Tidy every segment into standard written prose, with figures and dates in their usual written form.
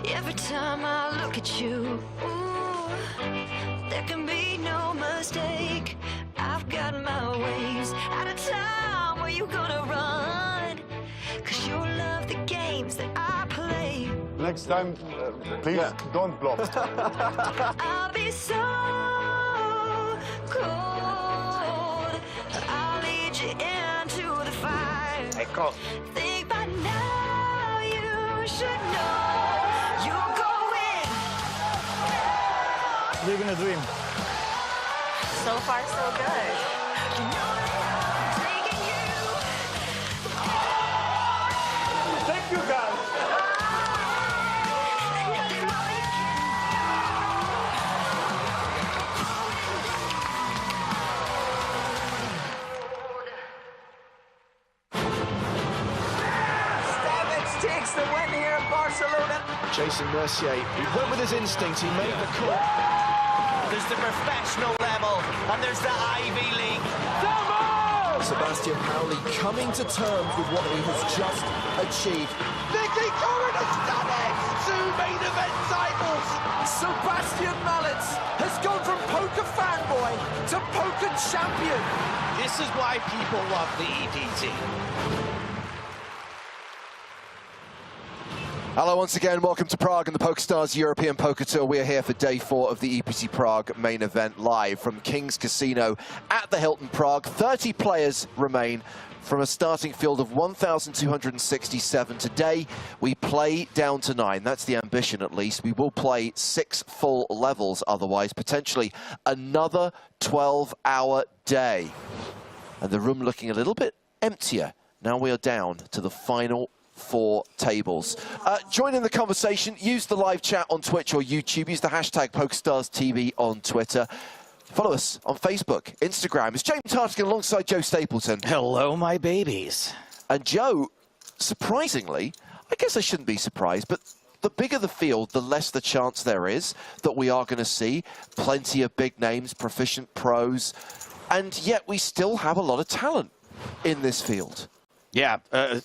Every time I look at you, ooh, there can be no mistake. I've got my ways out of time. Where you gonna run? 'Cause you love the games that I play. Next time, please don't block. I'll be so cold. I'll lead you into the fire. Ecco. Think by now you should know. Living a dream. So far, so good. Thank you, guys. Stamets takes the win here in Barcelona. Jason Mercier, he went with his instinct, he made the call. There's the professional level, and there's the Ivy League. Sebastian Howley coming to terms with what he has just achieved. Nicky Corrin has done it! 2 main event titles! Sebastian Malletz has gone from poker fanboy to poker champion. This is why people love the EPT. Hello once again, welcome to Prague and the PokerStars European Poker Tour. We are here for day 4 of the EPT Prague main event live from King's Casino at the Hilton Prague. 30 players remain from a starting field of 1,267. Today we play down to 9, that's the ambition at least. We will play 6 full levels, otherwise potentially another 12-hour day. And the room looking a little bit emptier. Now we are down to the final 4 tables. Join in the conversation, use the live chat on Twitch or YouTube, use the hashtag PokerStarsTV on Twitter. Follow us on Facebook, Instagram. It's James Hartigan alongside Joe Stapleton. Hello, my babies. And Joe, surprisingly, I guess I shouldn't be surprised, but the bigger the field, the less the chance there is that we are going to see plenty of big names, proficient pros, and yet we still have a lot of talent in this field. Yeah,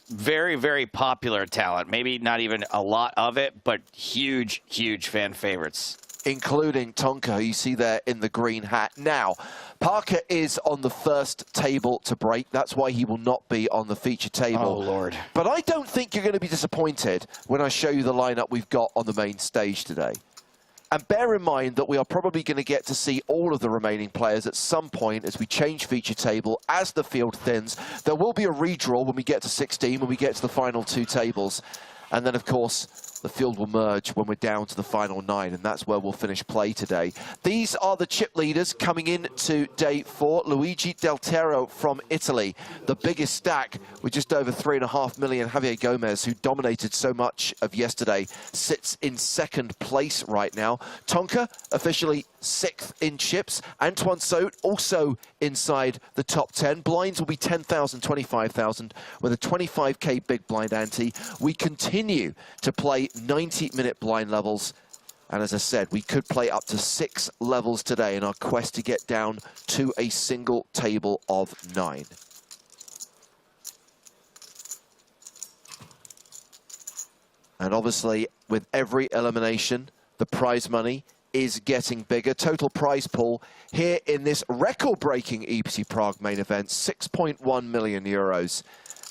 very, very popular talent. Maybe not even a lot of it, but huge, huge fan favorites. Including Tonka, who you see there in the green hat. Now, Parker is on the first table to break. That's why he will not be on the feature table. Oh, Lord. But I don't think you're going to be disappointed when I show you the lineup we've got on the main stage today. And bear in mind that we are probably going to get to see all of the remaining players at some point as we change feature table, as the field thins. There will be a redraw when we get to 16, when we get to the final 2 tables. And then, of course, the field will merge when we're down to the final 9, and that's where we'll finish play today. These are the chip leaders coming in to day 4. Luigi Del Tero from Italy, the biggest stack with just over 3.5 million. Javier Gomez, who dominated so much of yesterday, sits in 2nd place right now. Tonka, officially 6th in chips. Antoine Saut, also inside the top 10. Blinds will be 10,000, 25,000 with a 25k big blind ante. We continue to play 90-minute blind levels. And as I said, we could play up to 6 levels today in our quest to get down to a single table of 9. And obviously, with every elimination, the prize money is getting bigger. Total prize pool here in this record-breaking EPT Prague main event, 6.1 million euros.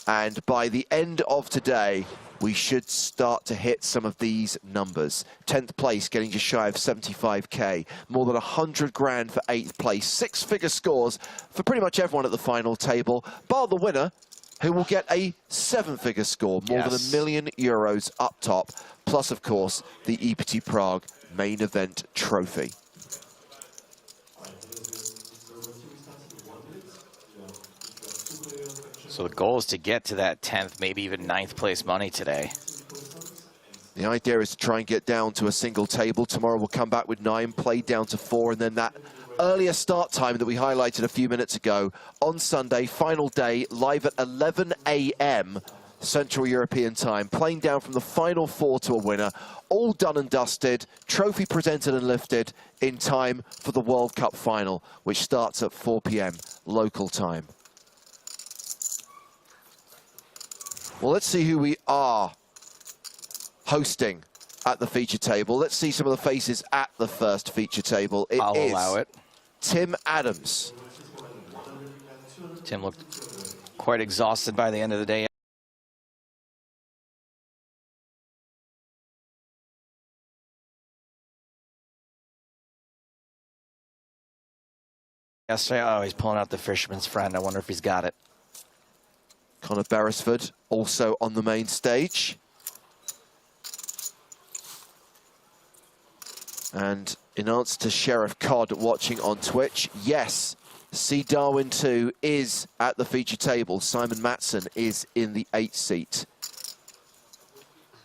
And by the end of today, we should start to hit some of these numbers. 10th place, getting just shy of 75k. More than 100 grand for 8th place. 6-figure scores for pretty much everyone at the final table, bar the winner, who will get a 7-figure score, more than €1 million up top, plus, of course, the EPT Prague main event trophy. So the goal is to get to that 10th, maybe even 9th place money today. The idea is to try and get down to a single table. Tomorrow we'll come back with 9, play down to 4, and then that earlier start time that we highlighted a few minutes ago on Sunday, final day, live at 11 a.m. Central European time, playing down from the final 4 to a winner, all done and dusted, trophy presented and lifted in time for the World Cup final, which starts at 4 p.m. local time. Well, let's see who we are hosting at the feature table. Let's see some of the faces at the first feature table. I'll allow it. Tim Adams. Tim looked quite exhausted by the end of the day. Yesterday, oh, he's pulling out the fisherman's friend. I wonder if he's got it. Connor Beresford also on the main stage. And in answer to Sheriff Cod watching on Twitch, yes, C. Darwin 2 is at the feature table. Simon Matson is in the 8th seat.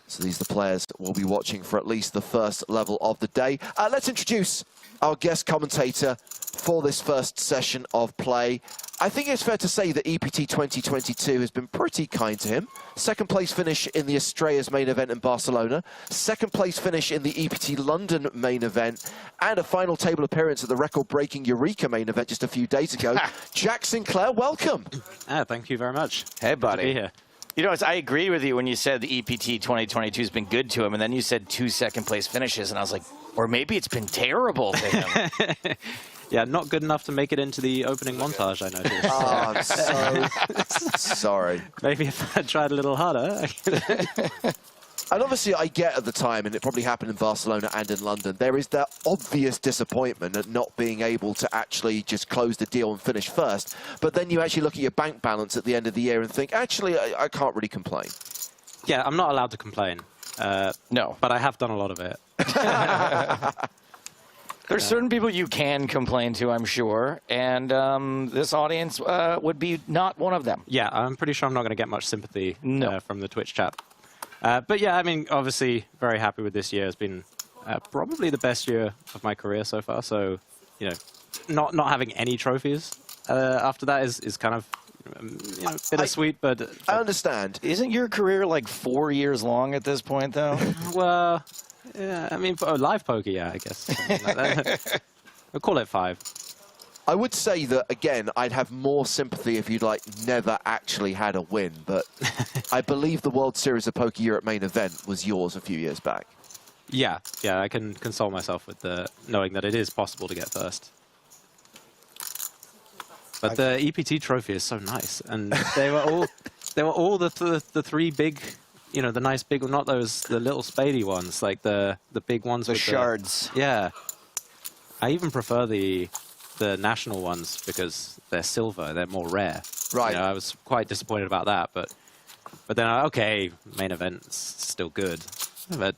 So these are the players that will be watching for at least the first level of the day. Let's introduce our guest commentator for this first session of play. I think it's fair to say that EPT 2022 has been pretty kind to him. Second place finish in the Estrellas main event in Barcelona, second place finish in the EPT London main event, and a final table appearance at the record-breaking Eureka main event just a few days ago. Jack Sinclair, welcome. Thank you very much. Hey, buddy. Good to be here. You know, I agree with you when you said the EPT 2022 has been good to him, and then you said 2 second-place finishes, and I was like, or maybe it's been terrible to him. Yeah, not good enough to make it into the opening montage, I noticed. Oh, I'm so sorry. Maybe if I tried a little harder. And obviously, I get at the time, and it probably happened in Barcelona and in London, there is that obvious disappointment at not being able to actually just close the deal and finish first. But then you actually look at your bank balance at the end of the year and think, actually, I can't really complain. Yeah, I'm not allowed to complain. No. But I have done a lot of it. There's certain people you can complain to, I'm sure, and this audience would be not one of them. Yeah, I'm pretty sure I'm not going to get much sympathy from the Twitch chat. But yeah, I mean, obviously, very happy with this year. It's been probably the best year of my career so far. So, you know, not having any trophies after that is kind of, you know, bittersweet. But I understand. Isn't your career like 4 years long at this point, though? Well, yeah, I mean, live poker, yeah, I guess. We'll call it 5. I would say that, again, I'd have more sympathy if you'd, like, never actually had a win, but I believe the World Series of Poker Europe main event was yours a few years back. Yeah, I can console myself with knowing that it is possible to get first. But the EPT trophy is so nice, and they were all the 3 big, you know, the nice big, not those the little spadey ones, like the big ones The with shards. Yeah, I even prefer the national ones because they're silver, they're more rare. Right. You know, I was quite disappointed about that, but then okay, main event's still good. But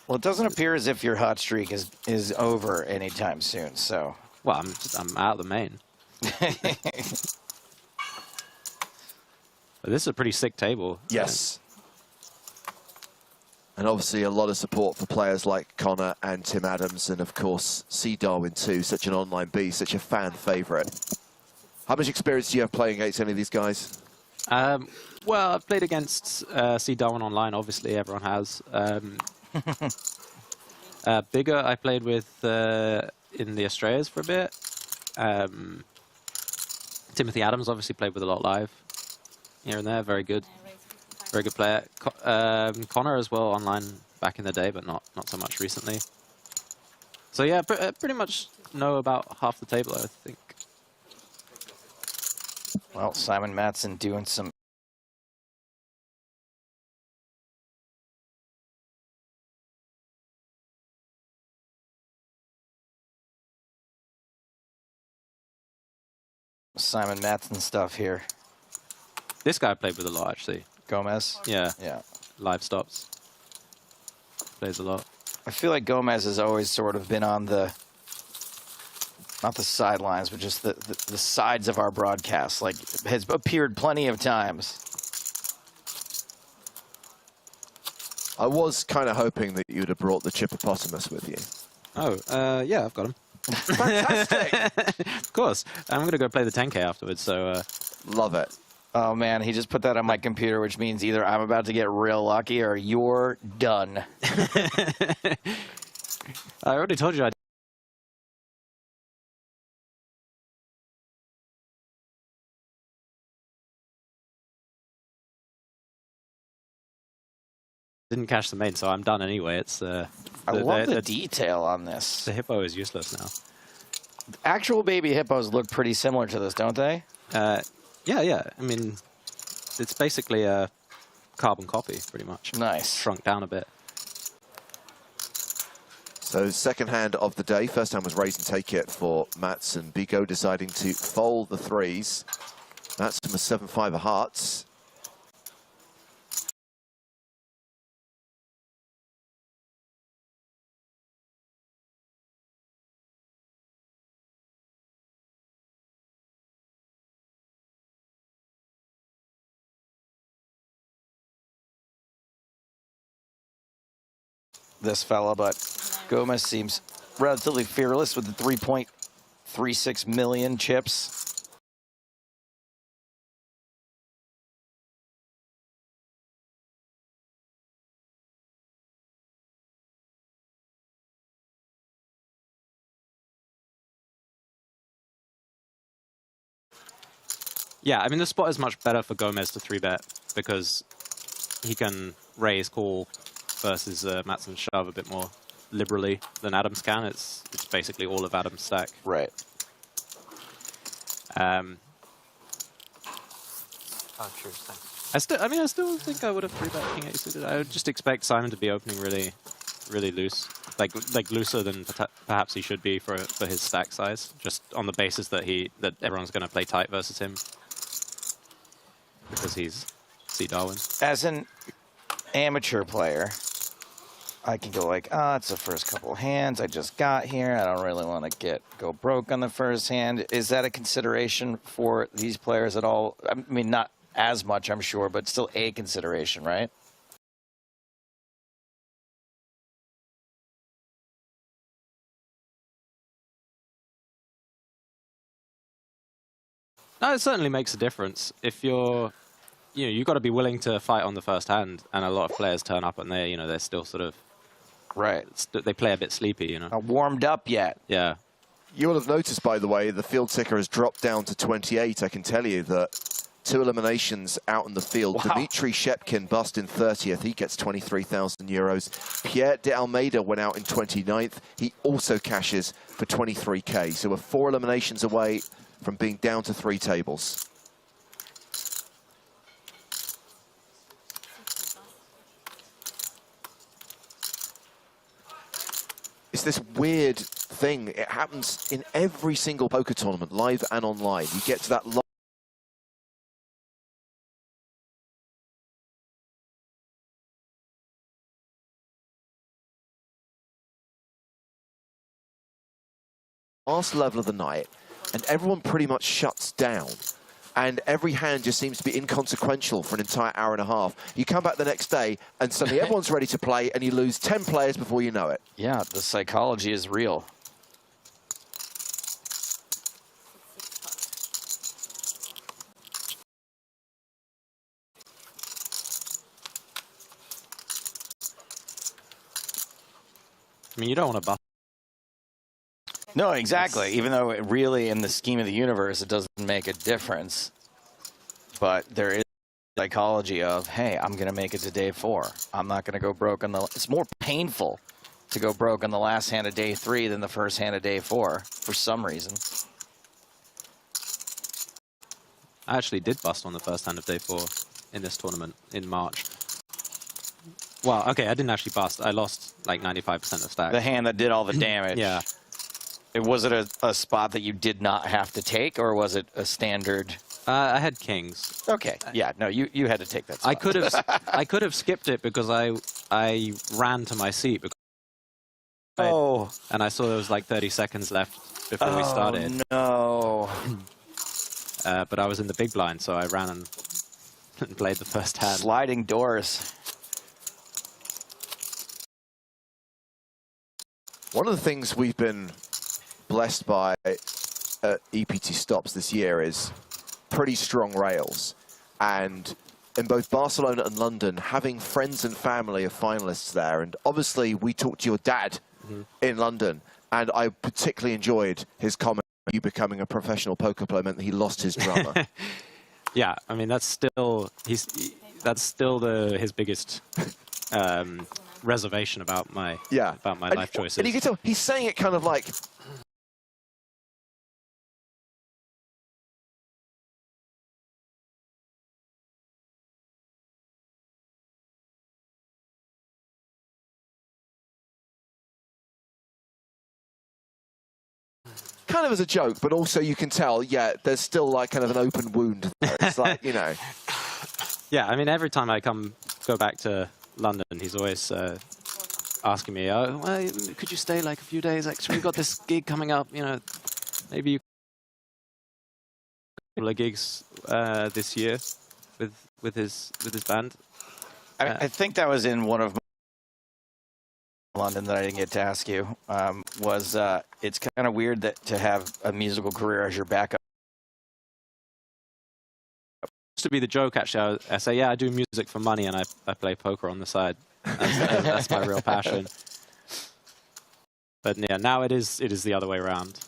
Well, it doesn't appear as if your hot streak is over anytime soon, so. well, I'm out of the main. But this is a pretty sick table. Yes. And obviously a lot of support for players like Connor and Tim Adams, and of course C. Darwin 2, such an online beast, such a fan favourite. How much experience do you have playing against any of these guys? Well, I've played against C. Darwin online, obviously, everyone has. Bigger, I played with in the Estrellas for a bit. Timothy Adams obviously played with a lot live. Here and there, very good. Very good player. Connor as well online back in the day, but not so much recently. So yeah, pretty much know about half the table, I think. Well, Simon Matson doing some Simon Matson stuff here. This guy played with a lot, actually. Gomez? Yeah. Yeah. Live stops. Plays a lot. I feel like Gomez has always sort of been on the, not the sidelines, but just the sides of our broadcast. Like, has appeared plenty of times. I was kind of hoping that you'd have brought the Chippopotamus with you. Oh, yeah, I've got him. Fantastic! Of course. I'm going to go play the 10K afterwards, so... Love it. Oh, man, he just put that on my computer, which means either I'm about to get real lucky or you're done. I already told you I didn't cash the main, so I'm done anyway. It's I love the detail on this. The hippo is useless now. Actual baby hippos look pretty similar to this, don't they? Yeah. I mean, it's basically a carbon copy, pretty much. Nice. Shrunk down a bit. So second hand of the day. First hand was raise and take it for Mats, and Bigo deciding to fold the threes. Mats with 7-5 of hearts. This fella, but Gomez seems relatively fearless with the 3.36 million chips. Yeah, I mean, the spot is much better for Gomez to 3-bet because he can raise, call, versus Mats and shove a bit more liberally than Adams can. It's basically all of Adams' stack. Right. I still think I would have 3-bet King 8 suited. I would just expect Simon to be opening really loose, like looser than perhaps he should be for his stack size, just on the basis that everyone's going to play tight versus him because he's C. Darwin. As an amateur player, I can go like, it's the first couple hands I just got here. I don't really want to go broke on the first hand. Is that a consideration for these players at all? I mean, not as much, I'm sure, but still a consideration, right? No, it certainly makes a difference. If you've got to be willing to fight on the first hand, and a lot of players turn up and they're still sort of right. They play a bit sleepy, Not warmed up yet. Yeah. You'll have noticed, by the way, the field ticker has dropped down to 28. I can tell you that 2 eliminations out in the field. Wow. Dmitry Shepkin bust in 30th. He gets 23,000 euros. Pierre de Almeida went out in 29th. He also cashes for 23K. So we're 4 eliminations away from being down to 3 tables. It's this weird thing. It happens in every single poker tournament, live and online. You get to that last level of the night, and everyone pretty much shuts down. And every hand just seems to be inconsequential for an entire hour and a half. You come back the next day, and suddenly everyone's ready to play, and you lose 10 players before you know it. Yeah, the psychology is real. I mean, you don't want to bust. No, exactly. Even though it really, in the scheme of the universe, it doesn't make a difference. But there is psychology of, hey, I'm going to make it to day 4. I'm not going to go broke on the... It's more painful to go broke on the last hand of day 3 than the first hand of day 4, for some reason. I actually did bust on the first hand of day 4 in this tournament in March. Well, okay, I didn't actually bust. I lost like 95% of stack. The hand that did all the damage. Yeah. Was it a spot that you did not have to take, or was it a standard? I had kings. Okay. Yeah. No, you had to take that spot. I could have skipped it because I ran to my seat because and I saw there was like 30 seconds left before we started. No. But I was in the big blind, so I ran and played the first hand. Sliding doors. One of the things we've been blessed by at EPT Stops this year is pretty strong rails. And in both Barcelona and London, having friends and family of finalists there. And obviously, we talked to your dad in London, and I particularly enjoyed his comment about you becoming a professional poker player meant that he lost his drummer. Yeah, I mean, that's still his biggest reservation about my life choices. And you can tell he's saying it kind of like. Kind of as a joke, but also you can tell, yeah, there's still like kind of an open wound there. It's like, you know. Yeah, I mean, every time I go back to London, he's always asking me, "Oh, well, could you stay like a few days extra? We've got this gig coming up, you know, maybe you couple of gigs this year with his band." I think that was in one of London that I didn't get to ask you. It's kind of weird that to have a musical career as your backup. To be the joke, actually, I say, yeah, I do music for money and I play poker on the side. That's my real passion. But yeah, now it is the other way around,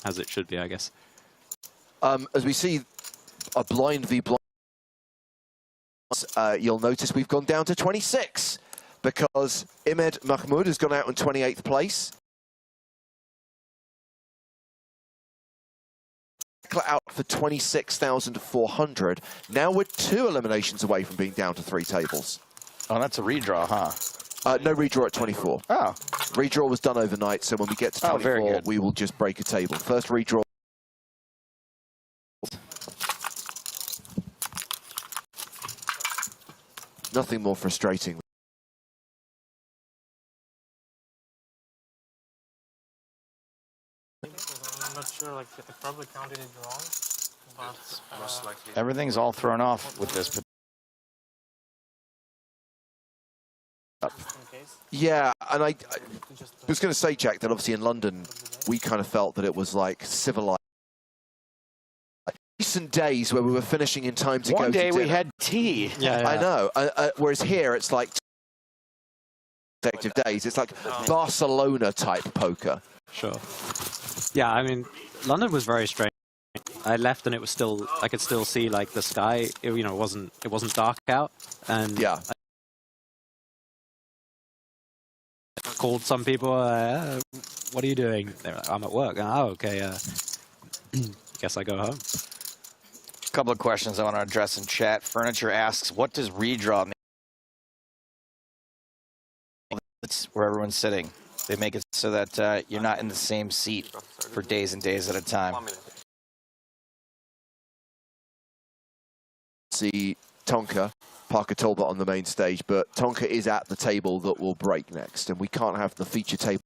as it should be, I guess. As we see a blind v blind, you'll notice we've gone down to 26 because Imed Mahmoud has gone out in 28th place. Out for 26,400. Now we're 2 eliminations away from being down to 3 tables. Oh, that's a redraw, huh? No redraw at 24. Oh. Redraw was done overnight, so when we get to 24, we will just break a table. First redraw. Nothing more frustrating. I'm not sure, like, I probably counted it wrong, but most likely. Everything's all thrown off with this. Yeah, and I was going to say, Jack, that obviously in London, we kind of felt that it was like civilized. Recent days where we were finishing in time to go to dinner. One day we had tea. Yeah. I know. Whereas here, it's like consecutive days. It's like Barcelona type poker. Sure. Yeah, I mean, London was very strange. I left and it was still, I could still see like the sky. It, you know, it wasn't dark out, and yeah. I called some people. What are you doing? They're like, I'm at work. Oh, okay. Guess I go home. A couple of questions I want to address in chat. Furniture asks, what does redraw mean? It's where everyone's sitting. They make it so that you're not in the same seat for days and days at a time. See Tonka, Parker Talbot on the main stage, but Tonka is at the table that will break next, and we can't have the feature table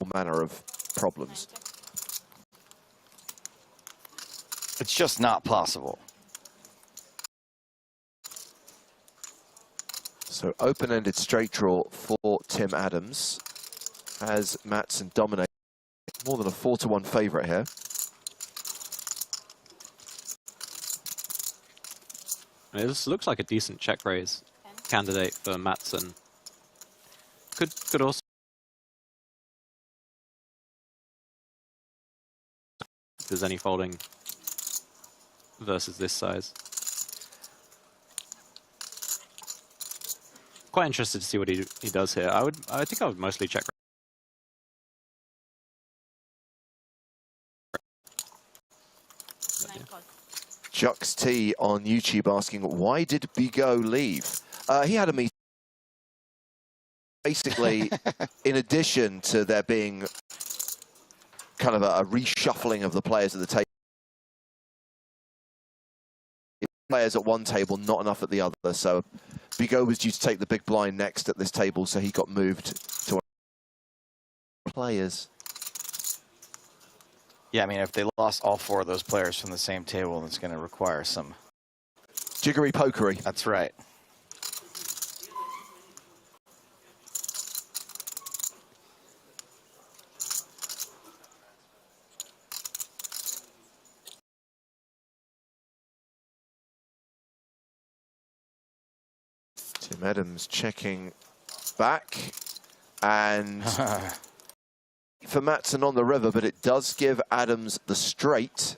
all manner of problems. It's just not possible. So open-ended straight draw for Tim Adams as Matson dominates. More than a 4-1 favourite here. This looks like a decent check raise candidate for Matson. Could also, if there's any folding versus this size. Quite interested to see what he does here. I think I would mostly check. Jux T on YouTube asking, why did Bigot leave? He had a meeting. Basically, in addition to there being kind of a reshuffling of the players at the table, players at one table, not enough at the other. So Bigot was due to take the big blind next at this table, so he got moved to players. Yeah, I mean, if they lost all 4 of those players from the same table, it's going to require some jiggery pokery. That's right. Tim Adams checking back, and for Matson on the river, but it does give Adams the straight.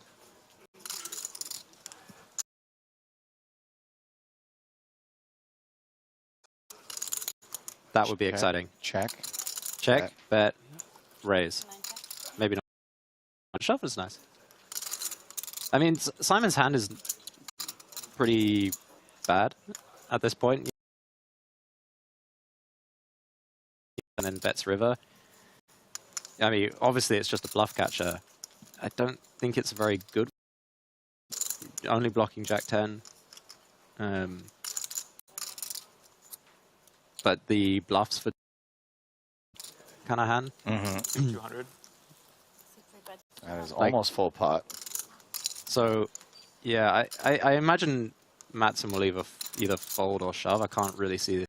That would be exciting. Check. Check, bet, raise. Maybe not. Shove is nice. I mean, Simon's hand is pretty bad at this point. And then bets river. I mean, obviously it's just a bluff catcher. I don't think it's a very good one. Only blocking Jack 10. But the bluffs for kind of hand. 200. That is almost full pot. So, yeah, I imagine Matson will either fold or shove. I can't really see this.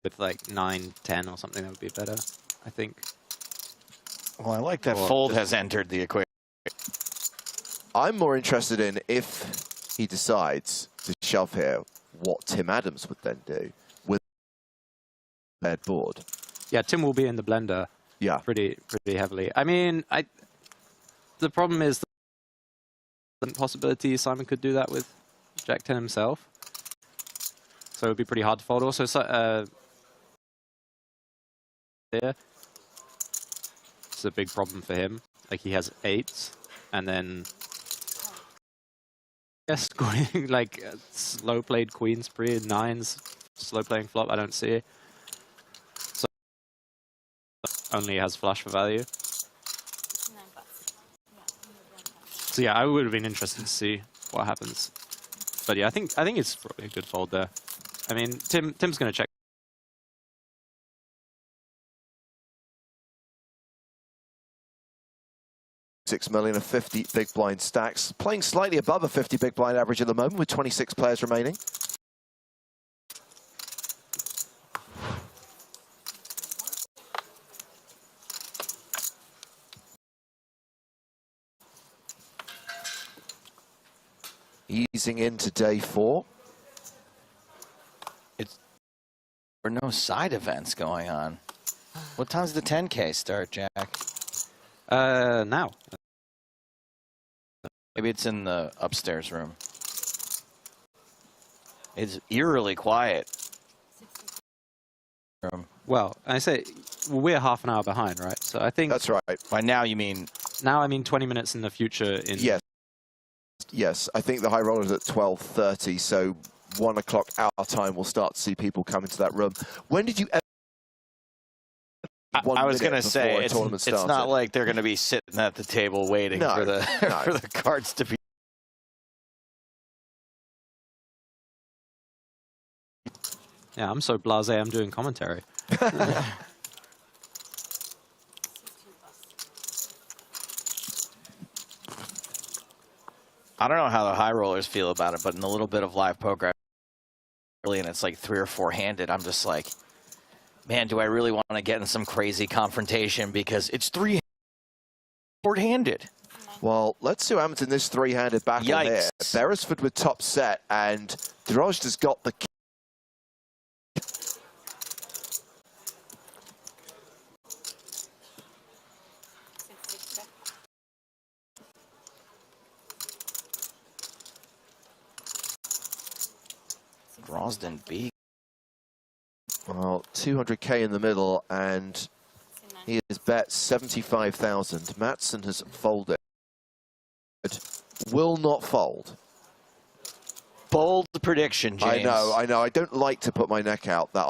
With like 9, 10 or something, that would be better, I think. Well, I like that fold has entered the equation. I'm more interested in if he decides to shove here, what Tim Adams would then do with a paired board. Yeah, Tim will be in the blender. Yeah, pretty heavily. I mean, the problem is the possibility Simon could do that with Jack 10 himself. So it would be pretty hard to fold. Also, there, it's a big problem for him. Like he has 8s, and then yes, like slow played queens pre 9s, slow playing flop. I don't see. So only has flush for value. So yeah, I would have been interested to see what happens. But yeah, I think it's probably a good fold there. I mean, Tim's going to check. 6 million of 50 big blind stacks, playing slightly above a 50 big blind average at the moment with 26 players remaining. Easing into day 4. There are no side events going on. What time's the 10K start, Jack? Now. Maybe it's in the upstairs room. It's eerily quiet. Well, I say we're half an hour behind, right? So I think that's right. By now you mean? Now I mean 20 minutes in the future. Yes. Yes, I think the high roller is at 12:30, so 1 o'clock our time we'll start to see people come into that room. When did you ever? I was going to say, it's not like they're going to be sitting at the table waiting for the for the cards to be. Yeah, I'm so blasé I'm doing commentary. I don't know how the high rollers feel about it, but in a little bit of live poker, and it's like 3 or 4 handed, I'm just like, man, do I really want to get in some crazy confrontation because it's 3 handed? Well, let's see what happens in this 3-handed battle here. Beresford with top set, and Drojd has got the. Drozden B. Well, 200k in the middle, and he has bet 75,000. Matson has folded. Will not fold. Bold prediction, James. I know. I don't like to put my neck out that.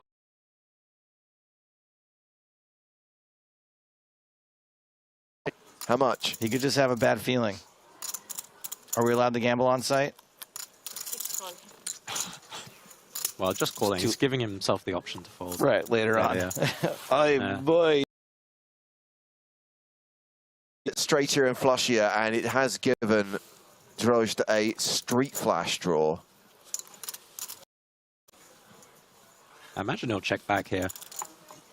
How much? He could just have a bad feeling. Are we allowed to gamble on site? Well, just calling. He's giving himself the option to fold. Right, later on. Yeah. Boy. It's straighter and flushier, and it has given Drojd a street flash draw. I imagine he'll check back here.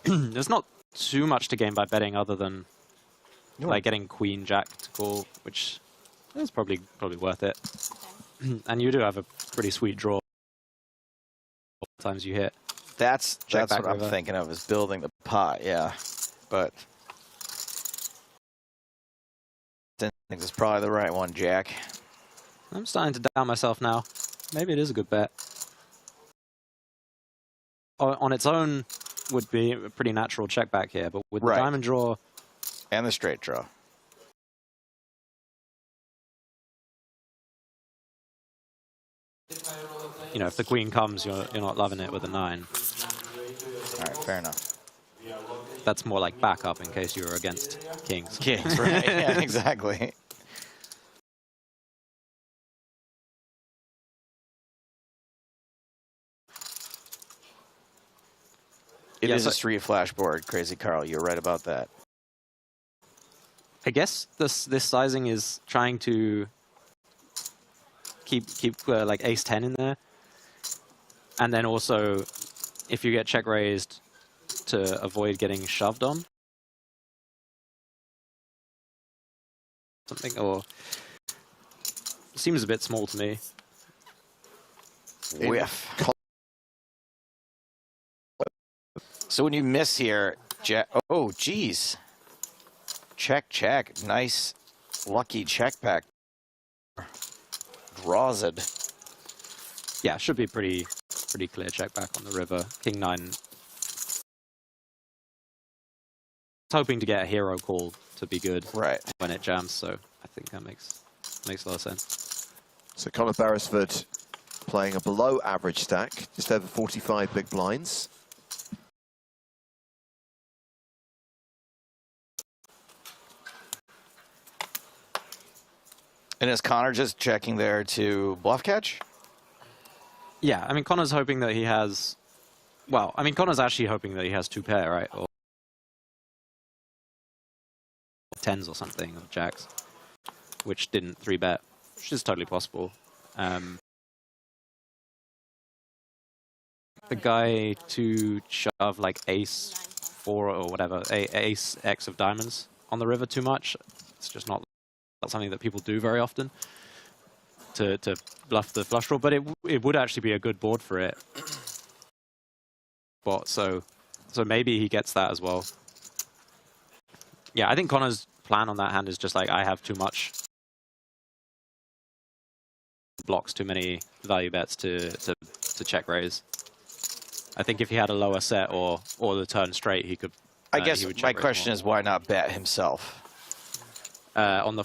There's not too much to gain by betting other than like getting Queen Jack to call, which is probably worth it. And you do have a pretty sweet draw. Times you hit. That's what I'm thinking of, is building the pot, yeah. But I think it's probably the right one, Jack. I'm starting to doubt myself now. Maybe it is a good bet. On its own would be a pretty natural check back here, but with the diamond draw and the straight draw. You know, if the queen comes, you're not loving it with a 9. All right, fair enough. That's more like backup in case you were against kings. Kings, right? Yeah, exactly. It is a street flash board, Crazy Carl. You're right about that. I guess this sizing is trying to keep like ace 10 in there, and then also if you get check raised, to avoid getting shoved on something, or seems a bit small to me. Whiff. So when you miss here, oh geez, check, nice, lucky check back. Draws it. Yeah, should be pretty clear check back on the river. King 9. Hoping to get a hero call to be good when it jams, so I think that makes a lot of sense. So Conor Beresford playing a below average stack, just over 45 big blinds. And is Conor just checking there to bluff catch? Yeah, I mean, Conor's hoping that he has... Well, I mean, Conor's actually hoping that he has 2 pair, right? Or 10s or something, or jacks, which didn't 3-bet, which is totally possible. The guy to shove like ace 4 or whatever, ace X of diamonds on the river too much, it's just not something that people do very often to bluff the flush draw, but it would actually be a good board for it. But so maybe he gets that as well. Yeah, I think Conor's plan on that hand is just like, I have too much blocks, too many value bets to check raise. I think if he had a lower set or the turn straight, he could. I guess my question is, why not bet himself? On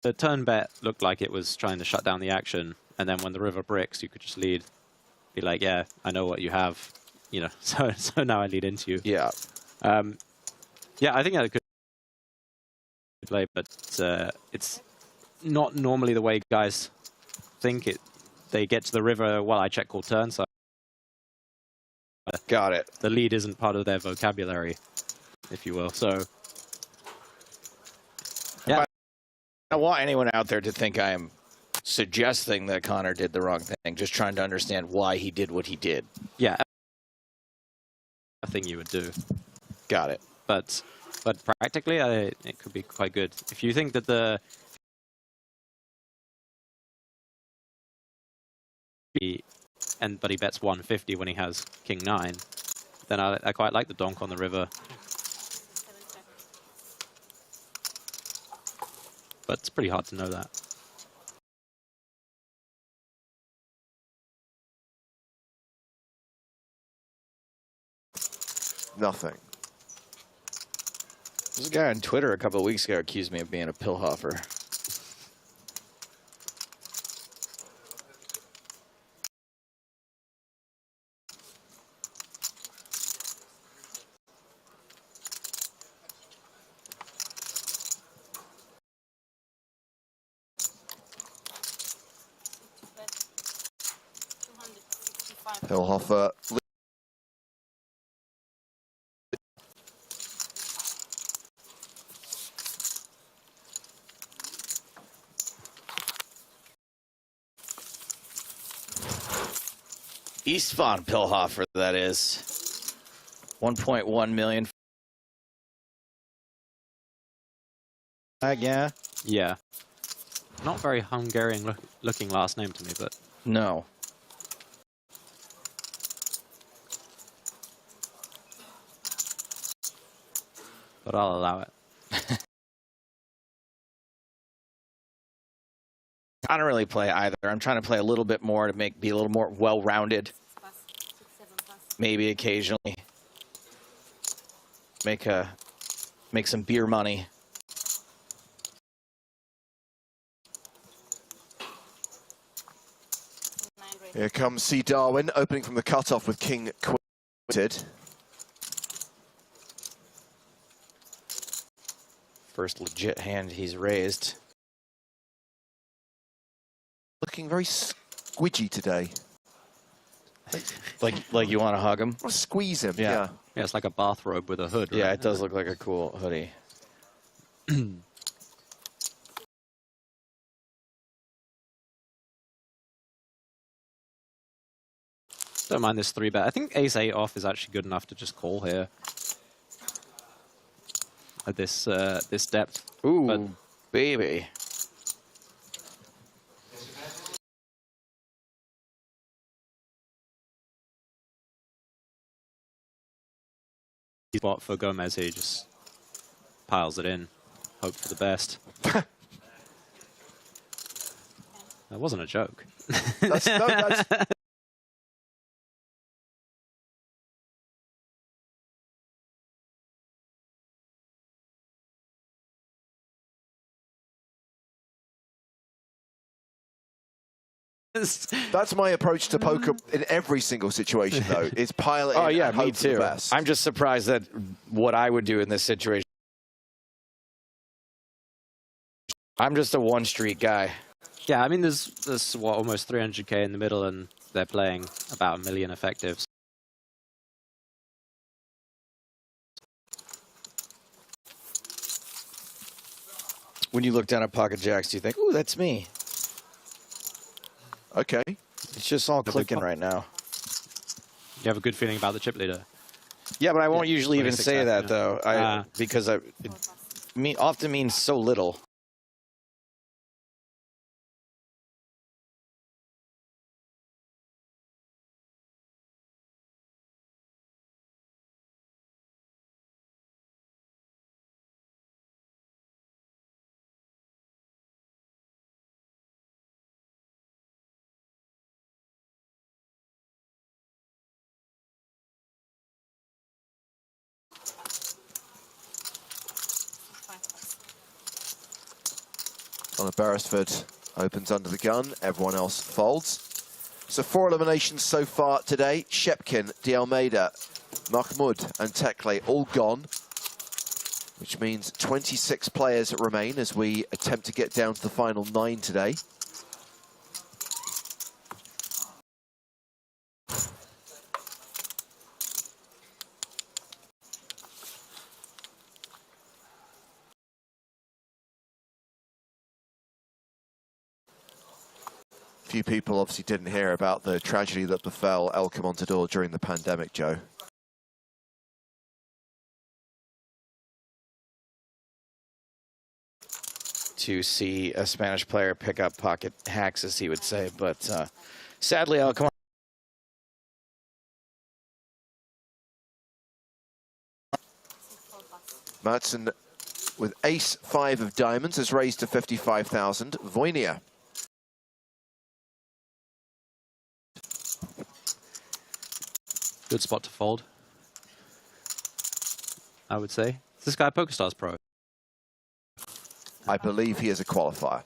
the turn bet looked like it was trying to shut down the action, and then when the river bricks, you could just lead, be like, yeah, I know what you have, you know. So now I lead into you. Yeah. Yeah, I think that could play, but it's not normally the way guys think it. They get to the river, well, I check call turn, so got it. The lead isn't part of their vocabulary, if you will. So yeah. I want anyone out there to think I am suggesting that Conor did the wrong thing, just trying to understand why he did what he did. Yeah. A thing you would do. Got it. But practically, it could be quite good. If you think that but he bets 150 when he has King 9, then I quite like the donk on the river. But it's pretty hard to know that. Nothing. There's a guy on Twitter a couple of weeks ago accused me of being a pillhoffer. Pillhoffer. Istvan Pillhoffer, that is. 1.1 million. Yeah. Yeah. Not very Hungarian looking last name to me, but no. but I'll allow it. I don't really play either. I'm trying to play a little bit more to be a little more well-rounded. Maybe occasionally make some beer money. Here comes C. Darwin, opening from the cutoff with King Queen. First legit hand he's raised. Looking very squidgy today. Like you want to hug him? I want to squeeze him, Yeah. yeah. Yeah, it's like a bathrobe with a hood. Right? Yeah, it does look like a cool hoodie. Don't mind this 3-bet. I think ace-8 off is actually good enough to just call here. At this this depth. Ooh, but baby. Spot for Gomez here, just piles it in, hope for the best. That wasn't a joke. That's That's my approach to poker in every single situation, though. Is pile it in Oh yeah, and me hope for the too. best. I'm just surprised that what I would do in this situation. I'm just a one-street guy. Yeah, I mean, there's what, almost 300k in the middle, and they're playing about 1 million effectives. When you look down at pocket jacks, do you think, "Ooh, that's me"? Okay. It's just all clicking right now. You have a good feeling about the chip leader. Yeah, but I won't usually even 26 say that yeah. though, because it often means so little. Connor Beresford opens under the gun. Everyone else folds. So 4 eliminations so far today. Shepkin, De Almeida, Mahmoud and Tekle all gone, which means 26 players remain as we attempt to get down to the final 9 today. Few people obviously didn't hear about the tragedy that befell El Comontador during the pandemic, Joe. To see a Spanish player pick up pocket hacks, as he would say, but sadly, El Comontador. Madsen with ace-5 of diamonds has raised to 55,000. Voinia. Good spot to fold, I would say. Is this guy PokerStars Pro? I believe he is a qualifier.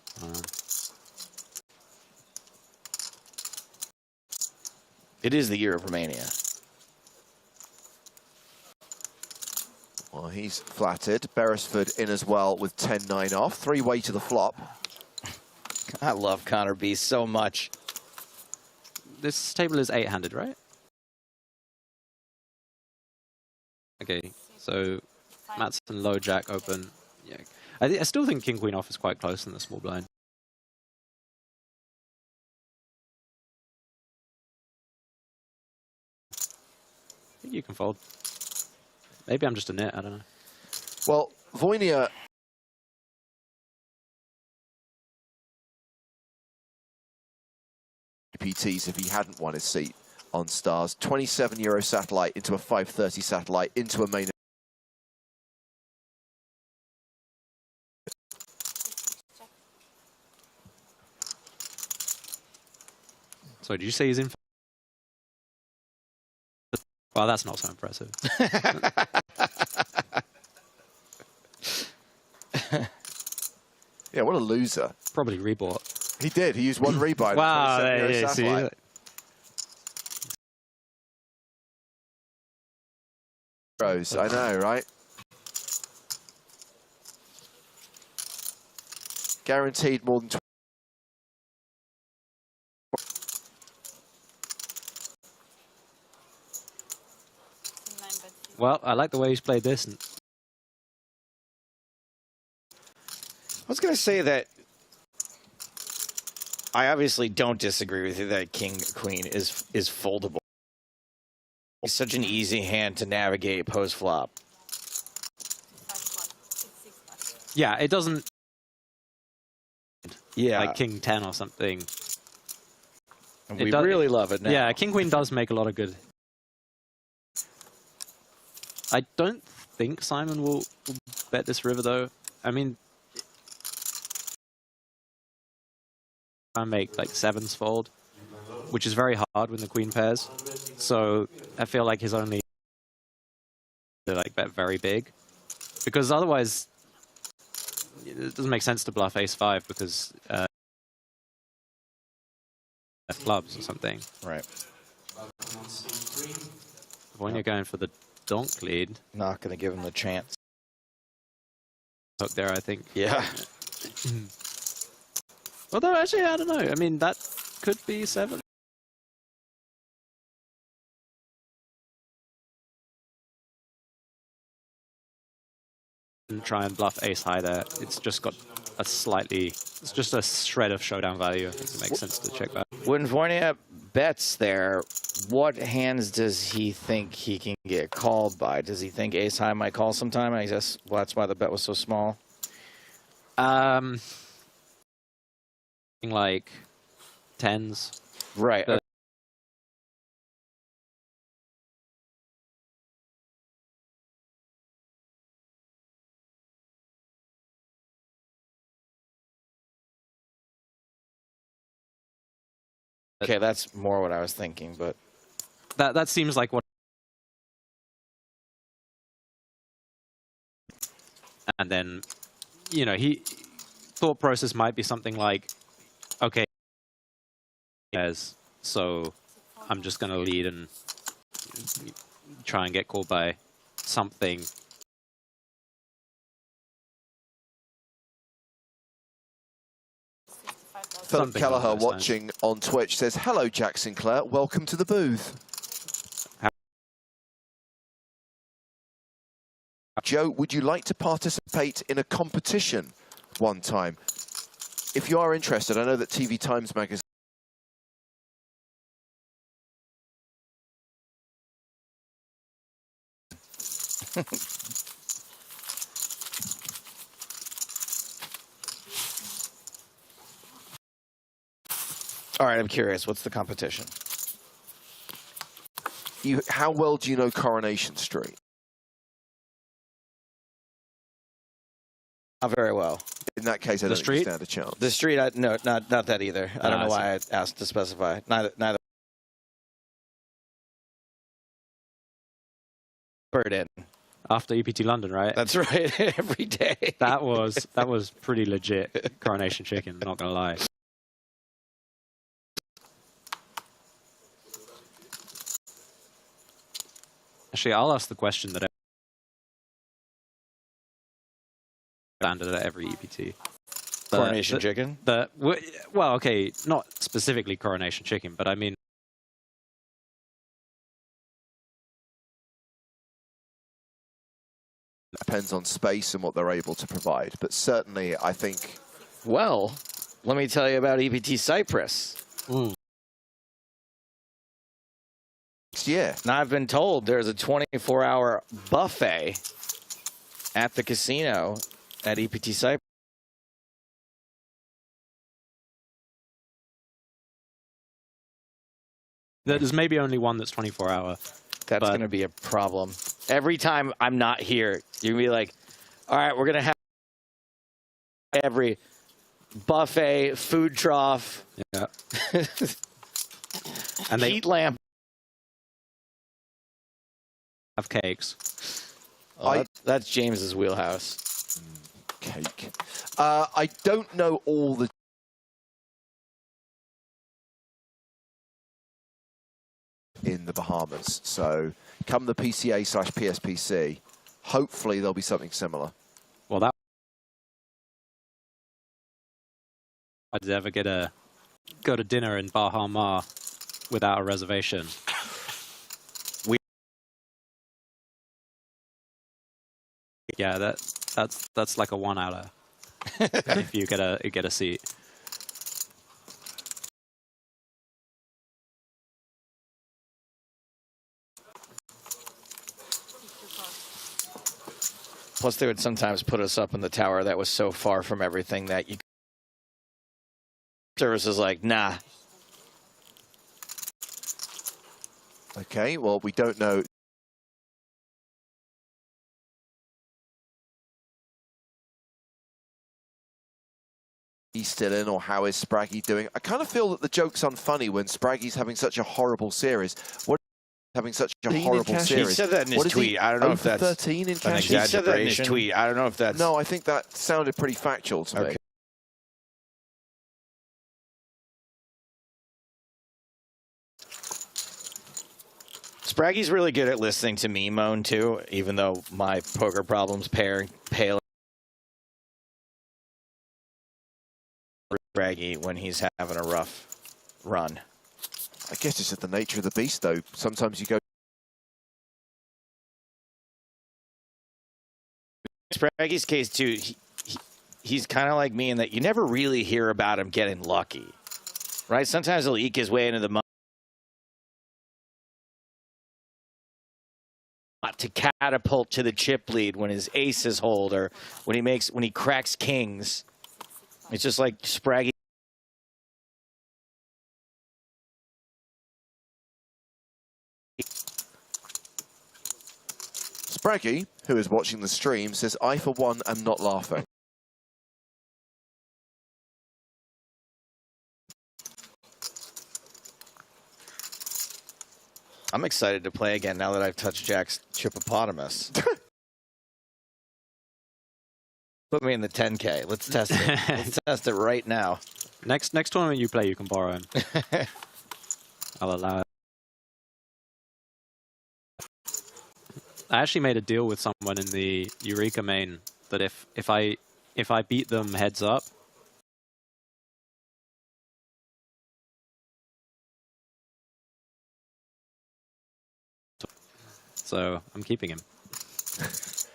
It is the year of Romania. Well, he's flattered. Beresford in as well with 10-9 off. 3-way to the flop. I love Connor B so much. This table is 8-handed, right? Okay, so Madsen low jack open. Yeah, I still think king queen off is quite close in the small blind. I think you can fold. Maybe I'm just a nit, I don't know. Well, Voinia EPTs if he hadn't won his seat on Stars. 27 euro satellite into a 530 satellite into a main Sorry, did you say he's in? Well, that's not so impressive. Yeah, what a loser. Probably rebought. He did. He used one rebuy. Wow, the 27 yeah, Satellite. Rose, I know, right? Guaranteed more than 20. Well, I like the way he's played this. I was going to say that I obviously don't disagree with you that King Queen is foldable. It's such an easy hand to navigate post flop. Yeah, it doesn't. Yeah, Like King 10 or something. and we really love it now. Yeah, King Queen does make a lot of good. I don't think Simon will bet this river though. I mean, I make like sevens fold, which is very hard when the queen pairs. So I feel like his only like bet very big, because otherwise it doesn't make sense to bluff ace five because clubs or something. Right. When you're going for the donk lead, Not going to give him the chance. hook there, I think. Yeah. Although actually, I don't know. I mean, that could be seven. And try and bluff ace high there. It's just got a slightly, it's just a shred of showdown value. I think it makes sense to check that. When Vornia bets there, what hands does he think he can get called by? Does he think ace high might call sometime? I guess well, that's why the bet was so small. Like tens. Right. But okay, that's more what I was thinking, but that seems like what. And then, you know, he thought process might be something like, okay, so I'm just going to lead and try and get called by something. Philip Kelleher watching on Twitch says, hello, Jack Sinclair. Welcome to the booth. Joe, would you like to participate in a competition one time? If you are interested, I know that TV Times magazine all right, I'm curious. What's the competition? How well do you know Coronation Street? Not very well. In that case, I don't think you stand a chance. The street, no, not that either. I don't know why I asked to specify. Neither. Bird in. After EPT London, right? That's right. Every day. That was pretty legit Coronation Chicken, not gonna lie. Actually, I'll ask the question that I landed at every EPT. Coronation Chicken? Well, okay, not specifically Coronation Chicken, but I mean, depends on space and what they're able to provide, but certainly I think. Well, let me tell you about EPT Cyprus. Yeah. Now I've been told there's a 24-hour buffet at the casino at EPT Cyprus. there's maybe only one that's 24-hour. That's going to be a problem. Every time I'm not here, you're going to be like, all right, we're going to have every buffet, food trough. Yeah. And they Heat lamp. have cakes. Oh, that's James's wheelhouse. Cake. I don't know all the in the Bahamas, so come the PCA/PSPC, hopefully there'll be something similar. Well, that I'd ever go to dinner in Bahama without a reservation. Yeah, that's like a 1 hour if you get a seat. Plus, they would sometimes put us up in the tower that was so far from everything that you. Service is like, nah. Okay, well, we don't know. He's still in, or how is Spraggy doing? I kind of feel that the joke's unfunny when Spraggy's having such a horrible series. What having such a horrible series? He said that in his tweet. I don't know if that's 13 in cash. He said that in his tweet. I don't know if that's. No, I think that sounded pretty factual to me. Spraggy's really good at listening to me moan too, even though my poker problems pale. Spraggy when he's having a rough run. I guess it's just the nature of the beast, though. Sometimes you go. Spraggy's case too. He's kind of like me in that you never really hear about him getting lucky, right? Sometimes he'll eke his way into the money to catapult to the chip lead when his aces hold, or when he cracks kings. It's just like Spraggy. Spraggy, who is watching the stream, says, I, for one, am not laughing. I'm excited to play again now that I've touched Jack's Chippopotamus. Put me in the 10K. Let's test it. Let's test it right now. Next tournament you play, you can borrow him. I'll allow it. I actually made a deal with someone in the Eureka main that if I beat them heads up, so I'm keeping him.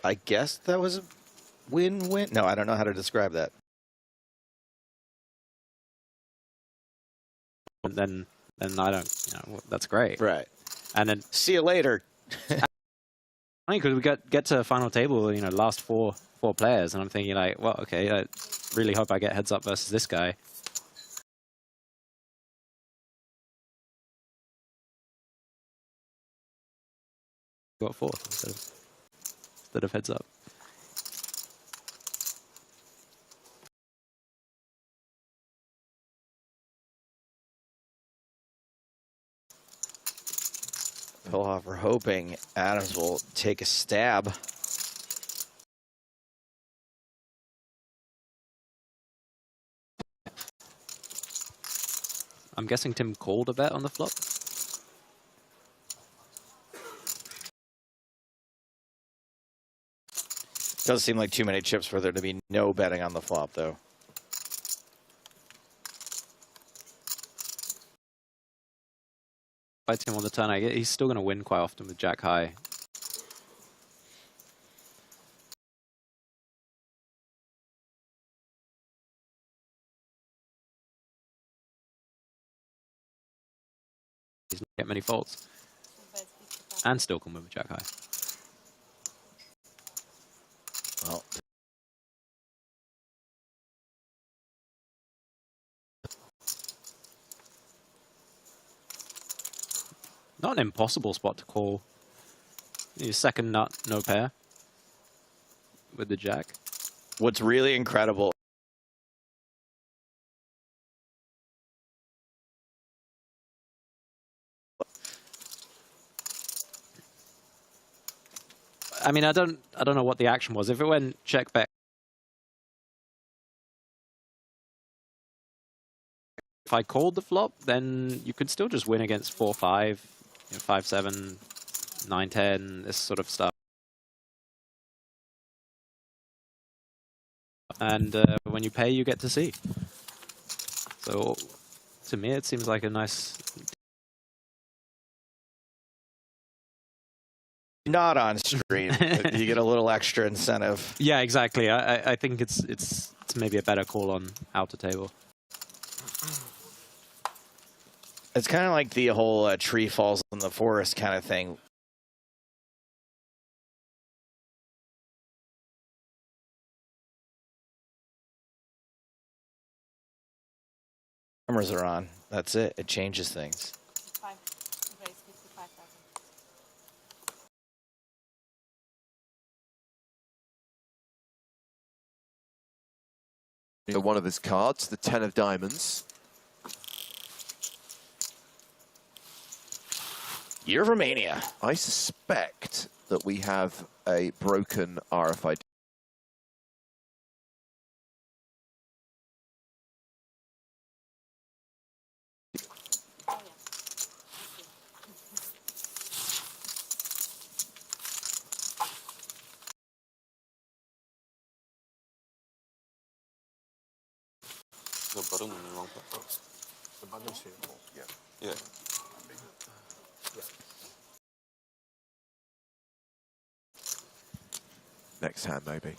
I guess that was a win-win. No, I don't know how to describe that. And then I don't, that's great. Right. And then see you later. Because we get to final table, last four players, and I'm thinking like, well, okay, I really hope I get heads up versus this guy. Got fourth instead of heads up. Pillhofer hoping Adams will take a stab. I'm guessing Tim called a bet on the flop. Doesn't seem like too many chips for there to be no betting on the flop, though. Fights him on the turn, I guess he's still going to win quite often with Jack high. He's not get many faults, and still can win with Jack high. Well, not an impossible spot to call. Your second nut, no pair with the Jack. What's really incredible I mean, I don't know what the action was. If it went check back, if I called the flop, then you could still just win against 4-5, 5-7, 9-10, this sort of stuff. And when you pay, you get to see. So to me, it seems like a nice. Not on stream, but you get a little extra incentive. Yeah, exactly. I think it's maybe a better call on outer table. It's kind of like the whole tree falls in the forest kind of thing. Cameras are on. That's it. It changes things. One of his cards, the 10 of diamonds. Year of Romania. I suspect that we have a broken RFID. The bottom in the wrong place. The button's here. Yeah. Yeah. Next hand, maybe.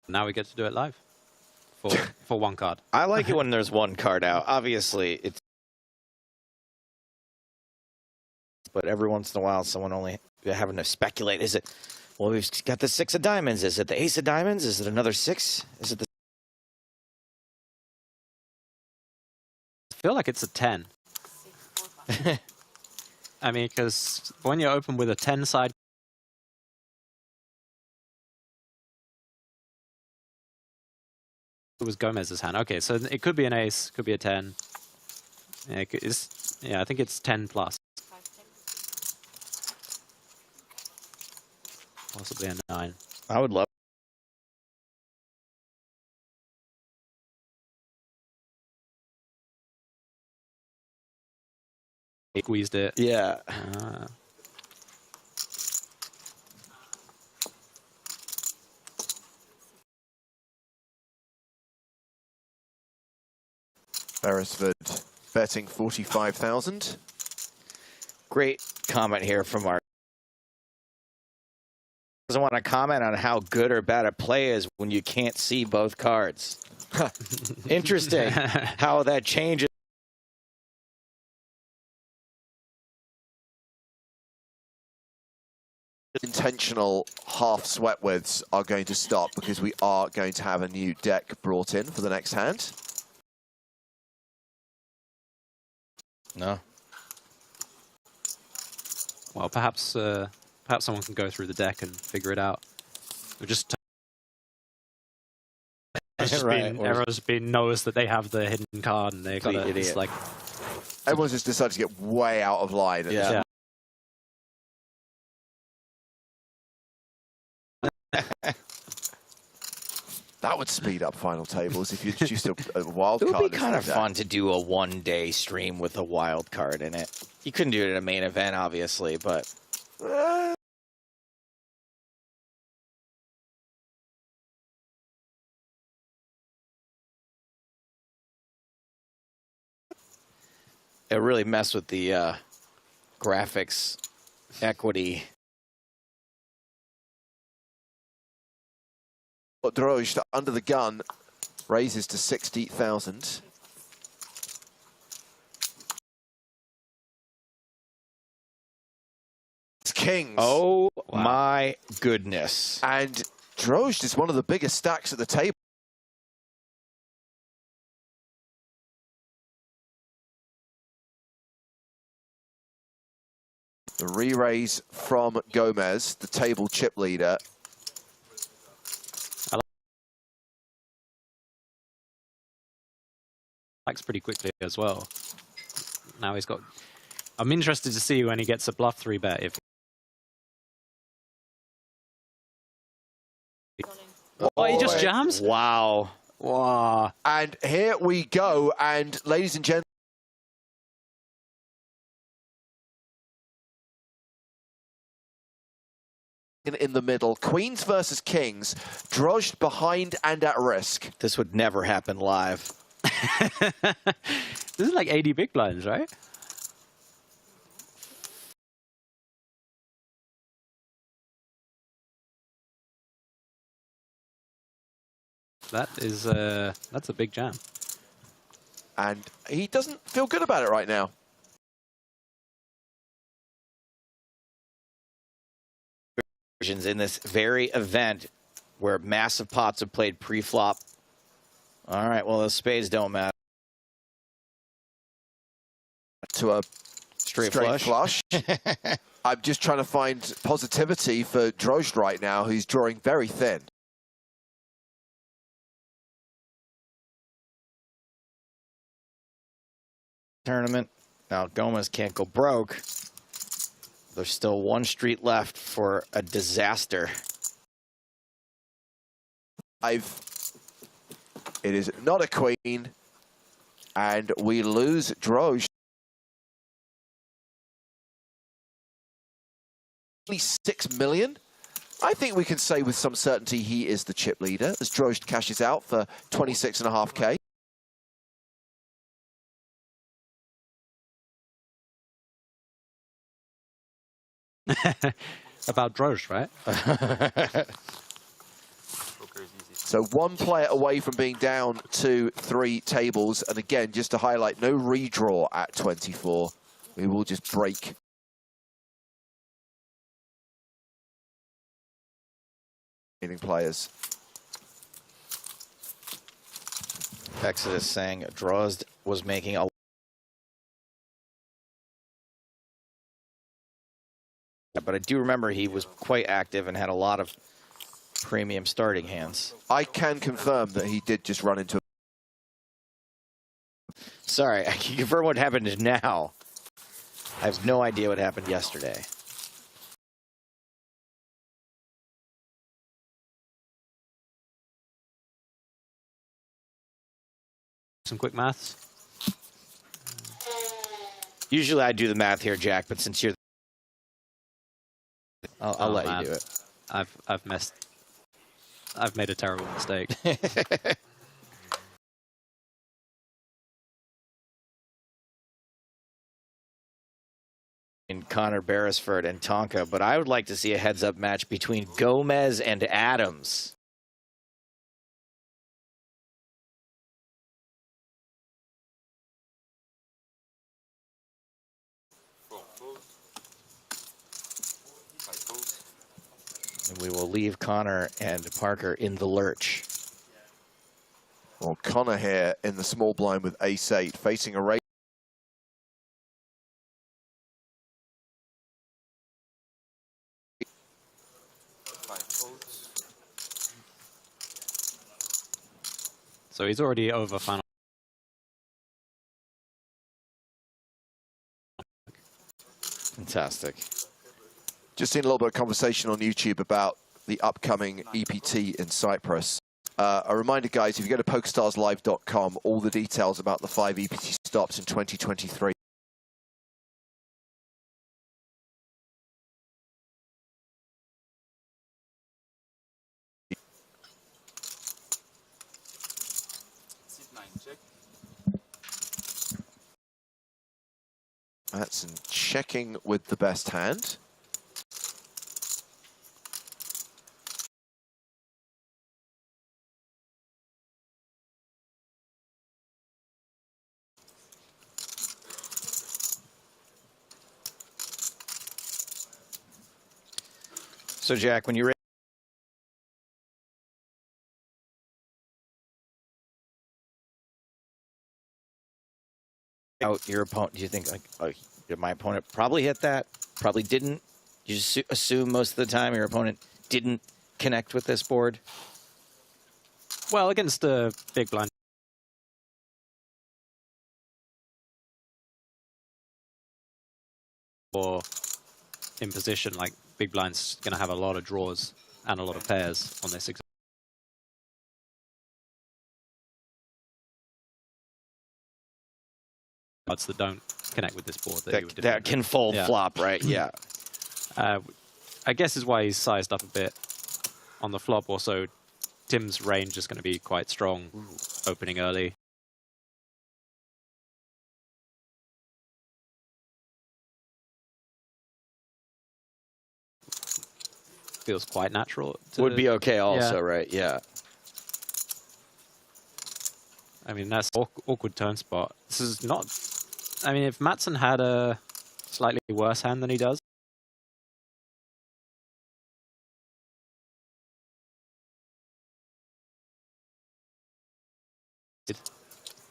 Now we get to do it live for one card. I like it when there's one card out. Obviously, it's. But every once in a while, someone only having to speculate. Is it, well, we've got the 6 of diamonds. Is it the ace of diamonds? Is it another 6? Is it the... I feel like it's a 10. I mean, because when you open with a 10 side, it was Gomez's hand. Okay, so it could be an ace, could be a 10. Yeah, I think it's 10 plus. Possibly a 9. I would love. He squeezed it. Yeah. Beresford betting 45,000. Great comment here from our. Doesn't want to comment on how good or bad a play is when you can't see both cards. Interesting how that changes. Intentional half sweat widths are going to stop because we are going to have a new deck brought in for the next hand. No. Well, perhaps someone can go through the deck and figure it out. We're just everyone's been knows that they have the hidden card and they got it's like everyone's just decided to get way out of line. Yeah. That would speed up final tables if you introduced a wild card. It would be kind of fun to do a one-day stream with a wild card in it. You couldn't do it at a main event, obviously, but. It really messed with the graphics equity. Drozd under the gun raises to 60,000. It's kings. Oh my goodness. And Drozd is one of the biggest stacks at the table. The re-raise from Gomez, the table chip leader. backs pretty quickly as well. Now he's got... I'm interested to see when he gets a bluff 3-bet if... Oh, he just jams? Wow. Wow. And here we go. And ladies and gentlemen, in the middle, queens versus kings, Drozd behind and at risk. This would never happen live. This is like 80 big blinds, right? That is, that's a big jam. And he doesn't feel good about it right now. In this very event where massive pots have played pre-flop. All right, well, the spades don't matter. To a straight flush. I'm just trying to find positivity for Drozd right now, who's drawing very thin. Tournament. Now Gomez can't go broke. There's still one street left for a disaster. It is not a queen, and we lose Drozd. Only 6 million. I think we can say with some certainty he is the chip leader as Drozd cashes out for 26.5K. About Drozd, right? So one player away from being down to 3 tables. And again, just to highlight, no redraw at 24. We will just break. Players. Exodus saying Drozd was making a... But I do remember he was quite active and had a lot of premium starting hands. I can confirm that he did just run into... Sorry, I can confirm what happened now. I have no idea what happened yesterday. Some quick maths. Usually I do the math here, Jack, but since you're... I'll let you do it. I've made a terrible mistake. In Connor Beresford and Tonka, but I would like to see a heads-up match between Gomez and Adams. And we will leave Connor and Parker in the lurch. Well, Connor here in the small blind with ace-8, facing a raise. So he's already over final. Fantastic. Just seen a little bit of conversation on YouTube about the upcoming EPT in Cyprus. A reminder, guys, if you go to PokerStarsLive.com, all the details about the 5 EPT stops in 2023. That's checking with the best hand. So, Jack, when you're out your opponent, do you think, like, did my opponent probably hit that? Probably didn't? You just assume most of the time your opponent didn't connect with this board? Well, against the big blind. or in position, like big blind's going to have a lot of draws and a lot of pairs on this. Cards that don't connect with this board that can fold flop, right? Yeah. I guess is why he's sized up a bit on the flop. Also, Tim's range is going to be quite strong opening early. Feels quite natural. Would be okay also, right? Yeah. I mean, that's awkward turn spot. This is not... I mean, if Mattson had a slightly worse hand than he does,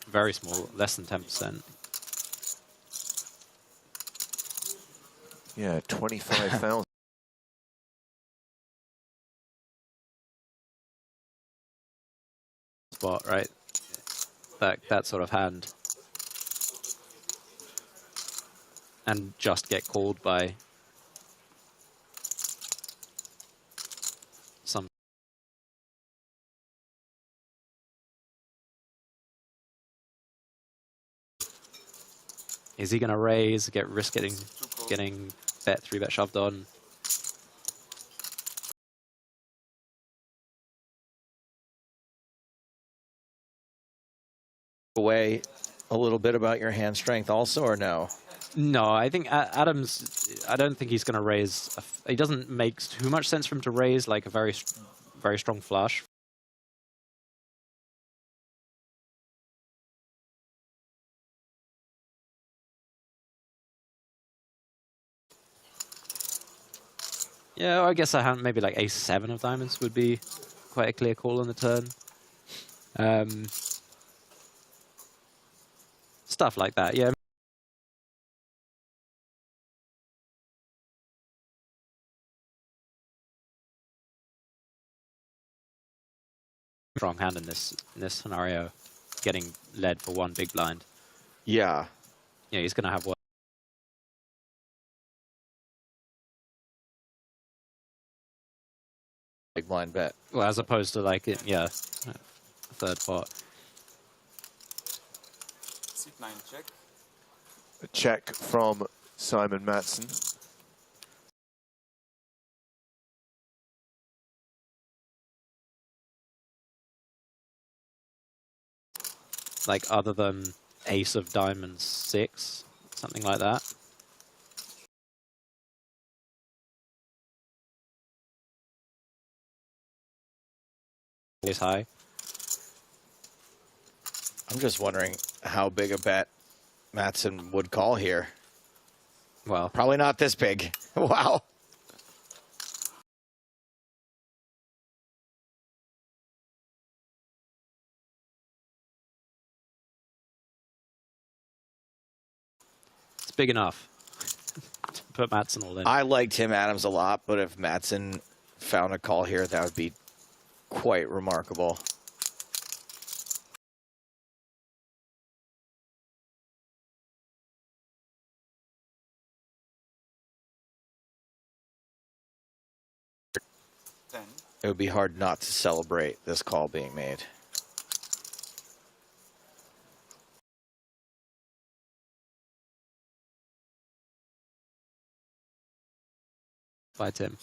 very small, less than 10%. Yeah, 25,000. Spot, right? That sort of hand. And just get called by some. Is he going to raise, risk getting bet 3-bet shoved on? Away a little bit about your hand strength also, or no? No, I think Adams, I don't think he's going to raise. It doesn't make too much sense for him to raise like a very strong flush. Yeah, I guess maybe like ace-7 of diamonds would be quite a clear call on the turn. Stuff like that, yeah. Strong hand in this scenario, getting led for one big blind. Yeah. Yeah, he's gonna have what? Big blind bet. Well, as opposed to like a third pot. C9 check. A check from Simon Mattson. Like other than ace of diamonds 6, something like that. Ace high. I'm just wondering how big a bet Mattson would call here. Well, probably not this big. Wow. It's big enough to put Mattson all in. I like Tim Adams a lot, but if Mattson found a call here, that would be quite remarkable. It would be hard not to celebrate this call being made. By Tim.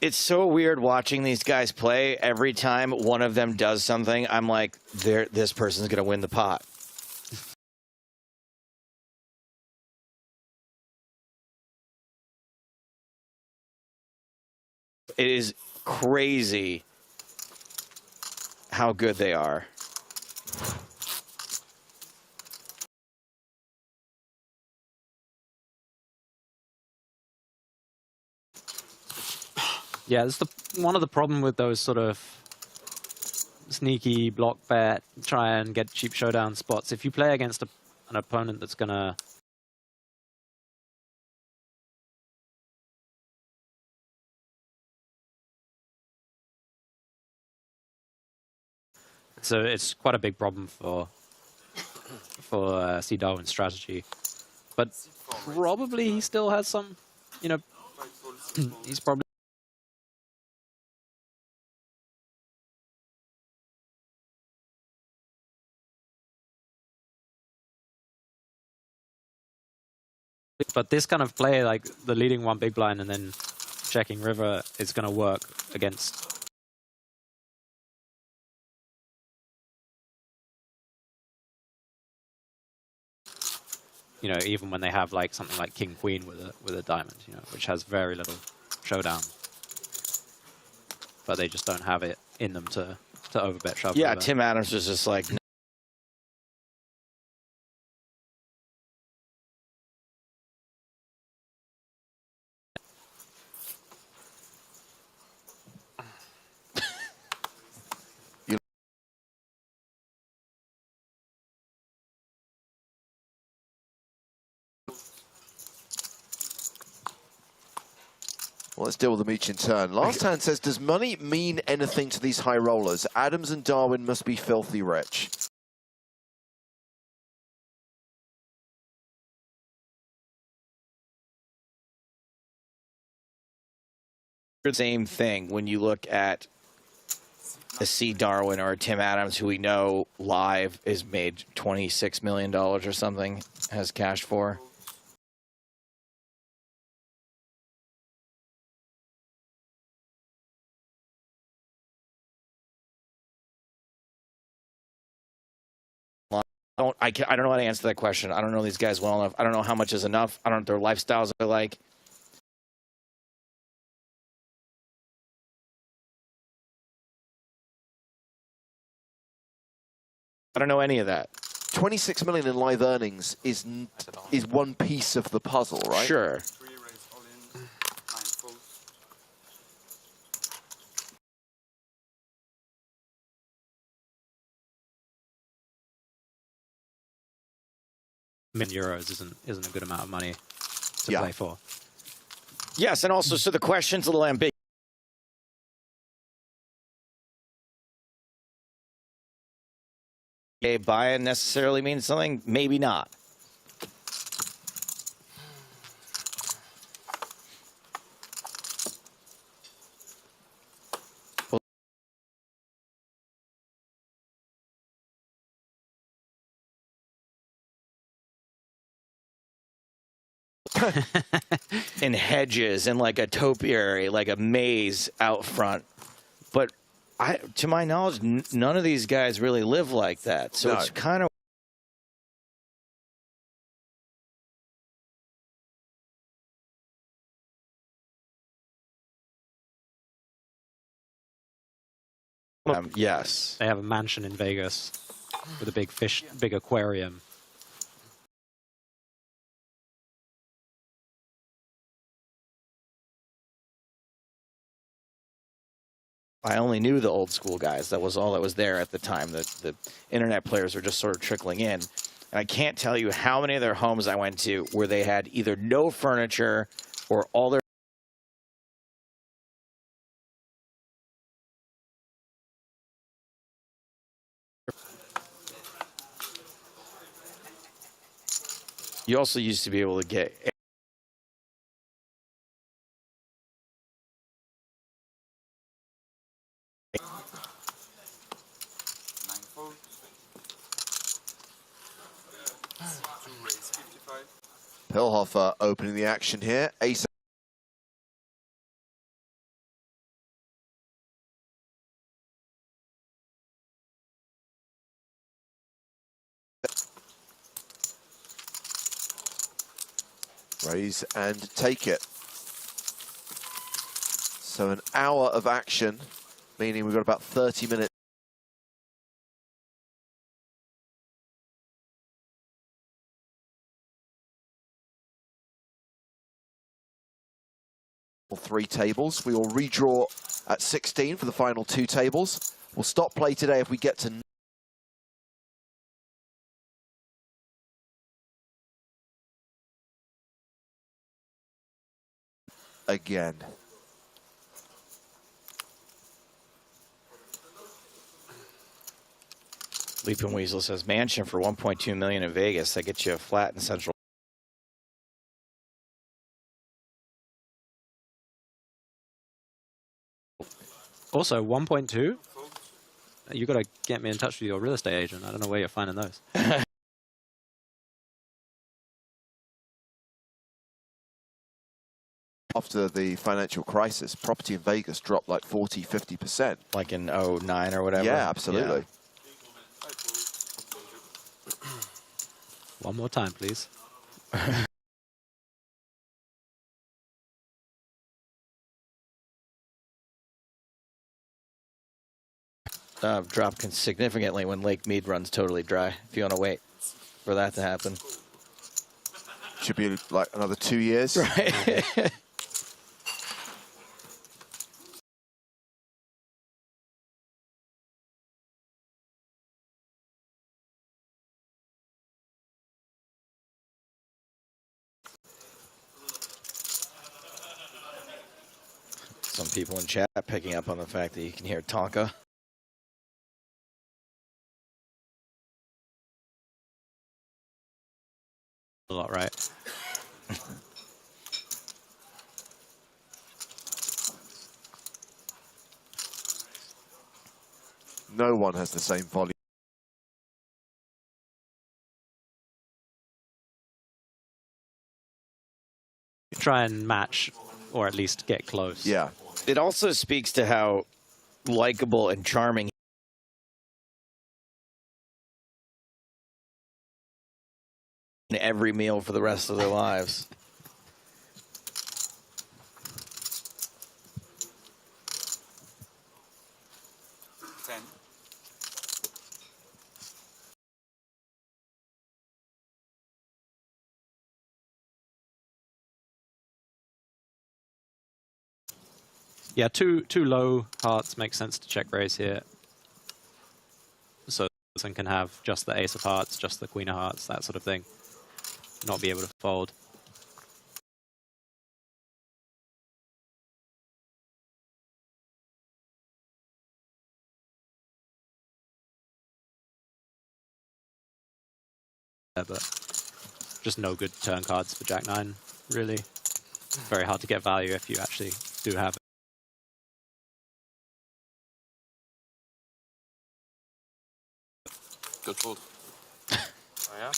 It's so weird watching these guys play. Every time one of them does something, I'm like, this person's going to win the pot. It is crazy how good they are. Yeah, it's one of the problem with those sort of sneaky block bet, try and get cheap showdown spots. If you play against an opponent that's gonna so it's quite a big problem for C. Darwin's strategy. but probably he still has some, you know, he's probably. But this kind of play, like the leading one big blind and then checking river, is going to work against. You know, even when they have like something like king queen with a diamond, you know, which has very little showdown, but they just don't have it in them to overbet shove. Yeah, river. Tim Adams was just like. Well, let's deal with them each in turn. Last hand says, does money mean anything to these high rollers? Adams and Darwin must be filthy rich. Same thing when you look at a C. Darwin or a Tim Adams, who we know live is made $26 million or something, has cash for. I don't know how to answer that question. I don't know these guys well enough. I don't know how much is enough. I don't know what their lifestyles are like. I don't know any of that. 26 million in live earnings is one piece of the puzzle, right? Sure. €1,000,000 isn't a good amount of money to play for. Yes, and also, so the question's a little ambiguous. Buy-in necessarily means something? Maybe not. In hedges and like a topiary, like a maze out front. But to my knowledge, none of these guys really live like that. So it's kind of yes. They have a mansion in Vegas with a big aquarium. I only knew the old school guys. That was all that was there at the time. The internet players were just sort of trickling in. And I can't tell you how many of their homes I went to where they had either no furniture or all their You also used to be able to get Pilhofer opening the action here. Ace. Raise and take it. So an hour of action, meaning we've got about 30 minutes. Three tables. We will redraw at 16 for the final two tables. We'll stop play today if we get to again. Leaping Weasel says mansion for $1.2 million in Vegas. That gets you a flat in Central. Also, 1.2. You got to get me in touch with your real estate agent. I don't know where you're finding those. After the financial crisis, property in Vegas dropped like 40, 50%. Like in 09 or whatever? Yeah, absolutely. One more time, please. Dropped significantly when Lake Mead runs totally dry, if you want to wait for that to happen. Should be like another 2 years. Right. Some people in chat picking up on the fact that you can hear Tonka. A lot, right? No one has the same volume. Try and match, or at least get close. Yeah. It also speaks to how likable and charming in every meal for the rest of their lives. Yeah, two low hearts make sense to check raise here. So person can have just the ace of hearts, just the queen of hearts, that sort of thing. Not be able to fold. But just no good turn cards for Jack 9, really. Very hard to get value if you actually do have it. Good fold. Oh yeah?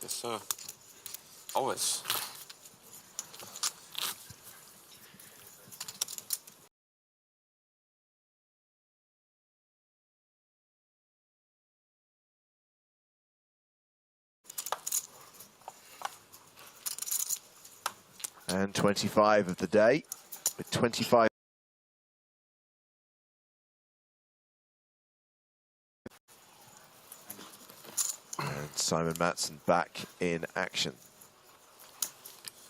Yes, sir. Always. And 25 of the day, with 25. And Simon Matson back in action.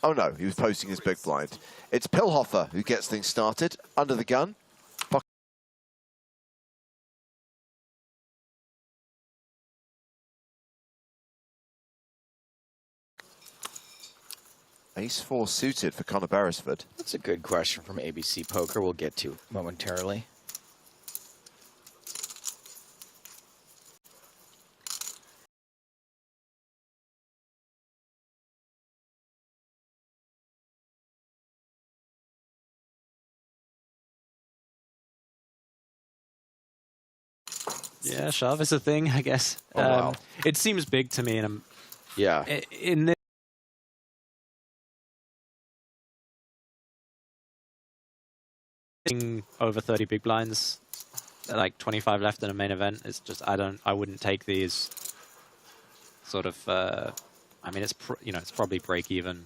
Oh no, he was posting his big blind. It's Pilhofer who gets things started, under the gun. Ace-4 suited for Conor Beresford. That's a good question from ABC Poker we'll get to momentarily. Yeah, shove is a thing, I guess. Oh, wow. It seems big to me, and Yeah. in this over 30 big blinds, like 25 left in a main event, it's just I wouldn't take these sort of. I mean, it's it's probably break even.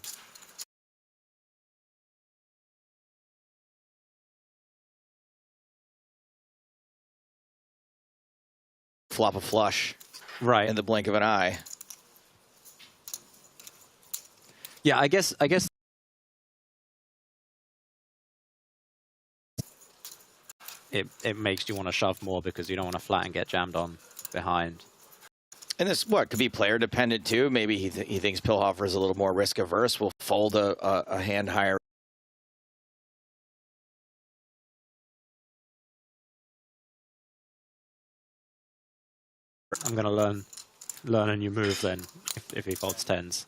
Flop a flush. Right. In the blink of an eye. Yeah, I guess it makes you want to shove more because you don't want to flat and get jammed on behind. And this, could be player dependent too. Maybe he thinks Pilhofer is a little more risk averse. Will fold a hand higher. I'm going to learn a new move then if he folds tens.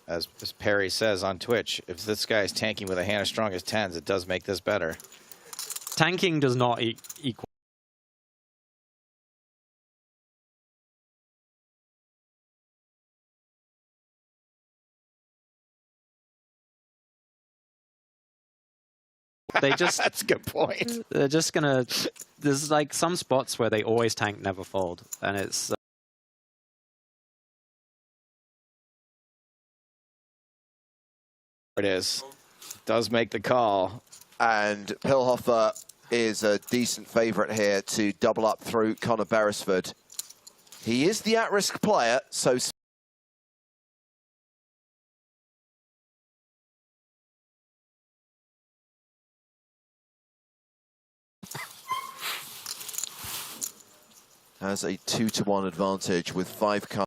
As Perry says on Twitch, if this guy is tanking with a hand as strong as tens, it does make this better. tanking does not equal. They just That's a good point. they're just gonna. There's like some spots where they always tank, never fold, and it's. It is. Does make the call. And Pilhofer is a decent favourite here to double up through Conor Beresford. He is the at-risk player, so... has a 2-to-1 advantage with 5 cards.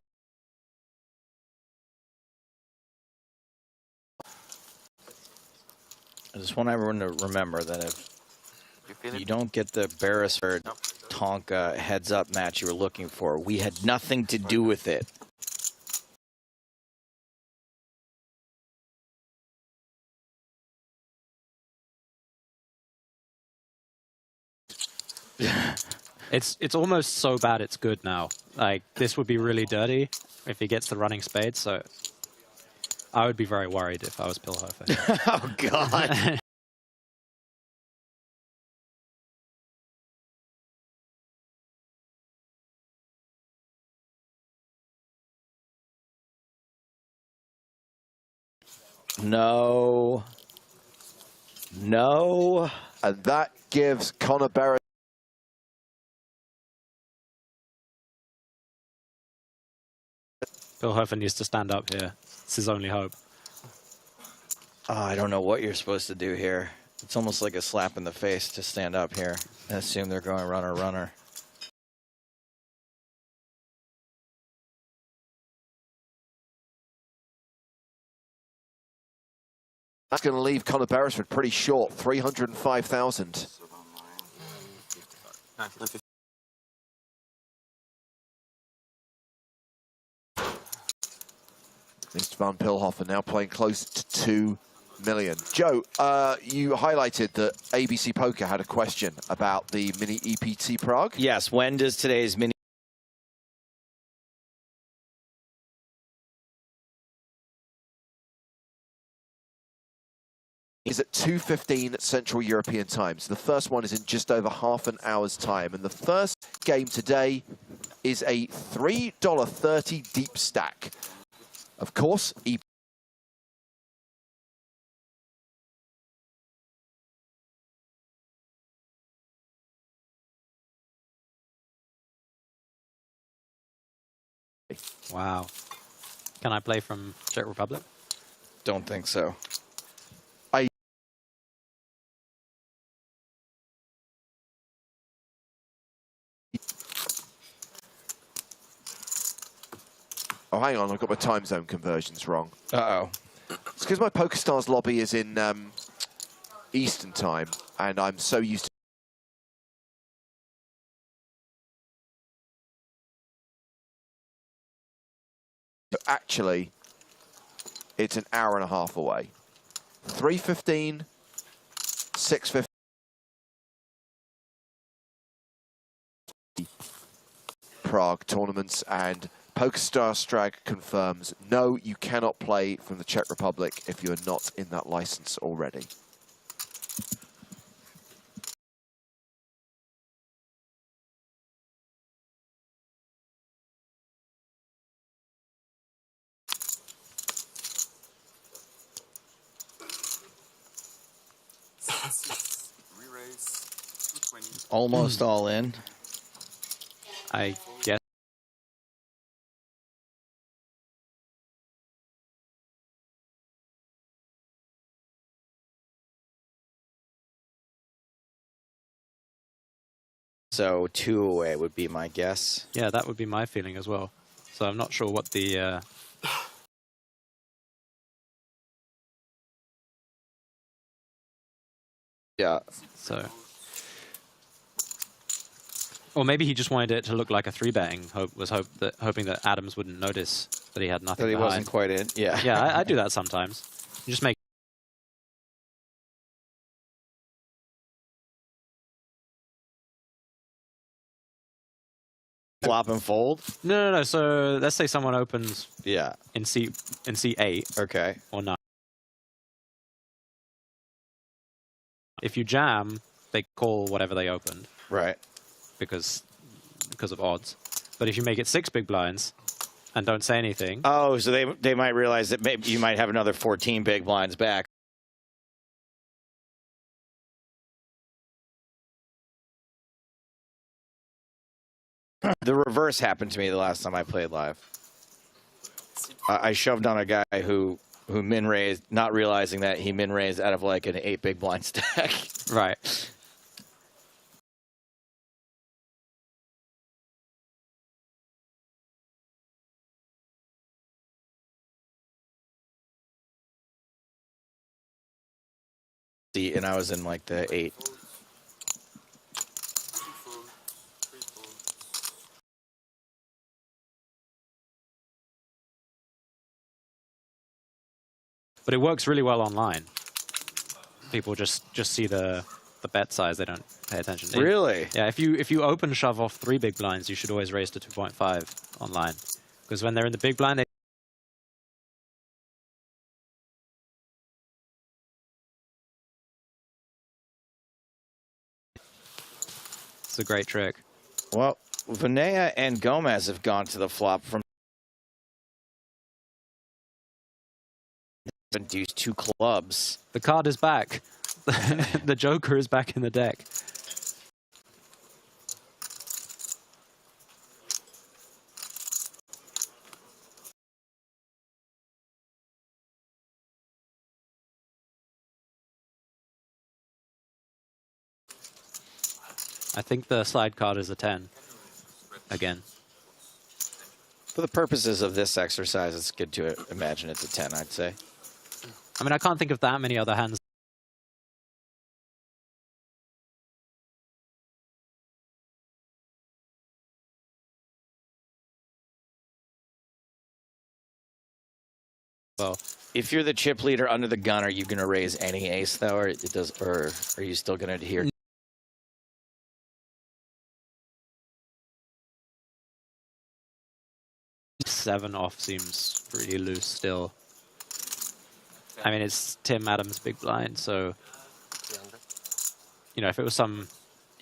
I just want everyone to remember that if you don't get the Beresford Tonka heads-up match you were looking for, we had nothing to do with it. It's almost so bad it's good now. Like, this would be really dirty if he gets the running spade, so I would be very worried if I was Pilhofer. Oh, God. No. No. And that gives Conor Beresford... Pilhofer needs to stand up here. It's his only hope. Oh, I don't know what you're supposed to do here. It's almost like a slap in the face to stand up here and assume they're going runner, runner. That's going to leave Conor Beresford pretty short, 305,000. Mr. Van Pilhofer now playing close to 2 million. Joe, you highlighted that ABC Poker had a question about the mini EPT Prague. Yes, when does today's mini... is at 2:15 Central European time. So the first one is in just over half an hour's time. And the first game today is a $3.30 deep stack. Of course, Wow. Can I play from Czech Republic? Don't think so. Oh, hang on, I've got my time zone conversions wrong. Uh-oh. It's because my PokerStars lobby is in Eastern time, and I'm so used to... Actually, it's an hour and a half away. 3:15, 6:50. Prague tournaments, and PokerStars Strag confirms, no, you cannot play from the Czech Republic if you are not in that license already. Almost all in. I guess. So 2 away would be my guess. Yeah, that would be my feeling as well. So I'm not sure what the... Yeah. So... Or maybe he just wanted it to look like a 3-betting. Hoping that Adams wouldn't notice that he had nothing That he behind. wasn't quite in. Yeah. Yeah, I do that sometimes. You just make flop and fold? No. So let's say someone opens Yeah. in C8 Okay. or 9. If you jam, they call whatever they opened Right. because of odds. But if you make it 6 big blinds and don't say anything, Oh, so they might realize that maybe you might have another 14 big blinds back. The reverse happened to me the last time I played live. I shoved on a guy who min raised, not realizing that he min raised out of like an 8 big blind stack. right? And I was in like the 8. But it works really well online. People just see the bet size; they don't pay attention. Really? Yeah. If you open shove off 3 big blinds, you should always raise to 2.5 online, because when they're in the big blind, it's a great trick. Well, Vanea and Gomez have gone to the flop from deuce 2 clubs. The card is back. The Joker is back in the deck. I think the slide card is a 10 again. For the purposes of this exercise, it's good to imagine it's a 10, I'd say. I mean, I can't think of that many other hands. Well, if you're the chip leader under the gun, are you going to raise any ace though, or are you still going to adhere? 7 off seems really loose still. I mean, it's Tim Adams' big blind, so you know, if it was some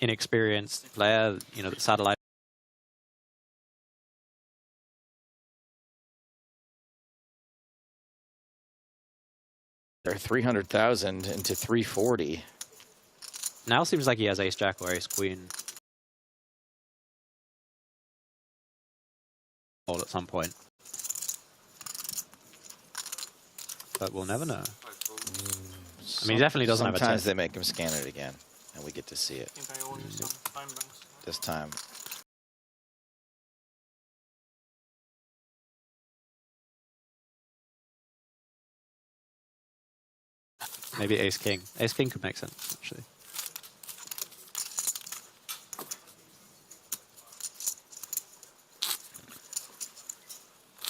inexperienced player, you know, the satellite. They're 300,000 into 340. Now seems like he has ace jack or ace queen. Hold at some point. But we'll never know. I mean, he definitely doesn't have a 10. Sometimes they make him scan it again, and we get to see it. I think I owe you some time banks. This time. Maybe ace king. Ace king could make sense, actually.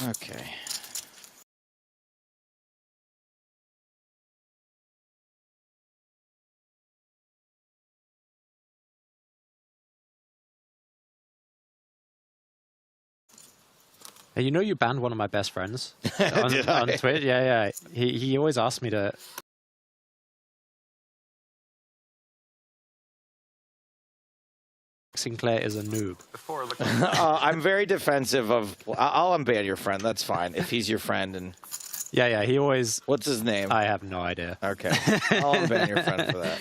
Okay. Hey, you know you banned one of my best friends on Twitch? Yeah. He always asked me to... Sinclair is a noob. I'm very defensive of... I'll unban your friend. That's fine. If he's your friend and... Yeah, he always... What's his name? I have no idea. Okay. I'll unban your friend for that.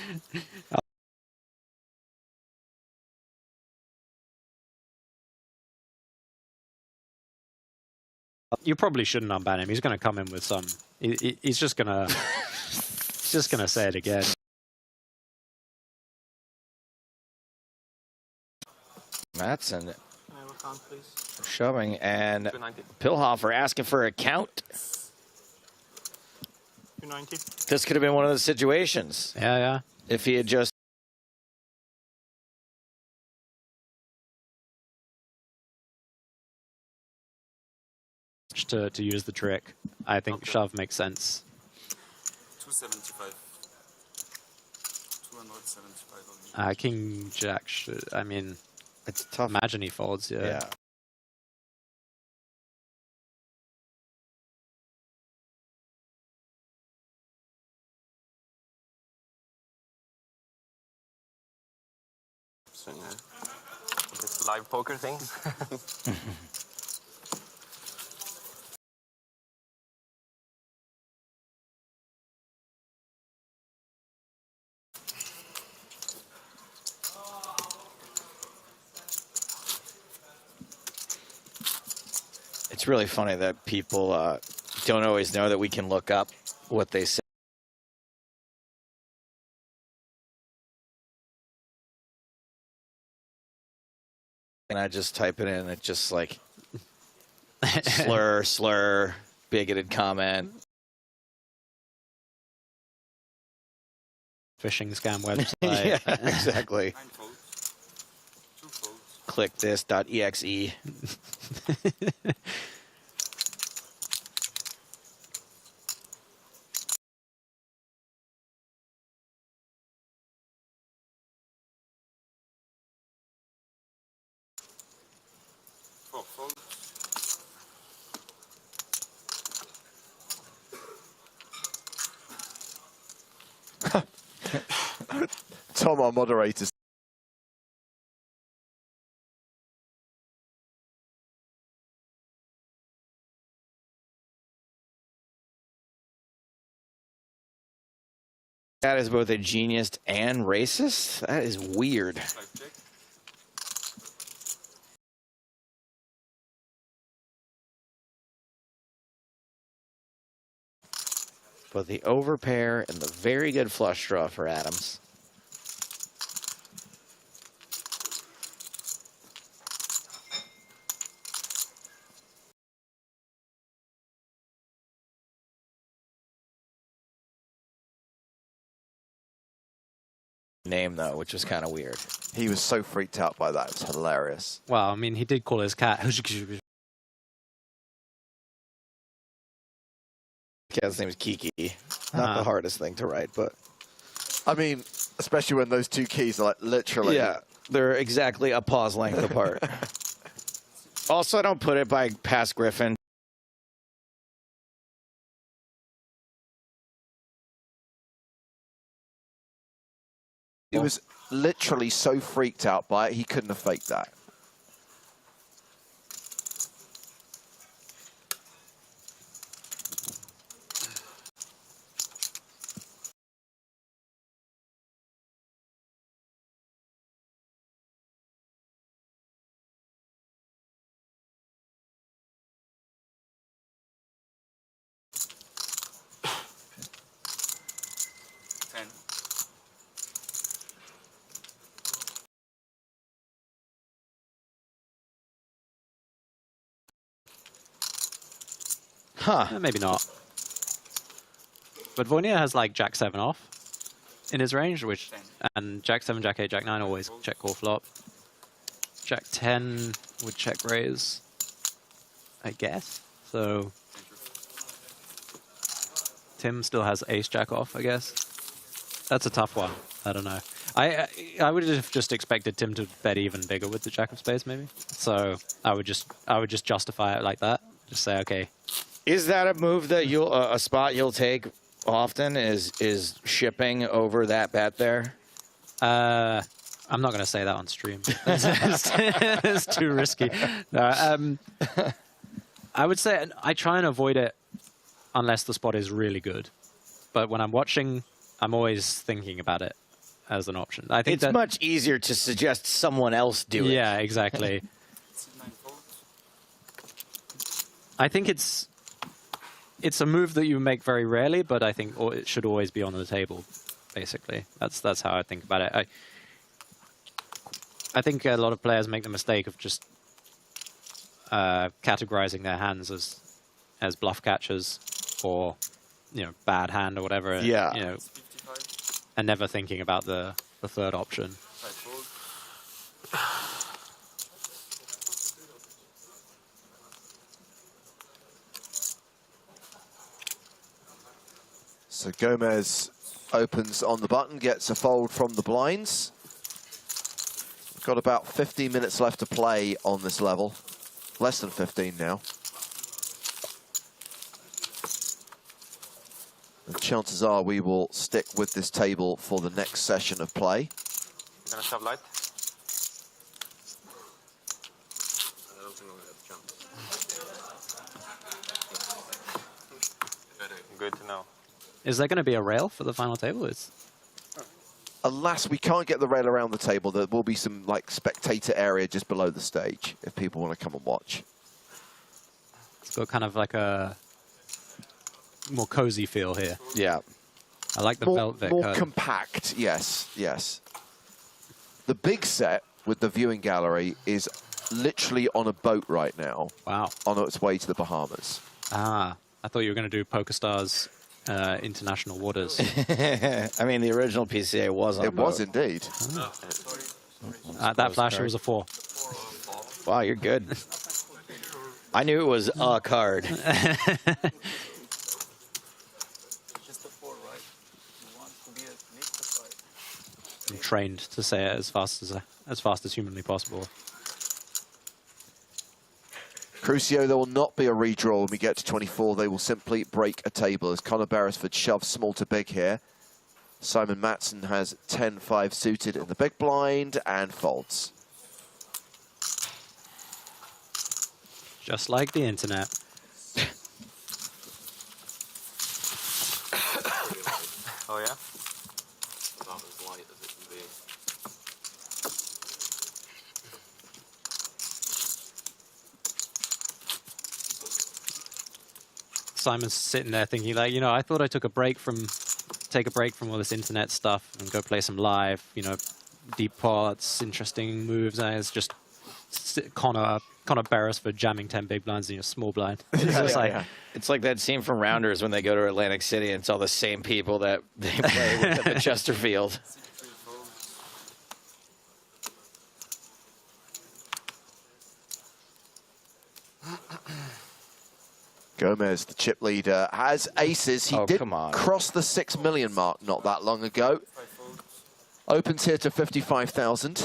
You probably shouldn't unban him. He's going to come in with some... He's just going to... he's just going to say it again. Matson Account, please. shoving, and Pillhofer asking for a count. 290. This could have been one of those situations. Yeah. If he had just... To use the trick. I think shove makes sense. 275. 275 on me. King Jack should... I mean... It's tough. Imagine he folds, yeah. So, yeah. This live poker thing. It's really funny that people don't always know that we can look up what they say. And I just type it in, and it just like slur, bigoted comment. Phishing scam website. Yeah, exactly. 9 folds. 2 folds. Click this.exe. 4 folds. Tom, our moderator. That is both a genius and racist? That is weird. 5 check. But the overpair and the very good flush draw for Adams. Name though, which was kind of weird. He was so freaked out by that. It's hilarious. Well, I mean, he did call his cat. Cat's name is Kiki. Not the hardest thing to write, but I mean, especially when those two keys are like literally. yeah, they're exactly a pause length apart. Also, I don't put it by past Griffin. He was literally so freaked out by it, he couldn't have faked that. Huh. Maybe not. But Voynier has like Jack 7 off in his range, which and Jack 7, Jack 8, Jack 9 always check call flop. Jack 10 would check raise, I guess. So Tim still has Ace Jack off, I guess. That's a tough one. I don't know. I would have just expected Tim to bet even bigger with the Jack of Spades, maybe. So I would just justify it like that. Just say, okay. Is that a move that you'll a spot you'll take often? Is shipping over that bet there? I'm not going to say that on stream. It's too risky. No, I would say I try and avoid it unless the spot is really good. But when I'm watching, I'm always thinking about it as an option. I think it's much easier to suggest someone else do it. Yeah, exactly. I think it's a move that you make very rarely, but I think it should always be on the table. Basically, that's how I think about it. I think a lot of players make the mistake of just categorizing their hands as bluff catchers or bad hand or whatever. Yeah. And never thinking about the third option. So Gomez opens on the button, gets a fold from the blinds. We've got about 15 minutes left to play on this level. Less than 15 now. And chances are we will stick with this table for the next session of play. You're gonna shove light? good to know. Is there going to be a rail for the final table? It's Alas, we can't get the rail around the table. There will be some like spectator area just below the stage if people want to come and watch. It's got kind of like a more cozy feel here. Yeah. I like the velvet more curtain. compact. Yes, yes. The big set with the viewing gallery is literally on a boat right now. Wow. On its way to the Bahamas. Ah, I thought you were going to do PokerStars International Waters. I mean, the original PCA was on It was indeed. That flasher was a 4. Wow, you're good. I knew it was a card. Just a 4, right? You want to be at least a 5. I'm trained to say it as fast as humanly possible. Crucio, there will not be a redraw when we get to 24. They will simply break a table as Conor Beresford shoves small to big here. Simon Matson has 10-5 suited in the big blind and folds. Just like the internet. Oh yeah? About as light as it can be. Simon's sitting there thinking, like, you know, I thought I take a break from all this internet stuff and go play some live, you know, deep pots, interesting moves. And it's just Conor Beresford jamming 10 big blinds in a small blind. It's like that scene from Rounders when they go to Atlantic City and it's all the same people that they play with at the Chesterfield. Gomez, the chip leader, has aces. He did cross the 6 million mark not that long ago. Opens here to 55,000.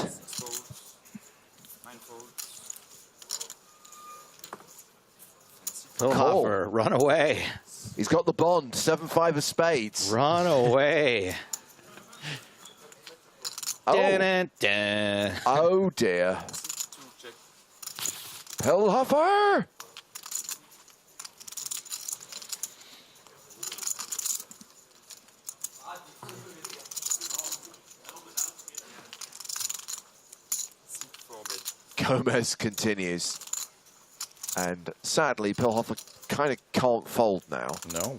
Hoffer, run away. He's got the bond, 7-5 of spades. Run away. Oh. Dun, dun. Oh dear. Hoffer! Gomez continues. And sadly, Pilhofer kind of can't fold now. No.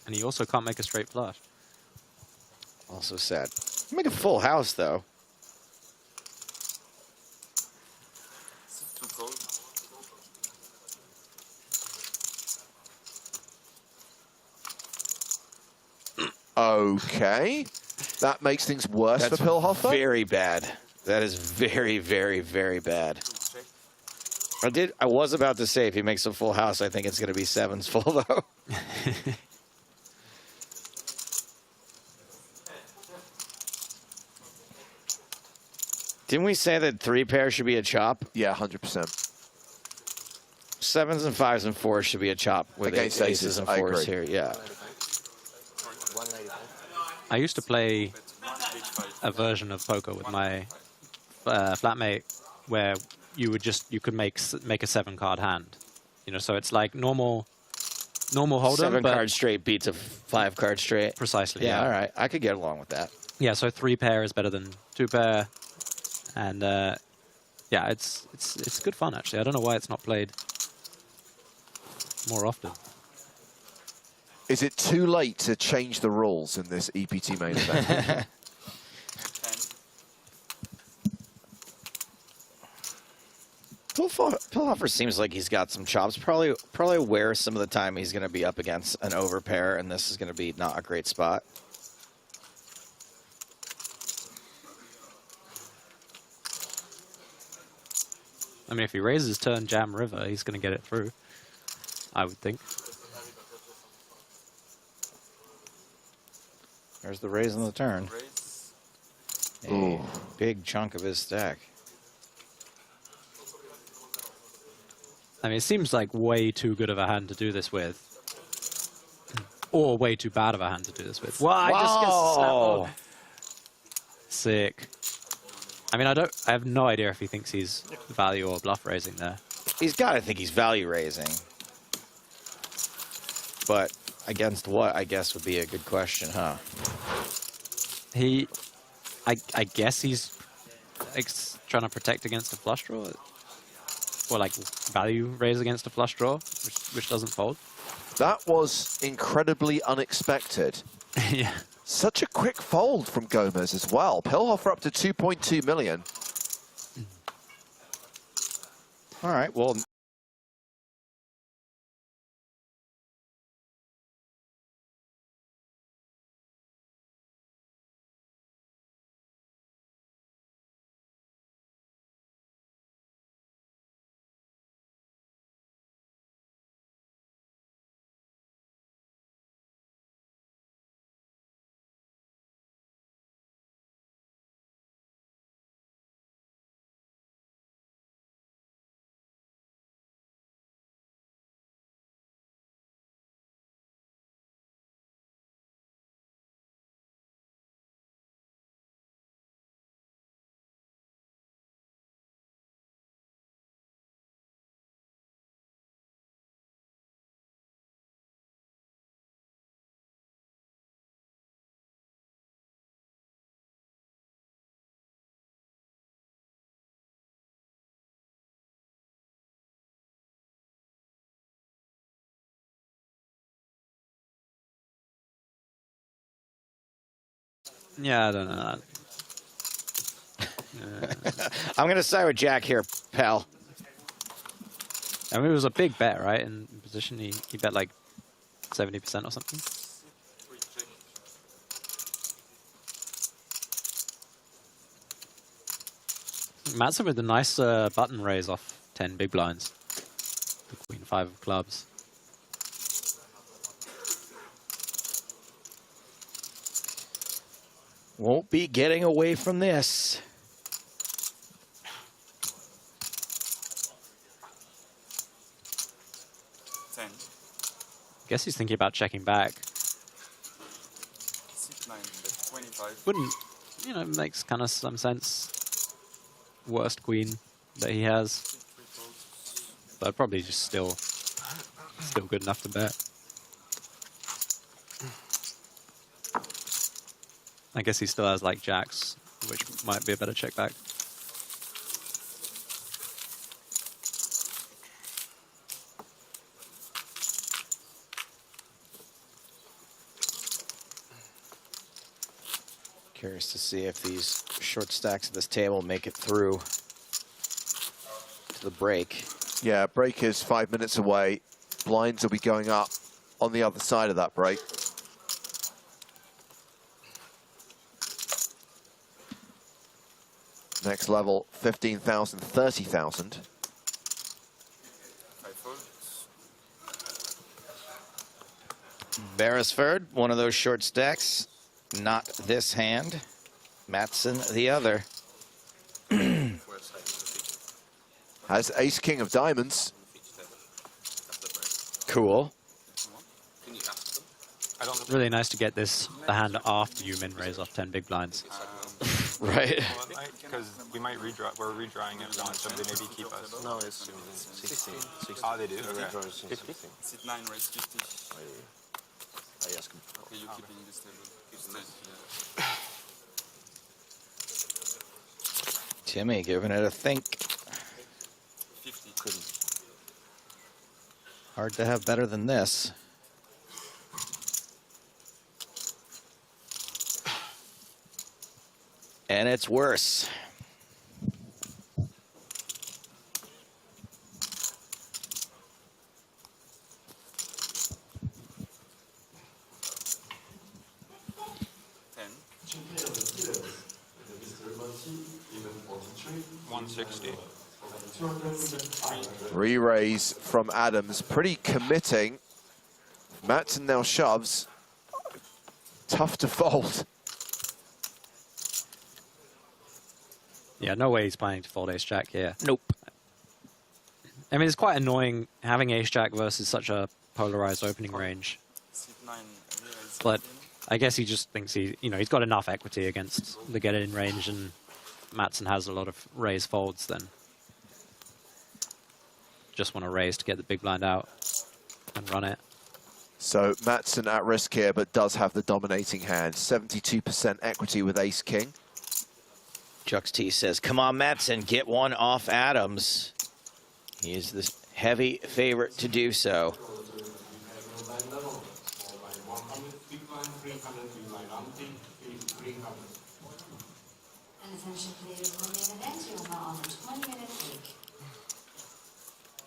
And he also can't make a straight flush. Also sad. Make a full house, though. Too cold. Okay. That makes things worse for Pilhofer. Very bad. That is very, very, very bad. I was about to say if he makes a full house, I think it's going to be sevens full, though. Didn't we say that 3 pair should be a chop? Yeah, 100%. 7s and 5s and 4s should be a chop with Against aces and 4s here. Yeah. I used to play a version of poker with my flatmate where you could make a 7-card hand. You know, so it's like normal hold'em. 7-card straight beats a 5-card straight. Precisely. Yeah, all right. I could get along with that. Yeah, so 3 pair is better than 2 pair. And yeah, it's good fun actually. I don't know why it's not played more often. Is it too late to change the rules in this EPT main event? Pilhofer seems like he's got some chops. Probably aware some of the time he's going to be up against an overpair, and this is going to be not a great spot. I mean, if he raises turn jam river, he's going to get it through, I would think. There's the raise on the turn. A big chunk of his stack. I mean, it seems like way too good of a hand to do this with. Or way too bad of a hand to do this with. Wow, I just get snapped. Sick. I mean, I have no idea if he thinks he's value or bluff raising there. He's got to think he's value raising. But against what, I guess, would be a good question, huh? I guess he's trying to protect against a flush draw. Or like value raise against a flush draw, which doesn't fold. That was incredibly unexpected. Yeah. Such a quick fold from Gomez as well. Pilhofer up to 2.2 million. All right, well. Yeah, I don't know. I'm going to side with Jack here, pal. I mean, it was a big bet, right? In position, he bet like 70% or something. Madsen with a nice button raise off 10 big blinds. The queen 5 of clubs. Won't be getting away from this. Guess he's thinking about checking back. Wouldn't, you know, makes kind of some sense. Worst queen that he has. But probably just still good enough to bet. I guess he still has like jacks, which might be a better check back. Curious to see if these short stacks at this table make it through to the break. Yeah, break is 5 minutes away. Blinds will be going up on the other side of that break. Next level, 15,000, 30,000. Beresford, one of those short stacks. Not this hand. Madsen, the other. Has ace king of diamonds. Cool. Really nice to get this the hand after you min raise off 10 big blinds. Right. Because we might redraw. We're redrawing it once, so they maybe keep us. No, it's 16. Ah, they do? Okay. Okay. 50? Sit 9 raise 50. I ask him. Okay, you keeping this table. Timmy giving it a think. 50. Couldn't. Hard to have better than this. And it's worse. Re-raise from Adams, pretty committing. Madsen now shoves. Tough to fold. Yeah, no way he's planning to fold ace-jack here. Nope. I mean, it's quite annoying having ace-jack versus such a polarized opening range. But I guess he just thinks he's got enough equity against the get-in range, and Madsen has a lot of raise folds, then just want to raise to get the big blind out and run it. So Madsen at risk here, but does have the dominating hand. 72% equity with ace-king. Jux T says, come on, Madsen, get one off Adams. He is the heavy favorite to do so.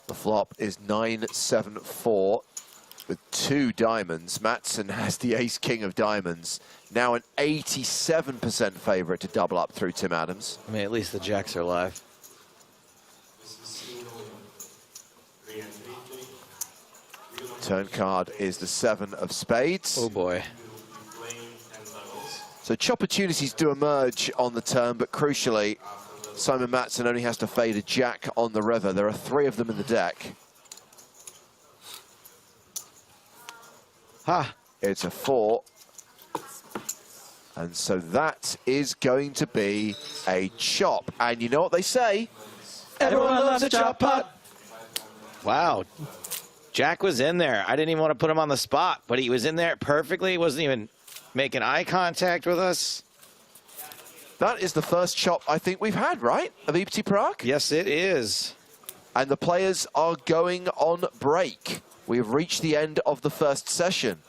The flop is 9-7-4 with 2 diamonds. Madsen has the ace-king of diamonds. Now an 87% favorite to double up through Tim Adams. I mean, at least the jacks are live. Turn card is the 7 of spades. Oh boy. So opportunities do emerge on the turn, but crucially, Simon Madsen only has to fade a jack on the river. There are 3 of them in the deck. It's a 4. And so that is going to be a chop. And you know what they say? Everyone loves a chop putt. Wow. Jack was in there. I didn't even want to put him on the spot, but he was in there perfectly. He wasn't even making eye contact with us. That is the first chop I think we've had, right, of EPT Prague? Yes, it is. And the players are going on break. We've reached the end of the first session.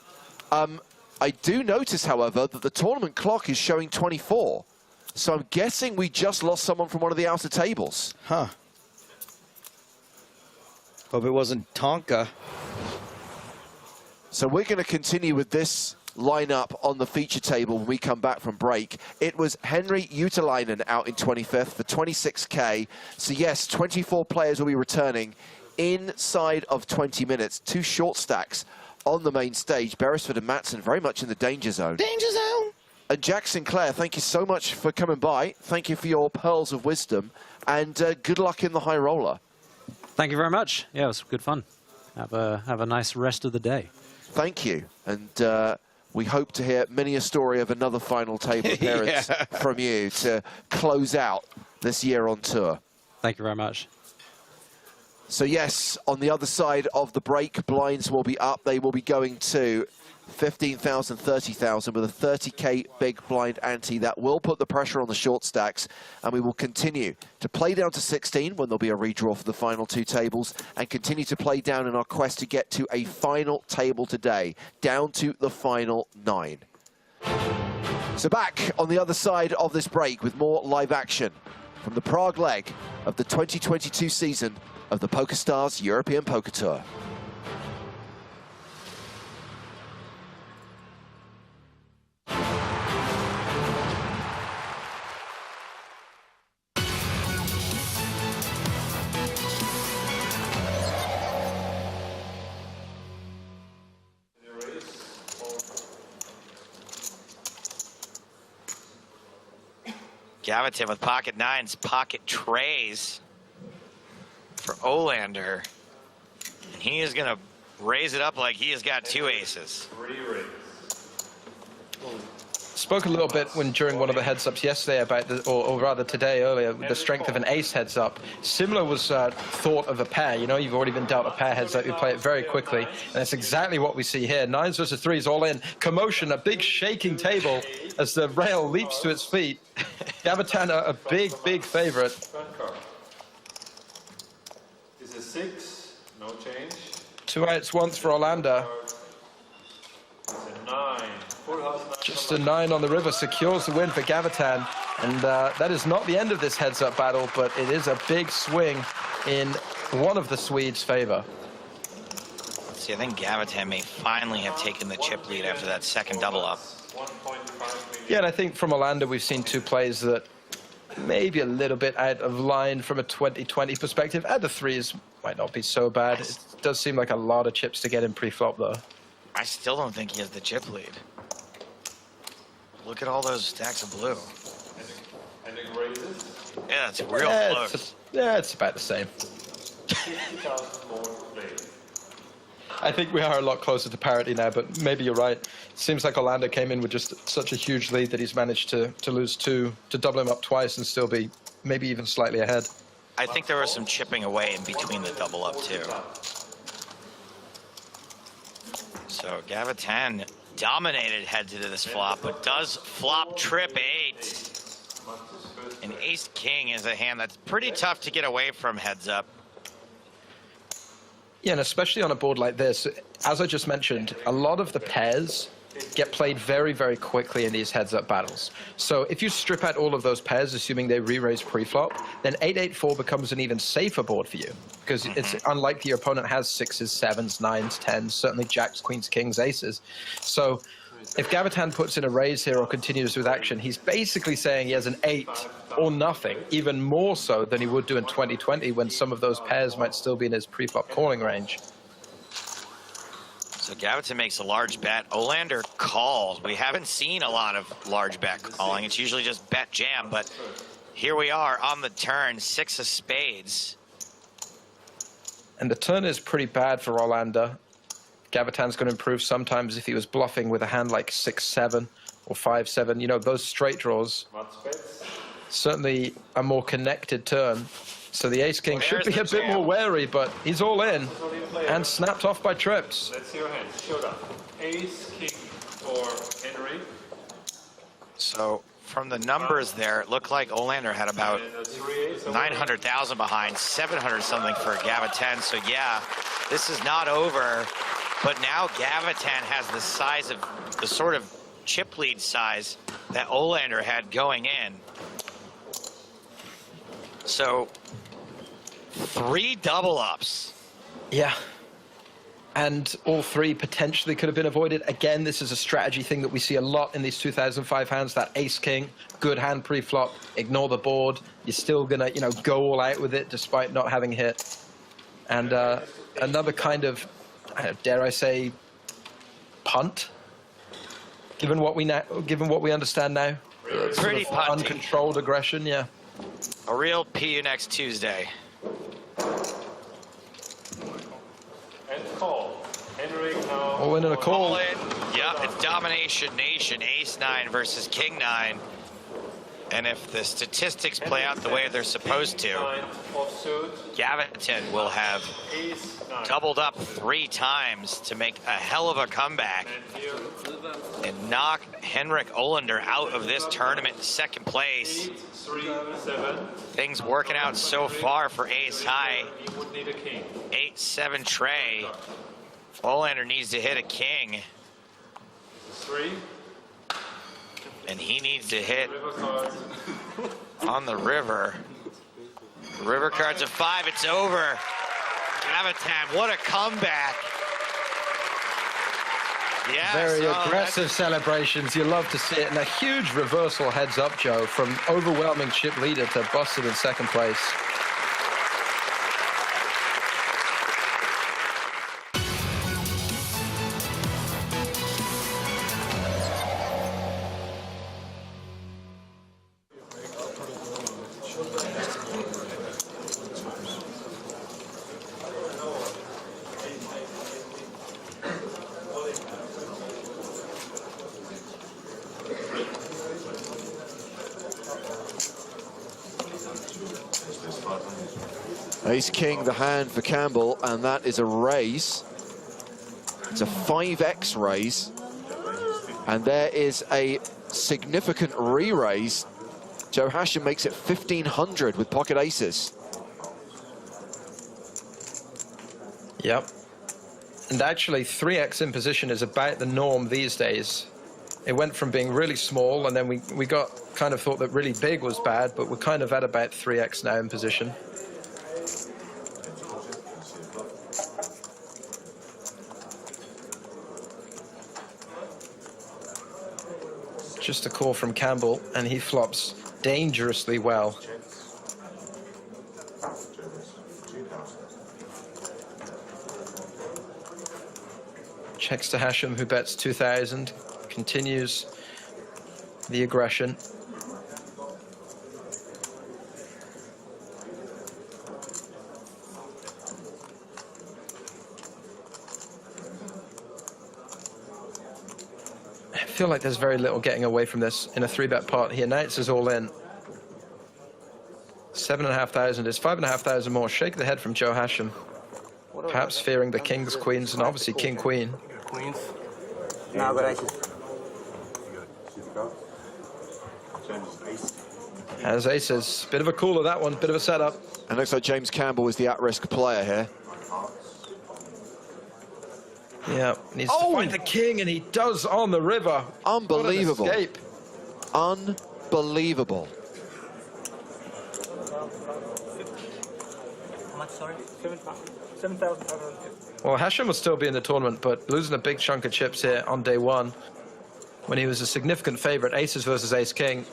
I do notice, however, that the tournament clock is showing 24. So I'm guessing we just lost someone from one of the outer tables. Huh. Hope it wasn't Tonka. So we're going to continue with this lineup on the feature table when we come back from break. It was Henry Utalainen out in 25th for 26K. So yes, 24 players will be returning inside of 20 minutes. 2 short stacks on the main stage. Beresford and Madsen very much in the danger zone. Danger zone! And Jack Sinclair, thank you so much for coming by. Thank you for your pearls of wisdom. And good luck in the high roller. Thank you very much. Yeah, it was good fun. Have a nice rest of the day. Thank you. And we hope to hear many a story of another final table appearance from you to close out this year on tour. Thank you very much. So yes, on the other side of the break, blinds will be up. They will be going to 15,000, 30,000 with a 30K big blind ante. That will put the pressure on the short stacks, and we will continue to play down to 16 when there'll be a redraw for the final 2 tables, and continue to play down in our quest to get to a final table today, down to the final 9. So back on the other side of this break with more live action from the Prague leg of the 2022 season of the PokerStars European Poker Tour. Gavitin with pocket 9s, pocket trays for Olander. And he is going to raise it up like he has got 2 aces. Spoke a little bit during one of the heads-ups yesterday about, or rather today earlier, the strength of an ace heads-up. Similar was thought of a pair. You know, you've already been dealt a pair heads-up. You play it very quickly, and that's exactly what we see here. 9s versus 3s all in. Commotion, a big shaking table as the rail leaps to its feet. Gavitin, a big, big favorite. This is 6, no change. 2 outs once for Olander. It's a 9. Just a 9 on the river secures the win for Gavitin, and that is not the end of this heads-up battle, but it is a big swing in one of the Swedes' favor. Let's see, I think Gavitin may finally have taken the chip lead after that second double up. Yeah, and I think from Olander we've seen 2 plays that maybe a little bit out of line from a 2020 perspective. And the 3s might not be so bad. It does seem like a lot of chips to get in pre-flop, though. I still don't think he has the chip lead. Look at all those stacks of blue. And it raises? Yeah, it's real close. Yeah, it's about the same. 50,000 more played. I think we are a lot closer to parity now, but maybe you're right. It seems like Orlando came in with just such a huge lead that he's managed to lose 2, to double him up twice and still be maybe even slightly ahead. I think there was some chipping away in between the double up too. So Gavitan dominated heads into this flop, but does flop trip 8. And ace king is a hand that's pretty tough to get away from heads up. Yeah, and especially on a board like this, as I just mentioned, a lot of the pairs get played very, very quickly in these heads-up battles. So if you strip out all of those pairs, assuming they re-raise pre-flop, then 8-8-4 becomes an even safer board for you, because it's unlikely your opponent has 6s, 7s, 9s, 10s, certainly jacks, queens, kings, aces. So if Gavitan puts in a raise here or continues with action, he's basically saying he has an 8 or nothing, even more so than he would do in 2020 when some of those pairs might still be in his pre-flop calling range. So Gavitan makes a large bet. Olander calls. We haven't seen a lot of large bet calling. It's usually just bet jam, but here we are on the turn, 6 of spades. And the turn is pretty bad for Olander. Gavitan's going to improve sometimes if he was bluffing with a hand like 6-7 or 5-7. You know, those straight draws. Certainly a more connected turn. So the ace-king should be a bit more wary, but he's all in and snapped off by trips. Let's see your hand. Showdown. Ace, king for Henry. So from the numbers there, it looked like Olander had about 900,000 behind, 700 something for Gavitan. So yeah, this is not over. But now Gavitan has the size of the sort of chip lead size that Olander had going in. So 3 double ups. Yeah. And all 3 potentially could have been avoided. Again, this is a strategy thing that we see a lot in these 2005 hands, that ace-king, good hand pre-flop, ignore the board. You're still going to, you know, go all out with it despite not having hit. And another kind of, dare I say, punt, given what we understand now. Pretty sort of punty. Uncontrolled aggression, yeah. A real PU next Tuesday. And call. Henry now. All in and a call. All in. Yeah, it's Domination Nation. Ace-9 versus King-9. And if the statistics play out the way they're supposed to, Gavitan will have doubled up 3 times to make a hell of a comeback and knock Henrik Olander out of this tournament in 2nd place. Things working out so far for Ace High. 8-7 tray. Olander needs to hit a king. 3. And he needs to hit on the river. The river card's a 5, it's over. Gavitan, what a comeback. Yeah, Very so aggressive celebrations. You love to see it. And a huge reversal heads up, Joe, from overwhelming chip leader to busted in 2nd place. Ace-king, the hand for Campbell, and that is a raise. It's a 5x raise. And there is a significant re-raise. Joe Hashim makes it 1,500 with pocket aces. Yep. And actually, 3x in position is about the norm these days. It went from being really small, and then we got kind of thought that really big was bad, but we're kind of at about 3x now in position. Just a call from Campbell, and he flops dangerously well. Checks to Hashim, who bets 2,000, continues the aggression. feel like there's very little getting away from this in a 3-bet pot here. Knights is all in. 7,500 is 5,500 more. Shake the head from Joe Hashem. Perhaps fearing the kings, queens, and obviously king, queen. Queens. Now got aces. Has aces. Bit of a cooler, that one. Bit of a setup. And looks like James Campbell is the at-risk player here. Yeah, needs to find the king, and he does on the river. Unbelievable. What an escape. Unbelievable. How much, sorry? 7,550. Well, Hashem will still be in the tournament, but losing a big chunk of chips here on day one, when he was a significant favorite, aces versus ace-king.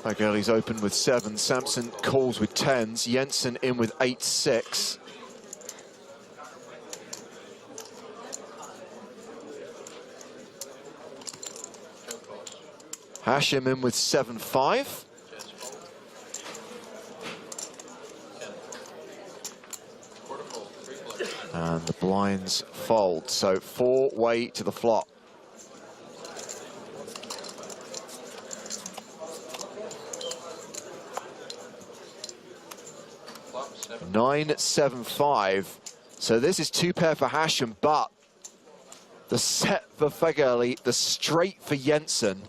Fagerli's open with 7. Samson calls with 10s. Jensen in with 8-6. Hashem in with 7-5. And the blinds fold. So 4-way to the flop. 9-7-5. So this is 2-pair for Hashem, but the set for Fagerli, the straight for Jensen.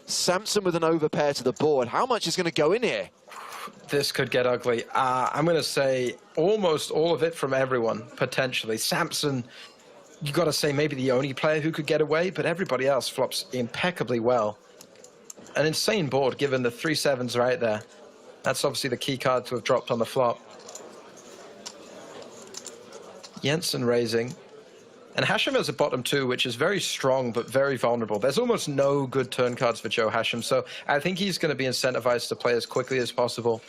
Samson with an overpair to the board. How much is going to go in here? This could get ugly. I'm going to say almost all of it from everyone, potentially. Samson, you got to say maybe the only player who could get away, but everybody else flops impeccably well. An insane board, given the 3 7s right there. That's obviously the key card to have dropped on the flop. Jensen raising. And Hashem has a bottom 2, which is very strong, but very vulnerable. There's almost no good turn cards for Joe Hashem, so I think he's going to be incentivized to play as quickly as possible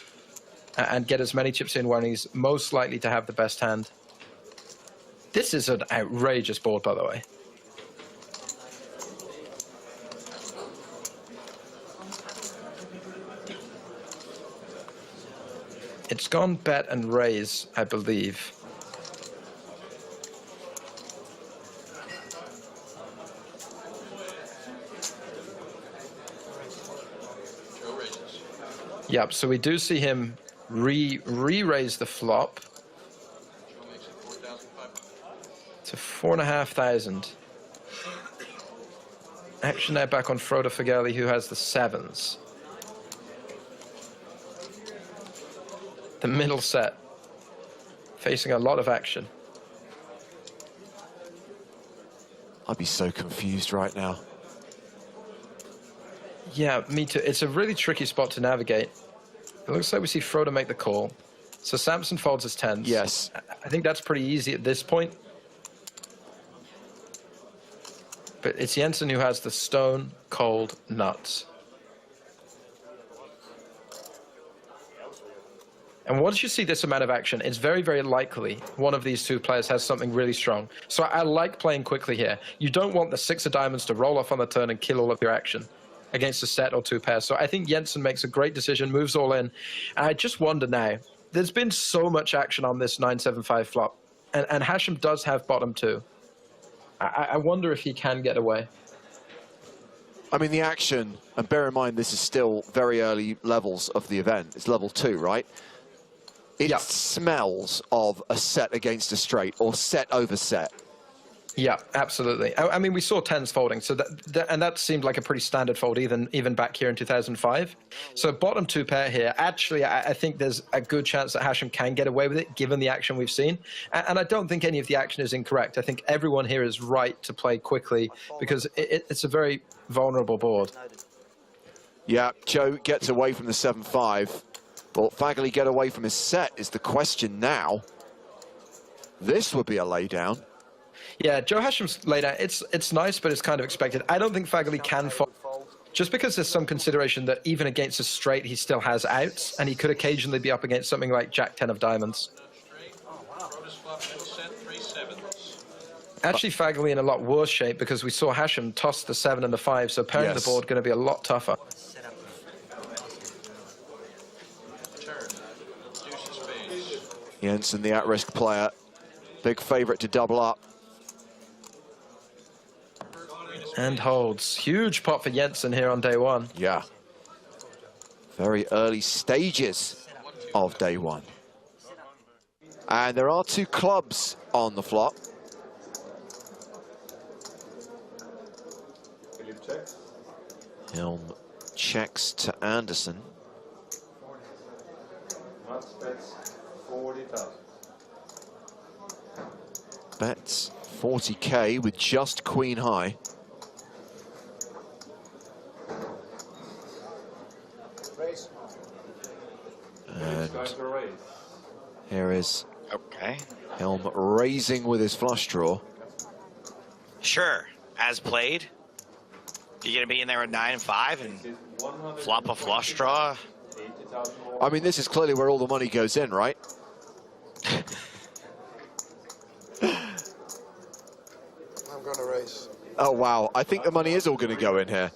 and get as many chips in when he's most likely to have the best hand. This is an outrageous board, by the way. It's gone bet and raise, I believe. Yep, so we do see him re-raise the flop to 4,500. Action now back on Frode Fagerli, who has the 7s. The middle set, facing a lot of action. I'd be so confused right now. Yeah, me too. It's a really tricky spot to navigate. It looks like we see Frode make the call. So Samson folds his 10s. Yes. I think that's pretty easy at this point. But it's Jensen who has the stone cold nuts. And once you see this amount of action, it's very, very likely one of these two players has something really strong. So I like playing quickly here. You don't want the 6 of diamonds to roll off on the turn and kill all of your action against a set or 2 pairs. So I think Jensen makes a great decision, moves all in. And I just wonder now, there's been so much action on this 9-7-5 flop, and Hashem does have bottom 2. I wonder if he can get away. I mean, the action, and bear in mind, this is still very early levels of the event. It's level 2, right? It smells of a set against a straight or set over set. Yeah, absolutely. I mean, we saw 10s folding, so that seemed like a pretty standard fold even back here in 2005. So bottom 2 pair here. Actually, I think there's a good chance that Hashem can get away with it, given the action we've seen. And I don't think any of the action is incorrect. I think everyone here is right to play quickly because it's a very vulnerable board. Yeah, Joe gets away from the 7-5. Will Fagerli get away from his set is the question now. This would be a laydown. Yeah, Joe Hashem's laydown, it's nice, but it's kind of expected. I don't think Fagerli can fold just because there's some consideration that even against a straight, he still has outs, and he could occasionally be up against something like Jack 10 of diamonds. Actually, Fagerly in a lot worse shape because we saw Hashem toss the 7 and the 5, so pairing the board going to be a lot tougher. Jensen, the at-risk player, big favourite to double up. And holds. Huge pot for Jensen here on day one. Yeah. Very early stages of day one. And there are 2 clubs on the flop. Helm checks to Anderson. Bets 40k with just queen high. And here is Helm raising with his flush draw. Sure, as played. You're going to be in there at 9-5 and flop a flush draw. I mean, this is clearly where all the money goes in, right? I'm going to raise. Oh, wow. I think the money is all going to go in here.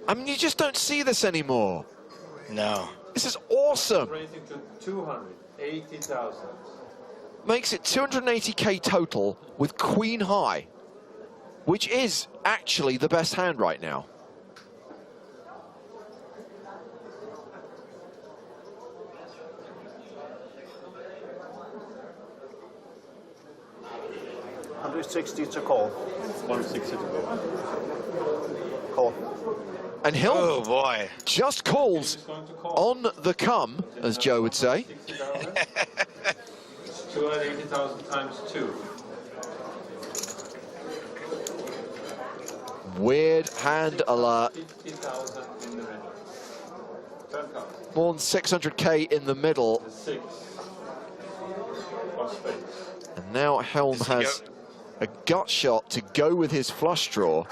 I mean, you just don't see this anymore. No. This is awesome. Raising to 280,000. Makes it 280k total with queen high, which is actually the best hand right now. $160 to call. 160 to go. Call. And Hill oh boy, just calls on the come, as Joe would say. 280,000 times 2. Weird hand alert. 50,000 in the middle. More than 600k in the middle. 6. Plus space. And now Helm has a gut shot to go with his flush draw.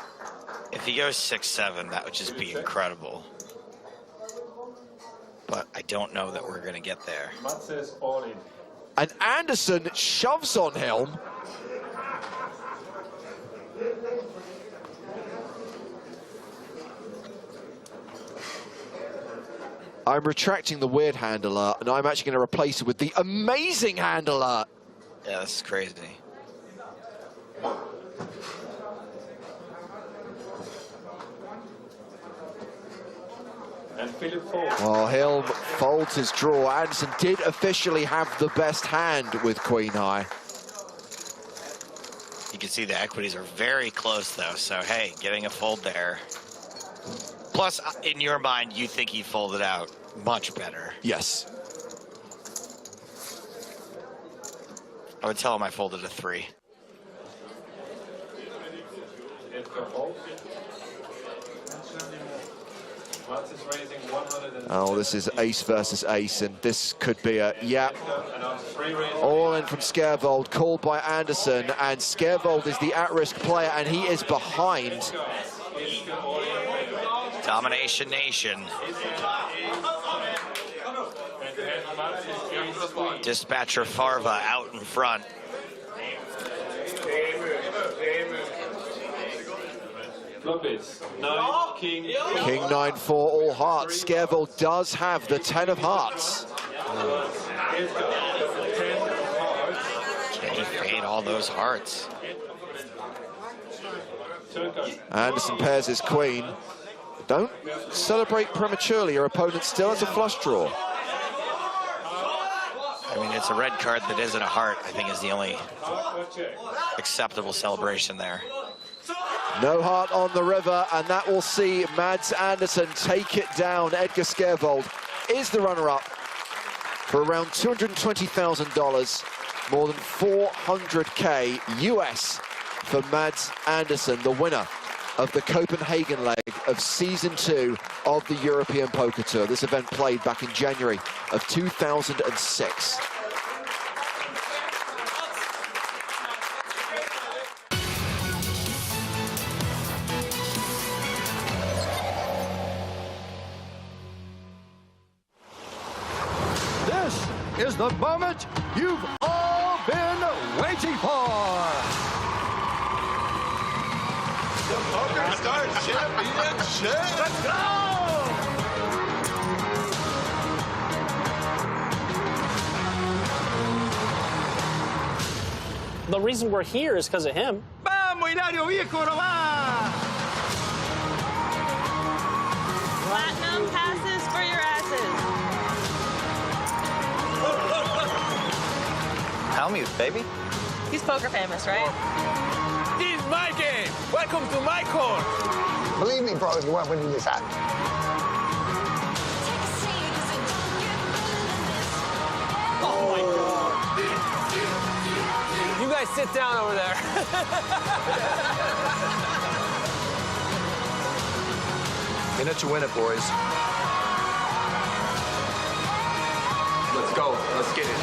If he goes 6-7, that would just be incredible. But I don't know that we're going to get there. Matt says all in. And Anderson shoves on Helm. I'm retracting the weird hand alert, and I'm actually going to replace it with the amazing hand alert. Yeah, this is crazy. And Philip folds. Well, Helm folds his draw. Anderson did officially have the best hand with queen high. You can see the equities are very close, though. So, hey, getting a fold there. Plus, in your mind, you think he folded out much better. Yes. I would tell him I folded a 3. Oh, this is ace versus ace, and this could be a, yeah. All in from Scarevold, called by Anderson, and Scarevold is the at-risk player, and he is behind. Domination Nation. Dispatcher Farva out in front. King 9-4 all hearts. Scarevold does have the 10 of hearts. Can he fade all those hearts? Anderson pairs his queen. Don't celebrate prematurely. Your opponent still has a flush draw. I mean, it's a red card that isn't a heart, I think, is the only acceptable celebration there. No heart on the river, and that will see Mads Andersen take it down. Edgar Scarevold is the runner-up for around $220,000, more than 400k US for Mads Andersen, the winner of the Copenhagen leg of Season 2 of the European Poker Tour. This event played back in January of 2006. This is the moment you've all been waiting for. The Poker Star Championship. Let's go! The reason we're here is because of him. Vamos, Hilario Viejo, no va! Platinum passes for your asses. Helmuth, baby. He's poker famous, right? This is my game. Welcome to my court. Believe me, bro, if you want winning this hat. Oh my God. You guys sit down over there. In it to win it, boys. Let's go. Let's get it.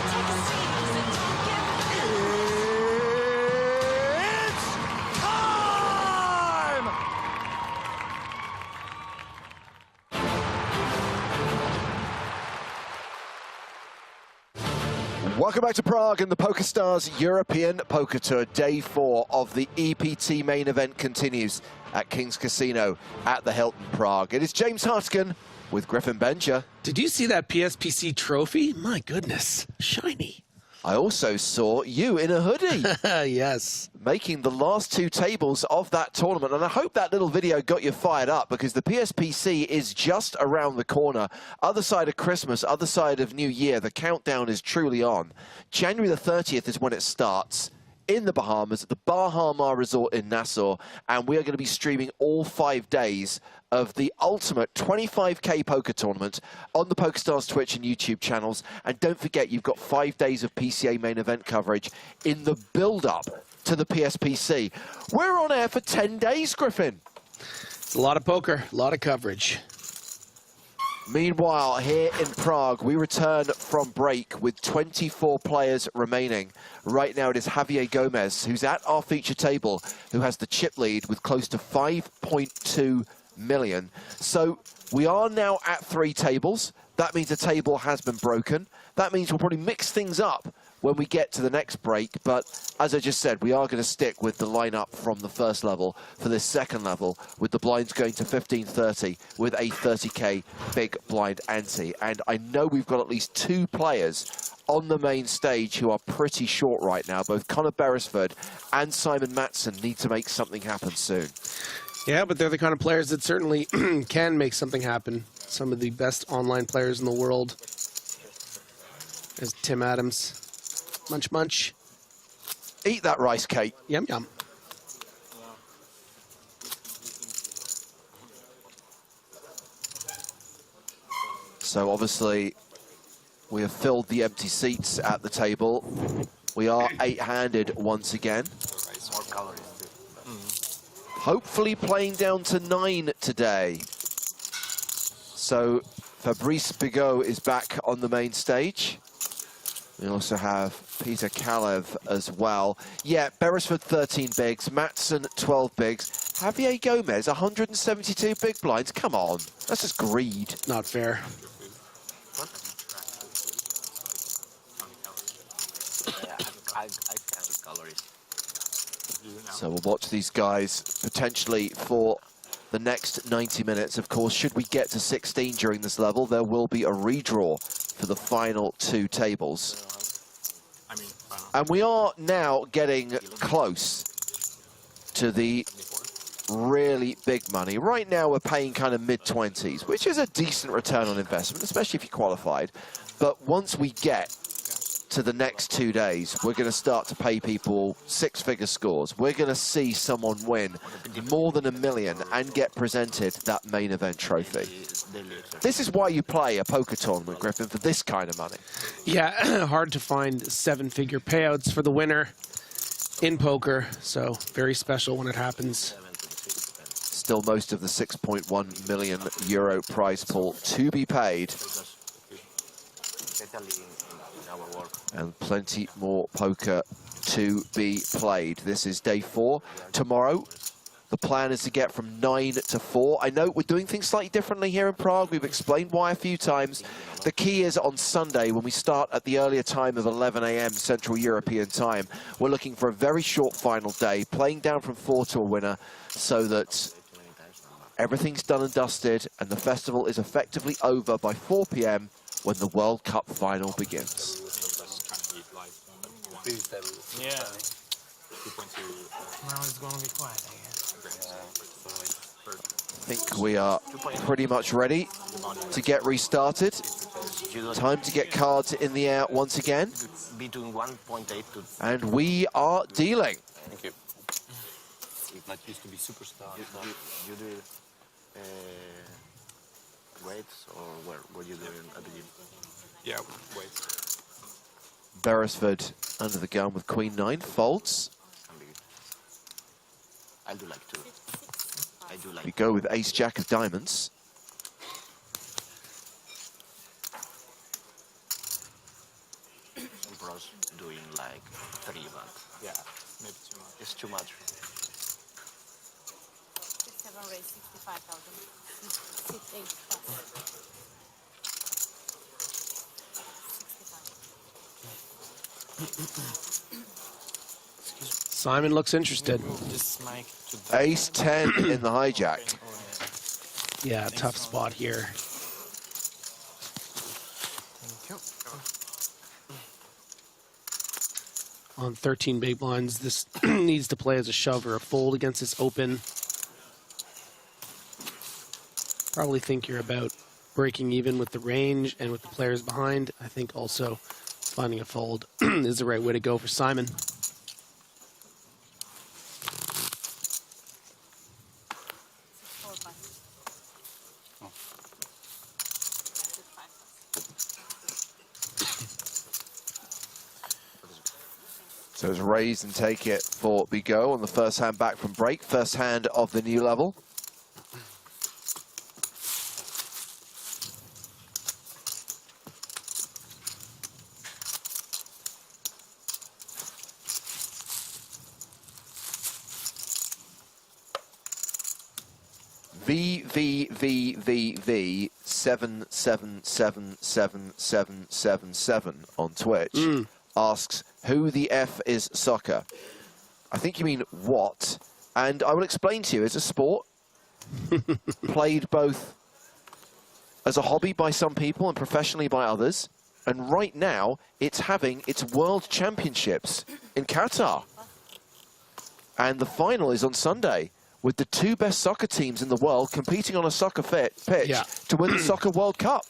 Welcome back to Prague, and the PokerStars European Poker Tour. Day 4 of the EPT main event continues at King's Casino at the Hilton Prague. It is James Hartigan with Griffin Bencher. Did you see that PSPC trophy? My goodness, shiny. I also saw you in a hoodie. Yes. Making the last 2 tables of that tournament. And I hope that little video got you fired up, because the PSPC is just around the corner. Other side of Christmas, other side of New Year. The countdown is truly on. January the 30th is when it starts in the Bahamas at the Bahama Resort in Nassau. And we are going to be streaming all 5 days of the ultimate 25K poker tournament on the PokerStars Twitch and YouTube channels. And don't forget, you've got 5 days of PCA main event coverage in the build-up to the PSPC. We're on air for 10 days, Griffin. It's a lot of poker, a lot of coverage. Meanwhile, here in Prague, we return from break with 24 players remaining. Right now, it is Javier Gomez, who's at our feature table, who has the chip lead with close to 5.2 million. So we are now at 3 tables. That means a table has been broken. That means we'll probably mix things up when we get to the next break. But as I just said, we are going to stick with the lineup from the first level for this second level, with the blinds going to 1530 with a 30K big blind ante. And I know we've got at least 2 players on the main stage who are pretty short right now. Both Connor Beresford and Simon Matson need to make something happen soon. Yeah, but they're the kind of players that certainly can make something happen. Some of the best online players in the world. There's Tim Adams. Munch, munch. Eat that rice cake. Yum, yum. So obviously, we have filled the empty seats at the table. We are 8-handed once again. Hopefully playing down to 9 today. So Fabrice Bigot is back on the main stage. We also have Peter Kalev as well. Yeah, Beresford 13 bigs, Matson 12 bigs. Javier Gomez 172 big blinds. Come on, that's just greed. Not fair. So we'll watch these guys potentially for the next 90 minutes. Of course, should we get to 16 during this level, there will be a redraw for the final 2 tables. And we are now getting close to the really big money. Right now, we're paying kind of mid-20s, which is a decent return on investment, especially if you qualified. But once we get to the next 2 days, we're going to start to pay people 6-figure scores. We're going to see someone win more than $1 million and get presented that main event trophy. This is why you play a poker tournament, Griffin, for this kind of money. Yeah, hard to find 7-figure payouts for the winner in poker, so very special when it happens. Still most of the 6.1 million euro prize pool to be paid. And plenty more poker to be played. This is day 4. Tomorrow, the plan is to get from 9 to 4. I know we're doing things slightly differently here in Prague. We've explained why a few times. The key is on Sunday, when we start at the earlier time of 11 AM Central European time, we're looking for a very short final day, playing down from 4 to a winner, so that everything's done and dusted, and the festival is effectively over by 4 PM when the World Cup final begins. Yeah. Now it's going to be quiet, I guess. I think we are pretty much ready to get restarted. Time to get cards in the air once again. Between 1.8 to... And we are dealing. Thank you. That used to be superstar. You do weights, or what you doing at the gym? Yeah, weights. Beresford under the gun with Queen 9, folds. I'll do like 2. I do like... We go with Ace Jack of diamonds. Some pros doing like 3, but... Yeah, maybe too much. It's too much. 7 raise 65,000. 685. Simon looks interested. Ace 10 in the hijack. Yeah, tough spot here. On 13 big blinds, this needs to play as a shove or a fold against this open. Probably think you're about breaking even with the range and with the players behind. I think also finding a fold is the right way to go for Simon. So it's raise and take it for Bigot on the first hand back from break. First hand of the new level. VVVVV 777777 on Twitch asks, who the F is soccer? I think you mean what? And I will explain to you, it's a sport played both as a hobby by some people and professionally by others. And right now, it's having its World Championships in Qatar. And the final is on Sunday, with the 2 best soccer teams in the world competing on a soccer pitch to win the Soccer World Cup.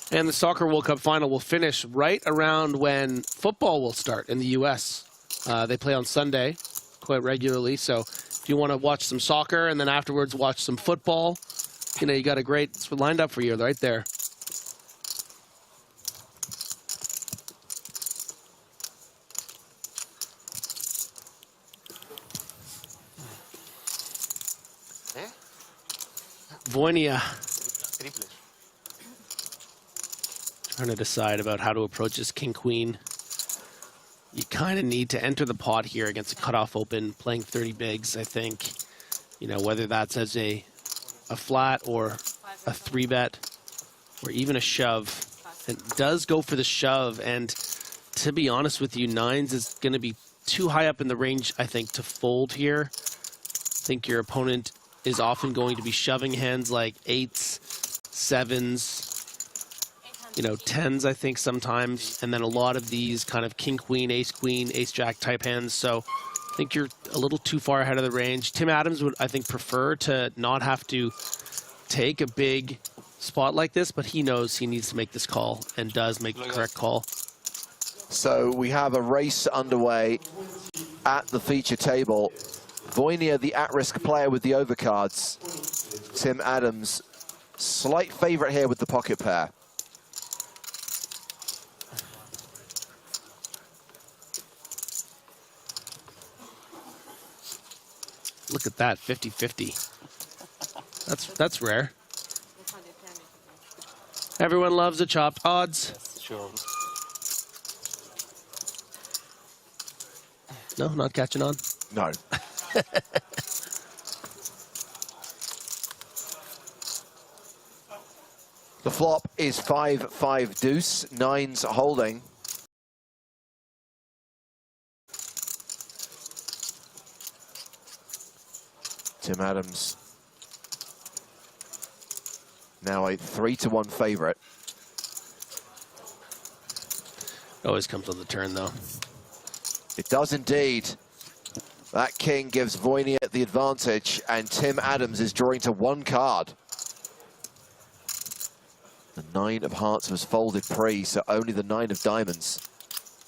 And the Soccer World Cup final will finish right around when football will start in the U.S. They play on Sunday quite regularly, so if you want to watch some soccer and then afterwards watch some football, you know, you got a great lined up for you right there. Voinia trying to decide about how to approach this king-queen. You kind of need to enter the pot here against a cutoff open, playing 30 bigs, I think. You know, whether that's as a flat or a 3-bet or even a shove. It does go for the shove, and to be honest with you, 9s is going to be too high up in the range, I think, to fold here. I think your opponent is often going to be shoving hands like 8s, 7s, you know, 10s, I think, sometimes, and then a lot of these kind of king-queen, ace-queen, ace-jack type hands. So I think you're a little too far ahead of the range. Tim Adams would, I think, prefer to not have to take a big spot like this, but he knows he needs to make this call and does make the correct call. So we have a race underway at the feature table. Voinia, the at-risk player with the overcards. Tim Adams, slight favorite here with the pocket pair. Look at that, 50-50. That's rare. Everyone loves a chopped odds. Yes, sure. No, not catching on? No. The flop is 5-5 deuce, 9's holding. Tim Adams now a 3-1 favorite. Always comes on the turn, though. It does indeed. That king gives Wojniak the advantage, and Tim Adams is drawing to one card. The 9 of hearts was folded pre, so only the 9 of diamonds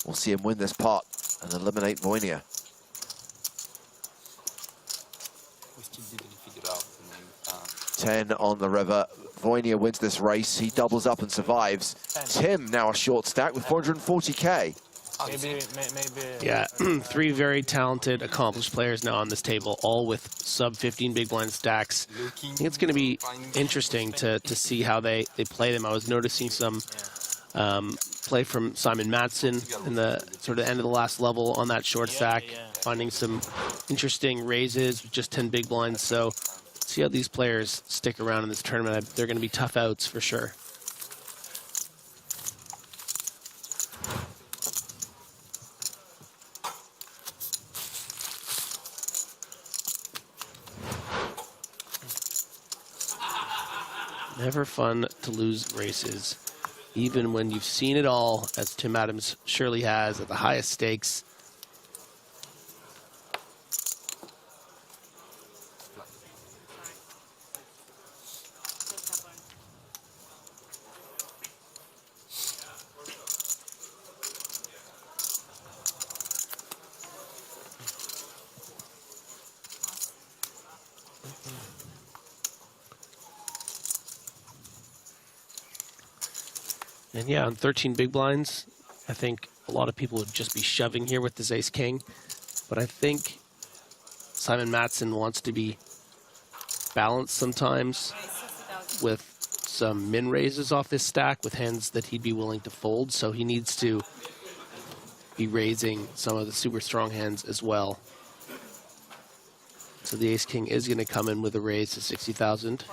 will see him win this pot and eliminate Wojniak. We still didn't figure out the name. 10 on the river. Wojniak wins this race. He doubles up and survives. Tim now a short stack with 440k. Maybe. Yeah, 3 very talented, accomplished players now on this table, all with sub-15 big blind stacks. I think it's going to be interesting to see how they play them. I was noticing some play from Simon Matson in the sort of end of the last level on that short stack, finding some interesting raises with just 10 big blinds. So see how these players stick around in this tournament. They're going to be tough outs for sure. Never fun to lose races, even when you've seen it all, as Tim Adams surely has at the highest stakes. And yeah, on 13 big blinds, I think a lot of people would just be shoving here with this ace-king. But I think Simon Matson wants to be balanced sometimes with some min raises off this stack with hands that he'd be willing to fold. So he needs to be raising some of the super strong hands as well. So the ace-king is going to come in with a raise to 60,000.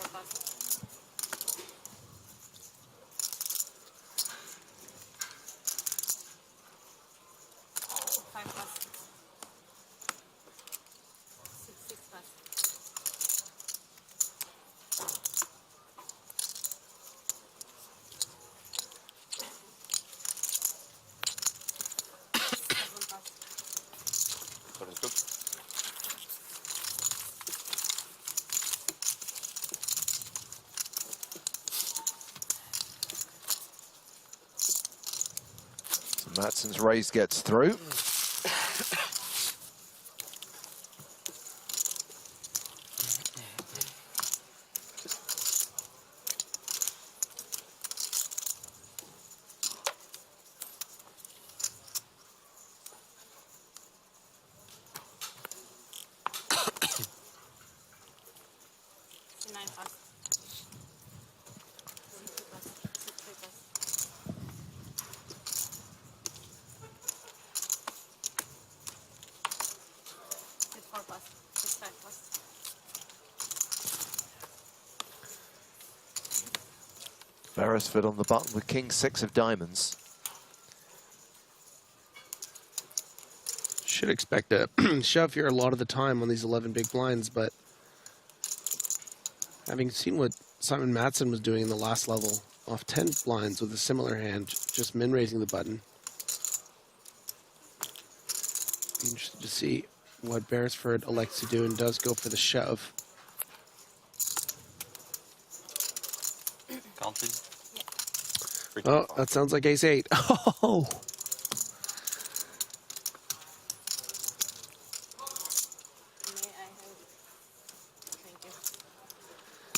Matson's raise gets through. Beresford on the button with king 6 of diamonds. Should expect a shove here a lot of the time on these 11 big blinds, but having seen what Simon Matson was doing in the last level off 10 blinds with a similar hand, just min raising the button. Be interested to see what Beresford elects to do and does go for the shove. Counted. Oh, that sounds like ace-8. Oh!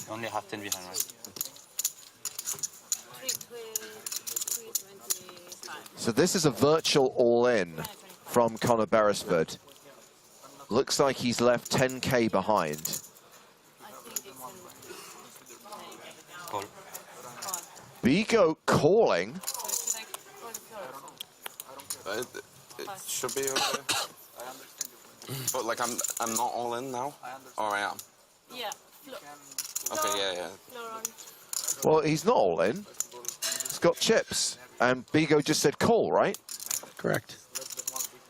You only have 10 behind, right? So this is a virtual all-in from Conor Beresford. Looks like he's left 10K behind. Call. Bigo calling. It should be okay. But like I'm not all in now. Or I am. Yeah. Okay, yeah. Well, he's not all in. He's got chips. And Bigo just said call, right? Correct.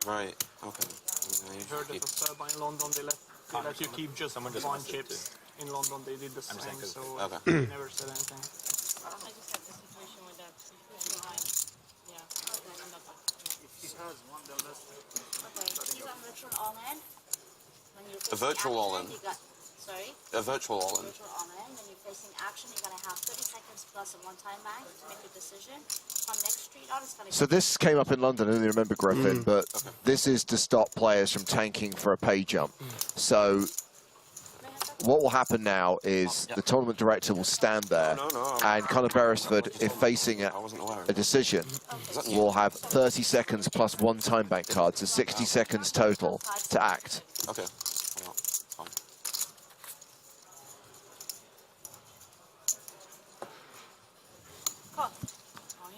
Right. Okay. I heard that as well in London they let you keep just one chips. In London they did the same, so they never said anything. I just had the situation with that. Yeah. If he has one, then let's... Okay, he's on virtual all-in. A virtual all-in. Sorry? A virtual all-in. Virtual all-in. When you're facing action, you're going to have 30 seconds plus a one-time bank to make a decision. On next street on, it's going to So this came up in London, I only remember Griffin, but this is to stop players from tanking for a pay jump. So what will happen now is the tournament director will stand there, and Conor Beresford, if facing a decision, will have 30 seconds plus one time bank card, so 60 seconds total to act. Okay.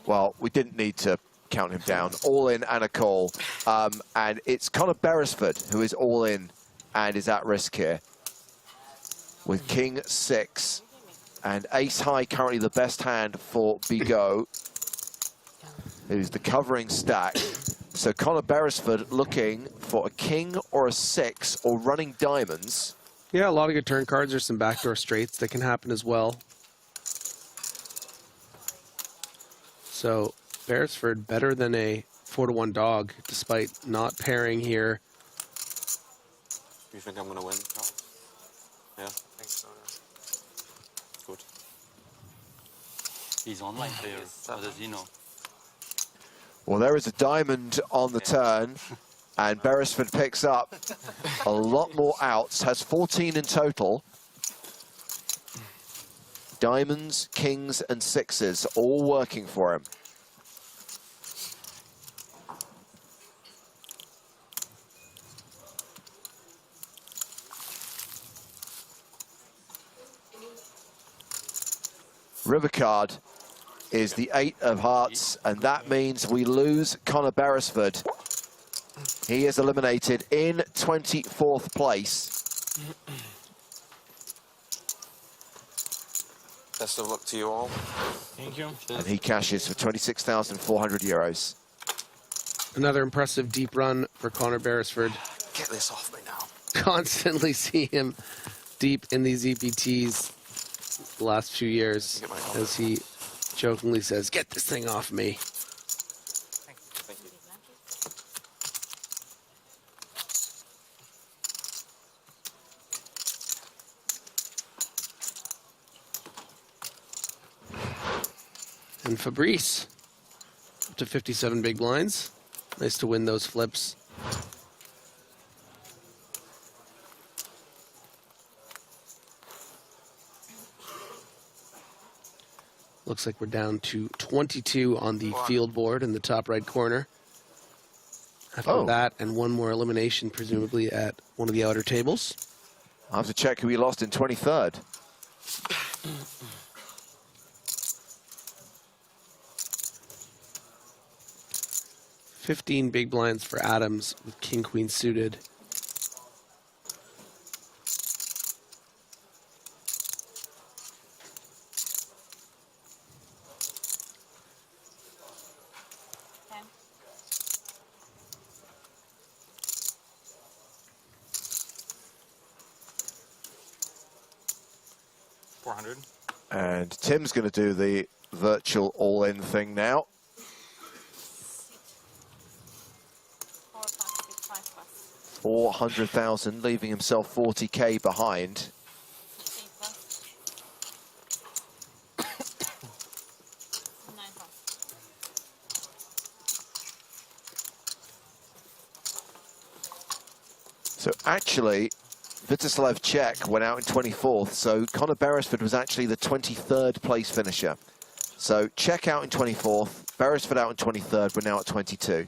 Well, we didn't need to count him down. All in and a call. And it's Conor Beresford who is all in and is at risk here. With King 6 and Ace High currently the best hand for Bigo, who's the covering stack. So Conor Beresford looking for a king or a 6 or running diamonds. Yeah, a lot of good turn cards. There's some backdoor straights that can happen as well. So Beresford better than a 4-1 dog, despite not pairing here. You think I'm gonna win? Yeah. I think so. Good. He's online player. How does he know? Well, there is a diamond on the turn, and Beresford picks up a lot more outs, has 14 in total. Diamonds, kings, and 6s all working for him. River card is the 8 of hearts, and that means we lose Conor Beresford. He is eliminated in 24th place. Best of luck to you all. Thank you. And he cashes for 26,400 euros. Another impressive deep run for Conor Beresford. Get this off me now. Constantly see him deep in these EPTs the last few years, as he jokingly says, "Get this thing off me." Thank you. And Fabrice, up to 57 big blinds. Nice to win those flips. Looks like we're down to 22 on the field board in the top right corner. After that, and one more elimination, presumably at one of the outer tables. I'll have to check who he lost in 23rd. $15 big blinds for Adams with King Queen suited. And Tim's going to do the virtual all-in thing now. 400,000, leaving himself 40K behind. So actually, Vyacheslav Čech went out in 24th, so Conor Beresford was actually the 23rd place finisher. So Čech out in 24th, Beresford out in 23rd, we're now at 22.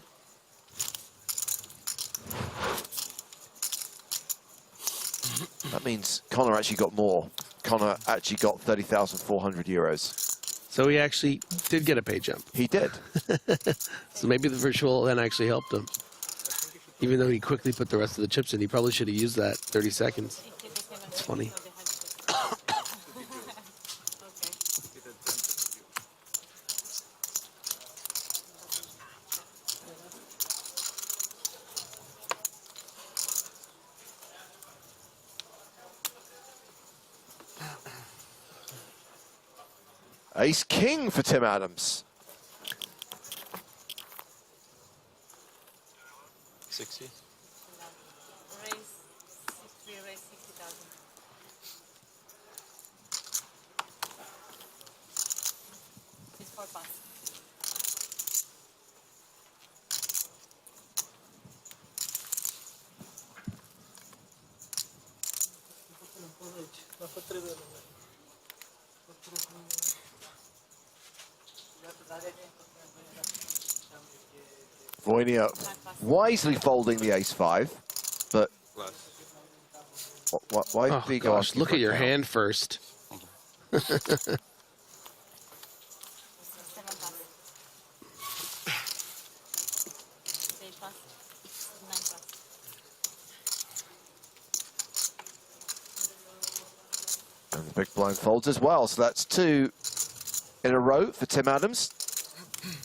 That means Connor actually got more. Connor actually got 30,400 euros. So he actually did get a pay jump. He did. So maybe the virtual then actually helped him. Even though he quickly put the rest of the chips in, he probably should have used that 30 seconds. It's funny. Ace king for Tim Adams. 60. Raise 60,000. It's 4 pass. Voinia wisely folding the ace-5, but why Oh, did he go gosh, asking look for at a your count? hand first. And the big blind folds as well, so that's 2 in a row for Tim Adams.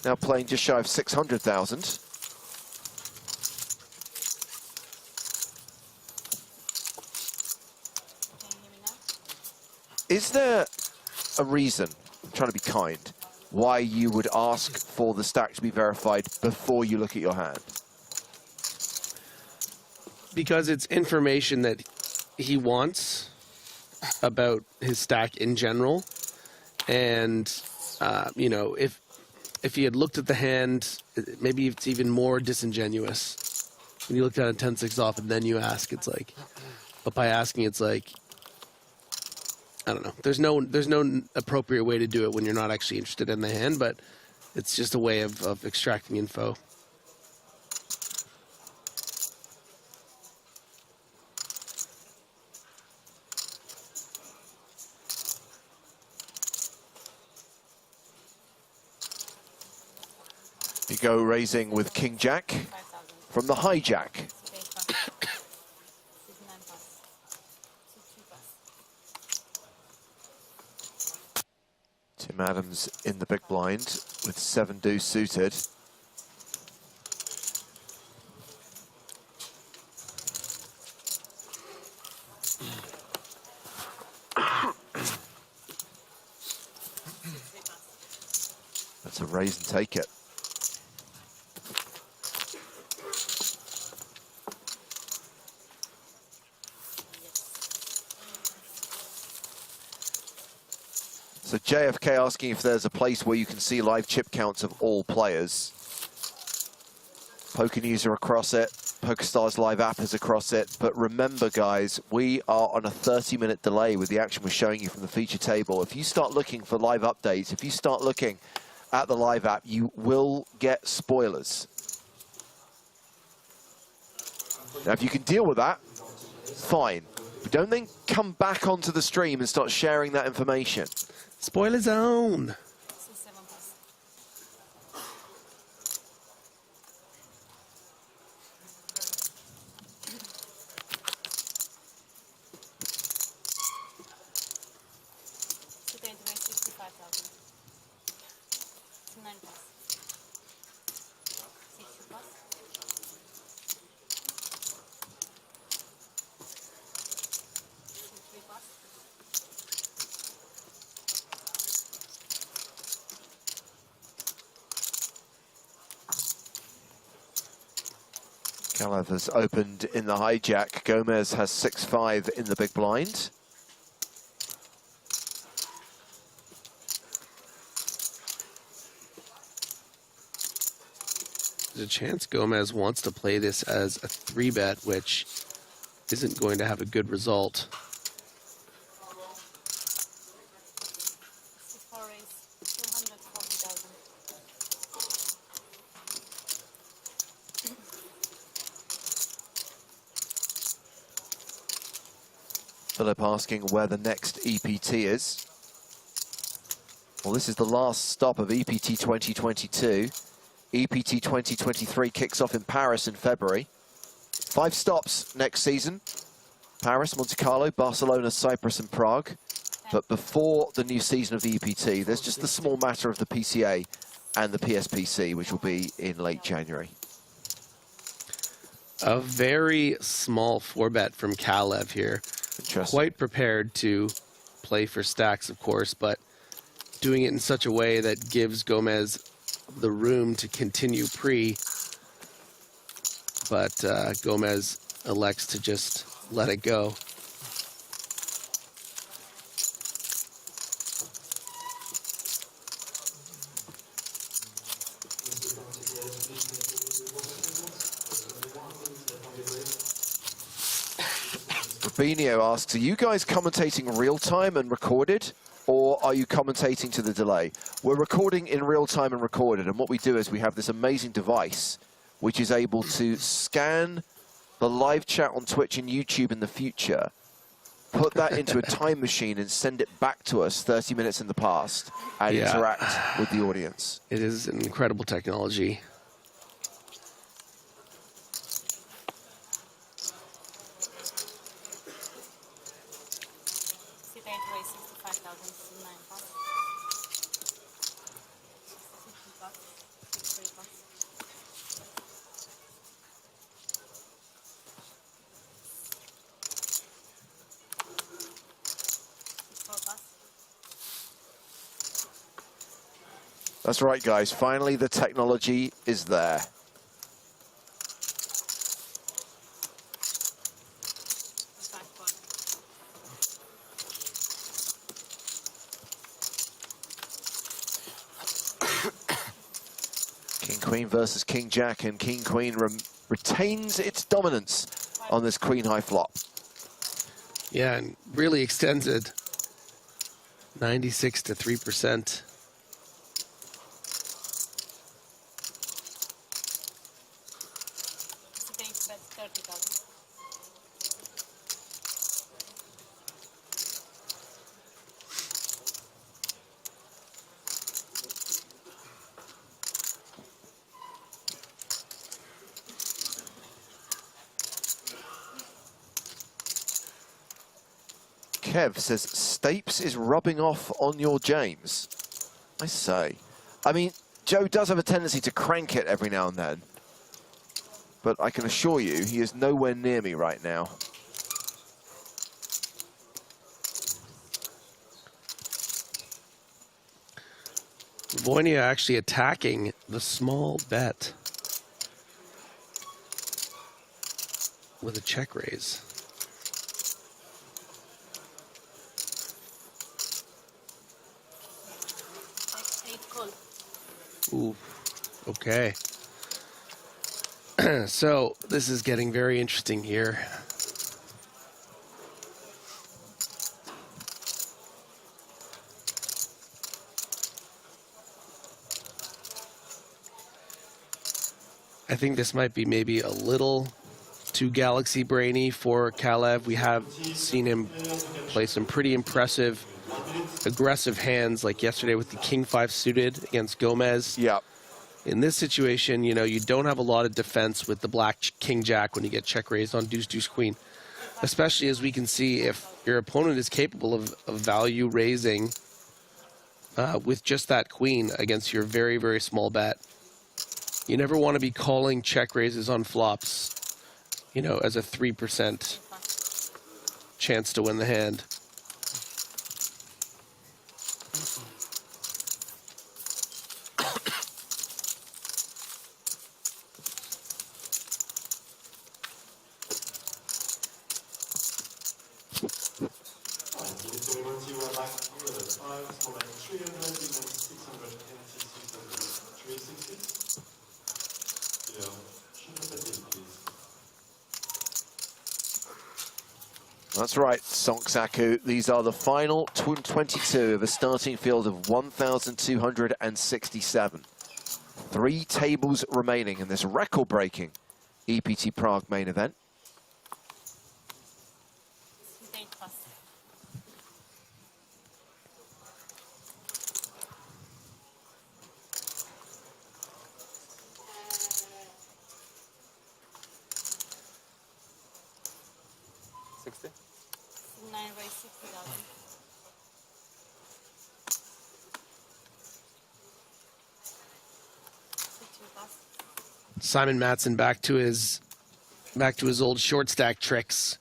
Now playing just shy of 600,000. Is there a reason, I'm trying to be kind, why you would ask for the stack to be verified before you look at your hand? Because it's information that he wants about his stack in general. And, you know, if he had looked at the hand, maybe it's even more disingenuous. When you look at a 10-6 off and then you ask, it's like, but by asking, it's like, I don't know. There's no appropriate way to do it when you're not actually interested in the hand, but it's just a way of extracting info. You go raising with King Jack from the hijack. Tim Adams in the big blind with 7 deuce suited. That's a raise and take it. So JFK asking if there's a place where you can see live chip counts of all players. Poker News are across it. PokerStars live app is across it. But remember, guys, we are on a 30-minute delay with the action we're showing you from the feature table. If you start looking for live updates, if you start looking at the live app, you will get spoilers. Now, if you can deal with that, fine. But don't then come back onto the stream and start sharing that information. Spoiler zone. Kalev has opened in the hijack. Gomez has 6-5 in the big blind. There's a chance Gomez wants to play this as a 3-bet, which isn't going to have a good result. Philip asking where the next EPT is. Well, this is the last stop of EPT 2022. EPT 2023 kicks off in Paris in February. 5 stops next season. Paris, Monte Carlo, Barcelona, Cyprus and Prague. But before the new season of the EPT, there's just the small matter of the PCA and the PSPC, which will be in late January. A very small 4-bet from Kalev here. Quite prepared to play for stacks, of course, but doing it in such a way that gives Gomez the room to continue pre. But Gomez elects to just let it go. Rubinho asks, are you guys commentating real time and recorded, or are you commentating to the delay? We're recording in real time and recorded, and what we do is we have this amazing device which is able to scan the live chat on Twitch and YouTube in the future, put that into a time machine and send it back to us 30 minutes in the past and interact with the audience. It is an incredible technology. That's right, guys. Finally, the technology is there. King Queen versus King Jack, and King Queen retains its dominance on this Queen High flop. Yeah, and really extends it. 96 to 3%. Kev says, Stapes is rubbing off on your James. I say. I mean, Joe does have a tendency to crank it every now and then. But I can assure you, he is nowhere near me right now. Voinia actually attacking the small bet with a check raise. Ooh, okay. So this is getting very interesting here. I think this might be maybe a little too galaxy brainy for Kalev. We have seen him play some pretty impressive aggressive hands, like yesterday with the King 5 suited against Gomez. Yeah. In this situation, you know, you don't have a lot of defense with the black King Jack when you get check raised on Deuce Deuce Queen, especially as we can see if your opponent is capable of value raising with just that queen against your very, very small bet. You never want to be calling check raises on flops, you know, as a 3% chance to win the hand. That's right, Sonksaku. These are the final 22 of a starting field of 1,267. 3 tables remaining in this record-breaking EPT Prague main event. Simon Matson back to his old short stack tricks.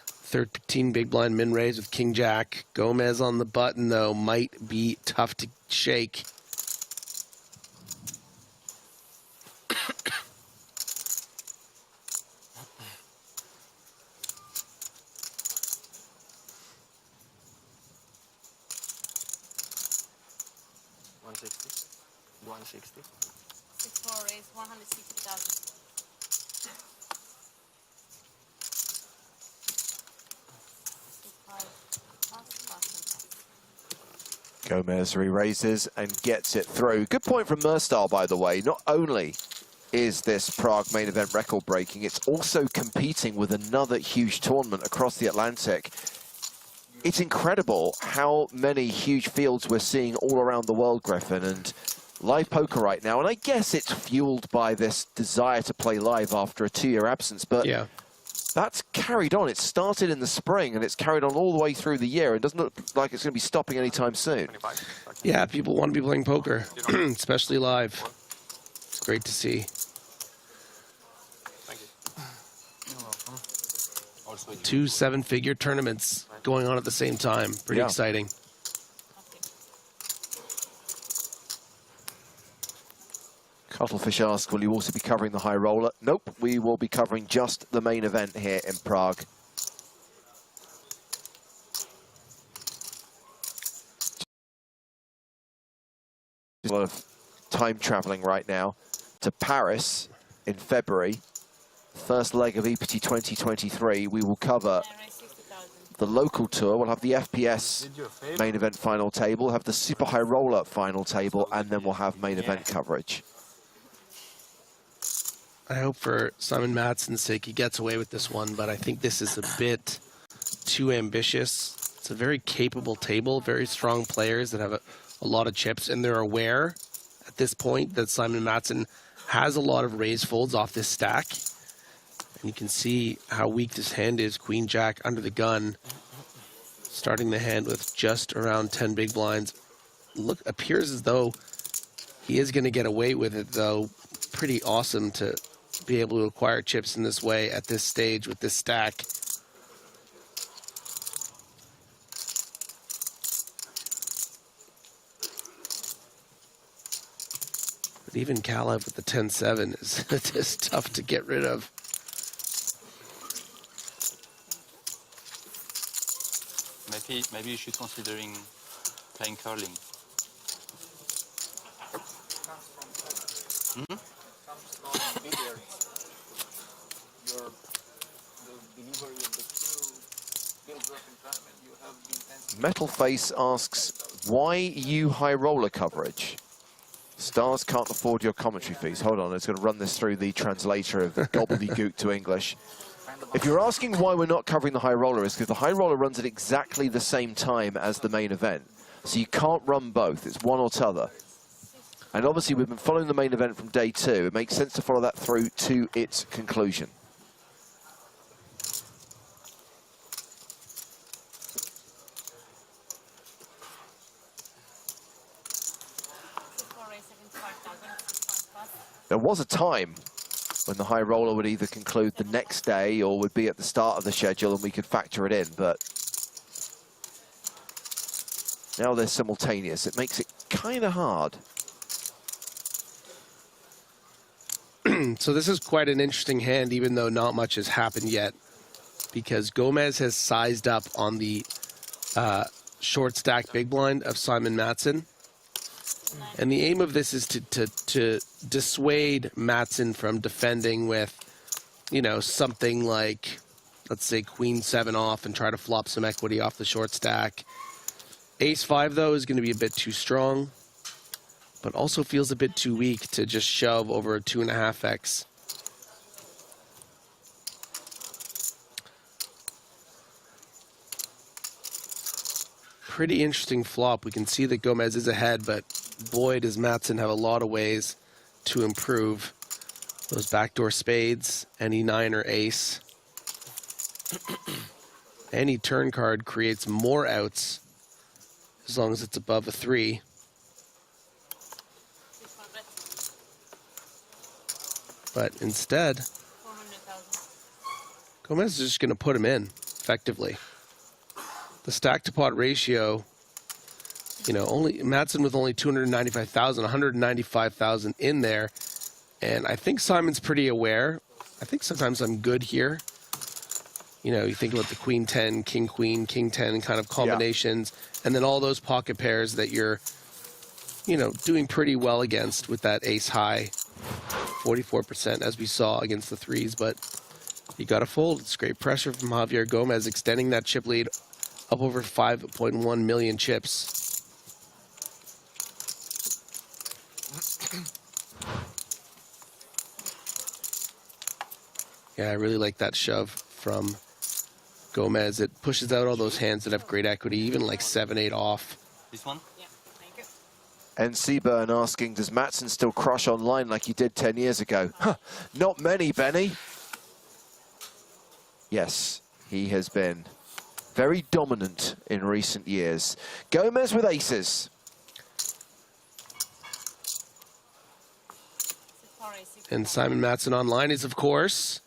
13 big blind min raise with King Jack. Gomez on the button though might be tough to shake. $160. 6-4 raise 160,000. Gomez re-raises and gets it through. Good point from Murstar, by the way. Not only is this Prague main event record breaking, it's also competing with another huge tournament across the Atlantic. It's incredible how many huge fields we're seeing all around the world, Griffin, and live poker right now. And I guess it's fueled by this desire to play live after a 2-year absence, but yeah, that's carried on. It started in the spring and it's carried on all the way through the year. It doesn't look like it's going to be stopping anytime soon. Yeah, people want to be playing poker, especially live. It's great to see. Thank you. 2 7-figure tournaments going on at the same time. Pretty exciting. Cuttlefish asks, will you also be covering the high roller? Nope, we will be covering just the main event here in Prague. A lot of time traveling right now to Paris in February. First leg of EPT 2023. We will cover the local tour. We'll have the FPS main event final table, have the super high roller final table, and then we'll have main event coverage. I hope for Simon Matson's sake he gets away with this one, but I think this is a bit too ambitious. It's a very capable table, very strong players that have a lot of chips, and they're aware at this point that Simon Matson has a lot of raise folds off this stack. And you can see how weak this hand is. Queen Jack under the gun, starting the hand with just around 10 big blinds. Look, appears as though he is going to get away with it, though. Pretty awesome to be able to acquire chips in this way at this stage with this stack. But even Kalev with the 10-7 is just tough to get rid of. Maybe you should considering playing curling. Metal Face asks, why you high roller coverage? Stars can't afford your commentary fees. Hold on, it's going to run this through the translator of gobbledygook to English. If you're asking why we're not covering the high roller, it's because the high roller runs at exactly the same time as the main event. So you can't run both, it's one or t'other. And obviously we've been following the main event from day 2. It makes sense to follow that through to its conclusion. There was a time when the high roller would either conclude the next day or would be at the start of the schedule and we could factor it in, but now they're simultaneous. It makes it kind of hard. So this is quite an interesting hand, even though not much has happened yet, because Gomez has sized up on the short stack big blind of Simon Matson. And the aim of this is to dissuade Matson from defending with, you know, something like, let's say, Queen 7 off and try to flop some equity off the short stack. Ace 5, though, is going to be a bit too strong, but also feels a bit too weak to just shove over a 2.5x. Pretty interesting flop. We can see that Gomez is ahead, but boy, does Matson have a lot of ways to improve. Those backdoor spades, any 9 or ace. Any turn card creates more outs as long as it's above a 3. But instead, Gomez is just going to put him in, effectively. The stack to pot ratio, you know, only Madsen with only 295,000, 195,000 in there. And I think Simon's pretty aware. I think sometimes I'm good here. You know, you think about the queen 10, king queen, king 10 kind of combinations, and then all those pocket pairs that you're, you know, doing pretty well against with that ace high, 44% as we saw against the threes. But you got to fold. It's great pressure from Javier Gomez, extending that chip lead up over 5.1 million chips. Yeah, I really like that shove from Gomez. It pushes out all those hands that have great equity, even like 7-8 off. This one? Yeah, thank you. And Seaburn asking, does Madsen still crush online like he did 10 years ago? Huh, not many, Benny. Yes, he has been very dominant in recent years. Gomez with aces. And Simon Madsen online is, of course.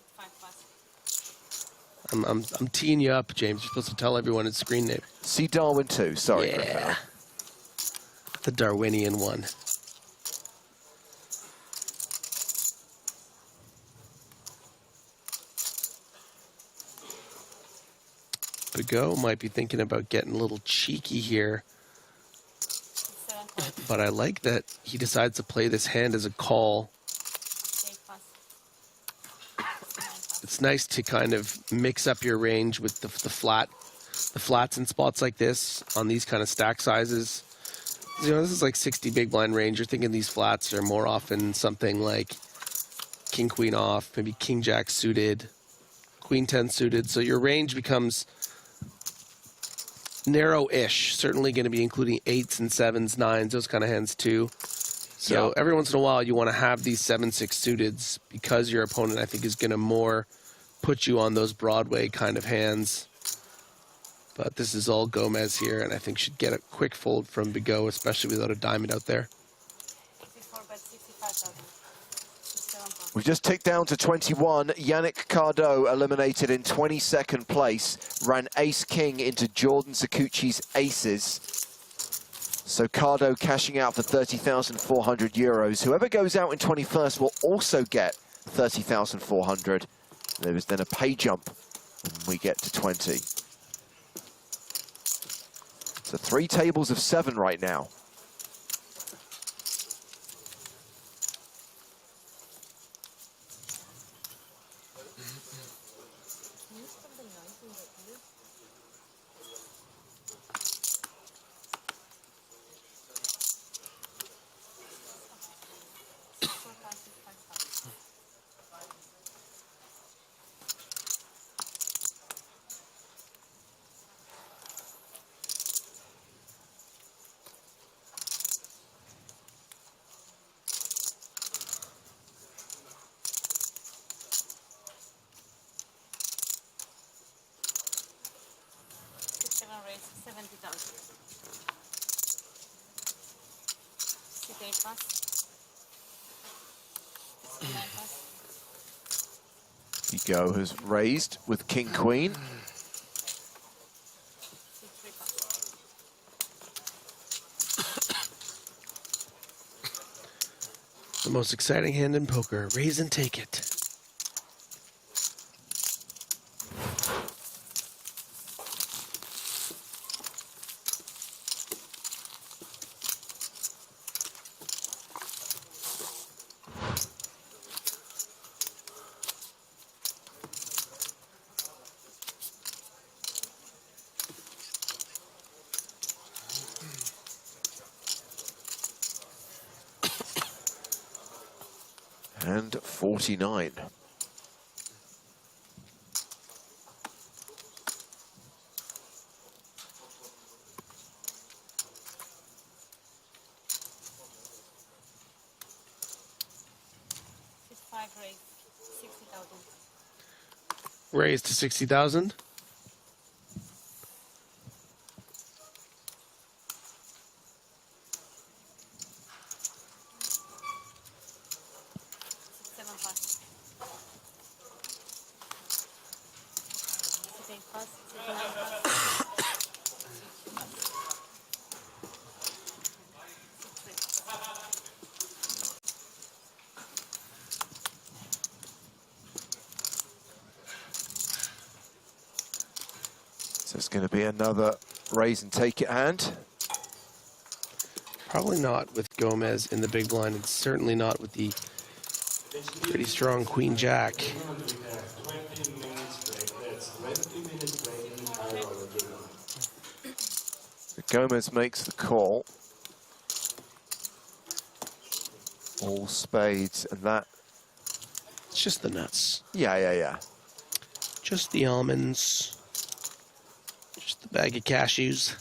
I'm teeing you up, James. You're supposed to tell everyone his screen name. See Darwin too. Sorry, yeah. The Darwinian one. Bigot might be thinking about getting a little cheeky here. But I like that he decides to play this hand as a call. It's nice to kind of mix up your range with the flats in spots like this on these kind of stack sizes. You know, this is like 60 big blind range. You're thinking these flats are more often something like king queen off, maybe king jack suited, queen 10 suited. So your range becomes narrow-ish. Certainly going to be including 8s and 7s, 9s, those kind of hands too. So every once in a while, you want to have these 7-6 suiteds because your opponent, I think, is going to more put you on those Broadway kind of hands. But this is all Gomez here, and I think should get a quick fold from Bigot, especially without a diamond out there. We've just ticked down to 21. Yannick Cardo eliminated in 22nd place. Ran ace-king into Jordan Sakuchi's aces. So Cardo cashing out for 30,400 euros. Whoever goes out in 21st will also get 30,400. There is then a pay jump when we get to 20. So 3 tables of 7 right now. Bigot has raised with king queen. The most exciting hand in poker. Raise and take it. And 49. Raise to 60,000. it's going to be another raise and take it hand. Probably not with Gomez in the big blind, and certainly not with the pretty strong Queen Jack. So Gomez makes the call. All spades, and that... It's just the nuts. Yeah. Just the almonds. Just the bag of cashews.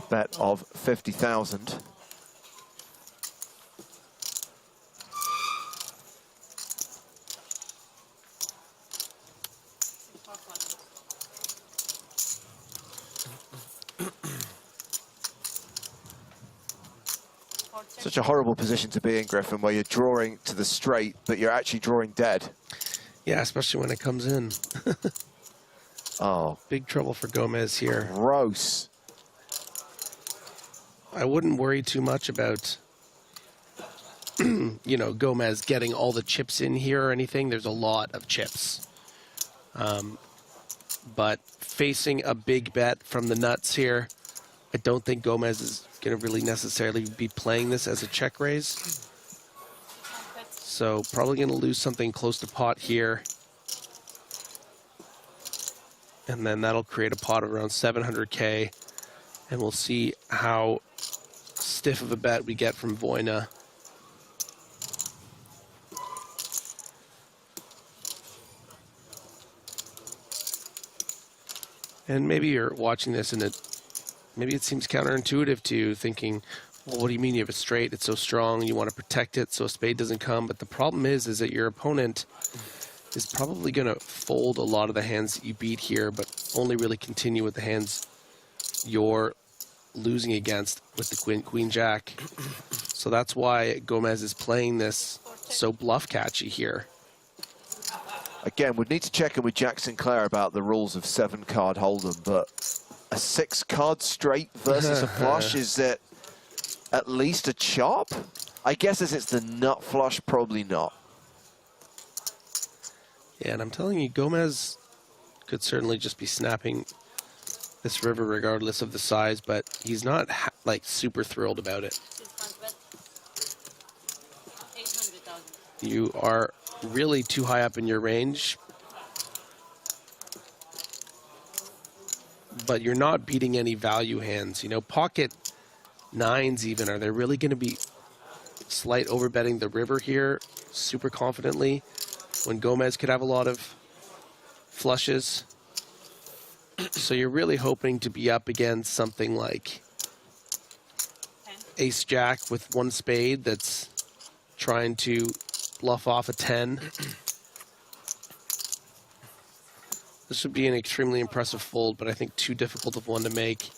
Bet of 50,000. Such a horrible position to be in, Griffin, where you're drawing to the straight, but you're actually drawing dead. Yeah, especially when it comes in. Oh. Big trouble for Gomez here. Gross. I wouldn't worry too much about, you know, Gomez getting all the chips in here or anything. There's a lot of chips. But facing a big bet from the nuts here, I don't think Gomez is going to really necessarily be playing this as a check raise. So probably going to lose something close to pot here. And then that'll create a pot of around 700K. And we'll see how stiff of a bet we get from Voina. And maybe you're watching this and maybe it seems counterintuitive to you, thinking, well, what do you mean you have a straight? It's so strong, you want to protect it so a spade doesn't come. But the problem is that your opponent is probably going to fold a lot of the hands that you beat here, but only really continue with the hands you're losing against with the Queen Jack. So that's why Gomez is playing this so bluff catchy here. Again, we'd need to check in with Jack Sinclair about the rules of 7-card Hold'em, but a 6-card straight versus a flush, is it at least a chop? I guess as it's the nut flush, probably not. Yeah, and I'm telling you, Gomez could certainly just be snapping this river regardless of the size, but he's not like super thrilled about it. You are really too high up in your range, but you're not beating any value hands. You know, pocket nines even, are they really going to be slight overbetting the river here super confidently when Gomez could have a lot of flushes? So you're really hoping to be up against something like ace jack with one spade that's trying to bluff off a 10. This would be an extremely impressive fold, but I think too difficult of one to make.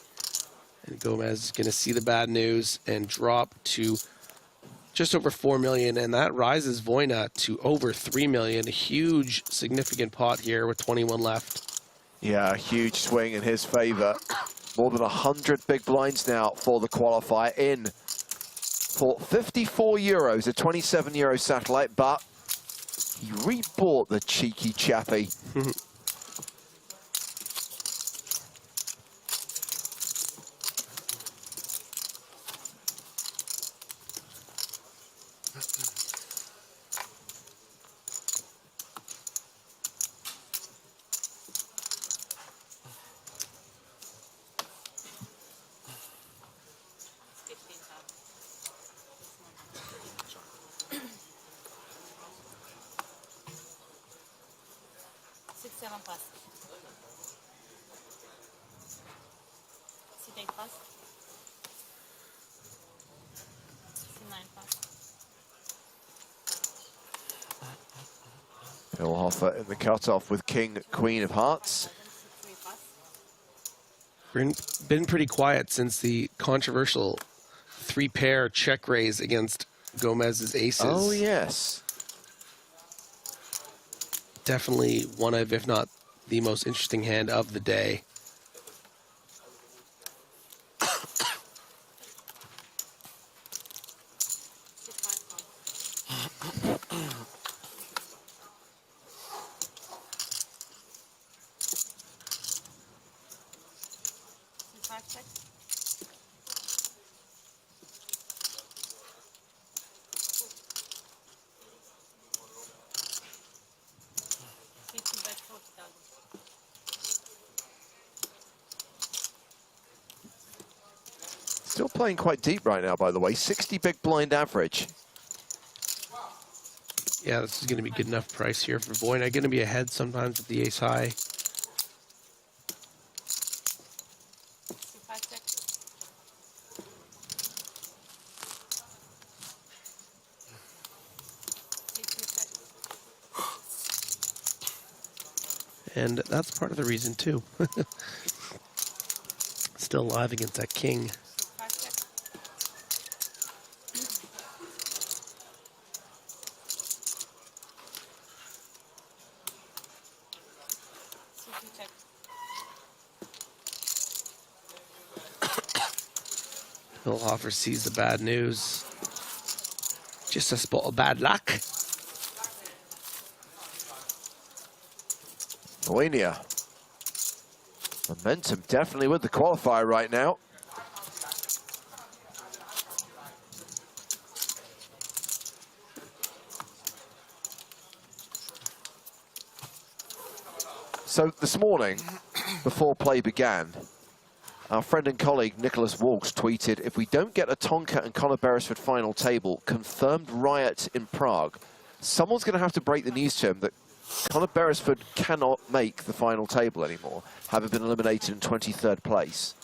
And Gomez is going to see the bad news and drop to just over 4 million, and that rises Voina to over 3 million. A huge, significant pot here with 21 left. Yeah, a huge swing in his favor. More than 100 big blinds now for the qualifier in for 54 euros, a 27 euro satellite, but he rebought the cheeky chappy. Hoffer in the cutoff with King, Queen of Hearts. Been pretty quiet since the controversial 3-pair check raise against Gomez's aces. Oh, yes. Definitely one of, if not the most interesting hand of the day. Still playing quite deep right now, by the way. 60 big blind average. Yeah, this is going to be good enough price here for Voyna. Going to be ahead sometimes with the ace high. And that's part of the reason too. Still alive against that king. Hillhofer sees the bad news. Just a spot of bad luck. Voyna. Momentum definitely with the qualifier right now. So this morning, before play began, our friend and colleague Nicholas Walsh tweeted, if we don't get a Tonka and Conor Beresford final table, confirmed riot in Prague. Someone's going to have to break the news to him that Conor Beresford cannot make the final table anymore, having been eliminated in 23rd place.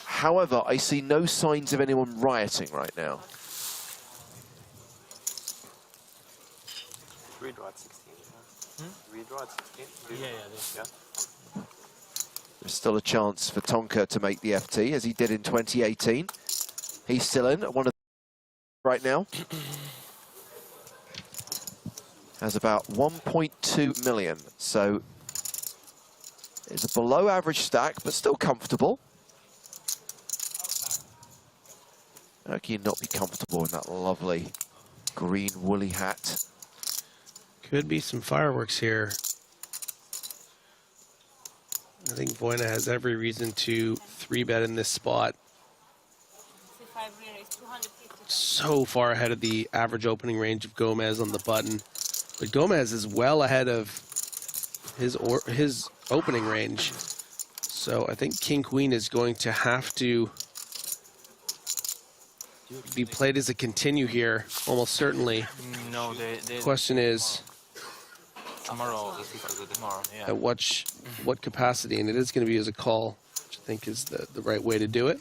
However, I see no signs of anyone rioting right now. Redraw at 16. Redraw at 16. Yeah. There's still a chance for Tonka to make the FT, as he did in 2018. He's still in at one of the right now. Has about 1.2 million, so it's a below average stack, but still comfortable. How can you not be comfortable in that lovely green woolly hat? Could be some fireworks here. I think Voyna has every reason to 3-bet in this spot. So far ahead of the average opening range of Gomez on the button. But Gomez is well ahead of his opening range. So I think King-Queen is going to have to be played as a continue here, almost certainly. No, The question is, tomorrow, yeah. at what capacity? And it is going to be as a call, which I think is the right way to do it.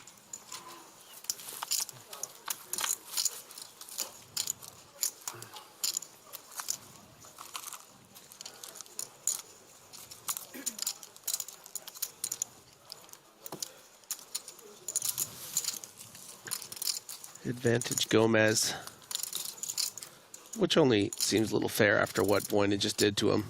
Advantage Gomez, which only seems a little fair after what Voyna just did to him.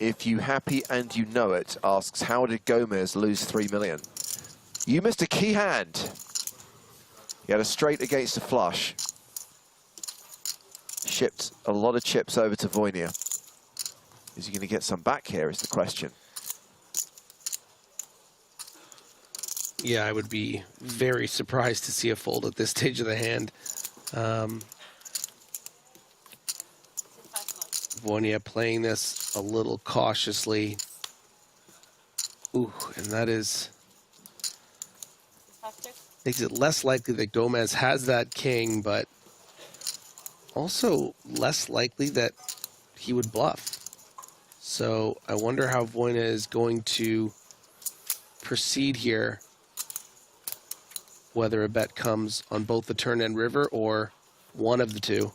If you happy and you know it, asks, how did Gomez lose 3 million? You missed a key hand. He had a straight against a flush. Shipped a lot of chips over to Voyna. Is he going to get some back here is the question. Yeah, I would be very surprised to see a fold at this stage of the hand. Voyna playing this a little cautiously. Ooh, and that makes it less likely that Gomez has that king, but also less likely that he would bluff. So I wonder how Voyna is going to proceed here, whether a bet comes on both the turn and river or one of the two.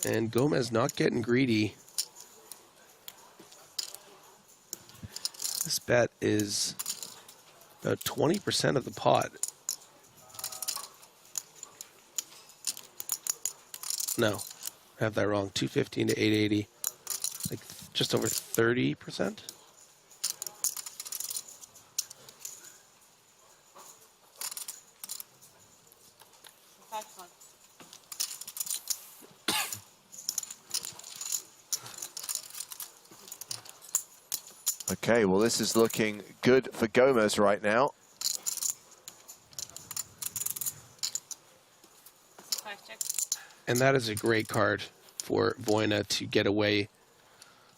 And Gomez not getting greedy. This bet is about 20% of the pot. No, I have that wrong. 215 to 880. Like just over 30%. Okay, well, this is looking good for Gomez right now. And that is a great card for Voina to get away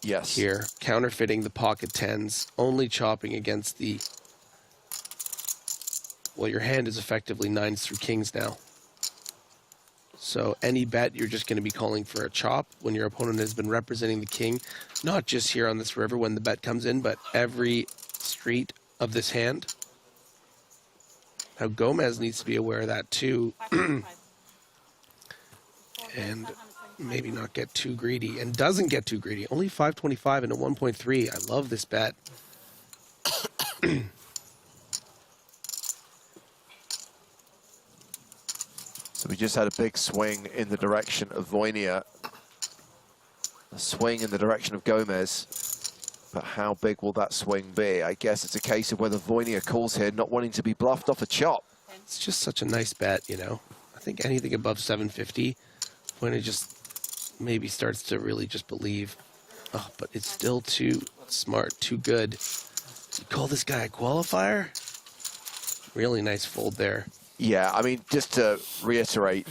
here. Counterfeiting the pocket tens, only chopping against the... Well, your hand is effectively nines through kings now. So any bet, you're just going to be calling for a chop when your opponent has been representing the king, not just here on this river when the bet comes in, but every street of this hand. Now, Gomez needs to be aware of that too. And maybe not get too greedy, and doesn't get too greedy. Only 525 and a 1.3. I love this bet. So we just had a big swing in the direction of Voina. A swing in the direction of Gomez. But how big will that swing be? I guess it's a case of whether Voina calls here, not wanting to be bluffed off a chop. It's just such a nice bet, you know. I think anything above 750, Voina just maybe starts to really just believe. Oh, but it's still too smart, too good. You call this guy a qualifier? Really nice fold there. Yeah, I mean, just to reiterate,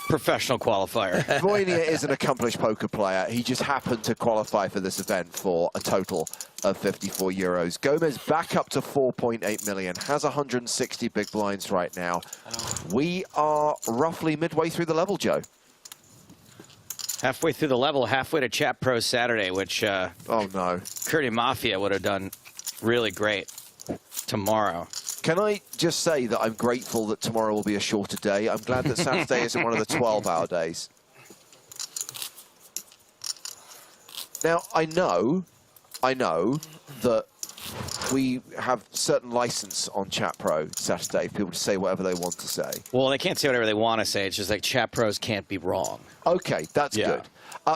professional qualifier. Voina is an accomplished poker player. He just happened to qualify for this event for a total of 54 euros. Gomez back up to 4.8 million, has 160 big blinds right now. We are roughly midway through the level, Joe. Halfway through the level, halfway to Chat Pro Saturday, which oh no, Curdy Mafia would have done really great tomorrow. Can I just say that I'm grateful that tomorrow will be a shorter day? I'm glad that Saturday isn't one of the 12-hour days. Now, I know that we have certain license on Chat Pro Saturday for people to say whatever they want to say. Well, they can't say whatever they want to say. It's just like Chat Pros can't be wrong. Okay, that's good.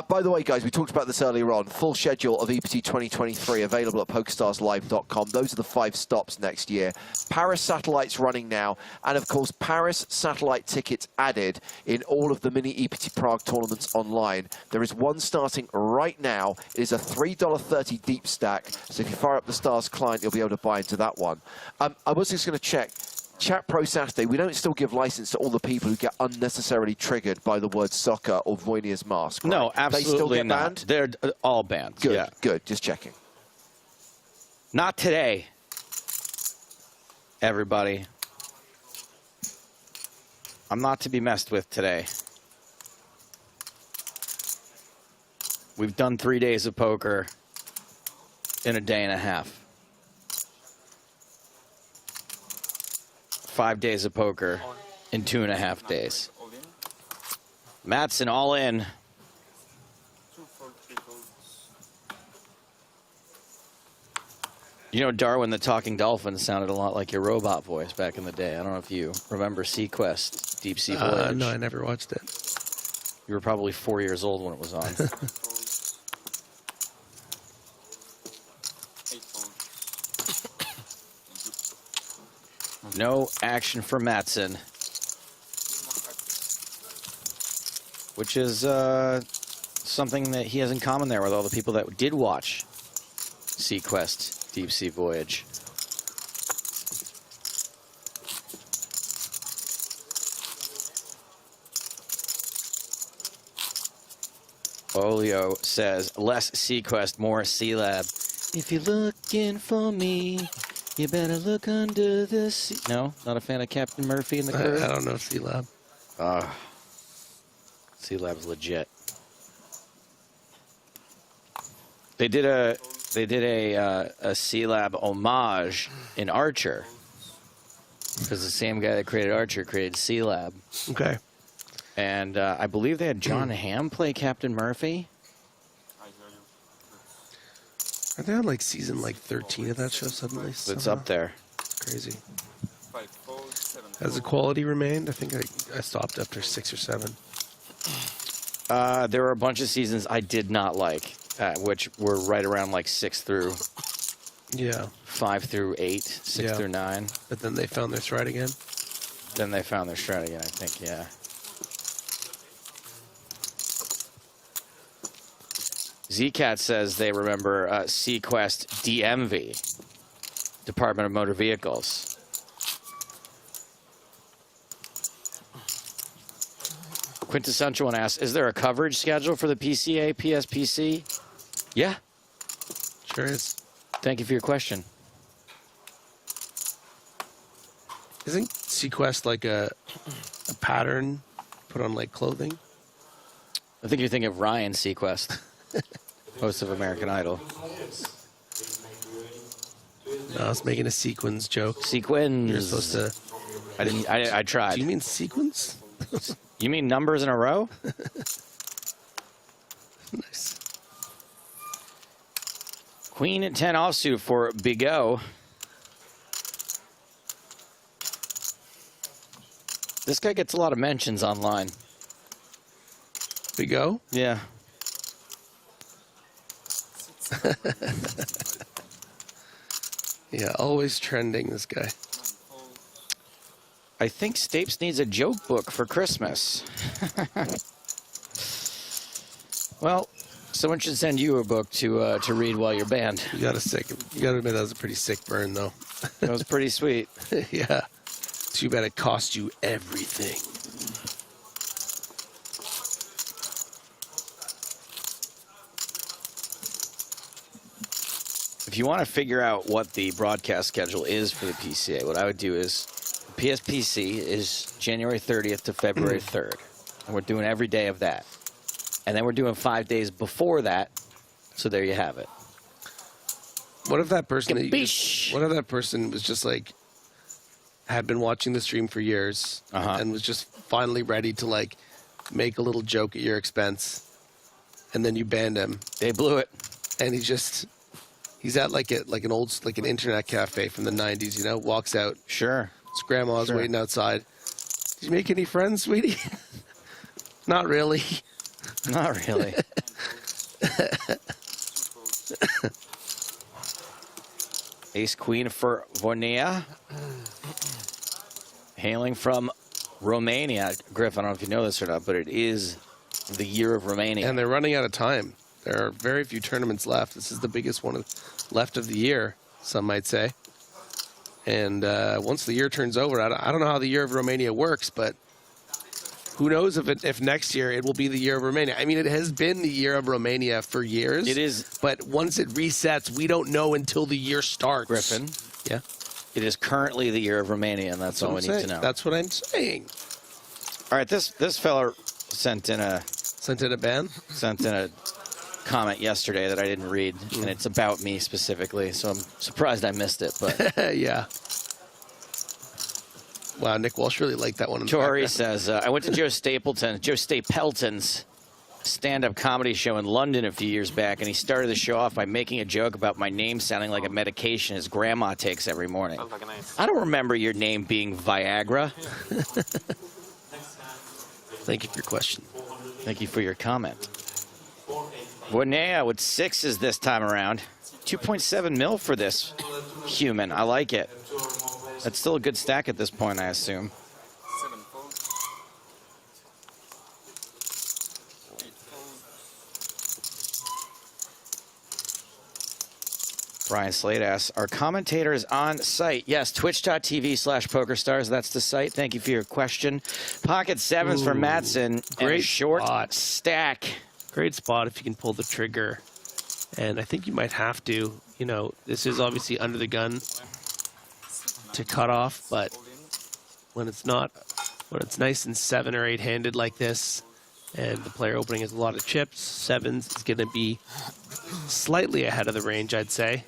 By the way, guys, we talked about this earlier on. Full schedule of EPT 2023 available at PokerStarsLive.com. Those are the 5 stops next year. Paris Satellite's running now. And, of course, Paris Satellite tickets added in all of the mini EPT Prague tournaments online. There is one starting right now. It is a $3.30 deep stack. So if you fire up the Stars client, you'll be able to buy into that one. I was just going to check. Chat Pro Saturday, we don't still give license to all the people who get unnecessarily triggered by the word soccer or Voinia's mask, right? No, absolutely they still get not. banned? They're all banned. Good, yeah. Good. Just checking. Not today, everybody. I'm not to be messed with today. We've done 3 days of poker in a day and a half. 5 days of poker in 2.5 days. Mattson all in. You know, Darwin the Talking Dolphin sounded a lot like your robot voice back in the day. I don't know if you remember Sequest, Deep Sea Voyage. No, I never watched it. You were probably 4 years old when it was on. No action for Mattson, which is something that he has in common there with all the people that did watch Sequest, Deep Sea Voyage. Olio says, less Sequest, more C-Lab. If you're looking for me, you better look under the sea. No, not a fan of Captain Murphy in the crew. I don't know C-Lab. C-Lab's legit. They did a C-Lab homage in Archer because the same guy that created Archer created C-Lab. Okay. And I believe they had John Hamm play Captain Murphy. Are they on like season 13 of that show suddenly? It's up there. Crazy. Has the quality remained? I think I stopped after 6 or 7. There were a bunch of seasons I did not like, which were right around like 6 through 5 through 8, 6 through 9. But then they found their stride again? Then they found their stride again, I think, yeah. Zcat says they remember Sequest DMV, Department of Motor Vehicles. Quintessential one asks, is there a coverage schedule for the PCA, PSPC? Yeah. Sure is. Thank you for your question. Isn't Sequest like a pattern put on like clothing? I think you're thinking of Ryan Sequest, host of American Idol. No, I was making a sequins joke. Sequins. You're supposed to. I didn't. I tried. Do you mean sequins? You mean numbers in a row? Nice. Queen at 10 offsuit for Big O. This guy gets a lot of mentions online. Big O? Yeah. Yeah, always trending, this guy. I think Stapes needs a joke book for Christmas. Well, someone should send you a book to read while you're banned. You gotta admit that was a pretty sick burn, though. That was pretty sweet. Yeah. Too bad it cost you everything. If you want to figure out what the broadcast schedule is for the PCA, what I would do is PSPC is January 30th to February 3rd. And we're doing every day of that. And then we're doing 5 days before that. So there you have it. What if that person was just like, had been watching the stream for years and was just finally ready to like make a little joke at your expense, and then you banned him. They blew it. And he's at like an internet cafe from the 90s, you know, walks out. Sure. His grandma's waiting outside. Did you make any friends, sweetie? Not really. Not really. Ace Queen for Vornea. Hailing from Romania. Griff, I don't know if you know this or not, but it is the year of Romania. And they're running out of time. There are very few tournaments left. This is the biggest one left of the year, some might say. And once the year turns over, I don't know how the year of Romania works, but who knows if next year it will be the year of Romania. I mean, it has been the year of Romania for years. It is. But once it resets, we don't know until the year starts. Griffin. Yeah. It is currently the year of Romania, and that's all we need to know. That's what I'm saying. All right, this fella sent in a comment yesterday that I didn't read, and it's about me specifically, so I'm surprised I missed it. But yeah. Wow, Nick Walsh really liked that one. Tori says, I went to Joe Stapleton's stand-up comedy show in London a few years back, and he started the show off by making a joke about my name sounding like a medication his grandma takes every morning. I don't remember your name being Viagra. Thank you for your question. Thank you for your comment. Vornea with 6s this time around. 2.7 mil for this human. I like it. That's still a good stack at this point, I assume. Brian Slade asks, are commentators on site? Yes, twitch.tv/PokerStars. That's the site. Thank you for your question. Pocket 7s for Mattson. Great short spot. Stack. Great spot if you can pull the trigger. And I think you might have to. You know, this is obviously under the gun to cut off, but when it's not, when it's nice and 7 or 8 handed like this, and the player opening has a lot of chips, 7s is going to be slightly ahead of the range, I'd say.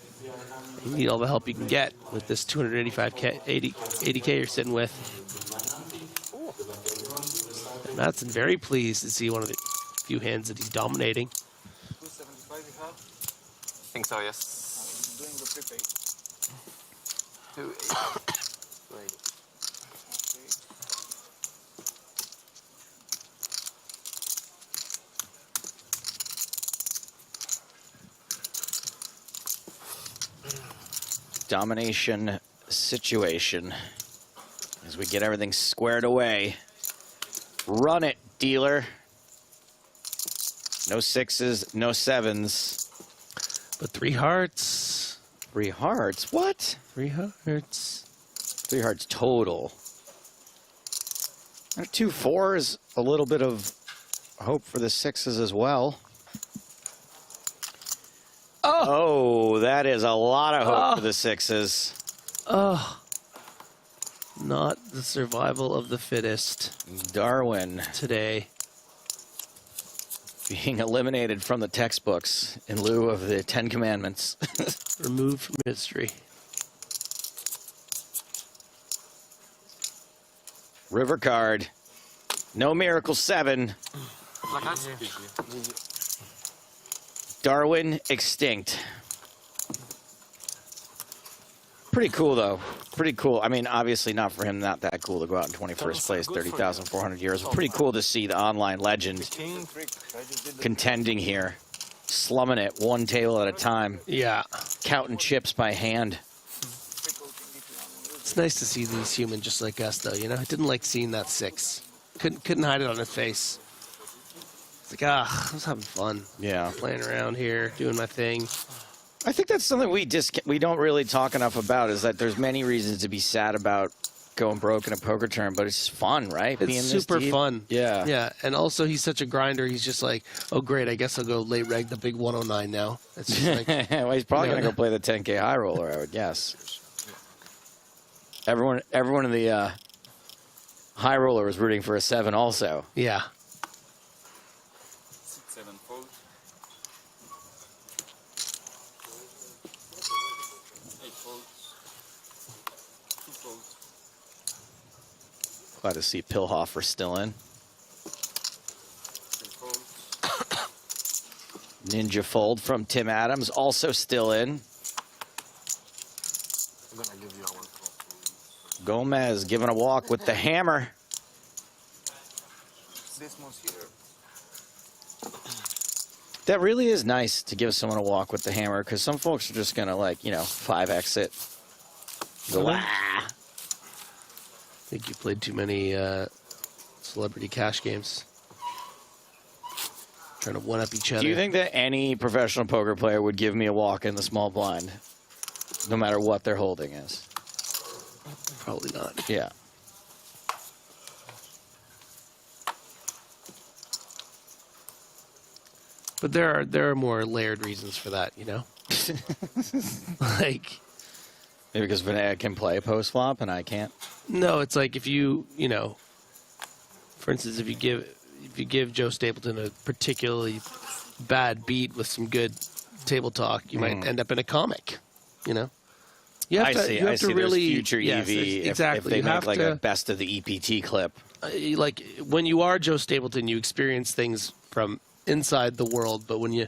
You need all the help you can get with this 285K, 80K you're sitting with. And Mattson very pleased to see one of the few hands that he's dominating. 275 you have? I think so, yes. Doing the prepaid. 280. Domination situation as we get everything squared away. Run it, dealer. No sixes, no sevens. But 3 hearts. 3 hearts? What? 3 hearts. 3 hearts total. 2 fours, a little bit of hope for the sixes as well. Oh, that is a lot of hope for the sixes. Oh. Not the survival of the fittest. Darwin. Today. Being eliminated from the textbooks in lieu of the 10 Commandments. Removed from history. River card. No miracle 7. Darwin extinct. Pretty cool, though. Pretty cool. I mean, obviously not for him, not that cool to go out in 21st place, 30,400 euros. Pretty cool to see the online legend contending here. Slumming it one table at a time. Yeah. Counting chips by hand. It's nice to see these human just like us, though, you know? I didn't like seeing that 6. Couldn't hide it on his face. It's like, I was having fun. Yeah. Playing around here, doing my thing. I think that's something we don't really talk enough about, is that there's many reasons to be sad about going broke in a poker tournament, but it's fun, right? It's Being super this deep. fun. Yeah. Yeah, and also he's such a grinder. He's just like, oh, great, I guess I'll go late reg the big 109 now. It's just like, well, he's probably going to go play the 10K high roller, I would guess. Everyone in the high roller was rooting for a 7 also. Yeah. 6, 7 fold. 8 folds. 2 folds. Glad to see Pilhofer still in. 3 folds. Ninja fold from Tim Adams also still in. I'm gonna give you a 1 fold. Gomez giving a walk with the hammer. This one's here. That really is nice to give someone a walk with the hammer, because some folks are just going to, like, 5x it. Go, I think you played too many celebrity cash games. Trying to one-up each other. Do you think that any professional poker player would give me a walk in the small blind, no matter what their holding is? Probably not. Yeah. But there are more layered reasons for that, you know? Like... Maybe because Vinay can play post-flop and I can't? No, it's like if you for instance, if you give Joe Stapleton a particularly bad beat with some good table talk, you might end up in a comic, you know? You have I to, see. you have I to see. really, There's future yes, EV exactly. if they you make have like to, a best of the EPT clip. Like when you are Joe Stapleton, you experience things from inside the world, but when you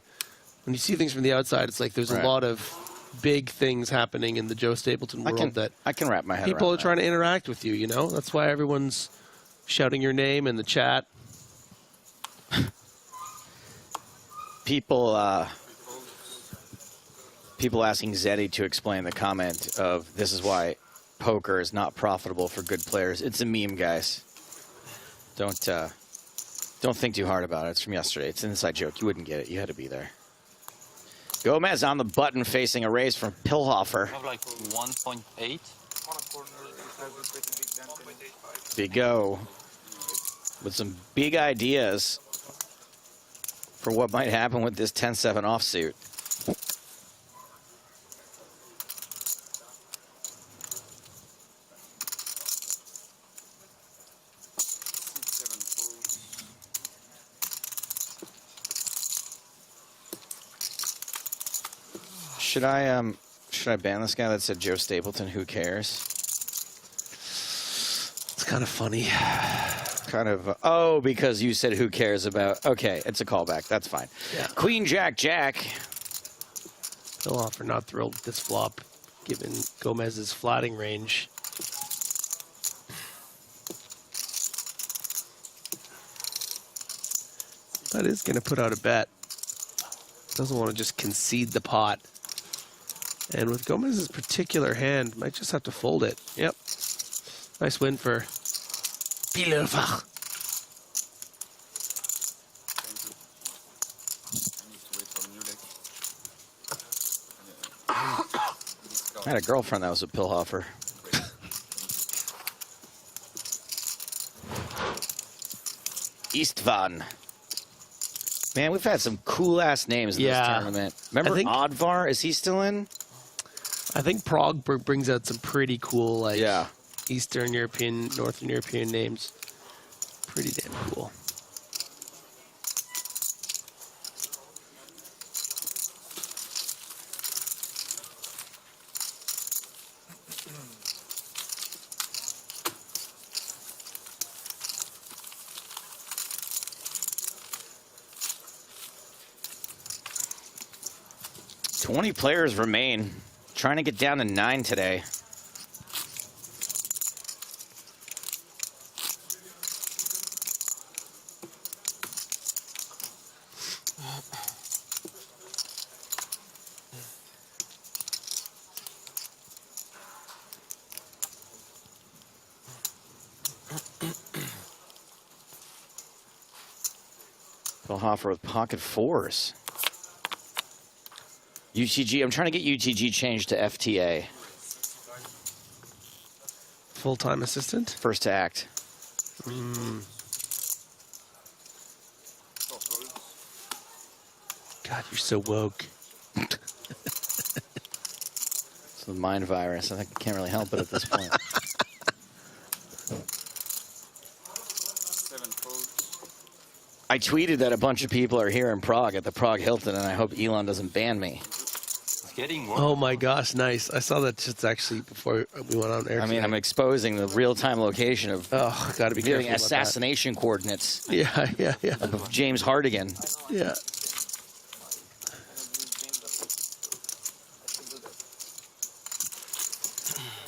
see things from the outside, it's like there's a lot of big things happening in the Joe Stapleton world that I can wrap my head people around are trying to interact with you, you know? That's why everyone's shouting your name in the chat. People asking Zeddy to explain the comment of this is why poker is not profitable for good players. It's a meme, guys. Don't think too hard about it. It's from yesterday. It's an inside joke. You wouldn't get it. You had to be there. Gomez on the button facing a raise from Pilhofer. I have like 1.8. Big O with some big ideas for what might happen with this 10-7 offsuit. Should I ban this guy that said Joe Stapleton? Who cares? It's kind of funny. Kind of. Oh, because you said who cares about. Okay, it's a callback. That's fine. Yeah. Queen Jack Jack. Pilhofer not thrilled with this flop, given Gomez's flatting range. But is going to put out a bet. Doesn't want to just concede the pot. And with Gomez's particular hand, might just have to fold it. Yep. Nice win for Pilhofer. I had a girlfriend that was a Pillhofer. Istvan. Man, we've had some cool-ass names in this tournament. Remember Oddvar? Is he still in? I think Prague brings out some pretty cool, like, Eastern European, Northern European names. Pretty damn cool. "20 players remain. Trying to get down to 9 today." Pillhofer with pocket 4s. UTG, I'm trying to get UTG changed to FTA. Full-time assistant? First to act. God, you're so woke. It's the mind virus. I think I can't really help it at this point. I tweeted that a bunch of people are here in Prague at the Prague Hilton, and I hope Elon doesn't ban me. Oh my gosh, nice. I saw that just actually before we went on air. I mean, I'm exposing the real-time location of gotta be giving careful about assassination coordinates. Yeah. Of James Hardigan. Yeah.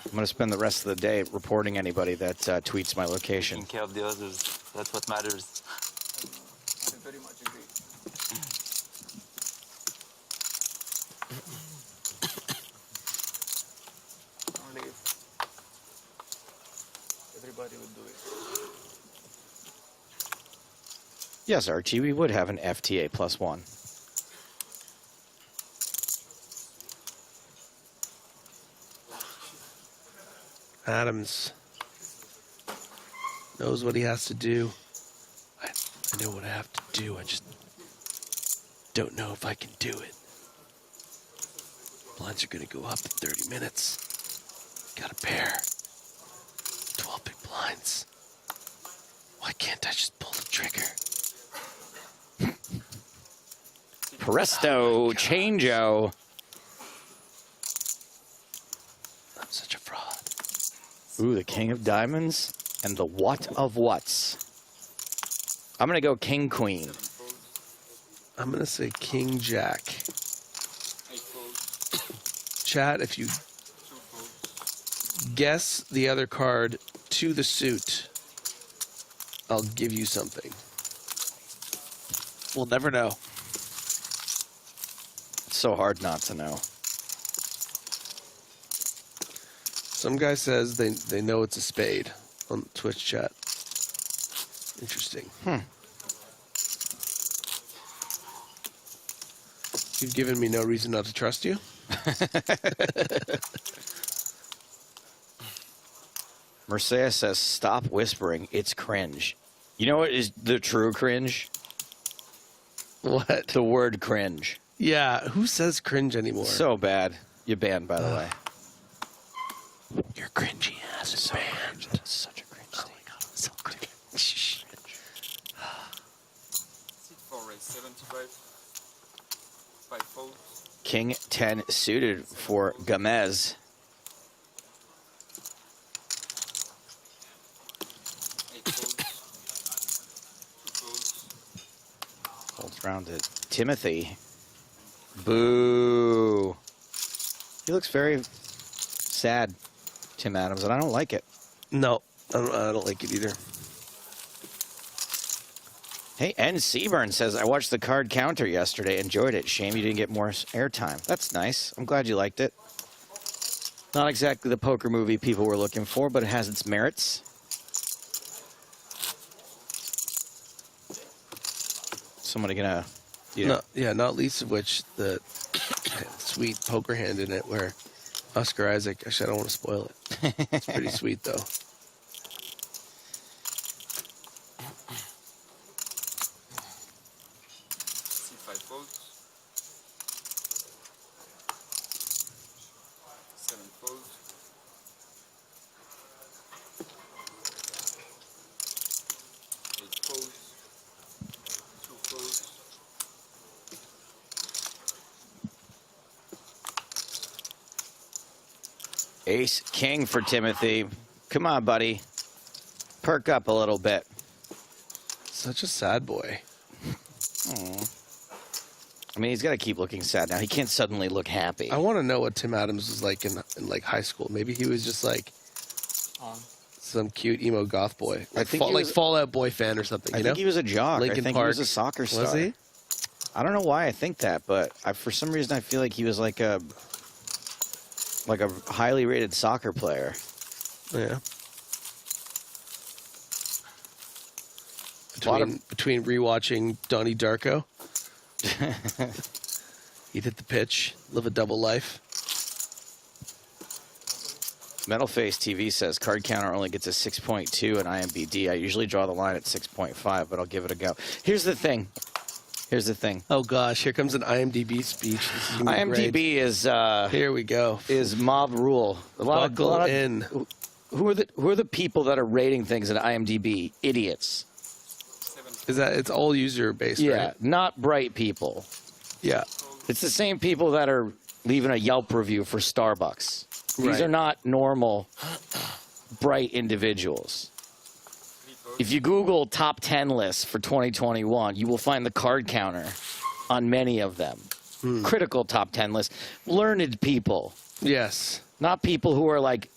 I'm going to spend the rest of the day reporting anybody that tweets my location. Taking care of the others, that's what matters. I very much agree. Only if everybody would do it. Yes, Archie, we would have an FTA +1. Adams knows what he has to do. I know what I have to do. I just don't know if I can do it. Blinds are going to go up in 30 minutes. Got a pair. 12 big blinds. Why can't I just pull the trigger? Presto, changeo. I'm such a fraud. Ooh, the King of Diamonds and the What of Whats. I'm going to go King Queen. I'm going to say King Jack. Chat, if you guess the other card to the suit, I'll give you something. We'll never know. It's so hard not to know. Some guy says they know it's a spade on Twitch chat. Interesting. You've given me no reason not to trust you. Mercedes says, "Stop whispering. It's cringe." You know what is the true cringe? What? The word cringe. Yeah, who says cringe anymore? So bad. You're banned, by the way. You're cringy ass is banned. It's such a cringe thing. Oh my god, I'm so cringe. Seat 4 raise 75. 5 folds. King 10 suited for Gamez. 8 folds. 2 folds. Holds round to Timothy. Boo. He looks very sad, Tim Adams, and I don't like it. No, I don't like it either. Hey, N. Seaburn says, "I watched the card counter yesterday. Enjoyed it. Shame you didn't get more airtime." That's nice. I'm glad you liked it. Not exactly the poker movie people were looking for, but it has its merits. Somebody gonna... No, yeah, not least of which the sweet poker hand in it where Oscar Isaac. Actually, I don't want to spoil it. It's pretty sweet, though. C5 folds. 7 folds. 8 folds. 2 folds. Ace king for Timothy. Come on, buddy. Perk up a little bit. Such a sad boy. Aww. I mean, he's got to keep looking sad now. He can't suddenly look happy. I want to know what Tim Adams was like in like high school. Maybe he was just like some cute emo goth boy, I like, think he was, Fallout Boy fan or something. I think he was a jock. Linkin I think Park. he was a soccer star. Was he? I don't know why I think that, but for some reason I feel like he was like a highly rated soccer player. Yeah. Between rewatching Donnie Darko, he'd hit the pitch, live a double life. Metalface TV says card counter only gets a 6.2 in IMBD. I usually draw the line at 6.5, but I'll give it a go. Here's the thing. Oh gosh, here comes an IMDb speech. This is gonna be IMDb great. is here we go. Is mob rule. Buckle in. Who are the people that are rating things in IMDb? Idiots. Is that it's all user based? Yeah, right? not bright people. Yeah, it's the same people that are leaving a Yelp review for Starbucks. These Right. are not normal, bright individuals. If you Google top 10 lists for 2021, you will find the card counter on many of them. Critical top 10 lists. Learned people. Yes. Not people who are like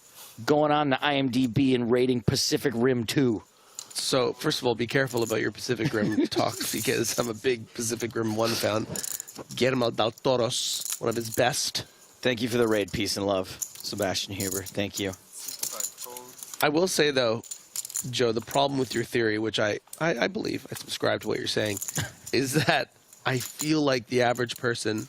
going on to IMDb and rating Pacific Rim 2. So, first of all, be careful about your Pacific Rim talk because I'm a big Pacific Rim 1 fan. Guillermo del Toro's one of his best. Thank you for the raid. Peace and love, Sebastian Huber. Thank you. I will say, though, Joe, the problem with your theory, which I believe, I subscribe to what you're saying, is that I feel like the average person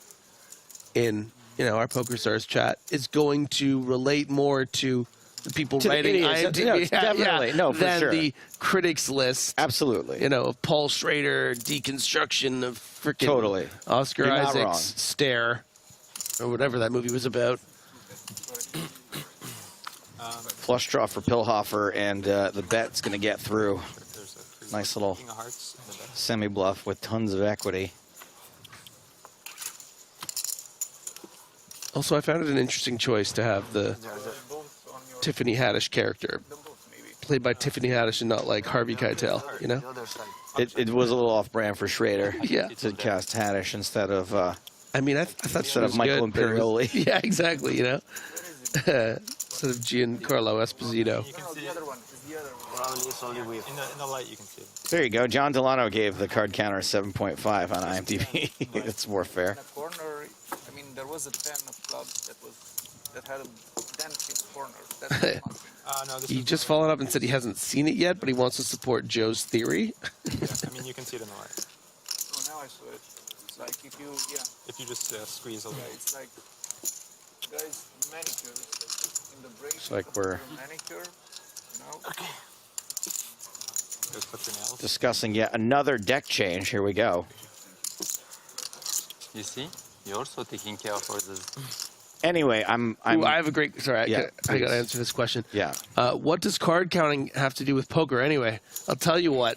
in, our Poker Stars chat is going to relate more to the people To the writing idiots. IMDb No, definitely. No, for than sure. the critics list. Absolutely. Of Paul Schrader, deconstruction of freaking Totally. Oscar You're not wrong. Isaac's Stare, or whatever that movie was about. Flush draw for Pillhofer, and the bet's going to get through. Nice little semi-bluff with tons of equity. Also, I found it an interesting choice to have the Tiffany Haddish character played by Tiffany Haddish and not like Harvey Keitel, It was a little off-brand for Schrader. Yeah. To cast Haddish instead of I mean, I thought instead she of was Michael good, but it was- Imperioli. Yeah, exactly, Instead of Giancarlo Esposito. You can see the other one. Probably it's only with. In the light, you can see it. There you go. John Delano gave the card counter a 7.5 on IMDb. It's more fair. In a corner, I mean, there was a 10 of clubs that had a dent in the corner. That's No, this He just followed up and said he hasn't seen it yet, but he wants to support Joe's theory. I mean, you can see it in the light. So now I saw it. It's like if you, If you just squeeze a little. Yeah, it's like, guys, manicures in the break. It's like we're Manicure, Okay. Just put your nails. discussing yet another deck change. Here we go. You see? You're also taking care for this. Anyway, I'm Ooh, I have a great. Sorry, Yeah, I got to please. answer this question. Yeah. What does card counting have to do with poker anyway? I'll tell you what.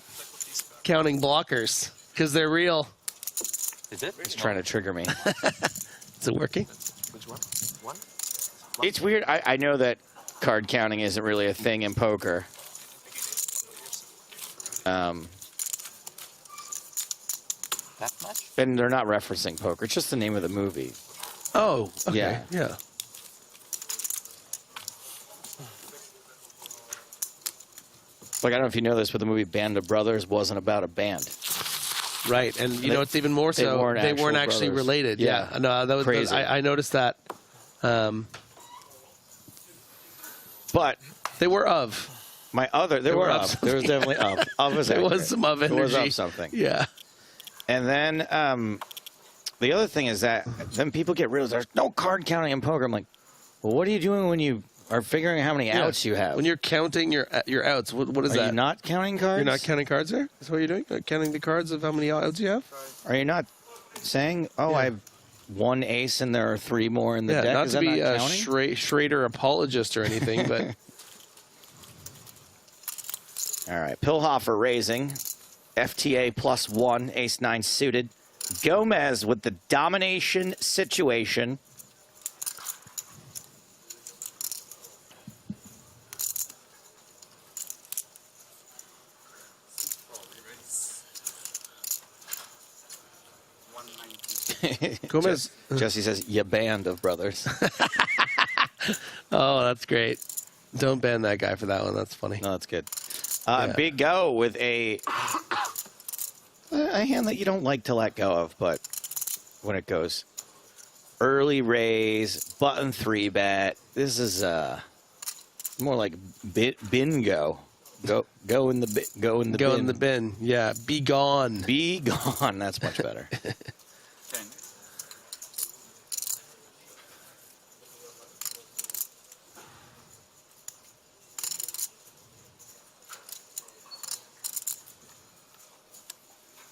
Counting blockers, because they're real. Is it? He's trying to trigger me. Is it working? Which one? One? It's weird. I know that card counting isn't really a thing in poker. That much? And they're not referencing poker. It's just the name of the movie. Oh, okay. Yeah. Yeah. Like, I don't know if you know this, but the movie Band of Brothers wasn't about a band. Right, and you know it's even more so. They weren't actually brothers. related. Yeah. No, that was Crazy. I noticed that. But they were of. They were of. There was definitely of. Of was There accurate. was some of There was energy. of something. Yeah. And then the other thing is that then people get rid of there's no card counting in poker. I'm like, Well, what are you doing when you are figuring how many outs you have? When you're counting your outs, what is that? Are you not counting cards? You're not counting cards there? That's what you're doing? Counting the cards of how many outs you have? Are you not saying, I have one ace and there are 3 more in the deck? Not Is to that be not a counting? Schrader apologist or anything, but... All right, Pilhofer raising. FTA +1, ace-9 suited. Gomez with the domination situation. Gomez. Jesse says, "You band of brothers." Oh, that's great. Don't ban that guy for that one. That's funny. No, that's good. Big Go with a hand that you don't like to let go of, but when it goes early raise, button 3-bet, this is more like bingo. Go in the bin. Yeah, be gone. Be gone. That's much better.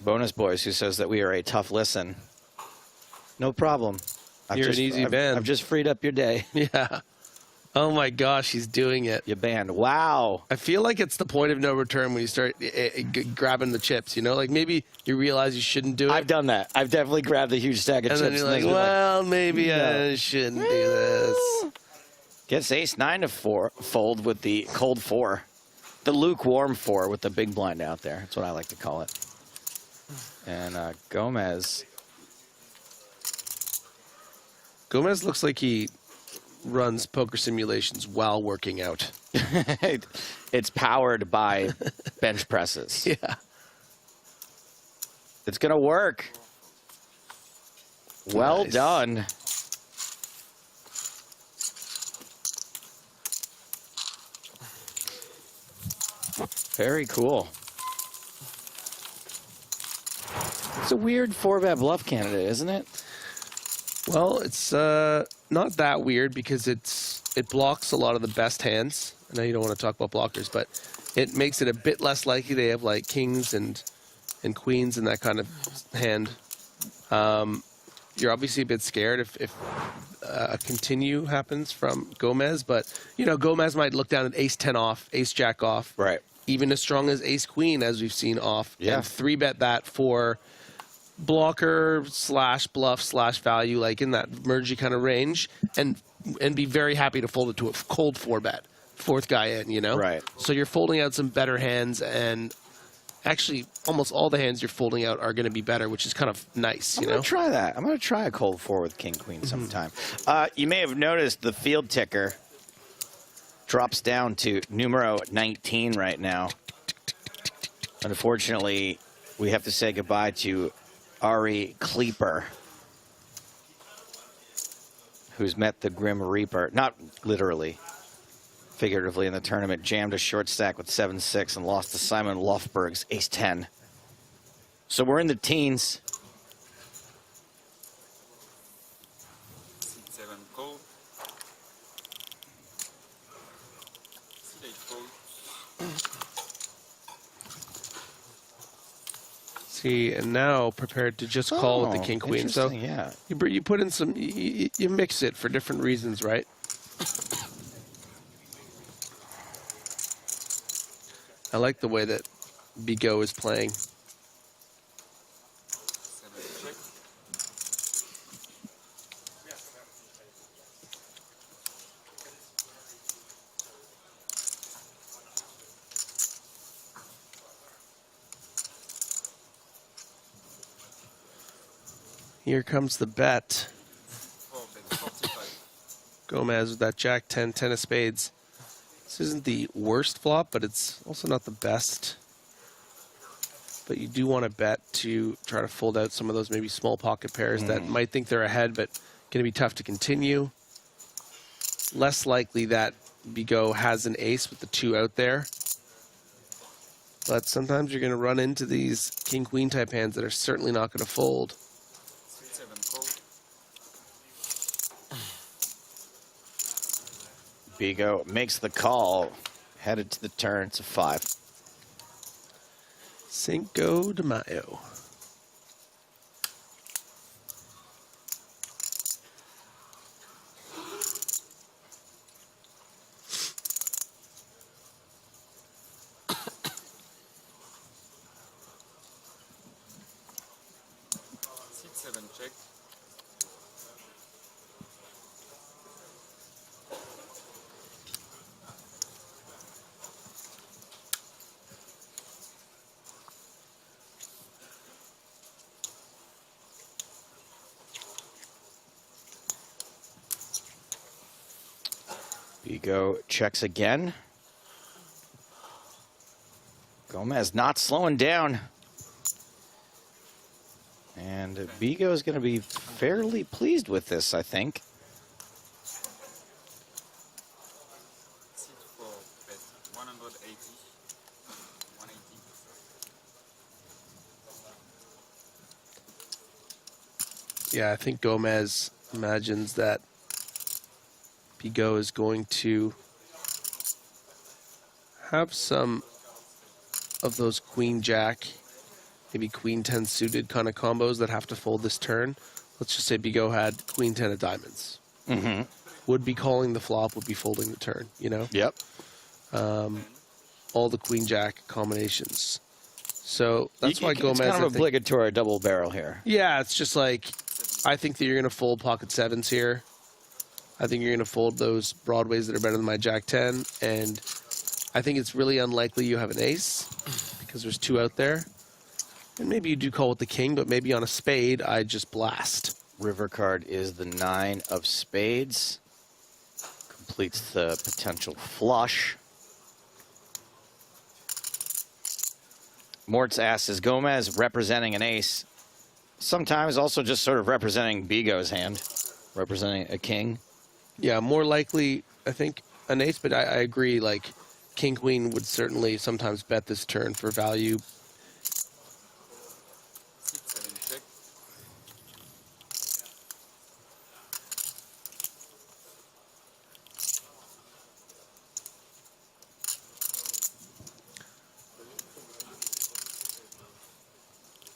Bonus Boys, who says that we are a tough listen. No problem. You're an easy ban. I've just freed up your day. Yeah. Oh my gosh, he's doing it. You banned. Wow. I feel like it's the point of no return when you start grabbing the chips, you know? Like maybe you realize you shouldn't do it. I've done that. I've definitely grabbed a huge stack of and chips. Then you're like, well, maybe I shouldn't do this. Gets ace-9 to fold with the cold 4. The lukewarm 4 with the big blind out there. That's what I like to call it. And Gomez looks like he runs poker simulations while working out. It's powered by bench presses. Yeah. It's going to work. Well done. Very cool. It's a weird 4-bet bluff candidate, isn't it? Well, it's not that weird because it blocks a lot of the best hands. I know you don't want to talk about blockers, but it makes it a bit less likely they have like kings and queens and that kind of hand. You're obviously a bit scared if a continue happens from Gomez, but you know Gomez might look down at ace-10 off, ace-jack off, right? Even as strong as ace-queen, as we've seen off, yeah. And 3-bet that for blocker / bluff / value, like in that mergey kind of range, and be very happy to fold it to a cold 4-bet, 4th guy in, you know? Right. So you're folding out some better hands, and actually almost all the hands you're folding out are going to be better, which is kind of nice, you know? I'm going to try that. I'm going to try a cold 4 with king queen sometime. You may have noticed the field ticker drops down to numero 19 right now. Unfortunately, we have to say goodbye to Ari Kleeper, who's met the Grim Reaper, not literally, figuratively in the tournament, jammed a short stack with 7-6 and lost to Simon Lofberg's ace-10. So we're in the teens. 7 cold. 8 cold. See, and now prepared to just call with the king queen. So yeah, you put in some, you mix it for different reasons, right? I like the way that Bigot is playing. Here comes the bet. Gomez with that jack 10, 10 of spades. This isn't the worst flop, but it's also not the best. But you do want to bet to try to fold out some of those maybe small pocket pairs that might think they're ahead, but going to be tough to continue. Less likely that Bigot has an ace with the 2 out there. But sometimes you're going to run into these king-queen type hands that are certainly not going to fold. 7 cold. Bigo makes the call, headed to the turn. It's a 5. Cinco de Mayo. C7 check. Bigo checks again. Gomez not slowing down. And Bigo is going to be fairly pleased with this, I think. C4 bet 180. 180. Yeah, I think Gomez imagines that Bigo is going to have some of those queen jack, maybe queen 10 suited kind of combos that have to fold this turn. Let's just say Bigo had queen 10 of diamonds. Mm-hmm. Would be calling the flop, would be folding the turn, you know? Yep. All the queen jack combinations. So that's why Gomez... It's kind of obligatory double barrel here. Yeah, it's just like, I think that you're going to fold pocket 7s here. I think you're going to fold those broadways that are better than my jack 10, and I think it's really unlikely you have an ace because there's 2 out there. And maybe you do call with the king, but maybe on a spade, I just blast. River card is the 9 of spades. Completes the potential flush. Mort's asks, is Gomez representing an ace? Sometimes also just sort of representing Bigo's hand, representing a king. Yeah, more likely, I think, an ace, but I agree, like, king-queen would certainly sometimes bet this turn for value. C7 check.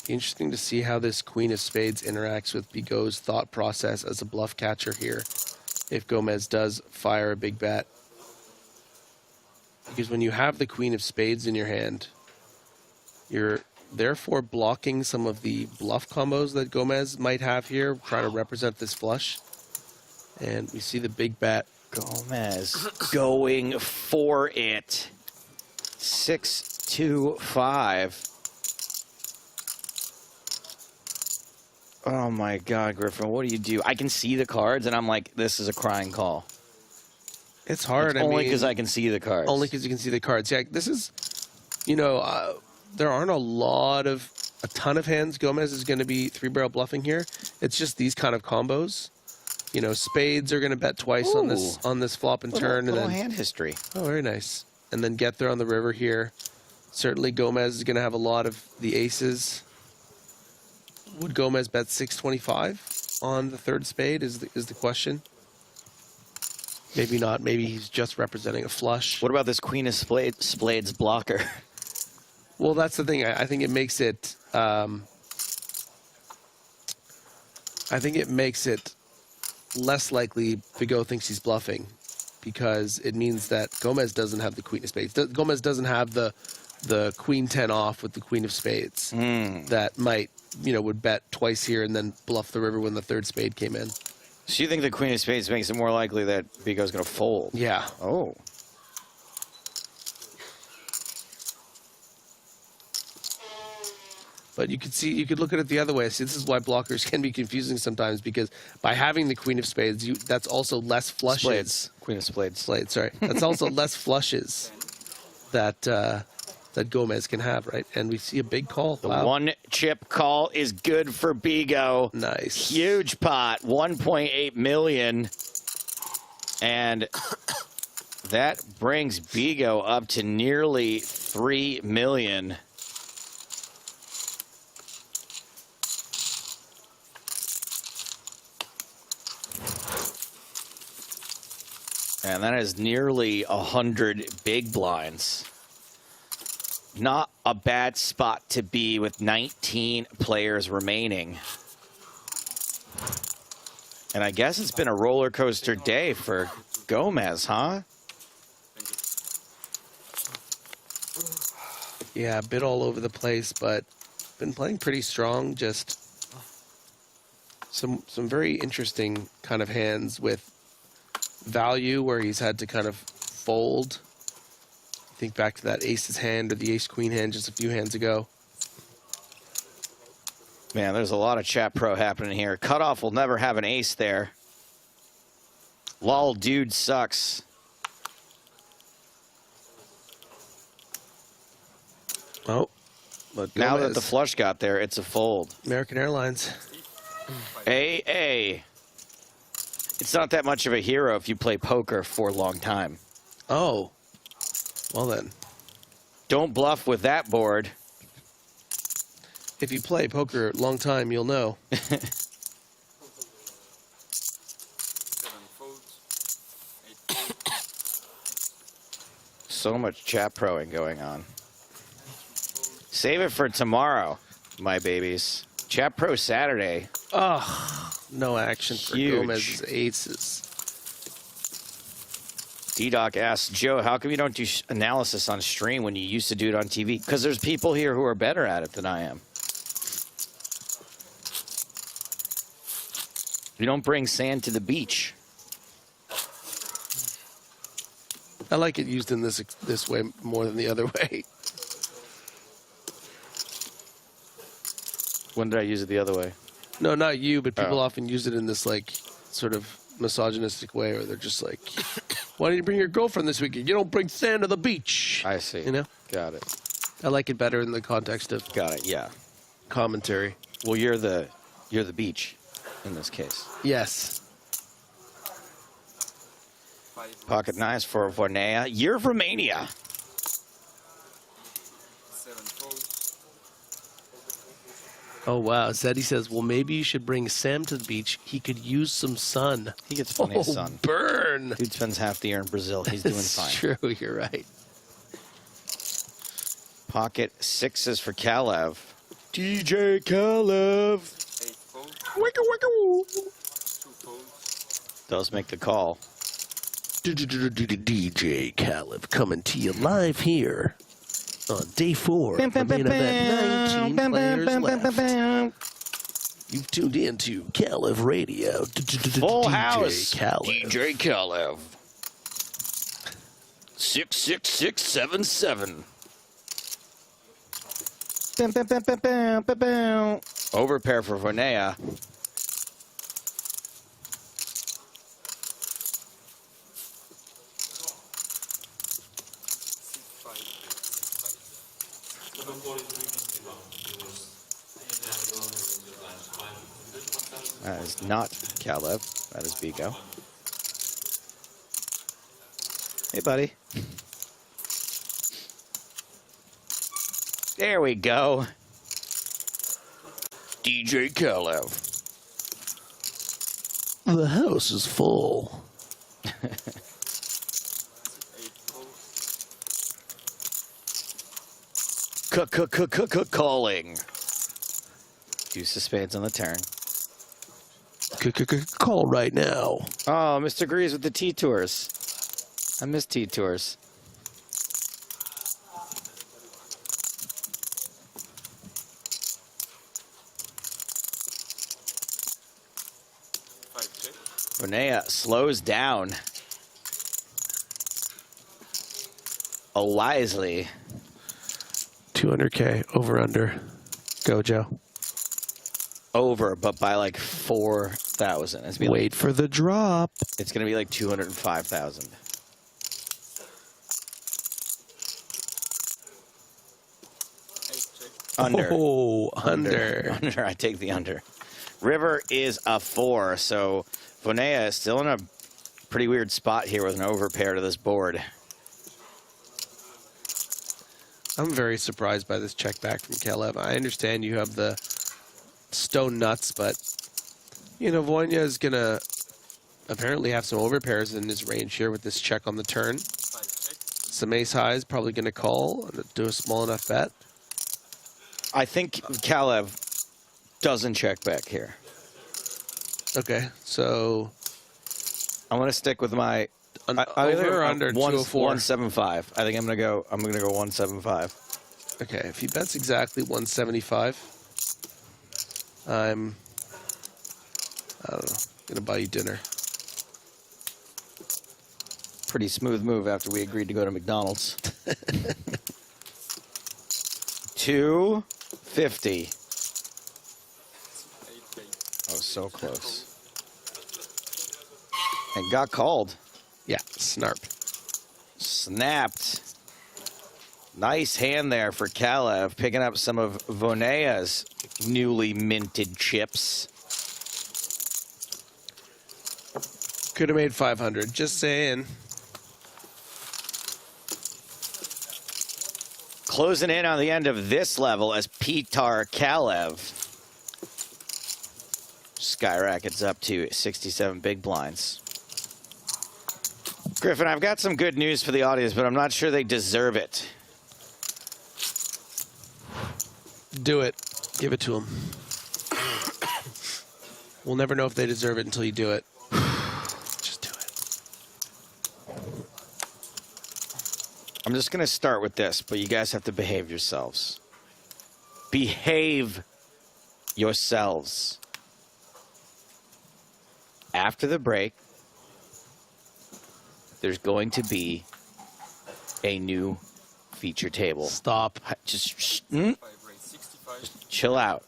Interesting to see how this queen of spades interacts with Bigo's thought process as a bluff catcher here, if Gomez does fire a big bet. Because when you have the queen of spades in your hand, you're therefore blocking some of the bluff combos that Gomez might have here, trying to represent this flush. And we see the big bet. Gomez going for it. 6-2-5. Oh my God, Griffin, what do you do? I can see the cards, and I'm like, this is a crying call. It's hard. It's only because I can see the cards. Only because you can see the cards. Yeah, this is, you know, there aren't a ton of hands Gomez is going to be 3-barrel bluffing here. It's just these kind of combos. You know, spades are going to bet twice on this flop and turn. Little and then hand history. Oh, very nice. And then get there on the river here. Certainly Gomez is going to have a lot of the aces. Would Gomez bet 625 on the third spade is the question. Maybe not. Maybe he's just representing a flush. What about this queen of spades blocker? Well, that's the thing. I think it makes it. I think it makes it less likely Bigo thinks he's bluffing, because it means that Gomez doesn't have the queen of spades. Gomez doesn't have the queen 10 off with the queen of spades. That might, you know, would bet twice here and then bluff the river when the third spade came in. So you think the queen of spades makes it more likely that Bigo's going to fold? Yeah. Oh. But you could look at it the other way. See, this is why blockers can be confusing sometimes, because by having the queen of spades, that's also less flushes. Spades. Queen of spades. Spades, sorry. That's also less flushes that that Gomez can have, right? And we see a big call. The one chip call is good for Bigo. Nice. Huge pot, 1.8 million. And that brings Bigo up to nearly 3 million. And that is nearly 100 big blinds. Not a bad spot to be with 19 players remaining. And I guess it's been a roller coaster day for Gomez, huh? Yeah, a bit all over the place, but been playing pretty strong. Just some very interesting kind of hands with value where he's had to kind of fold. Think back to that ace's hand or the ace-queen hand just a few hands ago. Man, there's a lot of chat pro happening here. Cutoff will never have an ace there. Lol, dude sucks. Oh, but now that Gomez. the flush got there, it's a fold. American Airlines. AA. It's not that much of a hero if you play poker for a long time. Oh. Well then. Don't bluff with that board. If you play poker a long time, you'll know. So much chat proing going on. Save it for tomorrow, my babies. Chat pro Saturday. Oh, no action for Huge. Gomez's aces. D-Doc asks, Joe, how come you don't do analysis on stream when you used to do it on TV? Because there's people here who are better at it than I am. You don't bring sand to the beach. I like it used in this way more than the other way. When did I use it the other way? No, not you, but people Oh. often use it in this like sort of misogynistic way, or they're just like, "Why didn't you bring your girlfriend this weekend? You don't bring sand to the beach." I see. You know? Got it. I like it better in the context of Got it. Yeah. commentary. Well, you're the beach in this case. Yes. Pocket knives for Vornea. Year of Romania. Oh wow, Zeddy says, well, maybe you should bring Sam to the beach. He could use some sun. He gets plenty of sun. Burn! Dude spends half the year in Brazil. He's doing It's fine. true, you're right. Pocket sixes for Kalev. DJ Kalev. Does make the call. DJ Kalev coming to you live here on day 4 of the main event. 19 players left. You've tuned in to Kalev Radio. Full house. Kalev. DJ Kalev. 66677. Overpair for Vornea. That is not Kalev. That is Vigo. Hey, buddy. There we go. DJ Kalev. The house is full. Calling. Deuce of spades on the turn. Call right now. Oh, Mr. agrees with the T-Tours. I miss T-Tours. Vornea slows down. Wisely. 200K over under. Go, Joe. Over, but by like 4,000. Wait for the drop. It's going to be like 205,000. Under. Oh, under. Under. I take the under. River is a 4, so Vornea is still in a pretty weird spot here with an overpair to this board. I'm very surprised by this check back from Kalev. I understand you have the stone nuts, but, you know, Vonya is going to apparently have some overpairs in his range here with this check on the turn. Some ace highs probably going to call and do a small enough bet. I think Kalev doesn't check back here. Okay, so I'm going to stick with my over or under 204? 175. I think I'm going to go 175. Okay, if he bets exactly 175, I don't know, gonna buy you dinner. Pretty smooth move after we agreed to go to McDonald's. 250. Oh, so close. And got called. Yeah, snarp. Snapped. Nice hand there for Kalev, picking up some of Vonea's newly minted chips. Could have made 500, just saying. Closing in on the end of this level as Petar Kalev skyrockets up to 67 big blinds. Griffin, I've got some good news for the audience, but I'm not sure they deserve it. Do it. Give it to them. We'll never know if they deserve it until you do it. Just do it. I'm just going to start with this, but you guys have to behave yourselves. Behave yourselves. After the break, there's going to be a new feature table. Stop. Just chill out.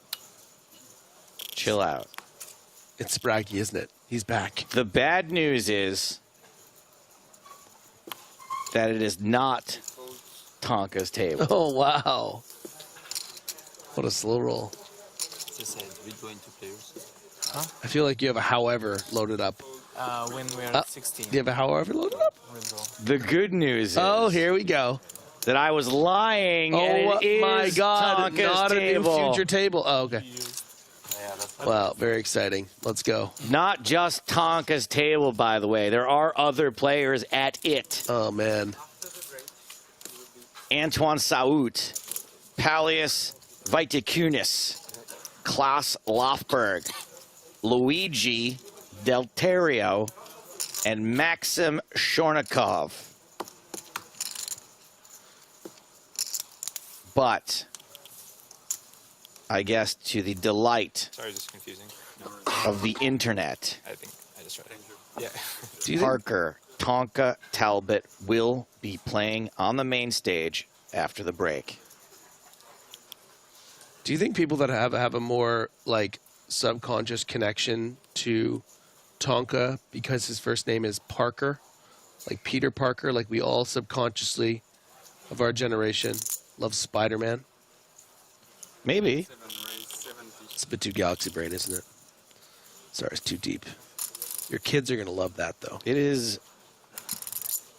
Chill out. It's Spraggy, isn't it? He's back. The bad news is that it is not Tonka's table. Oh, wow. What a slow roll. I feel like you have a however loaded up. When we are at 16. Do you have a however loaded up? The good news is... Oh, here we go. That I was lying, oh, and it is my God. Tonka's Not table. a new future table. Oh, okay. Wow, very exciting. Let's go. Not just Tonka's table, by the way. There are other players at it. Oh, man. Antoine Saout, Palius Vaitikunis, Klaus Lofberg, Luigi Delterio, and Maxim Shornikov. But I guess to the delight Sorry, just confusing. of the internet, I think I just read it. Yeah. Parker Tonka Talbot will be playing on the main stage after the break. Do you think people that have a more like subconscious connection to Tonka because his first name is Parker, like Peter Parker, like we all subconsciously of our generation love Spider-Man? Maybe. It's a bit too galaxy brain, isn't it? Sorry, it's too deep. Your kids are going to love that, though. It is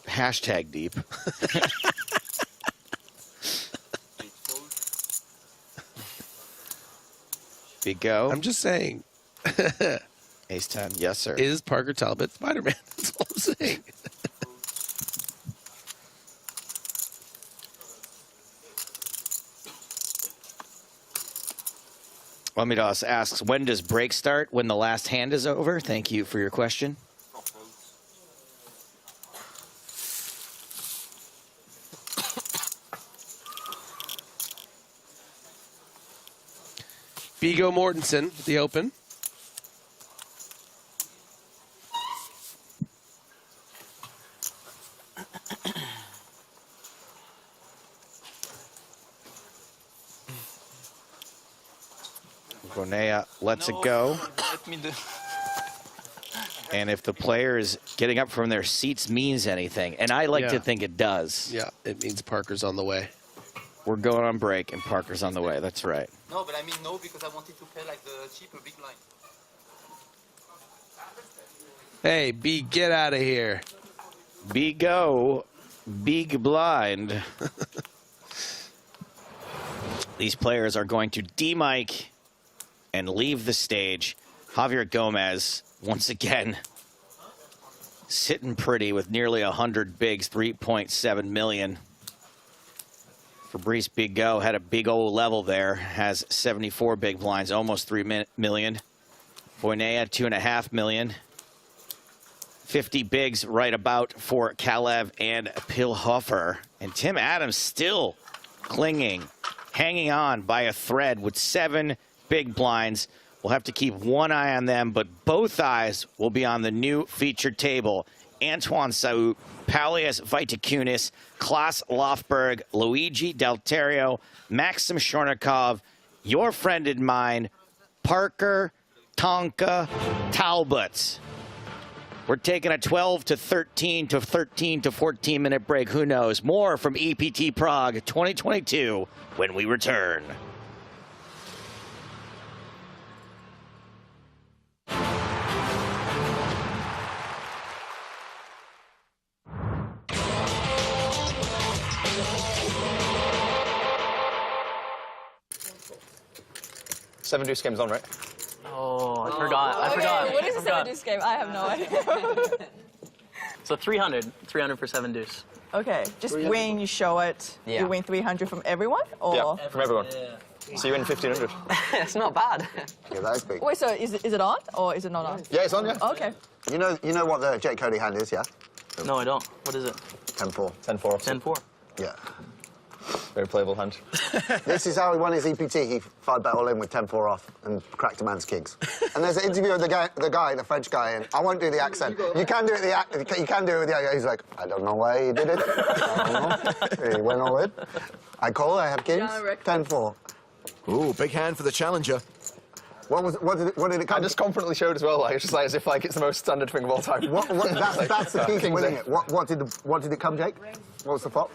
hashtag deep. Big go. I'm just saying. Ace 10. Yes, sir. Is Parker Talbot Spider-Man? That's all I'm saying. Wamidas asks, when does break start? When the last hand is over? Thank you for your question. Viggo Mortensen at the Open. Bonea lets it go. Let me do. And if the player is getting up from their seats means anything, and I like to think it does. Yeah, it means Parker's on the way. We're going on break, and Parker's on the way. That's right. No, but I mean no, because I wanted to play like the cheaper big line. Hey, B, get out of here. B go, big blind. These players are going to D-mic and leave the stage. Javier Gomez, once again, sitting pretty with nearly 100 bigs, 3.7 million. Fabrice Bigot had a big old level there, has 74 big blinds, almost 3 million. Boinea, 2.5 million. 50 bigs right about for Kalev and Pilhofer. And Tim Adams still clinging, hanging on by a thread with 7 big blinds. We'll have to keep one eye on them, but both eyes will be on the new featured table. Antoine Saut, Paulius Vaitikunis, Klaas Lofberg, Luigi Del Terrio, Maxim Shornikov, your friend and mine, Parker Tonka Talbot. We're taking a 12 to 13 to 13 to 14 minute break. Who knows? More from EPT Prague 2022 when we return. Seven deuce game's on, right? Oh, I forgot. What is a 7 deuce game? I have no idea. So 300 for 7 deuce. Okay, just win, you show it. Yeah. You win 300 from everyone? Or? Yeah, from everyone. So you win 1,500. It's not bad. Yeah, that is big. Wait, so is it on or is it not on? Yeah, it's on, yeah. Okay. You know what the Jake Cody hand is, yeah? No, I don't. What is it? 10-4. 10-4. 10-4. Yeah. Very playable hand. This is how he won his EPT. He 5-bet all in with 10-4 off and cracked a man's kings. And there's an interview with the French guy, and I won't do the accent. You can do it you can do it with the accent. He's like, I don't know why he did it. I don't know. He went all in. I call, I have kings. 10-4. Ooh, big hand for the challenger. What did it come? I just confidently showed as well, like, just like as if like it's the most standard thing of all time. That's the key to winning it. What did it come, Jake? What was the flop?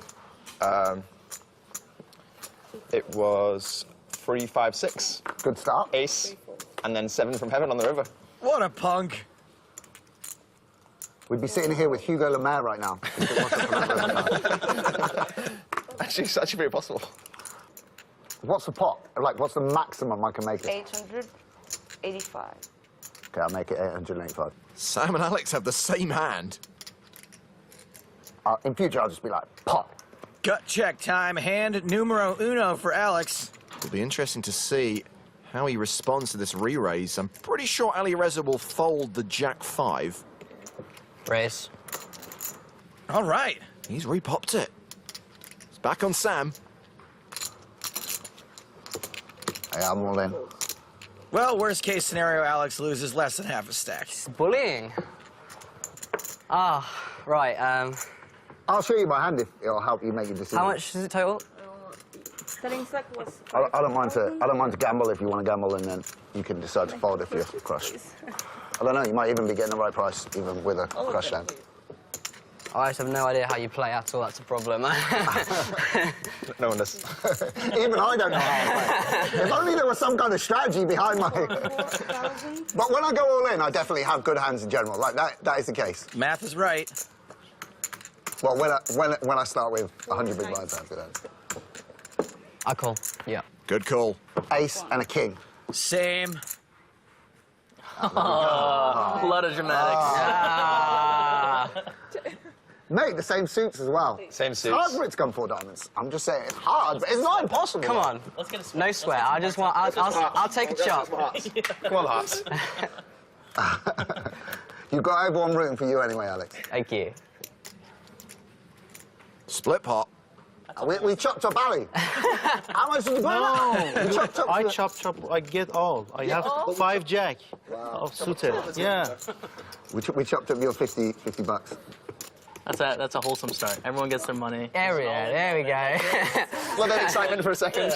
It was 3, 5, 6. Good start. Ace, and then 7 from heaven on the river. What a punk. We'd be sitting here with Hugo Lemaire right now. Actually, it's actually very possible. What's the pot? Like, what's the maximum I can make it? 885. Okay, I'll make it 885. Sam and Alex have the same hand. In future, I'll just be like, pot. Gut check time, hand numero uno for Alex. It'll be interesting to see how he responds to this re-raise. I'm pretty sure Ali Reza will fold the Jack 5. Raise. All right. He's repopped it. It's back on Sam. Yeah, I'm all in. Well, worst case scenario, Alex loses less than half a stack. Bullying. Ah, right. I'll show you my hand if it'll help you make your decision. How much is it total? Setting stack was. I don't mind to gamble if you want to gamble, and then you can decide to fold if you're crushed. I don't know. You might even be getting the right price even with a crushed hand. I just have no idea how you play at all. That's a problem. No one does. Even I don't know how to play. If only there was some kind of strategy behind my... But when I go all in, I definitely have good hands in general. Like, that is the case. Math is right. Well, when I start with 100 big blinds, I have good hands. I call, yeah. Good call. Ace and a king. Same. A lot of dramatics. Mate, the same suits as well. Same suits. It's hard for it to come 4 diamonds. I'm just saying, it's hard, but it's not impossible. Come on. Let's get a no sweat. I just want... I'll take a chop. Come on, hearts. You've got everyone rooting for you anyway, Alex. Thank you. Split pot. We chopped up Ali. How much did you buy? No, You chopped up. I chop. I get all. I have 5 jack of suited. Yeah. We chopped up your 50 bucks. That's a wholesome start. Everyone gets their money. There we go. Love that excitement for a second.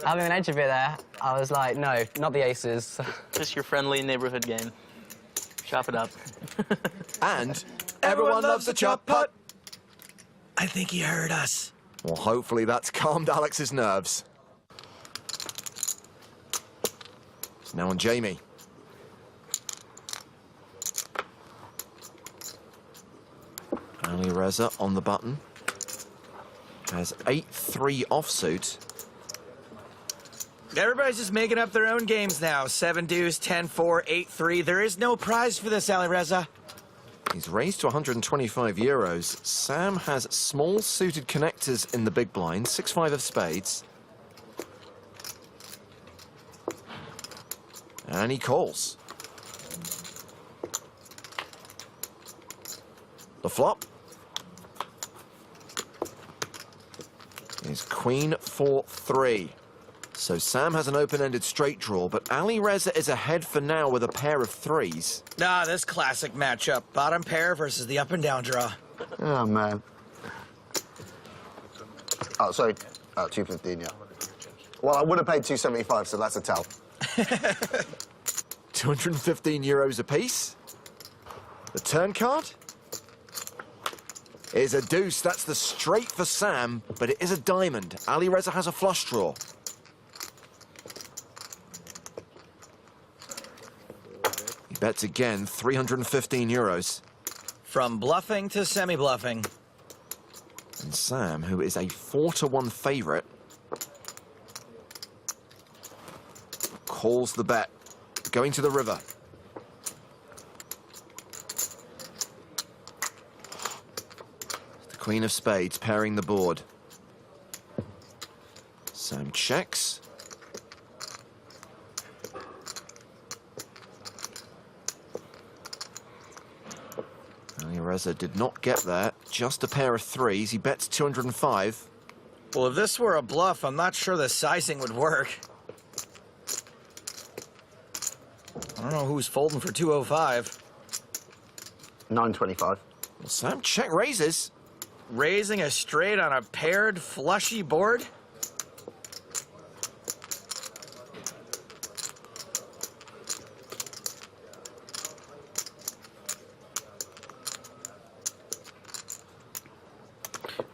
Having an edge of it there, I was like, no, not the aces. Just your friendly neighborhood game. Chop it up. And everyone loves a chop pot. I think he heard us. Well, hopefully that's calmed Alex's nerves. It's now on Jamie. Ali Reza on the button. Has 8-3 offsuit. Everybody's just making up their own games now. 7 deuce, 10-4, 8-3. There is no prize for this, Ali Reza. He's raised to 125 euros. Sam has small suited connectors in the big blind, 6-5 of spades. And he calls. The flop is Queen 4-3. So Sam has an open-ended straight draw, but Ali Reza is ahead for now with a pair of threes. Ah, this classic matchup. Bottom pair versus the up and down draw. Oh, man. Oh, sorry. 215, yeah. Well, I would have paid 275, so that's a tell. 215 euros apiece. The turn card is a deuce. That's the straight for Sam, but it is a diamond. Ali Reza has a flush draw. He bets again, 315 euros. From bluffing to semi-bluffing. And Sam, who is a 4-1 favourite, calls the bet, going to the river. The Queen of Spades pairing the board. Sam checks. Ali Reza did not get there, just a pair of threes. He bets 205. Well, if this were a bluff, I'm not sure the sizing would work. I don't know who's folding for 205. 925. Well, Sam check raises. Raising a straight on a paired flushy board?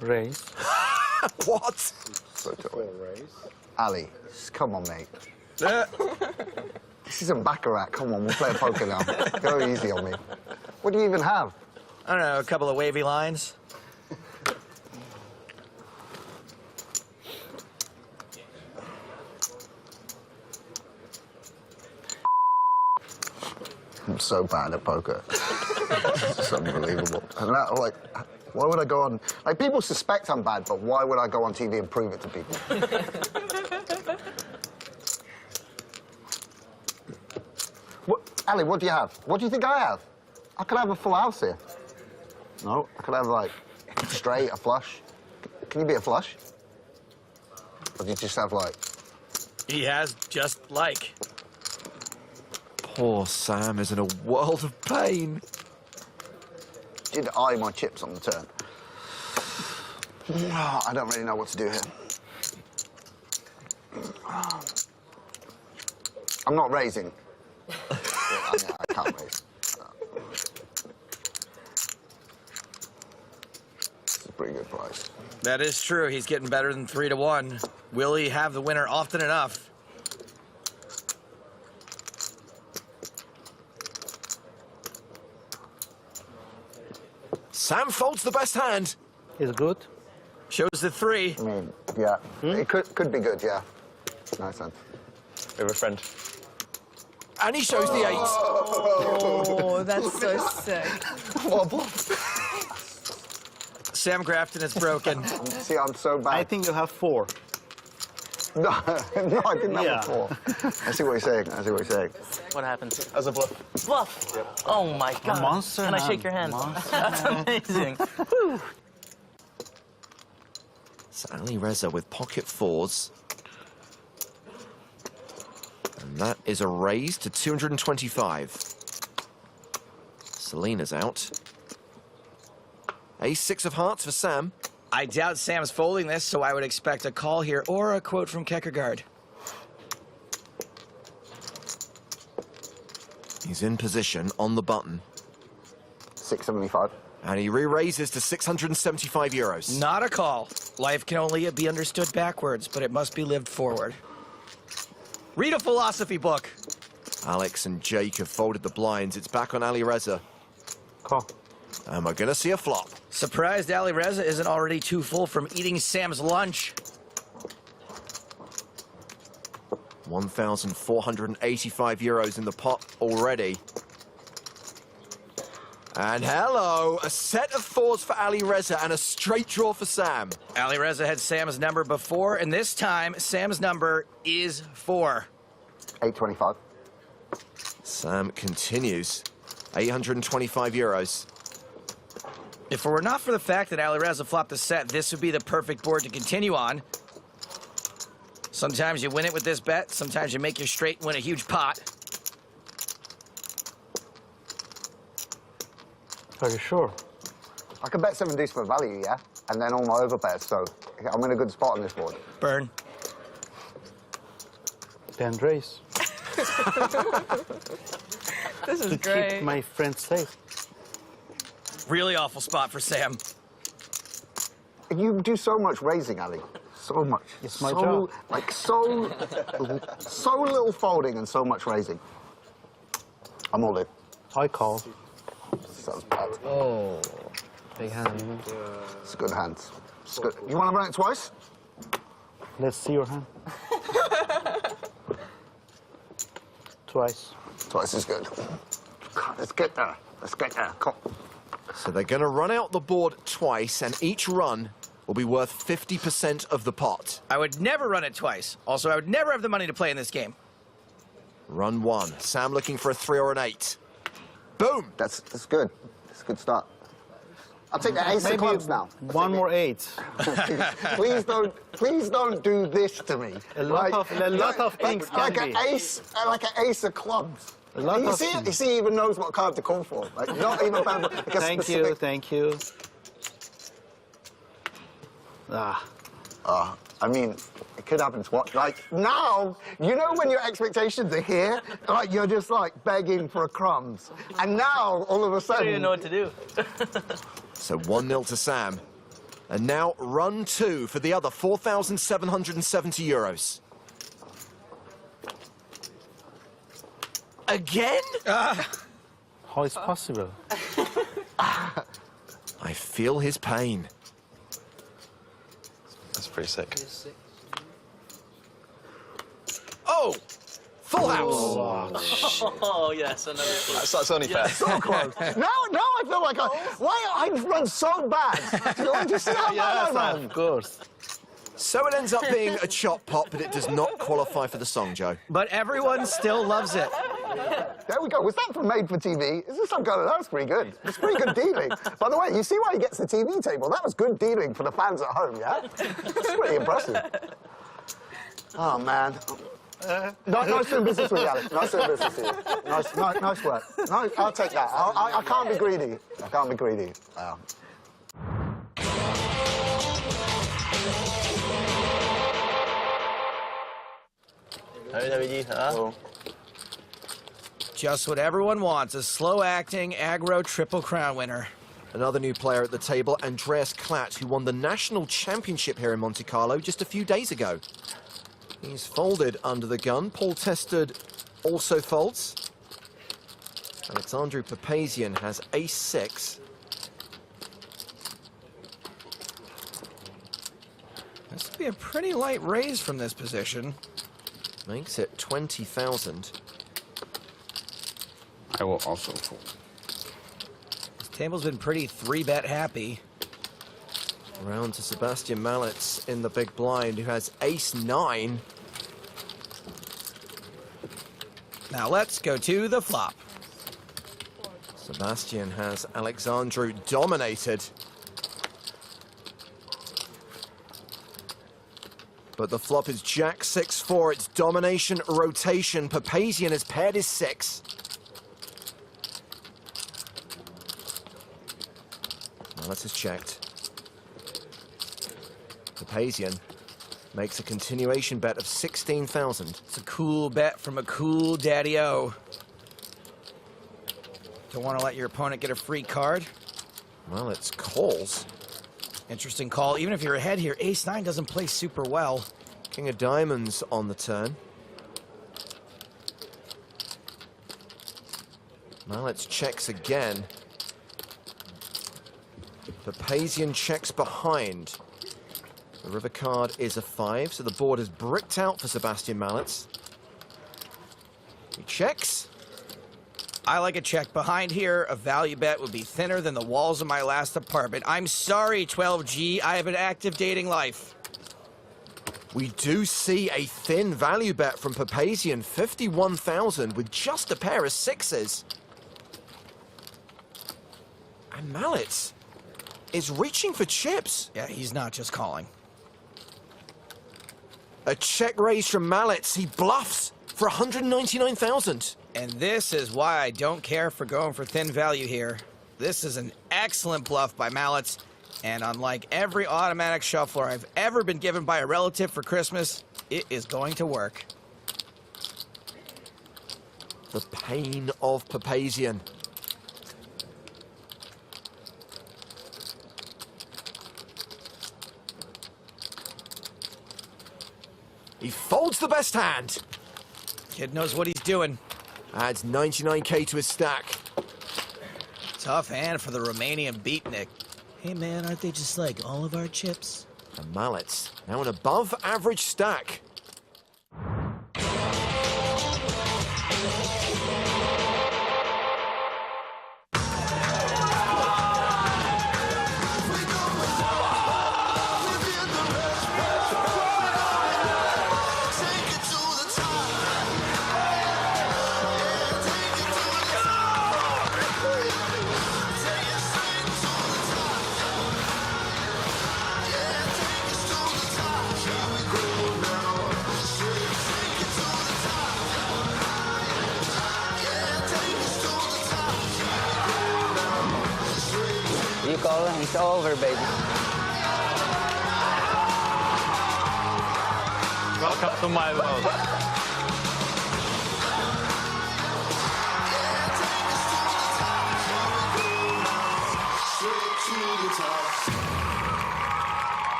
Raise. What? So Ali, come on, mate. This isn't Baccarat. Come on, we'll play a poker now. Go easy on me. What do you even have? I don't know, a couple of wavy lines. I'm so bad at poker. It's unbelievable. And that, like, why would I go on? Like, people suspect I'm bad, but why would I go on TV and prove it to people? Ali, what do you have? What do you think I have? I could have a full house here. No, I could have, like, straight, a flush. Can you be a flush? Or do you just have, like... He has just like. Poor Sam is in a world of pain. Did eye my chips on the turn. I don't really know what to do here. I'm not raising. I can't raise. It's a pretty good price. That is true. He's getting better than 3-1. Will he have the winner often enough? Sam folds the best hand. Is good. Shows the 3. I mean, yeah. It could be good, yeah. Nice one. We have a friend. And he shows the 8. Oh, that's so sick. What a bluff. Sam Grafton is broken. See, I'm so bad. I think you have 4. No, I didn't have a 4. I see what you're saying. I see what you're saying. What happened? As a bluff. Bluff. Yep. Oh my God. monster Can I hand. shake your hand? Monster That's amazing. Whew. It's Ali Reza with pocket 4s. And that is a raise to 225. Selena's out. Ace-6 of hearts for Sam. I doubt Sam's folding this, so I would expect a call here or a quote from Kierkegaard. He's in position on the button. 675. And he re-raises to 675 euros. Not a call. Life can only be understood backwards, but it must be lived forward. Read a philosophy book. Alex and Jake have folded the blinds. It's back on Ali Reza. Call. And we're going to see a flop. Surprised Ali Reza isn't already too full from eating Sam's lunch. 1,485 euros in the pot already. And hello, a set of 4s for Ali Reza and a straight draw for Sam. Ali Reza had Sam's number before, and this time Sam's number is 4. 825. Sam continues. 825 euros. If it were not for the fact that Ali Reza flopped the set, this would be the perfect board to continue on. Sometimes you win it with this bet, sometimes you make your straight and win a huge pot. Are you sure? I can bet 7 deuce for value, yeah? And then all my overbets, so I'm in a good spot on this board. Burn. Then raise. This is to great. keep my friend safe. Really awful spot for Sam. You do so much raising, Ali. So much. It's my job. Like, so little folding and so much raising. I'm all in. I call. Sounds bad. Oh, big hand. It's a good hand. It's good. You want to run it twice? Let's see your hand. Twice. Twice is good. God, let's get there. Let's get there. Come on. So they're going to run out the board twice, and each run will be worth 50% of the pot. I would never run it twice. Also, I would never have the money to play in this game. Run 1. Sam looking for a 3 or an 8. Boom! That's good. That's a good start. I'll take the ace of clubs now. One more 8. please don't do this to me. A lot of things like can an ace, like an ace of clubs. A lot you of see, things. you see, he even knows what card to call for. Like, not even like a Thank specific... you, thank you. I mean, it could happen twice. Like, now, you know when your expectations are here? Like, you're just, like, begging for crumbs. And now, all of a sudden... I don't even know what to do. So 1-0 to Sam. And now run 2 for the other 4,770 euros. Again? How is possible? I feel his pain. That's pretty sick. Oh! Full house! Oh, yes, another clue. That's only fair. So close. Now I feel like I've run so bad. Don't you see how bad I run? Of course. So it ends up being a chop pot, but it does not qualify for the song, Joe. But everyone still loves it. There we go. Was that from Made for TV? Is this some kind of... That was pretty good. It's pretty good dealing. By the way, you see why he gets the TV table? That was good dealing for the fans at home, yeah? That's pretty impressive. Oh, man. Nice doing business with you, Alex. Nice doing business with you. Nice work. No, I'll take that. I can't be greedy. I can't be greedy. Just what everyone wants, a slow-acting, aggro Triple Crown winner. Another new player at the table, Andreas Klatt, who won the national championship here in Monte Carlo just a few days ago. He's folded under the gun. Paul Tested also folds. Alexandru Papazian has ace-6. This would be a pretty light raise from this position. Makes it 20,000. I will also fold. This table's been pretty 3-bet happy. Round to Sebastian Mallets in the big blind, who has ace-9. Now let's go to the flop. Sebastian has Alexandru dominated. But the flop is Jack 6-4. It's domination, rotation. Papazian has paired his 6. Mallets has checked. Papazian makes a continuation bet of 16,000. It's a cool bet from a cool daddy-o. Don't want to let your opponent get a free card. Well, it's calls. Interesting call. Even if you're ahead here, ace-9 doesn't play super well. King of diamonds on the turn. Mallets checks again. Papazian checks behind. The river card is a 5, so the board is bricked out for Sebastian Mallets. He checks. I like a check behind here. A value bet would be thinner than the walls of my last apartment. I'm sorry, 12G. I have an active dating life. We do see a thin value bet from Papazian, 51,000 with just a pair of sixes. And Mallets is reaching for chips. Yeah, he's not just calling. A check raise from Mallets. He bluffs for 199,000. And this is why I don't care for going for thin value here. This is an excellent bluff by Mallets. And unlike every automatic shuffler I've ever been given by a relative for Christmas, it is going to work. The pain of Papazian. He folds the best hand. Kid knows what he's doing. Adds 99k to his stack. Tough hand for the Romanian beatnik. Hey man, aren't they just like all of our chips? And Mallets, now an above average stack. You call it, it's over, baby. Welcome to my world.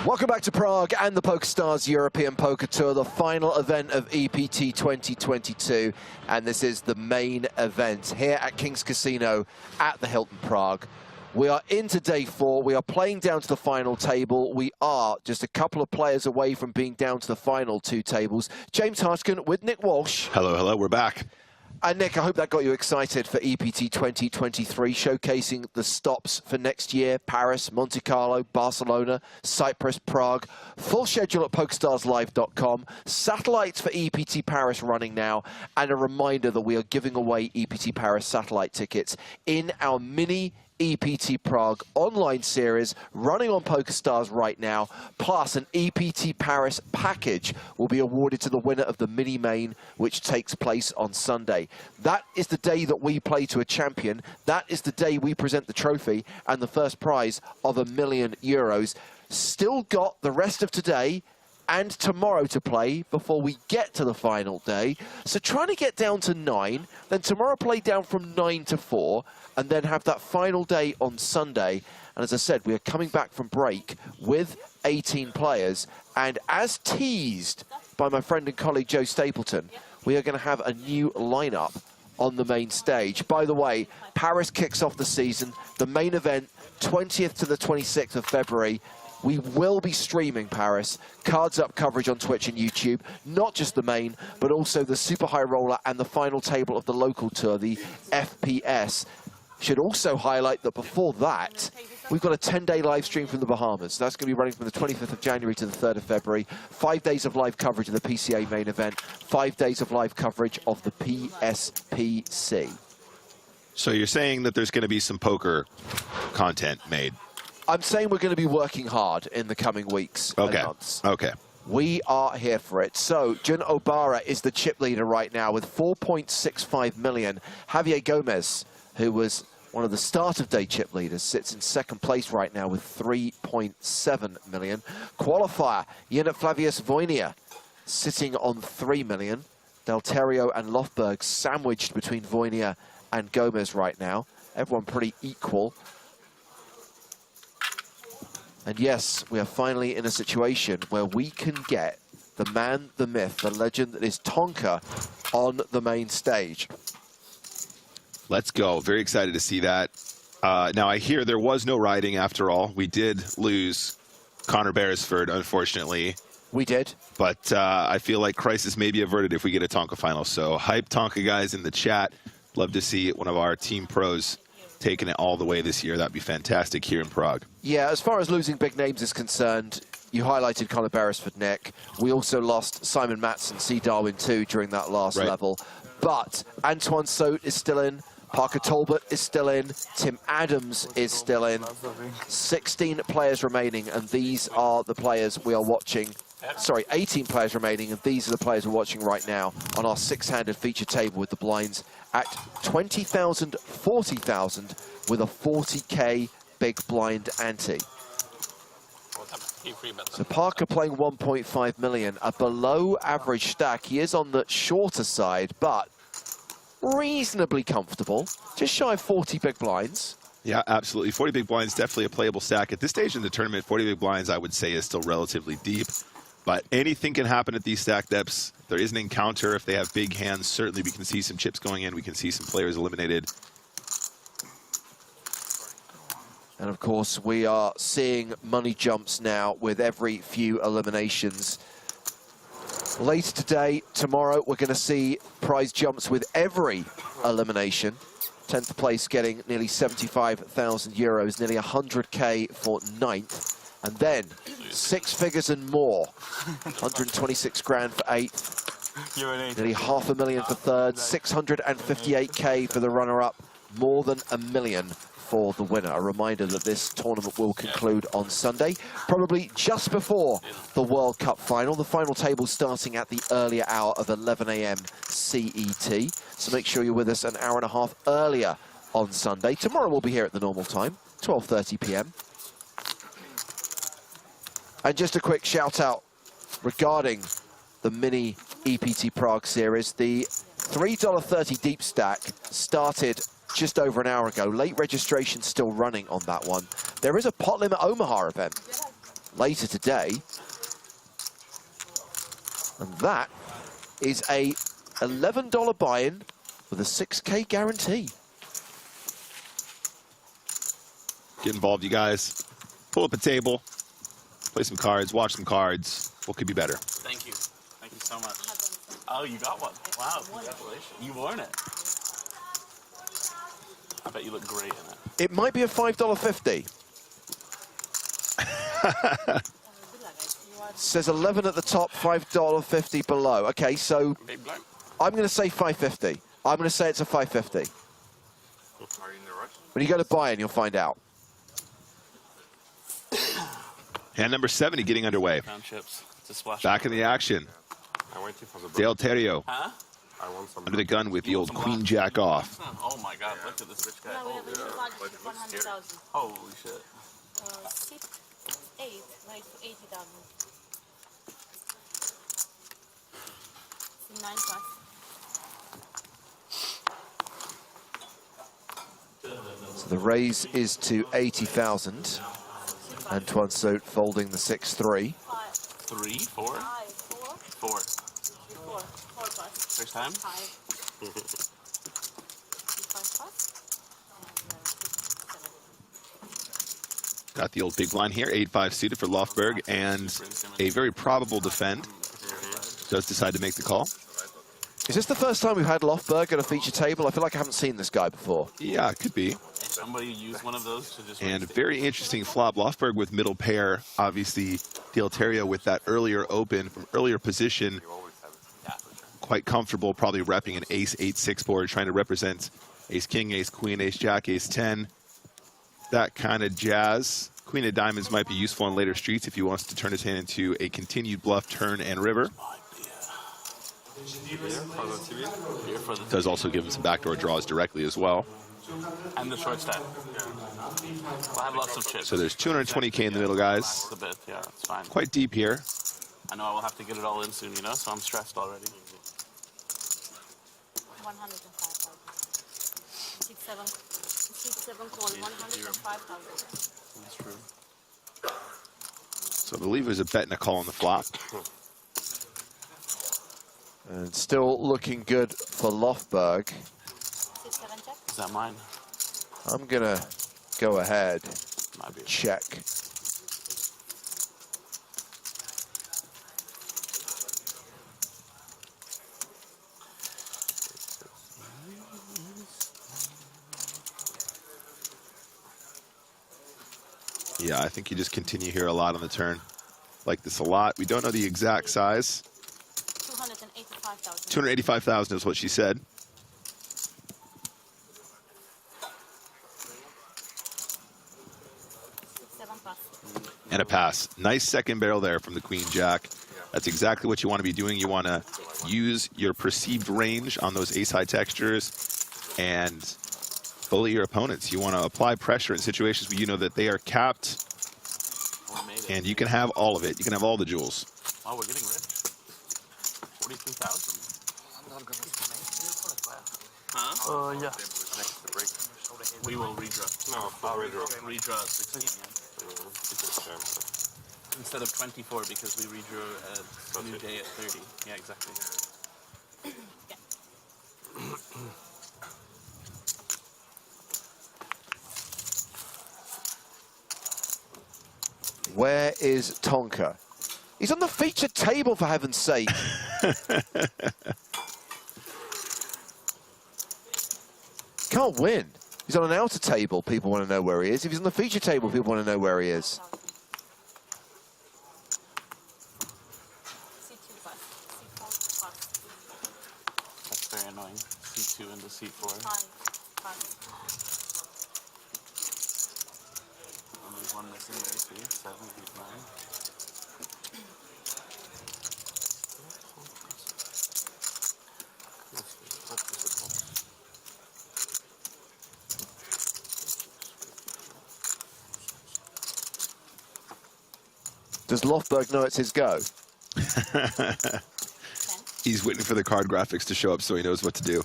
Welcome back to Prague and the PokerStars European Poker Tour, the final event of EPT 2022. And this is the main event here at King's Casino at the Hilton Prague. We are into day 4. We are playing down to the final table. We are just a couple of players away from being down to the final 2 tables. James Harshkin with Nick Walsh. Hello, hello, we're back. And Nick, I hope that got you excited for EPT 2023, showcasing the stops for next year: Paris, Monte Carlo, Barcelona, Cyprus, Prague. Full schedule at PokerStarsLive.com. Satellites for EPT Paris running now. And a reminder that we are giving away EPT Paris satellite tickets in our mini EPT Prague online series running on PokerStars right now, plus an EPT Paris package will be awarded to the winner of the mini main, which takes place on Sunday. That is the day that we play to a champion. That is the day we present the trophy and the first prize of €1 million. Still got the rest of today and tomorrow to play before we get to the final day. So trying to get down to 9, then tomorrow play down from 9 to 4, and then have that final day on Sunday. And as I said, we are coming back from break with 18 players. And as teased by my friend and colleague Joe Stapleton, we are going to have a new lineup on the main stage. By the way, Paris kicks off the season. The main event, 20th to the 26th of February. We will be streaming Paris, cards up coverage on Twitch and YouTube, not just the main, but also the Super High Roller and the final table of the local tour, the FPS. Should also highlight that before that, we've got a 10-day live stream from the Bahamas. That's going to be running from the 25th of January to the 3rd of February. 5 days of live coverage of the PCA main event, 5 days of live coverage of the PSPC. So you're saying that there's going to be some poker content made? I'm saying we're going to be working hard in the coming weeks and months. Okay. We are here for it. So, Jun Obara is the chip leader right now with 4.65 million. Javier Gomez, who was one of the start of day chip leaders, sits in second place right now with 3.7 million. Qualifier, Yunit Flavius Voinia, sitting on 3 million. Delterio and Lofberg sandwiched between Voinia and Gomez right now. Everyone pretty equal. And yes, we are finally in a situation where we can get the man, the myth, the legend that is Tonka on the main stage. Let's go. Very excited to see that. Now, I hear there was no riding after all. We did lose Connor Beresford, unfortunately. We did. But I feel like crisis may be averted if we get a Tonka final. So hype Tonka guys in the chat. Love to see one of our team pros taking it all the way this year. That'd be fantastic here in Prague. Yeah, as far as losing big names is concerned, you highlighted Connor Beresford, Nick. We also lost Simon Matson, C. Darwin too, during that last level. But Antoine Sote is still in. Parker Talbot is still in. Tim Adams is still in. 16 players remaining, and these are the players we are watching. Sorry, 18 players remaining, and these are the players we're watching right now on our six-handed feature table with the blinds at 20,000, 40,000 with a 40K big blind ante. So Parker playing 1.5 million, a below average stack. He is on the shorter side, but reasonably comfortable, just shy of 40 big blinds. Yeah, absolutely. 40 big blinds, definitely a playable stack. At this stage in the tournament, 40 big blinds, I would say, is still relatively deep. But anything can happen at these stack depths. There is an encounter. If they have big hands, certainly we can see some chips going in. We can see some players eliminated. And of course, we are seeing money jumps now with every few eliminations. Later today, tomorrow, we're going to see prize jumps with every elimination. 10th place getting nearly 75,000 euros, nearly 100K for 9th. And then 6 figures and more. 126 grand for 8th. Nearly 500,000 for 3rd. 658K for the runner-up. More than $1 million for the winner. A reminder that this tournament will conclude on Sunday, probably just before the World Cup final. The final table starting at the earlier hour of 11 AM CET. So make sure you're with us an hour and a half earlier on Sunday. Tomorrow we'll be here at the normal time, 12:30 PM. And just a quick shout out regarding the mini EPT Prague series. The $3.30 deep stack started just over an hour ago. Late registration still running on that one. There is a pot limit Omaha event later today. And that is a $11 buy-in with a 6K guarantee. Get involved, you guys. Pull up a table. Play some cards, watch some cards. What could be better? Thank you. Thank you so much. Oh, you got one. Wow, congratulations. You won it. I bet you look great in it. It might be a $5.50. Says 11 at the top, $5.50 below. Okay, so I'm going to say $5.50. I'm going to say it's a $5.50. Are you in the rush? When you go to buy-in, you'll find out. Hand number 70 getting underway. Chips. It's a splash. Back in the action. Dale Terrio. Huh? Under the gun with the old queen jack off. Oh my god, look at this rich guy. No, we have a 100,000. Holy shit. 6, 8, like 80,000. 9 plus. So the raise is to 80,000. Antoine Sote folding the 6-3. 3, 4? 4. 4 plus. First time? 5. Got the old big blind here, 8-5 suited for Lofberg, and a very probable defend. Does decide to make the call. Is this the first time we've had Lofberg at a feature table? I feel like I haven't seen this guy before. Yeah, it could be. Somebody use one of those to just... And very interesting flop. Lofberg with middle pair. Obviously, Dale Terrio with that earlier open from earlier position. Quite comfortable, probably repping an ace 8-6 board, trying to represent ace king, ace queen, ace jack, ace 10. That kind of jazz. Queen of diamonds might be useful on later streets if he wants to turn his hand into a continued bluff, turn, and river. Does also give him some backdoor draws directly as well. And the short stack. We'll have lots of chips. So there's 220K in the middle, guys. It's a bit, yeah, it's fine. Quite deep here. I know I will have to get it all in soon, you know, so I'm stressed already. 105,000. 6-7 call, 105,000. That's true. So I believe there's a bet and a call on the flop. And still looking good for Lofberg. 6-7 check. Is that mine? I'm going to go ahead, check. Yeah, I think you just continue here a lot on the turn. Like this a lot. We don't know the exact size. 285,000. 285,000 is what she said. And a pass. Nice second barrel there from the Queen Jack. That's exactly what you want to be doing. You want to use your perceived range on those ace-high textures and bully your opponents. You want to apply pressure in situations where you know that they are capped, and you can have all of it. You can have all the jewels. Oh, we're getting rich. 42,000. Huh? Yeah. We will redraw. No, I'll redraw. Redraw at 16, yeah. Instead of 24, because we redrew a new day at 30. Yeah, exactly. Where is Tonka? He's on the featured table, for heaven's sake. Can't win. He's on an outer table, people want to know where he is. If he's on the feature table, people want to know where he is. That's very annoying. C2 into C4. Only one missing there, 3, 7, 8, 9. Does Lofberg know it's his go? He's waiting for the card graphics to show up so he knows what to do.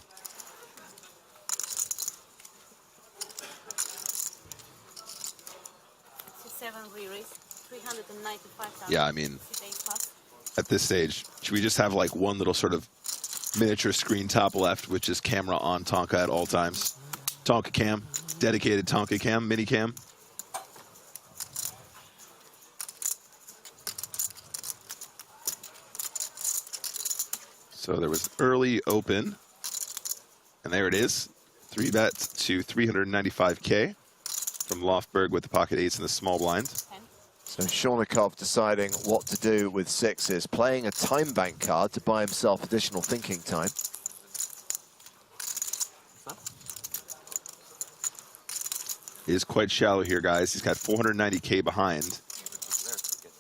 Yeah, I mean, at this stage, should we just have like one little sort of miniature screen top left, which is camera on Tonka at all times? Tonka cam, dedicated Tonka cam, mini cam. So there was early open, and there it is. 3-bet to 395K from Lofberg with the pocket eights and the small blind. So Shornikov deciding what to do with sixes, playing a time bank card to buy himself additional thinking time. It is quite shallow here, guys. He's got 490K behind.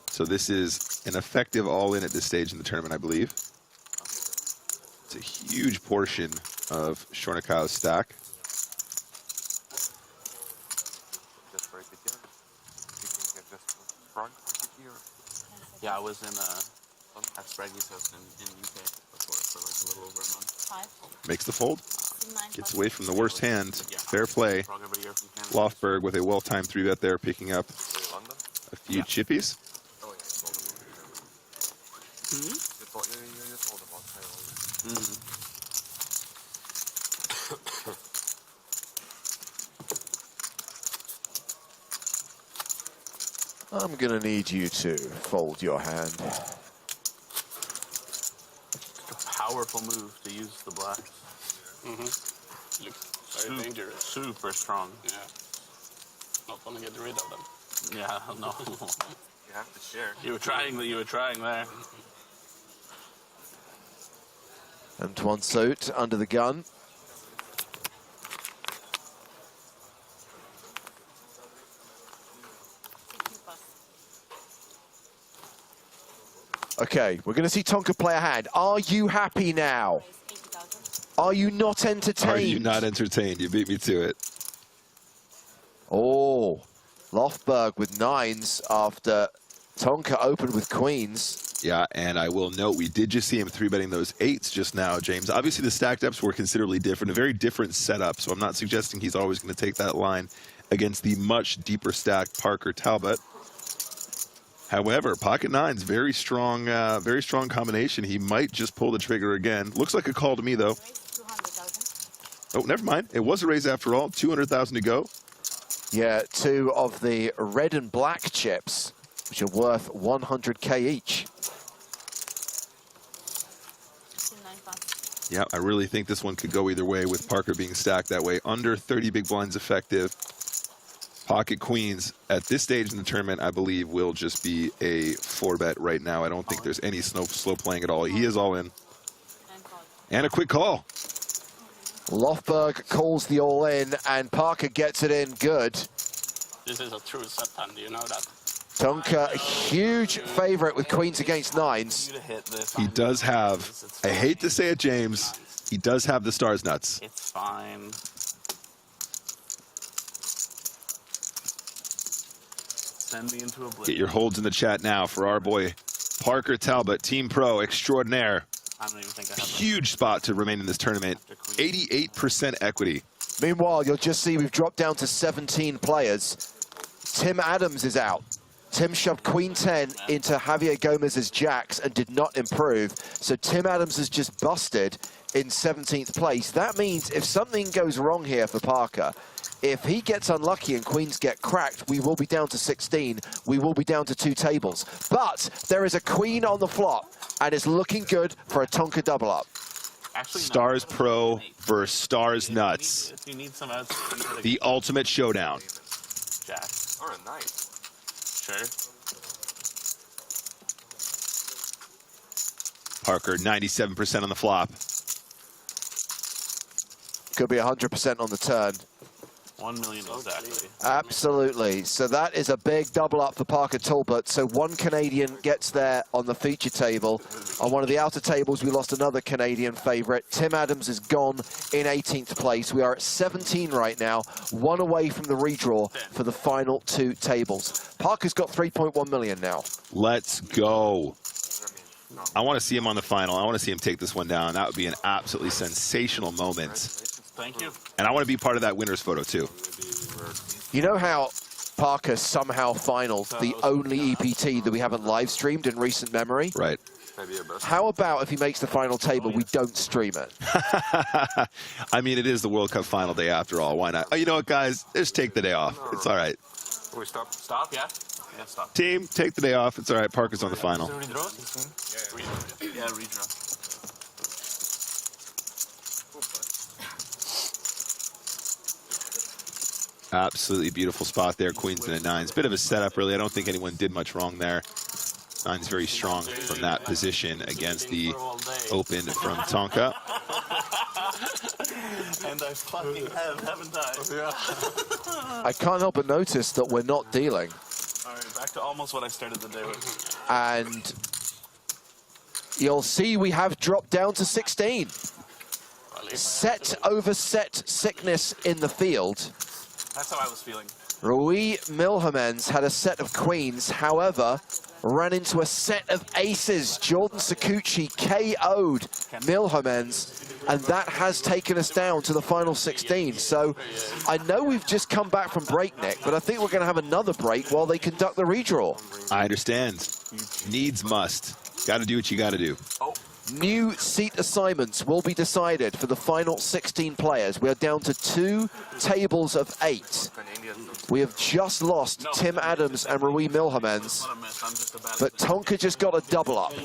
So this is an effective all-in at this stage in the tournament, I believe. It's a huge portion of Shornikov's stack. Yeah, I was in at Spraggy's house in UK before for like a little over a month. Makes the fold. Gets away from the worst hand. Fair play. Lofberg with a well-timed 3-bet there, picking up a few chippies. I'm going to need you to fold your hand. A powerful move to use the blacks. Looks very dangerous. Super strong. Yeah. Not want to get rid of them. Yeah, no. You have to share. You were trying there. Antoine Saut under the gun. Okay, we're going to see Tonka play a hand. Are you happy now? Are you not entertained? Are you not entertained? You beat me to it. Oh, Lofberg with nines after Tonka opened with queens. Yeah, and I will note we did just see him 3-betting those eights just now, James. Obviously, the stacked ups were considerably different, a very different setup, so I'm not suggesting he's always going to take that line against the much deeper stacked Parker Talbot. However, pocket nines, very strong combination. He might just pull the trigger again. Looks like a call to me, though. Oh, never mind. It was a raise after all. 200,000 to go. Yeah, two of the red and black chips, which are worth 100K each. Yeah, I really think this one could go either way with Parker being stacked that way. Under 30 big blinds effective. Pocket queens at this stage in the tournament, I believe, will just be a 4-bet right now. I don't think there's any slow playing at all. He is all in. And a quick call. Lofberg calls the all-in, and Parker gets it in good. This is a true set hand, do you know that? Tonka, huge favorite with queens against nines. He does have, I hate to say it, James, he does have the stars nuts. It's fine. Send me into a blitz. Get your holds in the chat now for our boy Parker Talbot, Team Pro extraordinaire. I don't even think I have Huge spot to remain in this tournament. 88% equity. Meanwhile, you'll just see we've dropped down to 17 players. Tim Adams is out. Tim shoved Queen 10 into Javier Gomez's jacks and did not improve. So Tim Adams has just busted in 17th place. That means if something goes wrong here for Parker, if he gets unlucky and queens get cracked, we will be down to 16. We will be down to 2 tables. But there is a queen on the flop, and it's looking good for a Tonka double up. Actually, Stars Pro versus Stars Nuts. If you need some outs, The ultimate showdown. Jack. Or a knight. Sure. Parker, 97% on the flop. Could be 100% on the turn. 1 million exactly. Absolutely. So that is a big double up for Parker Talbot. So one Canadian gets there on the feature table. On one of the outer tables, we lost another Canadian favorite. Tim Adams is gone in 18th place. We are at 17 right now, 1 away from the redraw for the final 2 tables. Parker's got 3.1 million now. Let's go. I want to see him on the final. I want to see him take this one down. That would be an absolutely sensational moment. Thank you. And I want to be part of that winner's photo, too. You know how Parker somehow finaled the only EPT that we haven't live streamed in recent memory? Right. How about if he makes the final table, we don't stream it? I mean, it is the World Cup final day after all. Why not? Oh, you know what, guys? Just take the day off. It's all right. We stop. Stop, yeah? Yeah, stop. Team, take the day off. It's all right. Parker's on the final. Yeah, redraw. Absolutely beautiful spot there. Queens and a 9s. Bit of a setup, really. I don't think anyone did much wrong there. 9's very strong from that position against the open from Tonka. And I fucking have, haven't I? Yeah. I can't help but notice that we're not dealing. All right, back to almost what I started the day with. And you'll see we have dropped down to 16. Set over set sickness in the field. That's how I was feeling. Rui Milhamens had a set of queens, however, ran into a set of aces. Jordan Sakuchi KO'd Milhamens, and that has taken us down to the final 16. So I know we've just come back from break, Nick, but I think we're going to have another break while they conduct the redraw. I understand. Needs must. Got to do what you got to do. New seat assignments will be decided for the final 16 players. We are down to 2 tables of 8. We have just lost Tim Adams and Rui Milhamens, but Tonka just got a double up.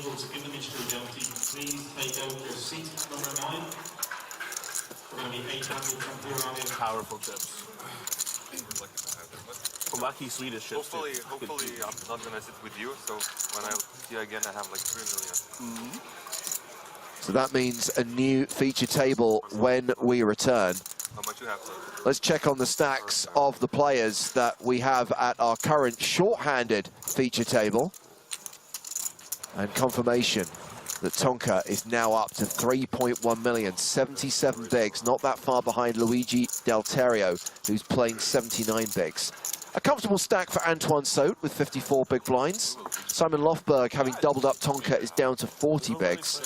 Powerful tips. Lucky Swedish tips. Hopefully I'm not gonna sit with you, so when I see you again I have like 3 million. So that means a new feature table when we return. How much you have? Let's check on the stacks of the players that we have at our current short-handed feature table. And confirmation that Tonka is now up to 3.1 million, 77 bigs, not that far behind Luigi Del Terrio, who's playing 79 bigs. A comfortable stack for Antoine Sote with 54 big blinds. Simon Lofberg, having doubled up Tonka, is down to 40 bigs.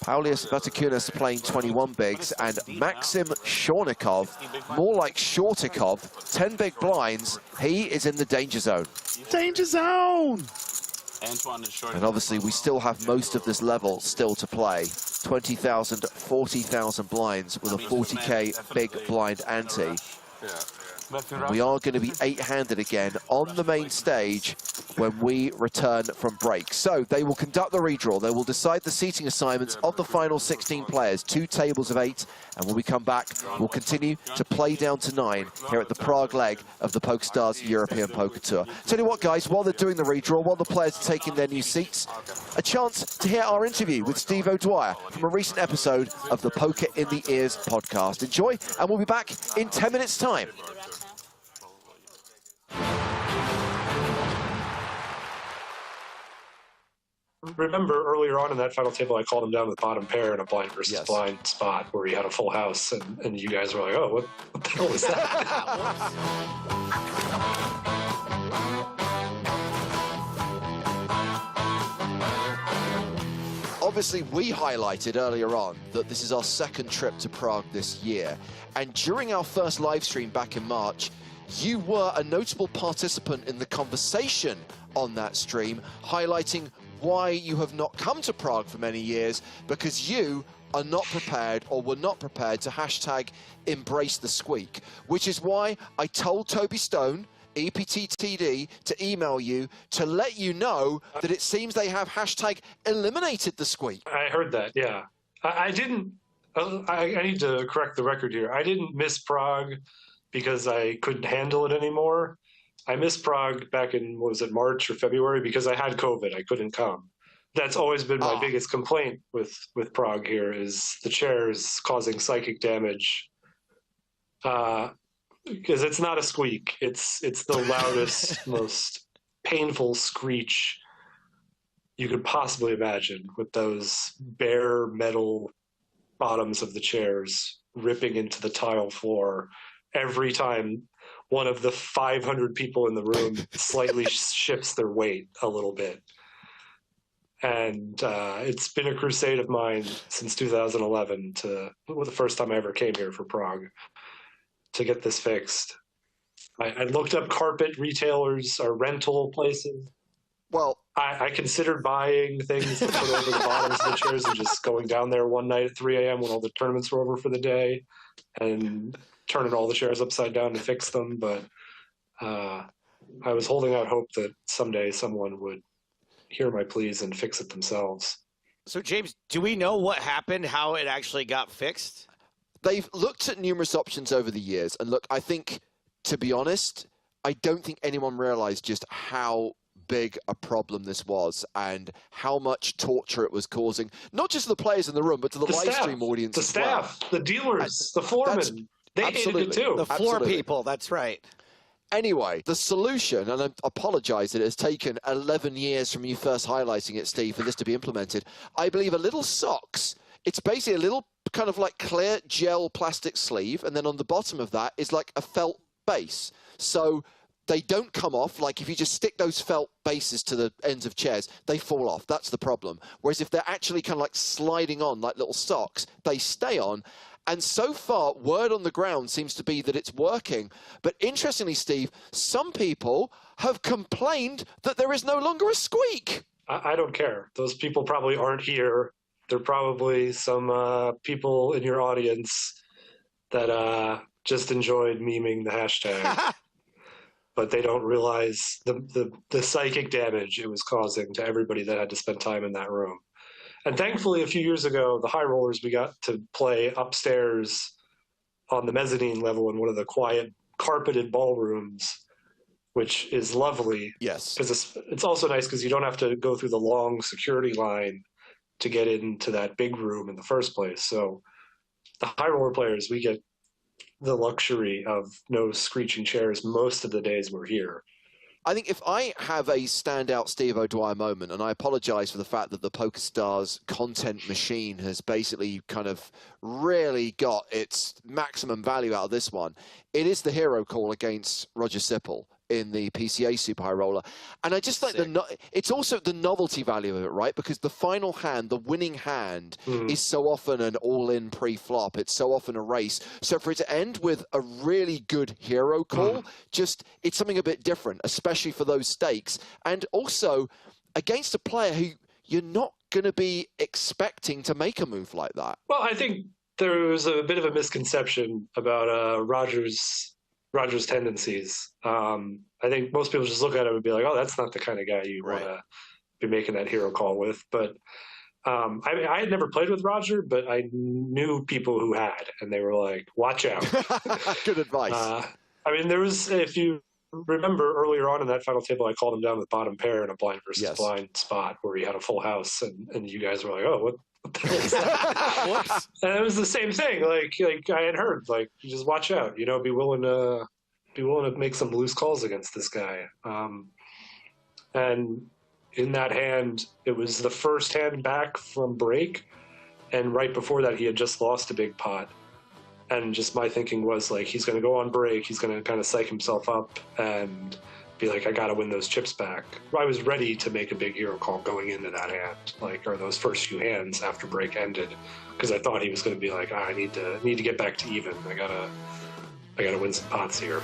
Paulius Vatakunas playing 21 bigs, and Maxim Shornikov, more like Shortikov, 10 big blinds. He is in the danger zone. Danger zone! Antoine is short. And obviously we still have most of this level still to play. 20,000, 40,000 blinds with a 40k big blind ante. We are going to be 8-handed again on the main stage when we return from break. So they will conduct the redraw. They will decide the seating assignments of the final 16 players, 2 tables of 8. And when we come back, we'll continue to play down to 9 here at the Prague leg of the PokerStars European Poker Tour. Tell you what, guys, while they're doing the redraw, while the players are taking their new seats, a chance to hear our interview with Steve O'Dwyer from a recent episode of the Poker in the Ears podcast. Enjoy, and we'll be back in 10 minutes' time. Remember earlier on in that final table, I called him down to the bottom pair in a blind versus blind spot where he had a full house, and you guys were like, oh, what the hell was that? Obviously, we highlighted earlier on that this is our second trip to Prague this year. And during our first live stream back in March, you were a notable participant in the conversation on that stream, highlighting why you have not come to Prague for many years, because you are not prepared or were not prepared to hashtag embrace the squeak, which is why I told Toby Stone, EPT TD, to email you to let you know that it seems they have hashtag eliminated the squeak. I heard that, yeah. I didn't, I need to correct the record here. I didn't miss Prague because I couldn't handle it anymore. I missed Prague back in, what was it, March or February, because I had COVID. I couldn't come. That's always been my biggest complaint with Prague here, is the chairs causing psychic damage. Because it's not a squeak. It's the loudest, most painful screech you could possibly imagine, with those bare metal bottoms of the chairs ripping into the tile floor every time one of the 500 people in the room slightly shifts their weight a little bit. And it's been a crusade of mine since 2011 the first time I ever came here for Prague, to get this fixed. I looked up carpet retailers or rental places. Well, I considered buying things to put over the bottoms of the chairs and just going down there one night at 3 a.m. when all the tournaments were over for the day and turning all the chairs upside down to fix them. But I was holding out hope that someday someone would hear my pleas and fix it themselves. So, James, do we know what happened, how it actually got fixed? They've looked at numerous options over the years. And look, I think, to be honest, I don't think anyone realized just how big a problem this was and how much torture it was causing, not just the players in the room, but to the live stream audience as well. The staff, the dealers, the foremen, they hated it too. The floor people, that's right. Anyway, the solution, and I apologize that it has taken 11 years from you first highlighting it, Steve, for this to be implemented. I believe a little socks. It's basically a little kind of like clear gel plastic sleeve, and then on the bottom of that is like a felt base. So they don't come off. Like if you just stick those felt bases to the ends of chairs, they fall off. That's the problem. Whereas if they're actually kind of like sliding on like little socks, they stay on. And so far, word on the ground seems to be that it's working. But interestingly, Steve, some people have complained that there is no longer a squeak. I don't care. Those people probably aren't here. There are probably some people in your audience that just enjoyed memeing the hashtag. But they don't realize the psychic damage it was causing to everybody that had to spend time in that room. And thankfully, a few years ago, the high rollers, we got to play upstairs on the mezzanine level in one of the quiet, carpeted ballrooms, which is lovely. Yes. Because it's also nice because you don't have to go through the long security line to get into that big room in the first place. So the high roller players, we get the luxury of no screeching chairs most of the days we're here. I think if I have a standout Steve O'Dwyer moment, and I apologize for the fact that the PokerStars content machine has basically kind of really got its maximum value out of this one, it is the hero call against Roger Sipple in the PCA Super High Roller. And I just like it's also the novelty value of it, right? Because the final hand, the winning hand, is so often an all-in pre-flop. It's so often a race. So for it to end with a really good hero call, it's something a bit different, especially for those stakes. And also against a player who you're not going to be expecting to make a move like that. Well, I think there was a bit of a misconception about Roger's Roger's tendencies. I think most people just look at him and be like, "Oh, that's not the kind of guy you want to be making that hero call with." But I had never played with Roger, but I knew people who had, and they were like, "Watch out." Good advice. I mean, there was, if you remember earlier on in that final table, I called him down with bottom pair in a blind versus blind spot where he had a full house, and you guys were like, "Oh, what the hell is that?" Whoops. And it was the same thing. Like I had heard, like, you just watch out. You know, be willing to make some loose calls against this guy. And in that hand, it was the first hand back from break, and right before that, he had just lost a big pot. And just my thinking was, like, he's going to go on break, he's going to kind of psych himself up and be like, I got to win those chips back. I was ready to make a big hero call going into that hand, like, or those first few hands after break ended, because I thought he was going to be like, I need to get back to even. I gotta win some pots here.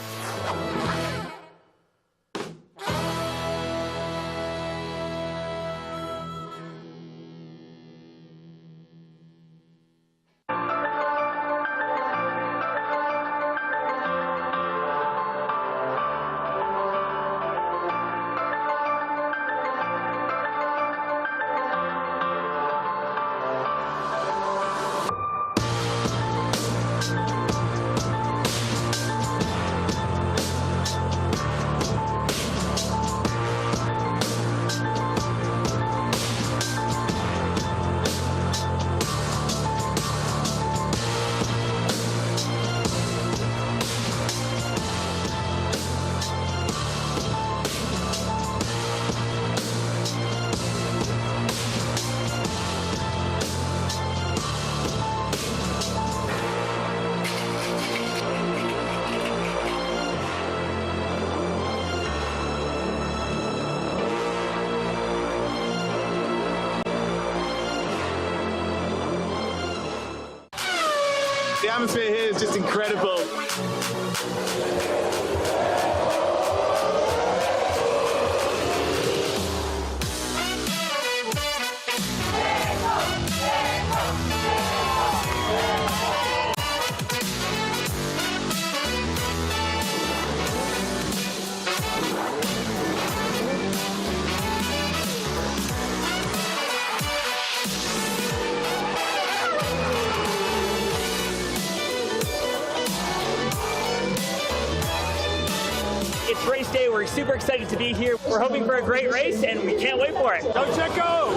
The atmosphere here is just incredible. It's race day. We're super excited to be here. We're hoping for a great race, and we can't wait for it. Go Checo!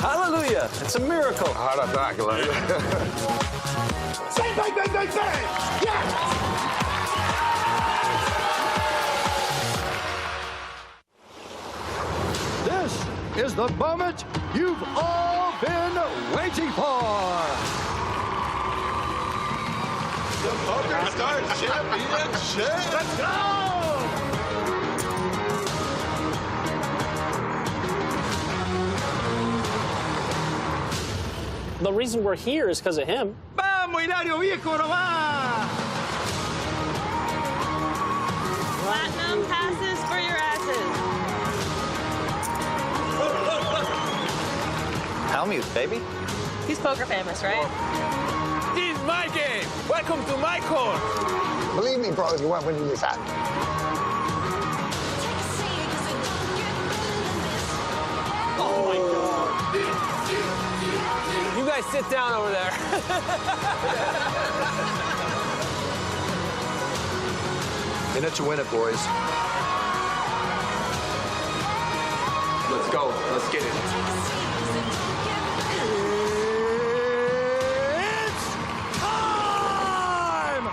Hallelujah! It's a miracle. Hard attack, like. Bang, bang, bang, bang, bang! Yes! This is the moment you've all been waiting for. The Poker Star Championship! Let's go! The reason we're here is because of him. Vamos, Hilario Viejo, nomás! Platinum passes for your asses. Helmuth, baby. He's poker famous, right? This is my game. Welcome to my court. Believe me, bro, you weren't winning this hand. Oh my God. You guys sit down over there. In it to win it, boys. Let's go. Let's get it. It's time!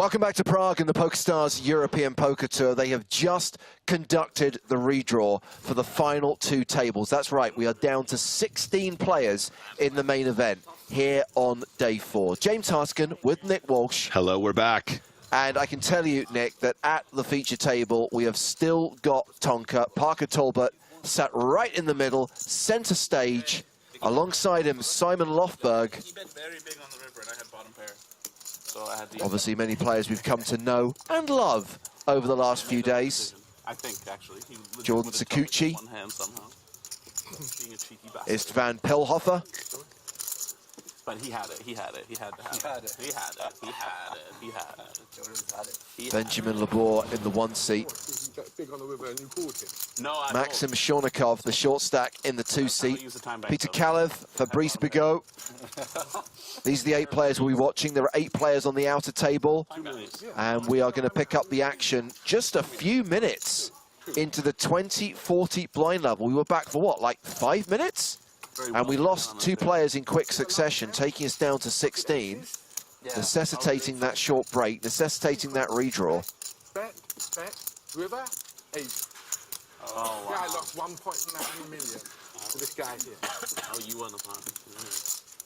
Welcome back to Prague and the PokerStars European Poker Tour. They have just conducted the redraw for the final 2 tables. That's right, we are down to 16 players in the main event here on day 4. James Harsken with Nick Walsh. Hello, we're back. And I can tell you, Nick, that at the feature table, we have still got Tonka. Parker Talbot sat right in the middle, center stage. Alongside him, Simon Lofberg. He bet very big on the river, and I had bottom pair. So I had to Obviously, many players we've come to know and love over the last few days. I think, actually. He Jordan Sakuchi, one hand somehow. Being a cheeky bastard. Istvan Pilhofer. But he had it. He had it. He had to have it. He had it. He had it. He had it. Jordan's had it. Benjamin Labor in the 1 seat. Big on the river and you caught him. No, I Maxim Shornikov, the short stack, in the 2 seat. Peter Kalev, Fabrice Bigot. These are the 8 players we'll be watching. There are 8 players on the outer table. And we are going to pick up the action just a few minutes into the 2040 blind level. We were back for what, like 5 minutes? And we lost 2 players in quick succession, taking us down to 16, necessitating that short break, necessitating that redraw. Bet, river, 8. Oh, wow. Guy lost 1.9 million to this guy here. Oh, you won the fun.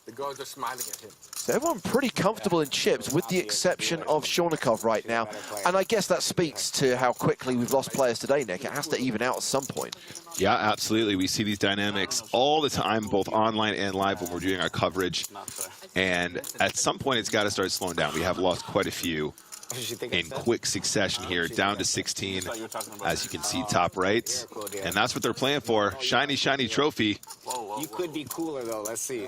The girls are smiling at him. So everyone pretty comfortable in chips, with the exception of Shornikov right now. And I guess that speaks to how quickly we've lost players today, Nick. It has to even out at some point. Yeah, absolutely. We see these dynamics all the time, both online and live when we're doing our coverage. And at some point, it's got to start slowing down. We have lost quite a few in quick succession here, down to 16, as you can see top right. And that's what they're playing for. Shiny, shiny trophy. You could be cooler, though. Let's see.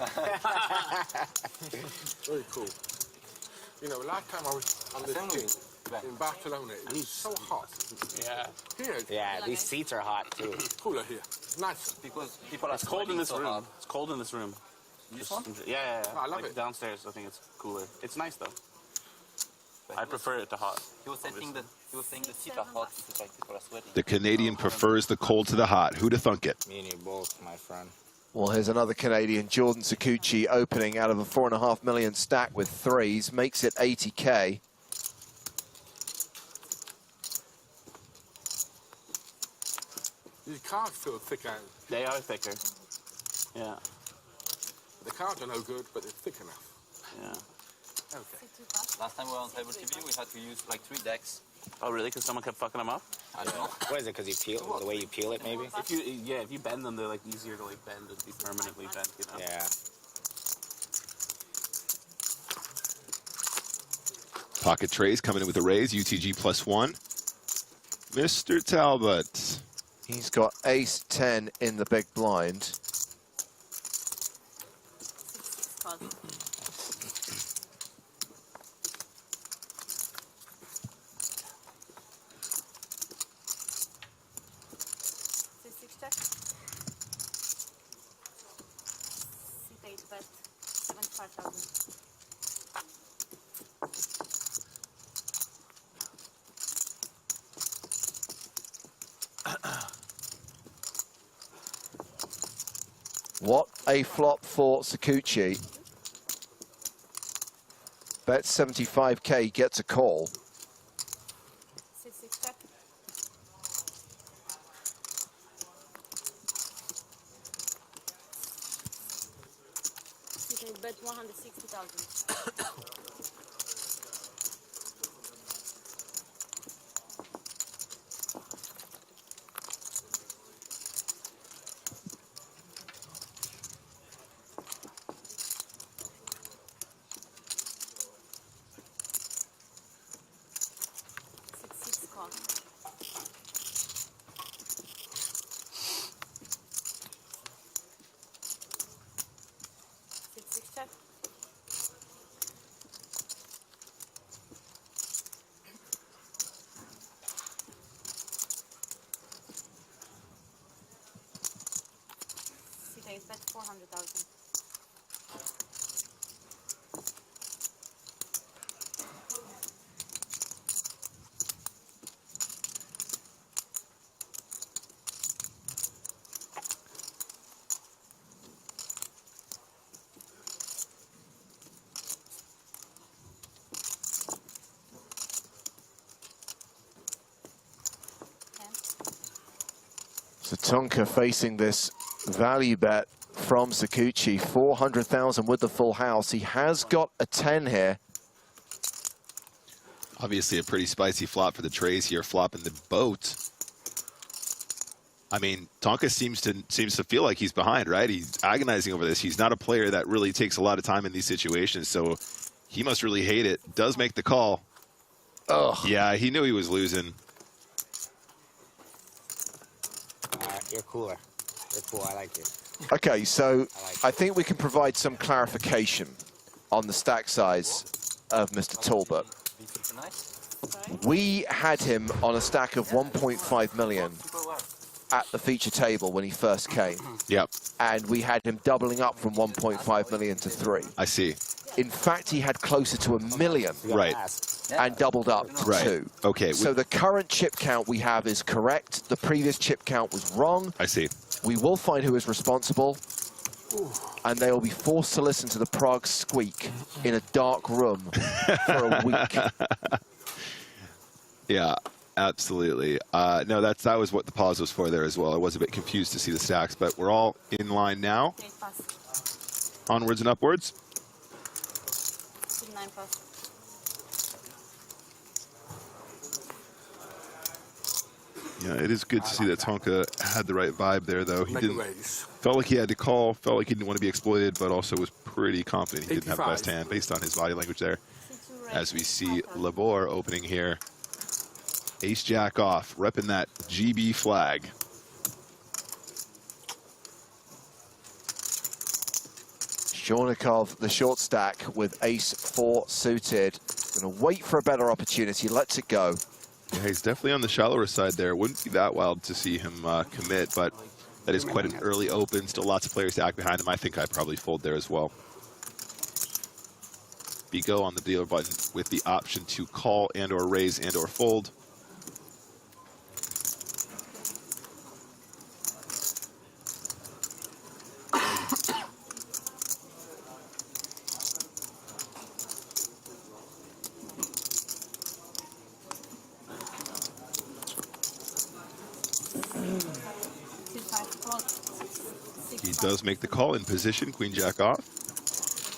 Very cool. You know, last time I was on this thing in Barcelona, it was so hot. Yeah. Here, Yeah, these seats are hot, too. cooler here. Nicer. Because people are cold in this room. It's cold in this room. This one? Yeah. Oh, I love like it. Downstairs, I think it's cooler. It's nice, though. I prefer it to hot. He was saying the seats are hot because like people are sweating. The Canadian prefers the cold to the hot. Who'd have thunk it? Me and you both, my friend. Well, here's another Canadian, Jordan Sakuchi, opening out of a 4.5 million stack with 3s, makes it 80K. These cards feel thicker. They are thicker. Yeah. The cards are no good, but they're thick enough. Yeah. Okay. Last time we were on Table TV, we had to use like 3 decks. Oh, really? Because someone kept fucking them up? I don't know. What is it? Because you peel the way you peel it, maybe? If you bend them, they're like easier to like bend and be permanently bent, you know? Yeah. Pocket trays coming in with a raise. UTG +1. Mr. Talbot. He's got ace-10 in the big blind. What a flop for Sakuchi. Bet 75K, gets a call. Bet 160,000. Bet 400,000. So Tonka facing this value bet from Sakuchi, 400,000 with the full house. He has got a 10 here. Obviously a pretty spicy flop for the trays here, flopping the boat. I mean, Tonka seems to feel like he's behind, right? He's agonizing over this. He's not a player that really takes a lot of time in these situations, so he must really hate it. Does make the call. Oh. Yeah, he knew he was losing. You're cooler. You're cool. I like it. Okay, so I think we can provide some clarification on the stack size of Mr. Talbot. We had him on a stack of 1.5 million at the feature table when he first came. Yep. And we had him doubling up from 1.5 million to 3. I see. In fact, he had closer to 1 million. Right. And doubled up to 2. Okay. So the current chip count we have is correct. The previous chip count was wrong. I see. We will find who is responsible. And they will be forced to listen to the Prague squeak in a dark room for a week. Yeah, absolutely. No, that was what the pause was for there as well. I was a bit confused to see the stacks, but we're all in line now. Onwards and upwards. Yeah, it is good to see that Tonka had the right vibe there, though. He felt like he had to call, felt like he didn't want to be exploited, but also was pretty confident he didn't have the best hand based on his body language there. As we see Labor opening here. Ace Jack off, repping that GB flag. Shornikov, the short stack with ace 4 suited. Going to wait for a better opportunity, lets it go. Yeah, he's definitely on the shallower side there. Wouldn't be that wild to see him commit, but that is quite an early open. Still lots of players to act behind him. I think I'd probably fold there as well. Bigo on the dealer button with the option to call and or raise and or fold. He does make the call in position, Queen Jack off.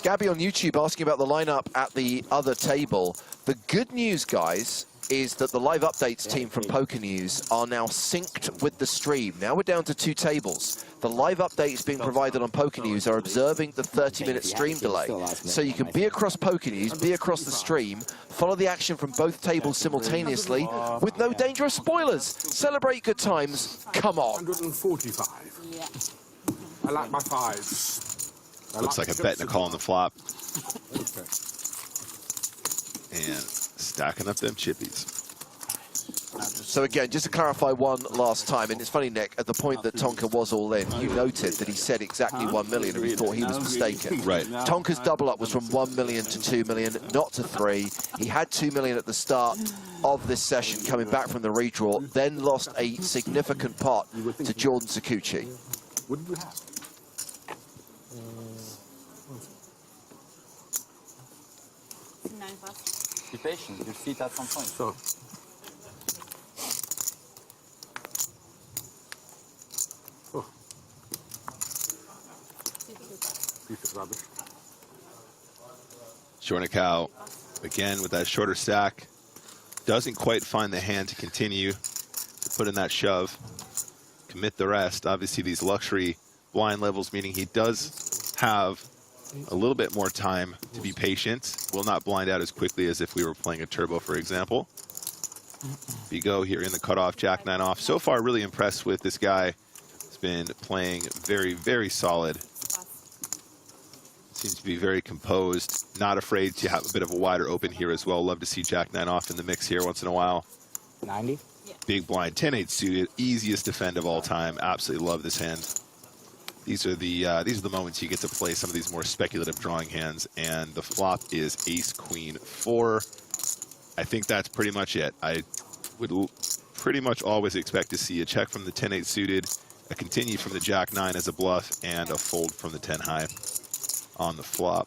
Gabby on YouTube asking about the lineup at the other table. The good news, guys, is that the live updates team from Poker News are now synced with the stream. Now we're down to 2 tables. The live updates being provided on Poker News are observing the 30-minute stream delay. So you can be across Poker News, be across the stream, follow the action from both tables simultaneously with no dangerous spoilers. Celebrate good times. Come on. 145. Yeah. I like my 5s. Looks like a bet and a call on the flop. And stacking up them chippies. So again, just to clarify one last time, and it's funny, Nick, at the point that Tonka was all in, you noted that he said exactly 1 million and we thought he was mistaken. Right. Tonka's double up was from 1 million to 2 million, not to 3. He had 2 million at the start of this session coming back from the redraw, then lost a significant pot to Jordan Sakuchi. What did you have? Be patient, you'll see it at some point. So. Oh. Piece of rubbish. Shornikau, again with that shorter stack, doesn't quite find the hand to continue to put in that shove, commit the rest. Obviously these luxury blind levels, meaning he does have a little bit more time to be patient. Will not blind out as quickly as if we were playing a turbo, for example. Bigo here in the cutoff, Jack 9 off. So far, really impressed with this guy. He's been playing very, very solid. Seems to be very composed. Not afraid to have a bit of a wider open here as well. Love to see Jack 9 off in the mix here once in a while. 90? Big blind, 10-8 suited, easiest defend of all time. Absolutely love this hand. These are the moments you get to play some of these more speculative drawing hands, and the flop is ace queen 4. I think that's pretty much it. I would pretty much always expect to see a check from the 10-8 suited, a continue from the Jack 9 as a bluff, and a fold from the 10 high on the flop.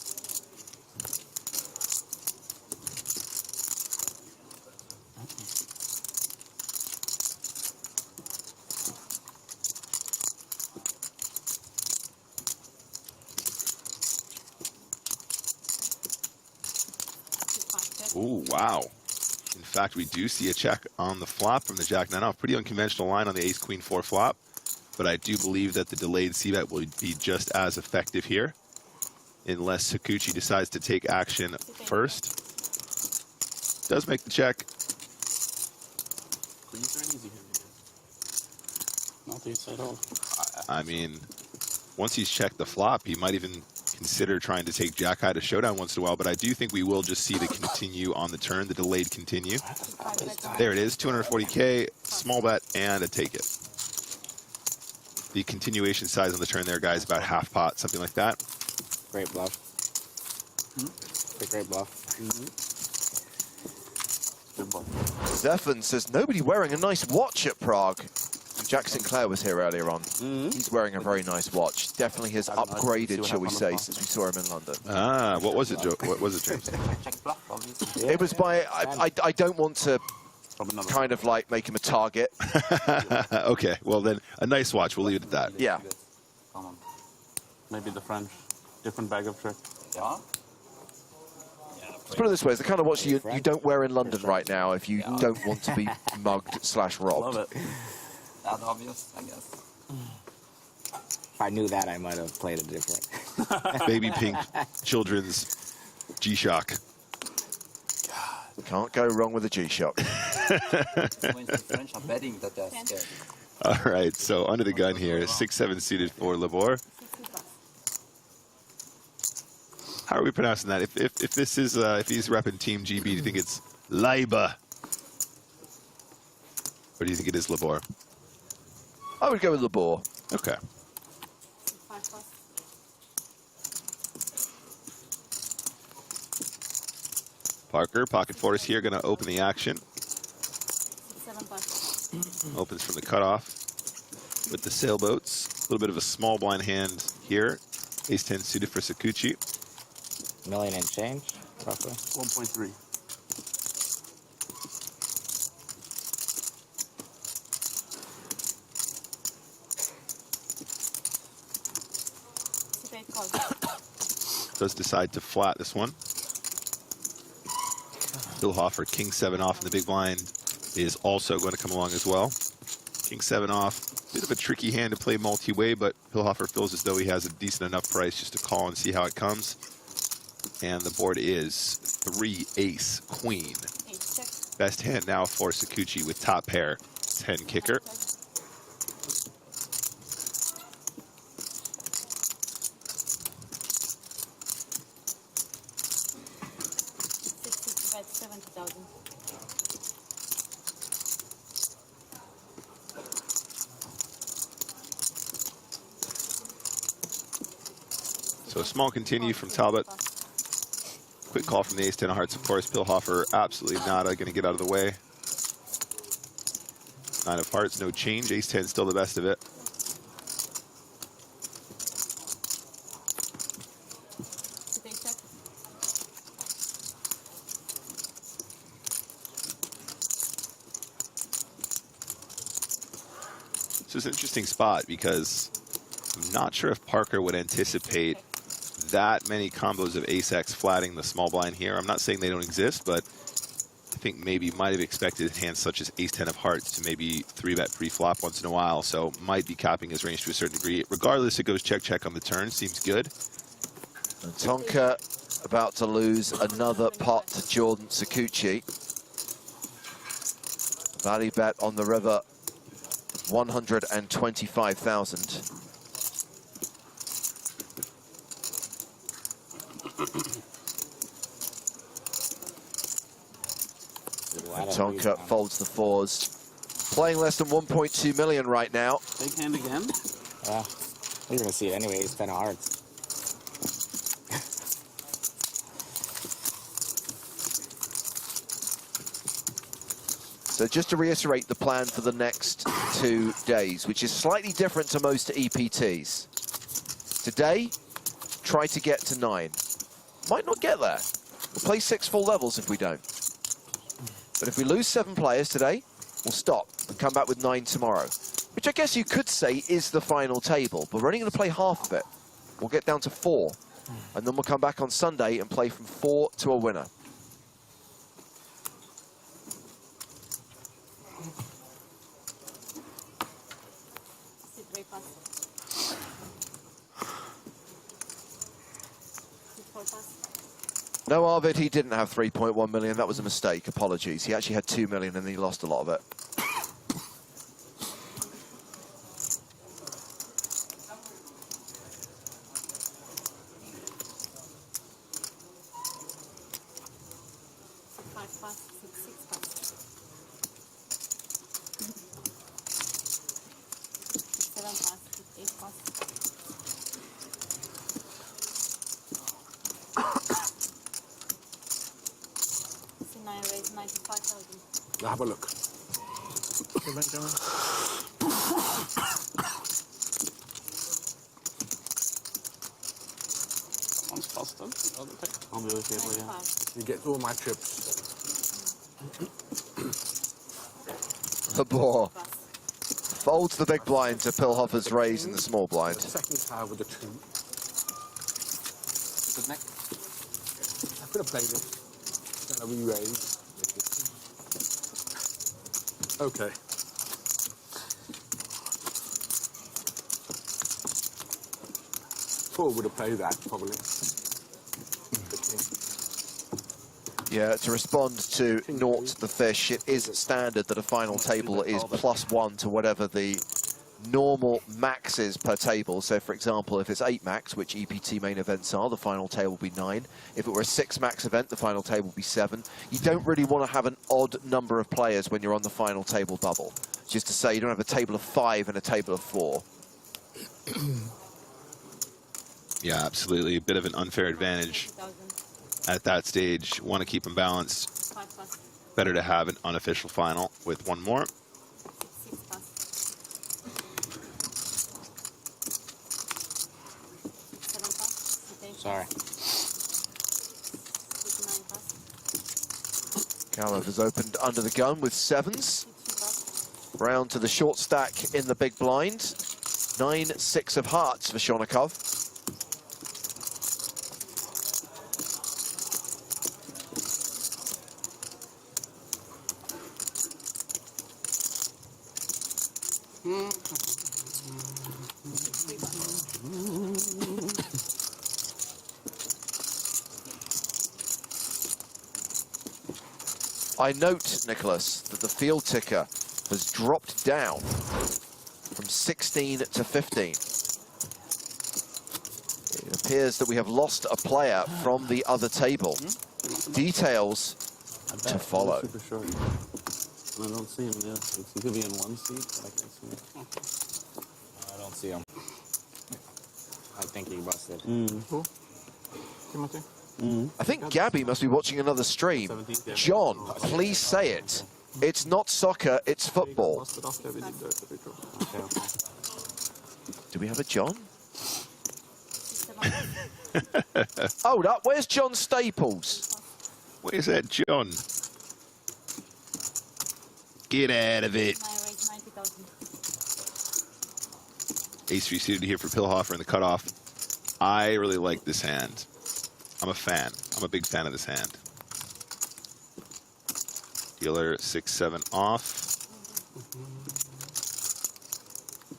Wow. In fact, we do see a check on the flop from the Jack 9 off. Pretty unconventional line on the Ace Queen 4 flop. But I do believe that the delayed c-bet will be just as effective here, unless Sakuchi decides to take action first. Does make the check. Queens are easy here, man. Not these at all. I mean, once he's checked the flop, he might even consider trying to take Jack high to showdown once in a while, but I do think we will just see the continue on the turn, the delayed continue. There it is, 240K, small bet, and a take it. The continuation size on the turn there, guys, about half pot, something like that. Great bluff. It's a great bluff. Good bluff. Zephan says, nobody wearing a nice watch at Prague. Jack Sinclair was here earlier on. He's wearing a very nice watch. Definitely has upgraded, shall we say, since we saw him in London. Ah, what was it, Joe? What was it, James? It was by, I don't want to kind of like make him a target. Okay, well then, a nice watch. We'll leave it at that. Yeah. Maybe the French, different bag of tricks. Yeah. Let's put it this way, it's the kind of watch you don't wear in London right now if you don't want to be mugged / robbed. Love it. That's obvious, I guess. If I knew that, I might have played it different. Baby pink children's G-Shock. Can't go wrong with a G-Shock. When the French are betting that they're scared. All right, so under the gun here, 6-7 suited for Labor. How are we pronouncing that? If this is if he's repping Team GB, do you think it's Leiba, or do you think it is Labor? I would go with Labor. Okay. Parker, pocket fours here, going to open the action. Opens from the cutoff with the sailboats. A little bit of a small blind hand here. Ace-10 suited for Sakuchi. Million and change, roughly. 1.3. Does decide to flat this one. Hillhofer, King 7 off in the big blind, is also going to come along as well. King 7 off, bit of a tricky hand to play multi-way, but Hillhofer feels as though he has a decent enough price just to call and see how it comes. And the board is 3 ace queen. Best hand now for Sakuchi with top pair 10 kicker. So a small continue from Talbot. Quick call from the ace-10 of hearts, of course. Hillhofer absolutely not going to get out of the way. 9 of hearts, no change. Ace-10 still the best of it. So it's an interesting spot because I'm not sure if Parker would anticipate that many combos of ace-X flatting the small blind here. I'm not saying they don't exist, but I think maybe might have expected hands such as ace-10 of hearts to maybe 3-bet pre-flop once in a while, so might be capping his range to a certain degree. Regardless, it goes check-check on the turn. Seems good. And Tonka about to lose another pot to Jordan Sakuchi. Value bet on the river, 125,000. Tonka folds the fours. Playing less than 1.2 million right now. Big hand again? You're going to see it anyway. It's 10 of hearts. So just to reiterate the plan for the next 2 days, which is slightly different to most EPTs. Today, try to get to 9. Might not get there. We'll play 6 full levels if we don't. But if we lose 7 players today, we'll stop and come back with 9 tomorrow. Which I guess you could say is the final table, but we're only going to play half of it. We'll get down to 4. And then we'll come back on Sunday and play from 4 to a winner. No, Arvid, he didn't have 3.1 million. That was a mistake. Apologies. He actually had 2 million and he lost a lot of it. Now have a look. One's faster, the other pick. On the other table, yeah. You get all my chips. The boar folds the big blind to Pilhofer's raise in the small blind. Second tile with the 2. Good neck. I could have played it. Then I re-raise. Okay. Four would have played that, probably. Yeah, to respond to Naught the fish, it is standard that a final table is +1 to whatever the normal max is per table. So, for example, if it's 8 max, which EPT main events are, the final table will be 9. If it were a 6 max event, the final table will be 7. You don't really want to have an odd number of players when you're on the final table bubble. Just to say, you don't have a table of 5 and a table of 4. Yeah, absolutely. A bit of an unfair advantage at that stage. Want to keep them balanced. Better to have an unofficial final with one more. Sorry. Galov has opened under the gun with 7s. Round to the short stack in the big blind. 9-6 of hearts for Shonikov. I note, Nicholas, that the field ticker has dropped down from 16 to 15. It appears that we have lost a player from the other table. Details to follow. Super short. I don't see him, yeah. He could be in one seat, but I can't see him. I don't see him. I think he busted. Who? Timothy? I think Gabby must be watching another stream. John, please say it. It's not soccer, it's football. Do we have a John? Hold up, where's John Staples? Where's that John? Get out of it. Ace-3 suited here for Pilhofer in the cutoff. I really like this hand. I'm a fan. I'm a big fan of this hand. Dealer 6-7 off.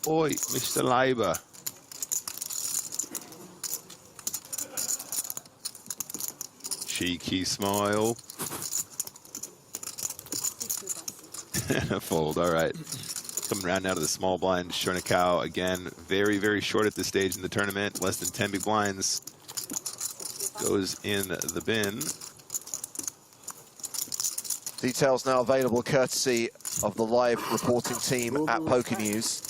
Oi, Mr. Leiber. Cheeky smile. And a fold, all right. Coming around now to the small blind. Chernikau, again, very, very short at this stage in the tournament. Less than 10 big blinds. Goes in the bin. Details now available courtesy of the live reporting team at Poker News.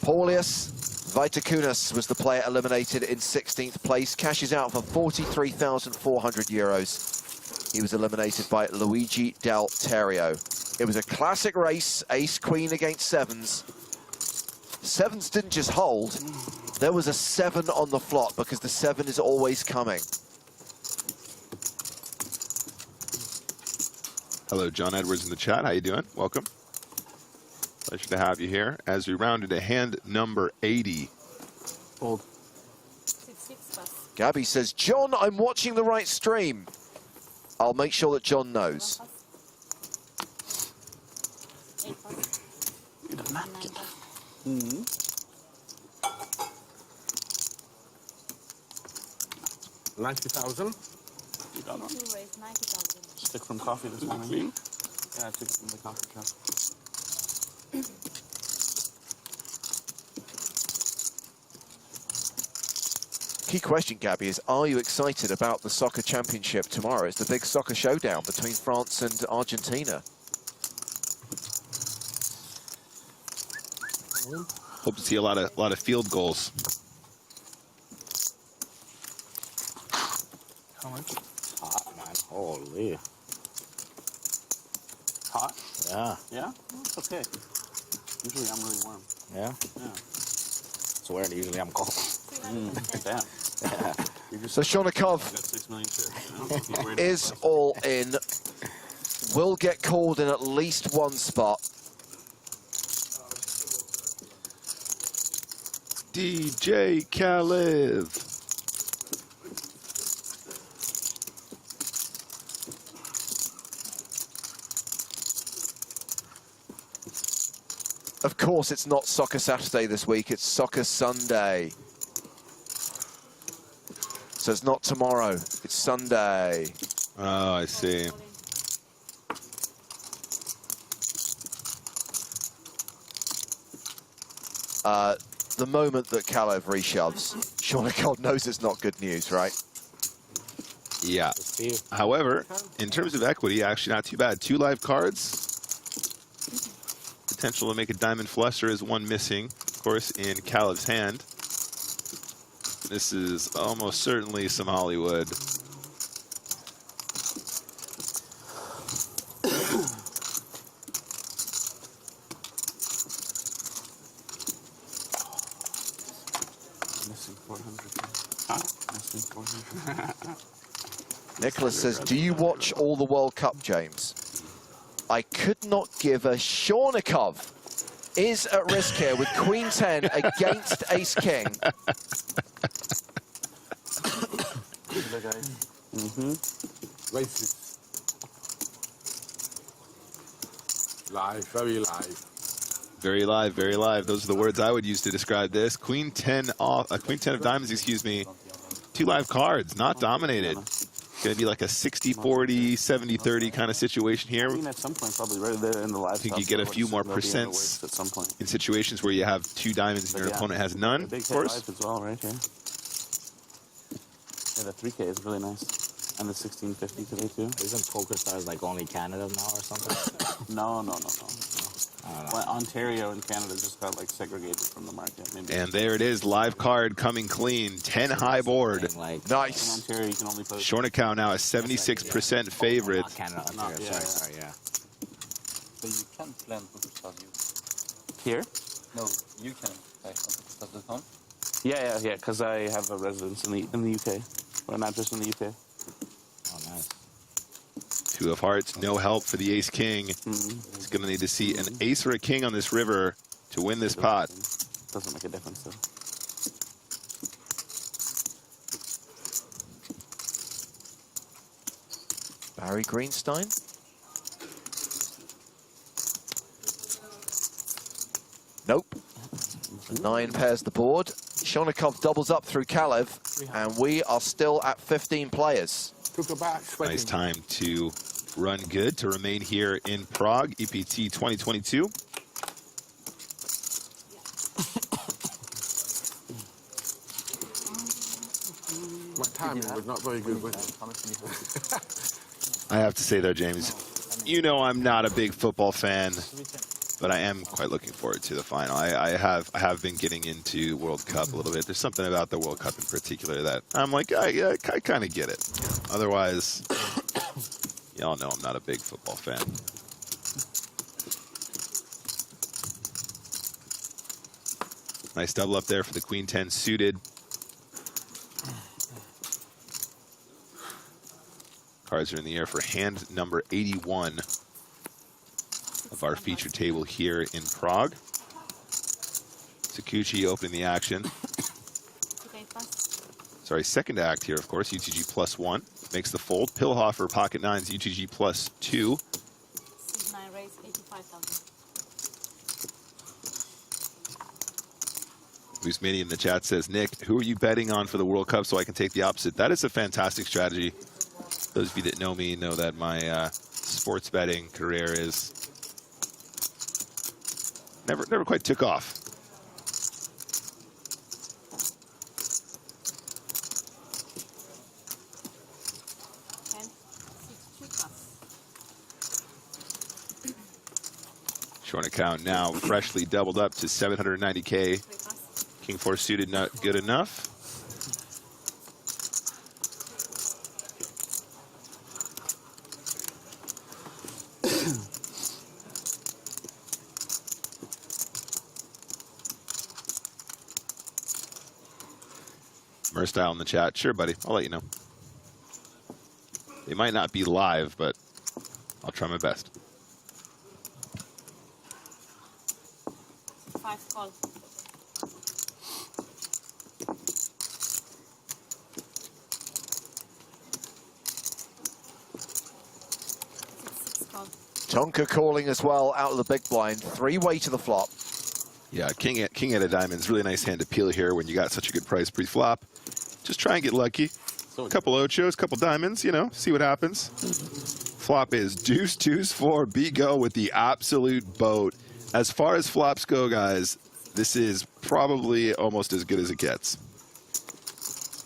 Paulius Vaitakunas was the player eliminated in 16th place. Cashes out for 43,400 euros. He was eliminated by Luigi Del Terrio. It was a classic race, ace-queen against 7s. 7s didn't just hold. There was a 7 on the flop because the 7 is always coming. Hello, John Edwards in the chat. How you doing? Welcome. Pleasure to have you here as we round into hand number 80. Fold. Gabby says, John, I'm watching the right stream. I'll make sure that John knows. Need a napkin. 90,000. You don't know? You raised 90,000. Stick from coffee this morning. Yeah, I took it from the coffee cup. Key question, Gabby, is are you excited about the soccer championship tomorrow? It's the big soccer showdown between France and Argentina. Hope to see a lot of field goals. How much? Hot, man. Holy. Hot? Yeah. Yeah? Well, it's okay. Usually I'm really warm. Yeah? Yeah. Swear, usually I'm cold. Damn. Yeah. So Shonikov is all in. Will get called in at least one spot. DJ Kalev. Of course, it's not Soccer Saturday this week, it's Soccer Sunday. So it's not tomorrow, it's Sunday. Oh, I see. The moment that Kalev reshoves, Shonikov knows it's not good news, right? Yeah. However, in terms of equity, actually not too bad. 2 live cards. Potential to make a diamond flush. There is one missing, of course, in Kalev's hand. This is almost certainly some Hollywood. Missing 400. Huh? Missing 400. Nicholas says, do you watch all the World Cup, James? I could not give a. Shonikov is at risk here with Queen 10 against Ace King. Racist. Live, very live. Very live, very live. Those are the words I would use to describe this. Queen 10 off, Queen 10 of diamonds, excuse me. 2 live cards, not dominated. Going to be like a 60-40, 70-30 kind of situation here. I mean, at some point, probably right there in the live. I think you get a few more percents at some point. in situations where you have 2 diamonds and your opponent has none, Big of course. as well, right here. Yeah, the 3K is really nice. And the 1650 today, too. Isn't PokerStars like only Canada now or something? No. Well, Ontario and Canada just got like segregated from the market. Maybe. And there it is, live card coming clean, 10 high board. Nice. In Ontario, you can only post. Shornikow now a 76% favorite. Canada, Ontario, sorry, yeah. But you can plan PokerStars. Here? No, you can. Like, on PokerStars.com. Yeah, because I have a residence in the UK. Or not just in the UK. Oh, nice. 2 of hearts, no help for the ace king. He's going to need to see an ace or a king on this river to win this pot. Doesn't make a difference, though. Barry Greenstein. Nope. 9 pairs the board. Shonikov doubles up through Kalev, and we are still at 15 players. Nice time to run good to remain here in Prague, EPT 2022. My timing was not very good with it. I have to say though, James, you know I'm not a big football fan, but I am quite looking forward to the final. I have been getting into World Cup a little bit. There's something about the World Cup in particular that I'm like, I kind of get it. Otherwise, y'all know I'm not a big football fan. Nice double up there for the Queen 10 suited. Cards are in the air for hand number 81 of our feature table here in Prague. Sakuchi opening the action. Sorry, second act here, of course, UTG +1. Makes the fold. Pillhofer, pocket nines, UTG +2. C9 raise 85,000. Bruce Mini in the chat says, Nick, who are you betting on for the World Cup so I can take the opposite? That is a fantastic strategy. Those of you that know me know that my sports betting career is never quite took off. Showing account now freshly doubled up to 790K. King 4 suited, not good enough. Style in the chat. Sure, buddy. I'll let you know. It might not be live, but I'll try my best. 5 call. Tonka calling as well out of the big blind. 3-way to the flop. Yeah, king at a diamond's really nice hand to peel here when you got such a good price pre-flop. Just try and get lucky. A couple ochos, couple diamonds, you know, see what happens. Flop is deuce, deuce, 4, Bigo with the absolute boat. As far as flops go, guys, this is probably almost as good as it gets.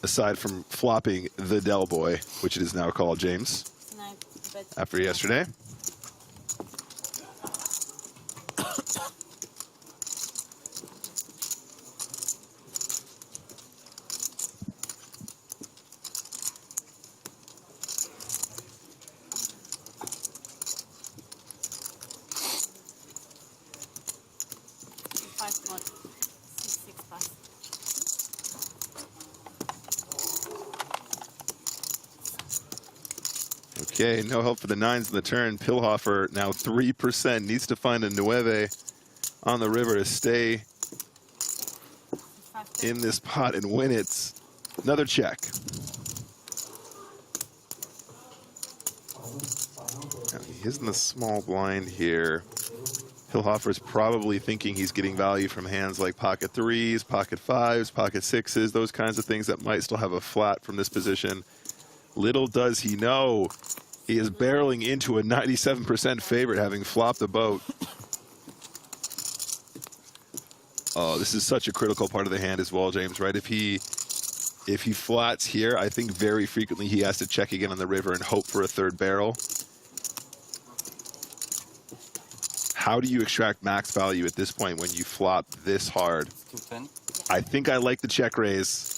Aside from flopping the Del Boy, which it is now called, James, after yesterday. Okay, no help for the 9s in the turn. Pilhofer now 3%. Needs to find a 9 on the river to stay in this pot and win it. Another check. Now, he is in the small blind here. Pilhofer's probably thinking he's getting value from hands like pocket 3s, pocket 5s, pocket 6s, those kinds of things that might still have a flat from this position. Little does he know, he is barreling into a 97% favorite, having flopped the boat. Oh, this is such a critical part of the hand as well, James, right? If he flats here, I think very frequently he has to check again on the river and hope for a 3rd barrel. How do you extract max value at this point when you flop this hard? I think I like the check raise.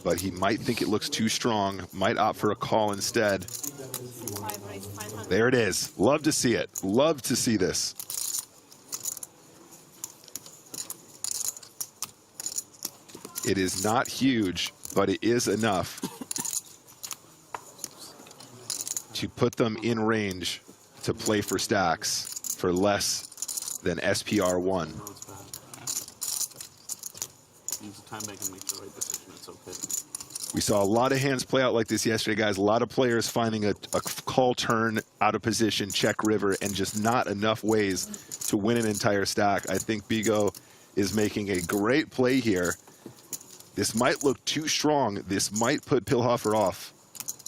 But he might think it looks too strong, might opt for a call instead. There it is. Love to see it. Love to see this. It is not huge, but it is enough to put them in range to play for stacks for less than SPR 1. Use the time back and make the right decision. It's okay. We saw a lot of hands play out like this yesterday, guys. A lot of players finding a call turn out of position, check river, and just not enough ways to win an entire stack. I think Bigo is making a great play here. This might look too strong. This might put Pilhofer off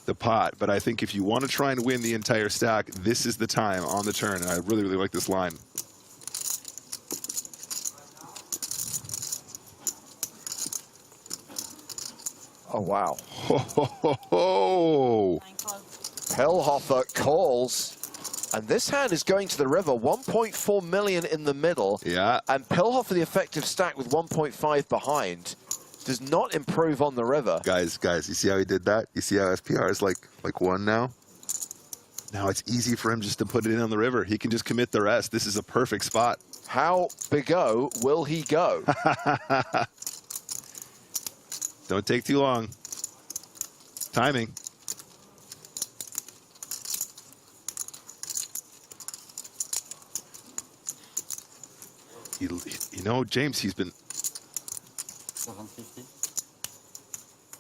the pot, but I think if you want to try and win the entire stack, this is the time on the turn, and I really, really like this line. Oh, wow. Ho, ho, ho, ho. Pilhofer calls. And this hand is going to the river. 1.4 million in the middle. Yeah. And Pilhofer, the effective stack with 1.5 behind, does not improve on the river. Guys, you see how he did that? You see how SPR is like 1 now? Now it's easy for him just to put it in on the river. He can just commit the rest. This is a perfect spot. How Bigo will he go? Don't take too long. Timing. You know, James, he's been... 750.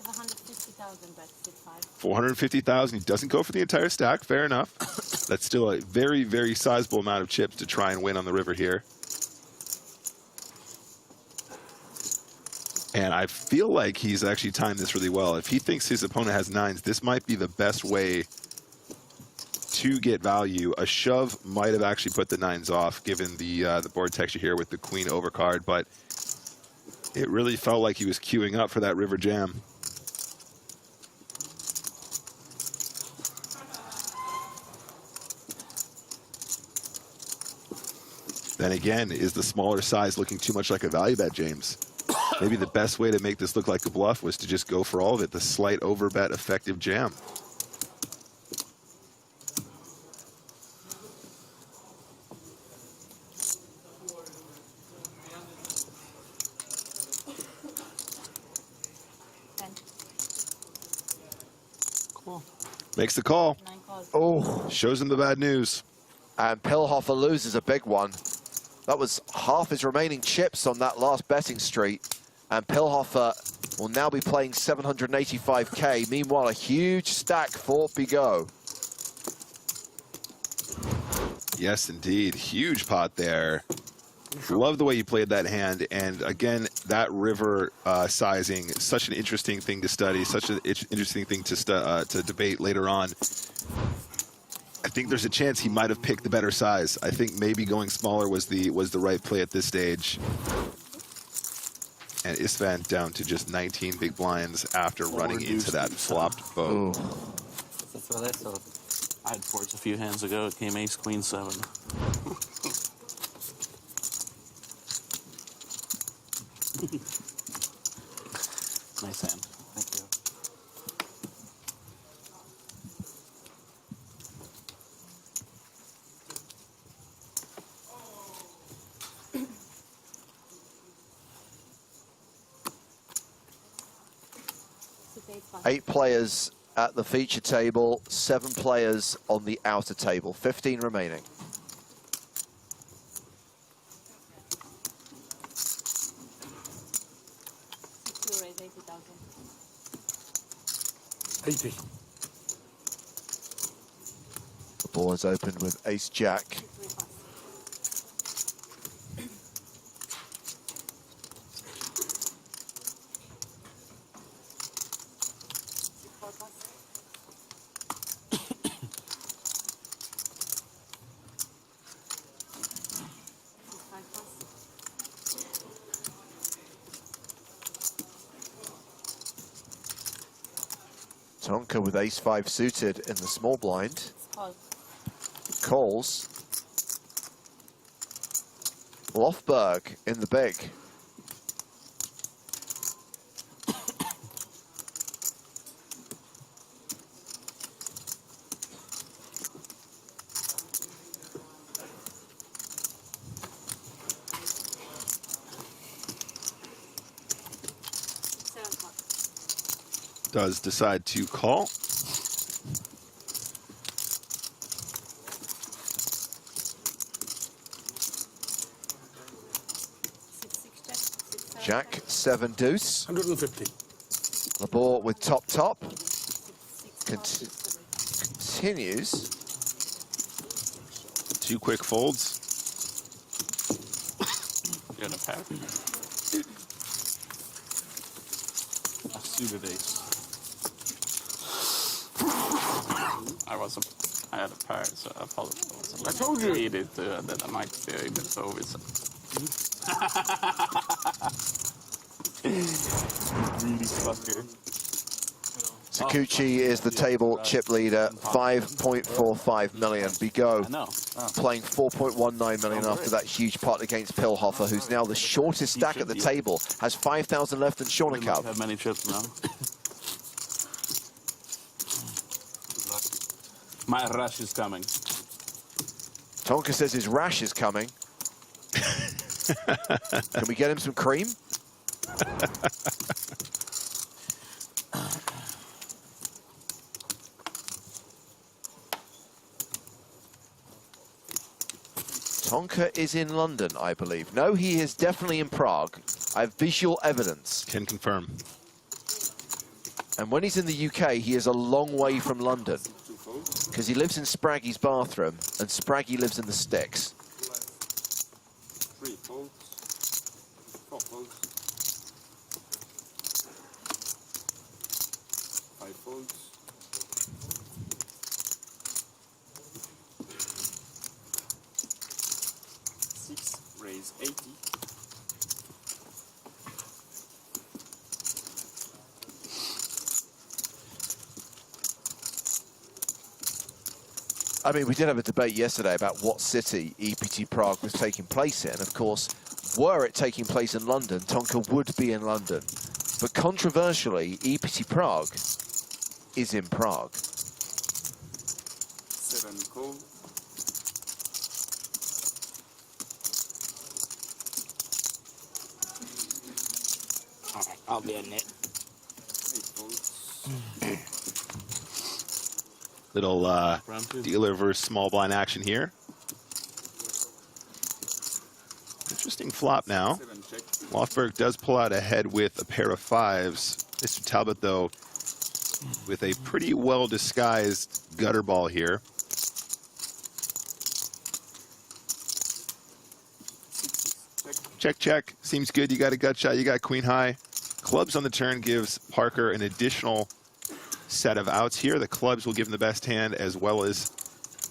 750,000 bet, 6-5. 450,000. He doesn't go for the entire stack. Fair enough. That's still a very, very sizable amount of chips to try and win on the river here. And I feel like he's actually timed this really well. If he thinks his opponent has 9s, this might be the best way to get value. A shove might have actually put the 9s off, given the board texture here with the queen overcard, but it really felt like he was queuing up for that river jam. Then again, is the smaller size looking too much like a value bet, James? Maybe the best way to make this look like a bluff was to just go for all of it, the slight overbet effective jam. Cool. Makes the call. Oh. Shows him the bad news. And Pilhofer loses a big one. That was half his remaining chips on that last betting street. And Pilhofer will now be playing 785K. Meanwhile, a huge stack for Bigot. Yes, indeed. Huge pot there. Love the way you played that hand. And again, that river sizing, such an interesting thing to study, such an interesting thing to debate later on. I think there's a chance he might have picked the better size. I think maybe going smaller was the right play at this stage. And Istvan down to just 19 big blinds after running into that flopped boat. That's what I thought. I had fours a few hands ago. It came ace, queen, 7. Nice hand. Thank you. Eight players at the feature table, 7 players on the outer table, 15 remaining. The board's opened with ace-jack. Tonka with ace-5 suited in the small blind. Calls. Lofberg in the big. Does decide to call. Jack, 7 deuce. 150. Labor with top. Continues. 2 quick folds. You got a pack. A suited ace. I had a pair, so I apologize. I told you. That I might be able to always. Greedy fucker. Sakuchi is the table chip leader, 5.45 million. Bigot playing 4.19 million after that huge pot against Pilhofer, who's now the shortest stack at the table, has 5,000 left in Shornikov. Have many chips now. My rush is coming. Tonka says his rash is coming. Can we get him some cream? Tonka is in London, I believe. No, he is definitely in Prague. I have visual evidence. Can confirm. And when he's in the UK, he is a long way from London, because he lives in Spraggy's bathroom, and Spraggy lives in the sticks. 3 folds. 4 folds. 80. I mean, we did have a debate yesterday about what city EPT Prague was taking place in. Of course, were it taking place in London, Tonka would be in London. But controversially, EPT Prague is in Prague. 7 call. Alright, I'll be in it. 8 folds. Little dealer versus small blind action here. Interesting flop now. 7 check. Lofberg does pull out ahead with a pair of 5s. Mr. Talbot, though, with a pretty well-disguised gutter ball here. Check, check. Seems good. You got a gut shot. You got queen high. Clubs on the turn gives Parker an additional set of outs here. The clubs will give him the best hand, as well as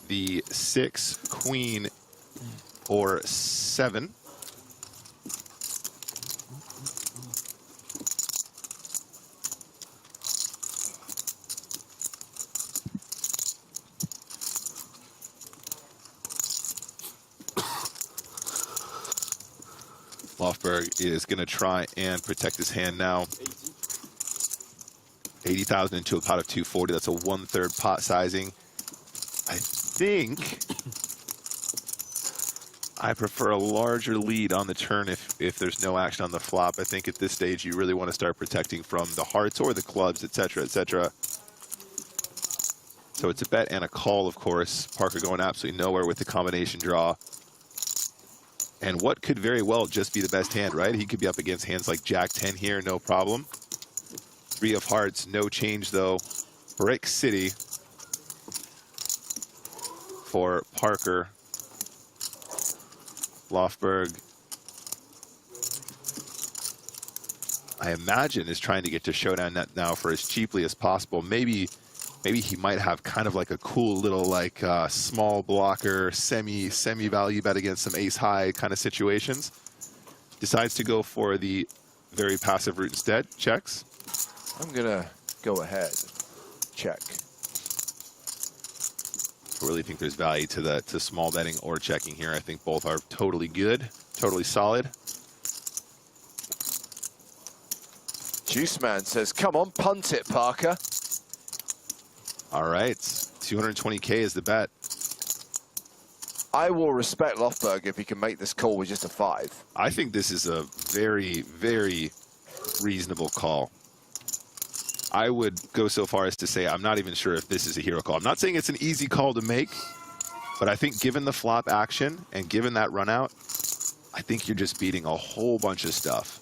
the 6, queen, or 7. Lofberg is going to try and protect his hand now. 80,000 into a pot of 240. That's a 1/3 pot sizing. I think I prefer a larger lead on the turn if there's no action on the flop. I think at this stage you really want to start protecting from the hearts or the clubs, etc., etc. So it's a bet and a call, of course. Parker going absolutely nowhere with the combination draw. And what could very well just be the best hand, right? He could be up against hands like Jack 10 here, no problem. 3 of hearts, no change though. Brick City for Parker. Lofberg, I imagine, is trying to get to showdown net now for as cheaply as possible. Maybe he might have kind of like a cool little like small blocker, semi value bet against some ace high kind of situations. Decides to go for the very passive route instead. Checks. I'm gonna go ahead. Check. I really think there's value to small betting or checking here. I think both are totally good, totally solid. Juice Man says, come on, punt it, Parker. All right, 220K is the bet. I will respect Lofberg if he can make this call with just a 5. I think this is a very, very reasonable call. I would go so far as to say I'm not even sure if this is a hero call. I'm not saying it's an easy call to make, but I think given the flop action and given that run out, I think you're just beating a whole bunch of stuff.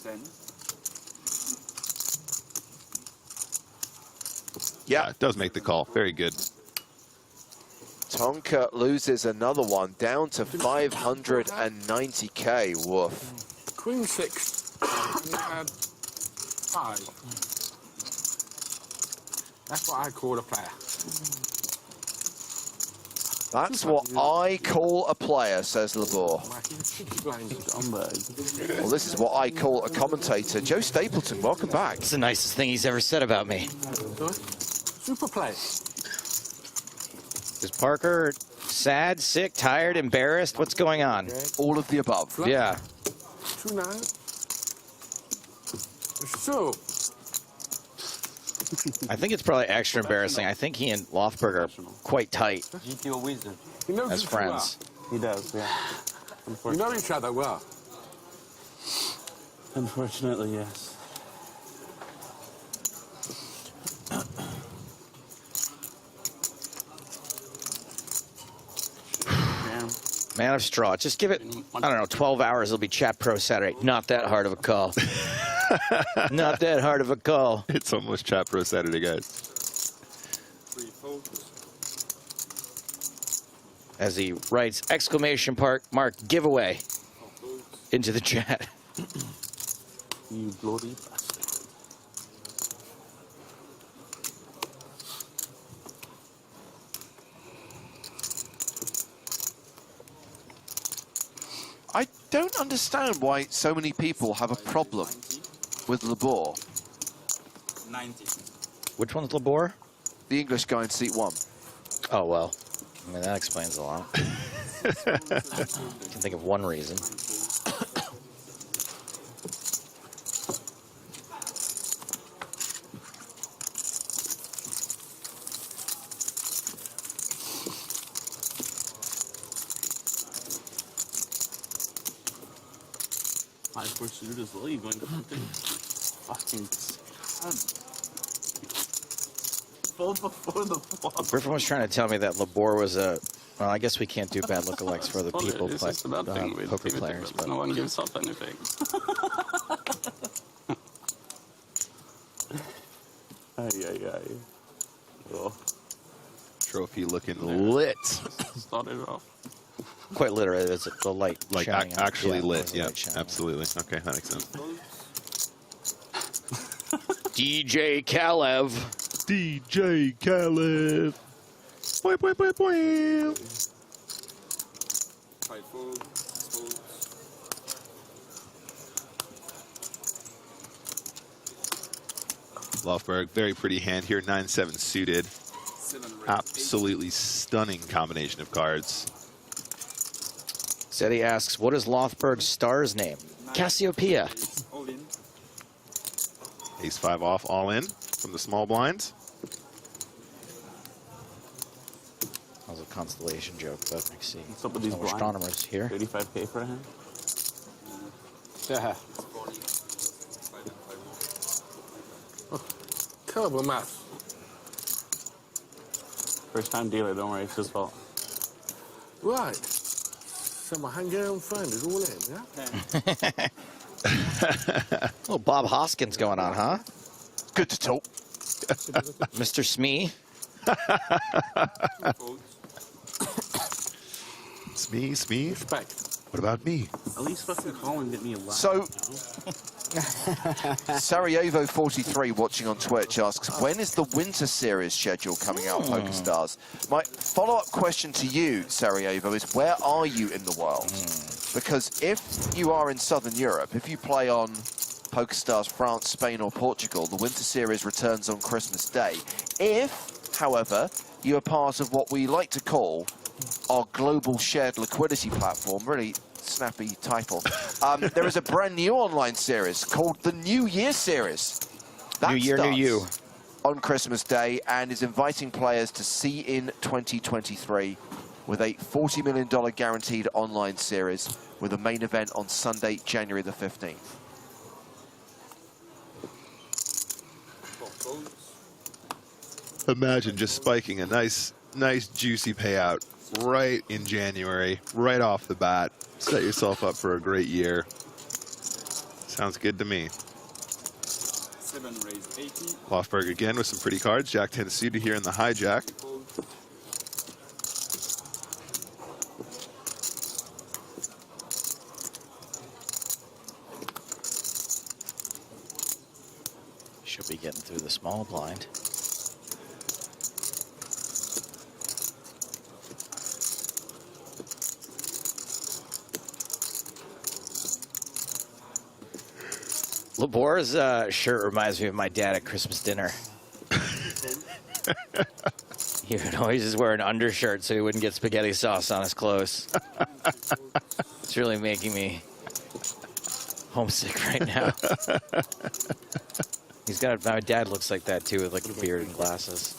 10. Yeah, it does make the call. Very good. Tonka loses another one, down to 590K. Woof. Queen 6. You had 5. That's what I call a player. That's what I call a player, says Labor. Well, this is what I call a commentator. Joe Stapleton, welcome back. It's the nicest thing he's ever said about me. Super play. Is Parker sad, sick, tired, embarrassed? What's going on? All of the above. Yeah. 2-9. So. I think it's probably extra embarrassing. I think he and Lofberg are quite tight GTO wizard. He knows as friends. He does, yeah. You know each other well. Unfortunately, yes. Man of straw. Just give it, I don't know, 12 hours. It'll be Chat Pro Saturday. Not that hard of a call. Not that hard of a call. It's almost Chat Pro Saturday, guys. 3 folds. As he writes exclamation mark giveaway into the chat. You bloody bastard. I don't understand why so many people have a problem with Labor. 90. Which one's Labor? The English guy in seat 1. Oh, well. I mean, that explains a lot. I can think of one reason. High-score suited as well. You going to fucking full before the flop. Griffin was trying to tell me that Labor was a... Well, I guess we can't do bad lookalikes for other people, It's just about thing with poker EPT, players. But no one gives up anything. Ay. Oh. Trophy looking lit. Started off. Quite literally, it's the light Like shining out. actually Yeah, lit. the Yeah, light shining out. absolutely. Okay, that makes sense. DJ Kalev. DJ Kalev. Boy, boy, boy, boy. Lofberg, very pretty hand here. 9-7 suited. Absolutely stunning combination of cards. Seti asks, what is Lothberg's star's name? Cassiopeia. Ace-5 off, all in from the small blinds. That was a constellation joke, but I see. What's up with There's these no astronomers blinds? here. 35K for him. Yeah. Terrible math. First time dealer, don't worry, it's his fault. Right. So my Hungarian friend is all in, yeah? Little Bob Hoskins going on, huh? Good to talk. Mr. Smee. Smee. Respect. What about me? At least fucking call and get me a laugh. So, Sarajevo 43 watching on Twitch asks, when is the Winter Series schedule coming out, PokerStars? My follow-up question to you, Sarajevo, is where are you in the world? Because if you are in Southern Europe, if you play on PokerStars France, Spain or Portugal, the Winter Series returns on Christmas Day. If, however, you are part of what we like to call our global shared liquidity platform, really snappy title. There is a brand new online series called the New Year Series. That New Year, New You. on Christmas Day and is inviting players to see in 2023 with a $40 million guaranteed online series with a main event on Sunday, January the 15th. Imagine just spiking a nice juicy payout right in January, right off the bat. Set yourself up for a great year. Sounds good to me. 7 raise 80. Lofberg again with some pretty cards. Jack 10 suited here in the hijack. Should be getting through the small blind. Labor's shirt reminds me of my dad at Christmas dinner. He would always just wear an undershirt so he wouldn't get spaghetti sauce on his clothes. It's really making me homesick right now. He's got, my dad looks like that too, with like a beard and glasses.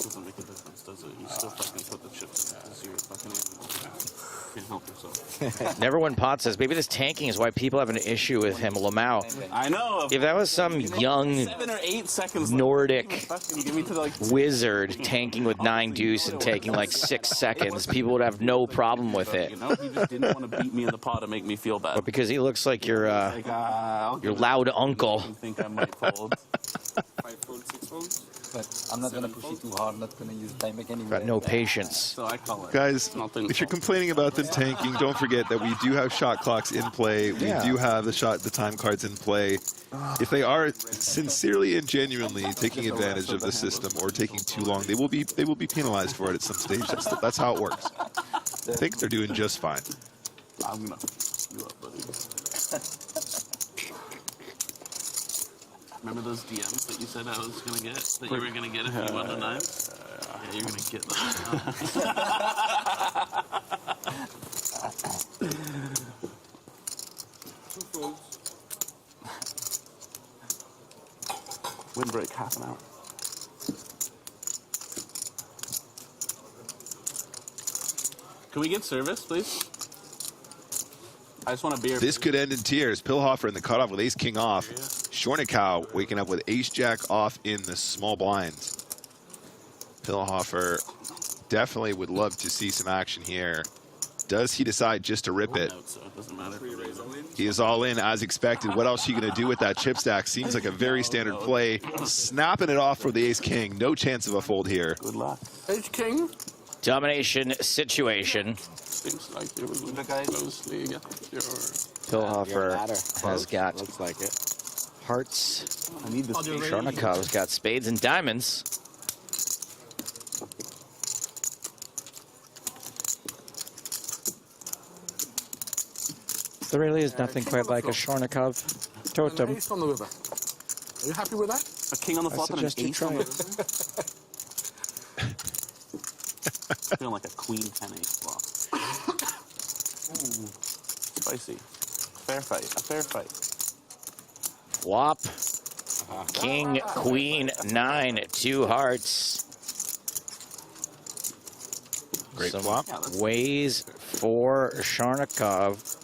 Doesn't make a difference, does it? You still fucking put the chips as your fucking can't help yourself. Never Win Pot says, maybe this tanking is why people have an issue with him, Lamau. I know. If that was some young 7 or 8 seconds Nordic give me to like wizard tanking with 9 deuce and taking like 6 seconds, people would have no problem with it. You know, he just didn't want to beat me in the pot and make me feel bad. But because he looks like your loud uncle. I think I might fold. 5 fold, 6 folds. But I'm not going to push it too hard, not going to use tiebreak anyway. Got no patience. So I call it. Guys, if you're complaining about them tanking, don't forget that we do have shot clocks in play. We do have the time cards in play. If they are sincerely and genuinely taking advantage of the system or taking too long, they will be penalized for it at some stage. That's how it works. I think they're doing just fine. I'm gonna fuck you up, buddy. Remember those DMs that you said I was gonna get? That you were gonna get if you won the 9? Yeah, you're gonna get them. Windbreak, half an hour. Can we get service, please? I just want a beer. This could end in tears. Pillhofer in the cutoff with ace-king off. Shornikow waking up with ace-jack off in the small blinds. Pillhofer definitely would love to see some action here. Does he decide just to rip it? So it doesn't matter. He is all in as expected. What else are you going to do with that chip stack? Seems like a very standard play. Snapping it off for the ace-king. No chance of a fold here. Good luck. Ace-king. Domination situation. Seems like it was closely against your... Pillhofer has got Looks like it. hearts. I need this. Shornikov's got spades and diamonds. There really is nothing quite like a Shornikov totem. Ace on the river. Are you happy with that? A king on the flop and an suggest you ace try on the it. river? Feeling like a queen 10-8 flop. Ooh, spicy. Fair fight. A fair fight. Flop. King, queen, 9, 2 hearts. Great Some flop. ways for Shornikov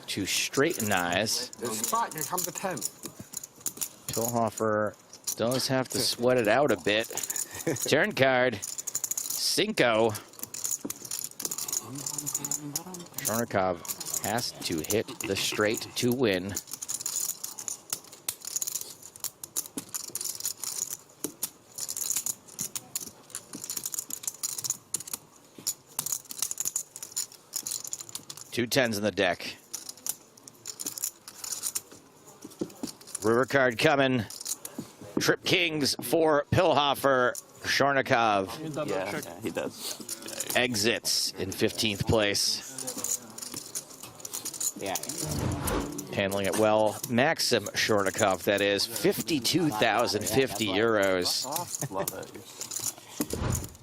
to straighten eyes. It's spike, here comes the 10. Pillhofer does have to sweat it out a bit. Turn card. Cinco. Shornikov has to hit the straight to win. Two 10s in the deck. River card coming. Trip kings for Pillhofer. Shornikov Yeah, he does. exits in 15th place. Yeah. Handling it well. Maxim Shornikov, that is. 52,050 euros. Love it.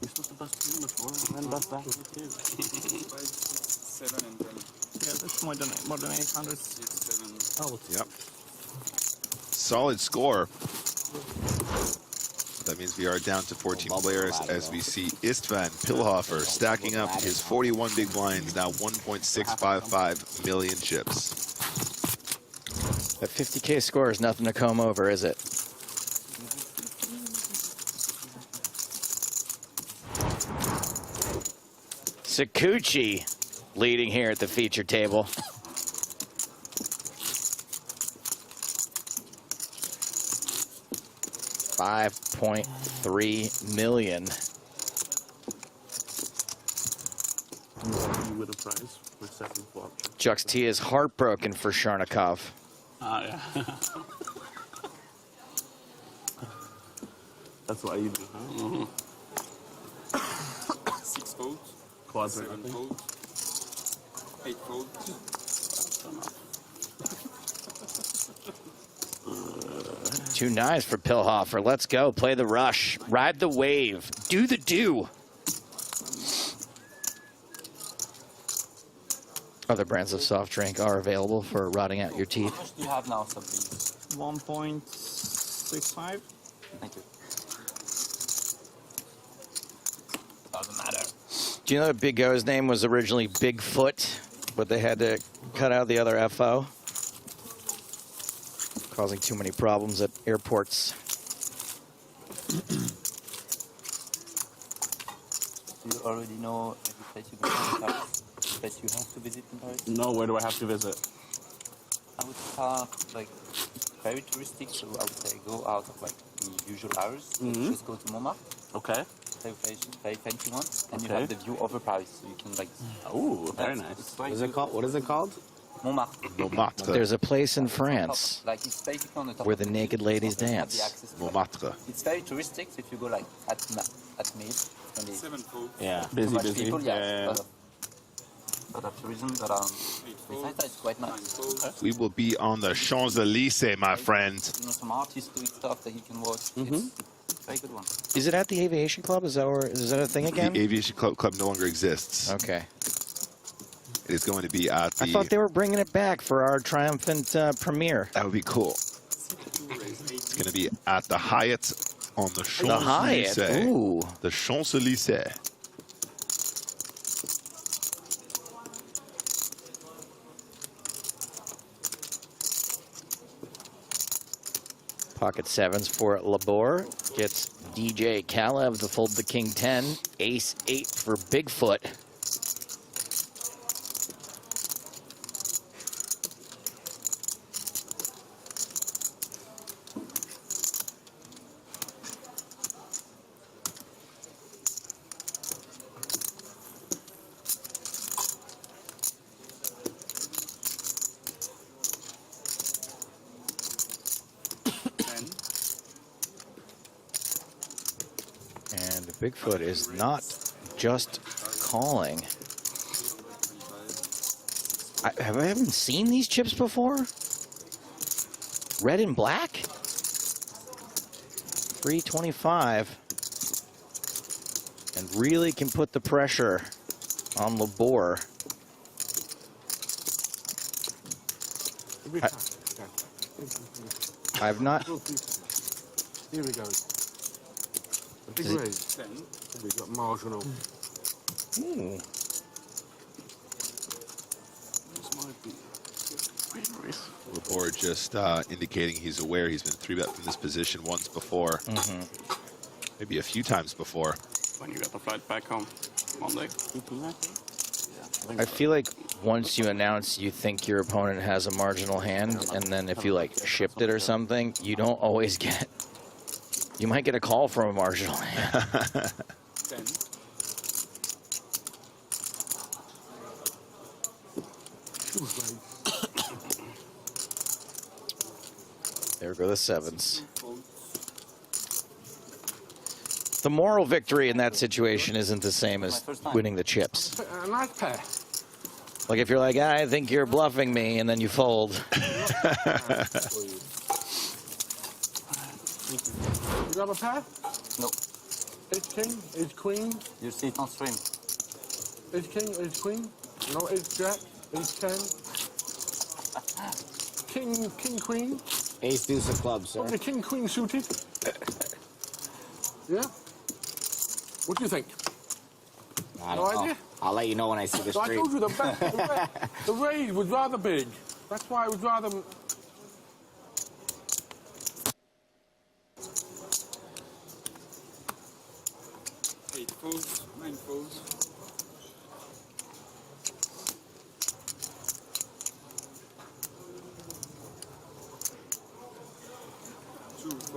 You're supposed to bust 2 before and then bust back with 2. 7 and 10. Yeah, that's more than 800. Oh, Yep. Solid score. That means we are down to 14 players as we see Istvan Pillhofer stacking up his 41 big blinds, now 1.655 million chips. That 50K score is nothing to comb over, is it? Sakuchi leading here at the feature table. $5.3 million. You win a prize for second flop. Jux T is heartbroken for Shornikov. Yeah. That's what you do, huh? 6 folds. Quads 7 folds. 8 folds. Two 9s for Pillhofer. Let's go. Play the rush. Ride the wave. Do the do. Other brands of soft drink are available for rotting out your teeth. How much do you have now, Sabine? 1.65. Thank you. Doesn't matter. Do you know that Big O's name was originally Bigfoot, but they had to cut out the other FO? Causing too many problems at airports. Do you already know every place you can find Paris? Place you have to visit in Paris? No, where do I have to visit? I would start like very touristic, so I would say go out of like the usual hours. Just go to Montmartre. Okay. Very fancy one, and you have the view over Paris, so you can like. Oh, very nice. What is it called? What is it called? Montmartre. Montmartre. There's a place in France Like it's basically on the top where of the naked ladies the dance. access to, like, Montmartre. it's very touristic, so if you go like at May, Yeah. too Busy, much busy. people, Yeah. But of tourism, but besides that, it's quite nice. We will be on the Champs-Élysées, my friend. You know, some artists doing stuff that you can watch. It's a very good one. Is it at the Aviation Club? Is that a thing again? The Aviation Club no longer exists. Okay. It is going to be at the... I thought they were bringing it back for our triumphant premiere. That would be cool. It's going to be at the Hyatt on the Champs-Élysées. The Hyatt? Ooh. The Champs-Élysées. Pocket sevens for Labor. Gets DJ Kalev to fold the king 10. Ace 8 for Bigfoot. And Bigfoot is not just calling. I haven't seen these chips before. Red and black. 325. And really can put the pressure on Labor. I've not. Here we go. A big raise. We've got marginal. Ooh. Labor just indicating he's aware he's been 3-bet from this position once before. Maybe a few times before. When you got the flight back home Monday. I feel like once you announce you think your opponent has a marginal hand, and then if you like shipped it or something, you don't always get. You might get a call from a marginal hand. There go the sevens. The moral victory in that situation isn't the same as winning the chips. A nice pair. Like if you're like, I think you're bluffing me, and then you fold. You have a pair? No. Ace king, ace queen. You see it on stream. Ace king, ace queen. No, ace jack, ace 10. King queen. Ace deuce of clubs, sir. Okay, king queen suited. Yeah? What do you think? I No don't know. idea? I'll let you know when I see the So I street. told you the raise was rather big. That's why I was rather. Eight folds, 9 folds.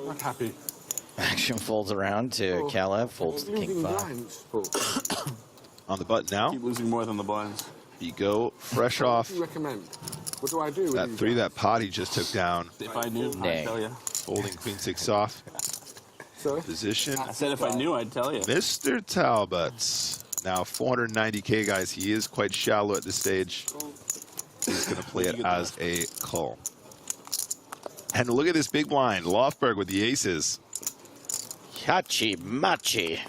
Not happy. Action folds around to Kalev, folds the king 5. On the button now. Keep losing more than the blinds. You go fresh off What do you recommend? What do I do? that 3 that pot he just took down. If I knew, I'd tell you. Holding queen 6 off. Sorry? Position. I said if I knew, I'd tell you. Mr. Talbot. Now 490K, guys. He is quite shallow at this stage. He's going to play it as a call. And look at this big blind. Lofberg with the aces. Hachi Machi.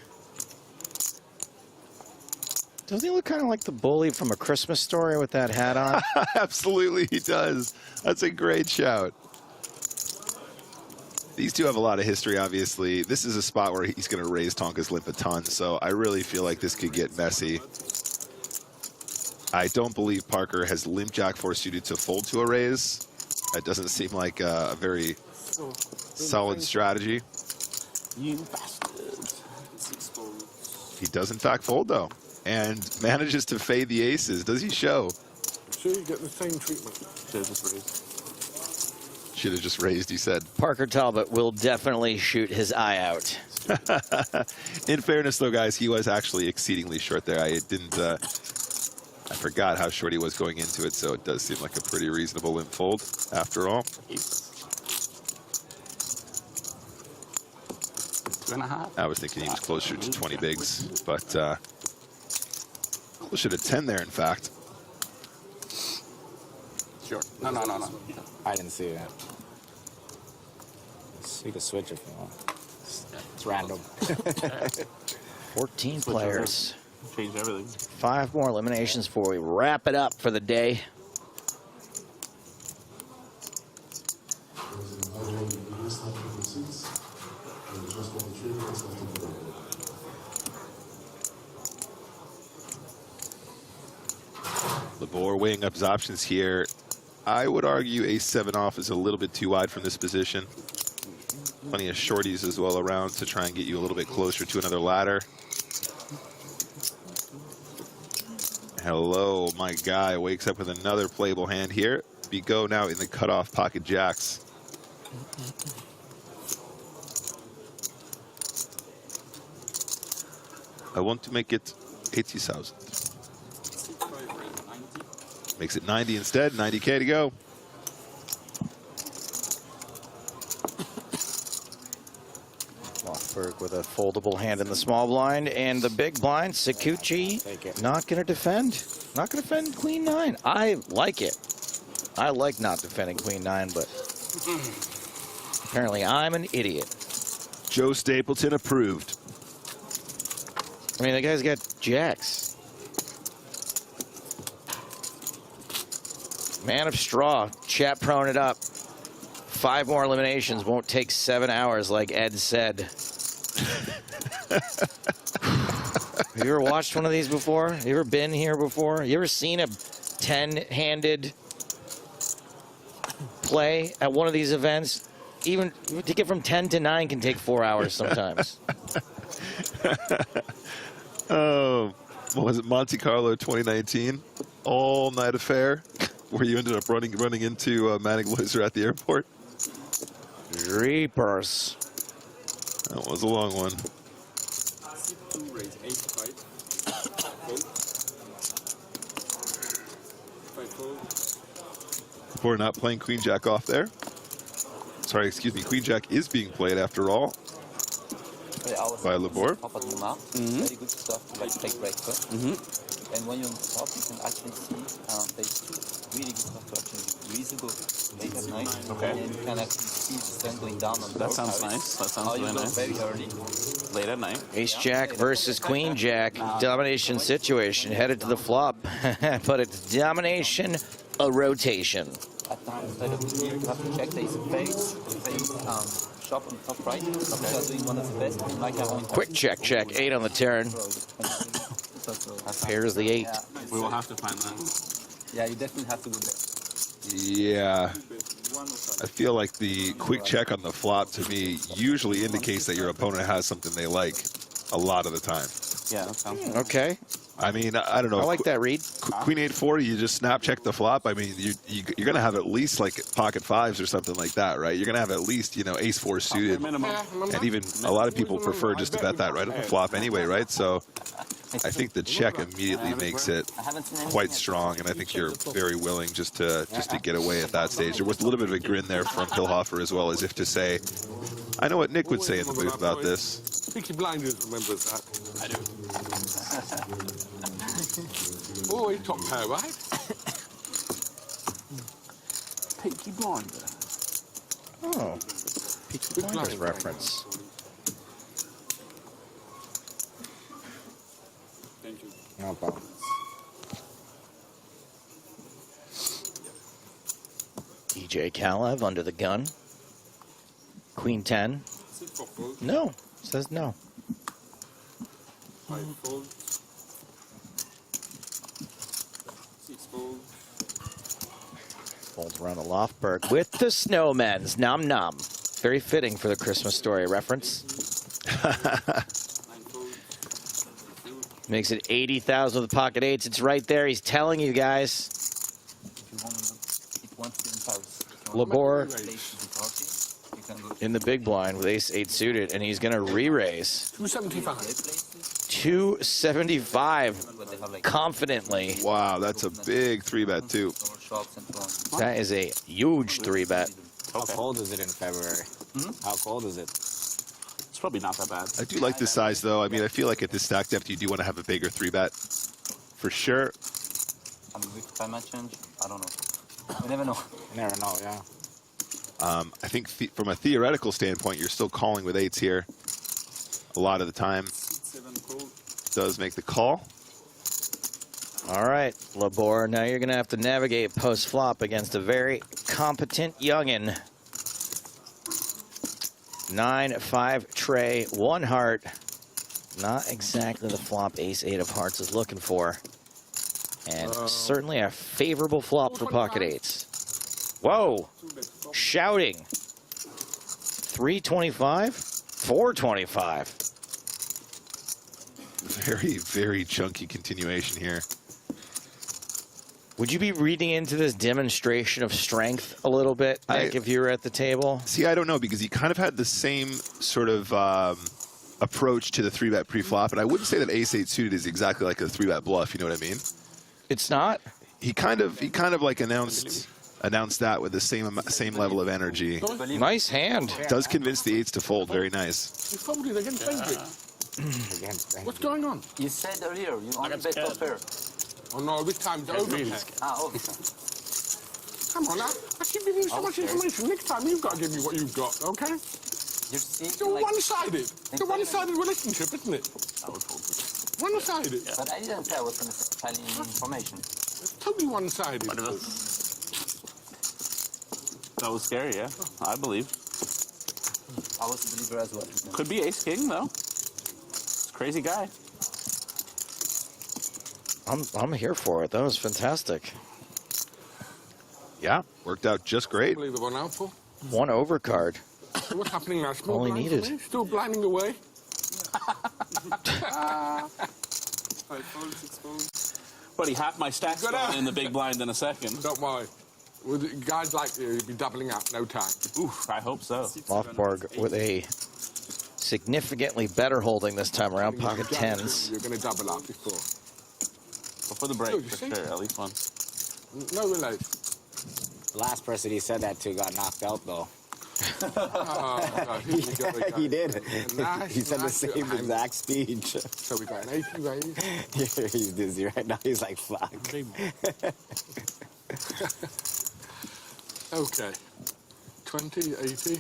Doesn't he look kind of like the bully from A Christmas Story with that hat on? Absolutely, he does. That's a great shout. These two have a lot of history, obviously. This is a spot where he's going to raise Tonka's limp a ton, so I really feel like this could get messy. I don't believe Parker has limp jack 4 suited to fold to a raise. That doesn't seem like a very solid strategy. You bastards. He does, in fact, fold, though, and manages to fade the aces. Does he show? So you get the same treatment. Should just raise. Should have just raised, he said. Parker Talbot will definitely shoot his eye out. In fairness, though, guys, he was actually exceedingly short there. I forgot how short he was going into it, so it does seem like a pretty reasonable limp fold after all. 2.5. I was thinking he was closer to 20 bigs, but closer to 10 there, in fact. Sure. No. I didn't see that. You can switch if you want. It's random. 14 players. Change everything. 5 more eliminations before we wrap it up for the day. Labor weighing up his options here. I would argue ace-7 off is a little bit too wide from this position. Plenty of shorties as well around to try and get you a little bit closer to another ladder. Hello, my guy wakes up with another playable hand here. Bigot now in the cutoff pocket jacks. I want to make it 80,000. Makes it 90 instead, 90K to go. Lothberg with a foldable hand in the small blind, and the big blind, Sikuchi, not going to defend. Not going to defend Queen 9. I like it. I like not defending Queen 9, but apparently I'm an idiot. Joe Stapleton approved. I mean, the guy's got jacks. Man of straw, chat prone it up. 5 more eliminations won't take 7 hours, like Ed said. Have you ever watched one of these before? You ever been here before? You ever seen a 10-handed play at one of these events? Even to get from 10 to 9 can take 4 hours sometimes. Oh, what was it, Monte Carlo 2019? All-night affair where you ended up running into Manic Loiser at the airport. Reapers. That was a long one. Before not playing Queen Jack off there. Sorry, excuse me. Queen Jack is being played after all by Labor. Very good stuff to like take breakfast. And when you're on top, you can actually see there's 2 really good stuff to actually breeze go late at night. Okay. And you can actually see the sun going down on the That sounds nice. That sounds really nice. Very early. Late at night. Ace Jack versus Queen Jack. Domination situation. Headed to the flop. But it's domination, a rotation. At times, instead of here, you have to check there's a face shop on the top right. Some are doing one of the best. Like Quick check. 8 on the turn. Pairs the 8. Yeah. We will have to find that. Yeah, you definitely have to go there. Yeah. I feel like the quick check on the flop, to me, usually indicates that your opponent has something they like a lot of the time. Yeah, that sounds good. Okay. I mean, I don't know. I like that read. Queen 8-4, you just snap check the flop. I mean, you're going to have at least like pocket 5s or something like that, right? You're going to have at least, you know, ace-4 suited. And even a lot of people prefer just to bet that right on the flop anyway, right? So I think the check immediately makes it quite strong, and I think you're very willing just to get away at that stage. There was a little bit of a grin there from Pillhofer as well, as if to say, I know what Nick would say in the booth about this. Peaky Blinders remembers that. I do. Oh, he top pair, right? Peaky Blinder. Oh. Peaky Blinders reference. Thank you. No problem. DJ Kalev under the gun. Queen 10. No. Says no. 5 folds. 6 folds. Folds around the Lothberg with the snowmen's. Nom nom. Very fitting for the Christmas Story reference. Makes it 80,000 with the pocket 8s. It's right there. He's telling you guys. If you want it once in house, Labor in the big blind with ace-8 suited, and he's going to re-raise. 275. 275 confidently. Wow, that's a big 3-bet too. That is a huge 3-bet. How cold is it in February? How cold is it? It's probably not that bad. I do like this size though. I mean, I feel like at this stack depth, you do want to have a bigger 3-bet for sure. I'm with climate change. I don't know. You never know. You never know, yeah. I think from a theoretical standpoint, you're still calling with 8s here. A lot of the time, does make the call. All right, Labor, now you're going to have to navigate post-flop against a very competent youngin'. 9-5 tray, 1 heart. Not exactly the flop ace-8 of hearts is looking for. And certainly a favorable flop for pocket 8s. Whoa, shouting. 325, 425. Very, very chunky continuation here. Would you be reading into this demonstration of strength a little bit, Nick, if you were at the table? See, I don't know, because he kind of had the same sort of approach to the 3-bet pre-flop, and I wouldn't say that ace-8 suited is exactly like a 3-bet bluff. You know what I mean? It's not. He kind of like announced that with the same level of energy. Nice hand. Does convince the 8s to fold. Very nice. You folded against Baby. What's going on? You said earlier you only bet top pair. Oh no, this time's over. Okay. Come on, I keep giving you so much information. Next time you've got to give me what you've got, okay? It's a one-sided. It's a one-sided relationship, isn't it? One-sided. But I didn't say I was going to tell you information. It's totally one-sided. That was scary, yeah. I believe. I was a believer as well. Could be ace-king, though. It's a crazy guy. I'm here for it. That was fantastic. Yeah, worked out just great. Unbelievable now, Paul. 1 overcard. So what's happening now? Small All he blind needed. for me? Still blinding away? Buddy, half my stacks in the big blind in a second. Don't worry. With guys like you, you'd be doubling up no time. Oof, I hope so. Lothberg with a significantly better holding this time around, pocket 10s. You're going to double up before. Before the break, for sure, at least one. No relation. The last person he said that to got knocked out, though. Oh, God, here we go again. He did. Nice, He said the nice. same exact speech. So we got an 80 raise. He's dizzy right now. He's like, fuck. Okay. 20, 80.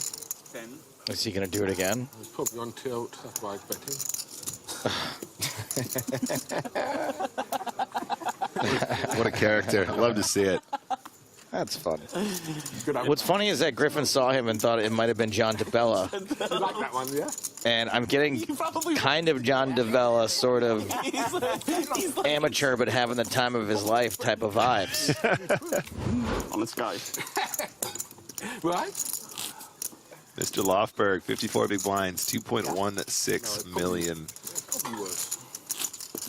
10. Is he going to do it again? It's probably on tilt. That's why he's betting. What a character. Love to see it. That's fun. What's funny is that Griffin saw him and thought it might have been John DeBella. You like that one, yeah? And I'm getting kind of John DeBella, sort of amateur but having the time of his life type of vibes. On this guy. Right? Mr. Lothberg, 54 big blinds, 2.16 million. Probably worse.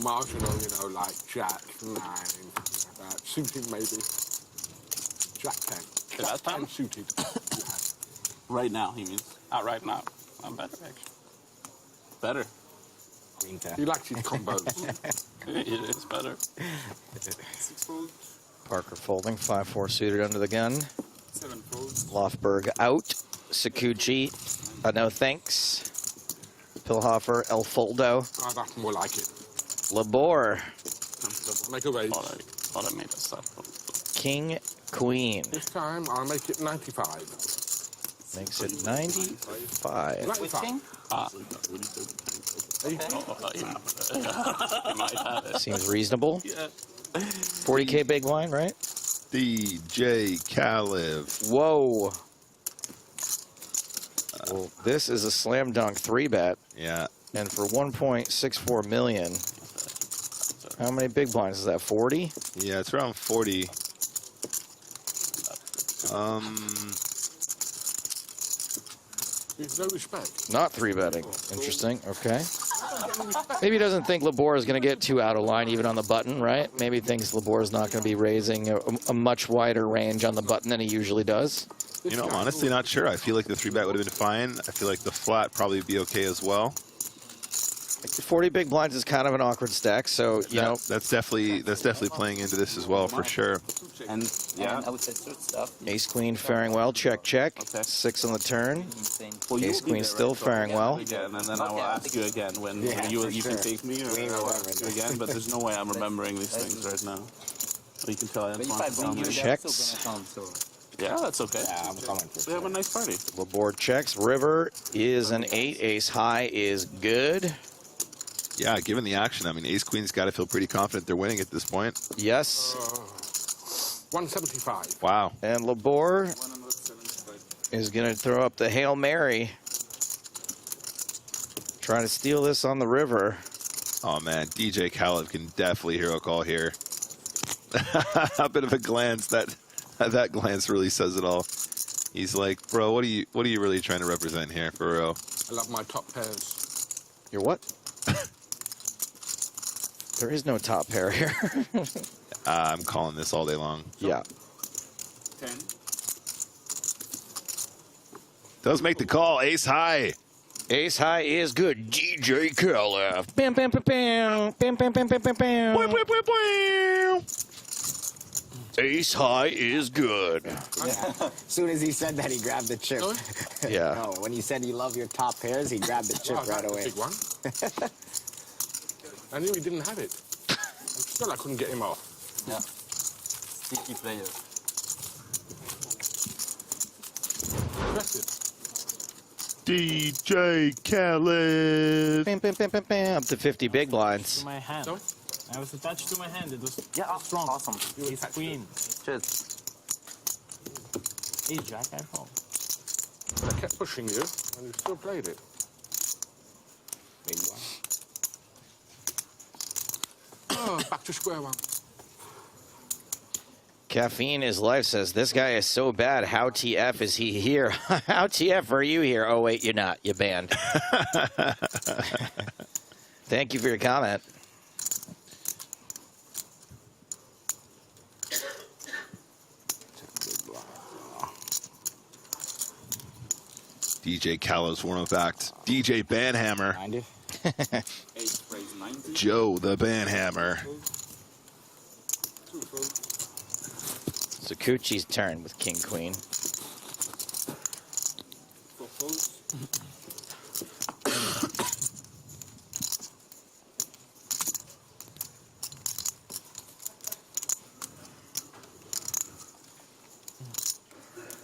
Marginal, like Jack 9, that. Suited maybe. Jack 10. Jack 10 suited. Right now, he means. Not right now. I'm better, actually. Better. Queen 10. He likes his combos. It is better. Parker folding, 5-4 suited under the gun. 7 folds. Lothberg out. Sakuchi, no thanks. Pilhofer, El Foldo. Oh, that's more like it. Labor. Make a raise. Thought I made this up. King, Queen. This time I'll make it 95. Makes it 95. 95. Seems reasonable. 40K big line, right? DJ Khalif. Whoa. Well, this is a slam dunk 3-bet. Yeah. And for 1.64 million, how many big blinds is that? 40? Yeah, it's around 40. There's no respect. Not 3-betting. Interesting. Okay. Maybe he doesn't think Labor is going to get too out of line even on the button, right? Maybe he thinks Labor is not going to be raising a much wider range on the button than he usually does. You know, I'm honestly not sure. I feel like the 3-bet would have been fine. I feel like the flat probably would be okay as well. 40 big blinds is kind of an awkward stack, so you know that's definitely playing into this as well for sure. And I would say third stuff. Ace queen faring well, check check. 6 on the turn. Ace queen still faring well. Again, and then I will ask you again when you can take me, or I'll ask you again. But there's no way I'm remembering these things right now. You can tell I want to tell me. Checks. Yeah, that's okay. Yeah, I'm coming. We have a nice party. The board checks. River is an 8. Ace high is good. Yeah, given the action, I mean, Ace Queen's got to feel pretty confident they're winning at this point. Yes. 175. Wow. And Labor is going to throw up the Hail Mary. Trying to steal this on the river. Oh, man. DJ Khaled can definitely hero call here. A bit of a glance. That glance really says it all. He's like, bro, what are you really trying to represent here, for real? I love my top pairs. Your what? There is no top pair here. I'm calling this all day long. Yeah. 10. Does make the call. Ace high. Ace high is good. DJ Khaled. Bam, bam, bam, bam. Bam, bam, bam, bam, bam, bam. Bam, bam, bam, bam. Ace high is good. Yeah. As soon as he said that, he grabbed the chip. Yeah. No, when he said he loved your top pairs, he grabbed the chip right away. Big one. I knew he didn't have it. Still, I couldn't get him off. Yeah. Sticky player. Impressive. DJ Khaled. Bam, bam, bam, bam, bam. Up to 50 big blinds. To my hand. Sorry? I was attached to my hand. It was strong. Awesome. Ace queen. Cheers. Ace jack, I fall. I kept pushing you, and you still played it. Big one. Oh, back to square one. Caffeine is life says, this guy is so bad. How TF is he here? How TF are you here? Oh, wait, you're not. You're banned. Thank you for your comment. DJ Khaled's warm-up act. DJ Banhammer. 90. Joe the Banhammer. Sakuchi's turn with King Queen.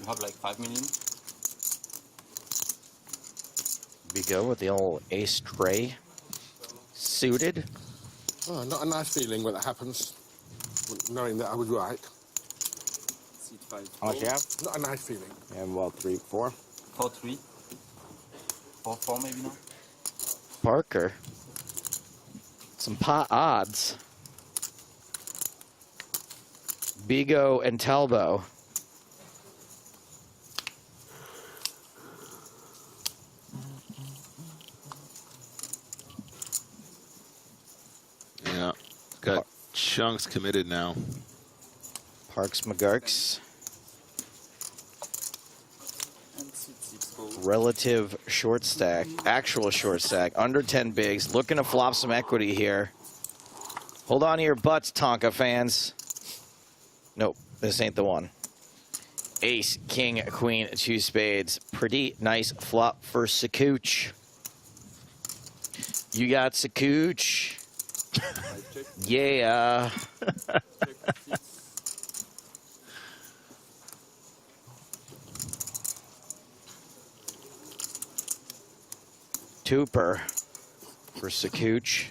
You have like 5 million. We go with the old ace tray suited. Oh, not a nice feeling when that happens, knowing that I was right. How much you have? Not a nice feeling. You have about 3, 4. 4, 3. 4, 4 maybe now. Parker. Some pot odds. Bigo and Telbo. Yeah, got chunks committed now. Parks McGurks. Relative short stack, actual short stack, under 10 bigs, looking to flop some equity here. Hold on to your butts, Tonka fans. Nope, this ain't the one. Ace, king, queen, 2 spades. Pretty nice flop for Sakooch. You got Sakooch. Yeah. Tooper for Sakooch.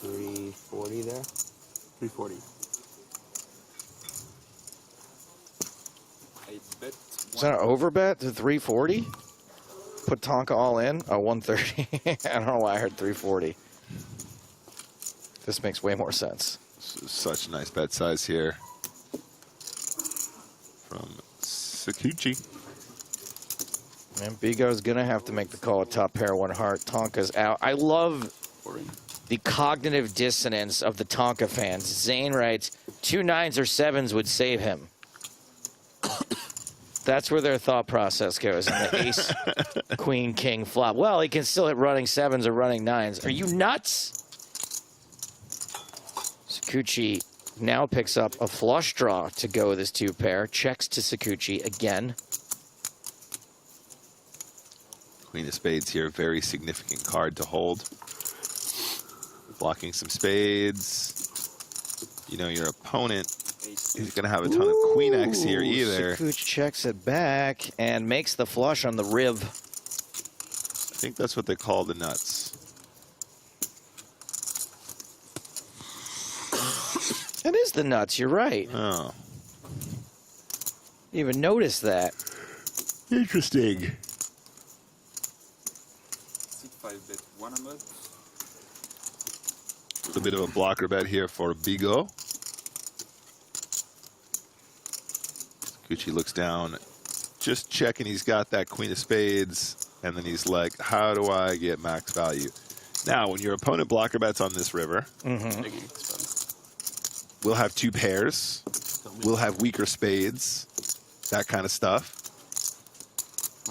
340 there. 340. Is that an overbet to 340? Put Tonka all in? Oh, 130. I don't know why I heard 340. This makes way more sense. Such a nice bet size here from Sakuchi. And Bigo's going to have to make the call at top pair, 1 heart. Tonka's out. I love the cognitive dissonance of the Tonka fans. Zane writes, 2 9s or 7s would save him. That's where their thought process goes in the ace, queen, king flop. Well, he can still hit running 7s or running 9s. Are you nuts? Sakuchi now picks up a flush draw to go with his 2 pair. Checks to Sakuchi again. Queen of spades here, very significant card to hold. Blocking some spades. You know, your opponent is going to have a ton of queen X here either. Sakuchi checks it back and makes the flush on the rib. I think that's what they call the nuts. It is the nuts, you're right. Oh. You even noticed that. Interesting. A bit of a blocker bet here for Bigo. Gucci looks down, just checking he's got that queen of spades, and then he's like, how do I get max value? Now, when your opponent blocker bets on this river, we'll have 2 pairs, we'll have weaker spades, that kind of stuff.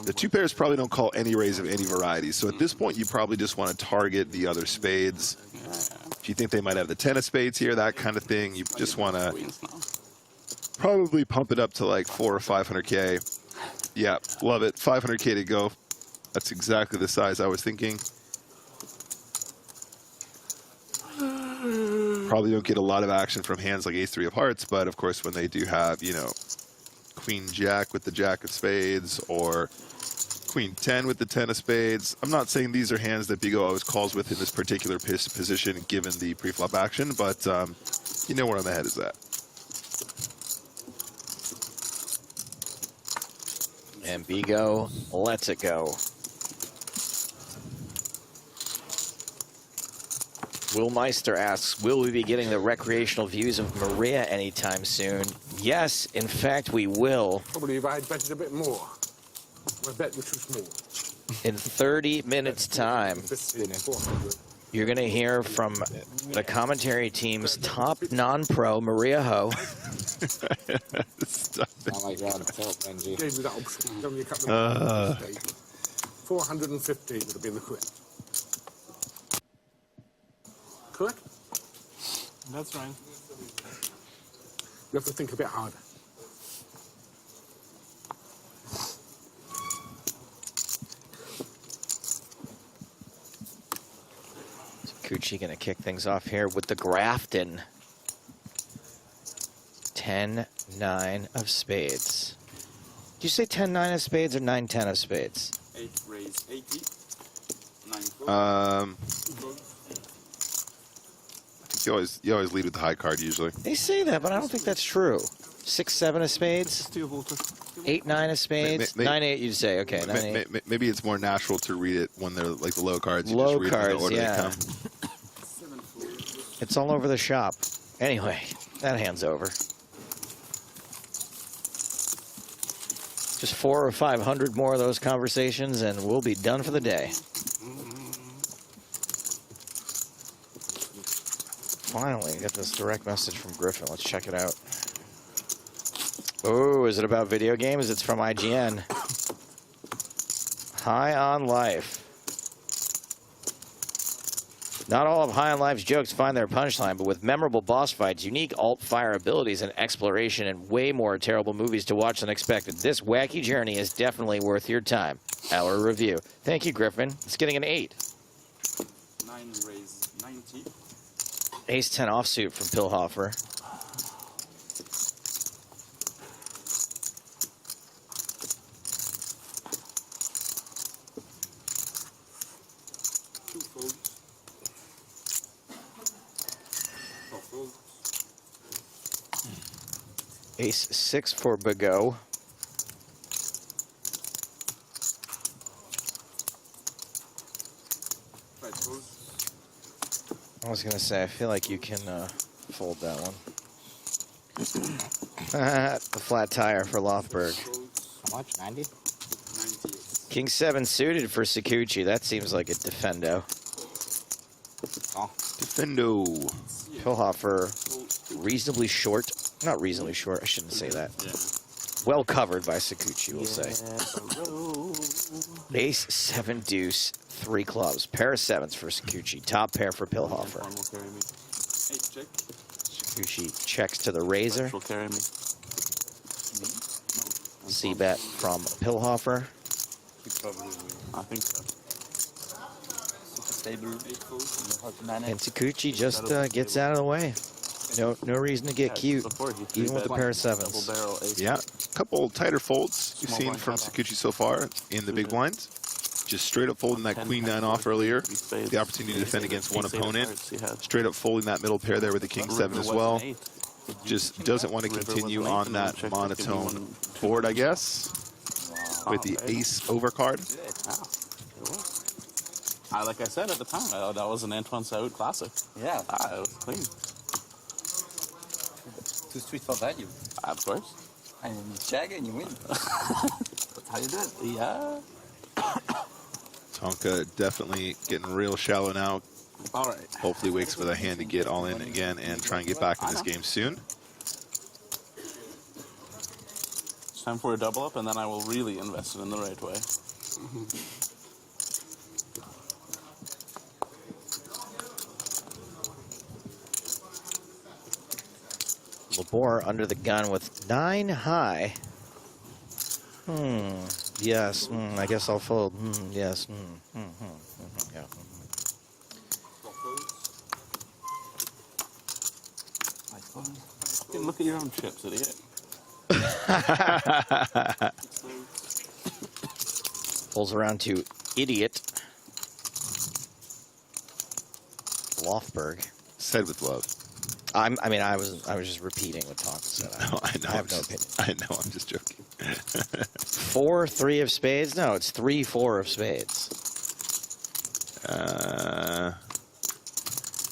The 2 pairs probably don't call any raise of any variety, so at this point you probably just want to target the other spades. If you think they might have the 10 of spades here, that kind of thing, you just want to probably pump it up to like 400 or 500K. Yeah, love it. 500K to go. That's exactly the size I was thinking. Probably don't get a lot of action from hands like ace-3 of hearts, but of course when they do have, you know, queen jack with the jack of spades or queen 10 with the 10 of spades. I'm not saying these are hands that Bigo always calls with in this particular position given the pre-flop action, but you know where my head is at. And Bigo lets it go. Will Meister asks, will we be getting the recreational views of Maria anytime soon? Yes, in fact, we will. Probably if I had betted a bit more. My bet which was more. In 30 minutes' time, you're going to hear from the commentary team's top non-pro, Maria Ho. Gave me that option. Only a couple of 450 would have been the correct. Correct? That's right. You have to think a bit harder. Gucci going to kick things off here with the Grafton. 10-9 of spades. Did you say 10-9 of spades or 9-10 of spades? 8 raise 80. 9 I think you always lead with the high card usually. They say that, but I don't think that's true. 6-7 of spades. 8-9 of spades. 9-8, you'd say. Okay, 9-8. Maybe it's more natural to read it when they're like the low cards. You Low just read them in the cards, order they yeah. come. It's all over the shop. Anyway, that hand's over. Just 400 or 500 more of those conversations, and we'll be done for the day. Finally, get this direct message from Griffin. Let's check it out. Oh, is it about video games? It's from IGN. High on Life. Not all of High on Life's jokes find their punchline, but with memorable boss fights, unique alt-fire abilities, and exploration, and way more terrible movies to watch than expected, this wacky journey is definitely worth your time. Our review. Thank you, Griffin. It's getting an 8. 9 raise 90. Ace-10 offsuit from Pillhofer. Ace-6 for Bigot. I was going to say, I feel like you can fold that one. The flat tire for Lothberg. How much? 90? King 7 suited for Sakuchi. That seems like a defendo. Oh. Defendo. Pilhofer, reasonably short. Not reasonably short, I shouldn't say that. Well covered by Sakuchi, we'll say. Ace, 7, deuce, 3 clubs. Pair of 7s for Sakuchi. Top pair for Pilhofer. Sakuchi checks to the razor. C-bet from Pilhofer. I think so. And Sakuchi just gets out of the way. No reason to get cute, even with a pair of 7s. Yeah, a couple tighter folds you've seen from Sakuchi so far in the big blinds. Just straight up folding that queen 9 off earlier. The opportunity to defend against one opponent. Straight up folding that middle pair there with the king 7 as well. Just doesn't want to continue on that monotone board, I guess, with the ace overcard. Like I said at the time, that was an Antoine Saoud classic. Yeah. It was clean. Too sweet for value. Of course. And you check and you win. That's how you do it. Yeah. Tonka definitely getting real shallow now. All right. Hopefully wakes with a hand to get all in again and try and get back in this game soon. It's time for a double up, and then I will really invest it in the right way. Labor under the gun with 9 high. Yes. I guess I'll fold. Yes. Yeah. Look at your own chips, idiot. Pulls around to idiot. Lofberg. Said with love. I was just repeating what Tonka said. No, I know. I have no opinion. I know. I'm just joking. 4, 3 of spades. No, it's 3, 4 of spades.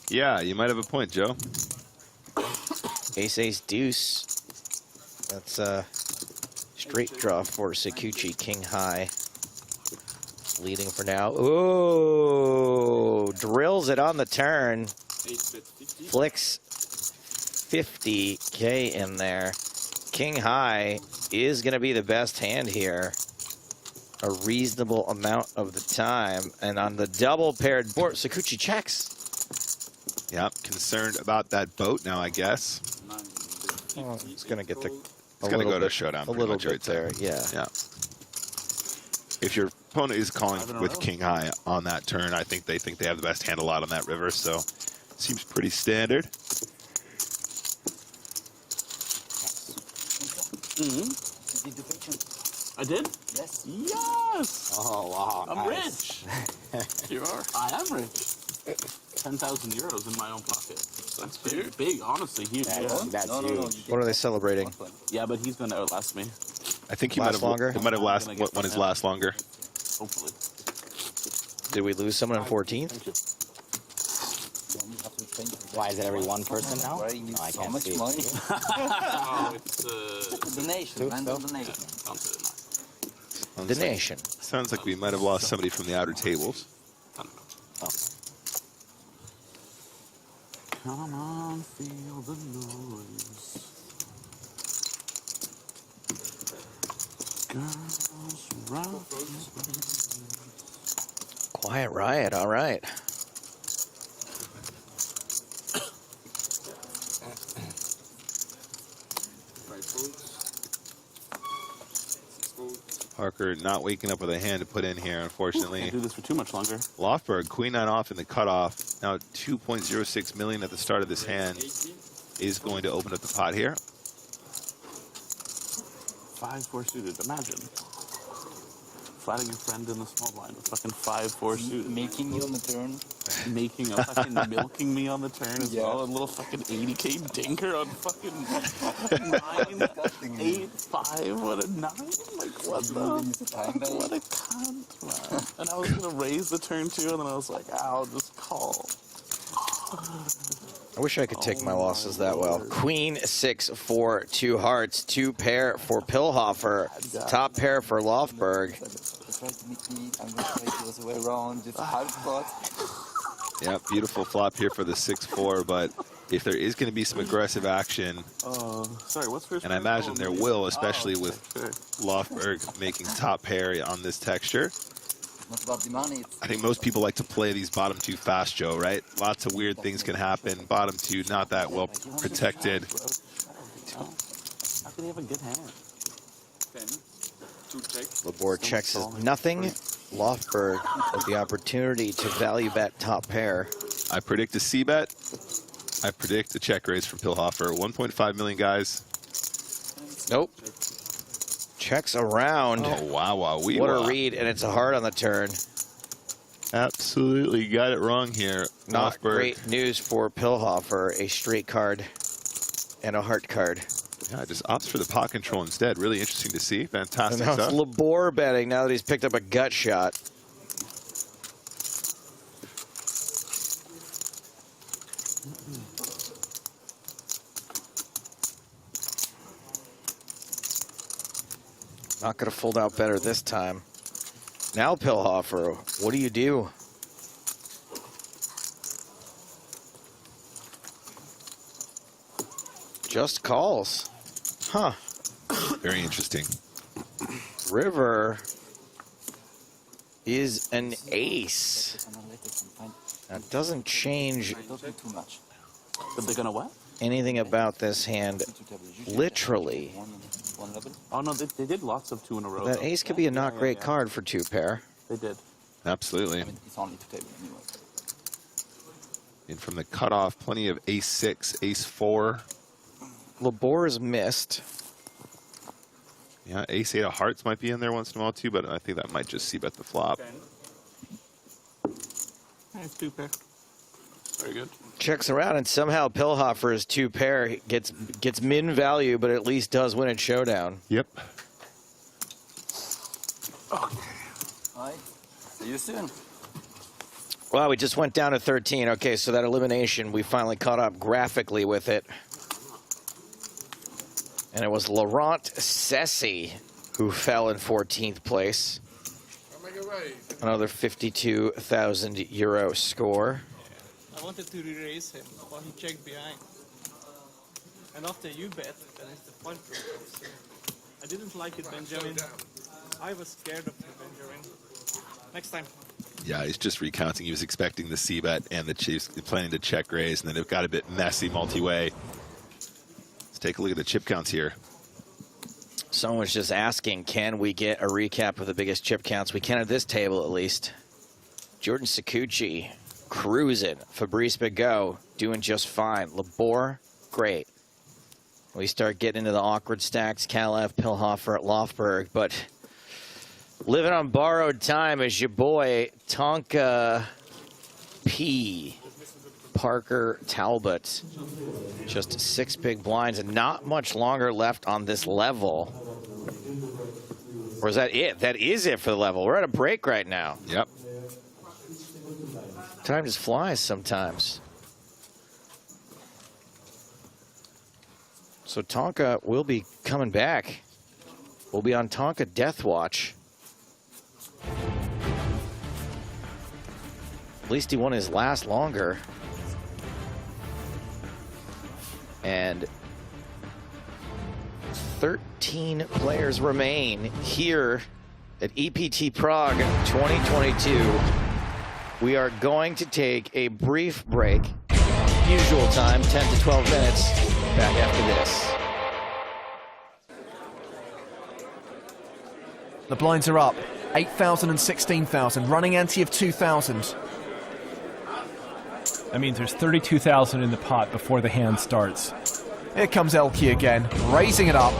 Yeah, you might have a point, Joe. Ace, ace, deuce. That's a straight draw for Sakuchi. King high. Leading for now. Ooh, drills it on the turn. Flicks 50K in there. King high is going to be the best hand here a reasonable amount of the time. And on the double paired board, Sakuchi checks. Yep, concerned about that boat now, I guess. Well, it's going to get the... It's going to go to a showdown. A little bit there, yeah. If your opponent is calling with king high on that turn, I think they have the best hand a lot on that river, so seems pretty standard. I did? Yes. Yes! Oh, wow. I'm nice. rich. You are? I am rich. 10,000 euros in my own pocket. That's big. Big, honestly, huge. That's huge. What are they celebrating? Yeah, but he's going to outlast me. I think he might have longer. It might have won his last longer. Hopefully. Did we lose someone in 14th? Why is it every one person now? Where you need I so can't much see. money. Oh, it's Donation, random donation. Donation. Sounds like we might have lost somebody from the outer tables. Come on, feel the noise. Girls rock. Quiet riot, all right. Parker not waking up with a hand to put in here, unfortunately. Can't do this for too much longer. Lofberg, queen 9 off in the cutoff. Now 2.06 million at the start of this hand is going to open up the pot here. 5-4 suited. Imagine flatting your friend in the small blind with fucking 5-4 suited. Making you on the turn. Making a fucking milking me on the turn as well. A little fucking 80K dinker on fucking 9-8-5. What a 9! Like what the? What a cunt, man. And I was gonna raise the turn too, and then I was like, I'll just call. I wish I could take my losses that well. Queen 6-4, 2 hearts, 2 pair for Pilhofer, top pair for Lofberg. Try to meet me. I'm going to try the other way around. Just half spot. Yeah, beautiful flop here for the 6-4, but if there is going to be some aggressive action, sorry, what's first? and I imagine there will, especially with Lofberg making top pair on this texture. Not about the money. I think most people like to play these bottom two fast, Joe, right? Lots of weird things can happen. Bottom two, not that well protected. How could he have a good hand? Labor checks his nothing. Lofberg with the opportunity to value bet top pair. I predict a C-bet. I predict a check raise from Pilhofer. 1.5 million, guys. Nope. Checks around. Oh, wow, What a read, and it's a hard on the turn. Absolutely got it wrong here. Not Lofberg. great news for Pilhofer. A straight card and a heart card. Yeah, just opts for the pot control instead. Really interesting to see. Fantastic And now stuff. it's Labor betting now that he's picked up a gut shot. Not going to fold out better this time. Now Pilhofer, what do you do? Just calls. Huh. Very interesting. River is an ace. That doesn't change But they're gonna what? anything about this hand, literally. Oh no, they did lots of 2 in a row. That though. ace could be a not great card for 2 pair. They did. Absolutely. It's only 2 tables anyway. And from the cutoff, plenty of ace-6, ace-4. Labor is missed. Yeah, ace-8 of hearts might be in there once in a while too, but I think that might just C-bet the flop. Nice 2 pair. Very good. Checks around, and somehow Pilhofer's 2 pair gets min value, but at least does win at showdown. Yep. Hi. See you soon. Well, we just went down to 13. Okay, so that elimination, we finally caught up graphically with it. And it was Laurent Sessi who fell in 14th place. Another 52,000 euro score. I wanted to re-raise him, but he checked behind. And after you bet, then it's the point group. I didn't like it, Benjamin. I was scared of you, Benjamin. Next time. Yeah, he's just recounting. He was expecting the C-bet and the Chiefs planning to check raise, and then it got a bit messy multi-way. Let's take a look at the chip counts here. Someone was just asking, can we get a recap of the biggest chip counts? We can at this table, at least. Jordan Sakuchi cruising. Fabrice Bigot doing just fine. Labor, great. We start getting into the awkward stacks. Kalev, Pilhofer at Lofberg, but living on borrowed time is your boy Tonka P. Parker Talbot. Just 6 big blinds and not much longer left on this level. Or is that it? That is it for the level. We're at a break right now. Yep. Time just flies sometimes. So Tonka will be coming back. We'll be on Tonka Death Watch. At least he won his last longer. And 13 players remain here at EPT Prague 2022. We are going to take a brief break. Usual time, 10 to 12 minutes. Back after this. The blinds are up. 8,000 and 16,000. Running ante of 2,000. That means there's 32,000 in the pot before the hand starts. Here comes Elke again, raising it up.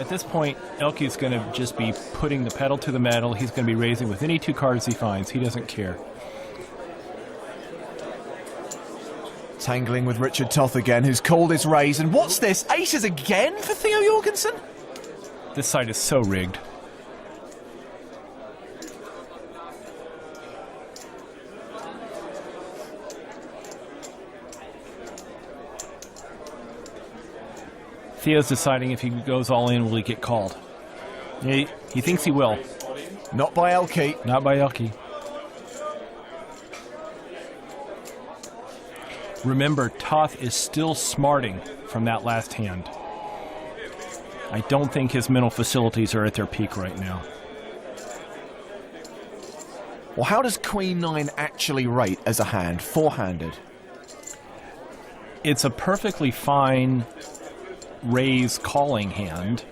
At this point, Elke's going to just be putting the pedal to the metal. He's going to be raising with any 2 cards he finds. He doesn't care. Tangling with Richard Toth again, who's called his raise. And what's this? Aces again for Theo Jorgensen? This side is so rigged. Theo's deciding if he goes all in, will he get called? He thinks he will. Not by Elke. Not by Elke. Remember, Toth is still smarting from that last hand. I don't think his mental facilities are at their peak right now. Well, how does Queen 9 actually rate as a hand, four-handed? It's a perfectly fine raise calling hand,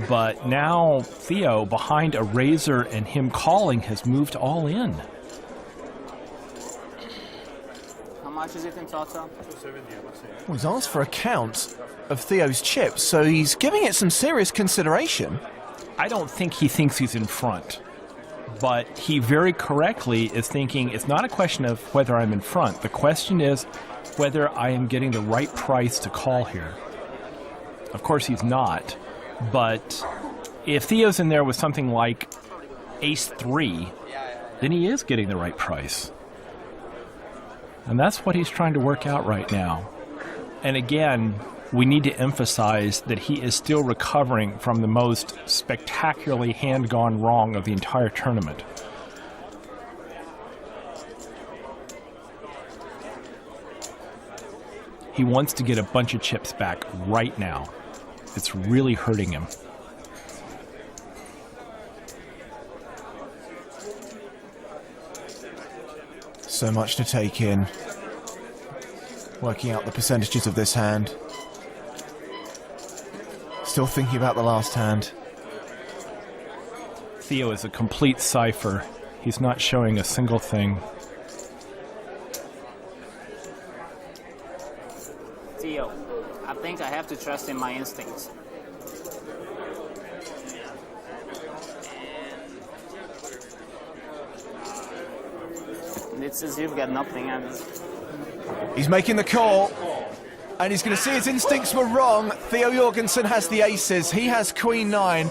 but now Theo, behind a razor and him calling, has moved all in. How much is it in total? Well, he's asked for a count of Theo's chips, so he's giving it some serious consideration. I don't think he thinks he's in front, but he very correctly is thinking it's not a question of whether I'm in front. The question is whether I am getting the right price to call here. Of course he's not, but if Theo's in there with something like Ace-3, then he is getting the right price. And that's what he's trying to work out right now. And again, we need to emphasize that he is still recovering from the most spectacularly hand gone wrong of the entire tournament. He wants to get a bunch of chips back right now. It's really hurting him. So much to take in. Working out the percentages of this hand. Still thinking about the last hand. Theo is a complete cipher. He's not showing a single thing. Theo, I think I have to trust in my instincts. It's as if you've got nothing. He's making the call, and he's going to see his instincts were wrong. Theo Jorgensen has the aces. He has Queen 9.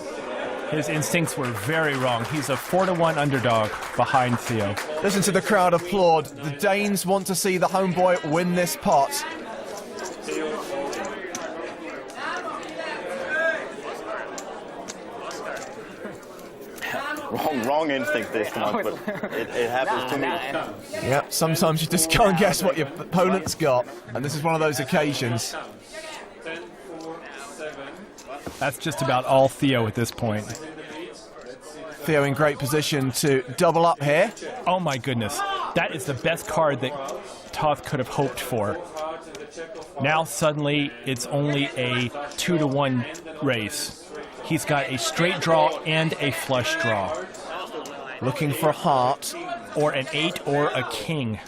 His instincts were very wrong. He's a 4-1 underdog behind Theo. Listen to the crowd applaud. The Danes want to see the homeboy win this pot. Wrong instinct this time, but it happens to me. Yep, sometimes you just can't guess what your opponent's got, and this is one of those occasions. That's just about all Theo at this point. Theo in great position to double up here. Oh my goodness, that is the best card that Toth could have hoped for. Now suddenly it's only a 2-1 race. He's got a straight draw and a flush draw. Looking for a heart. Or an 8 or a king.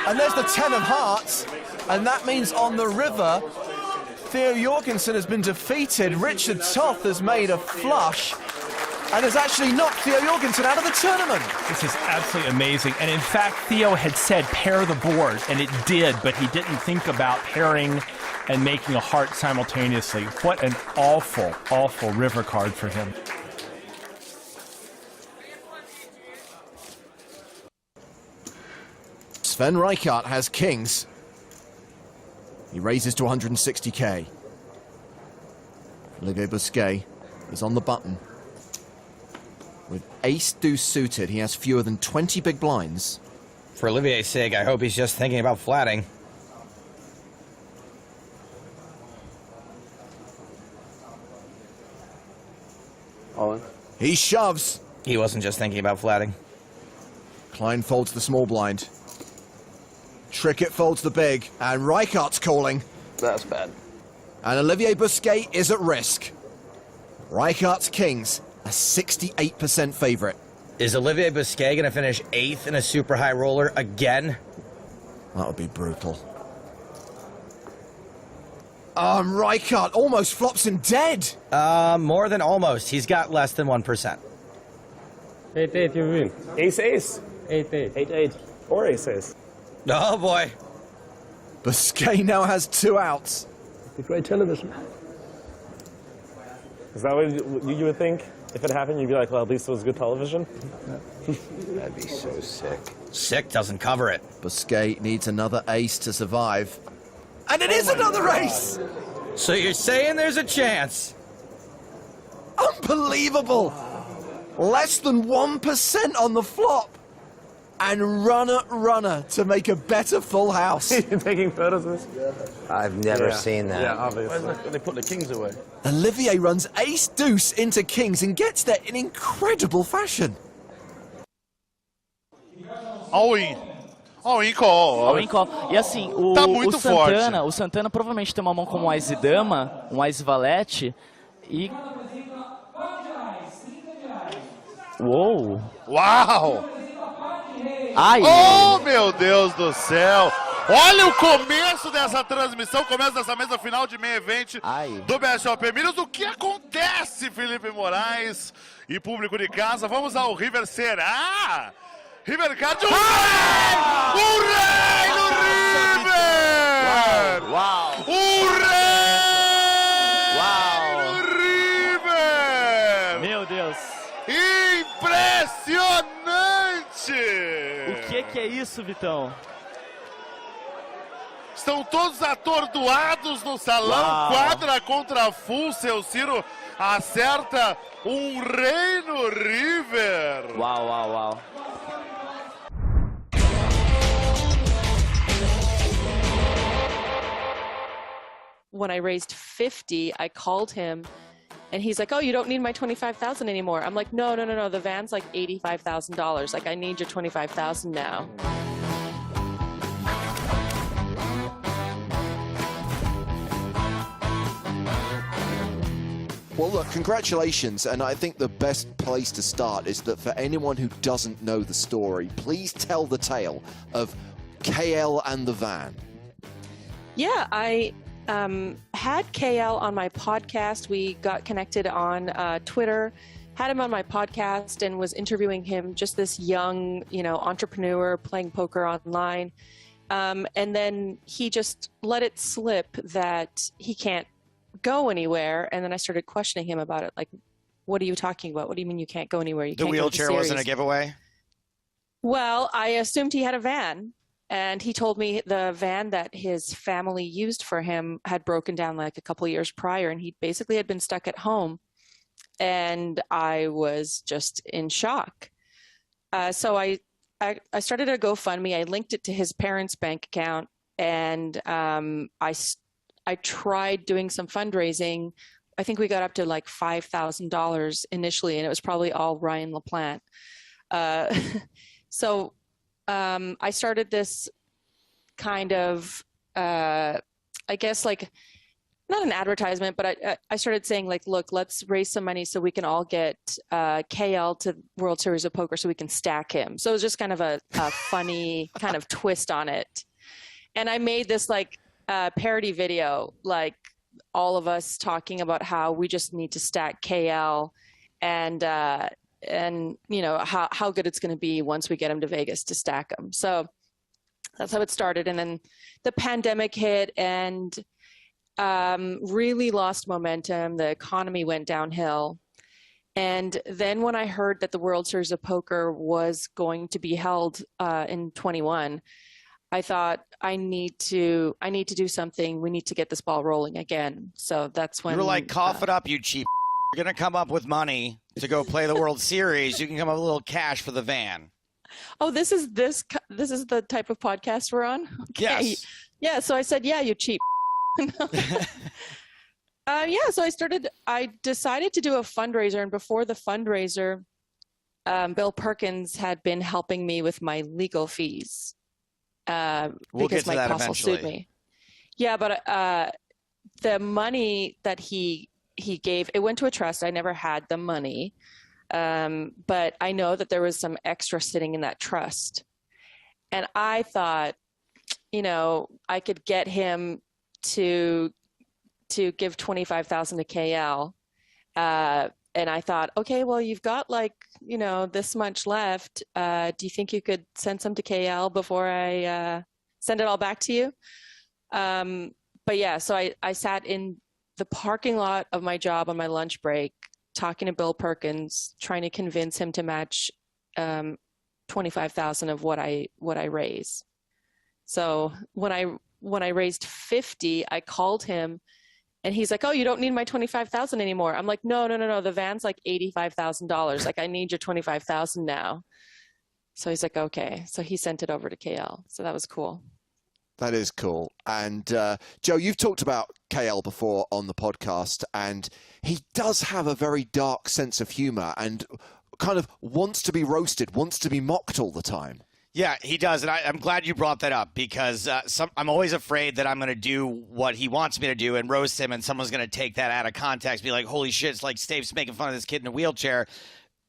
And there's the 10 of hearts, and that means on the river, Theo Jorgensen has been defeated. Richard Toth has made a flush and has actually knocked Theo Jorgensen out of the tournament. This is absolutely amazing. And in fact, Theo had said pair the board, and it did, but he didn't think about pairing and making a heart simultaneously. What an awful, awful river card for him. Sven Reichardt has kings. He raises to 160k. Olivier Busquet is on the button. With ace-deuce suited, he has fewer than 20 big blinds. For Olivier's sake, I hope he's just thinking about flatting. He shoves. He wasn't just thinking about flatting. Klein folds the small blind. Trickett folds the big, and Reichardt's calling. That's bad. And Olivier Busquet is at risk. Reichardt's kings, a 68% favorite. Is Olivier Busquet going to finish 8th in a super high roller again? That would be brutal. Reichardt almost flops him dead. More than almost. He's got less than 1%. 8-8, you win. Ace-ace. 8-8. 8-8. Or ace-ace. Oh, boy. Busquet now has 2 outs. Great television. Is that what you would think? If it happened, you'd be like, well, at least it was good television? That'd be so sick. Sick doesn't cover it. Busquet needs another ace to survive. And it is another ace! So you're saying there's a chance? Unbelievable! Less than 1% on the flop. And runner to make a better full house. You're taking photos of this? I've never seen that. Yeah, obviously. They put the kings away. Olivier runs ace deuce into kings and gets there in incredible fashion. All-in. All-in call. All-in call. E assim, o, tá muito forte. O Santana provavelmente tem uma mão como um Ás e Dama, um Ás e Valete, e... Uou! Uau! Ai! Oh, meu Deus do céu! Olha o começo dessa transmissão, começo dessa mesa final de main event do WSOP Minas. O que acontece, Felipe Moraes e público de casa? Vamos ao River Será? River Card, o rei do River! Uau! O rei do River! Meu Deus! Impressionante! O que é isso, Vitão? Estão todos atordoados no salão. Uau. Quadra contra full. Seu Ciro acerta um rei no River. Uau, uau, uau. When I raised 50, I called him and he's like, oh, you don't need my 25,000 anymore. I'm like, no. The van's like $85,000. Like, I need your 25,000 now. Well, look, congratulations, and I think the best place to start is that for anyone who doesn't know the story, please tell the tale of KL and the van. Yeah, I had KL on my podcast. We got connected on Twitter, had him on my podcast and was interviewing him, just this young, entrepreneur playing poker online. And then he just let it slip that he can't go anywhere. And then I started questioning him about it. Like, what are you talking about? What do you mean you can't go anywhere? You The can't wheelchair go to wasn't a series. giveaway? Well, I assumed he had a van. And he told me the van that his family used for him had broken down like a couple of years prior, and he basically had been stuck at home. And I was just in shock. So I started a GoFundMe. I linked it to his parents' bank account, and I tried doing some fundraising. I think we got up to like $5,000 initially, and it was probably all Ryan LaPlante. So I started this kind of, I guess, like, not an advertisement, but I started saying, like, look, let's raise some money so we can all get KL to World Series of Poker so we can stack him. So it was just kind of a funny kind of twist on it. And I made this, like, parody video, like, all of us talking about how we just need to stack KL and how good it's going to be once we get him to Vegas to stack him. So that's how it started. And then the pandemic hit and really lost momentum. The economy went downhill. And then when I heard that the World Series of Poker was going to be held in 21, I thought, I need to do something. We need to get this ball rolling again. So that's when You were like, cough it up, you cheap. You're going to come up with money to go play the World Series. You can come up with a little cash for the van. Oh, this is the type of podcast we're on? Okay. Yes. Yeah, so I said, yeah, you cheap. So I decided to do a fundraiser, and before the fundraiser, Bill Perkins had been helping me with my legal fees We'll because get to my that apostle sued eventually. me. Yeah, but the money that he gave, it went to a trust. I never had the money, but I know that there was some extra sitting in that trust, and I thought, I could get him to give 25,000 to KL. And I thought, okay, well, you've got this much left. Do you think you could send some to KL before I send it all back to you? But yeah, so I sat in the parking lot of my job on my lunch break, talking to Bill Perkins, trying to convince him to match 25,000 of what I raise. So when I raised 50, I called him and he's like, oh, you don't need my 25,000 anymore. I'm like, no. The van's like $85,000. Like, I need your 25,000 now. So he's like, okay. So he sent it over to KL. So that was cool. That is cool. And Joe, you've talked about KL before on the podcast, and he does have a very dark sense of humor and kind of wants to be roasted, wants to be mocked all the time. Yeah, he does, and I'm glad you brought that up because I'm always afraid that I'm going to do what he wants me to do and roast him, and someone's going to take that out of context, be like, holy shit, it's like Stave's making fun of this kid in a wheelchair.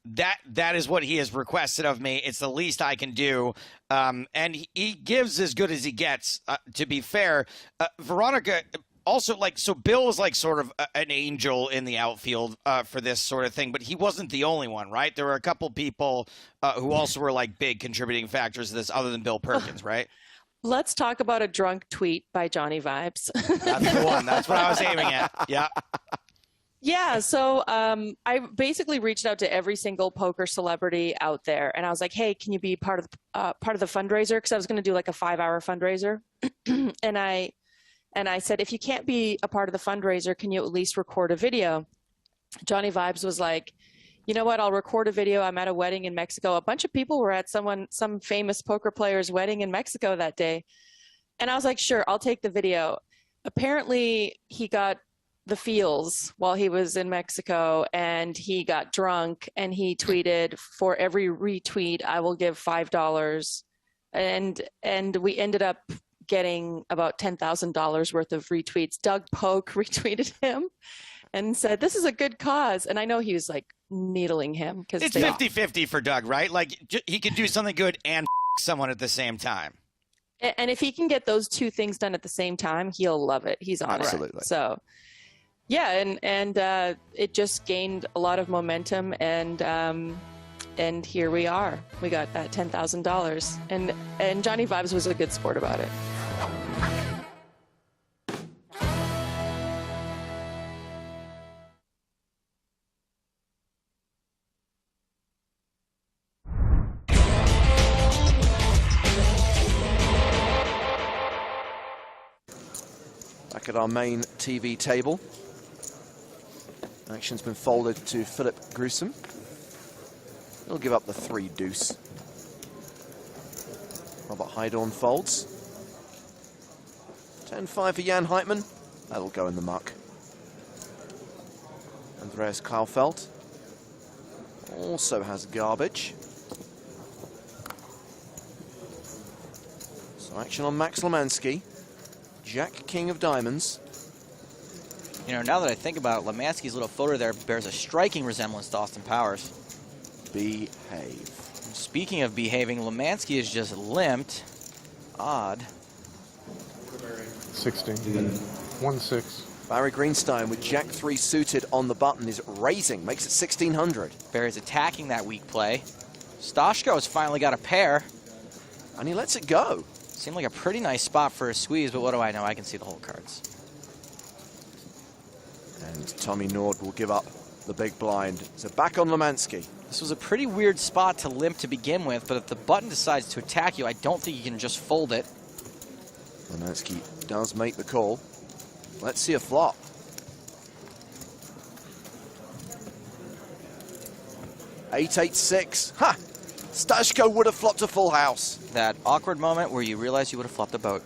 That is what he has requested of me. It's the least I can do, and he gives as good as he gets, to be fair. Veronica... Also, like, so Bill was like sort of an angel in the outfield for this sort of thing, but he wasn't the only one, right? There were a couple people who also were like big contributing factors to this other than Bill Perkins, right? Let's talk about a drunk tweet by Johnny Vibes. That's the one. That's what I was aiming at. Yeah. Yeah, so I basically reached out to every single poker celebrity out there, and I was like, "Hey, can you be part of the fundraiser?" Because I was going to do like a 5-hour fundraiser, and I said, if you can't be a part of the fundraiser, can you at least record a video? Johnny Vibes was like, you know what, I'll record a video. I'm at a wedding in Mexico. A bunch of people were at some famous poker player's wedding in Mexico that day. And I was like, sure, I'll take the video. Apparently, he got the feels while he was in Mexico, and he got drunk, and he tweeted, for every retweet, I will give $5. And we ended up getting about $10,000 worth of retweets. Doug Polk retweeted him and said, this is a good cause. And I know he was like needling him because it's 50-50 for Doug, right? Like he could do something good and someone at the same time. And if he can get those two things done at the same time, he'll love it. He's on Absolutely. it. So yeah, and it just gained a lot of momentum, and here we are. We got that $10,000, and Johnny Vibes was a good sport about it. Back at our main TV table. Action's been folded to Philip Gruesome. He'll give up the 3 deuce. Robert Heidorn folds. 10-5 for Jan Heitmann. That'll go in the muck. Andreas Kaufeld also has garbage. So action on Max Lemansky. Jack King of Diamonds. You know, now that I think about it, Lemansky's little photo there bears a striking resemblance to Austin Powers. Behave. Speaking of behaving, Lemansky is just limped. Odd. 16. 1-6. Barry Greenstein with Jack 3 suited on the button is raising, makes it 1600. Barry's attacking that weak play. Stashko's finally got a pair. And he lets it go. Seemed like a pretty nice spot for a squeeze, but what do I know? I can see the whole cards. And Tommy Nord will give up the big blind. So back on Lemansky. This was a pretty weird spot to limp to begin with, but if the button decides to attack you, I don't think you can just fold it. Lemansky does make the call. Let's see a flop. $8-8-6. Ha! Stashko would have flopped a full house. That awkward moment where you realize you would have flopped a boat.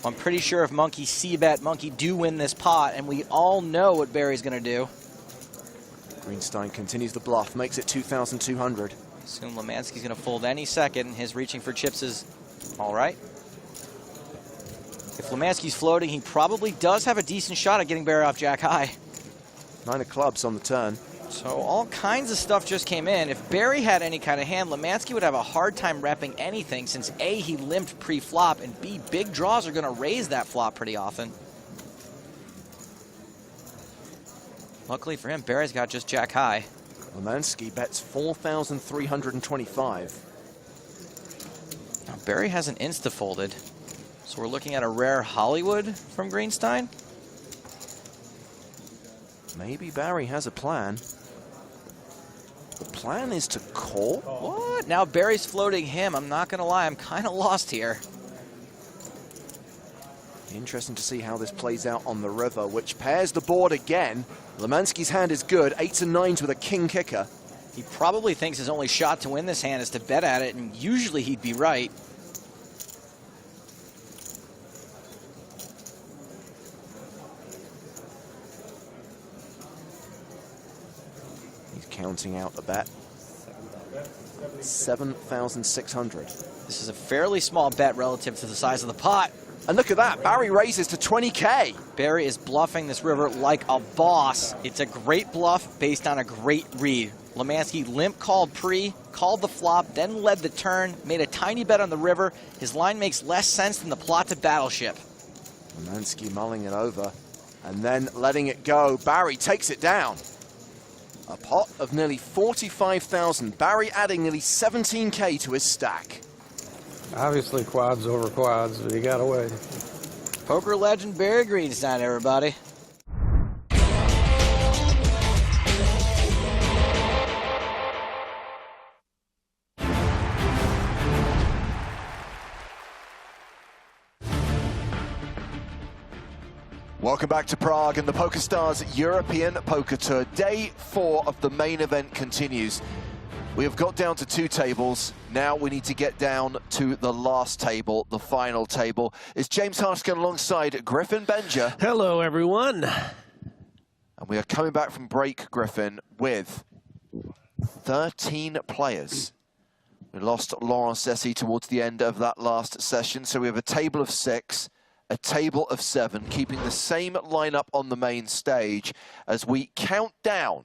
I'm pretty sure if Monkey C-bet, Monkey do win this pot, and we all know what Barry's going to do. Greenstein continues the bluff, makes it 2,200. Assume Lemansky's going to fold any second. His reaching for chips is all right. If Lemansky's floating, he probably does have a decent shot at getting Barry off Jack High. 9 of clubs on the turn. So all kinds of stuff just came in. If Barry had any kind of hand, Lemansky would have a hard time repping anything since A, he limped pre-flop, and B, big draws are going to raise that flop pretty often. Luckily for him, Barry's got just Jack High. Lemansky bets 4,325. Now Barry hasn't insta-folded, so we're looking at a rare Hollywood from Greenstein. Maybe Barry has a plan. The plan is to call? What? Now Barry's floating him. I'm not going to lie. I'm kind of lost here. Interesting to see how this plays out on the river, which pairs the board again. Lemansky's hand is good. 8s and 9s with a king kicker. He probably thinks his only shot to win this hand is to bet at it, and usually he'd be right. He's counting out the bet. 7,600. This is a fairly small bet relative to the size of the pot. And look at that, Barry raises to 20K. Barry is bluffing this river like a boss. It's a great bluff based on a great read. Lemansky limp called pre, called the flop, then led the turn, made a tiny bet on the river. His line makes less sense than the plot to Battleship. Lemansky mulling it over and then letting it go. Barry takes it down. A pot of nearly 45,000. Barry adding nearly 17K to his stack. Obviously quads over quads, but he got away. Poker legend Barry Greenstein, everybody. Welcome back to Prague and the PokerStars European Poker Tour. Day 4 of the main event continues. We have got down to 2 tables. Now we need to get down to the last table, the final table. It's James Harskin alongside Griffin Benja. Hello, everyone. And we are coming back from break, Griffin, with 13 players. We lost Laurent Sessi towards the end of that last session, so we have a table of 6, a table of 7, keeping the same lineup on the main stage as we count down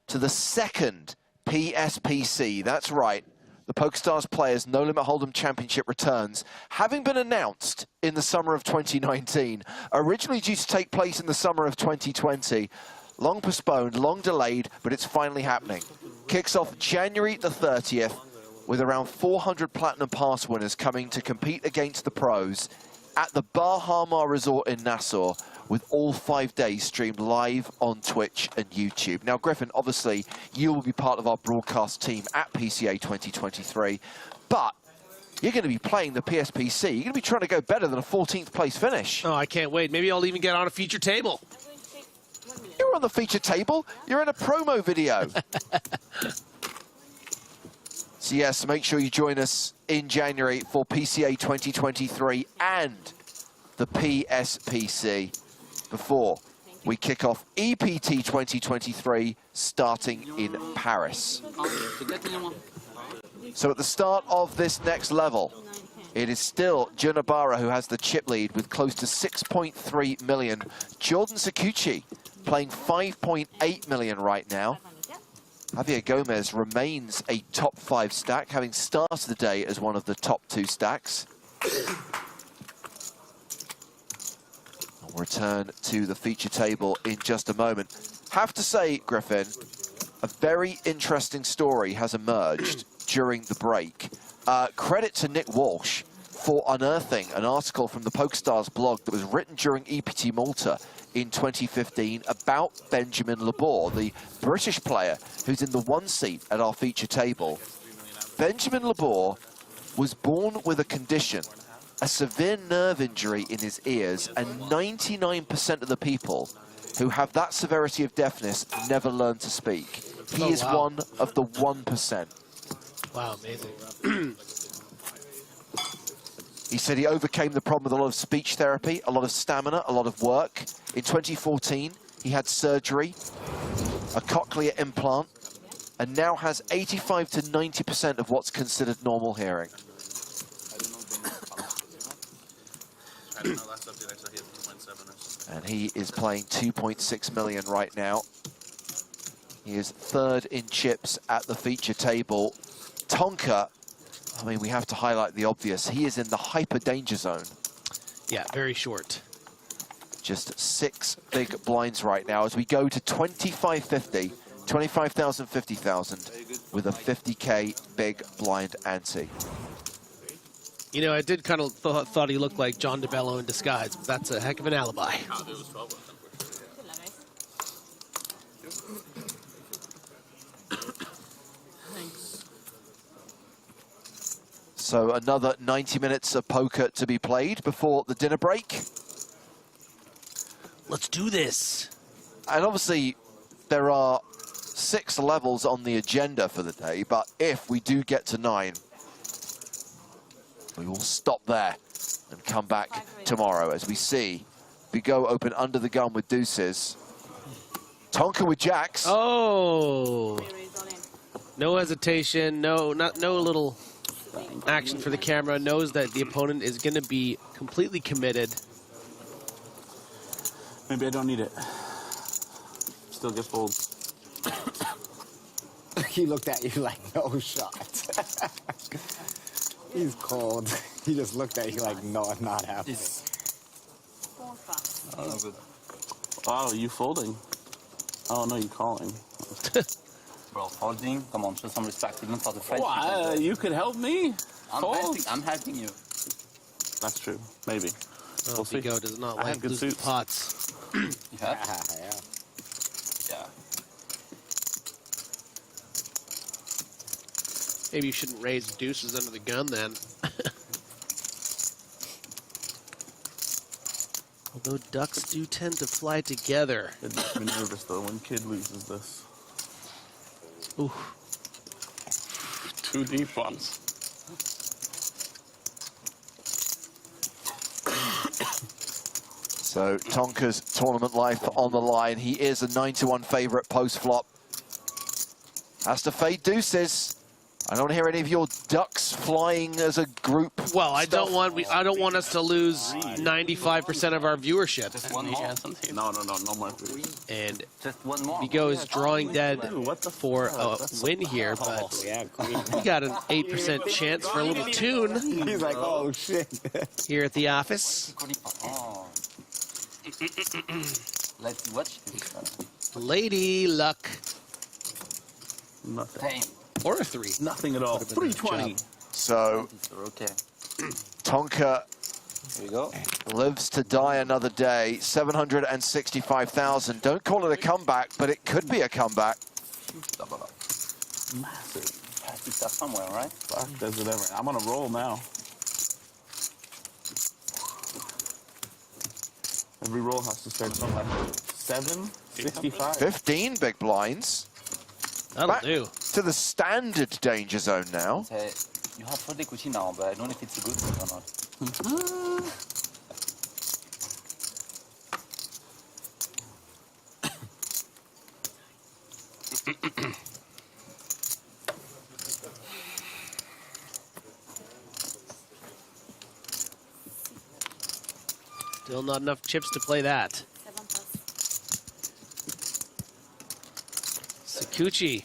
to the second PSPC. That's right, the PokerStars Players No Limit Hold'em Championship returns, having been announced in the summer of 2019, originally due to take place in the summer of 2020, long postponed, long delayed, but it's finally happening. Kicks off January the 30th with around 400 Platinum Pass winners coming to compete against the pros at the Bahama Resort in Nassau, with all 5 days streamed live on Twitch and YouTube. Now, Griffin, obviously, you will be part of our broadcast team at PCA 2023, but you're going to be playing the PSPC. You're going to be trying to go better than a 14th place finish. Oh, I can't wait. Maybe I'll even get on a feature table. You're on the feature table. You're in a promo video. So, yes, make sure you join us in January for PCA 2023 and the PSPC before we kick off EPT 2023 starting in Paris. So at the start of this next level, it is still Junabara who has the chip lead with close to 6.3 million. Jordan Sakuchi playing 5.8 million right now. Javier Gomez remains a top 5 stack, having started the day as one of the top 2 stacks. We'll return to the feature table in just a moment. Have to say, Griffin, a very interesting story has emerged during the break. Credit to Nick Walsh for unearthing an article from the PokerStars blog that was written during EPT Malta in 2015 about Benjamin Labor, the British player who's in the 1 seat at our feature table. Benjamin Labor was born with a condition, a severe nerve injury in his ears, and 99% of the people who have that severity of deafness never learn to speak. He is one of the 1%. Wow, amazing. He said he overcame the problem with a lot of speech therapy, a lot of stamina, a lot of work. In 2014, he had surgery, a cochlear implant, and now has 85 to 90% of what's considered normal hearing. And he is playing 2.6 million right now. He is 3rd in chips at the feature table. Tonka, I mean, we have to highlight the obvious. He is in the hyper danger zone. Yeah, very short. Just 6 big blinds right now as we go to 25.50, 25,000, 50,000 with a 50K big blind ante. You know, I did kind of thought he looked like John DeBello in disguise, but that's a heck of an alibi. So another 90 minutes of poker to be played before the dinner break. Let's do this. And obviously, there are 6 levels on the agenda for the day, but if we do get to 9, we will stop there and come back tomorrow as we see Bigot open under the gun with deuces. Tonka with jacks. Oh. No hesitation, no little action for the camera. Knows that the opponent is going to be completely committed. Maybe I don't need it. Still get fold. He looked at you like, no shot. He's cold. He just looked at you like, no, not happening. Oh, good. Wow, you folding? Oh no, you calling? Bro, folding. Come on, show some respect even for the French. Wow, you could help me. I'm helping you. That's true. Maybe. Oh, We'll see. Bigot does not I like have good losing suits. pots. Yeah. Maybe you shouldn't raise deuces under the gun then. Although ducks do tend to fly together. It makes me nervous though when kid loses this. Ooh. 2 deep ones. So Tonka's tournament life on the line. He is a 9-1 favorite post-flop. Has to fade deuces. I don't hear any of your ducks flying as a group. Well, I don't want us to lose 95% of our viewership. Just one more. No more. And Just one more. Bigot is drawing dead for a win here, but we got an 8% chance for a little tune. He's like, oh shit. Here at the office. Oh. Let's watch this. Lady luck. Nothing. Or a 3. Nothing at all. 320. So Okay. Tonka Here you go. lives to die another day. 765,000. Don't call it a comeback, but it could be a comeback. Massive. Has to start somewhere, right? Fuck, does it ever. I'm on a roll now. Every roll has to start somewhere. 765. 15 big blinds. That'll Back do. to the standard danger zone now. You have full equity now, but I don't know if it's a good thing or not. Still not enough chips to play that. Sakuchi.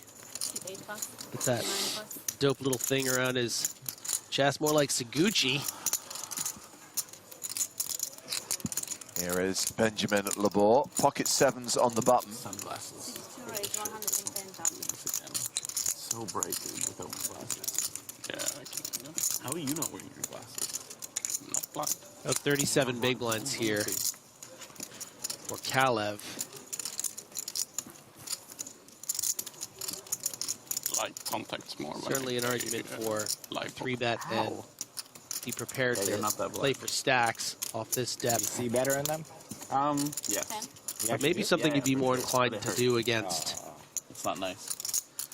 What's that dope little thing around his chest? More like Saguchi. Here is Benjamin Labor. Pocket 7s on the button. Sunglasses. So bright, dude, without my glasses. Yeah, I can't. How are you not wearing your glasses? I'm not blind. About 37 big blinds here for Kalev. Light contacts more. Certainly an argument for 3-bet and be prepared Yeah, you're to not that play blind. for stacks off this depth. See better in them? Yeah. But maybe something you'd be more inclined to do against. It's not nice.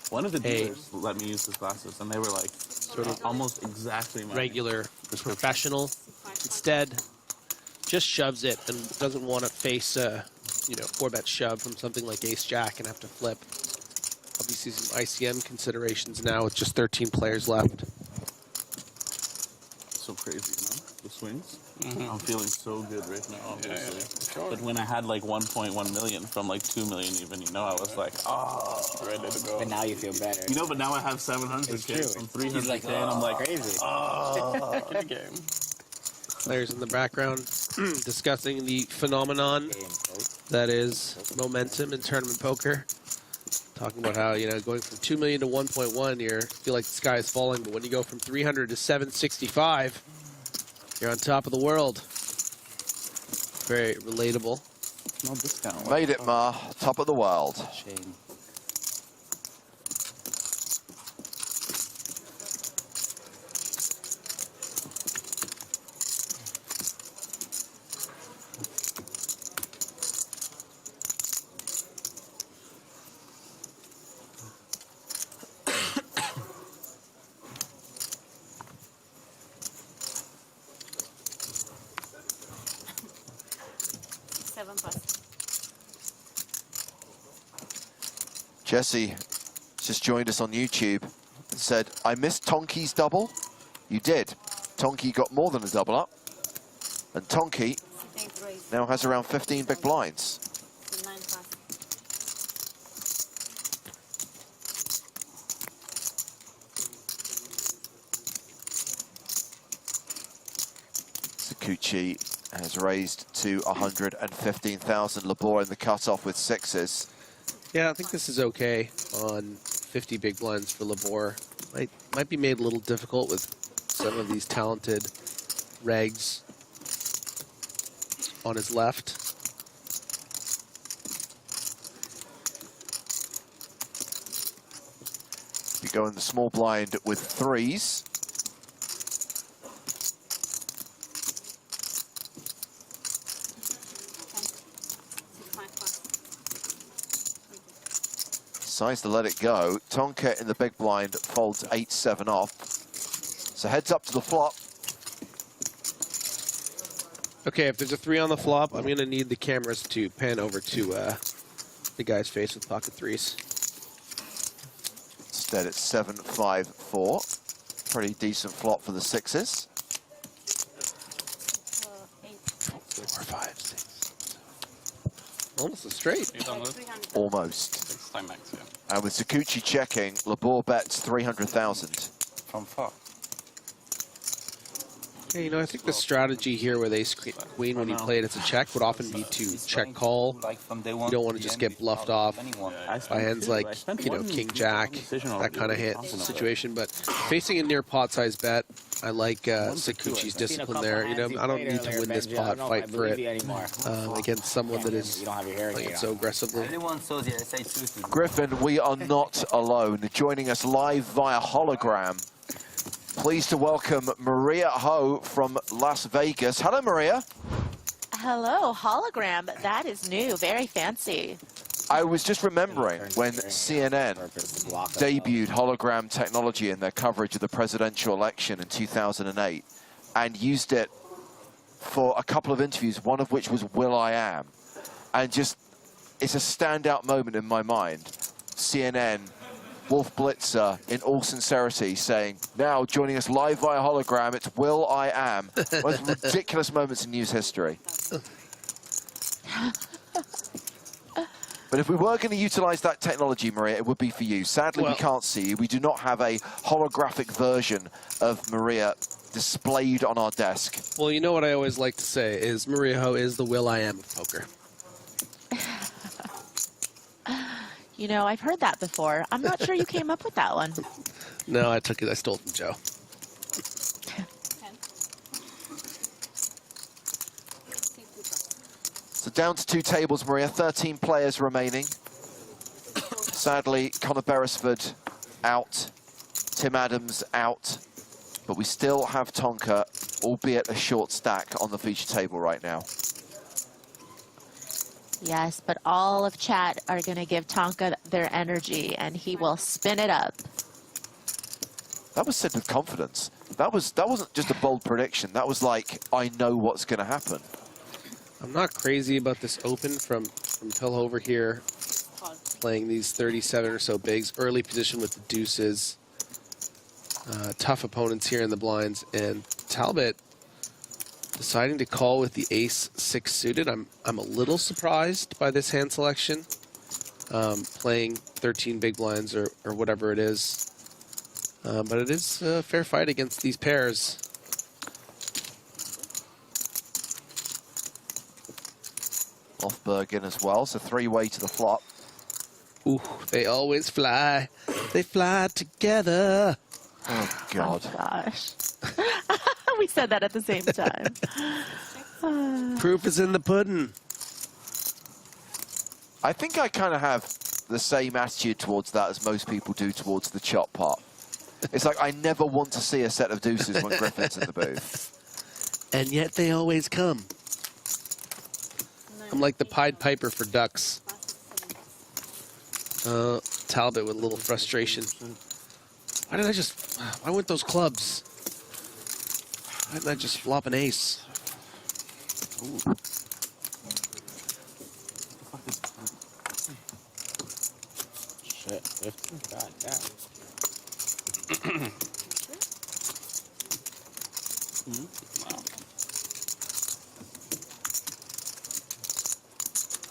One of the dealers let me use his glasses, and they were like Sort of almost exactly my regular professional. Instead, just shoves it and doesn't want to face a 4-bet shove from something like Ace-Jack and have to flip. Obviously some ICM considerations now with just 13 players left. So crazy, you know? The swings. I'm feeling so good right now, obviously. But when I had like 1.1 million from like 2 million even, I was like, ready to go. But now you feel better. But now I have 700K from 300K, like, and I'm like, crazy. good game. Players in the background discussing the phenomenon that is momentum in tournament poker. Talking about how, going from 2 million to 1.1, you feel like the sky is falling, but when you go from 300 to 765, you're on top of the world. Very relatable. No discount. Made it, Ma. Top of the world. Shame. Jesse just joined us on YouTube and said, I missed Tonki's double. You did. Tonki got more than a double up. And Tonki now has around 15 big blinds. Sakuchi has raised to 115,000. Labor in the cutoff with sixes. Yeah, I think this is okay on 50 big blinds for Labor. Might be made a little difficult with some of these talented regs on his left. We go in the small blind with threes. Decides to let it go. Tonka in the big blind folds 8-7 off. So heads up to the flop. Okay, if there's a 3 on the flop, I'm going to need the cameras to pan over to the guy's face with pocket threes. Instead it's 7-5-4. Pretty decent flop for the sixes. 4, 5, 6. Almost a straight. Almost. Time max, yeah. And with Sakuchi checking, Labor bets 300,000. From far. Yeah, you know, I think the strategy here with ace queen when he played as a check would often be to check call. You don't want to just get bluffed off by hands like, you know, king jack, that kind of hand situation. But facing a near pot size bet, I like Sakuchi's discipline there. You know, I don't need to win this pot, fight for it against someone that is playing it so aggressively. Griffin, we are not alone. Joining us live via hologram. Pleased to welcome Maria Ho from Las Vegas. Hello, Maria. Hello, hologram. That is new, very fancy. I was just remembering when CNN debuted hologram technology in their coverage of the presidential election in 2008 and used it for a couple of interviews, one of which was will.i.am. And just, it's a standout moment in my mind. CNN, Wolf Blitzer, in all sincerity, saying, now joining us live via hologram, it's will.i.am. One of the ridiculous moments in news history. But if we were going to utilize that technology, Maria, it would be for you. Sadly, we can't see you. We do not have a holographic version of Maria displayed on our desk. Well, you know what I always like to say is Maria Ho is the will.i.am of poker. You know, I've heard that before. I'm not sure you came up with that one. No, I took it. I stole it from Joe. So down to 2 tables, Maria. 13 players remaining. Sadly, Conor Beresford out. Tim Adams out. But we still have Tonka, albeit a short stack, on the feature table right now. Yes, but all of chat are going to give Tonka their energy, and he will spin it up. That was said with confidence. That wasn't just a bold prediction. That was like, I know what's going to happen. I'm not crazy about this open from Pillhover here, playing these 37 or so bigs. Early position with the deuces. Tough opponents here in the blinds, and Talbot deciding to call with the ace-6 suited. I'm a little surprised by this hand selection. Playing 13 big blinds or whatever it is. But it is a fair fight against these pairs. Lothberg in as well, so 3-way to the flop. Ooh, they always fly. They fly together. Oh, God. Oh, gosh. We said that at the same time. Proof is in the pudding. I think I kind of have the same attitude towards that as most people do towards the chop pot. It's like I never want to see a set of deuces when Griffin's in the booth. And yet they always come. I'm like the Pied Piper for ducks. Talbot with a little frustration. Why weren't those clubs? Why didn't I just flop an ace? Ooh. shit. 15? God damn.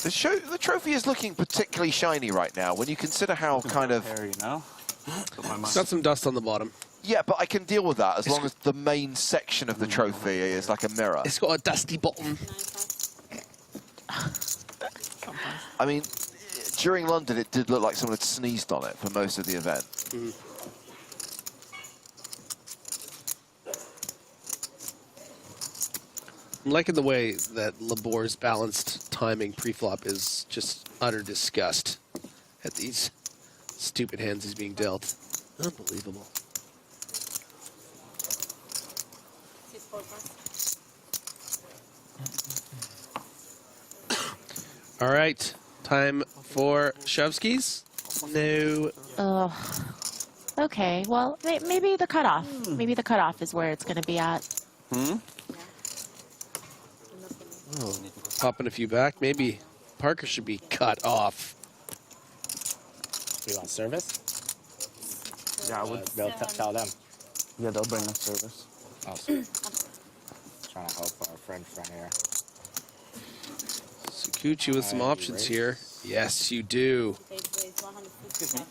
The trophy is looking particularly shiny right now when you consider how kind of... you know? It's got some dust on the bottom. Yeah, but I can deal with that as long as the main section of the trophy is like a mirror. It's got a dusty bottom. I mean, during London, it did look like someone had sneezed on it for most of the event. I'm liking the way that Labor's balanced timing pre-flop is just utter disgust at these stupid hands he's being dealt. Unbelievable. All right, time for Shovskis. No. Oh. Okay, well, maybe the cutoff. Maybe the cutoff is where it's going to be at. Oh, popping a few back. Maybe Parker should be cut off. Do you want service? Yeah, I would. They'll tell them. Yeah, they'll bring us service. Awesome. Trying to help our friend here. Sakuchi with some options here. Yes, you do. Excuse me.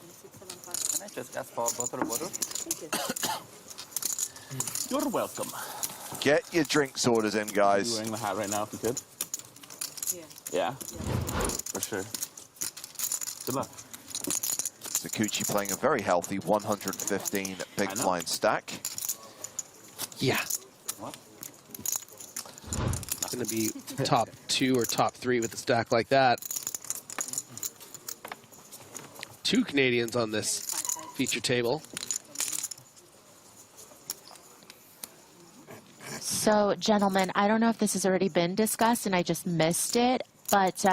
Can I just ask for a bottle of water? You're welcome. Get your drinks orders in, guys. You wearing the hat right now if you could? Yeah. For sure. Good luck. Sakuchi playing a very healthy 115 big blind stack. Yeah. What? Going to be top 2 or top 3 with a stack like that. 2 Canadians on this feature table. So, gentlemen, I don't know if this has already been discussed and I just missed it, but,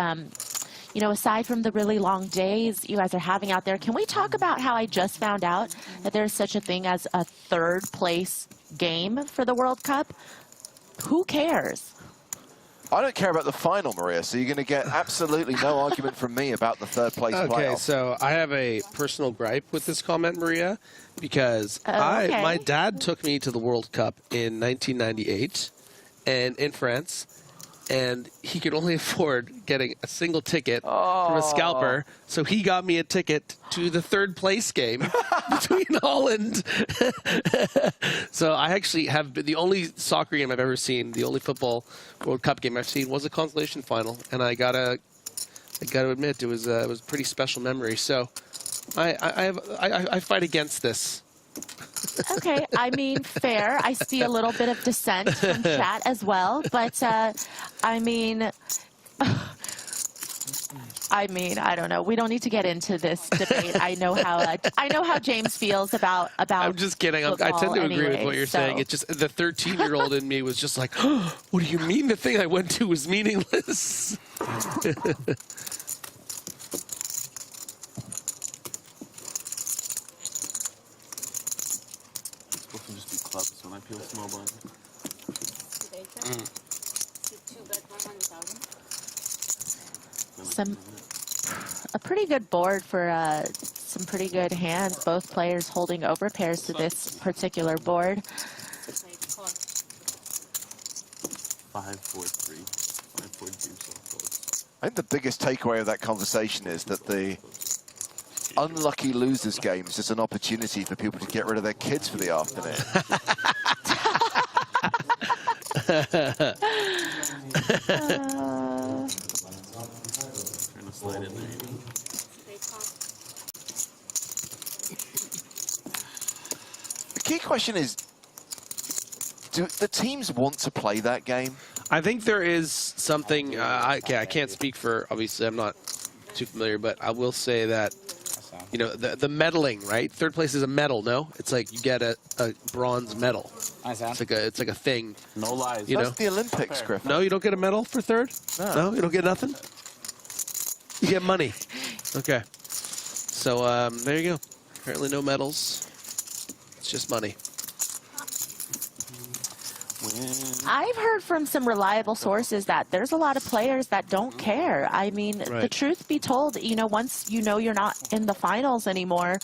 you know, aside from the really long days you guys are having out there, can we talk about how I just found out that there's such a thing as a third place game for the World Cup? Who cares? I don't care about the final, Maria, so you're going to get absolutely no argument from me about the third place Okay, playoff. so I have a personal gripe with this comment, Maria, because my dad took me to the World Cup in 1998 and in France, and he could only afford getting a single ticket from a scalper, so he got me a ticket to the third place game between Holland. So I actually have been, the only soccer game I've ever seen, the only football World Cup game I've seen was a consolation final, and I gotta admit it was a pretty special memory. So I fight against this. Okay, I mean, fair. I see a little bit of dissent from chat as well, but I mean, I don't know. We don't need to get into this debate. I know how James feels about. I'm just kidding. I tend to agree with what you're saying. It's just the 13-year-old in me was just like, oh, what do you mean the thing I went to was meaningless? Just be clubs when I peel small blind. A pretty good board for some pretty good hands. Both players holding over pairs to this particular board. 5-4-3. 5-4-2. I think the biggest takeaway of that conversation is that the unlucky losers game is just an opportunity for people to get rid of their kids for the afternoon. Trying to slide in there. The key question is, do the teams want to play that game? I think there is something, I can't speak for, obviously I'm not too familiar, but I will say that, you know, the medaling, right? Third place is a medal, no? It's like you get a bronze medal. It's like a thing. No lies. You That's know? the Olympics, Griffin. No, you don't get a medal for third? No, you don't get nothing? You get money. Okay. So there you go. Apparently no medals. It's just money. I've heard from some reliable sources that there's a lot of players that don't care. I mean, the Right. truth be told, you know, once you know you're not in the finals anymore,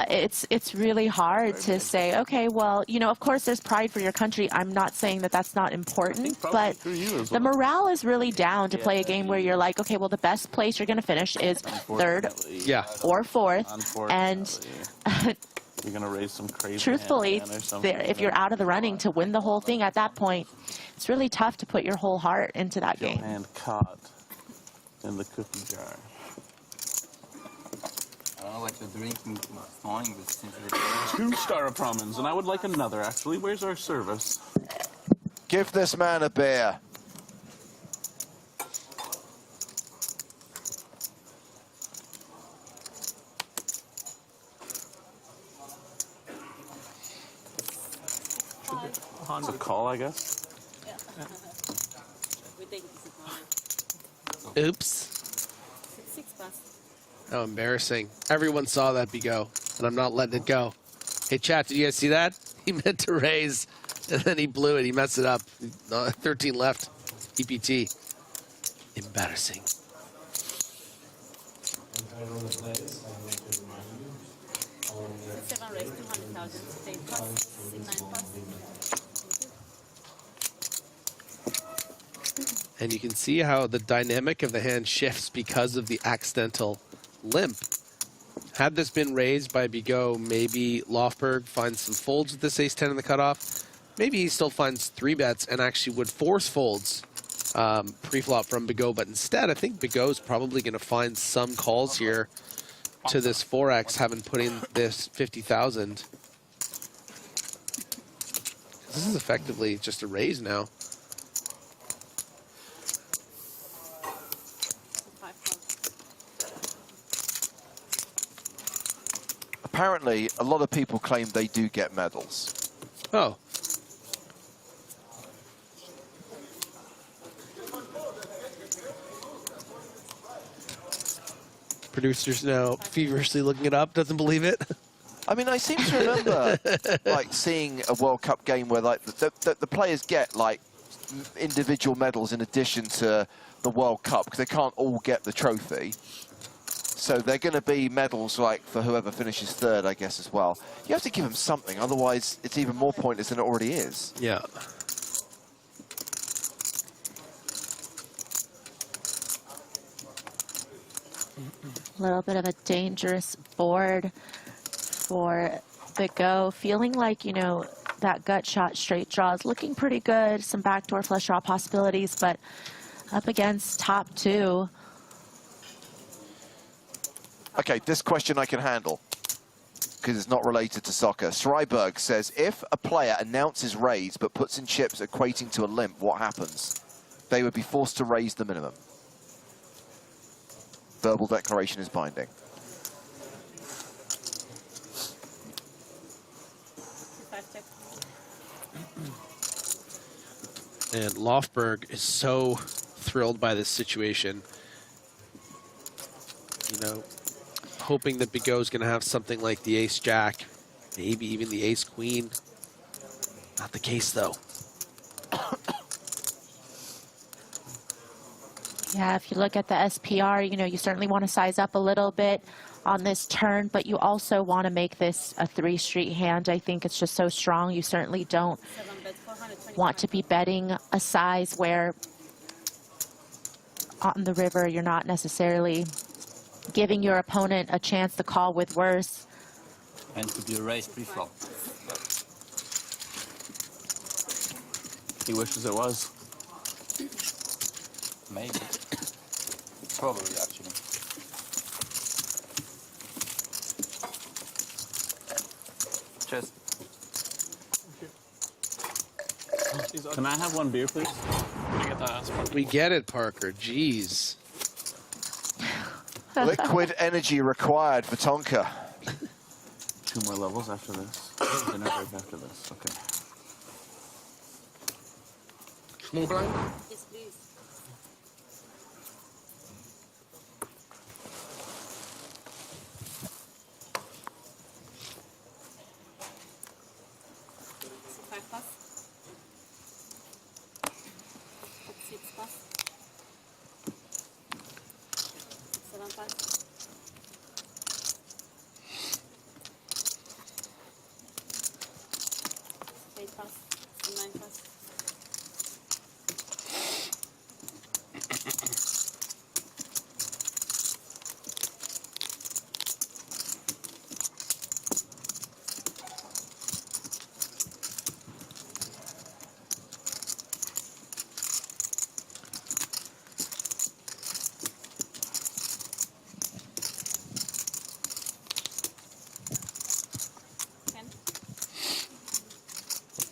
it's really hard to say, okay, well, you know, of course there's pride for your country. I'm not saying that that's not important, but the morale is really down to play a game where you're like, okay, well, the best place you're going to finish is third or fourth, and You're gonna raise some crazy truthfully, hand or something, if you're out of the running to win the whole thing at that point, it's really tough to put your whole heart into that game. hand caught in the cookie jar. I don't know what you're drinking this morning, but since Two Starapramins, and I would like another actually. Where's our service? Give this man a beer. It's a call, I guess. Oops. How embarrassing. Everyone saw that Bigot, and I'm not letting it go. Hey, chat, did you guys see that? He meant to raise, and then he blew it. He messed it up. 13 left. EPT. Embarrassing. And you can see how the dynamic of the hand shifts because of the accidental limp. Had this been raised by Bigot, maybe Lofberg finds some folds with this ace-10 in the cutoff. Maybe he still finds 3-bets and actually would force folds pre-flop from Bigot. But instead, I think Bigot's probably going to find some calls here to this 4x, having put in this 50,000. This is effectively just a raise now. Apparently, a lot of people claim they do get medals. Oh. Producer's now feverishly looking it up, doesn't believe it. I mean, I seem to remember like seeing a World Cup game where like the players get like individual medals in addition to the World Cup because they can't all get the trophy. So they're going to be medals like for whoever finishes third, I guess, as well. You have to give them something, otherwise it's even more pointless than it already is. Yeah. A little bit of a dangerous board for Bigot. Feeling like, you know, that gut shot straight draw is looking pretty good. Some backdoor flush draw possibilities, but up against top two. Okay, this question I can handle because it's not related to soccer. Sreiberg says, if a player announces raise but puts in chips equating to a limp, what happens? They would be forced to raise the minimum. Verbal declaration is binding. And Lofberg is so thrilled by this situation. You know, hoping that Bigot is going to have something like the ace-jack, maybe even the ace-queen. Not the case, though. Yeah, if you look at the SPR, you know, you certainly want to size up a little bit on this turn, but you also want to make this a 3-street hand. I think it's just so strong. You certainly don't want to be betting a size where on the river you're not necessarily giving your opponent a chance to call with worse. and to be raised pre-flop. He wishes it was. Maybe. Probably, actually. Just. Can I have one beer, please? We get it, Parker. Jeez. Liquid energy required for Tonka. 2 more levels after this. Dinner break after this. Okay. Small blind? Yes, please.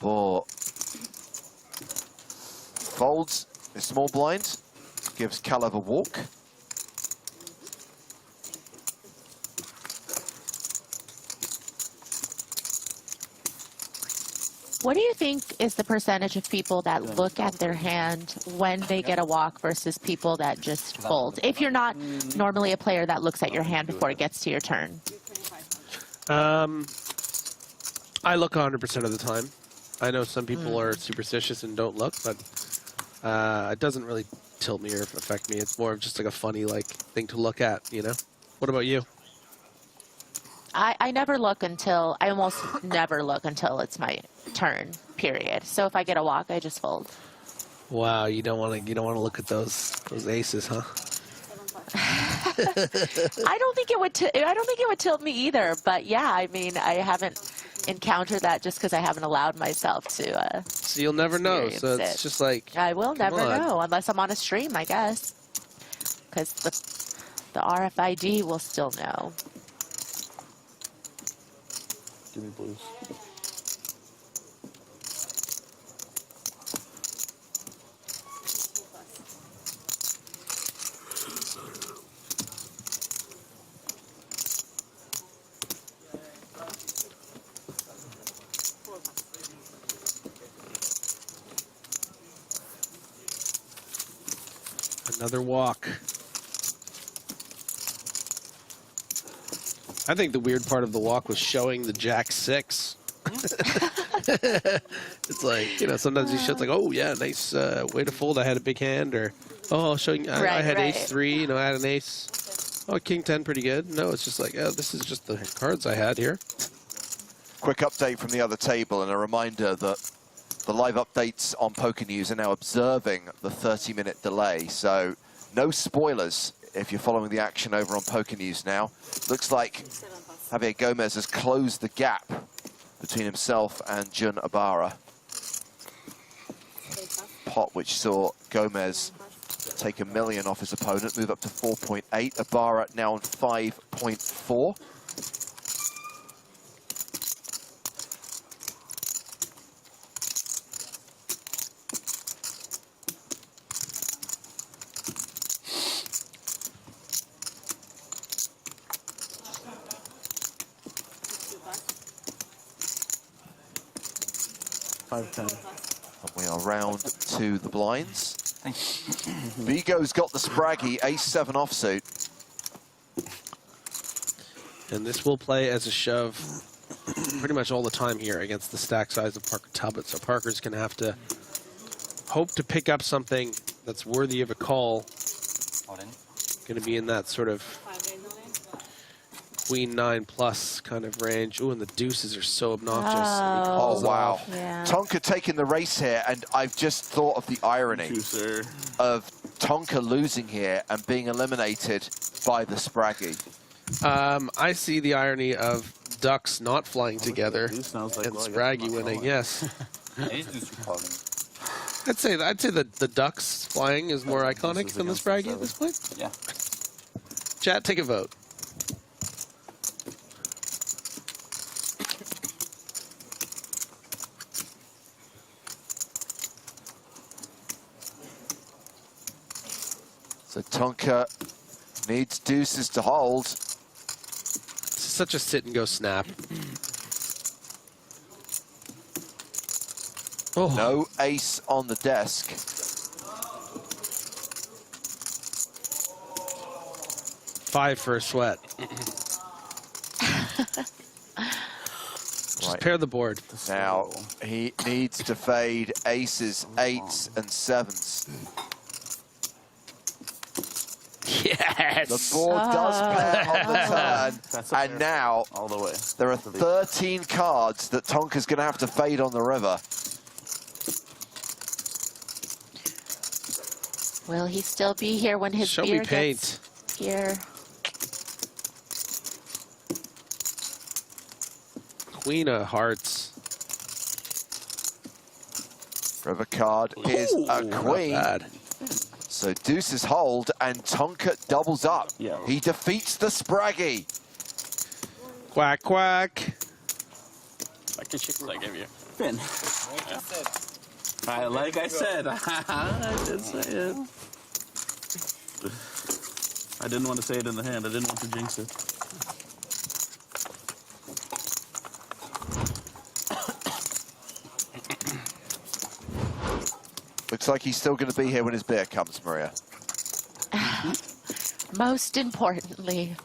For folds a small blind, gives Kalev a walk. What do you think is the percentage of people that look at their hand when they get a walk versus people that just fold? If you're not normally a player that looks at your hand before it gets to your turn. I look 100% of the time. I know some people are superstitious and don't look, but it doesn't really tilt me or affect me. It's more of just like a funny thing to look at, you know? What about you? I never look until, I almost never look until it's my turn, period. So if I get a walk, I just fold. Wow, you don't want to look at those aces, huh? I don't think it would tilt me either, but yeah, I mean, I haven't encountered that just because I haven't allowed myself to. So you'll never know. So it's just like, I will never on. know unless I'm on a stream, I guess, because the RFID will still know. Give me blues. Another walk. I think the weird part of the walk was showing the Jack-6. It's like, you know, sometimes he shows like, oh yeah, nice way to fold. I had a big hand, or oh, showing I had ace-3, you know, I had an ace. Oh, king-10, pretty good. No, it's just like, oh, this is just the cards I had here. Quick update from the other table and a reminder that the live updates on Poker News are now observing the 30-minute delay, so no spoilers if you're following the action over on Poker News now. Looks like Javier Gomez has closed the gap between himself and Jun Ibarra. Pot which saw Gomez take $1 million off his opponent, move up to 4.8. Ibarra now on 5.4. We are round to the blinds. Vigo's got the Spraggy, ace-7 offsuit. And this will play as a shove pretty much all the time here against the stack size of Parker Talbot. So Parker's going to have to hope to pick up something that's worthy of a call. Going to be in that sort of Queen 9+ kind of range. Ooh, and the deuces are so obnoxious. Oh, wow. Yeah. Tonka taking the race here, and I've just thought of the irony of Tonka losing here and being eliminated by the Spraggy. I see the irony of ducks not flying together and Spraggy winning, yes. I'd say the ducks flying is more iconic than the Spraggy at this point. Yeah. Chat, take a vote. So Tonka needs deuces to hold. It's such a sit and go snap. Oh. No ace on the desk. Five for a sweat. Just pair the board. Now he needs to fade aces, 8s, and 7s. Yes! The board does pair on the turn, and now all the way. There are 13 cards that Tonka's going to have to fade on the river. Will he still be here when his beer gets here? Queen of Hearts. River card is a queen. So deuces hold, and Tonka doubles up. Yeah. He defeats the Spraggy. Quack, quack. Like the chicken I gave you. Finn. Like I said, I did say it. I didn't want to say it in the hand. I didn't want to jinx it. Looks like he's still going to be here when his beer comes, Maria. Most importantly.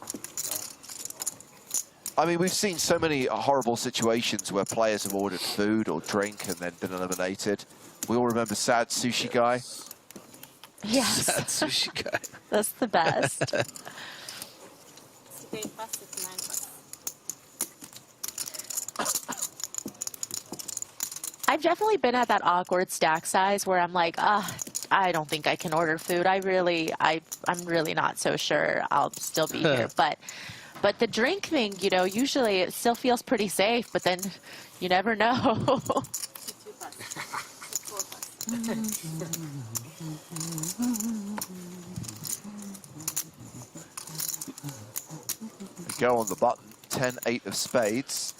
I mean, we've seen so many horrible situations where players have ordered food or drink and then been eliminated. We all remember Sad Sushi Guy. Yes. Sad Sushi Guy. That's the best. I've definitely been at that awkward stack size where I'm like, I don't think I can order food. I'm really not so sure I'll still be here. But the drink thing, you know, usually it still feels pretty safe, but then you never know. Go on the button, 10-8 of spades.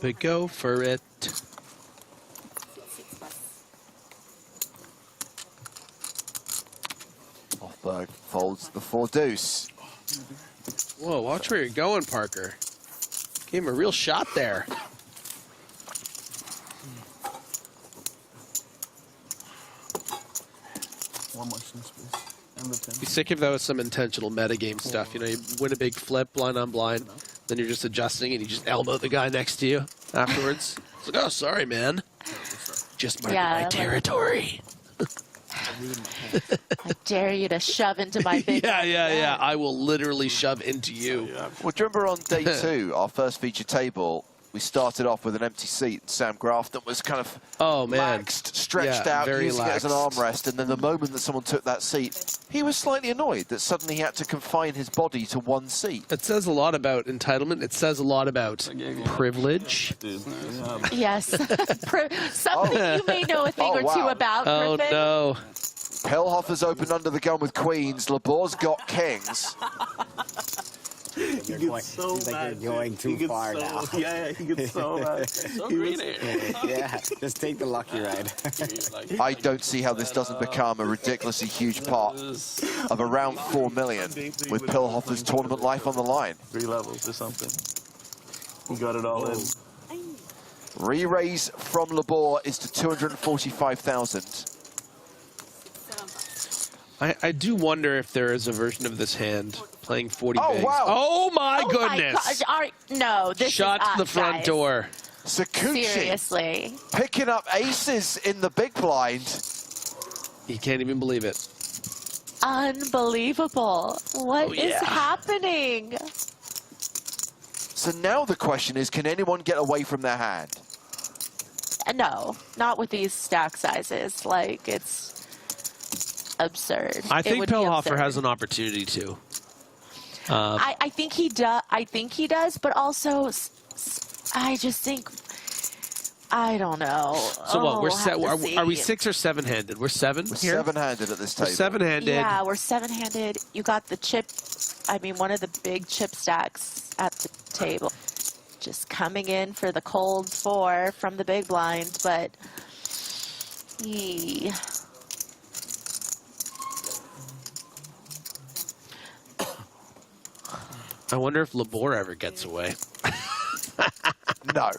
But go for it. Hofberg folds the 4 deuce. Whoa, watch where you're going, Parker. Gave him a real shot there. One more snooze, please. And the 10. Be sick if that was some intentional metagame stuff. You know, you win a big flip, blind on blind, then you're just adjusting and you just elbow the guy next to you afterwards. It's like, oh, sorry, man. Just marking my territory. I dare you to shove into my big Yeah. I will literally shove into you. Well, do you remember on day 2, our first feature table, we started off with an empty seat. Sam Grafton was kind of laxed, stretched out, using it as an armrest. And then the moment that someone took that seat, he was slightly annoyed that suddenly he had to confine his body to one seat. It says a lot about entitlement. It says a lot about privilege. Yes. Something you may know a thing or two about, Oh, Griffin. no. Pelhoffer's opened under the gun with queens. Labor's got kings. You're going too far now. Yeah, he gets so mad. So greedy. Yeah, just take the lucky ride. I don't see how this doesn't become a ridiculously huge part of around 4 million with Pelhoffer's tournament life on the line. 3 levels or something. He got it all in. Re-raise from Labor is to 245,000. I do wonder if there is a version of this hand playing 40 bigs. Wow. Oh my Oh my goodness! gosh. No, this Shot is to the us, front guys. door. Sakuchi Seriously. picking up aces in the big blind. He can't even believe it. Unbelievable. What is happening? So now the question is, can anyone get away from their hand? No, not with these stack sizes. Like, it's absurd. I It think would be Pelhoffer absurd. has an opportunity to. I think he does. I think he does, but also, I just think, I don't know. So what? We'll have to Are we see. 6 or 7-handed? We're 7 We're here. 7-handed at this We're table. 7-handed. Yeah, we're 7-handed. You got the chip. I mean, one of the big chip stacks at the table. Just coming in for the cold 4 from the big blind, but. I wonder if Labor ever gets away. No.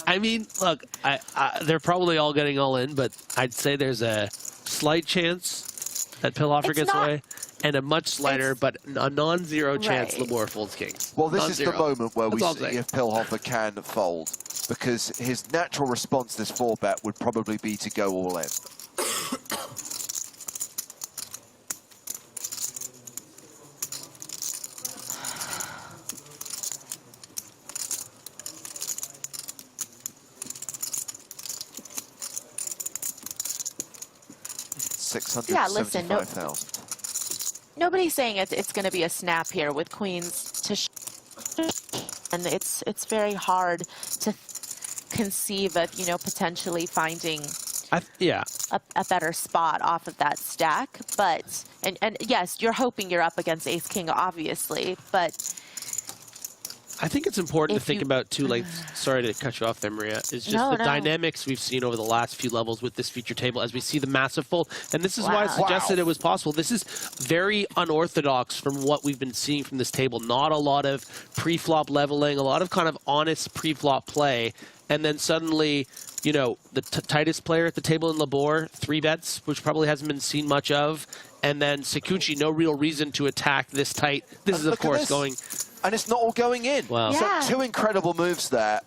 I mean, look, they're probably all getting all in, but I'd say there's a slight chance that Pelhoffer gets away, and a much slighter, but a non-zero chance Labor folds kings. Well, this is the moment where we That's all I'm see saying. if Pelhoffer can fold, because his natural response to this 4-bet would probably be to go all in. Yeah, listen, no- 675,000. Nobody's saying it's going to be a snap here with queens to and it's very hard to conceive of, you know, potentially finding Yeah. a better spot off of that stack. But and yes, you're hoping you're up against Ace King, obviously, but I think it's important to if think you- about too, like, sorry to cut you off there, Maria, is just No, the no. dynamics we've seen over the last few levels with this feature table as we see the massive fold. And this is why I Wow. suggested it was possible. This is very unorthodox from what we've been seeing from this table. Not a lot of pre-flop leveling, a lot of kind of honest pre-flop play. And then suddenly, you know, the tightest player at the table in Labor, 3 bets, which probably hasn't been seen much of. And then Sakuchi, no real reason to attack this tight. This is, of course, going... And it's not all going in. Wow. Yeah. So 2 incredible moves there.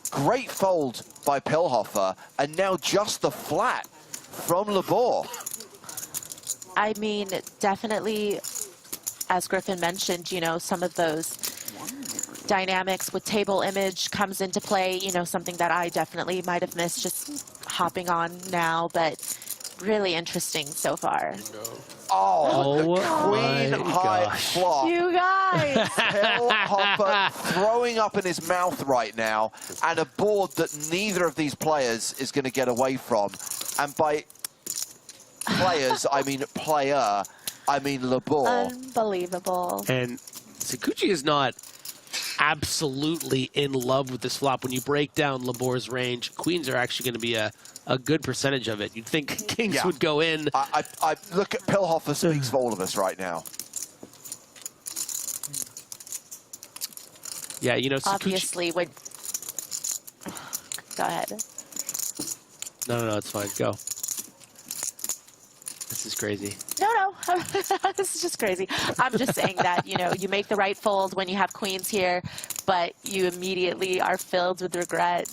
Great fold by Pilhofer, and now just the flat from Labor. I mean, definitely, as Griffin mentioned, you know, some of those dynamics with table image comes into play, you know, something that I definitely might have missed just hopping on now, but really interesting so far. Oh, the queen high flop. You guys! Pilhofer throwing up in his mouth right now, and a board that neither of these players is going to get away from. And by players, I mean player, I mean Labor. Unbelievable. And Sakuchi is not absolutely in love with this flop. When you break down Labor's range, queens are actually going to be a good percentage of it. You'd think kings would go in. I look at Pilhofer speaks for all of us right now. Yeah, you know, Sakuchi... Obviously, when... Go ahead. No, it's fine. Go. This is crazy. No. This is just crazy. I'm just saying that, you know, you make the right fold when you have queens here, but you immediately are filled with regret.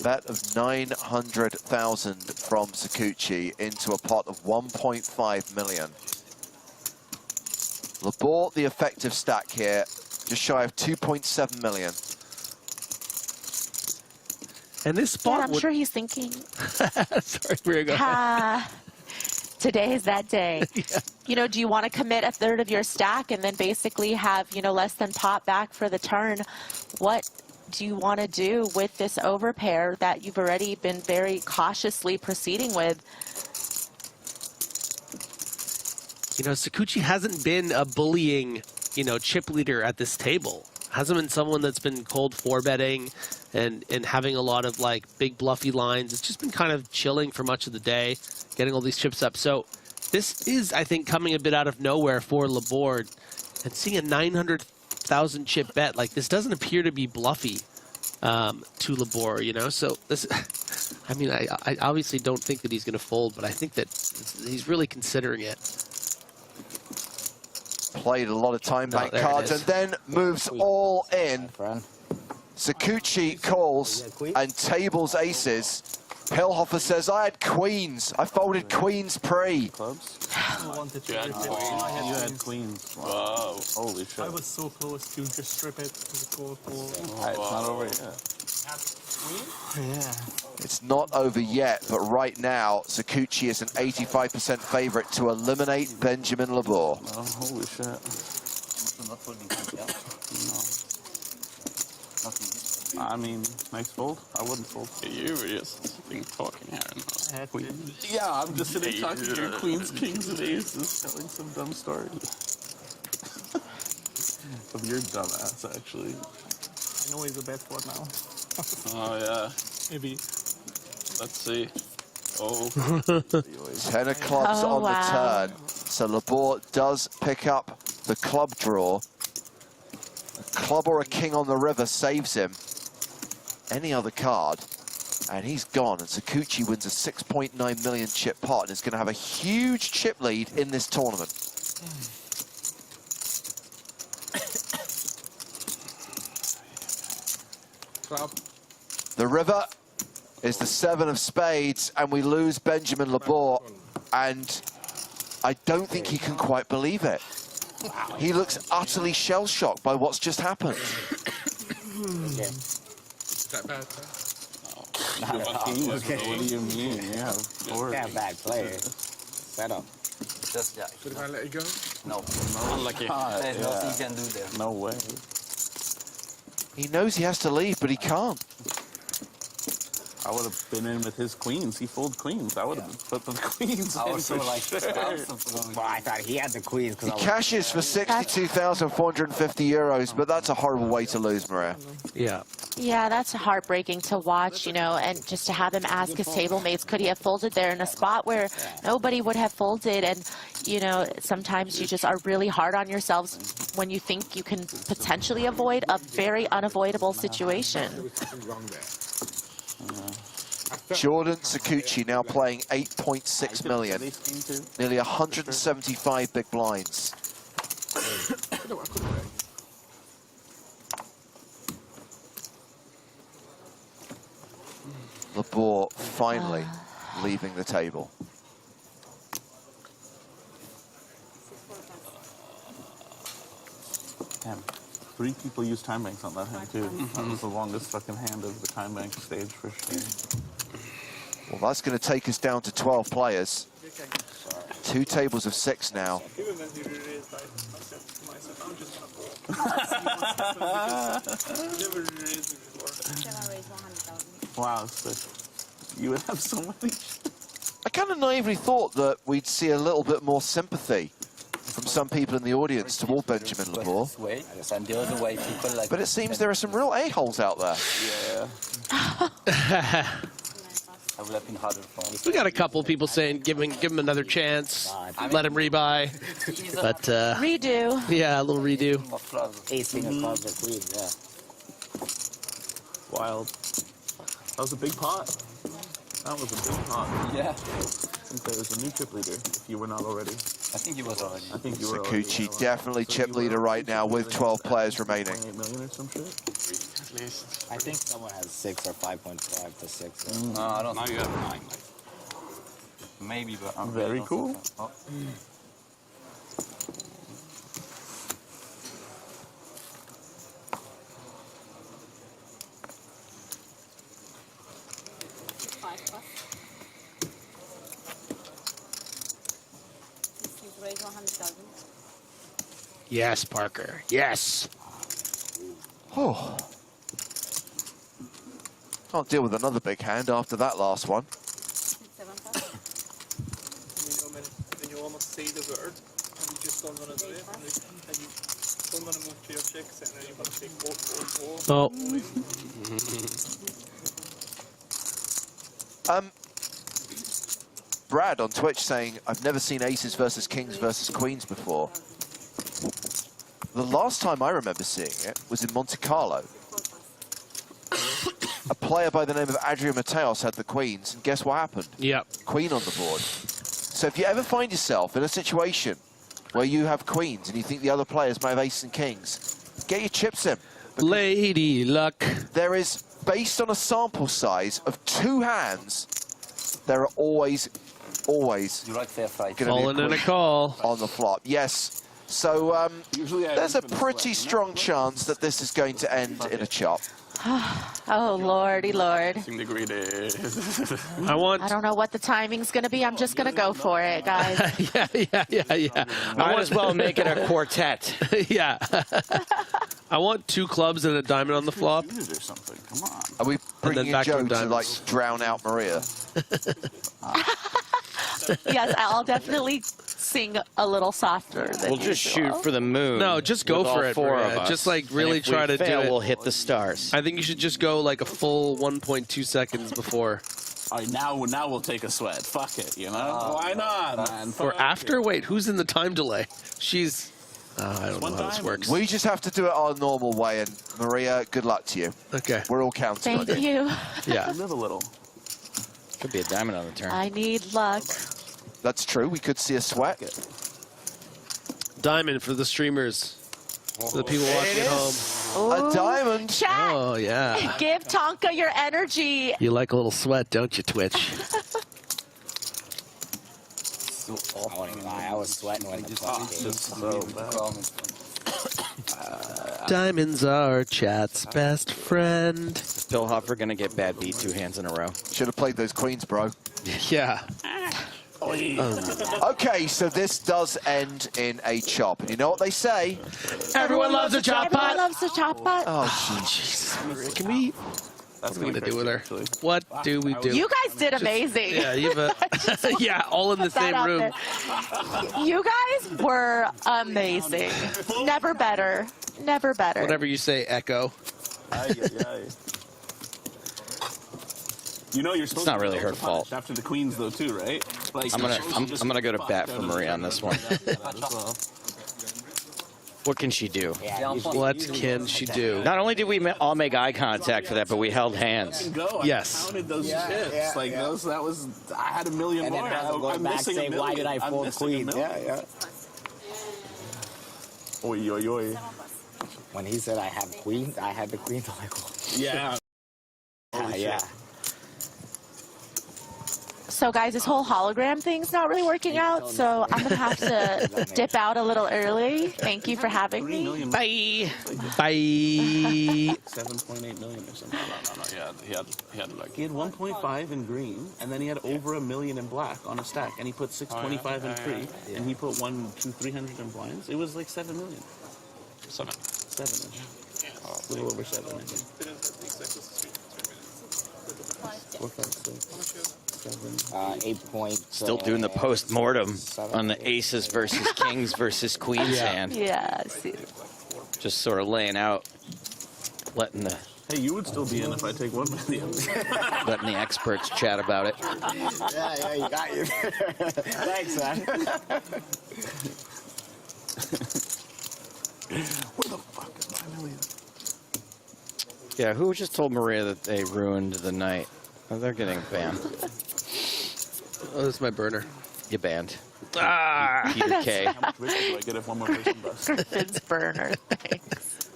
Bet of 900,000 from Sakuchi into a pot of 1.5 million. Labor, the effective stack here, just shy of 2.7 million. And this spot Yeah, I'm sure he's thinking, Sorry, Maria, go ahead. today is that day. You know, do you want to commit a third of your stack and then basically have, you know, less than pot back for the turn? What do you want to do with this overpair that you've already been very cautiously proceeding with? You know, Sakuchi hasn't been a bullying, you know, chip leader at this table. Hasn't been someone that's been cold 4-betting and having a lot of, like, big bluffy lines. It's just been kind of chilling for much of the day, getting all these chips up. So this is, I think, coming a bit out of nowhere for Labor. And seeing a 900,000 chip bet, like, this doesn't appear to be bluffy to Labor, you know? So this, I mean, I obviously don't think that he's going to fold, but I think that he's really considering it. Played a lot of time bank cards and then moves all in. Sakuchi calls and tables aces. Pilhofer says, I had queens. I folded queens pre. You had queens. Wow. Holy shit. I was so close to just strip it to the core pool. It's not over yet. Yeah. It's not over yet, but right now, Sakuchi is an 85% favorite to eliminate Benjamin Labor. Oh, holy shit. I mean, nice fold. I wouldn't fold. You were just talking here. Yeah, I'm just sitting talking to your queens, kings, and aces, telling some dumb story. Of your dumbass, actually. I know he's a bad spot now. Oh, yeah. Maybe. Let's see. Oh. 10 of clubs on the turn. So Labor does pick up the club draw. A club or a king on the river saves him. Any other card, and he's gone. And Sakuchi wins a 6.9 million chip pot and is going to have a huge chip lead in this tournament. Club. The river is the 7 of spades, and we lose Benjamin Labor, and I don't think he can quite believe it. He looks utterly shell-shocked by what's just happened. Is that bad? Okay. What do you mean? Yeah, of course. That bad player. Set up. Just, yeah. Should I let it go? No. Unlucky. There's nothing you can do there. No way. He knows he has to leave, but he can't. I would have been in with his queens. He folded queens. I would have put the queens I in also for like sure. Well, I thought he had the queens. He cashes for 62,450 euros, but that's a horrible way to lose, Maria. Yeah. Yeah, that's heartbreaking to watch, you know, and just to have him ask his table mates, could he have folded there in a spot where nobody would have folded? And, you know, sometimes you just are really hard on yourselves when you think you can potentially avoid a very unavoidable situation. Jordan Sakuchi now playing 8.6 million, nearly 175 big blinds. Labor finally leaving the table. Damn. 3 people used time banks on that hand too. That was the longest fucking hand of the time bank stage for sure. Well, that's going to take us down to 12 players. 2 tables of 6 now. Wow, sick. You would have so many. I kind of naively thought that we'd see a little bit more sympathy from some people in the audience toward Benjamin Labor. But it seems there are some real a-holes out there. Yeah. I would have been harder for him. We got a couple people saying give him another chance, let him rebuy. But redo. Yeah, a little redo. Ace king of clubs or queen, yeah. Wild. That was a big pot. That was a big pot. Yeah. I think there was a new chip leader, if you were not already. I think he was already. I think you were already. Sakuchi definitely chip leader right now with 12 players remaining. 8 million or some shit? I think someone has 6 or 5.5 to 6. No, I don't. Now you have 9. Maybe, but I'm Very cool. Oh. Yes, Parker. Yes. Oh. Can't deal with another big hand after that last one. When you almost say the word, and you just don't want to do it, and you don't want to move to your checks, and then you want to take all. Brad on Twitch saying, I've never seen aces versus kings versus queens before. The last time I remember seeing it was in Monte Carlo. A player by the name of Adrian Mateos had the queens, and guess what happened? Yep. Queen on the board. So if you ever find yourself in a situation where you have queens and you think the other players may have aces and kings, get your chips in. Lady luck. There is, based on a sample size of 2 hands, there are always You like fair fight. Falling in a call on the flop. Yes. So there's a pretty strong chance that this is going to end in a chop. Oh, lordy lord. I don't know what the timing's going to be. I'm just going to go for it, guys. Yeah. Might as well make it a quartet. Yeah. I want 2 clubs and a diamond on the flop. Or something. Come on. Are we bringing back to Joe to diamonds. like drown out Maria? Yes, I'll definitely sing a little softer than We'll just usual. shoot for the moon. No, just go with for all it, 4 Maria. of us. Just like And really if try we to fail, do it. We'll hit the stars. I think you should just go like a full 1.2 seconds before. All right, now we'll take a sweat. Fuck it, you know? Why not, man? Or Fuck after? Wait, who's in the time delay? She's... I don't know how this works. We just have to do it our normal way, and Maria, good luck to you. Okay. We're all counting on Thank you. Yeah. Live a little. Could be a diamond on the turn. I need luck. That's true. We could see a sweat. Diamond for the streamers. For the people watching at home. A diamond. Chat. Oh, yeah. Give Tonka your energy. You like a little sweat, don't you, Twitch? I won't even lie, I was sweating when the clock came. Diamonds are chat's best friend. Is Pillhoffer going to get bad beat 2 hands in a row? Should have played those queens, bro. Yeah. Oh, Golly. Okay, so this does end in a chop. And you know what they say? Everyone loves a chop pot. Everyone loves a chop pot. Oh, Jesus. Can we... That's what are we going to do with her? What do we do? You guys did amazing. Yeah, yeah, all in the same room. You guys were amazing. Never better. Never better. Whatever you say, Echo. You know you're supposed It's not to really her fault. after the queens though too, right? Like, I'm gonna go to bat for Marie on this one. What can she do? What can she do? Not only did we all make eye contact for that, but we held hands. Yes. I counted those chips. Like those, that was. I had $1 million And then more. have to go I'm back missing say, $1 million. why did I I'm fold missing $1 queen? million. Oy, oy, oy. When he said I have queens, I had the queens. I'm like, oh. Yeah. Yeah. So guys, this whole hologram thing's not really working out, so I'm gonna have to dip out a little early. Thank you for having me. Bye. Bye. 7.8 million or something. No. He had 1.5 in green, and then he had over $1 million in black on a stack, and he put 625 in free, and he put 300 in blinds. It was like 7 million. 7-ish. A little over 7, I think. 4, 5, 6. 8 points. Still doing the post-mortem on the aces versus kings versus queens hand. Yeah, see. Just sort of laying out, letting the Hey, you would still be in if I take 1 million. letting the experts chat about it. Yeah, you got you. Thanks, man. Where the fuck is my million? Yeah, who just told Maria that they ruined the night? Oh, they're getting banned. Oh, this is my burner. You banned. Ah! Peter K. How much richer do I get if one more person busts? Griffin's burner. Thanks.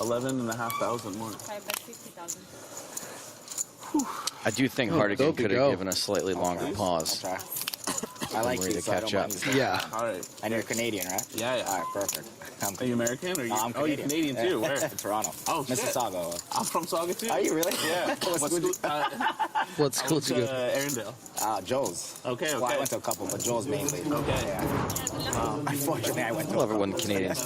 11,500 more. I do think Hardigan could have given a slightly longer pause. I like Maria you, to so I catch don't up. mind. Yeah. All right. And you're Canadian, right? Yeah. All right, perfect. Are you American? Or you? I'm Oh, you're Canadian too. Where? Toronto. Oh, shit. Mississauga. I'm from Sauga too. Are you really? Yeah. What school? What school did you go to? Arendelle. Joel's. Okay. Well, I went to a couple, but Joel's mainly. Okay. Yeah. Unfortunately, I went to I love it when the Canadians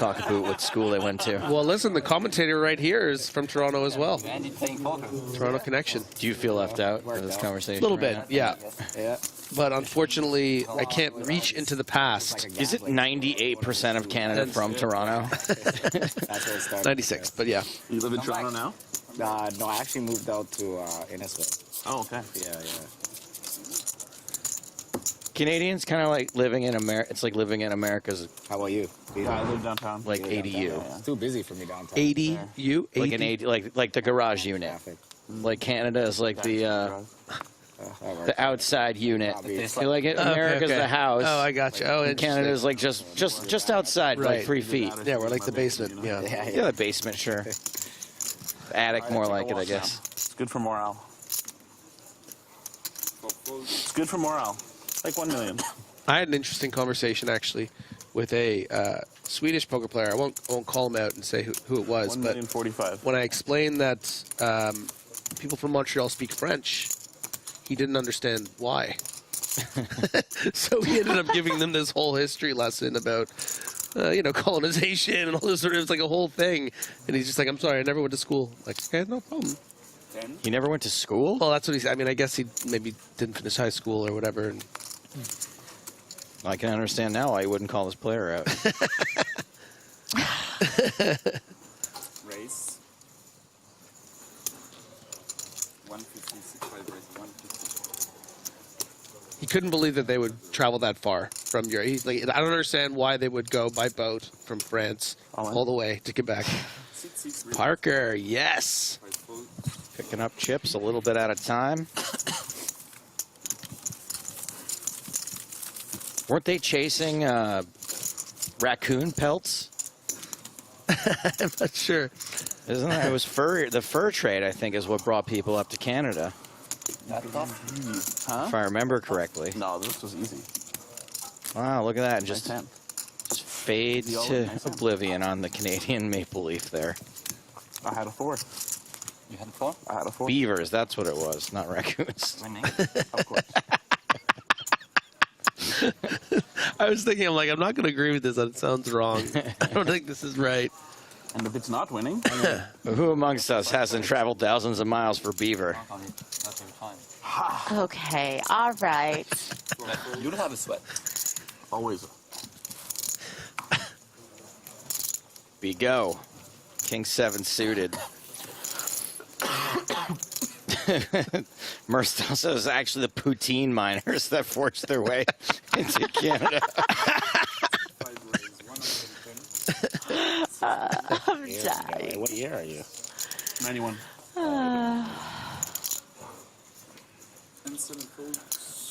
talk about what school they went to. Well, listen, the commentator right here is from Toronto as well. Toronto connection. Do you feel left out of this A conversation? little bit, yeah. Yeah. But unfortunately, I can't reach into the past. Is it 98% of Canada from Toronto? That's where it started. 96, but yeah. You live in Toronto now? No, I actually moved out to Innisfil. Oh, okay. Yeah. Canadians kind of like living in America. It's like living in America's. How about you? Yeah, I live downtown. Like ADU. It's too busy for me downtown. ADU? Like an AD, like the garage unit. Like Canada is like the outside unit. Like America's the house. Oh, I got you. Oh, and Canada is like just outside, Right. like 3 feet. Yeah, we're like the basement. Yeah. Yeah, the basement, sure. Attic, more like it, I guess. It's good for morale. It's good for morale. Like 1 million. I had an interesting conversation actually with a Swedish poker player. I won't call him out and say who it was, but 1,045,000. when I explained that people from Montreal speak French, he didn't understand why. So he ended up giving them this whole history lesson about colonization and all this sort of, it's like a whole thing. And he's just like, I'm sorry, I never went to school. Like, okay, no problem. You never went to school? Well, that's what he said. I mean, I guess he maybe didn't finish high school or whatever. And I can understand now why he wouldn't call his player out. Race. 156 race 150. he couldn't believe that they would travel that far from Europe. He's like, I don't understand why they would go by boat from France all the way to Quebec. Parker, yes. Picking up chips a little bit at a time. Weren't they chasing raccoon pelts? I'm not sure. Isn't it? It was fur. The fur trade, I think, is what brought people up to Canada. Huh? If I remember correctly. No, this was easy. Wow, look at that. Just fade to oblivion on the Canadian maple leaf there. I had a 4. You had 4? I had a 4. Beavers, that's what it was, not raccoons. Winning, of course. I was thinking, I'm like, I'm not going to agree with this. That sounds wrong. I don't think this is right. And if it's not winning, who amongst us hasn't traveled thousands of miles for beaver? Not every time. Okay, all right. You don't have a sweat. Always. Be go. King 7 suited. Merstell says actually the poutine miners that forged their way into Canada. I'm dying. What year are you? 91.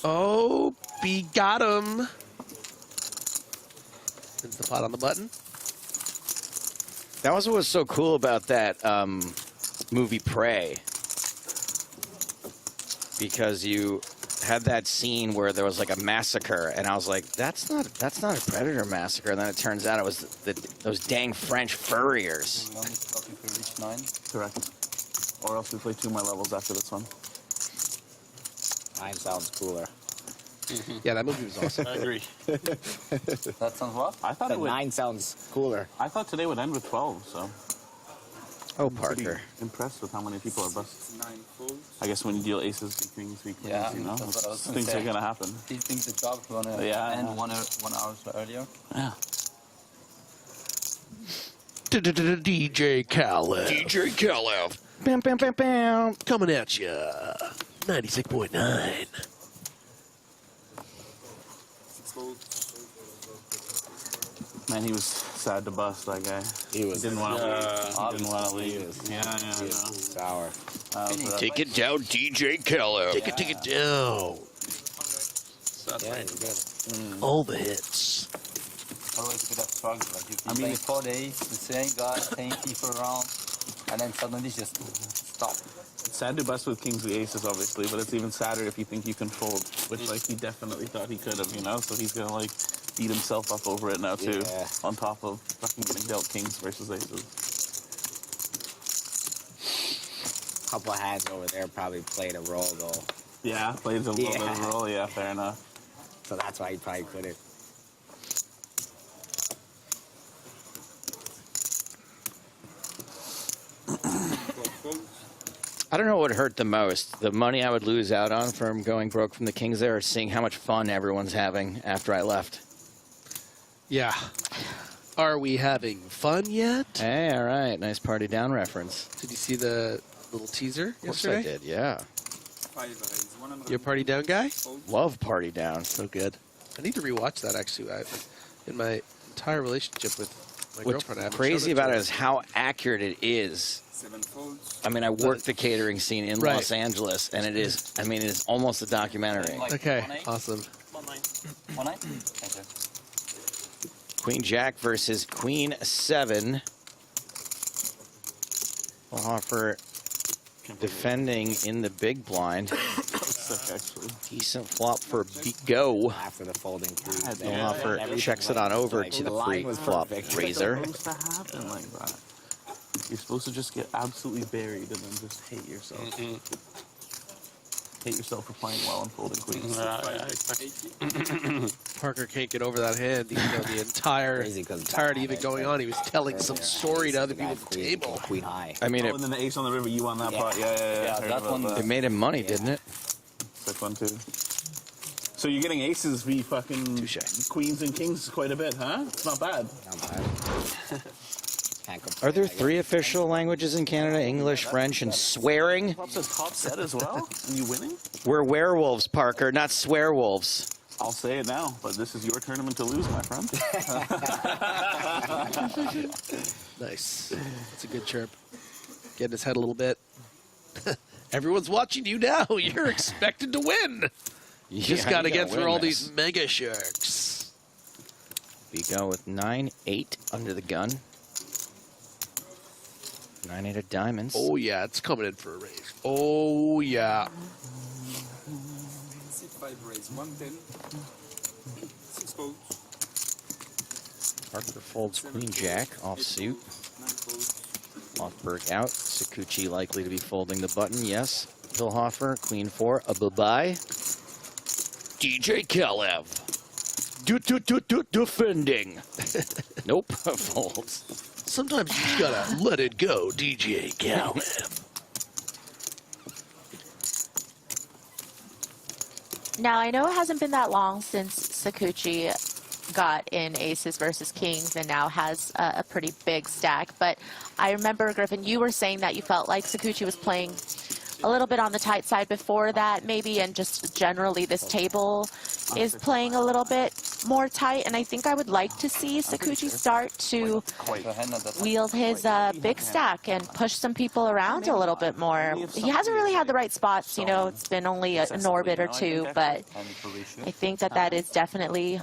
Oh, B got him. Spins the pot on the button. That was what was so cool about that movie Prey. Because you had that scene where there was like a massacre, and I was like, that's not a predator massacre. And then it turns out it was those dang French furriers. We only stop if we reach 9. Correct. Or else we play 2 more levels after this one. 9 sounds cooler. Yeah, that movie was awesome. I agree. That sounds what? I thought The it would, 9 sounds cooler. I thought today would end with 12, so. Oh, I'm pretty Parker. impressed with how many people are busted. I guess when you deal aces, big queens, weak queens, Yeah, you know, that's what I was gonna things say. are going to happen. Do you think the job is going to Yeah, end yeah. 1 hour earlier? Yeah. DJ Khaled. DJ Khaled. Bam, bam, bam, bam. Coming at you. 96.9. Man, he was sad to bust, that guy. He was. Didn't want to leave. He Didn't want to He leave. was. Yeah, He was sour. Take it down, DJ Khaled. Take it down. Yeah, he's good. All the hits. Always a bit of struggle. Like you I keep mean, playing 4 days, the same guy, same people around, and then suddenly just stop. It's sad to bust with kings v aces, obviously, but it's even sadder if you think you can fold, which, like, he definitely thought he could have, you know? So he's going to, like, beat himself up over it now, too, Yeah. on top of fucking getting dealt kings versus aces. Couple of hands over there probably played a role, though. Yeah, plays a little bit of a role. Yeah, fair enough. So that's why he probably couldn't. I don't know what hurt the most. The money I would lose out on from going broke from the Kings there, or seeing how much fun everyone's having after I left. Yeah. Are we having fun yet? Hey, all right. Nice Party Down reference. Did you see the little teaser Of course yesterday? I did, yeah. You're a Party Down guy? Love Party Down. So good. I need to rewatch that, actually. In my entire relationship with my What's girlfriend, I haven't crazy shown about to it her. is how accurate it is. I mean, I worked the catering scene in Right. Los Angeles, and it is, I mean, it is almost a documentary. Okay, awesome. 1-9? Thank you. Queen Jack versus Queen 7. We'll offer defending in the big blind. Sick, actually. Decent flop for go. After the folding three. We'll offer checks it on over to the free flop razor. It's supposed to happen like that. You're supposed to just get absolutely buried and then just hate yourself. Hate yourself for playing well and folding queens. Parker can't get over that hand, even though the entirety of it going on, he was telling some story to other people at the table. Queen high. I mean, and then the ace on the river, you won that part. Yeah. that one. It made him money, didn't it? Sick one, too. So you're getting aces v fucking queens and kings quite a bit, huh? It's not bad. Not bad. Are there 3 official languages in Canada? English, French, and swearing? Pops a top set as well? And you winning? We're werewolves, Parker, not swearwolves. I'll say it now, but this is your tournament to lose, my friend. Nice. That's a good chirp. Getting his head a little bit. Everyone's watching you now. You're expected to win. You just got to get through all these mega sharks. We go with 9-8 under the gun. 9-8 of diamonds. Oh, yeah. It's coming in for a raise. Oh, yeah. C5 raise 110. 6 folds. Parker folds Queen Jack off suit. Hoffberg out. Sakuchi likely to be folding the button. Yes. Pilhofer, queen 4, a bye-bye. DJ Kalev. Defending. Nope, folds. Sometimes you just gotta let it go, DJ Kalev. Now, I know it hasn't been that long since Sakuchi got in aces versus kings and now has a pretty big stack, but I remember, Griffin, you were saying that you felt like Sakuchi was playing a little bit on the tight side before that, maybe, and just generally this table is playing a little bit more tight, and I think I would like to see Sakuchi start to wield his big stack and push some people around a little bit more. He hasn't really had the right spots, you know, it's been only an orbit or two, but I think that that is definitely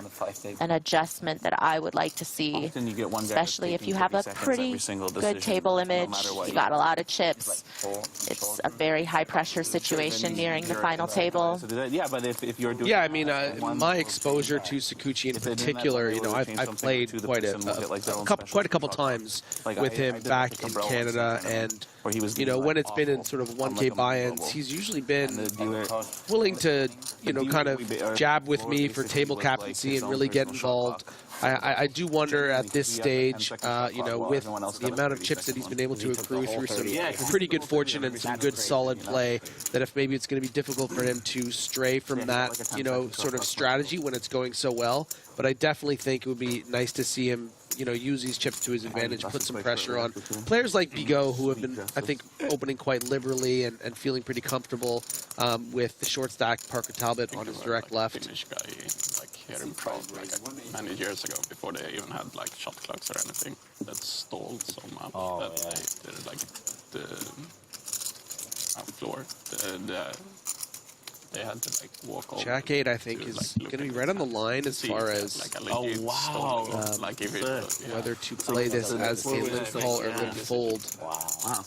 an adjustment that I would like to see, especially if you have a pretty good table image, you got a lot of chips. It's a very high-pressure situation nearing the final table. Yeah, but if you're doing... Yeah, I mean, my exposure to Sakuchi in particular, you know, I've played quite a couple times with him back in Canada, and you know, when it's been in sort of 1K buy-ins, he's usually been willing to, you know, kind of jab with me for table captaincy and really get involved. I do wonder at this stage, you know, with the amount of chips that he's been able to accrue through some pretty good fortune and some good solid play, that if maybe it's going to be difficult for him to stray from that, you know, sort of strategy when it's going so well. But I definitely think it would be nice to see him, you know, use these chips to his advantage, put some pressure on players like Bigot, who have been, I think, opening quite liberally and feeling pretty comfortable with the short stack Parker Talbot on his direct left. Finnish guy, like here in Prague, like many years ago, before they even had like shot clocks or anything, that stalled so much that they did like the floor. They had to like walk over. Jack 8, I think, is going to be right on the line as far as whether to play this as a limp call or limp fold. Wow.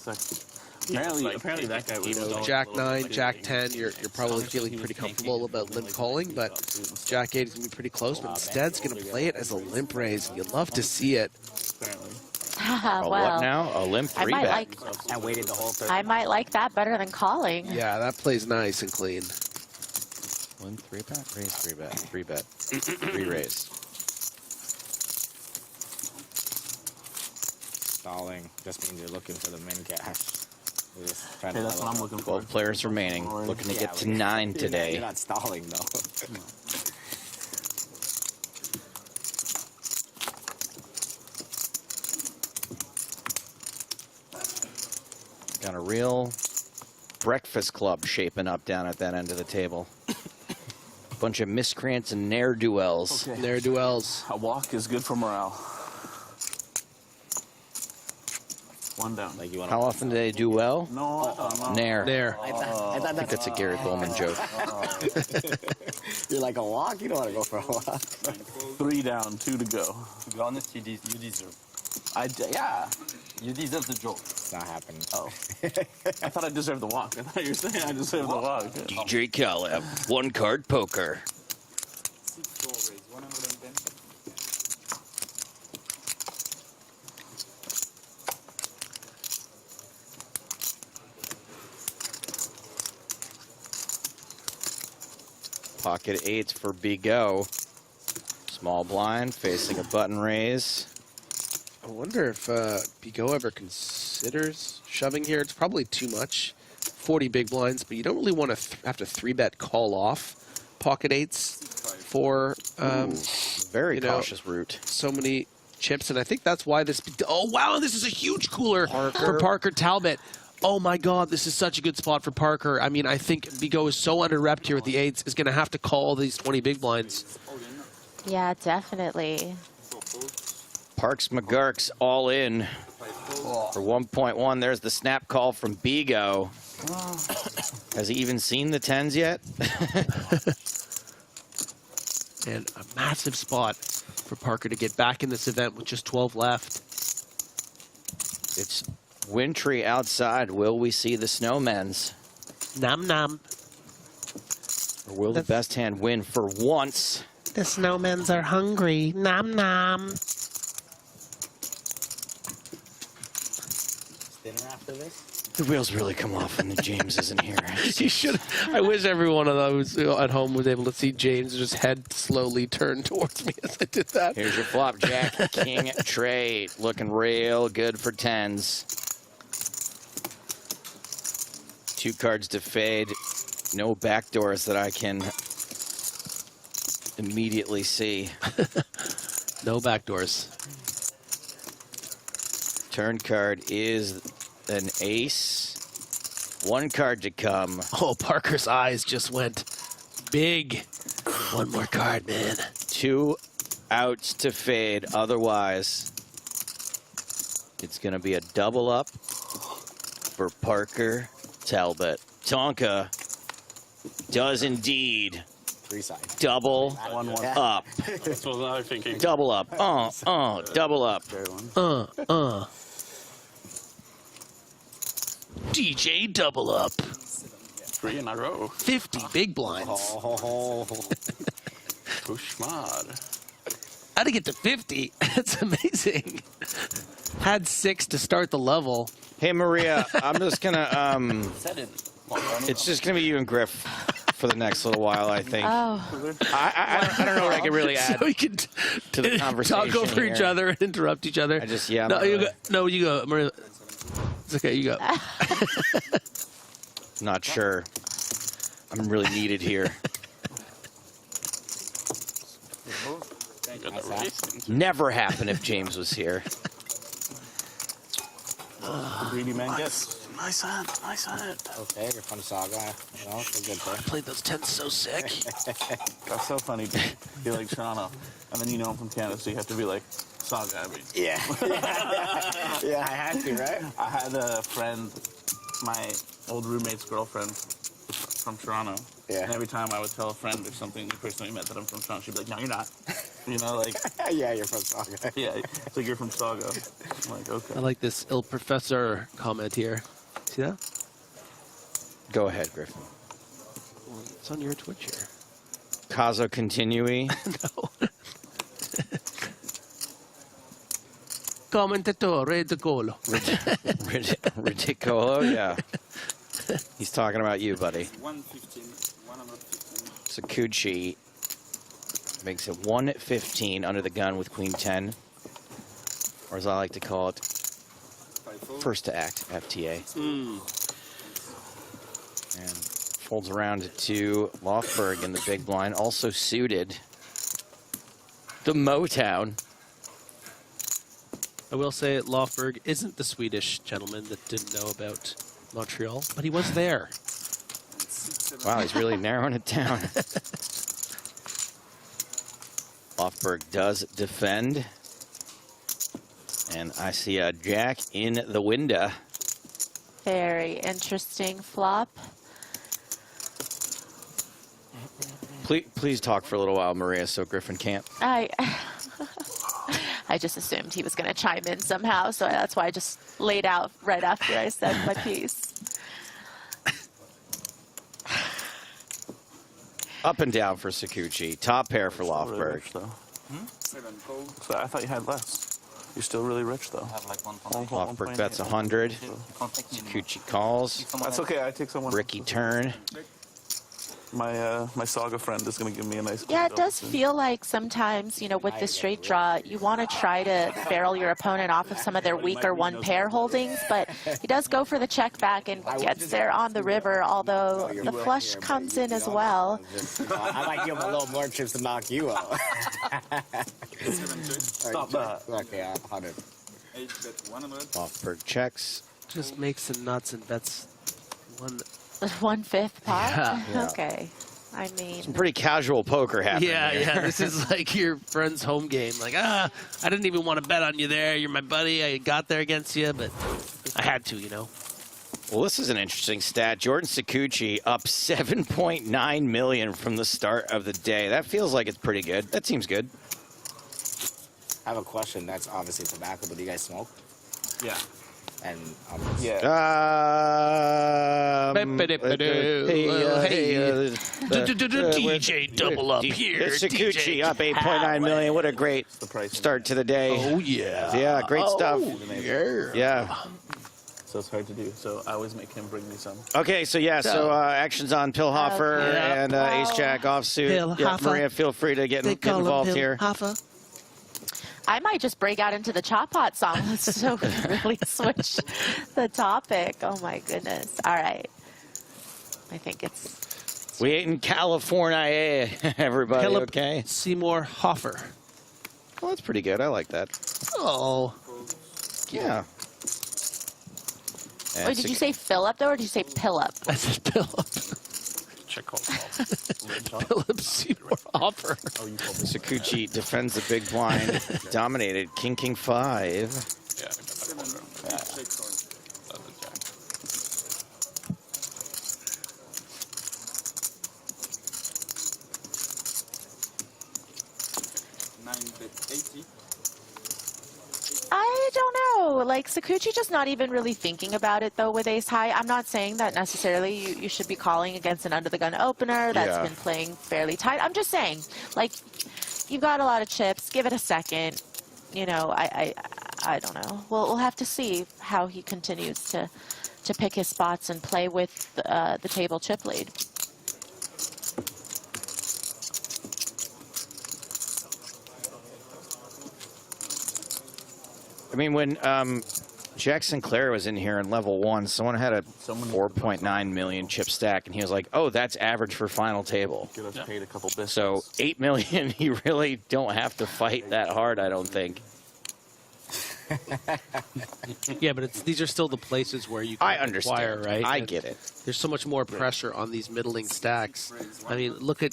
Apparently that guy was, you know, Jack 9, Jack 10, you're probably feeling pretty comfortable about limp calling, but Jack 8 is going to be pretty close, but instead it's going to play it as a limp raise, and you'd love to see it. Well, what now? A limp 3-bet. I waited the whole 30. I might like that better than calling. Yeah, that plays nice and clean. Limp 3-bet, raise 3-bet, 3-bet, re-raise. Stalling just means you're looking for the min cash. Hey, that's what I'm looking for. 12 players remaining, looking to get to 9 today. You're not stalling, though. Got a real breakfast club shaping up down at that end of the table. Bunch of miscreants and ne'er-do-wells. Okay. Ne'er-do-wells. A walk is good for morale. One down. Like, you want How often do they do well? No, Nair. Nair. I I think that's a Gary Goldman joke. You're like a walk? You don't want to go for a walk. 3 down, 2 to go. To be honest, you deserve. Yeah. You deserve the joke. It's not happening. Oh. I thought I deserved the walk. I thought you were saying I deserved the walk. DJ Kalev, 1-card poker. Pocket 8s for Bigot. Small blind, facing a button raise. I wonder if Bigot ever considers shoving here. It's probably too much. 40 big blinds, but you don't really want to have to 3-bet call off pocket 8s for very cautious route. So many chips, and I think that's why this. Oh wow, this is a huge cooler for Parker Talbot. Oh my God, this is such a good spot for Parker. I mean, I think Bigot is so under-repped here with the 8s, is going to have to call these 20 big blinds. Yeah, definitely. Parks McGurk's all in for 1.1. There's the snap call from Bigot. Has he even seen the 10s yet? And a massive spot for Parker to get back in this event with just 12 left. It's wintry outside. Will we see the snowmen's? Nom nom. Or will the best hand win for once? The snowmen's are hungry. Nom nom. dinner after this? The wheels really come off when the James isn't here. You should. I wish everyone of those at home was able to see James just head slowly turn towards me as I did that. Here's your flop, Jack. King trade. Looking real good for tens. 2 cards to fade. No backdoors that I can immediately see. No backdoors. Turn card is an ace. 1 card to come. Oh, Parker's eyes just went big. 1 more card, man. 2 outs to fade. Otherwise, it's going to be a double up for Parker Talbot. Tonka does indeed double up. That's what I was thinking. Double up. Double up. DJ double up. 3 in a row. 50 big blinds. Push mod. How to get to 50? That's amazing. Had 6 to start the level. Hey, Maria, I'm just going to... it's just going to be you and Griff for the next little while, I think. Oh. I don't know what I can really add So we can to the conversation talk over each here. other and interrupt each other. I just, yeah. No, you go, Maria. It's okay, you go. Not sure. I'm really needed here. Never happen if James was here. Greedy man gets. Nice hand, nice hand. Okay, you're from Saga. You know, it's a good thing. I played those 10s so sick. That's so funny. You're like Toronto, and then you know I'm from Canada, so you have to be like Saga. Yeah. Yeah, I had to, right? I had a friend, my old roommate's girlfriend from Toronto. Yeah. And every time I would tell a friend or something, the person we met that I'm from Toronto, she'd be like, no, you're not. You know, like... Yeah, you're from Saga. Yeah, it's like you're from Saga. I'm like, okay. I like this Il Professor comment here. See that? Go ahead, Griff. It's on your Twitch here. Caso continui. No. Commentatore de Colo. Ridicolo, yeah. He's talking about you, buddy. 115, 115. Sakuchi makes it 115 under the gun with Queen 10. Or as I like to call it, first to act, FTA. And folds around to Lofberg in the big blind, also suited. The Motown. I will say Lofberg isn't the Swedish gentleman that didn't know about Montreal, but he was there. Wow, he's really narrowing it down. Lofberg does defend. And I see a jack in the window. Very interesting flop. Please talk for a little while, Maria, so Griffin can't. I just assumed he was going to chime in somehow, so that's why I just laid out right after I said my piece. Up and down for Sakuchi. Top pair for Lofberg. So I thought you had less. You're still really rich, though. I have like Lofberg bets 100. Sakuchi calls. That's okay. I take someone. Ricky turn. My Saga friend is going to give me a nice. Yeah, it does feel like sometimes, you know, with the straight draw, you want to try to barrel your opponent off of some of their weaker one pair holdings, but he does go for the check back and gets there on the river, although the flush comes in as well. I might give him a little more chips to knock you out. Stop that. Okay, 100. Lofberg checks. Just makes some nuts and bets 1/5 pot? Yeah. Okay. I mean... Some pretty casual poker happening Yeah, here. yeah. This is like your friend's home game. Like, I didn't even want to bet on you there. You're my buddy. I got there against you, but I had to, you know. Well, this is an interesting stat. Jordan Sakuchi up 7.9 million from the start of the day. That feels like it's pretty good. That seems good. I have a question. That's obviously tobacco, but do you guys smoke? Yeah. And yeah. DJ double up here. Sakuchi up 8.9 million. What a great start to the day. Oh, yeah. Yeah, great stuff. Yeah. Yeah. so it's hard to do. So I always make him bring me some. Okay, so yeah, actions on Pillhofer and Ace Jack offsuit. Yeah, Maria, feel free to get involved here. I might just break out into the Chop Hot song. Let's so really switch the topic. Oh my goodness. All right. I think it's... We ate in California, everybody, Philip okay? Seymour Hofer. Oh, that's pretty good. I like that. Oh. Yeah. Wait, did you say Philip, though, or did you say Pillip? I said Philip. Philip Seymour Hofer. Sakuchi defends the big blind. Dominated. King 5. Yeah, I don't know. Like, Sakuchi just not even really thinking about it, though, with ace high. I'm not saying that necessarily you should be calling against an under-the-gun opener that's been playing fairly tight. I'm just saying, like, you've got a lot of chips. Give it a second. You know, I don't know. We'll have to see how he continues to pick his spots and play with the table chip lead. I mean, when Jack Sinclair was in here in level 1, someone had a 4.9 million chip stack, and he was like, oh, that's average for final table. Get us paid a couple bits. So 8 million, you really don't have to fight that hard, I don't think. Yeah, but these are still the places where you can acquire, right? I get it. There's so much more pressure on these middling stacks. I mean, look at...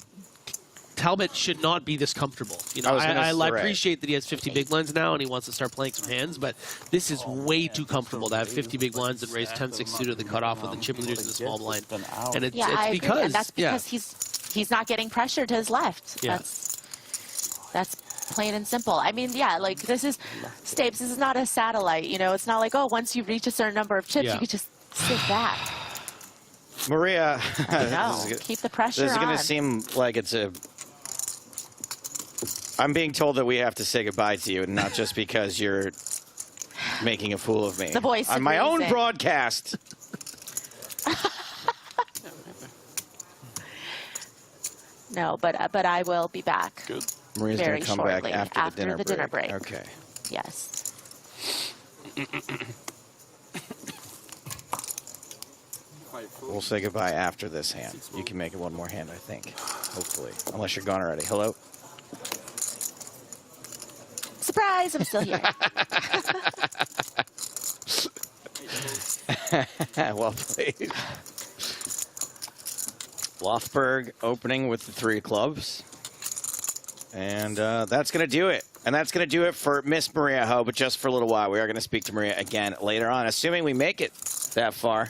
Talbot should not be this comfortable. You know, I appreciate that he has 50 big blinds now and he wants to start playing some hands, but this is way too comfortable to have 50 big blinds and raise 10-6 suited the cutoff with the chip leaders in the small blind. And it's because and that's because he's not getting pressure to his left. Yeah. That's plain and simple. I mean, yeah, like this is Stapes. This is not a satellite. You know, it's not like, oh, once you reach a certain number of chips, you can just sit back. Maria, No, keep the pressure on. This is going to seem like it's a... I'm being told that we have to say goodbye to you, and not just because you're making a fool of me. The voice on my own agrees. broadcast. No, but I will be back. Good. Maria's very going to come shortly, back after the dinner break. break. Okay. Yes. We'll say goodbye after this hand. You can make it one more hand, I think. Hopefully. Unless you're gone already. Hello? Surprise, I'm still here. Well played. Lothberg opening with the 3 clubs. And that's going to do it. And that's going to do it for Miss Maria Ho, but just for a little while. We are going to speak to Maria again later on, assuming we make it that far.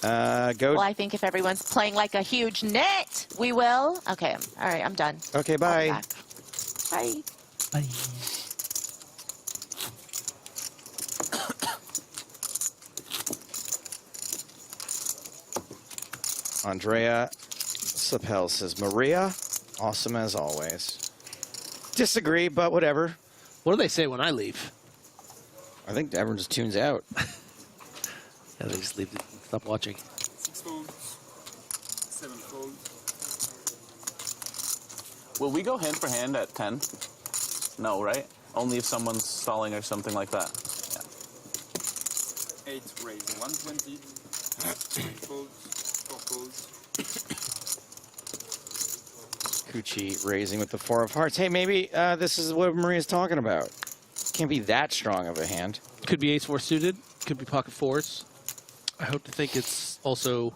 Well, I think if everyone's playing like a huge net, we will. Okay, all right, I'm done. Okay, bye. Bye. Bye. Andrea Sapel says, Maria, awesome as always. Disagree, but whatever. What do they say when I leave? I think everyone just tunes out. Yeah, they just leave. Stop watching. 6 folds, 7 folds. Will we go hand for hand at 10? No, right? Only if someone's stalling or something like that. Yeah. 8 raise 120. 3 folds, 4 folds. Kuchi raising with the 4 of hearts. Hey, maybe this is what Maria's talking about. Can't be that strong of a hand. Could be ace-4 suited. Could be pocket 4s. I hope to think it's also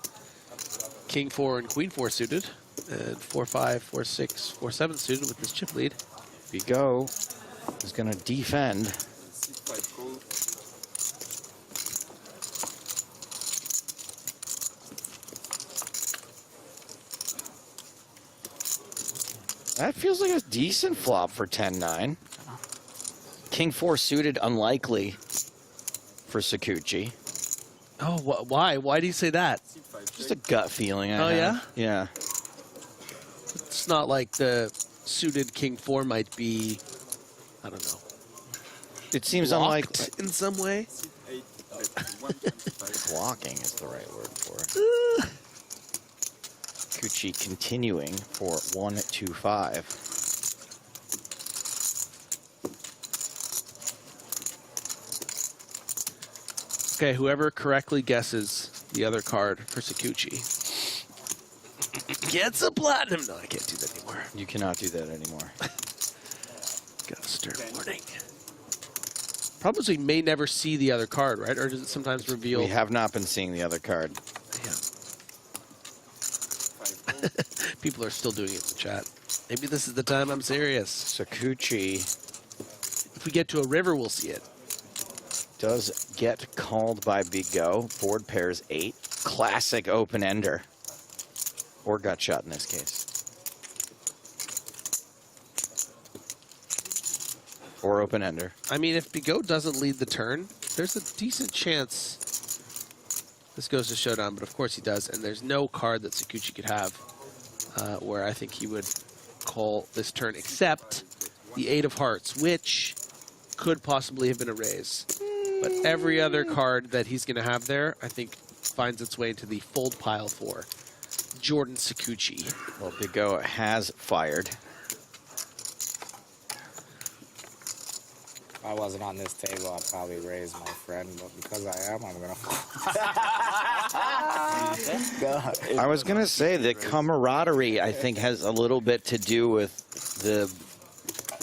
king 4 and queen 4 suited. And 4-5, 4-6, 4-7 suited with this chip lead. Bigot is going to defend. 6-5 fold. That feels like a decent flop for 10-9. King 4 suited, unlikely for Sakuchi. Oh, why? Why do you say that? Just a gut feeling. Oh, yeah? Yeah. It's not like the suited king 4 might be, I don't know. It seems blocked unlikely. in some way. Blocking is the right word for it. Kuchi continuing for 1-2-5. Okay, whoever correctly guesses the other card for Sakuchi gets a platinum. No, I can't do that anymore. You cannot do that anymore. Got a start warning. Problem is we may never see the other card, right? Or does it sometimes reveal? We have not been seeing the other card. People are still doing it in the chat. Maybe this is the time I'm serious. Sakuchi. If we get to a river, we'll see it. Does get called by Big Go. Board pairs 8. Classic open-ender. Or gut shot in this case. Or open-ender. I mean, if Bigot doesn't lead the turn, there's a decent chance this goes to showdown, but of course he does, and there's no card that Sakuchi could have where I think he would call this turn, except the 8 of Hearts, which could possibly have been a raise. But every other card that he's going to have there, I think, finds its way into the fold pile for Jordan Sakuchi. Well, Bigot has fired. If I wasn't on this table, I'd probably raise my friend, but because I am, I'm gonna. I was going to say the camaraderie, I think, has a little bit to do with the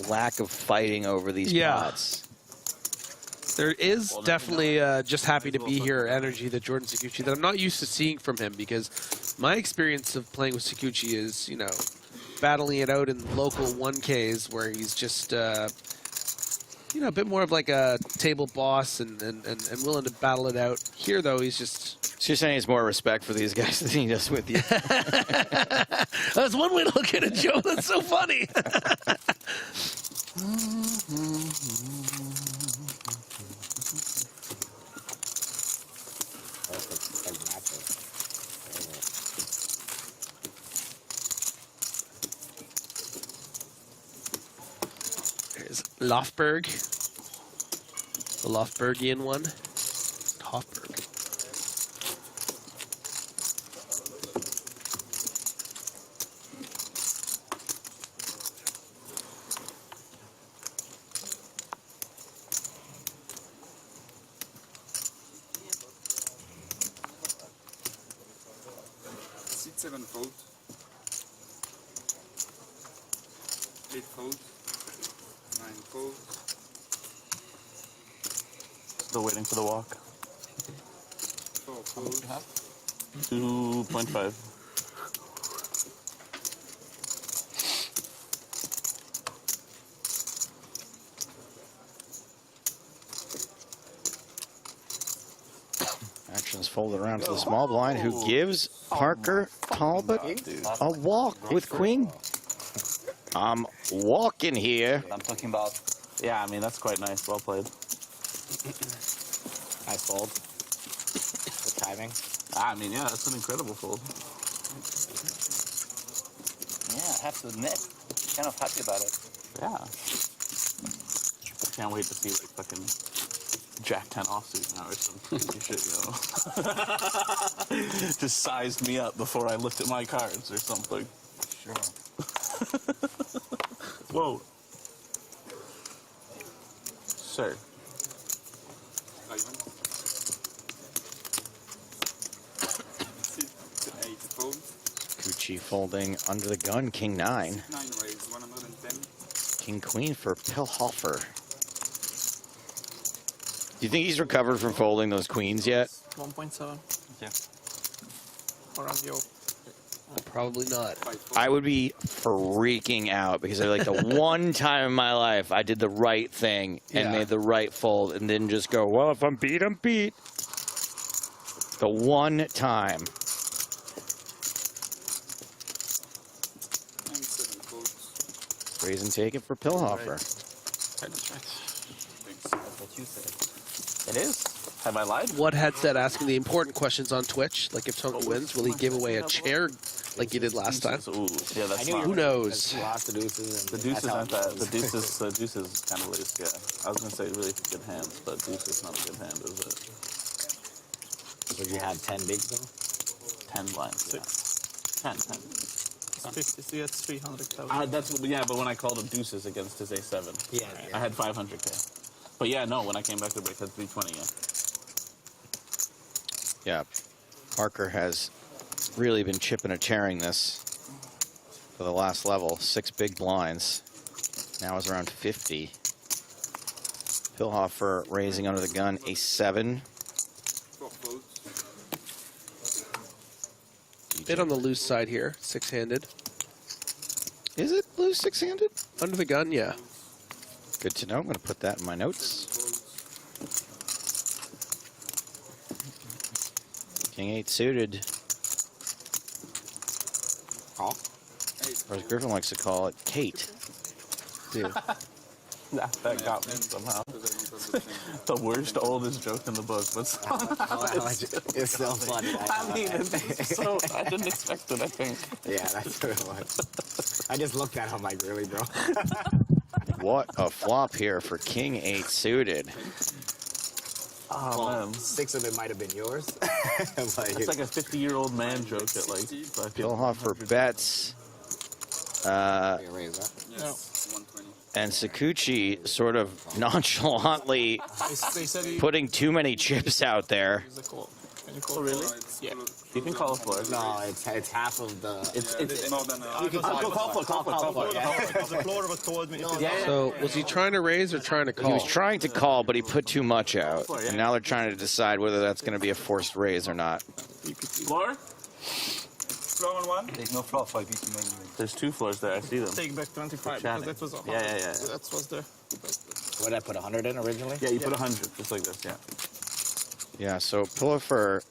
lack of fighting over these pots. There is definitely just happy to be here energy that Jordan Sakuchi that I'm not used to seeing from him, because my experience of playing with Sakuchi is, you know, battling it out in local 1Ks where he's just, you know, a bit more of like a table boss and willing to battle it out. Here, though, he's just... So you're saying he's more respect for these guys than he does with you? That's one way to look at it, Joe. That's so funny. There's Lofberg. The Lofbergian one. Hofberg. Seven fold. 8 fold. 9 fold. Still waiting for the walk. 4 fold. 2.5. Actions folded around to the small blind, who gives Parker Talbot a walk with queen. I'm walking here. I'm talking about... Yeah, I mean, that's quite nice. Well played. Nice fold. The timing. I mean, yeah, that's an incredible fold. Yeah, I have to admit, kind of happy about it. Yeah. I can't wait to see, like, fucking Jack 10 offsuit now or some crazy shit, you know? Just sized me up before I looked at my cards or something. Sure. Whoa. Sir. Kuchi folding under the gun, King 9. 9 raise, 110. King Queen for Pilhofer. Do you think he's recovered from folding those queens yet? 1.7. Yeah. Around the open. Probably not. I would be freaking out because like the one time in my life I did the right thing and made the right fold and didn't just go, well, if I'm beat, I'm beat. The one time. Raise and take it for Pilhofer. That's what you said. It is. Have I lied? What headset asking the important questions on Twitch? Like if Tonka wins, will he give away a chair like he did last time? Ooh, yeah, that's not. Who knows? Lost the deuces. The deuces aren't that. The deuces kind of loose. Yeah, I was gonna say really good hands, but deuce is not a good hand, is it? Would you have 10 bigs though? 10 blinds. 10. 50, so you had 300k. Yeah, but when I called him deuces against his A7, I had 500k. But yeah, no, when I came back to break, I had 320. Yeah, Parker has really been chipping and chairing this for the last level. 6 big blinds. Now is around 50. Pilhofer raising under the gun, A7. Bit on the loose side here, 6-handed. Is it loose 6-handed? Under the gun, yeah. Good to know. I'm going to put that in my notes. King 8 suited. Call? Or as Griffin likes to call it, Kate. Dude. That got me somehow. The worst oldest joke in the book, but somehow it's so funny. I mean, it's so, I didn't expect it, I think. Yeah, that's what it was. I just looked at him like, really, bro? What a flop here for King 8 suited. Oh, man. 6 of it might have been yours. It's like a 50-year-old man joke at like... Pilhofer bets. And Sakuchi sort of nonchalantly putting too many chips out there. Oh, really? Yeah. You can call a floor. No, it's half of the... It's more than you can call floor. The floor was told me. So was he trying to raise or trying to call? He was trying to call, but he put too much out. And now they're trying to decide whether that's going to be a forced raise or not. Floor? Floor on one? There's no floor for EPT menu. There's 2 floors there, I see them. Take back 25 because that was 100. Yeah. That was there. What did I put 100 in originally? Yeah, you put 100, just like this, yeah. Yeah, so Pilhofer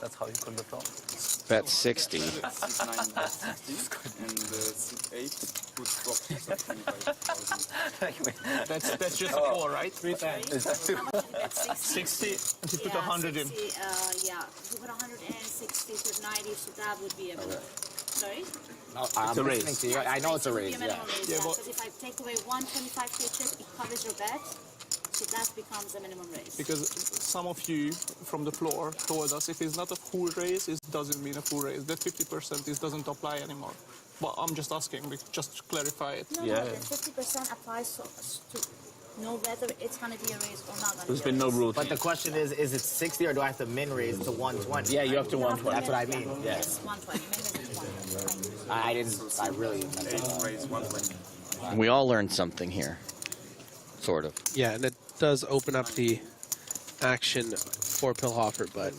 That's how you call the floor. bet 60. And 8 would drop to 25,000. That's just a 4, right? 3 times. Is that 60, and you put 100 in. Yeah, you put 160, put 90, so that would be a minimum. Sorry? No, I'm listening to you. I know it's a raise, yeah. Because if I take away 125k chip, it covers your bet, so that becomes a minimum raise. Because some of you from the floor told us if it's not a full raise, it doesn't mean a full raise. That 50% is doesn't apply anymore. But I'm just asking, just to clarify it. No, that 50% applies to know whether it's going to be a raise or not. There's been no rule But the question is it 60 or do I have to min raise to 120? Yeah, you have to 120. That's what I mean. Yeah. Yes, 120. Min is 120. I really meant to. Raise 120. We all learned something here. Sort of. Yeah, and it does open up the action for Pilhofer, but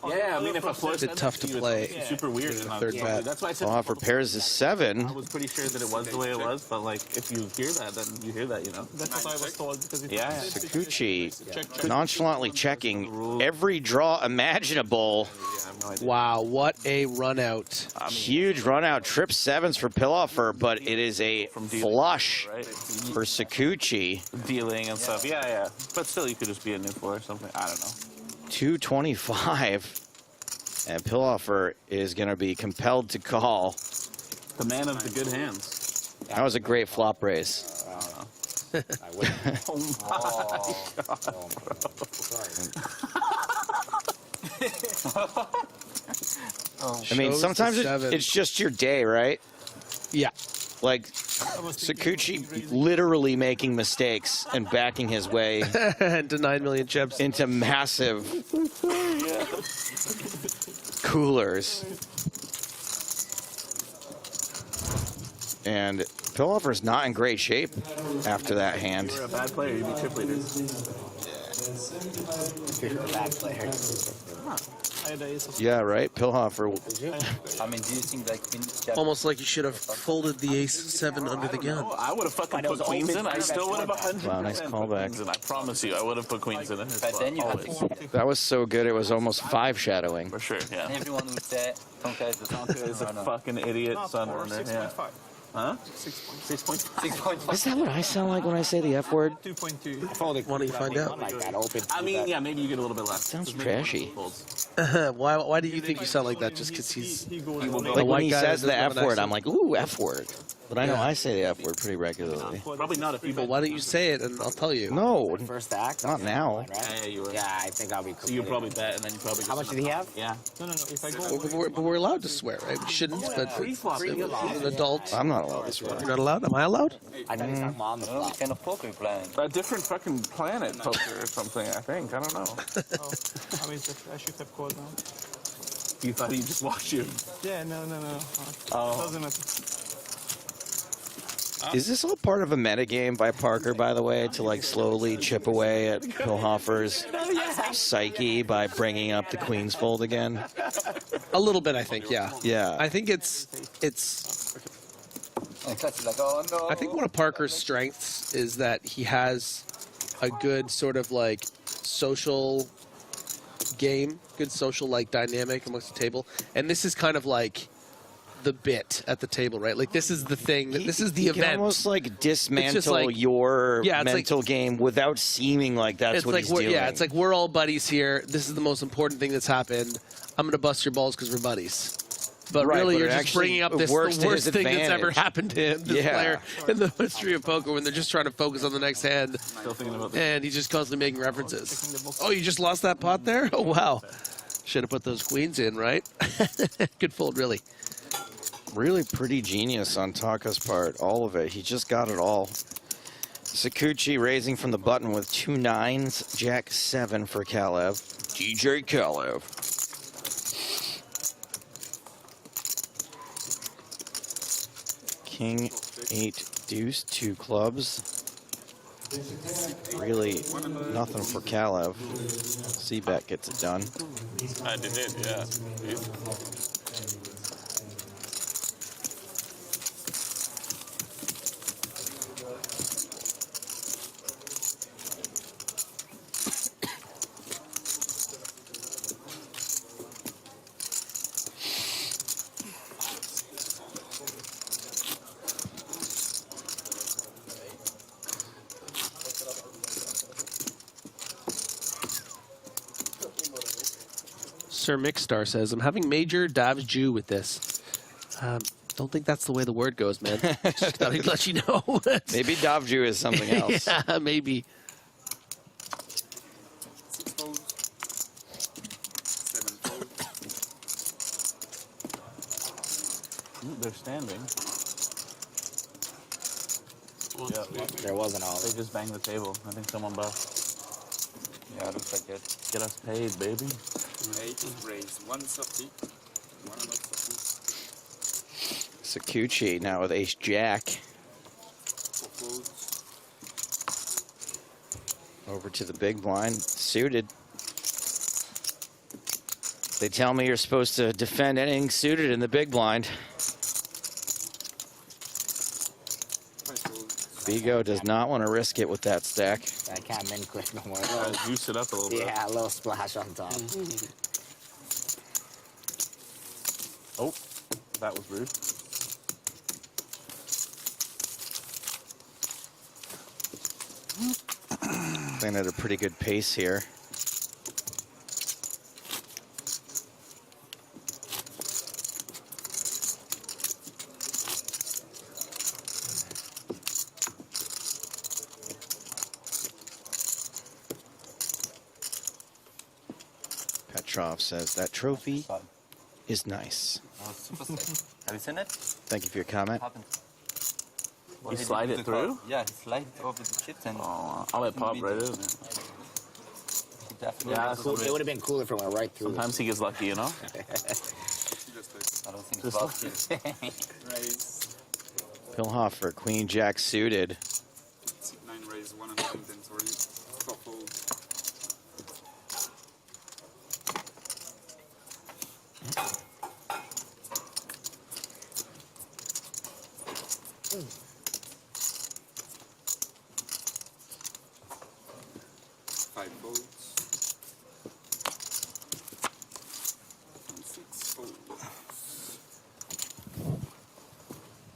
Yeah, I mean, if a floor it's a bit tough to play. it's super weird. in And the third bet. That's why I said Pilhofer pairs is 7. I was pretty sure that it was the way it was, but like, if you hear that, then you hear that, you know? That's what I was told. Because if Sakuchi nonchalantly checking every draw imaginable. Wow, what a run out. Huge run out. Trip 7s for Pilhofer, but it is a flush for Sakuchi. Dealing and stuff. Yeah. But still, you could just be a new floor or something. I don't know. 225. And Pilhofer is going to be compelled to call. The man of the good hands. That was a great flop raise. I would. Oh my I mean, sometimes it's just your day, right? Yeah. Like Sakuchi literally making mistakes and backing his way into 9 million chips into massive coolers. And Pilhofer's not in great shape after that hand. You're a bad player, you'd be chip leader. You're a bad player. Yeah, right? Pilhofer. I mean, do you think like in Almost like you should have folded the ace-7 under the gun. I would have fucking put queens in. I still would have 100%. Wow, nice callback. And I promise you, I would have put queens in. But then you have to... That was so good, it was almost 5 shadowing. For sure, yeah. Everyone would say, Tonka is a fucking idiot son runner. Yeah. Huh? 6.5. Is that what I sound like when I say the F word? 2.2. Why don't you find out? I mean, yeah, maybe you get a little bit less. Sounds trashy. Why do you think you sound like that? Just because he's like when he says the F word, I'm like, ooh, F word. But I know I say the F word pretty regularly. Probably not if you. Well, why don't you say it and I'll tell you? No, First act? not now. Yeah, you were. Yeah, I think I'll be So you probably bet, and then you probably. How much did he have? Yeah. No. If I go But we're allowed to swear, right? We shouldn't, but he's an adult. I'm not allowed to swear. You're not allowed? Am I allowed? I thought he was talking on the What flop. kind of poker you playing? A different fucking planet poker or something, I think. I don't know. I mean, I should have called now. You thought he just watched you. Yeah, no. Oh. Doesn't matter. Is this all part of a metagame by Parker, by the way, to like slowly chip away at Pilhofer's psyche by bringing up the Queen's Fold again? A little bit, I think, yeah. Yeah. I think it's. Like, oh no. I think one of Parker's strengths is that he has a good sort of like social game, good social like dynamic amongst the table, and this is kind of like the bit at the table, right? Like this is the thing. This is the You event. can almost like dismantle like, your yeah, it's mental game without seeming like that's it's what like he's we're, doing. yeah, it's like we're all buddies here. This is the most important thing that's happened. I'm gonna bust your balls because we're buddies. But Right, really, but you're it just actually bringing up this the works to worst his thing that's ever advantage. happened to him, this Yeah. player in the history of poker, when they're just trying to focus on the next hand, Still thinking about the. and he's just constantly making references. Oh, you just lost that pot there? Oh, wow. Should have put those queens in, right? Good fold, really. Really pretty genius on Taka's part. All of it. He just got it all. Sakuchi raising from the button with 2 9s. Jack 7 for Kalev. DJ Kalev. King 8 deuce, 2 clubs. Really nothing for Kalev. C-bet gets it done. I did it, yeah. Sir Mixstar says, I'm having major Davs Jew with this. Don't think that's the way the word goes, man. Just thought I'd let you know. Maybe Davju is something else. Yeah, maybe. 6 fold. 7 fold. They're standing. Yeah, there wasn't all. They just banged the table. I think someone buffed. Yeah, looks like it. Get us paid, baby. 8 raise 1 softy. 1 not softy. Sakuchi now with ace jack. 4 folds. Over to the big blind, suited. They tell me you're supposed to defend anything suited in the big blind. Vigo does not want to risk it with that stack. I can't min quick no more. Juice it up a little bit. Yeah, a little splash on top. Oh, that was rude. Playing at a pretty good pace here. Petrov says that trophy is nice. Oh, super sick. Have you seen it? Thank you for your comment. You slide it through? Yeah, he slide it over the chips and. Oh, I'll let pop right in. Yeah, it would have been cooler if it went right through. Sometimes he gets lucky, you know? I don't think Just it's lucky. Raise. Pilhofer, queen jack suited. 9 raise 1 and 10 sorry. 4 fold. Five folds. And 6 folds.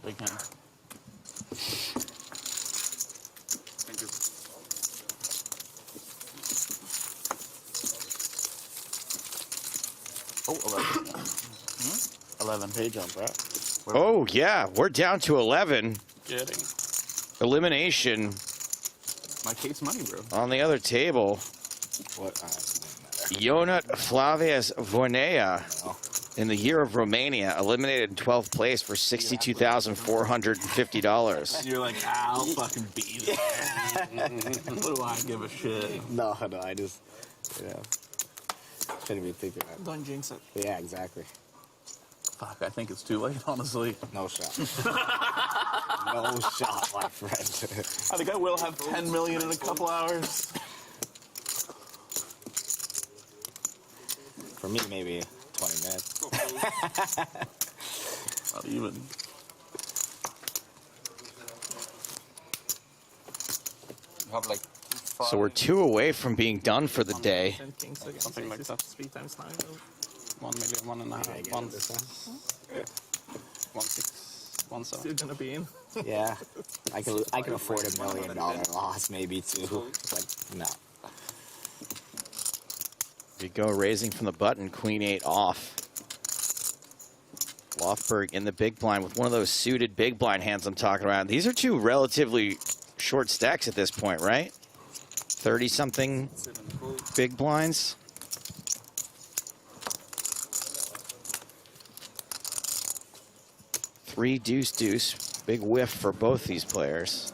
Big hand. Thank you. Oh, 11. 11 page jump, right? Oh, yeah, we're down to 11. Getting. Elimination. My case money, bro. On the other table. What? Ionut Flavius Vornea in the year of Romania, eliminated in 12th place for $62,450. You're like, I'll fucking beat it. What do I give a shit? No, I just, shouldn't be thinking that. Don't jinx it. Yeah, exactly. Fuck, I think it's too late, honestly. No shot. No shot, my friend. I think I will have 10 million in a couple hours. For me, maybe 20 minutes. Not even. You have like So we're 2 away from being done for the day. Something like that. 3 times 9. 1 million, 1.5, 1 6, 1 7. Still gonna be in. Yeah, I can afford $1 million loss, maybe too. Like, no. We go raising from the button, Queen 8 off. Lofberg in the big blind with one of those suited big blind hands I'm talking about. These are 2 relatively short stacks at this point, right? 30-something big blinds. Three deuce, big whiff for both these players.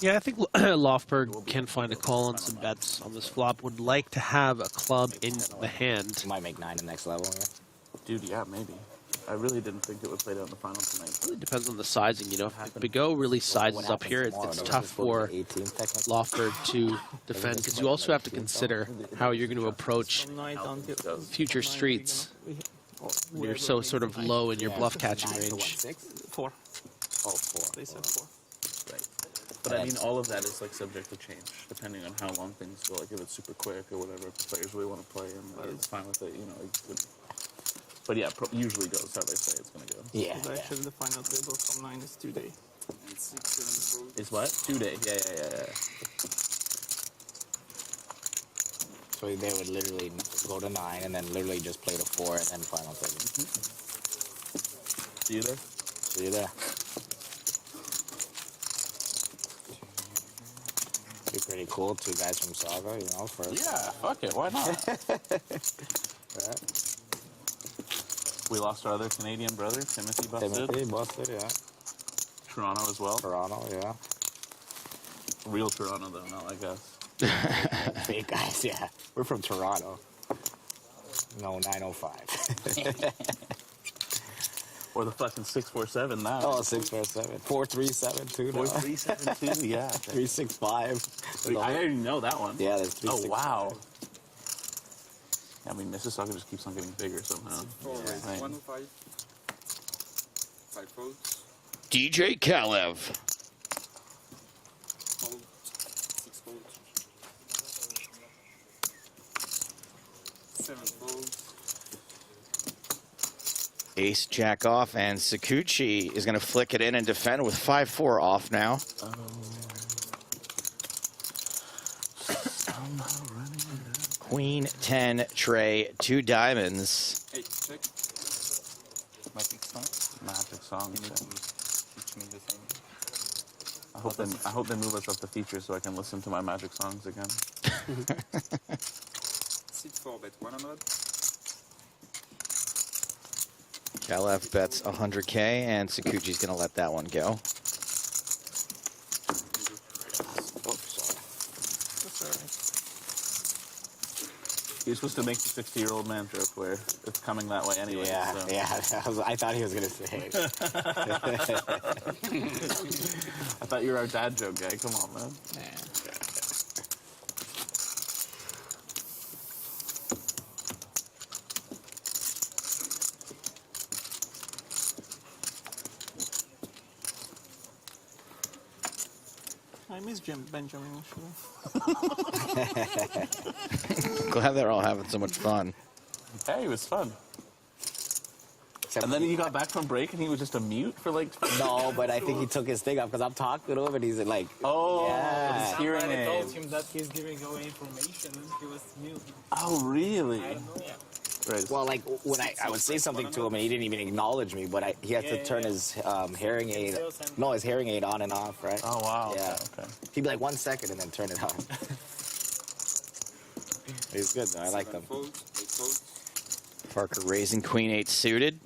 Yeah, I think Lofberg can find a call on some bets on this flop. Would like to have a club in the hand. Might make 9 the next level here. Dude, yeah, maybe. I really didn't think it would play down the final tonight. It really depends on the sizing, you know. If Bigot really sizes up here, it's tough for Lofberg to defend, because you also have to consider how you're going to approach future streets. You're so sort of low in your bluff catching range. 4. Oh, 4. They said 4. Right. But I mean, all of that is like subject to change, depending on how long things go. Like if it's super quick or whatever, if the players really want to play, and it's fine with it, you know. But yeah, usually goes how they say it's going to go. Yeah. Actually, the final table from 9 is 2 day. Is what? 2 day. Yeah. So they would literally go to 9 and then literally just play to 4 and then final table. See you there? See you there. Be pretty cool. 2 guys from Saga, you know, first. Yeah, fuck it. Why not? Yeah. We lost our other Canadian brother, Timothy busted. Timothy busted, yeah. Toronto as well. Toronto, yeah. Real Toronto though, not like us. Fake guys, yeah. We're from Toronto. No, 905. Or the fucking 647 now. Oh, 647. 437 too. 4372, yeah. 365. I already know that one. Yeah, there's 365. Oh, wow. I mean, Mississauga just keeps on getting bigger somehow. Yeah. 105. 5 folds. DJ Kalev. Fold. 6 folds. 7 folds. Ace jack off, and Sakuchi is going to flick it in and defend with 5-4 off now. Queen 10 tray, 2 diamonds. Hey, check. Magic song. Magic song. Teach me the same. I hope they move us up the feature so I can listen to my magic songs again. Sit 4 bet 100. Kalev bets 100K, and Sakuchi's going to let that one go. You're supposed to make the 60-year-old man joke where it's coming that way anyway. Yeah, so. yeah. I thought he was going to say it. I thought you were our dad joke guy. Come on, man. I miss Benjamin actually. Glad they're all having so much fun. Hey, it was fun. And then he got back from break and he was just a mute for like... No, but I think he took his thing up because I'm talking to him and he's like... Oh, yeah. his hearing I told aid. him that he's giving away information and he was mute. Oh, really? I don't know. Yeah. Well, like when I would say something to him and he didn't even acknowledge me, but he had to turn his hearing aid, his hearing aid on and off, right? Oh wow. Yeah. Okay. He'd be like 1 second and then turn it on. He's good though. I like them. Parker raising queen 8 suited.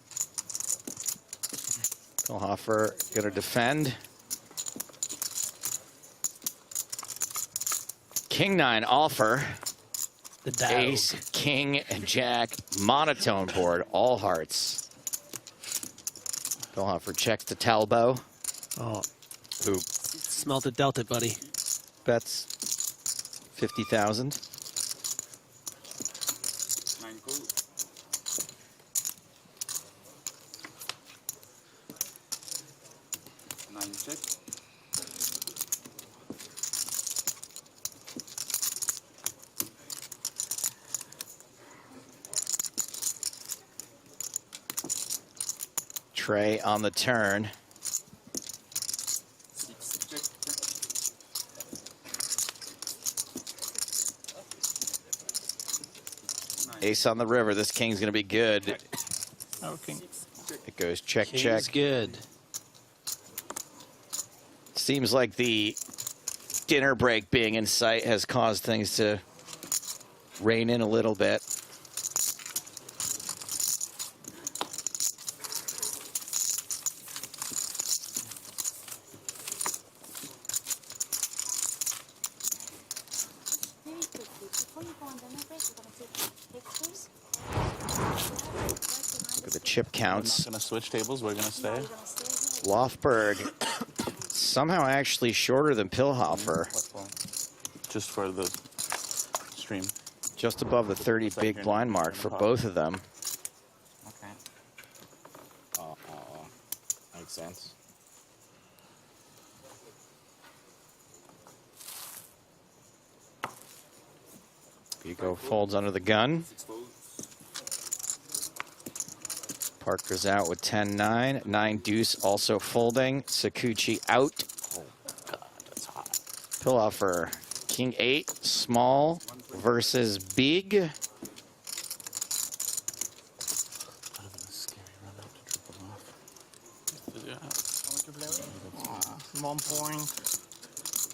Pilhofer gonna defend. King 9 offer. Ace, king, and jack monotone board, all hearts. Pilhofer checks the Talbot. Oh, who smelt it, dealt it, buddy. bets 50,000. Trey on the turn. Ace on the river. This king's going to be good. It goes check, King's check. good. Seems like the dinner break being in sight has caused things to rein in a little bit. Look at the chip counts. We're not going to switch tables. We're going to stay. Lofberg somehow actually shorter than Pilhofer. Just for the stream. Just above the 30 big blind mark for both of them. Okay. Makes sense. Vigo folds under the gun. Parker's out with 10-9. 9 deuce also folding. Sakuchi out. Oh, God, that's hot. Pilhofer, king 8, small versus big.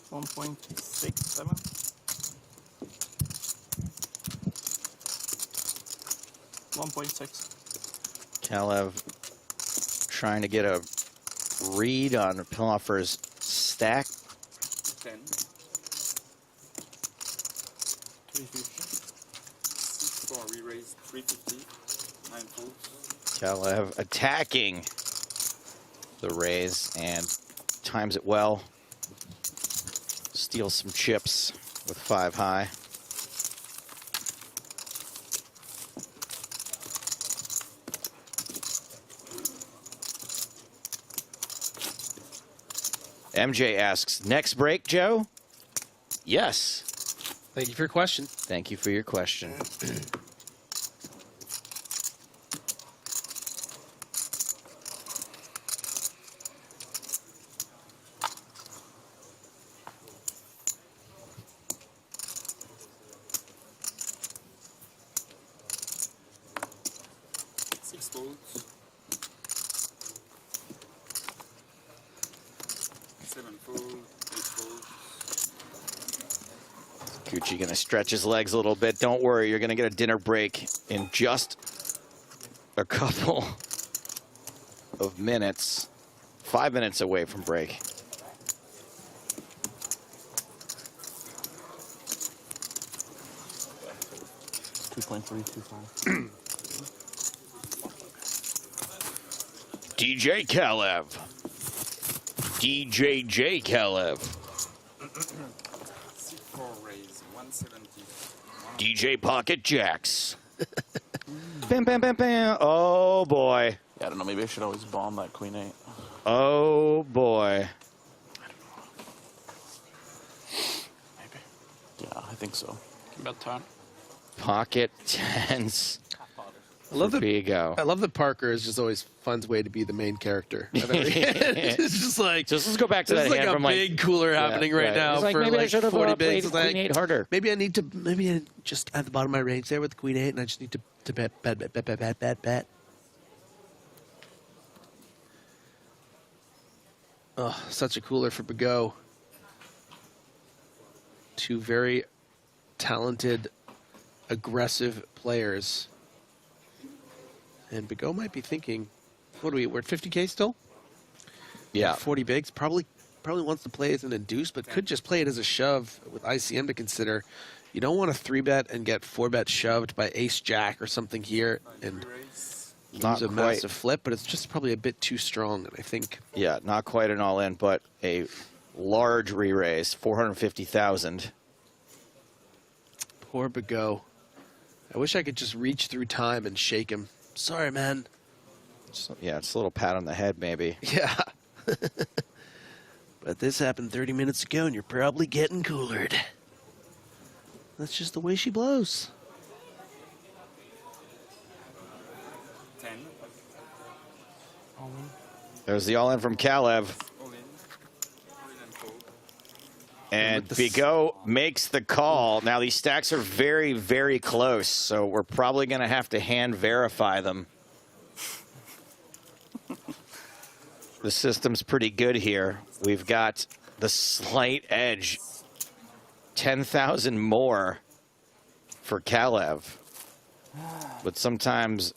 1.67. 1.6. Kalev trying to get a read on Pilhofer's stack. 10. 350. 6-4, we raised 350. 9 folds. Kalev attacking the raise and times it well. Steals some chips with 5 high. MJ asks, next break, Joe? Yes. Thank you for your question. Thank you for your question. Gucci gonna stretch his legs a little bit. Don't worry, you're gonna get a dinner break in just a couple of minutes. 5 minutes away from break. $2.325. DJ Kalev. DJ Kalev. 6-4 raise 170. DJ Pocket Jacks. Bam, bam, bam, bam. Oh, boy. Yeah, I don't know. Maybe I should always bomb that queen 8. Oh, boy. Maybe. Yeah, I think so. About time. Pocket tens. I love Vigo. I love that Parker is just always fun's way to be the main character. It's just like let's go back to that like hand a from big cooler happening right now like, for maybe I like should have 40 played bigs. queen 8 harder. Maybe I just at the bottom of my range there with the queen 8, and I just need to To bet. Oh, such a cooler for Bigot. Two very talented, aggressive players. And Bigot might be thinking, what are we, we're at 50K still? Yeah. 40 bigs. Probably wants to play as an induce, but could just play it as a shove with ICM to consider. You don't want to 3-bet and get 4-bet shoved by ace-jack or something here and Not lose a quite. massive flip, but it's just probably a bit too strong, and I think... Yeah, not quite an all-in, but a large re-raise, 450,000. Poor Bigot. I wish I could just reach through time and shake him. Sorry, man. Yeah, it's a little pat on the head, maybe. Yeah. But this happened 30 minutes ago, and you're probably getting coolered. That's just the way she blows. 10. There's the all-in from Kalev. And Bigot makes the call. Now, these stacks are very, very close, so we're probably going to have to hand verify them. The system's pretty good here. We've got the slight edge, 10,000 more for Kalev. But sometimes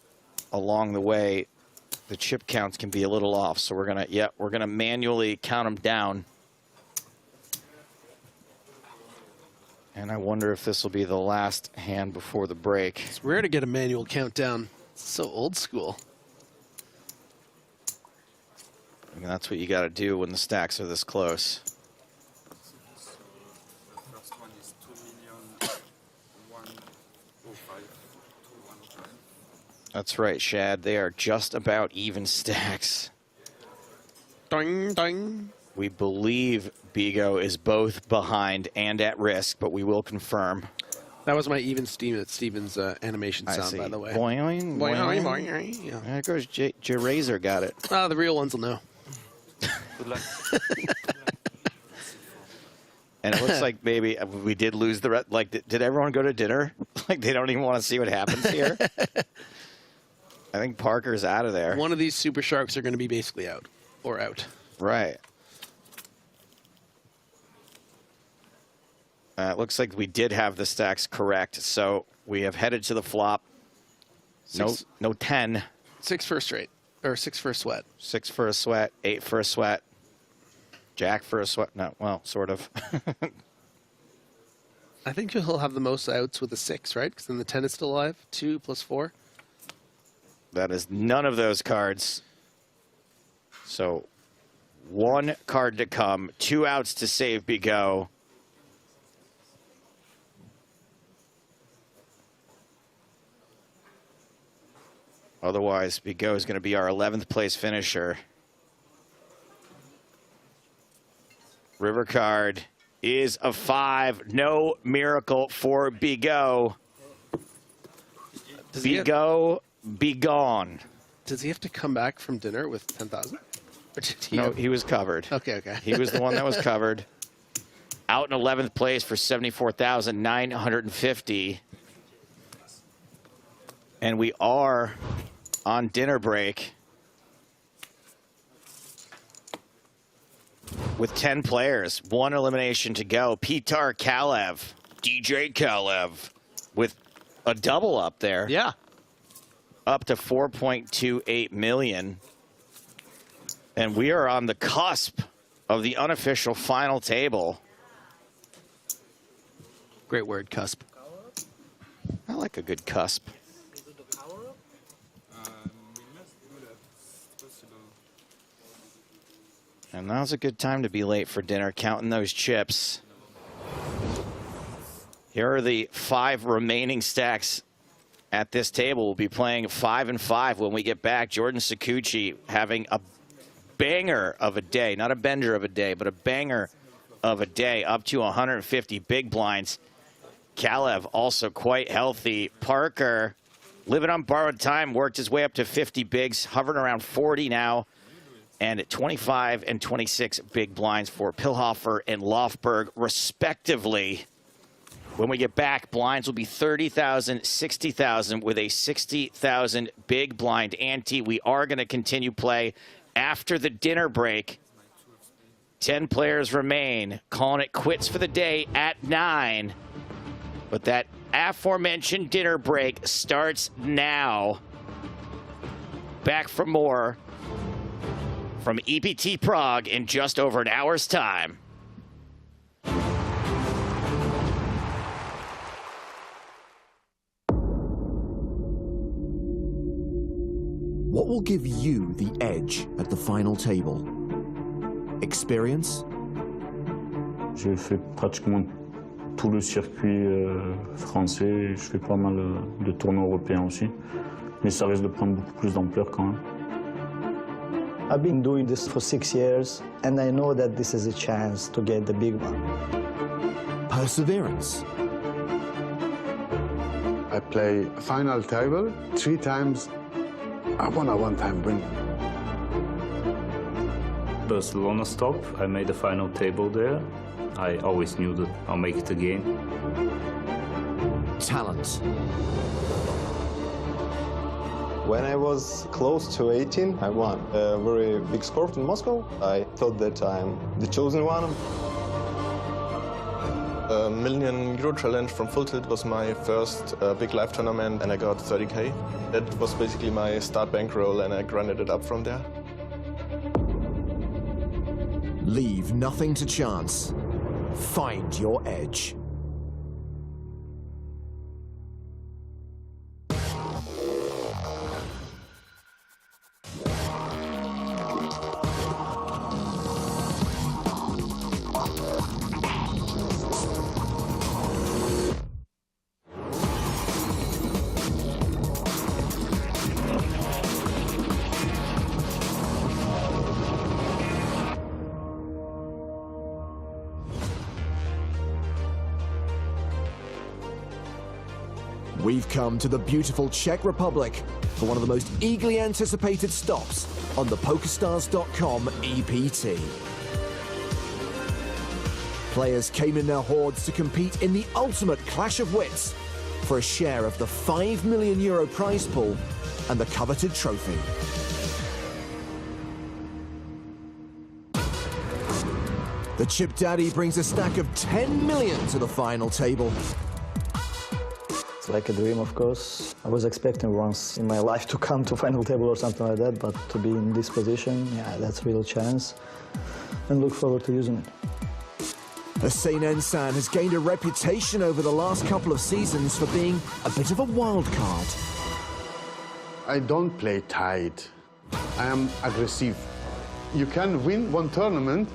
along the way, the chip counts can be a little off. So we're gonna manually count them down. And I wonder if this will be the last hand before the break. It's rare to get a manual countdown. It's so old school. I mean, that's what you got to do when the stacks are this close. The first one is 2,105,215. That's right, Shad. They are just about even stacks. Ding, ding. We believe Bigot is both behind and at risk, but we will confirm. That was my even Steven's animation I sound, see. by the way. Boing, boing, boing. Yeah. There goes J Razor, got it. Ah, the real ones will know. Good luck. And it looks like maybe we did lose the like. Did everyone go to dinner? Like they don't even want to see what happens here. I think Parker's out of there. One of these super sharks are going to be basically out or out. Right. It looks like we did have the stacks correct, so we have headed to the flop. No 10. 6 for a straight, or 6 for a sweat. 6 for a sweat, 8 for a sweat, Jack for a sweat. No, well, sort of. I think he'll have the most outs with a 6, right? Because then the 10 is still alive. 2 plus 4. That is none of those cards. So 1 card to come, 2 outs to save Bigot. Otherwise, Bigot is going to be our 11th place finisher. River card is a 5. No miracle for Bigot. Bigot, be gone. Does he have to come back from dinner with 10,000? No, he was covered. Okay. He was the one that was covered. Out in 11th place for 74,950. And we are on dinner break with 10 players, 1 elimination to go. Pitar Kalev, DJ Kalev, with a double up there. Yeah. Up to 4.28 million. And we are on the cusp of the unofficial final table. Great word, cusp. I like a good cusp. And now's a good time to be late for dinner, counting those chips. Here are the 5 remaining stacks at this table. We'll be playing 5 and 5 when we get back. Jordan Sakuchi having a banger of a day, not a bender of a day, but a banger of a day, up to 150 big blinds. Kalev also quite healthy. Parker, living on borrowed time, worked his way up to 50 bigs, hovering around 40 now. And at 25 and 26 big blinds for Pilhofer and Lofberg, respectively. When we get back, blinds will be 30,000, 60,000 with a 60,000 big blind ante. We are going to continue play after the dinner break. 10 players remain, calling it quits for the day at 9. But that aforementioned dinner break starts now. Back for more from EPT Prague in just over an hour's time. What will give you the edge at the final table? Experience? J'ai fait pratiquement tout le circuit français. Je fais pas mal de tournois européens aussi. Mais ça risque de prendre beaucoup plus d'ampleur quand même. I've been doing this for 6 years, and I know that this is a chance to get the big one. Perseverance? I play final table 3 times. I won a one-time win. Barcelona stop. I made the final table there. I always knew that I'll make it again. Talent? When I was close to 18, I won a very big score in Moscow. I thought that I'm the chosen one. A €1 million challenge from Full Tilt was my first big live tournament, and I got 30K. That was basically my start bankroll, and I grinded it up from there. Leave nothing to chance. Find your edge. We've come to the beautiful Czech Republic for one of the most eagerly anticipated stops on the PokerStars.com EPT. Players came in their hordes to compete in the ultimate clash of wits for a share of the €5 million prize pool and the coveted trophy. The Chip Daddy brings a stack of 10 million to the final table. It's like a dream, of course. I was expecting once in my life to come to final table or something like that, but to be in this position, yeah, that's a real chance. And look forward to using it. Hussein Ensan has gained a reputation over the last couple of seasons for being a bit of a wild card. I don't play tight. I am aggressive. You can win one tournament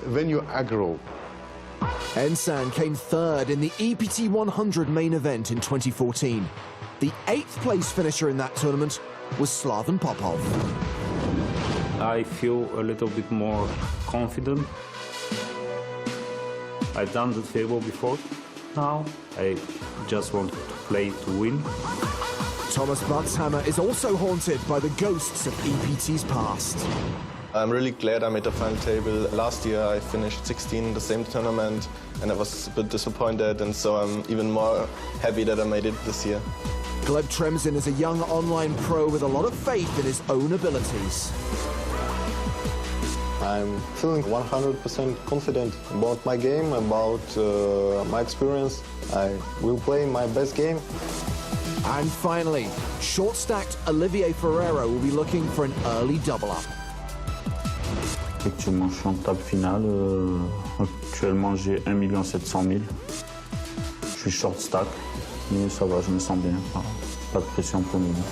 when you aggro. Ensan came third in the EPT 100 main event in 2014. The 8th place finisher in that tournament was Slaven Popov. I feel a little bit more confident. I've done the table before. Now I just want to play to win. Thomas Butzhammer is also haunted by the ghosts of EPT's past. I'm really glad I made the final table. Last year I finished 16 in the same tournament, and I was a bit disappointed, and so I'm even more happy that I made it this year. Gleb Tremzin is a young online pro with a lot of faith in his own abilities. I'm feeling 100% confident about my game, about my experience. I will play my best game. And finally, short-stacked Olivier Ferrero will be looking for an early double-up. Actuellement, je suis en table finale. Actuellement, j'ai 1 700 000. Je suis short stack, mais ça va, je me sens bien. Pas de pression pour le moment.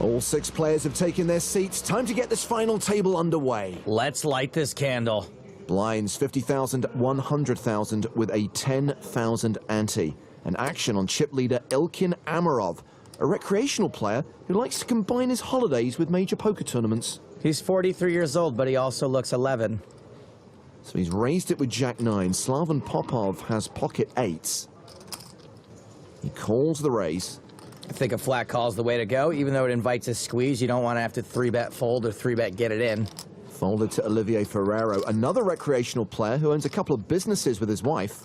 All 6 players have taken their seats. Time to get this final table underway. Let's light this candle. Blinds 50,000, 100,000 with a 10,000 ante. An action on chip leader Ilkin Amarov, a recreational player who likes to combine his holidays with major poker tournaments. He's 43 years old, but he also looks 11. So he's raised it with Jack-9. Slaven Popov has pocket 8s. He calls the raise. I think a flat call is the way to go. Even though it invites a squeeze, you don't want to have to 3-bet fold or 3-bet get it in. Folded to Olivier Ferrero, another recreational player who owns a couple of businesses with his wife.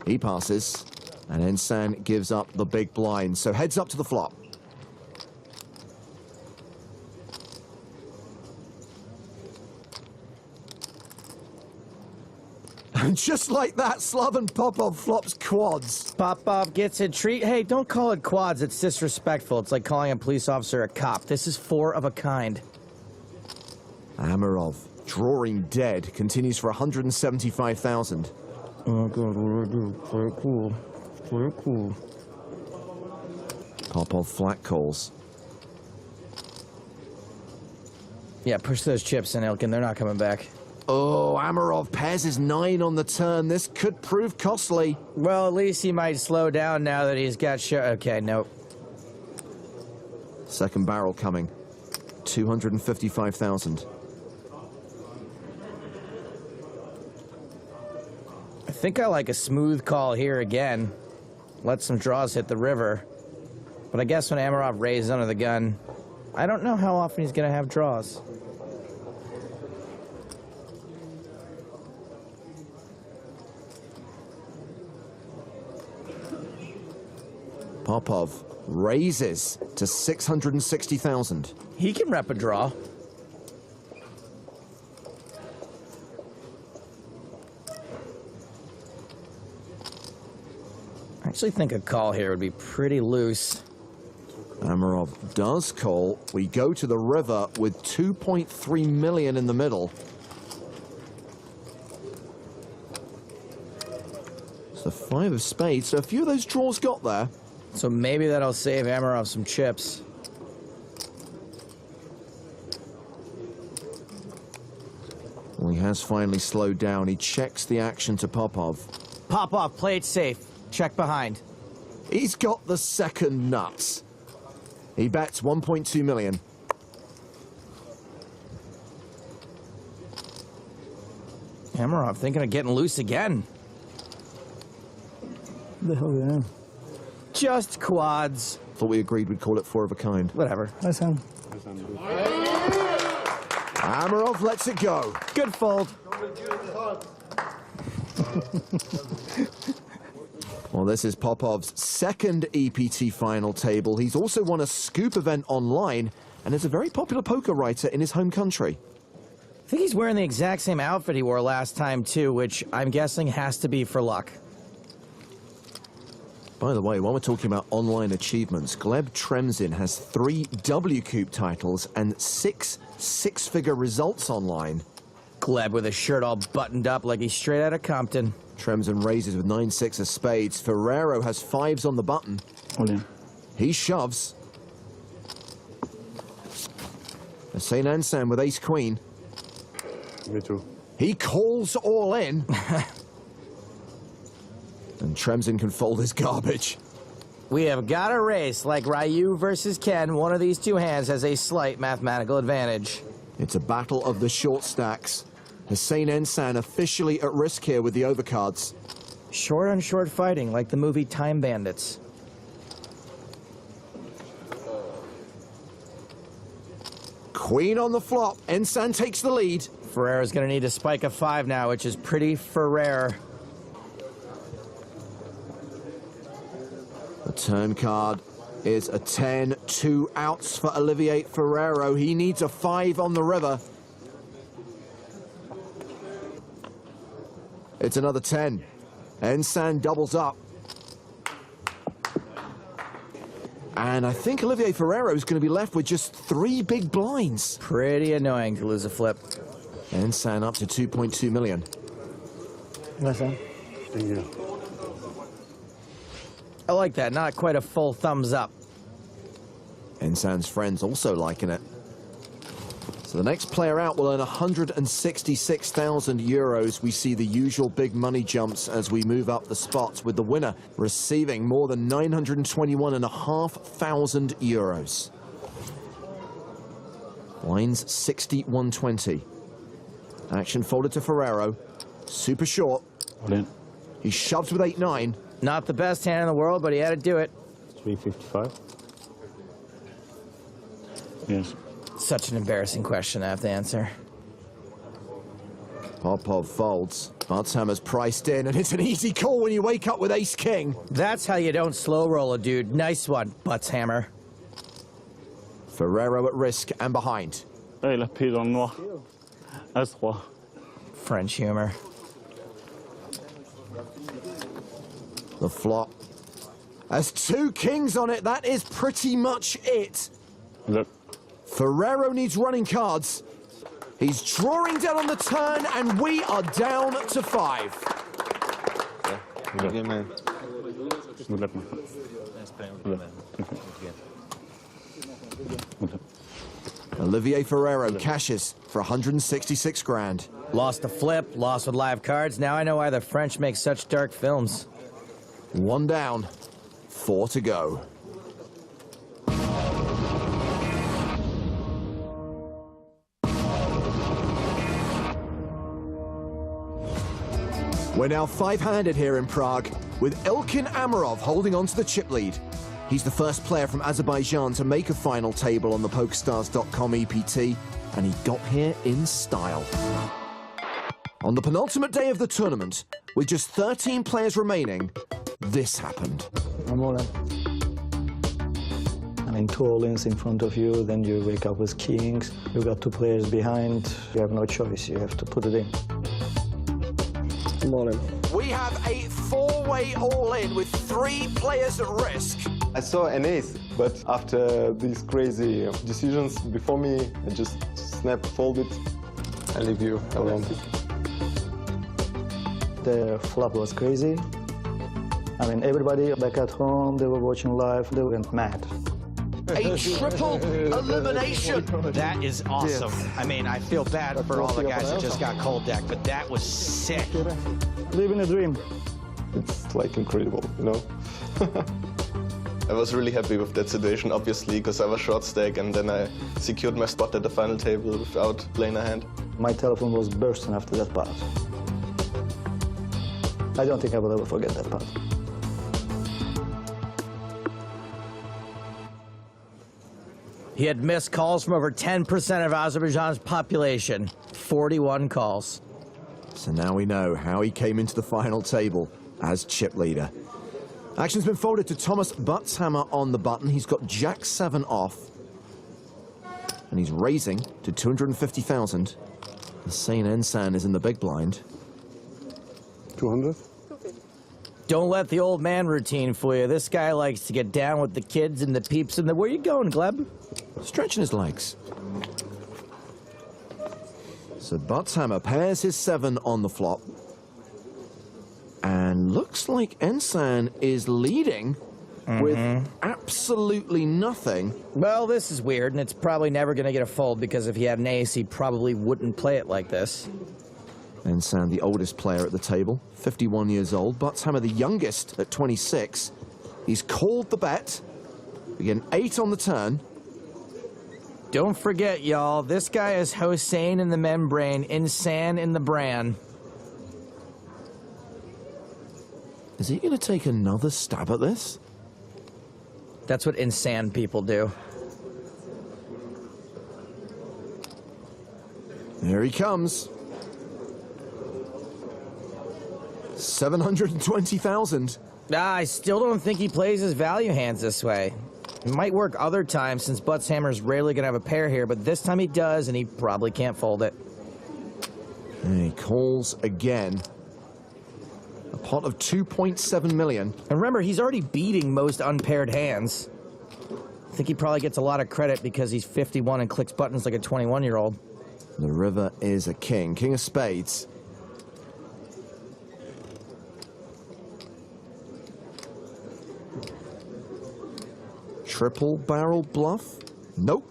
He passes, and Ensan gives up the big blind, so heads up to the flop. And just like that, Slaven Popov flops quads. Popov gets a treat. Hey, don't call it quads. It's disrespectful. It's like calling a police officer a cop. This is 4 of a kind. Amarov, drawing dead, continues for 175,000. Oh, God, what do I do? Play it cool. Play it cool. Popov flat calls. Yeah, push those chips in, Elkin. They're not coming back. Oh, Amarov pairs his 9 on the turn. This could prove costly. Well, at least he might slow down now that he's got okay, nope. Second barrel coming. 255,000. I think I like a smooth call here again. Let some draws hit the river. But I guess when Amarov raises under the gun, I don't know how often he's going to have draws. Popov raises to 660,000. He can rep a draw. I actually think a call here would be pretty loose. Amarov does call. We go to the river with 2.3 million in the middle. It's the 5 of spades, so a few of those draws got there. So maybe that'll save Amarov some chips. Well, he has finally slowed down. He checks the action to Popov. Popov, play it safe. Check behind. He's got the second nuts. He bets 1.2 million. Amarov thinking of getting loose again. The hell yeah. Just quads. Thought we agreed we'd call it 4 of a kind. Whatever. Nice hand. Amarov lets it go. Good fold. Well, this is Popov's second EPT final table. He's also won a scoop event online and is a very popular poker writer in his home country. I think he's wearing the exact same outfit he wore last time, too, which I'm guessing has to be for luck. By the way, while we're talking about online achievements, Gleb Tremzin has 3 W-Coupe titles and 6 six-figure results online. Gleb with his shirt all buttoned up like he's straight out of Compton. Tremzin raises with 9-6 of spades. Ferrero has 5s on the button. He shoves. St. Anselm with ace-queen. Me too. He calls all in. And Tremzin can fold his garbage. We have got a race like Ryu versus Ken. One of these two hands has a slight mathematical advantage. It's a battle of the short stacks. Hussein Ensan officially at risk here with the overcards. Short on short fighting, like the movie Time Bandits. Queen on the flop. Ensan takes the lead. Ferrera's going to need to spike a 5 now, which is pretty Ferrer. The turn card is a 10. 2 outs for Olivier Ferrero. He needs a 5 on the river. It's another 10. Ensan doubles up. And I think Olivier Ferrero is going to be left with just 3 big blinds. Pretty annoying to lose a flip. Ensan up to 2.2 million. Nice hand. Thank you. I like that. Not quite a full thumbs up. Ensan's friends also liking it. So the next player out will earn 166,000 euros. We see the usual big money jumps as we move up the spots, with the winner receiving more than 921,500 euros. Blinds 60, 120. Action folded to Ferrero. Super short. He shoves with 8-9. Not the best hand in the world, but he had to do it. 355. Yes. Such an embarrassing question I have to answer. Popov folds. Buttshammer's priced in, and it's an easy call when you wake up with ace-king. That's how you don't slow roll a dude. Nice one, Buttshammer. Ferrero at risk and behind. Là, il a payé dans le noir. As-3. French humor. The flop. Has 2 kings on it, that is pretty much it. Look. Ferrero needs running cards. He's drawing down on the turn, and we are down to 5. Okay, man. Good luck, man. Olivier Ferrero cashes for 166 grand. Lost the flip, lost with live cards. Now I know why the French make such dark films. 1 down, 4 to go. We're now 5-handed here in Prague, with Ilkin Amarov holding on to the chip lead. He's the first player from Azerbaijan to make a final table on the PokerStars.com EPT, and he got here in style. On the penultimate day of the tournament, with just 13 players remaining, this happened. I'm all in. I mean, 2 all-ins in front of you, then you wake up with kings, you got 2 players behind, you have no choice, you have to put it in. I'm all in. We have a 4-way all-in with 3 players at risk. I saw an ace, but after these crazy decisions before me, I just snap, fold it, and leave you alone. The flop was crazy. I mean, everybody back at home, they were watching live, they went mad. A triple elimination. That is awesome. I mean, I feel bad for all the guys that just got cold decked, but that was sick. Living a dream. It's like incredible, you know? I was really happy with that situation, obviously, because I was short stack, and then I secured my spot at the final table without playing a hand. My telephone was bursting after that part. I don't think I will ever forget that part. He had missed calls from over 10% of Azerbaijan's population. 41 calls. So now we know how he came into the final table as chip leader. Action's been folded to Thomas Buttshammer on the button. He's got Jack-7 off. And he's raising to 250,000. Hussein Ensan is in the big blind. 200? Don't let the old man routine fool you. This guy likes to get down with the kids and the peeps and the... Where you going, Gleb? Stretching his legs. So Buttshammer pairs his 7 on the flop. And looks like Ensan is leading with absolutely nothing. Well, this is weird, and it's probably never going to get a fold, because if he had an ace, he probably wouldn't play it like this. Ensan, the oldest player at the table, 51 years old. Buttshammer, the youngest, at 26. He's called the bet. We get an 8 on the turn. Don't forget, y'all, this guy is Hossein in the membrane, Ensan in the bran. Is he going to take another stab at this? That's what Ensan people do. There he comes. 720,000. I still don't think he plays his value hands this way. It might work other times, since Buttshammer's rarely going to have a pair here, but this time he does, and he probably can't fold it. And he calls again. A pot of 2.7 million. And remember, he's already beating most unpaired hands. I think he probably gets a lot of credit because he's 51 and clicks buttons like a 21-year-old. The river is a king. King of spades. Triple barrel bluff? Nope.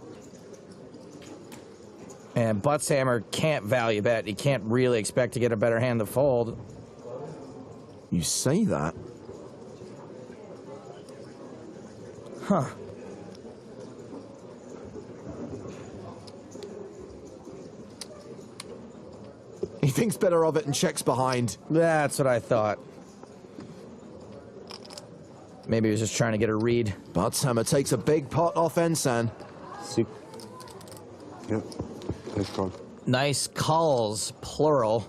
And Buttshammer can't value bet. He can't really expect to get a better hand to fold. You say that? Huh. He thinks better of it and checks behind. That's what I thought. Maybe he was just trying to get a read. Buttshammer takes a big pot off Ensan. Yeah, nice call. Nice calls, plural.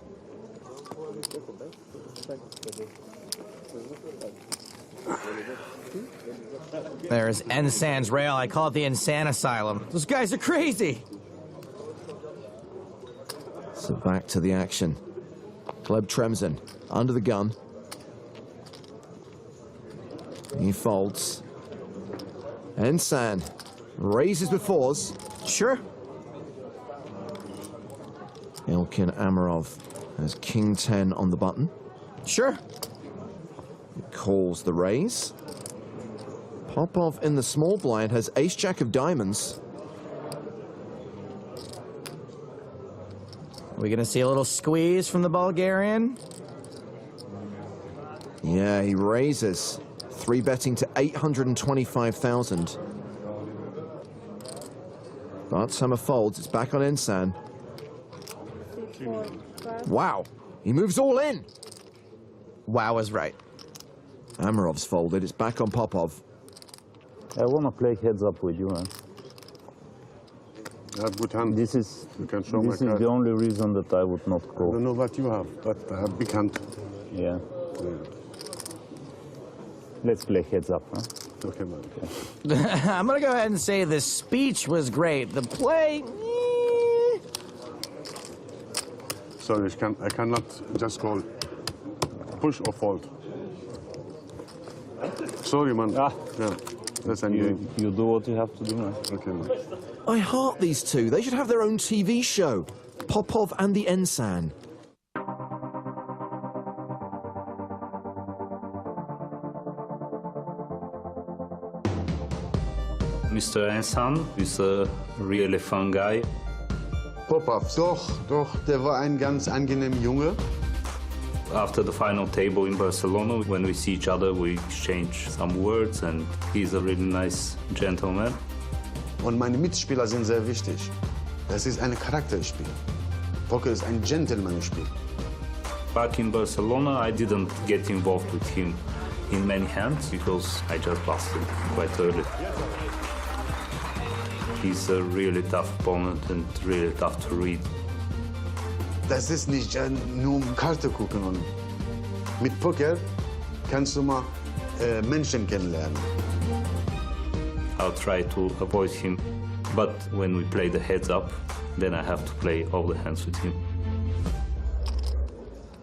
There's Ensan's rail. I call it the Ensan Asylum. Those guys are crazy. So back to the action. Gleb Tremzen under the gun. He folds. Ensan raises with fours. Sure. Ilkin Amarov has King 10 on the button. Sure. He calls the raise. Popov in the small blind has Ace-Jack of diamonds. Are we going to see a little squeeze from the Bulgarian? Yeah, he raises. 3-betting to 825,000. Barthammer folds. It's back on Ensan. Wow. He moves all in. Wow is right. Amarov's folded. It's back on Popov. I want to play heads up with you, man. I have good hand. This is You can show my this is card. the only reason that I would not I go. don't know what you have, but I have big hand. Yeah. Let's play heads up, huh? Okay, man. I'm going to go ahead and say the speech was great. The play, Sorry, I cannot just call push or fold. Sorry, man. Yeah, that's You do what you have to do, man. Okay, man. I heart these two. They should have their own TV show. Popov and the Ensan. Mr. Ensan is a really fun guy. Popov, doch, der war ein ganz angenehmer Junge. After the final table in Barcelona, when we see each other, we exchange some words, and he's a really nice gentleman. Und meine Mitspieler sind sehr wichtig. Das ist ein Charakterspiel. Poker ist ein Gentleman-Spiel. Back in Barcelona, I didn't get involved with him in many hands because I just lost him quite early. He's a really tough opponent and really tough to read. Das ist nicht nur Karte gucken. Und mit Poker kannst du mal Menschen kennenlernen. I'll try to avoid him, but when we play the heads up, then I have to play all the hands with him.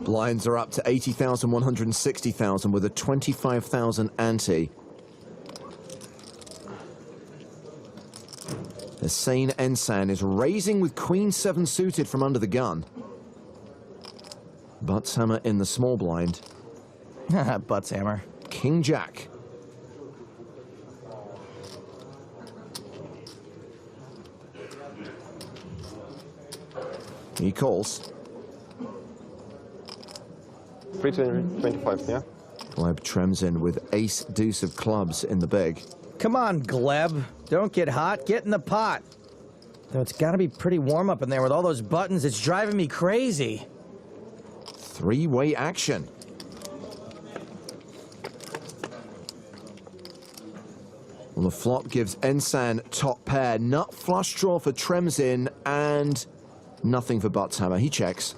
Blinds are up to 80,000, 160,000 with a 25,000 ante. Hussein Ensan is raising with Queen 7 suited from under the gun. Buttshammer in the small blind. Buttshammer. King Jack. He calls. 325, yeah? Gleb Tremzen with ace deuce of clubs in the big. Come on, Gleb. Don't get hot. Get in the pot. Though it's got to be pretty warm up in there with all those buttons. It's driving me crazy. Three-way action. Well, the flop gives Ensan top pair. Nut flush draw for Tremzen and nothing for Buttshammer. He checks.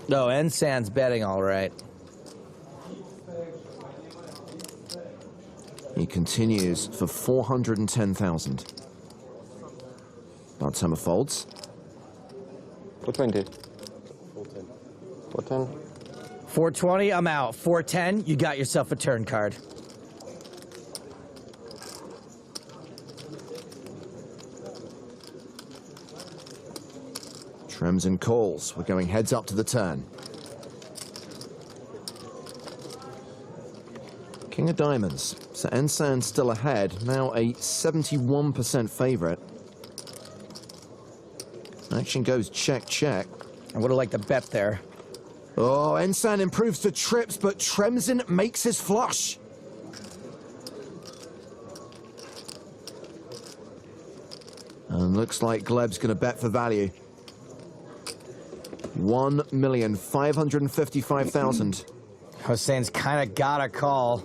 No, Ensan's betting all right. He continues for 410,000. Buttshammer folds. 420. 410. 420, I'm out. 410, you got yourself a turn card. Tremzen calls. We're going heads up to the turn. King of diamonds. So Ensan still ahead. Now a 71% favorite. Action goes check, check. I would have liked to bet there. Oh, Ensan improves to trips, but Tremzen makes his flush. And looks like Gleb's going to bet for value. 1,555,000. Hussein's kind of got a call.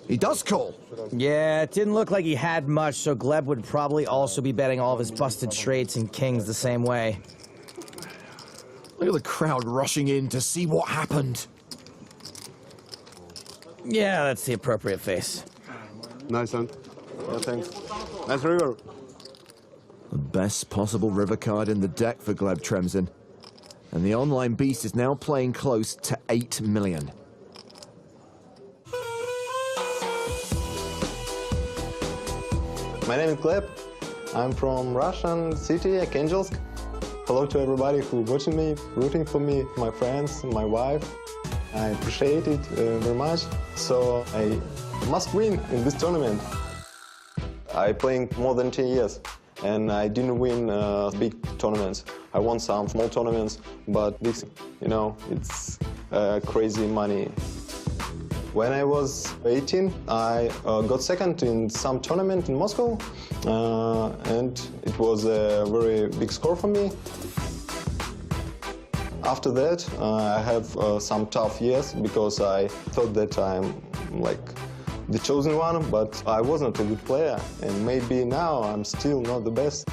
He does call. Yeah, it didn't look like he had much, so Gleb would probably also be betting all of his busted straights and kings the same way. Look at the crowd rushing in to see what happened. Yeah, that's the appropriate face. Nice one. Yeah, thanks. Nice river. The best possible river card in the deck for Gleb Tremsin. And the online beast is now playing close to 8 million. My name is Gleb. I'm from Russian city, Archangelsk. Hello to everybody who's watching me, rooting for me, my friends, my wife. I appreciate it very much. So I must win in this tournament. I'm playing more than 10 years and I didn't win big tournaments. I won some small tournaments, but this, you know, it's crazy money. When I was 18, I got second in some tournament in Moscow, and it was a very big score for me. After that, I have some tough years because I thought that I'm like the chosen one, but I wasn't a good player, and maybe now I'm still not the best.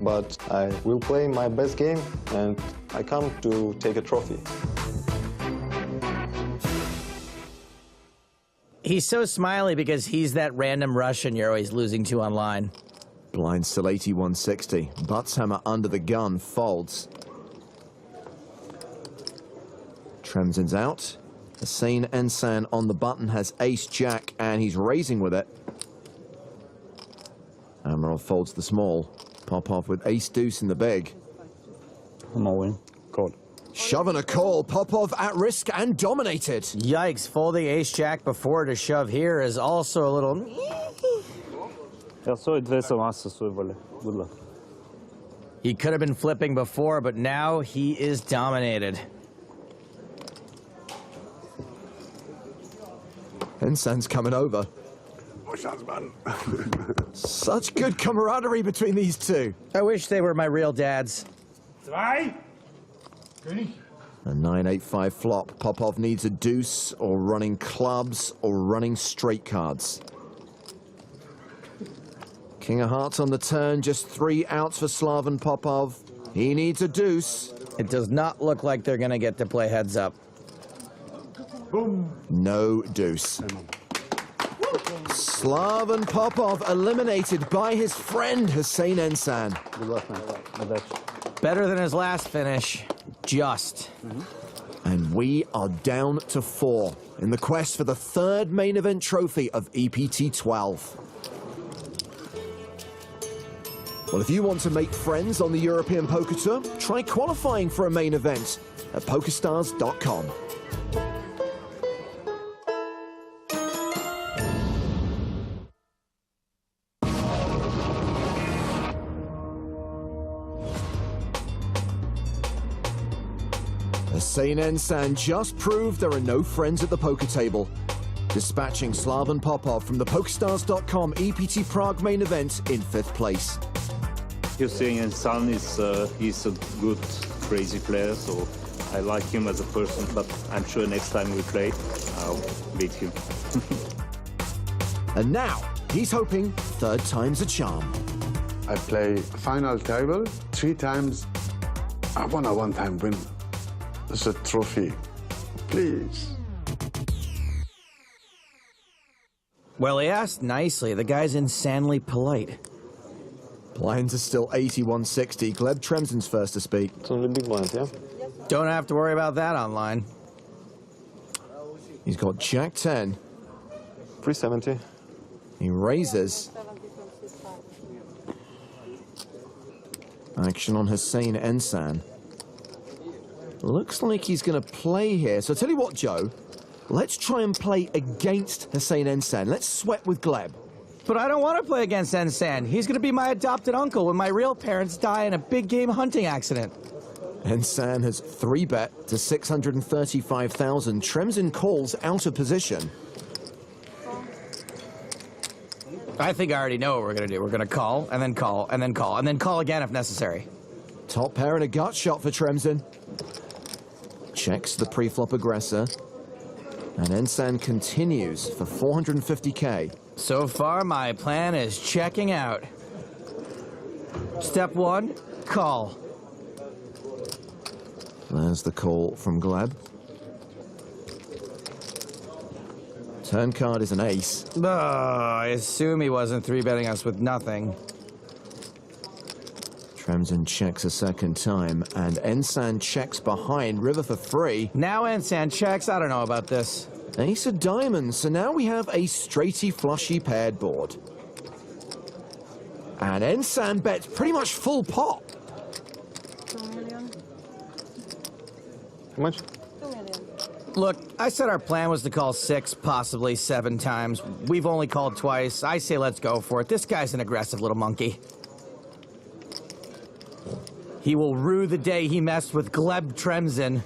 But I will play my best game, and I come to take a trophy. He's so smiley because he's that random Russian you're always losing to online. Blind still 8160. Buttshammer under the gun folds. Tremsin's out. Hussein Ensan on the button has ace-jack, and he's raising with it. Amarov folds the small. Popov with ace-deuce in the big. I'm all in. Call. Shoving a call. Popov at risk and dominated. Yikes, folding ace-jack before to shove here is also a little... Good luck. He could have been flipping before, but now he is dominated. Ensan's coming over. Such good camaraderie between these two. I wish they were my real dads. A 9-8-5 flop. Popov needs a deuce, or running clubs, or running straight cards. King of hearts on the turn, just 3 outs for Slaven Popov. He needs a deuce. It does not look like they're going to get to play heads up. Boom. No deuce. Slaven Popov eliminated by his friend Hussein Ensan. Good luck, man. Better than his last finish. Just. And we are down to 4 in the quest for the 3rd main event trophy of EPT 12. Well, if you want to make friends on the European Poker Tour, try qualifying for a main event at pokerstars.com. Hussein Ensan just proved there are no friends at the poker table, dispatching Slaven Popov from the pokerstars.com EPT Prague main event in 5th place. Hussein Ensan he's a good, crazy player, so I like him as a person, but I'm sure next time we play, I'll beat him. And now, he's hoping 3rd time's a charm. I play final table 3 times. I want a one-time win. It's a trophy. Please. Well, he asked nicely. The guy's insanely polite. Blinds are still 8160. Gleb Tremsin's first to speak. It's only big blinds, yeah? Don't have to worry about that online. He's got Jack 10. 370. He raises. Action on Hussein Ensan. Looks like he's going to play here. So tell you what, Joe, let's try and play against Hussein Ensan. Let's sweat with Gleb. But I don't want to play against Ensan. He's going to be my adopted uncle when my real parents die in a big game hunting accident. Ensan has 3-bet to 635,000. Tremsin calls out of position. I think I already know what we're going to do. We're going to call, and then call, and then call, and then call again if necessary. Top pair and a gut shot for Tremsin. Checks the pre-flop aggressor. And Ensan continues for 450k. So far, my plan is checking out. Step 1, call. There's the call from Gleb. Turn card is an ace. Oh, I assume he wasn't 3-betting us with nothing. Tremsen checks a second time, and Ensan checks behind, river for free. Now Ensan checks, I don't know about this. Ace of diamonds, so now we have a straighty flushy paired board. And Ensan bets pretty much full pot. 2 million. How much? 2 million. Look, I said our plan was to call 6, possibly 7 times. We've only called twice. I say let's go for it. This guy's an aggressive little monkey. He will rue the day he messed with Gleb Tremsen.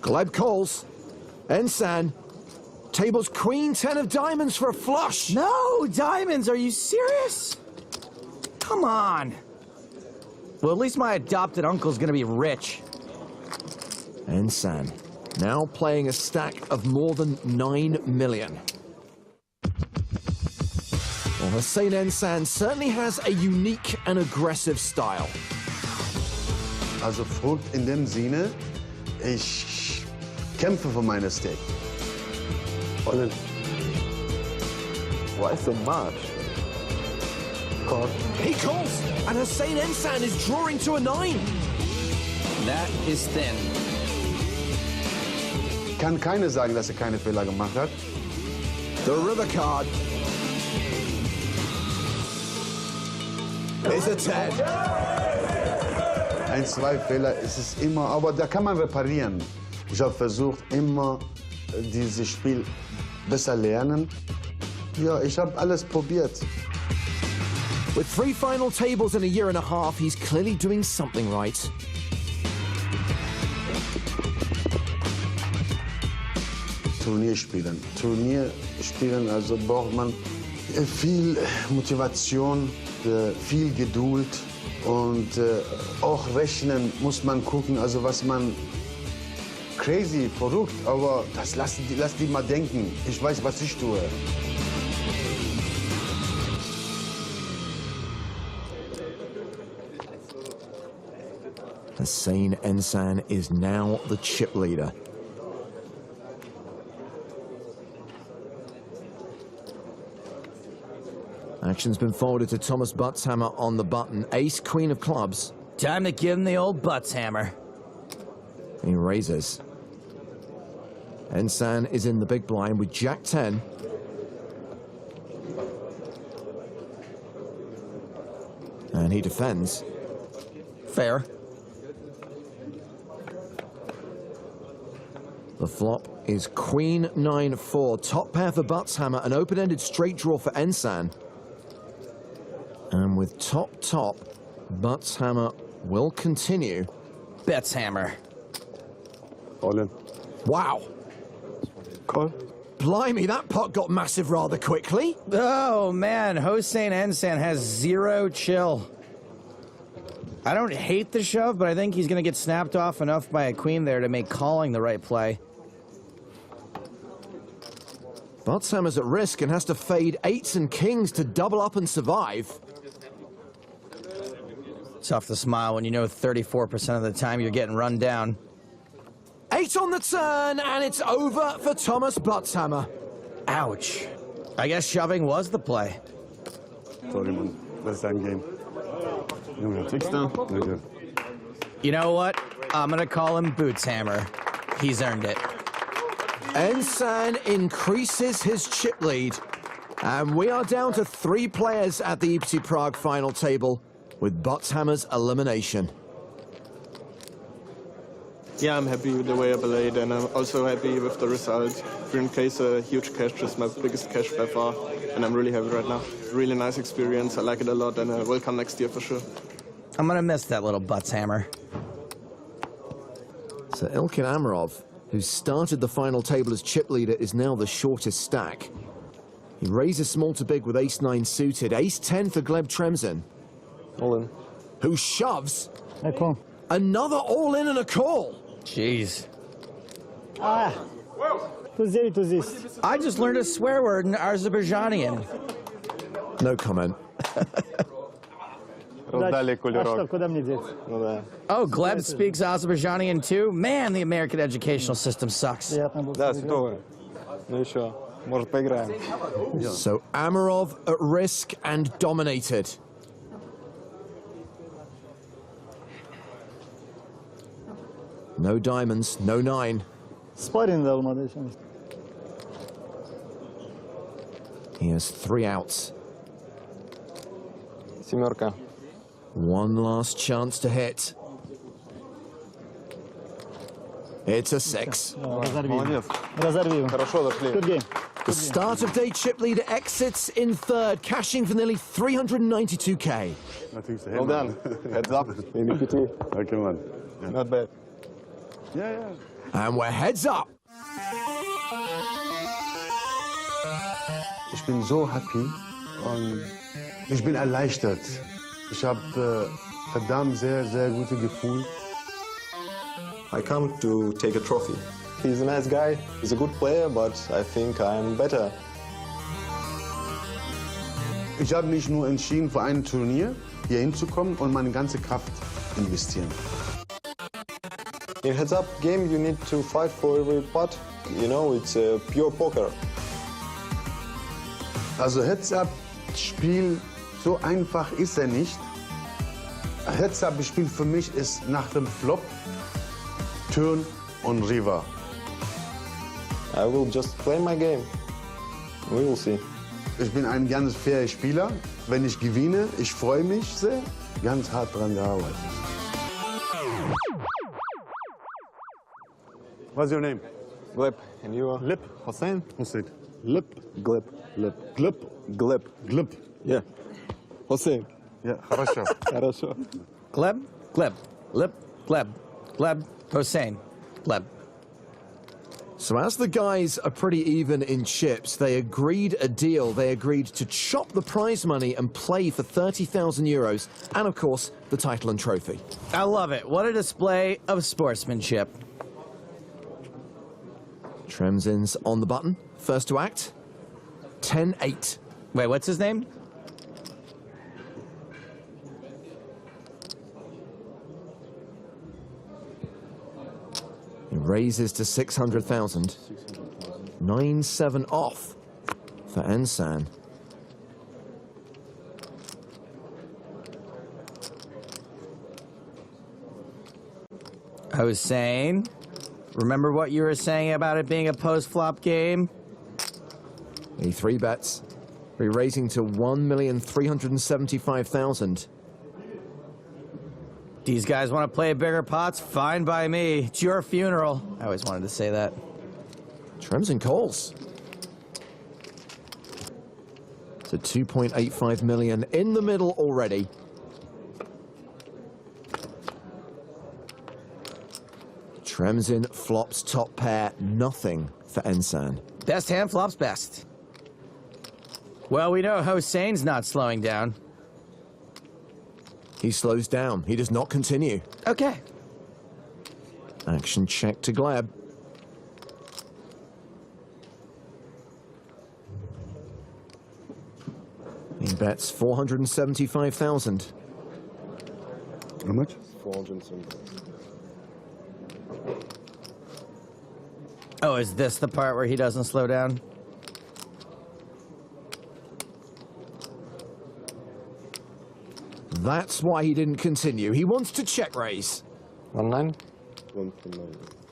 Gleb calls. Ensan. Table's queen 10 of diamonds for a flush. No, diamonds, are you serious? Come on. Well, at least my adopted uncle's gonna be rich. Ensan. Now playing a stack of more than 9 million. Well, Hussein Ensan certainly has a unique and aggressive style. Also Frucht in dem Sinne, ich kämpfe für meine Stake. Why so much? Call. He calls, and Hussein Ensan is drawing to a 9. That is thin. Kann keine sagen, dass keine Fehler gemacht hat. The river card is a 10. 1, 2 Fehler ist es immer, aber da kann man reparieren. Ich habe versucht, immer dieses Spiel besser lernen. Ja, ich habe alles probiert. With 3 final tables in a year and a half, he's clearly doing something right. Turnierspielen, also braucht man viel Motivation, viel Geduld und auch rechnen muss man gucken, also was man crazy, verrückt, aber das lass die mal denken. Ich weiß, was ich tue. Hussein Ensan is now the chip leader. Action's been forwarded to Thomas Buttshammer on the button. Ace, queen of clubs. Time to give him the old Buttshammer. He raises. Ensan is in the big blind with Jack 10. And he defends. Fair. The flop is Queen 9-4. Top pair for Buttshammer, an open-ended straight draw for Ensan. And with top, Buttshammer will continue. Betshammer. All in. Wow. Call. Blimey, that pot got massive rather quickly. Oh, man, Hossein Ensan has 0 chill. I don't hate the shove, but I think he's going to get snapped off enough by a queen there to make calling the right play. Buttshammer's at risk and has to fade 8s and kings to double up and survive. Tough to smile when you know 34% of the time you're getting run down. 8 on the turn, and it's over for Thomas Buttshammer. Ouch. I guess shoving was the play. Sorry, man. That's that game. Takes down. You know what? I'm going to call him Bootshammer. He's earned it. Ensan increases his chip lead. And we are down to 3 players at the EPT Prague final table, with Buttshammer's elimination. Yeah, I'm happy with the way I played, and I'm also happy with the result. Green case, a huge cash, just my biggest cash by far, and I'm really happy right now. Really nice experience, I like it a lot, and I will come next year for sure. I'm gonna miss that little Buttshammer. So Ilkin Amarov, who started the final table as chip leader, is now the shortest stack. He raises small to big with ace-9 suited. Ace-10 for Gleb Tremzin. All in. Who shoves? I call. Another all-in and a call. Jeez. Ah. To this. I just learned a swear word in Azerbaijanian. No comment. Oh, Gleb speaks Azerbaijanian too? Man, the American educational system sucks. So Amarov at risk and dominated. No diamonds, no 9. Sparring elimination. He has 3 outs. Семерка. One last chance to hit. It's a 6. Молодец. Хорошо зашли. Good game. The start of day chip leader exits in 3rd, cashing for nearly 392k. Well done. Heads up. EPT. Okay, man. Not bad. And we're heads up. Ich bin so happy und ich bin erleichtert. Ich habe verdammt sehr gute Gefühl. I come to take a trophy. He's a nice guy. He's a good player, but I think I'm better. Ich habe mich nur entschieden, für ein Turnier hier hinzukommen und meine ganze Kraft investieren. In heads-up game, you need to fight for every pot. You know, it's pure poker. Also Heads-up-Spiel, so einfach ist er nicht. Heads-up-Spiel für mich ist nach dem Flop Turn und River. I will just play my game. We will see. Ich bin ein ganz fairer Spieler. Wenn ich gewinne, ich freue mich sehr. Ganz hart dran gearbeitet. What's your name? Gleb. And you are? Lip. Hossein? Hossein. Lip. Gleb. Lip. Glib. Gleb. Glib. Yeah. Hossein. Ja, хорошо. Хорошо. Gleb, Gleb, Lip, Gleb, Gleb, Hossein, Gleb. So as the guys are pretty even in chips, they agreed a deal. They agreed to chop the prize money and play for 30,000 euros, and of course, the title and trophy. I love it. What a display of sportsmanship. Tremzin's on the button. First to act. 10-8. Wait, what's his name? He raises to 600,000. 9-7 off for Ensan. Hossein, remember what you were saying about it being a post-flop game? He 3 bets. Re-raising to 1,375,000. These guys want to play bigger pots? Fine by me. It's your funeral. I always wanted to say that. Tremzin calls. So 2.85 million in the middle already. Tremzin flops top pair, nothing for Ensan. Best hand flops best. Well, we know Hossein's not slowing down. He slows down. He does not continue. Okay. Action check to Gleb. He bets 475,000. How much? 475. Oh, is this the part where he doesn't slow down? That's why he didn't continue. He wants to check raise. 1-9.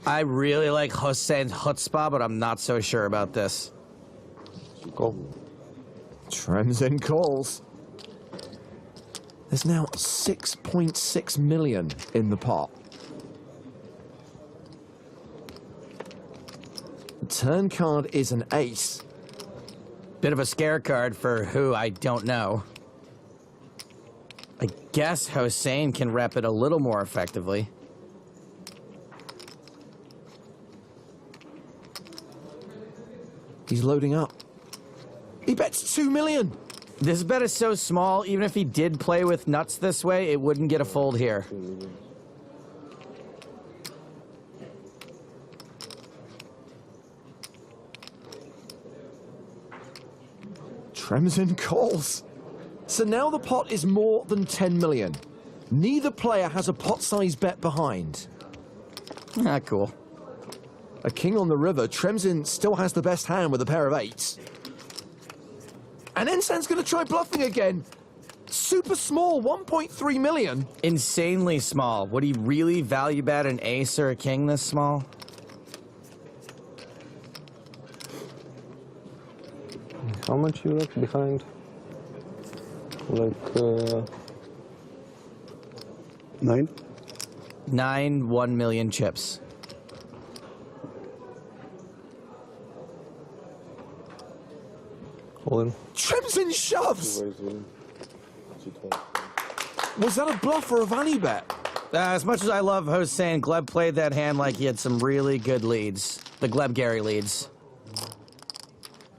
I really like Hossein's chutzpah, but I'm not so sure about this. Call. Tremzin calls. There's now 6.6 million in the pot. The turn card is an ace. Bit of a scare card for who, I don't know. I guess Hossein can rep it a little more effectively. He's loading up. He bets 2 million. This bet is so small, even if he did play with nuts this way, it wouldn't get a fold here. Tremsin calls. So now the pot is more than 10 million. Neither player has a pot-sized bet behind. Ah, cool. A king on the river, Tremsin still has the best hand with a pair of eights. And Ensan's going to try bluffing again. Super small, 1.3 million. Insanely small. Would he really value bet an ace or a king this small? How much you left behind? Like 9? 9 1 million chips. All in. Tremsin shoves! Was that a bluff or a value bet? As much as I love Hossein, Gleb played that hand like he had some really good leads. The Gleb-Gary leads.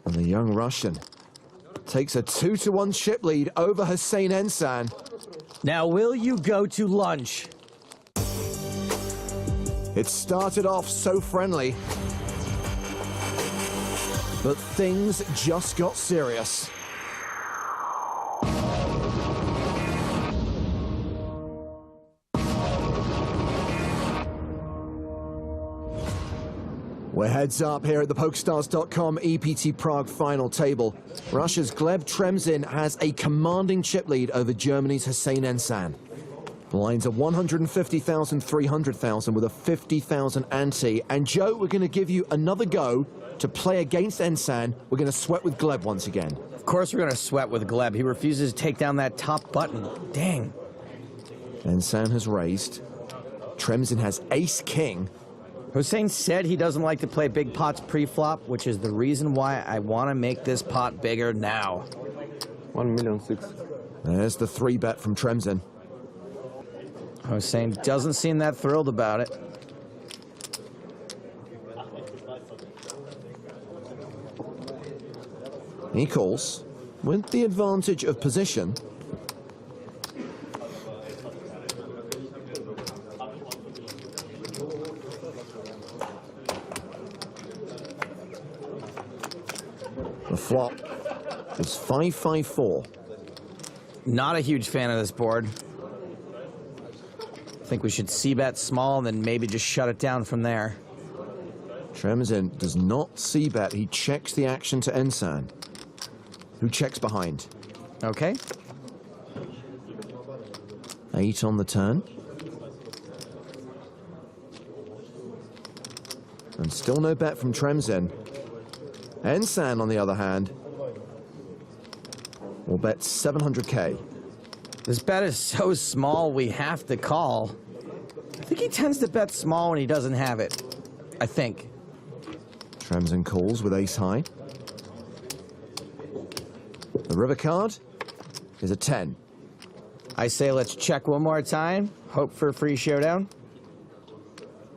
And the young Russian takes a 2-1 chip lead over Hossein Ensan. Now, will you go to lunch? It started off so friendly, but things just got serious. We're heads up here at the PokerStars.com EPT Prague final table. Russia's Gleb Tremsin has a commanding chip lead over Germany's Hossein Ensan. The lines are 150,000, 300,000 with a 50,000 ante. And Joe, we're going to give you another go to play against Ensan. We're going to sweat with Gleb once again. Of course we're going to sweat with Gleb. He refuses to take down that top button. Dang. Ensan has raised. Tremsin has ace-king. Hossein said he doesn't like to play big pots pre-flop, which is the reason why I want to make this pot bigger now. 1,600,000. There's the 3-bet from Tremsin. Hossein doesn't seem that thrilled about it. He calls with the advantage of position. The flop is 5-5-4. Not a huge fan of this board. I think we should c-bet small and then maybe just shut it down from there. Tremsin does not c-bet. He checks the action to Ensan, who checks behind. Okay. 8 on the turn. And still no bet from Tremsin. Ensan, on the other hand, will bet 700K. This bet is so small, we have to call. I think he tends to bet small when he doesn't have it. I think. Tremsin calls with ace high. The river card is a 10. I say let's check one more time. Hope for a free showdown.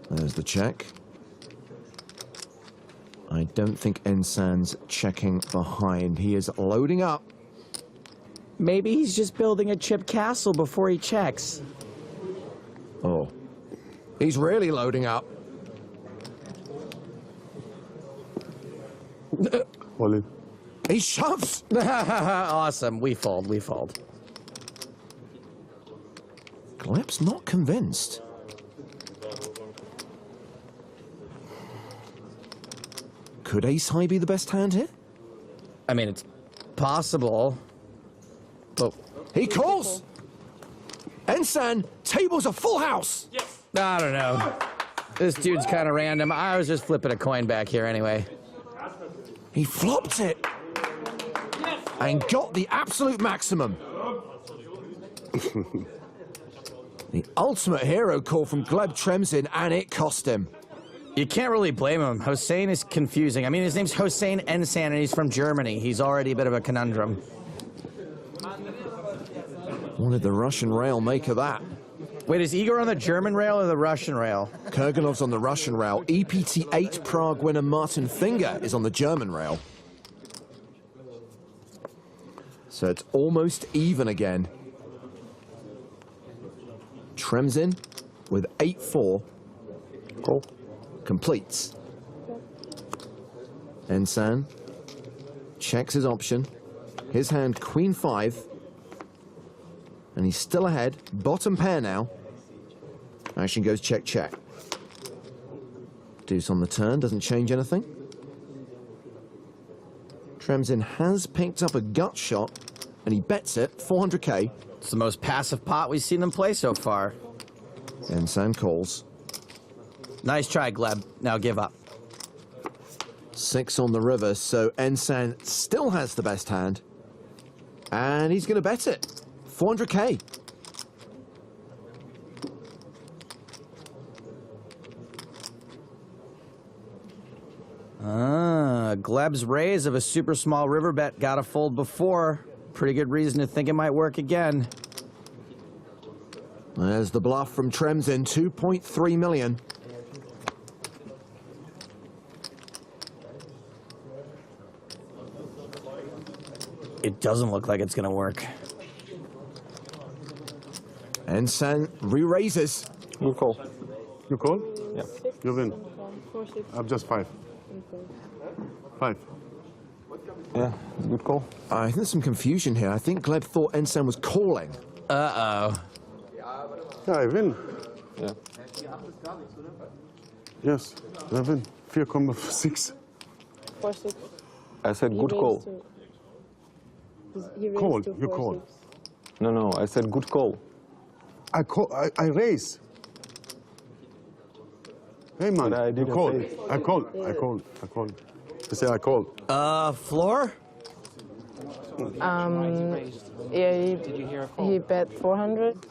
There's the check. I don't think Ensan's checking behind. He is loading up. Maybe he's just building a chip castle before he checks. Oh. He's really loading up. He shoves! Awesome. We fold. We fold. Gleb's not convinced. Could ace high be the best hand here? I mean, it's possible. Oh. He calls! Ensan, table's a full house! Yes. I don't know. This dude's kind of random. I was just flipping a coin back here anyway. He flopped it! And got the absolute maximum. The ultimate hero call from Gleb Tremsin, and it cost him. You can't really blame him. Hossein is confusing. I mean, his name's Hossein Ensan, and he's from Germany. He's already a bit of a conundrum. What did the Russian rail make of that? Wait, is Igor on the German rail or the Russian rail? Kurganov's on the Russian rail. EPT 8 Prague winner Martin Finger is on the German rail. So it's almost even again. Tremzin with 8-4. Cool. Completes. Ensan checks his option. His hand, queen 5. And he's still ahead. Bottom pair now. Action goes check, check. Deuce on the turn, doesn't change anything. Tremzin has picked up a gut shot, and he bets it, 400k. It's the most passive pot we've seen them play so far. Ensan calls. Nice try, Gleb. Now give up. 6 on the river, so Ensan still has the best hand. And he's going to bet it, 400k. Gleb's raise of a super small river bet got a fold before. Pretty good reason to think it might work again. There's the bluff from Tremzin, 2.3 million. It doesn't look like it's going to work. Ensan re-raises. You call. You call? Yeah. You win. I'm just 5. 5. Yeah, good call. I think there's some confusion here. I think Gleb thought Ensan was calling. Uh-oh. Yeah, I win. Yeah. Yes, I win. 4,6. 4-6. I said good call. Call, you call. No, I said good call. I call. I raise. Hey man, I you didn't call. say it. I call. I call. I call. I say I call. Floor? Yeah, he bet 400.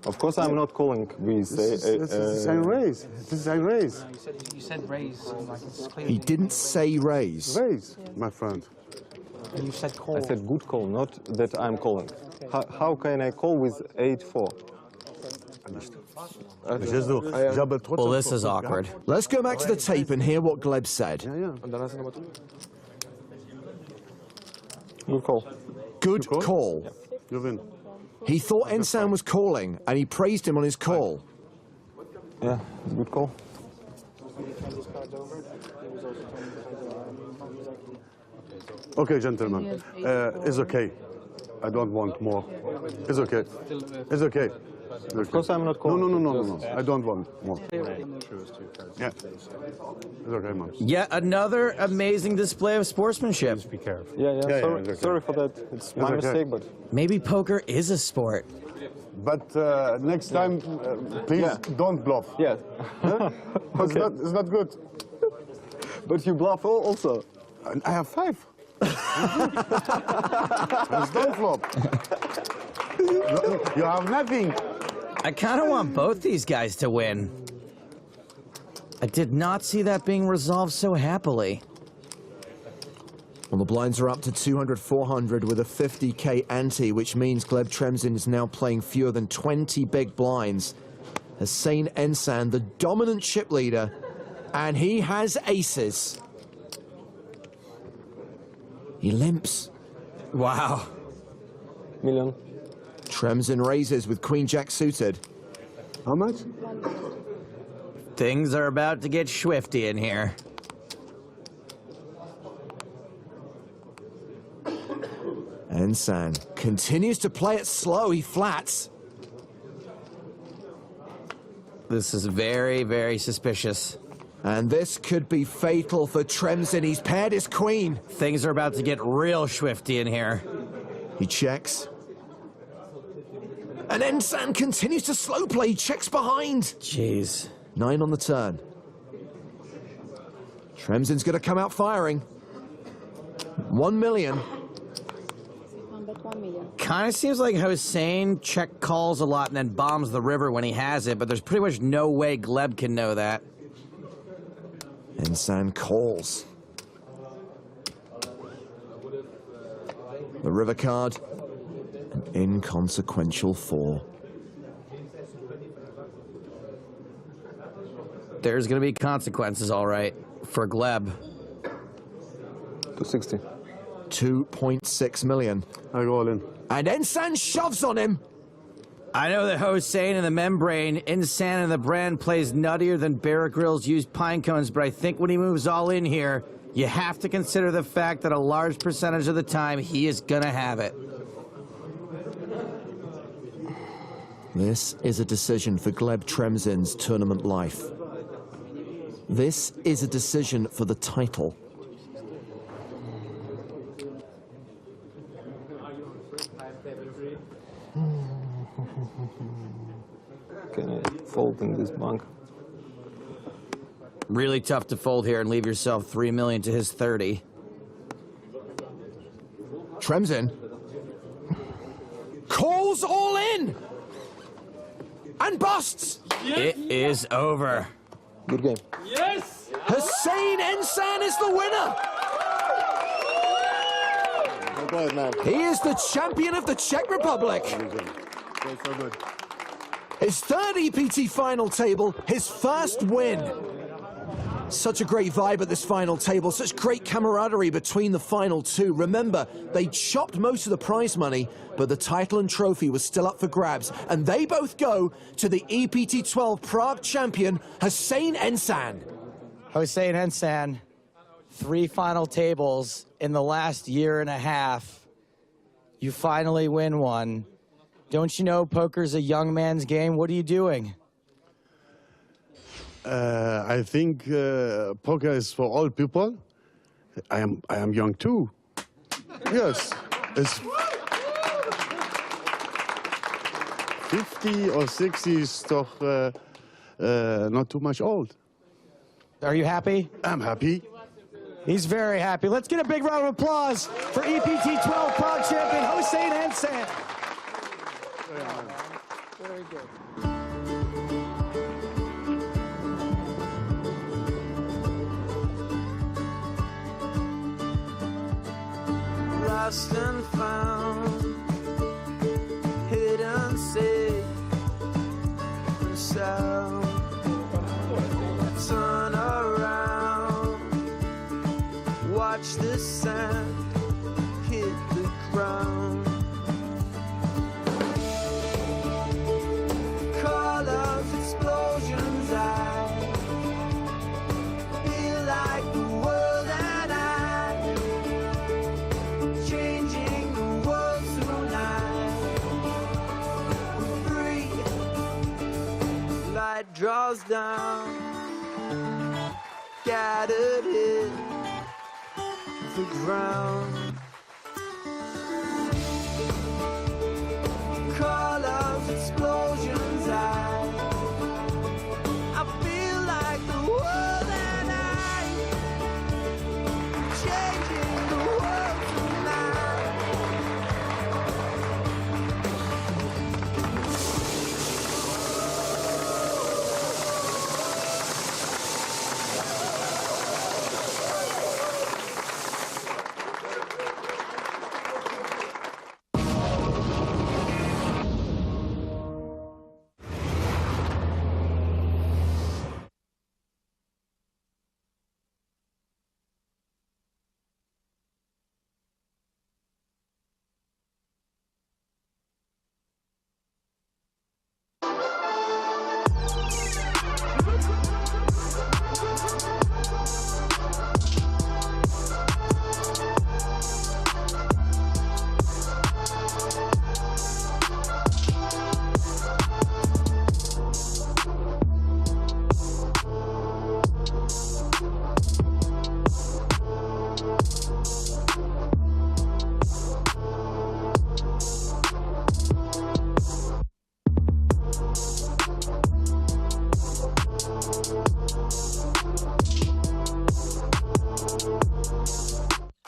Of course, I'm not calling. We say. This is I raise. This is I raise. You said raise. Like it's clear. He didn't say raise. Raise, my friend. And you said call. I said good call, not that I'm calling. How can I call with 8-4? Well, this is awkward. Let's go back to the tape and hear what Gleb said. Good call. Good call. You win. He thought Ensan was calling, and he praised him on his call. Yeah, good call. Okay, gentlemen. It's okay. I don't want more. It's okay. It's okay. Of course, I'm not calling. No. I don't want more. Yeah. It's okay, man. Yet another amazing display of sportsmanship. Be careful. Yeah, it's okay. sorry for that. It's my mistake, but... Maybe poker is a sport. But next time, please don't bluff. Yeah. Huh? Okay. It's not good. But you bluff also. I have 5. Don't flop. You have nothing. I kind of want both these guys to win. I did not see that being resolved so happily. Well, the blinds are up to 200, 400 with a 50k ante, which means Gleb Tremzin is now playing fewer than 20 big blinds. Hussein Ensan, the dominant chip leader, and he has aces. He limps. Wow. Million. Tremzin raises with Queen Jack suited. How much? Things are about to get swifty in here. Ensan continues to play it slow. He flats. This is very, very suspicious. And this could be fatal for Tremzin. He's paired his queen. Things are about to get real swifty in here. He checks. And Ensan continues to slow play. He checks behind. Jeez. 9 on the turn. Tremzin's going to come out firing. 1 million. Kind of seems like Hossein check calls a lot and then bombs the river when he has it, but there's pretty much no way Gleb can know that. Ensan calls. The river card. An inconsequential 4. There's going to be consequences, all right, for Gleb. 260. 2.6 million. I go all in. And Ensan shoves on him. I know that Hossein and the membrane, Insan and the brand plays nuttier than Bear Grylls used pine cones, but I think when he moves all in here, you have to consider the fact that a large percentage of the time he is gonna have it. This is a decision for Gleb Tremzin's tournament life. This is a decision for the title. Can I fold in this bank? Really tough to fold here and leave yourself 3 million to his 30. Tremzin calls all in and busts. It is over. Good game. Yes! Hossein Ensan is the winner. He is the champion of the Czech Republic. So good. His third EPT final table, his first win. Such a great vibe at this final table, such great camaraderie between the final two. Remember, they chopped most of the prize money, but the title and trophy was still up for grabs, and they both go to the EPT 12 Prague champion, Hossein Ensan. Hossein Ensan, 3 final tables in the last year and a half. You finally win one. Don't you know poker's a young man's game? What are you doing? I think poker is for all people. I am young too. Yes. It's 50 or 60 is doch not too much old. Are you happy? I'm happy. He's very happy. Let's get a big round of applause for EPT 12 Prague champion Hossein Ensan. Very good. Lost and found, hidden safe and sound. Turn around, watch the sand hit the ground. Colors, explosions, I feel like the world and I changing the world tonight. Free light draws down, scattered in the ground. Colors, explosions, I feel like the world and I changing the world tonight.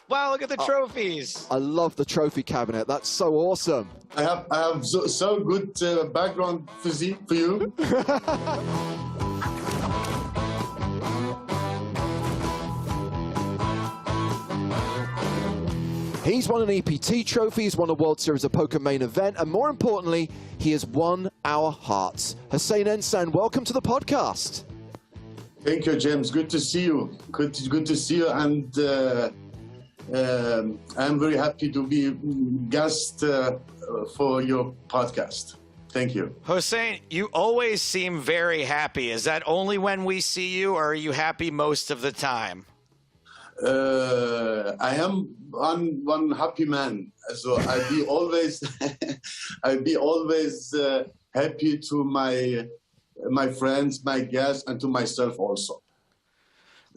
Wow, look at the trophies. I love the trophy cabinet. That's so awesome. I have so good background physique for you. He's won an EPT trophy, he's won a World Series of Poker main event, and more importantly, he has won our hearts. Hossein Ensan, welcome to the podcast. Thank you, James. Good to see you. Good to see you. And I'm very happy to be guest for your podcast. Thank you. Hossein, you always seem very happy. Is that only when we see you, or are you happy most of the time? I am one happy man, so I'll be always, I'll be always happy to my friends, my guests, and to myself also.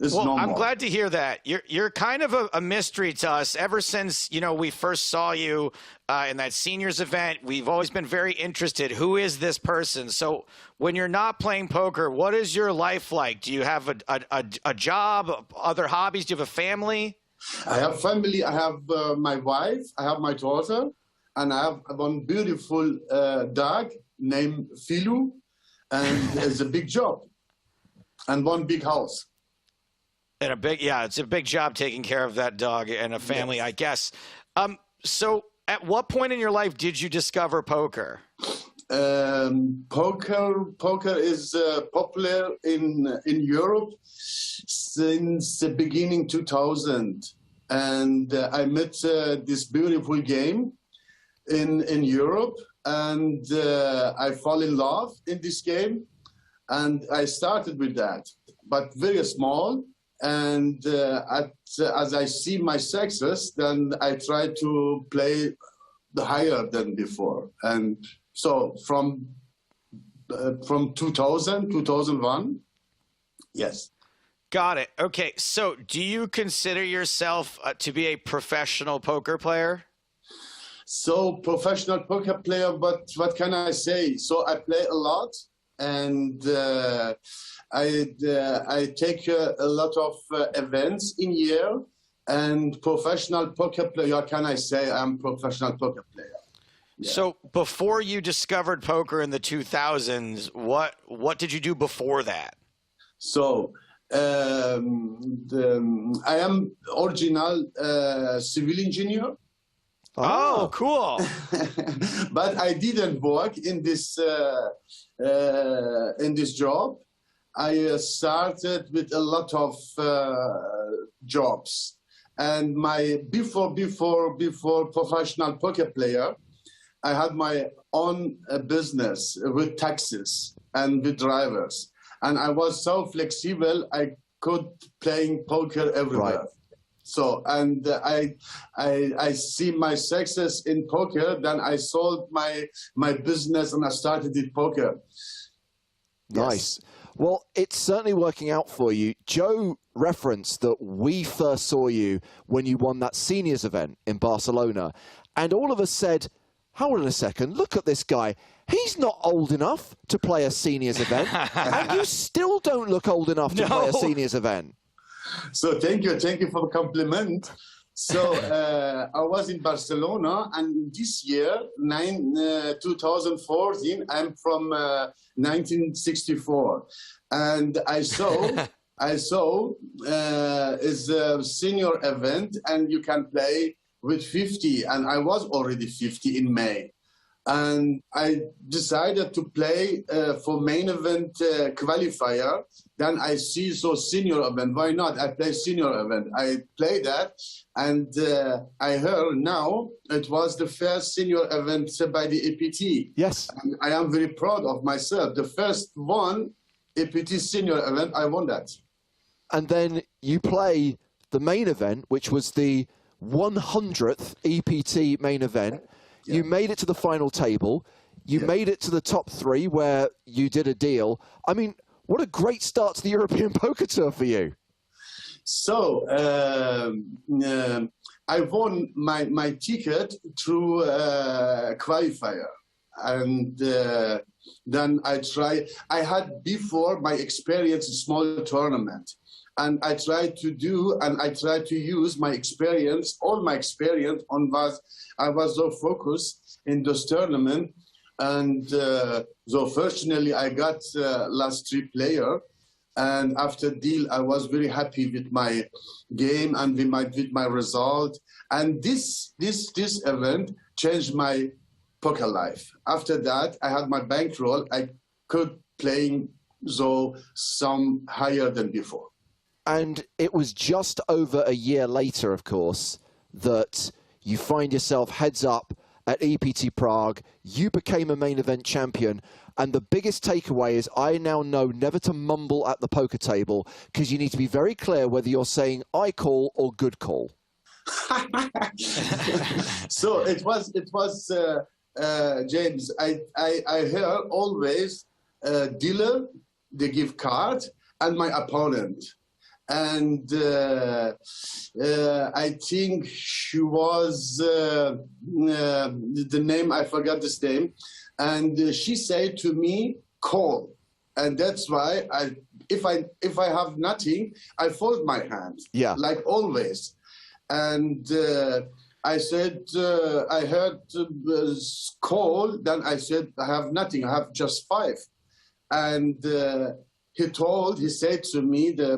It's well, normal. I'm glad to hear that. You're kind of a mystery to us. Ever since we first saw you in that seniors event, we've always been very interested. Who is this person? So when you're not playing poker, what is your life like? Do you have a job, other hobbies? Do you have a family? I have family. I have my wife. I have my daughter, and I have one beautiful dog named Filu, and it's a big job, and one big house. And it's a big job taking care of that dog and a family, yes. I guess. So at what point in your life did you discover poker? Poker is popular in Europe since the beginning 2000. And I met this beautiful game in Europe, and I fall in love in this game. And I started with that, but very small. And as I see my success, then I try to play higher than before. And so from 2000, 2001, yes. Got it. Okay, so do you consider yourself to be a professional poker player? So professional poker player, but what can I say? So I play a lot, and I take a lot of events in year, and professional poker player, can I say I'm professional poker player. Yeah. So before you discovered poker in the 2000s, what did you do before that? So I am original civil engineer. Oh, cool. But I didn't work in this job. I started with a lot of jobs, and before professional poker player, I had my own business with taxis and with drivers, and I was so flexible I could playing poker everywhere. Right. So, and I see my success in poker. Then I sold my business and I started with poker. Nice. Yes. Well, it's certainly working out for you. Joe referenced that we first saw you when you won that seniors event in Barcelona. And all of us said, hold on a second, look at this guy. He's not old enough to play a seniors event. And you still don't look old enough to play a seniors event. So thank you for the compliment. So I was in Barcelona, and this year, 2014, I'm from 1964, and I saw is a senior event, and you can play with 50, and I was already 50 in May. And I decided to play for main event qualifier. Then I see senior event. Why not? I play senior event. I play that, and I heard now it was the first senior event by the EPT. Yes. And I am very proud of myself. The first one EPT senior event, I won that. And then you play the main event, which was the 100th EPT main event. Yeah. You made it to the final table. You made it to the top 3 where you did a deal. I mean, what a great start to the European Poker Tour for you. So I won my ticket through qualifier. And then I had before my experience in small tournament. And I tried to use my experience, all my experience I was so focused in this tournament. And so fortunately I got last 3 player. And after deal, I was very happy with my game and with my result. And this event changed my poker life. After that, I had my bankroll. I could playing some higher than before. And it was just over a year later, of course, that you find yourself heads up at EPT Prague. You became a main event champion. And the biggest takeaway is I now know never to mumble at the poker table, because you need to be very clear whether you're saying I call or good call. So it was James, I hear always dealer, they give card, and my opponent. And I think she was the name, I forgot this name, and she said to me, call. And that's why if I have nothing, I fold my hand, like always. And I said, I heard call, then I said, I have nothing, I have just 5. And he said to me, the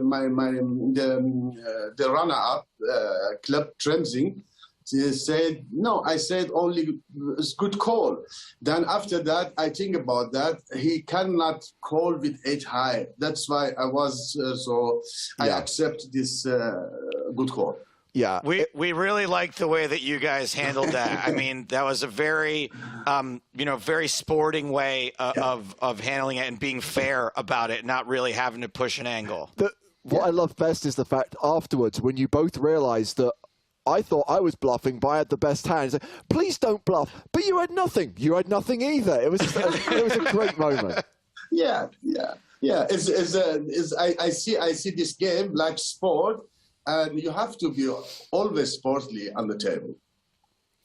runner-up, Club Tremsing, he said, no, I said only good call. Then after that, I think about that. He cannot call with 8 high. That's why I was, I accept this good call. Yeah, we really liked the way that you guys handled that. I mean, that was a very, very sporting way of handling it and being fair about it, not really having to push an angle. What I love best is the fact afterwards, when you both realized that I thought I was bluffing, but I had the best hand. Like, please don't bluff, but you had nothing. You had nothing either. It was a great moment. Yeah. I see this game like sport. And you have to be always sportly on the table.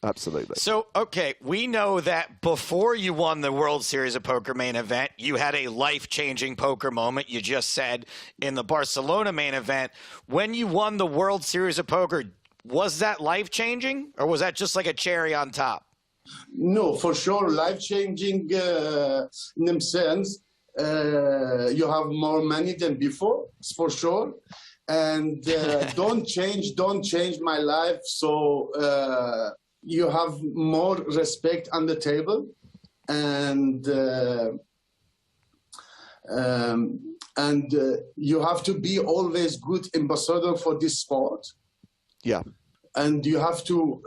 Absolutely. So, okay, we know that before you won the World Series of Poker main event, you had a life-changing poker moment, you just said, in the Barcelona main event. When you won the World Series of Poker, was that life-changing, or was that just like a cherry on top? No, for sure, life-changing in the sense you have more money than before, for sure. And don't change my life. So you have more respect on the table, and you have to be always good ambassador for this sport. Yeah. And you have to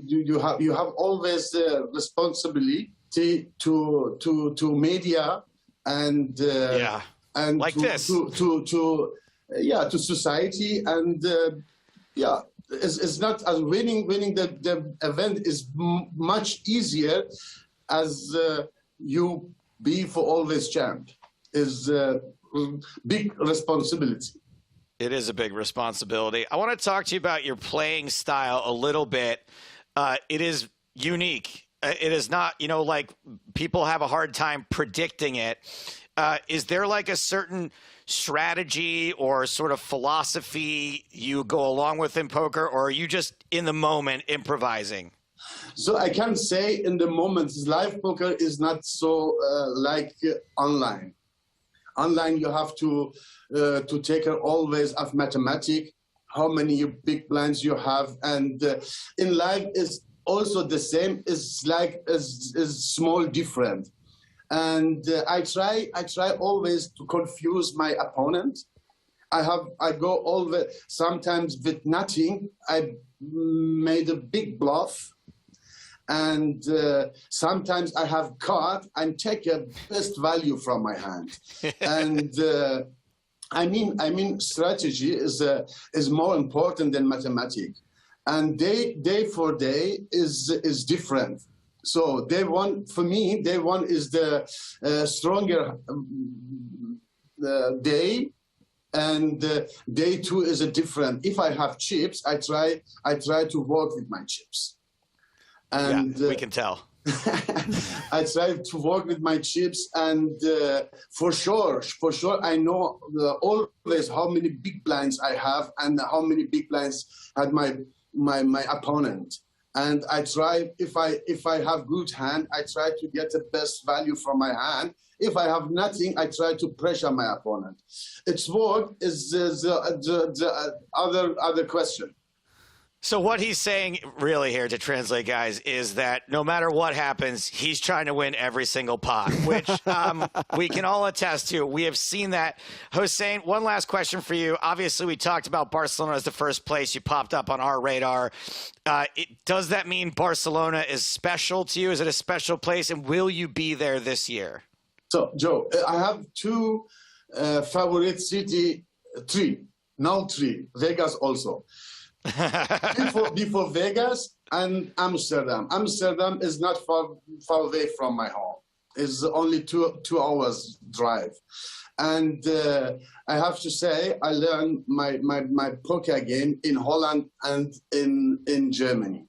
you have always the responsibility to media and and like this to society, and it's not as winning the event is much easier as you be for always champ is big responsibility. It is a big responsibility. I want to talk to you about your playing style a little bit. It is unique. It is not, like people have a hard time predicting it. Is there like a certain strategy or sort of philosophy you go along with in poker, or are you just in the moment improvising? So I can say in the moment, live poker is not so like online. Online, you have to take care always of mathematics, how many big blinds you have, and in live is also the same. Is like is small different. And I try always to confuse my opponent. I go always, sometimes with nothing, I made a big bluff. And sometimes I have card and take a best value from my hand. And I mean strategy is more important than mathematics. And day for day is different. So day one, for me, day one is the stronger day, and day two is a different. If I have chips, I try to work with my chips. And we can tell. I try to work with my chips, and for sure, I know always how many big blinds I have and how many big blinds had my opponent. And I try, if I have good hand, I try to get the best value from my hand. If I have nothing, I try to pressure my opponent. Its work is the other question. So what he's saying really here, to translate, guys, is that no matter what happens, he's trying to win every single pot, which we can all attest to. We have seen that. Hossein, one last question for you. Obviously, we talked about Barcelona as the first place. You popped up on our radar. Does that mean Barcelona is special to you? Is it a special place? And will you be there this year? So, Joe, I have two favorite city, three, Vegas also. before Vegas and Amsterdam. Amsterdam is not far away from my home. It's only two hours drive. And I have to say, I learned my poker game in Holland and in Germany.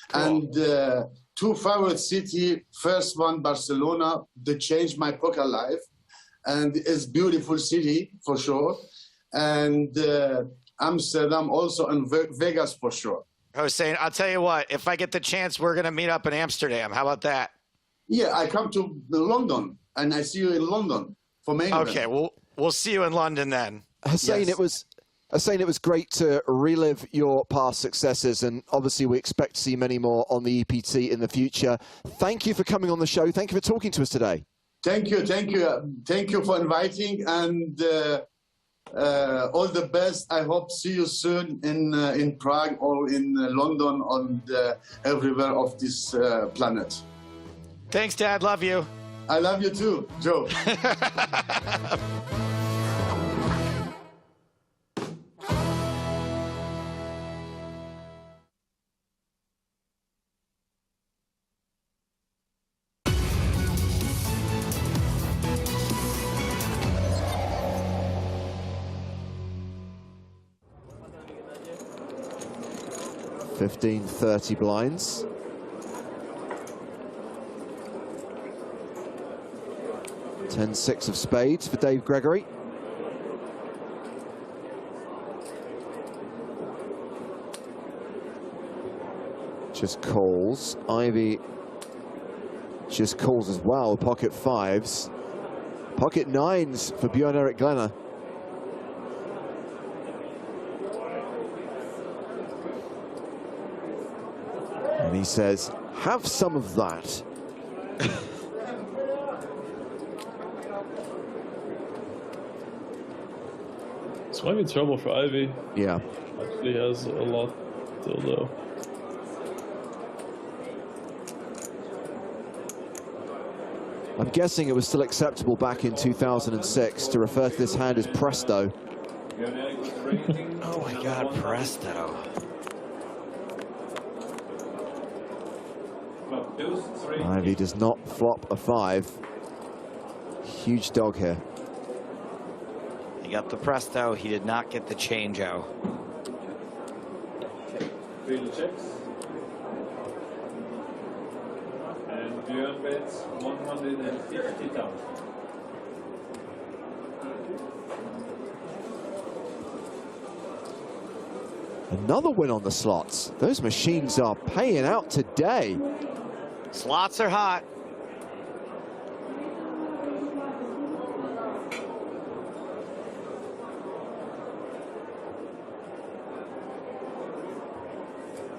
Cool. And two favorite city, first one, Barcelona, they changed my poker life. And it's beautiful city, for sure. And Amsterdam also, and Vegas for sure. Hossein, I'll tell you what, if I get the chance, we're going to meet up in Amsterdam. How about that? Yeah, I come to London, and I see you in London for main event. Okay, we'll see you in London then. Hossein, Yes. it was great to relive your past successes, and obviously we expect to see many more on the EPT in the future. Thank you for coming on the show. Thank you for talking to us today. Thank you for inviting, and all the best. I hope see you soon in Prague or in London or everywhere of this planet. Thanks, Dad. Love you. I love you too, Joe. $15.30 blinds. $10-6 of spades for Dave Gregory. Just calls. Ivy just calls as well. Pocket fives. Pocket nines for Bjorn Erik Glenner. And he says, have some of that. This might be trouble for Ivy. Yeah. Actually has a lot still though. I'm guessing it was still acceptable back in 2006 to refer to this hand as Presto. Oh my God, Presto. Ivy does not flop a five. Huge dog here. He got the Presto, he did not get the change-o. Field checks. And Björn bets 150,000. Another win on the slots. Those machines are paying out today. Slots are hot.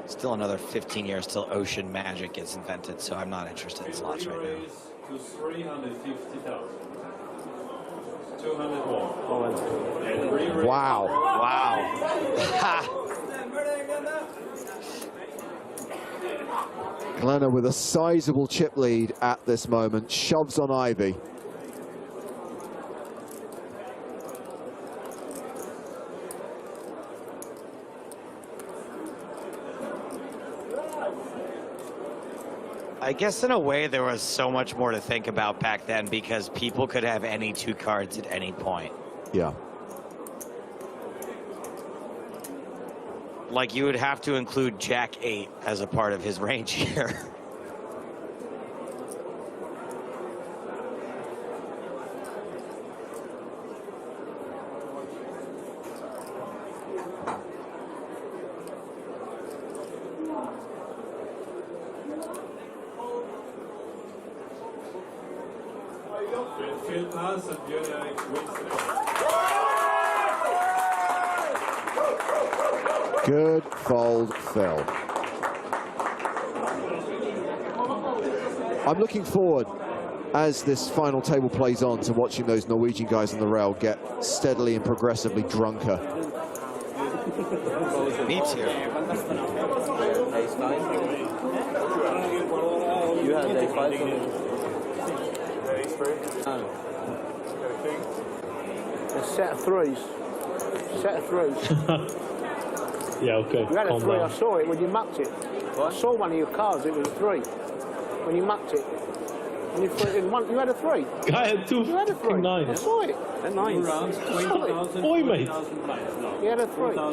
Still another 15 years till Ocean Magic gets invented, so I'm not interested in slots right now. To 350,000. 201. Wow. Wow. Glenner with a sizable chip lead at this moment, shoves on Ivy. I guess in a way there was so much more to think about back then because people could have any two cards at any point. Yeah. Like you would have to include Jack 8 as a part of his range here. Field pass and Björn Erik wins the Good fold, Phil. I'm looking forward, as this final table plays on, to watching those Norwegian guys on the rail get steadily and progressively drunker. Me too. You had day 5. A set of threes. Set of threes. Yeah, okay. You had a Calm 3, down. I saw it when you mapped it. I saw one of your cards, it was a 3. When you mapped it. And you put it in one, you had a 3. I had 2 You had a 3. nines. I saw it. At 9 rounds, 20,000. Oi, mate. You had a 3. I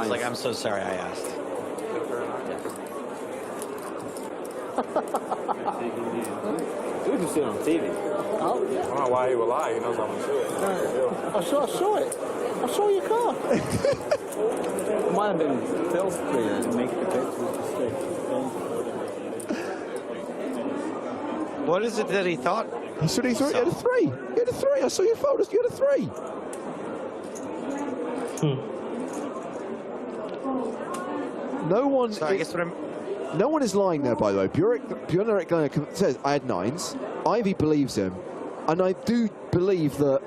was like, I'm so sorry I asked. You can see it on TV. Oh, yeah. I don't know why he would lie. He knows I'm going to do it. I saw it. I saw your card. It might have been Phil's player to make the bet with the What is it that he thought? He said he threw, he had a 3. He had a 3. I saw your folders. You had a 3. No one. So I guess what I'm. No one is lying there, by the way. Bjorn Erik Glenn says I had 9s. Ivy believes him, and I do believe that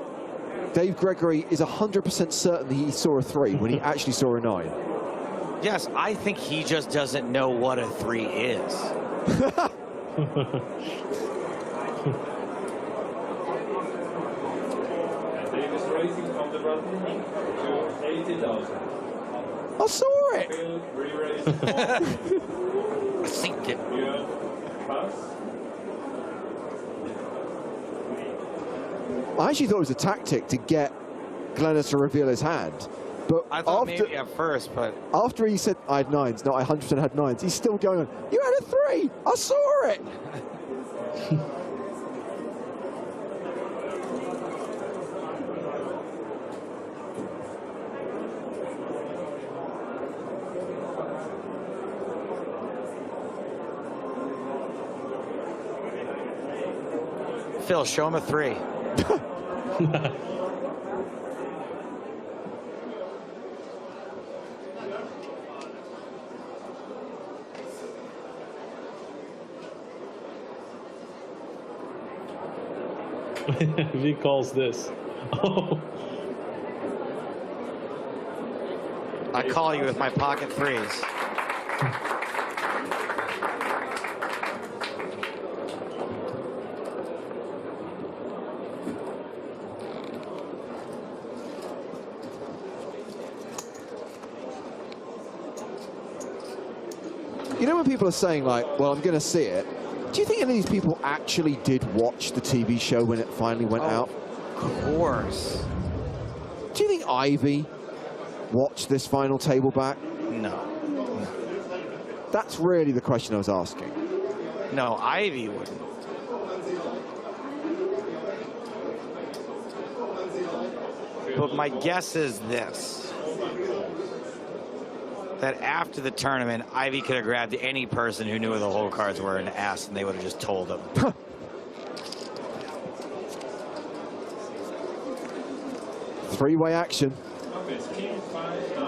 Dave Gregory is 100% certain that he saw a 3 when he actually saw a 9. Yes, I think he just doesn't know what a 3 is. Davis racing from the button to 80,000. I saw it. Phil re-race. I think it. Björn, pass. I actually thought it was a tactic to get Glennis to reveal his hand. But I thought after, maybe at first, but after he said I had 9s, no, I 100% had 9s, he's still going on. You had a 3. I saw it. Phil, show him a 3. If he calls this. Oh. I call you with my pocket 3s. You know when people are saying, like, well, I'm going to see it, do you think any of these people actually did watch the TV show when it finally went out? Of course. Do you think Ivy watched this final table back? No. That's really the question I was asking. No, Ivy wouldn't. But my guess is this. That after the tournament, Ivy could have grabbed any person who knew where the hole cards were and asked, and they would have just told them. Three-way action.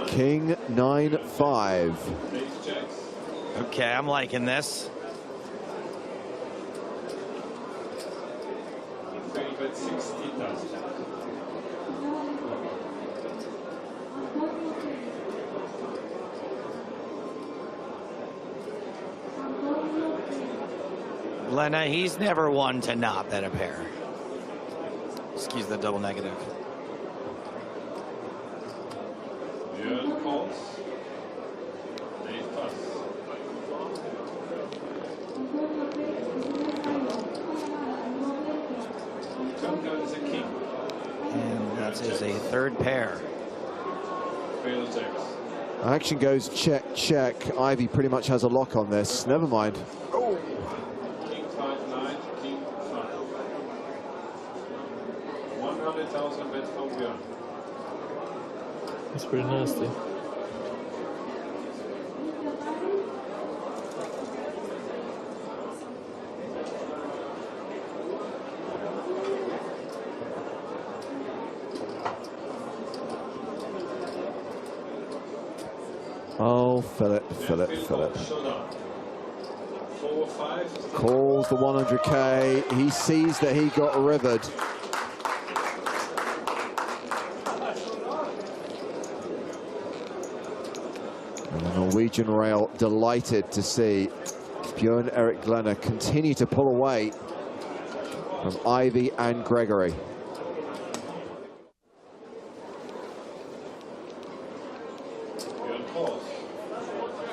King 9-5. Okay, I'm liking this. Lena, he's never one to not bet a pair. Excuse the double negative. Björn calls. Dave pass. Turn card is a king. And that is a third pair. Phil checks. Action goes check, check. Ivy pretty much has a lock on this. Never mind. King 5-9, king 5. 100,000 bet from Björn. That's pretty nasty. He'll fill it, fill it, fill it. Calls the 100K. He sees that he got rivered. And the Norwegian Rail delighted to see Björn Erik Glenner continue to pull away from Ivy and Gregory.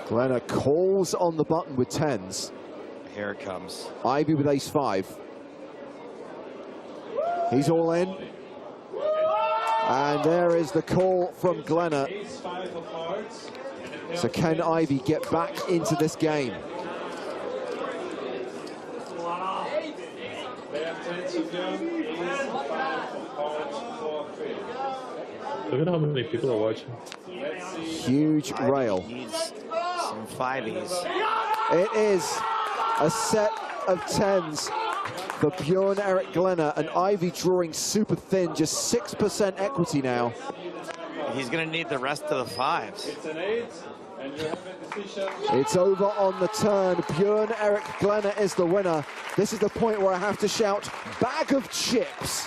Glenner calls on the button with 10s. Here it comes. Ivy with ace-5. He's all in. And there is the call from Glenner. So can Ivy get back into this game? Look at how many people are watching. Huge rail. Some 5s. It is a set of 10s for Björn Erik Glenner, and Ivy drawing super thin, just 6% equity now. He's going to need the rest of the 5s. It's an 8, and you have a decision. It's over on the turn. Björn Erik Glenner is the winner. This is the point where I have to shout, bag of chips.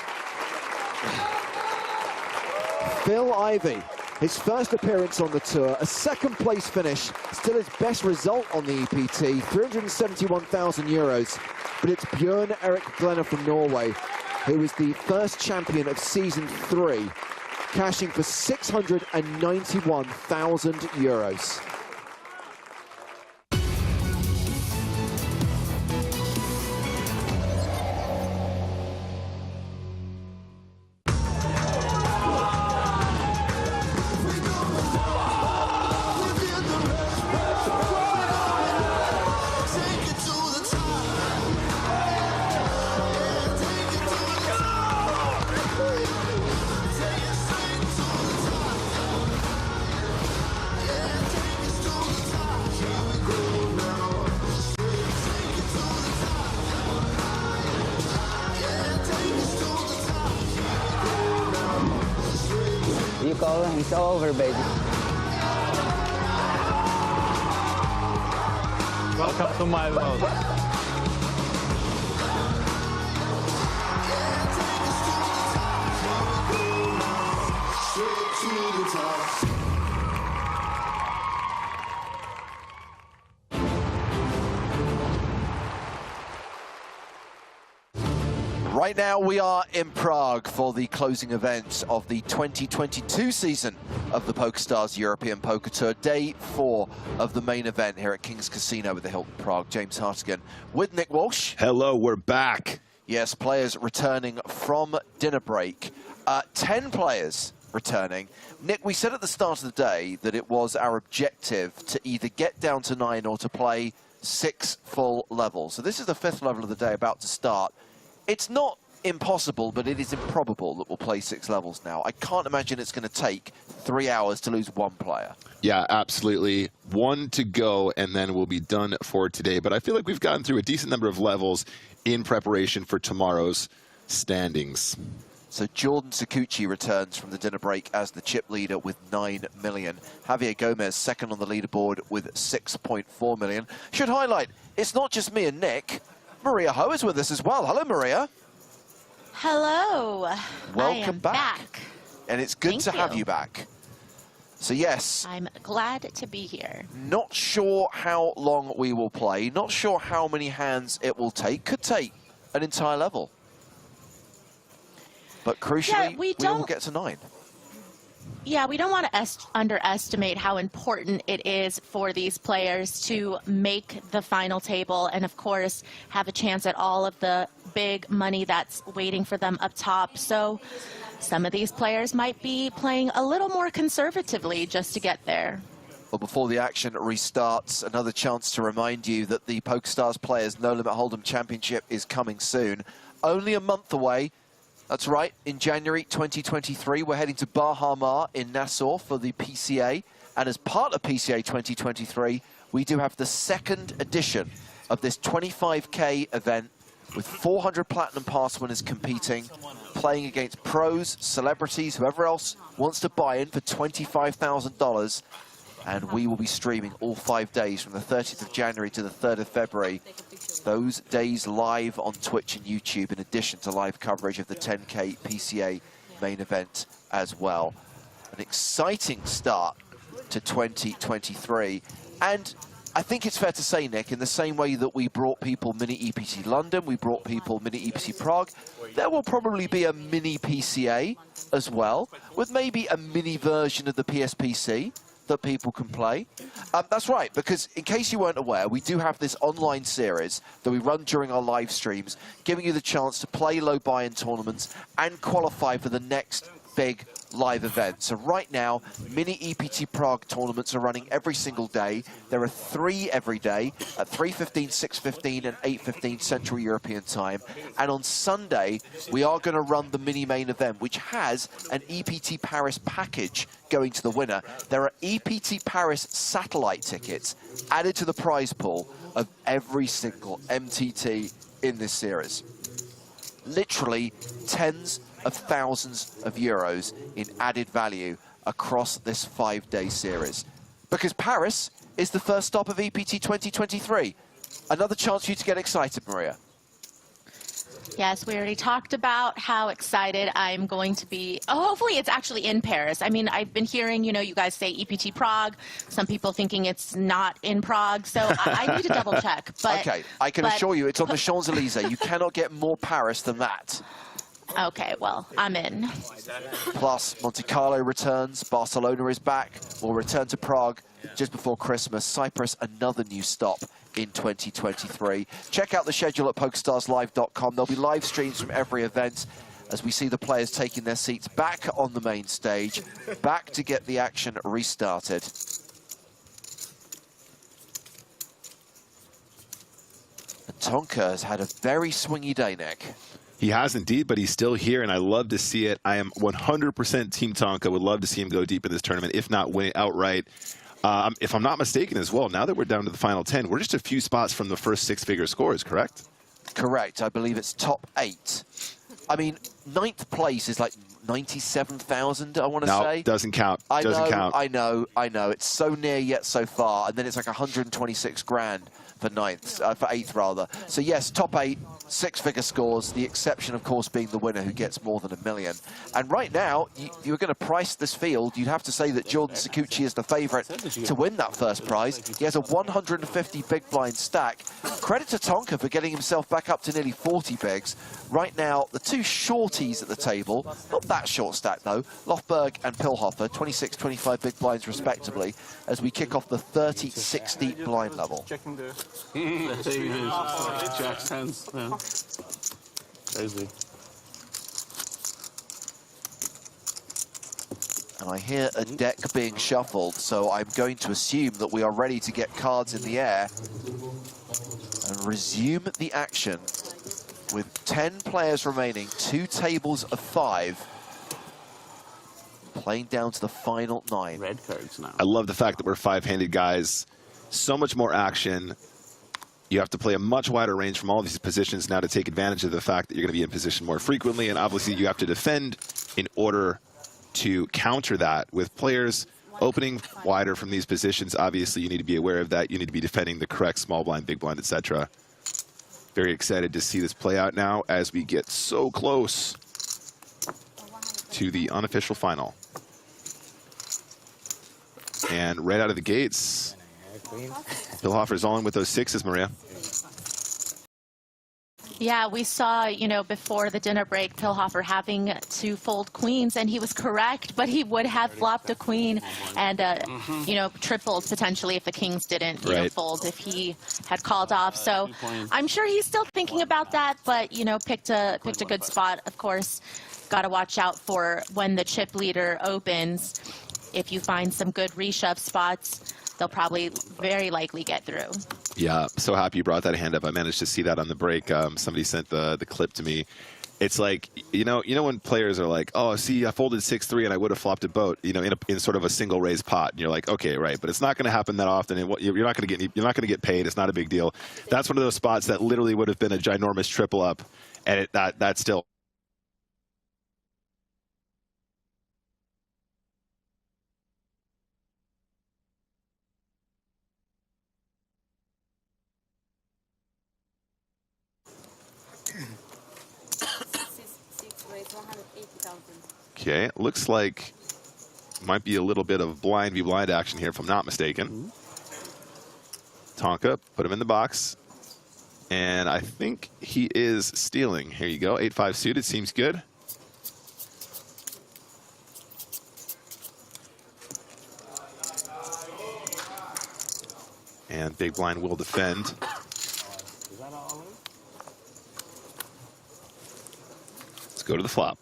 Phil Ivy, his first appearance on the tour, a second place finish, still his best result on the EPT, 371,000 euros. But it's Björn Erik Glenner from Norway, who was the first champion of season 3, cashing for 691,000 euros. You call him, it's all over, baby. Welcome to my world. Right now we are in Prague for the closing event of the 2022 season of the PokerStars European Poker Tour. Day 4 of the main event here at King's Casino with the Hilton Prague. James Hartigan with Nick Walsh. Hello, we're back. Yes, players returning from dinner break. 10 players returning. Nick, we said at the start of the day that it was our objective to either get down to 9 or to play 6 full levels. So this is the 5th level of the day about to start. It's not impossible, but it is improbable that we'll play 6 levels now. I can't imagine it's going to take 3 hours to lose 1 player. Yeah, absolutely. 1 to go, and then we'll be done for today. But I feel like we've gotten through a decent number of levels in preparation for tomorrow's standings. So Jordan Sakuchi returns from the dinner break as the chip leader with 9 million. Javier Gomez second on the leaderboard with 6.4 million. Should highlight, it's not just me and Nick. Maria Ho is with us as well. Hello, Maria. Hello. Welcome back. And it's good to have you back. So yes. I'm glad to be here. Not sure how long we will play. Not sure how many hands it will take. Could take an entire level. But crucially, we will get to 9. Yeah, we don't want to underestimate how important it is for these players to make the final table and, of course, have a chance at all of the big money that's waiting for them up top. So some of these players might be playing a little more conservatively just to get there. Well, before the action restarts, another chance to remind you that the PokerStars Players No Limit Hold'em Championship is coming soon. Only a month away. That's right, in January 2023, we're heading to Baha Mar in Nassau for the PCA. And as part of PCA 2023, we do have the 2nd edition of this 25K event with 400 Platinum Pass winners competing, playing against pros, celebrities, whoever else wants to buy in for $25,000. And we will be streaming all 5 days from the 30th of January to the 3rd of February. Those days live on Twitch and YouTube, in addition to live coverage of the 10K PCA main event as well. An exciting start to 2023. And I think it's fair to say, Nick, in the same way that we brought people mini EPT London, we brought people mini EPT Prague, there will probably be a mini PCA as well, with maybe a mini version of the PSPC that people can play. That's right, because in case you weren't aware, we do have this online series that we run during our live streams, giving you the chance to play low buy-in tournaments and qualify for the next big live event. So right now, mini EPT Prague tournaments are running every single day. There are 3 every day at 3:15, 6:15 and 8:15 Central European time. And on Sunday, we are going to run the mini main event, which has an EPT Paris package going to the winner. There are EPT Paris satellite tickets added to the prize pool of every single MTT in this series. Literally tens of thousands of euros in added value across this 5-day series. Because Paris is the first stop of EPT 2023. Another chance for you to get excited, Maria. Yes, we already talked about how excited I'm going to be. Oh, hopefully it's actually in Paris. I mean, I've been hearing, you know, you guys say EPT Prague. Some people thinking it's not in Prague, so I need to double check. But, okay, I can assure you it's on the Champs-Élysées. You cannot get more Paris than that. Okay, well, I'm in. Plus, Monte Carlo returns, Barcelona is back, we'll return to Prague just before Christmas. Cyprus, another new stop in 2023. Check out the schedule at PokerStarsLive.com. There'll be live streams from every event as we see the players taking their seats back on the main stage, back to get the action restarted. And Tonka has had a very swingy day, Nick. He has indeed, but he's still here, and I love to see it. I am 100% Team Tonka. Would love to see him go deep in this tournament, if not win it outright. If I'm not mistaken as well, now that we're down to the final 10, we're just a few spots from the first 6-figure scores, correct? Correct. I believe it's top 8. I mean, 9th place is like 97,000, I want to say. No, doesn't count. Doesn't count. I know. It's so near yet so far, and then it's like 126 grand for 9th, for 8th rather. So yes, top 8, 6-figure scores, the exception of course being the winner who gets more than $1 million. And right now, you're going to price this field, you'd have to say that Jordan Sakuchi is the favourite to win that first prize. He has a 150 big blind stack. Credit to Tonka for getting himself back up to nearly 40 bigs. Right now, the 2 shorties at the table, not that short stack though, Lofberg and Pilhofer, 26, 25 big blinds respectively, as we kick off the 30-60 blind level. Checking the Jack's hands. Yeah. Crazy. And I hear a deck being shuffled, so I'm going to assume that we are ready to get cards in the air and resume the action with 10 players remaining, 2 tables of 5, playing down to the final 9. Red cards now. I love the fact that we're 5-handed guys. So much more action. You have to play a much wider range from all these positions now to take advantage of the fact that you're going to be in position more frequently, and obviously you have to defend in order to counter that. With players opening wider from these positions, obviously you need to be aware of that. You need to be defending the correct small blind, big blind, etc. Very excited to see this play out now as we get so close to the unofficial final. And right out of the gates, Pilhofer's all in with those 6s, Maria. Yeah, we saw, you know, before the dinner break, Pilhofer having to fold queens, and he was correct, but he would have flopped a queen and, you know, tripled potentially if the kings didn't, you know, fold if he had called off. So I'm sure he's still thinking about that, but, you know, picked a good spot. Of course, got to watch out for when the chip leader opens. If you find some good reshove spots, they'll probably very likely get through. Yeah, so happy you brought that hand up. I managed to see that on the break. Somebody sent the clip to me. It's like, you know when players are like, oh, see, I folded 6-3 and I would have flopped a boat, you know, in sort of a single raise pot. And you're like, okay, right, but it's not going to happen that often. And you're not going to get paid. It's not a big deal. That's one of those spots that literally would have been a ginormous triple up, and that still. Okay, looks like might be a little bit of blind v blind action here, if I'm not mistaken. Tonka, put him in the box. And I think he is stealing. Here you go, 8-5 suited, seems good. And big blind will defend. Let's go to the flop.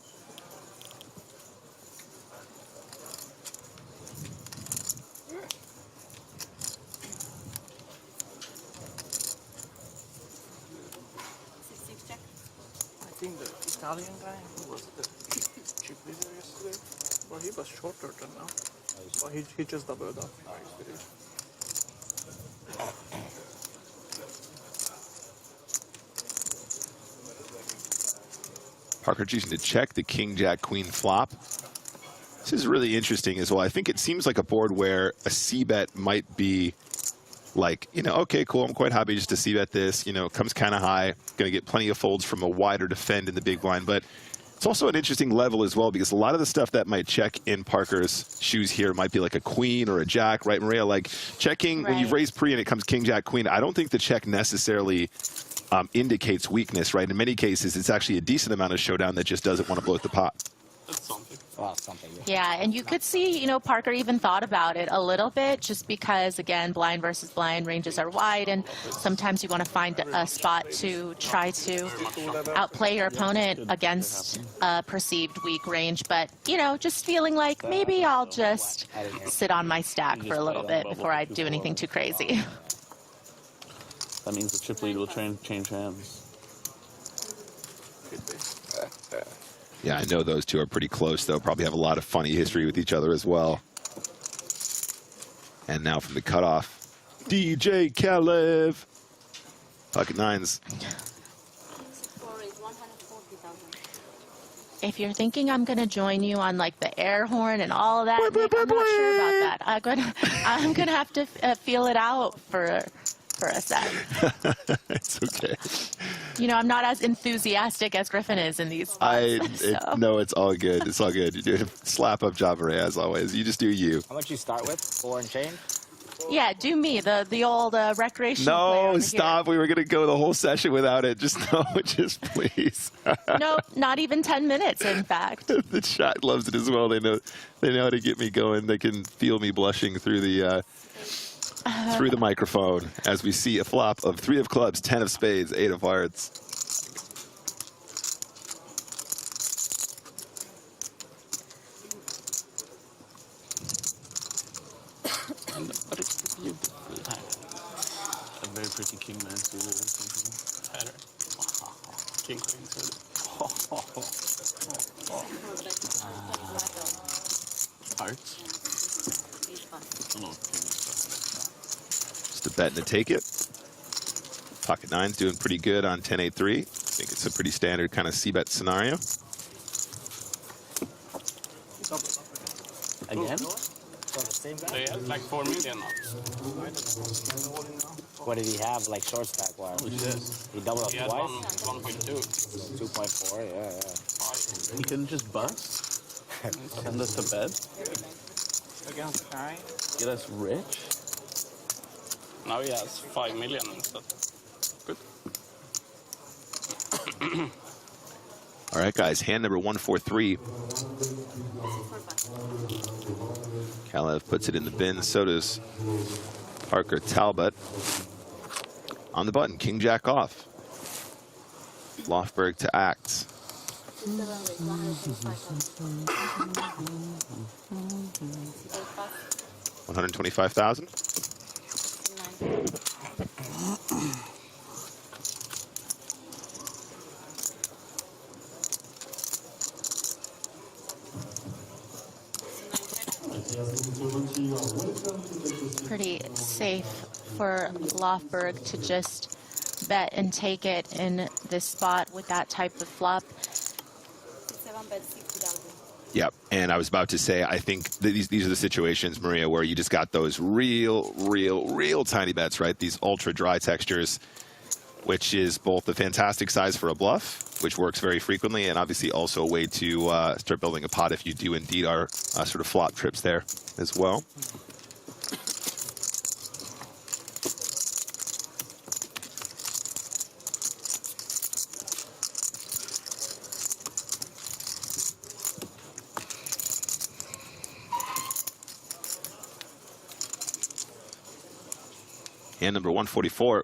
I think the Italian guy who was the chip leader yesterday, well, he was shorter than now. Well, he just doubled up. Parker choosing to check the king, jack, queen flop. This is really interesting as well. I think it seems like a board where a c-bet might be like, you know, okay, cool, I'm quite happy just to c-bet this. You know, it comes kind of high, going to get plenty of folds from a wider defend in the big blind. But it's also an interesting level as well, because a lot of the stuff that might check in Parker's shoes here might be like a queen or a jack, right, Maria? Like checking when you've raised pre and it comes king, jack, queen, I don't think the check necessarily indicates weakness, right? In many cases, it's actually a decent amount of showdown that just doesn't want to bloat the pot. That's something. Well, something. Yeah, and you could see, you know, Parker even thought about it a little bit, just because, again, blind versus blind ranges are wide, and sometimes you want to find a spot to try to outplay your opponent against a perceived weak range. But, you know, just feeling like maybe I'll just sit on my stack for a little bit before I do anything too crazy. That means the chip lead will change hands. Yeah, I know those two are pretty close, though. Probably have a lot of funny history with each other as well. And now from the cutoff, DJ Kalev. Pocket nines. If you're thinking I'm going to join you on like the air horn and all of that, Nick, I'm not sure about that. I'm gonna have to feel it out for a sec. It's okay. You know, I'm not as enthusiastic as Griffin is in these spots. No, it's all good. It's all good. You do a slap up job, Maria, as always. You just do you. How much you start with? 4 and change? Yeah, do me, the old recreational player No, over stop. here. We were going to go the whole session without it. Just no, just please. Nope, not even 10 minutes, in fact. The chat loves it as well. They know how to get me going. They can feel me blushing through the microphone as we see a flop of 3 of clubs, 10 of spades, 8 of hearts. A very pretty king man suited or something. Better. King queen suited. Hearts? Oh, no. Just a bet and a take it. Pocket nine's doing pretty good on 10-8-3. I think it's a pretty standard kind of c-bet scenario. Again? They had like 4 million now. What did he have, like short stack wise? He doubled up He had twice? 1.2. 2.4, yeah. He couldn't just bust? Send us to bed? Against guy. Get us rich? Now he has 5 million instead. Good. All right, guys, hand number 143. Kalev puts it in the bin. So does Parker Talbot. On the button, king jack off. Lofberg to act. 125,000. Pretty safe for Lofberg to just bet and take it in this spot with that type of flop. Yep, and I was about to say, I think that these are the situations, Maria, where you just got those real tiny bets, right? These ultra dry textures. which is both a fantastic size for a bluff, which works very frequently, and obviously also a way to start building a pot if you do indeed are sort of flop trips there as well. Hand number 144.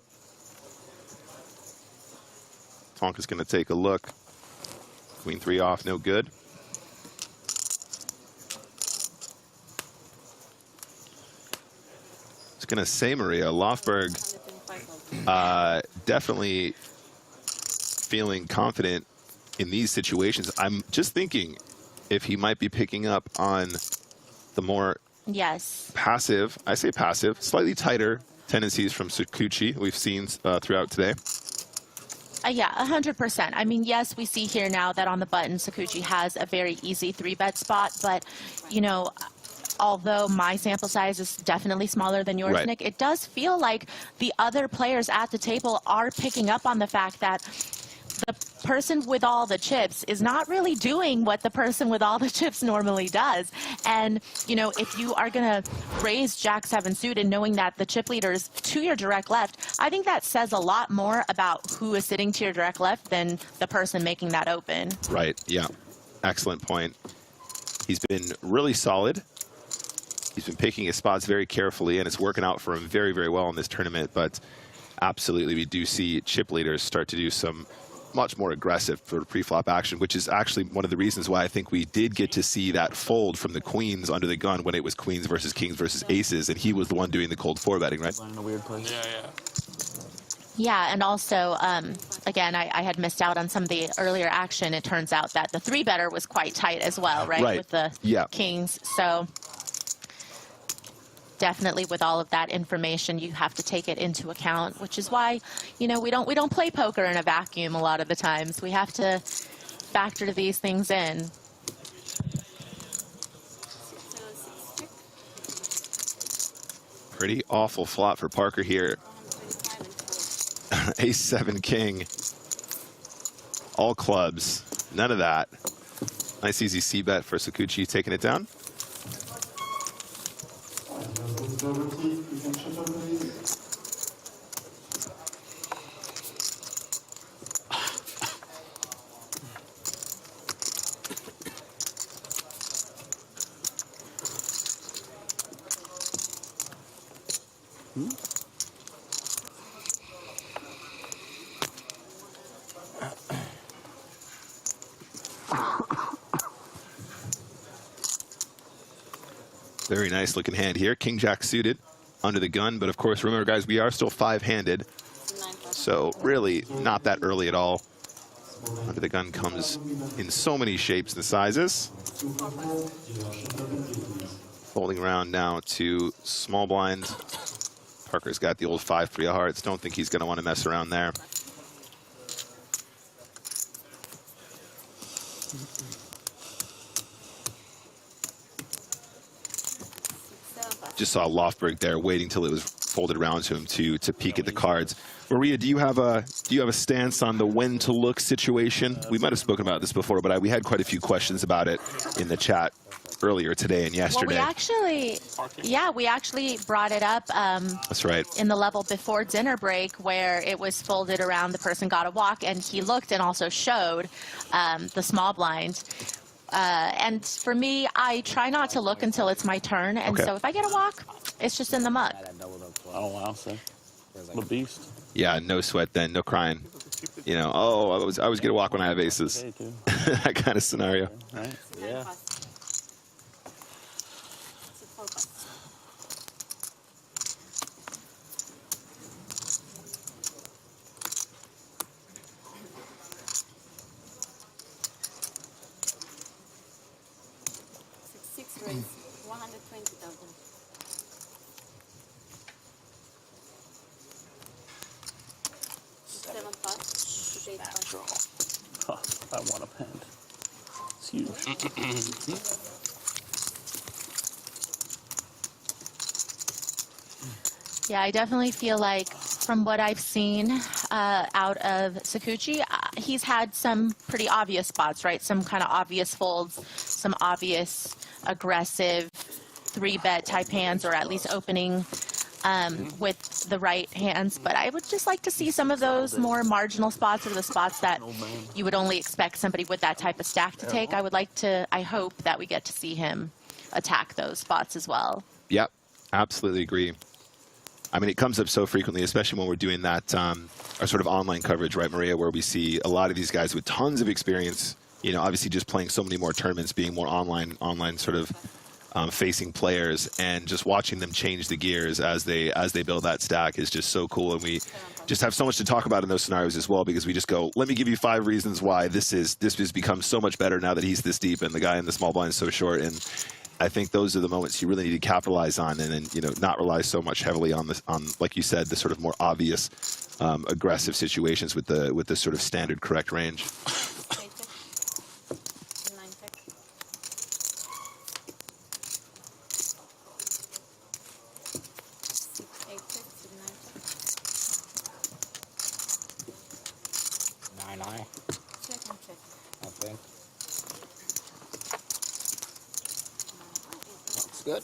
Tonka's going to take a look. Queen 3 off, no good. I was going to say, Maria, Lofberg definitely feeling confident in these situations. I'm just thinking if he might be picking up on the more passive, I say passive, slightly tighter tendencies from Sakuchi we've seen throughout today. Yeah, 100%. I mean, yes, we see here now that on the button, Sakuchi has a very easy 3-bet spot, but, you know, although my sample size is definitely smaller than yours, Nick, it does feel like the other players at the table are picking up on the fact that the person with all the chips is not really doing what the person with all the chips normally does. And, you know, if you are going to raise Jack-7 suited knowing that the chip leader is to your direct left, I think that says a lot more about who is sitting to your direct left than the person making that open. Right, yeah. Excellent point. He's been really solid. He's been picking his spots very carefully, and it's working out for him very, very well in this tournament. But absolutely, we do see chip leaders start to do some much more aggressive sort of pre-flop action, which is actually one of the reasons why I think we did get to see that fold from the queens under the gun when it was queens versus kings versus aces, and he was the one doing the cold 4-betting, right? In a weird place. Yeah, yeah. Yeah, and also, again, I had missed out on some of the earlier action. It turns out that the 3-better was quite tight as well, right? With the kings. So definitely with all of that information, you have to take it into account, which is why, you know, we don't play poker in a vacuum a lot of the times. We have to factor these things in. Pretty awful flop for Parker here. Ace-7 king. All clubs. None of that. Nice easy c-bet for Sakuchi, taking it down. Very nice looking hand here. King Jack suited under the gun, but of course, remember guys, we are still 5-handed. So really not that early at all. Under the gun comes in so many shapes and sizes. Folding around now to small blind. Parker's got the old 5-3 of hearts. Don't think he's going to want to mess around there. Just saw Lofberg there waiting till it was folded around to him to peek at the cards. Maria, do you have a stance on the when to look situation? We might have spoken about this before, but we had quite a few questions about it in the chat earlier today and yesterday. Well, we actually brought it up. That's right. In the level before dinner break, where it was folded around, the person got a walk, and he looked and also showed the small blind. And for me, I try not to look until it's my turn, and so if I get a walk, it's just in the muck. Oh wow, so the beast. Yeah, no sweat then, no crying. You know, oh, I always get a walk when I have aces. That kind of scenario. Right. Yeah. Oh, I want a pen. It's huge. Yeah, I definitely feel like from what I've seen out of Sakuchi, he's had some pretty obvious spots, right? Some kind of obvious folds, some obvious aggressive 3-bet type hands, or at least opening with the right hands. But I would just like to see some of those more marginal spots, or the spots that you would only expect somebody with that type of stack to take. I hope that we get to see him attack those spots as well. Yep, absolutely agree. I mean, it comes up so frequently, especially when we're doing that, our sort of online coverage, right, Maria, where we see a lot of these guys with tons of experience, you know, obviously just playing so many more tournaments, being more online sort of facing players, and just watching them change the gears as they build that stack is just so cool. And we just have so much to talk about in those scenarios as well, because we just go, let me give you 5 reasons why this has become so much better now that he's this deep and the guy in the small blind is so short. And I think those are the moments you really need to capitalize on, and then, you know, not rely so much heavily on like you said, the sort of more obvious aggressive situations with the sort of standard correct range. Good.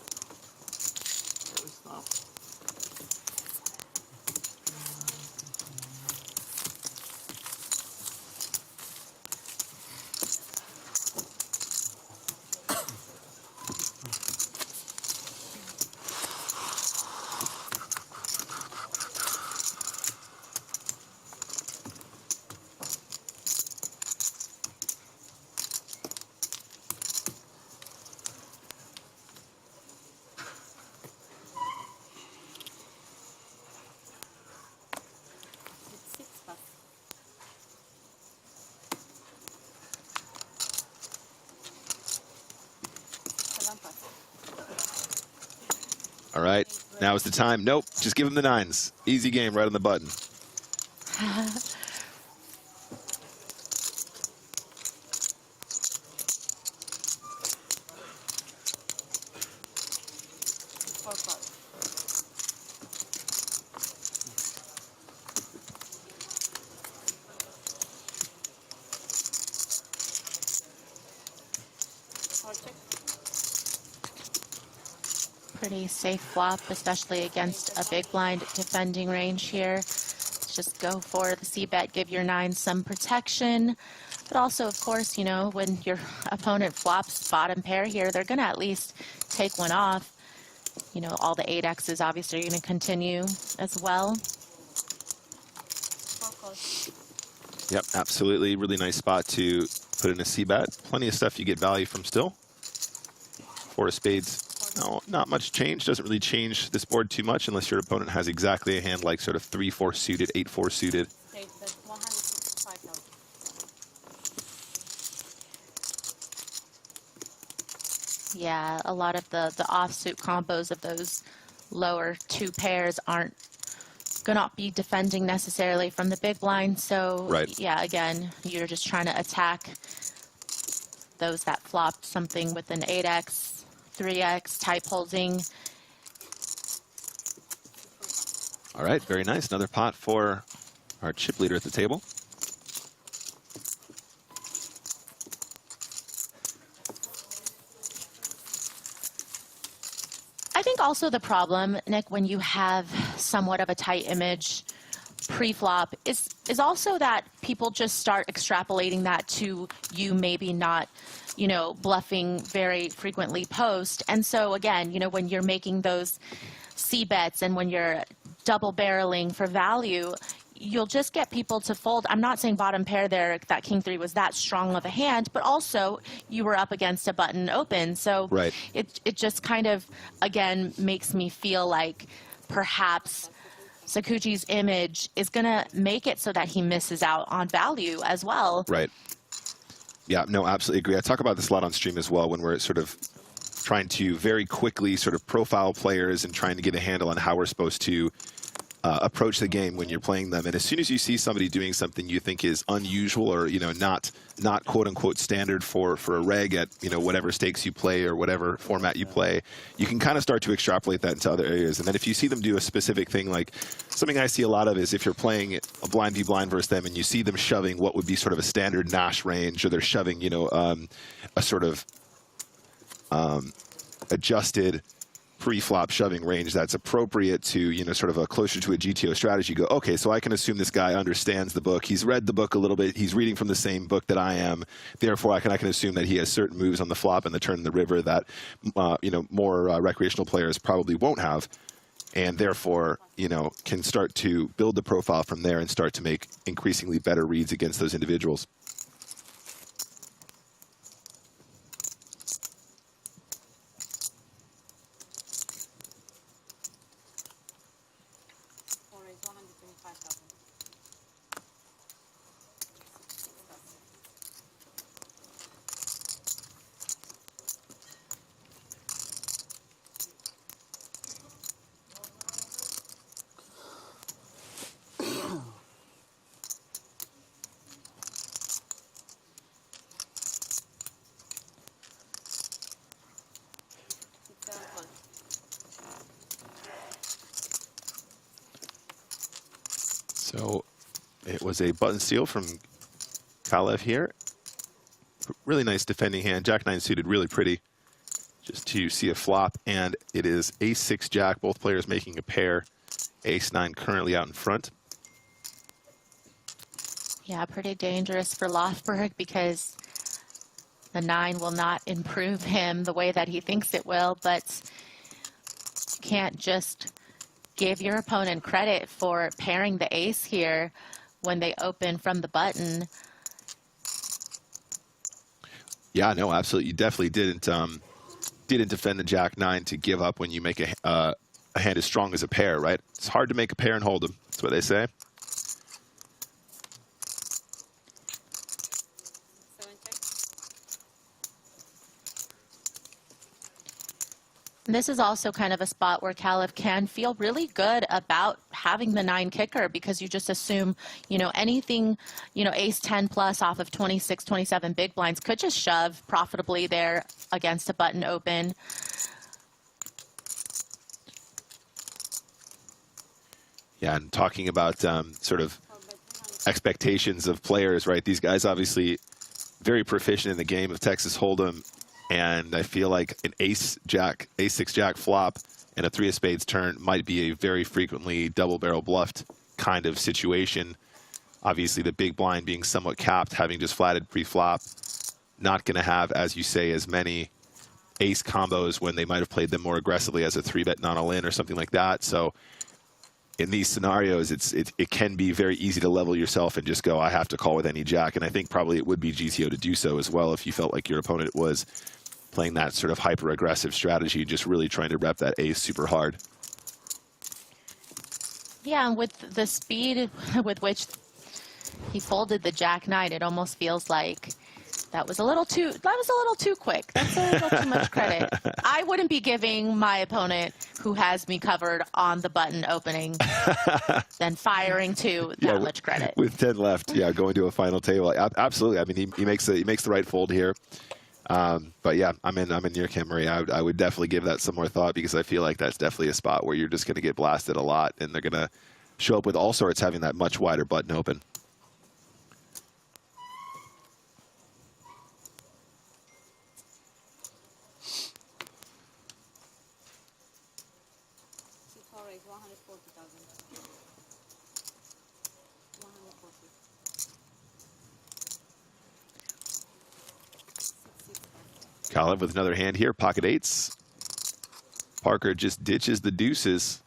All right, now is the time. Nope, just give him the 9s. Easy game, right on the button. Pretty safe flop, especially against a big blind defending range here. Just go for the c-bet, give your 9 some protection. But also, of course, you know, when your opponent flops bottom pair here, they're going to at least take one off. You know, all the 8Xs obviously are going to continue as well. Yep, absolutely. Really nice spot to put in a c-bet. Plenty of stuff you get value from still. 4 of spades. No, not much change. Doesn't really change this board too much unless your opponent has exactly a hand like sort of 3-4 suited, 8-4 suited. Yeah, a lot of the offsuit combos of those lower 2 pairs aren't gonna be defending necessarily from the big blind. So right. Yeah, again, you're just trying to attack those that flopped something with an 8X. 3X type holding. All right, very nice. Another pot for our chip leader at the table. I think also the problem, Nick, when you have somewhat of a tight image pre-flop is also that people just start extrapolating that to you maybe not, you know, bluffing very frequently post. And so again, you know, when you're making those c-bets and when you're double barreling for value, you'll just get people to fold. I'm not saying bottom pair there, that king 3 was that strong of a hand, but also you were up against a button open. So right. It just kind of, again, makes me feel like perhaps Sakuchi's image is going to make it so that he misses out on value as well. Right. Yeah, no, absolutely agree. I talk about this a lot on stream as well when we're sort of trying to very quickly sort of profile players and trying to get a handle on how we're supposed to approach the game when you're playing them. And as soon as you see somebody doing something you think is unusual or, you know, not quote unquote standard for a reg at, you know, whatever stakes you play or whatever format you play, you can kind of start to extrapolate that into other areas. And then if you see them do a specific thing, like something I see a lot of is if you're playing a blind v blind versus them and you see them shoving what would be sort of a standard Nash range, or they're shoving, you know, a sort of adjusted pre-flop shoving range that's appropriate to, you know, sort of a closer to a GTO strategy, go, okay, so I can assume this guy understands the book. He's read the book a little bit. He's reading from the same book that I am. Therefore, I can assume that he has certain moves on the flop and the turn in the river that, you know, more recreational players probably won't have. And therefore, you know, can start to build the profile from there and start to make increasingly better reads against those individuals. So it was a button steal from Kalev here. Really nice defending hand. Jack-9 suited, really pretty. Just to see a flop, and it is ace-6 jack, both players making a pair. Ace-9 currently out in front. Yeah, pretty dangerous for Lofberg because the 9 will not improve him the way that he thinks it will, but you can't just give your opponent credit for pairing the ace here when they open from the button. Yeah, no, absolutely. You definitely didn't defend the Jack-9 to give up when you make a hand as strong as a pair, right? It's hard to make a pair and hold them. That's what they say. This is also kind of a spot where Kalev can feel really good about having the 9 kicker because you just assume, you know, anything, you know, ace 10 plus off of 26, 27 big blinds could just shove profitably there against a button open. Yeah, and talking about sort of expectations of players, right? These guys obviously very proficient in the game of Texas Hold'em. And I feel like an ace-6 jack flop and a 3 of spades turn might be a very frequently double barrel bluffed kind of situation. Obviously, the big blind being somewhat capped, having just flatted pre-flop, not going to have, as you say, as many ace combos when they might have played them more aggressively as a 3-bet not all in or something like that. So in these scenarios, it can be very easy to level yourself and just go, I have to call with any jack. And I think probably it would be GTO to do so as well if you felt like your opponent was playing that sort of hyper-aggressive strategy, just really trying to rep that ace super hard. Yeah, and with the speed with which he folded the Jack-9, it almost feels like that was a little too quick. That's a little too much credit. I wouldn't be giving my opponent who has me covered on the button opening then firing to that much credit. With 10 left, yeah, going to a final table. Absolutely. I mean, he makes the right fold here. But yeah, I'm in your camp, Marie. I would definitely give that some more thought because I feel like that's definitely a spot where you're just going to get blasted a lot and they're going to show up with all sorts having that much wider button open. Kalev with another hand here, pocket eights. Parker just ditches the deuces.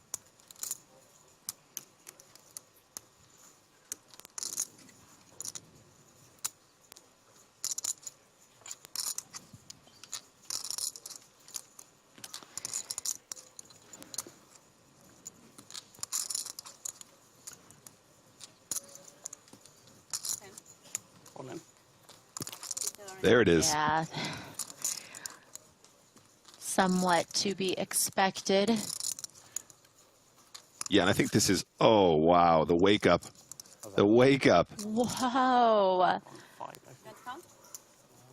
There it is. Yeah. Somewhat to be expected. Yeah, and I think this is, oh, wow, the wake up. The wake up. Whoa.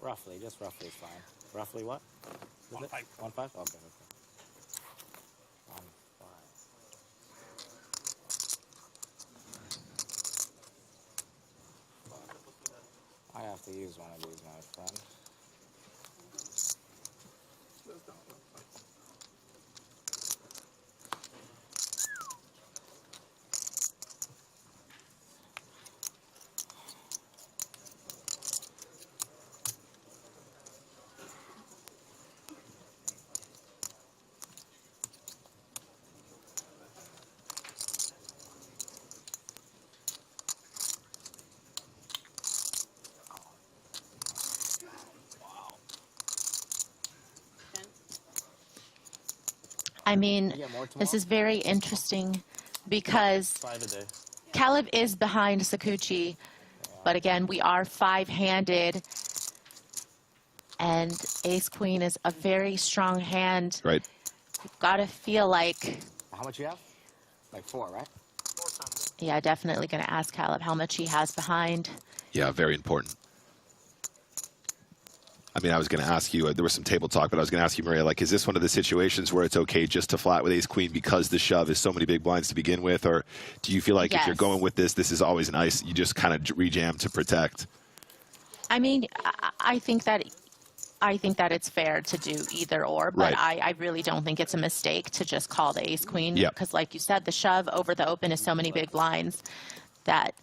Roughly, just roughly is fine. Roughly what? 1-5. 1-5? Okay, okay. 1-5. I have to use one of these, my friend. I mean, this is very interesting because Caleb is behind Sakuchi, but again, we are 5-handed, and ace-queen is a very strong hand. Right. You've got to feel like... How much you have? Like 4, right? Yeah, definitely going to ask Caleb how much he has behind. Yeah, very important. I mean, I was going to ask you, there was some table talk, but I was going to ask you, Maria, like, is this one of the situations where it's okay just to flat with ace-queen because the shove is so many big blinds to begin with? Or do you feel like if you're going with this, this is always an ice, you just kind of rejam to protect? I mean, I think that it's fair to do either or, but I really don't think it's a mistake to just call the ace-queen. Because like you said, the shove over the open is so many big blinds that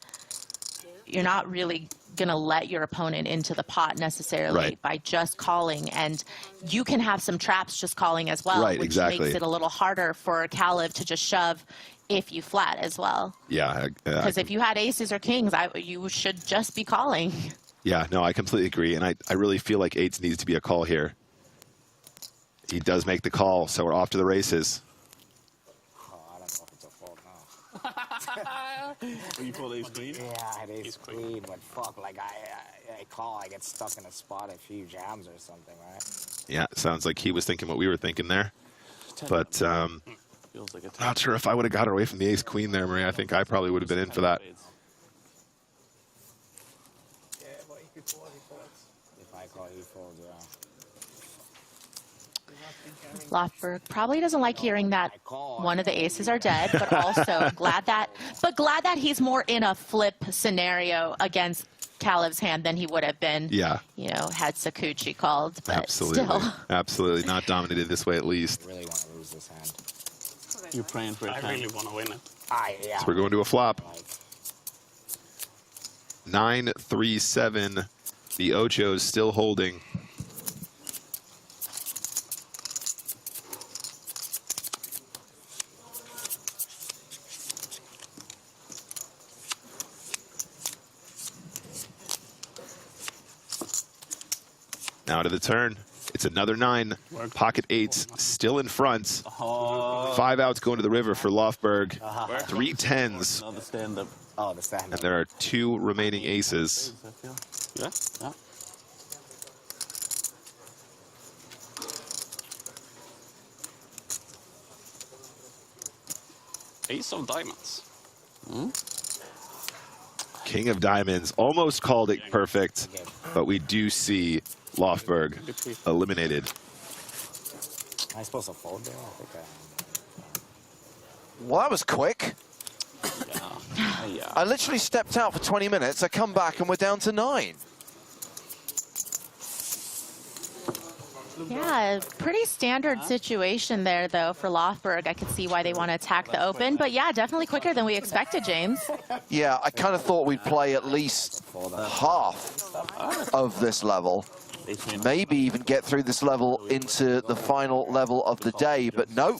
you're not really going to let your opponent into the pot necessarily by just calling. And you can have some traps just calling as well, which makes it a little harder for Caleb to just shove if you flat as well. Yeah. Because if you had aces or kings, you should just be calling. Yeah, no, I completely agree. And I really feel like eights needs to be a call here. He does make the call, so we're off to the races. You pulled ace-queen? Yeah, I had ace-queen, but fuck, like I call, I get stuck in a spot, a few jams or something, right? Yeah, sounds like he was thinking what we were thinking there. But not sure if I would have got her away from the ace-queen there, Maria. I think I probably would have been in for that. If I call, he folds, yeah. Lofberg probably doesn't like hearing that one of the aces are dead, but also glad that he's more in a flip scenario against Caleb's hand than he would have been, you know, had Sakuchi called. But Absolutely. Still. Absolutely. Not dominated this way, at least. I really want to lose this hand. You're praying for it. I really want to win it. Yeah. So we're going to a flop. 9-3-7. The Ocho's still holding. Now to the turn. It's another 9. Pocket 8s still in front. 5 outs going to the river for Lofberg. 3 10s. No, the stand-up. Oh, the stand-up. And there are 2 remaining aces. Yeah, yeah. Ace of diamonds. King of diamonds almost called it perfect, but we do see Lofberg eliminated. Am I supposed to fold there? I think Well, that was quick. I literally stepped out for 20 minutes. I come back and we're down to 9. Yeah, pretty standard situation there, though, for Lofberg. I could see why they want to attack the open. But yeah, definitely quicker than we expected, James. Yeah, I kind of thought we'd play at least half of this level. Maybe even get through this level into the final level of the day. But no,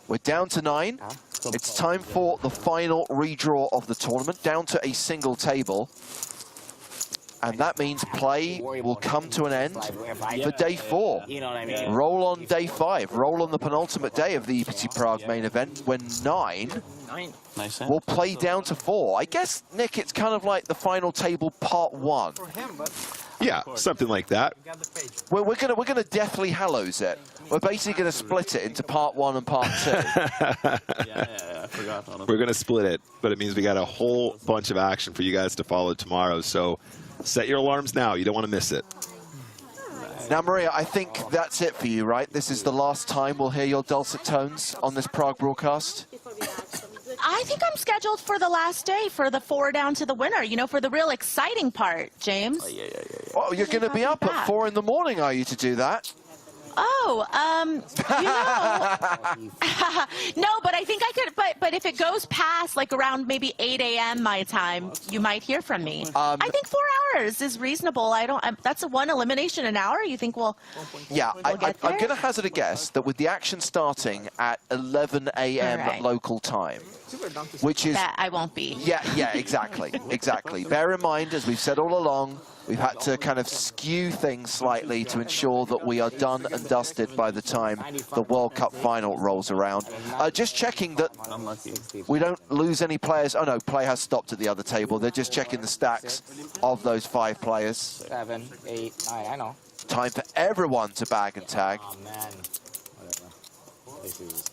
we're down to 9. It's time for the final redraw of the tournament, down to a single table. And that means play will come to an end for day 4. You know what I mean? Roll on day 5. Roll on the penultimate day of the EPT Prague main event, when 9 will play down to 4. I guess, Nick, it's kind of like the final table part 1. Yeah, something like that. Well, we're gonna Deathly Hallows it. We're basically gonna split it into part 1 and part 2. I forgot. Honestly. We're gonna split it, but it means we got a whole bunch of action for you guys to follow tomorrow. So set your alarms now. You don't want to miss it. Now, Maria, I think that's it for you, right? This is the last time we'll hear your dulcet tones on this Prague broadcast. I think I'm scheduled for the last day for the 4 down to the winner, you know, for the real exciting part, James. Oh, you're going to be up at 4 in the morning, are you, to do that? Oh, you know, no, but I think I could, but if it goes past like around maybe 8 a.m. my time, you might hear from me. I think 4 hours is reasonable. That's a 1 elimination an hour. You think Yeah, I'm going to hazard a guess that with the action starting at 11 a.m. local time, which is... That I won't be. Yeah, exactly, exactly. Bear in mind, as we've said all along, we've had to kind of skew things slightly to ensure that we are done and dusted by the time the World Cup final rolls around. Just checking that we don't lose any players. Oh no, play has stopped at the other table. They're just checking the stacks of those 5 players. 7, 8, 9, I know. Time for everyone to bag and tag. Oh man, whatever.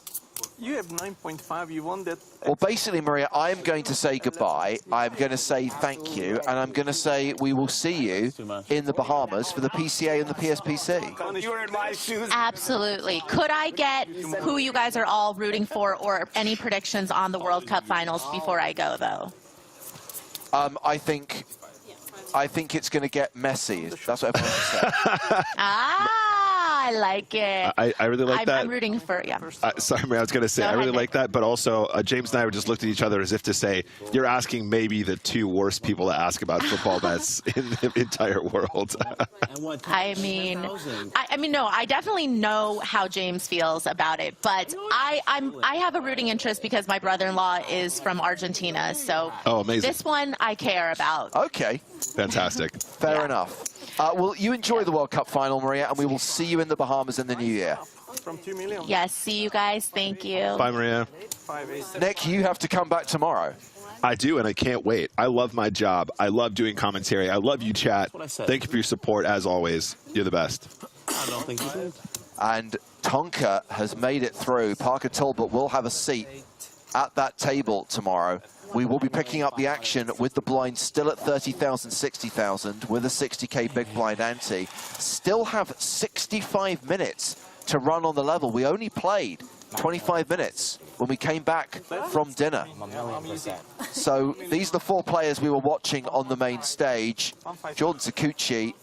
You have 9.5, you won that. Well, basically, Maria, I'm going to say goodbye. I'm going to say thank you, and I'm going to say we will see you in the Bahamas for the PCA and the PSPC. You were in my shoes. Absolutely. Could I get who you guys are all rooting for or any predictions on the World Cup finals before I go, though? I think it's going to get messy. That's what everyone said. I like it. I really like that. I'm rooting for, Sorry, Maria, I was going to say, I really like that, but also James and I were just looked at each other as if to say, you're asking maybe the 2 worst people to ask about football bets in the entire world. I mean, no, I definitely know how James feels about it, but I have a rooting interest because my brother-in-law is from Argentina, so amazing. This one I care about. Okay. Fantastic. Fair enough. Well, you enjoy the World Cup final, Maria, and we will see you in the Bahamas in the new year. From 2 million. Yes, see you guys. Thank you. Bye, Maria. Nick, you have to come back tomorrow. I do, and I can't wait. I love my job. I love doing commentary. I love you, chat. Thank you for your support, as always. You're the best. I don't think you did. And Tonka has made it through. Parker Talbot will have a seat at that table tomorrow. We will be picking up the action with the blind still at 30,000, 60,000 with a 60K big blind ante. Still have 65 minutes to run on the level. We only played 25 minutes when we came back from dinner. So these are the 4 players we were watching on the main stage. Jordan Sakuchi,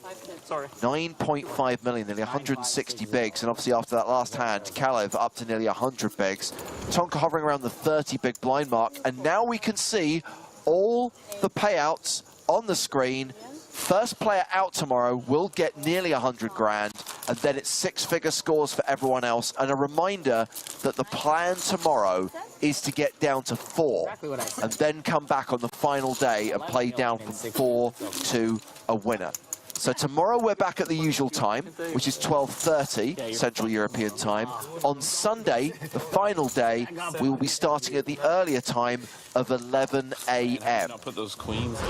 9.5 million, nearly 160 bigs, and obviously after that last hand, Kalev up to nearly 100 bigs. Tonka hovering around the 30 big blind mark, and now we can see all the payouts on the screen. First player out tomorrow will get nearly 100 grand, and then it's 6-figure scores for everyone else. And a reminder that the plan tomorrow is to get down to 4, and then come back on the final day and play down from 4 to a winner. So tomorrow we're back at the usual time, which is 12:30 Central European time. On Sunday, the final day, we will be starting at the earlier time of 11 a.m. I'll put those queens in.